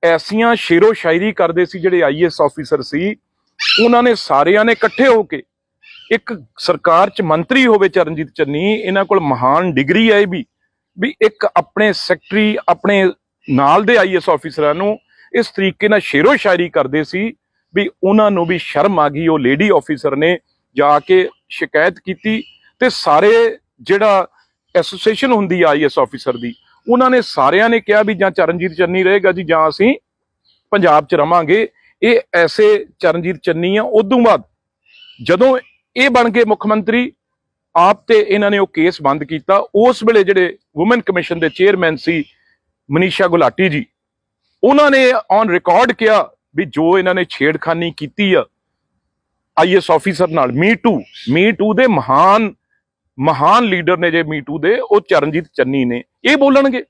ਐਸੀਆਂ ਸ਼ੇਰੋ ਸ਼ਾਇਰੀ ਕਰਦੇ ਸੀ, ਜਿਹੜੇ IAS ਆਫੀਸਰ ਸੀ, ਉਹਨਾਂ ਨੇ ਸਾਰਿਆਂ ਨੇ ਇਕੱਠੇ ਹੋ ਕੇ, ਇੱਕ ਸਰਕਾਰ 'ਚ ਮੰਤਰੀ ਹੋਵੇ ਚਰਨਜੀਤ ਚੰਨੀ, ਇਹਨਾਂ ਕੋਲ ਮਹਾਨ ਡਿਗਰੀ ਹੈ ਵੀ ਇੱਕ ਆਪਣੇ ਸੈਕਟਰੀ ਆਪਣੇ ਨਾਲ ਦੇ IAS ਆਫੀਸਰਾਂ ਨੂੰ ਇਸ ਤਰੀਕੇ ਨਾਲ ਸ਼ੇਰੋ ਸ਼ਾਇਰੀ ਕਰਦੇ ਸੀ ਵੀ ਉਹਨਾਂ ਨੂੰ ਵੀ ਸ਼ਰਮ ਆ ਗਈ। ਉਹ ਲੇਡੀ ਆਫੀਸਰ ਨੇ ਜਾ ਕੇ ਸ਼ਿਕਾਇਤ ਕੀਤੀ ਤੇ ਸਾਰੇ ਜਿਹੜਾ ਐਸੋਸੀਏਸ਼ਨ ਹੁੰਦੀ ਆ IAS ਆਫੀਸਰ ਦੀ, ਉਹਨਾਂ ਨੇ ਸਾਰਿਆਂ ਨੇ ਕਿਹਾ ਵੀ ਜਾਂ ਚਰਨਜੀਤ ਚੰਨੀ ਰਹੇਗਾ ਜੀ ਜਾਂ ਅਸੀਂ ਪੰਜਾਬ 'ਚ ਰਵਾਂਗੇ। ਇਹ ਐਸੇ ਚਰਨਜੀਤ ਚੰਨੀ ਆ। ਉਦੋਂ ਬਾਅਦ ਜਦੋਂ ਇਹ ਬਣ ਗਏ ਮੁੱਖ ਮੰਤਰੀ ਆਪ ਤੇ ਇਹਨਾਂ ਨੇ ਉਹ ਕੇਸ ਬੰਦ ਕੀਤਾ। ਉਸ ਵੇਲੇ ਜਿਹੜੇ ਵੂਮਨ ਕਮਿਸ਼ਨ ਦੇ ਚੇਅਰਮੈਨ ਸੀ ਮਨੀਸ਼ਾ ਗੁਲਾਟੀ ਜੀ, ਉਹਨਾਂ ਨੇ ਔਨ ਰਿਕਾਰਡ ਕਿਹਾ ਵੀ ਜੋ ਇਹਨਾਂ ਨੇ ਛੇੜਖਾਨੀ ਕੀਤੀ ਆ IAS ਆਫੀਸਰ ਨਾਲ, ਮੀ ਟੂ ਦੇ ਮਹਾਨ ਲੀਡਰ ਨੇ ਜੇ ਮੀ ਟੂ ਦੇ, ਉਹ ਚਰਨਜੀਤ ਚੰਨੀ ਨੇ। ਇਹ ਬੋਲਣਗੇ,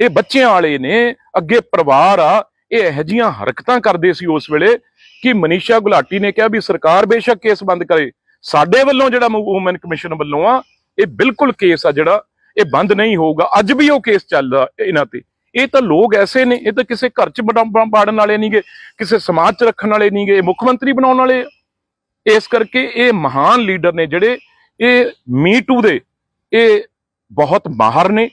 ਇਹ ਬੱਚਿਆਂ ਵਾਲੇ ਨੇ, ਅੱਗੇ ਪਰਿਵਾਰ ਆ। ਇਹ ਇਹੋ ਜਿਹੀਆਂ ਹਰਕਤਾਂ ਕਰਦੇ ਸੀ ਉਸ ਵੇਲੇ ਕਿ ਮਨੀਸ਼ਾ ਗੁਲਾਟੀ ਨੇ ਕਿਹਾ ਵੀ ਸਰਕਾਰ ਬੇਸ਼ੱਕ ਕੇਸ ਬੰਦ ਕਰੇ, ਸਾਡੇ ਵੱਲੋਂ ਜਿਹੜਾ ਵੂਮਨ ਕਮਿਸ਼ਨ ਵੱਲੋਂ ਆ ਇਹ ਬਿਲਕੁਲ ਕੇਸ ਆ ਜਿਹੜਾ ਇਹ ਬੰਦ ਨਹੀਂ ਹੋਊਗਾ। ਅੱਜ ਵੀ ਉਹ ਕੇਸ ਚੱਲਦਾ ਇਹਨਾਂ ਤੇ। ਇਹ ਤਾਂ ਲੋਕ ਐਸੇ ਨੇ, ਇਹ ਤਾਂ ਕਿਸੇ ਘਰ 'ਚ ਬਾੜਨ ਵਾਲੇ ਨਹੀਂਗੇ, ਕਿਸੇ ਸਮਾਜ 'ਚ ਰੱਖਣ ਵਾਲੇ ਨਹੀਂਗੇ, ਇਹ ਮੁੱਖ ਮੰਤਰੀ ਬਣਾਉਣ ਵਾਲੇ। ਇਸ ਕਰਕੇ ਇਹ ਮਹਾਨ ਲੀਡਰ ਨੇ ਜਿਹੜੇ ਇਹ ਮੀ ਟੂ ਦੇ, ਇਹ ਬਹੁਤ ਮਾਹਰ ਨੇ।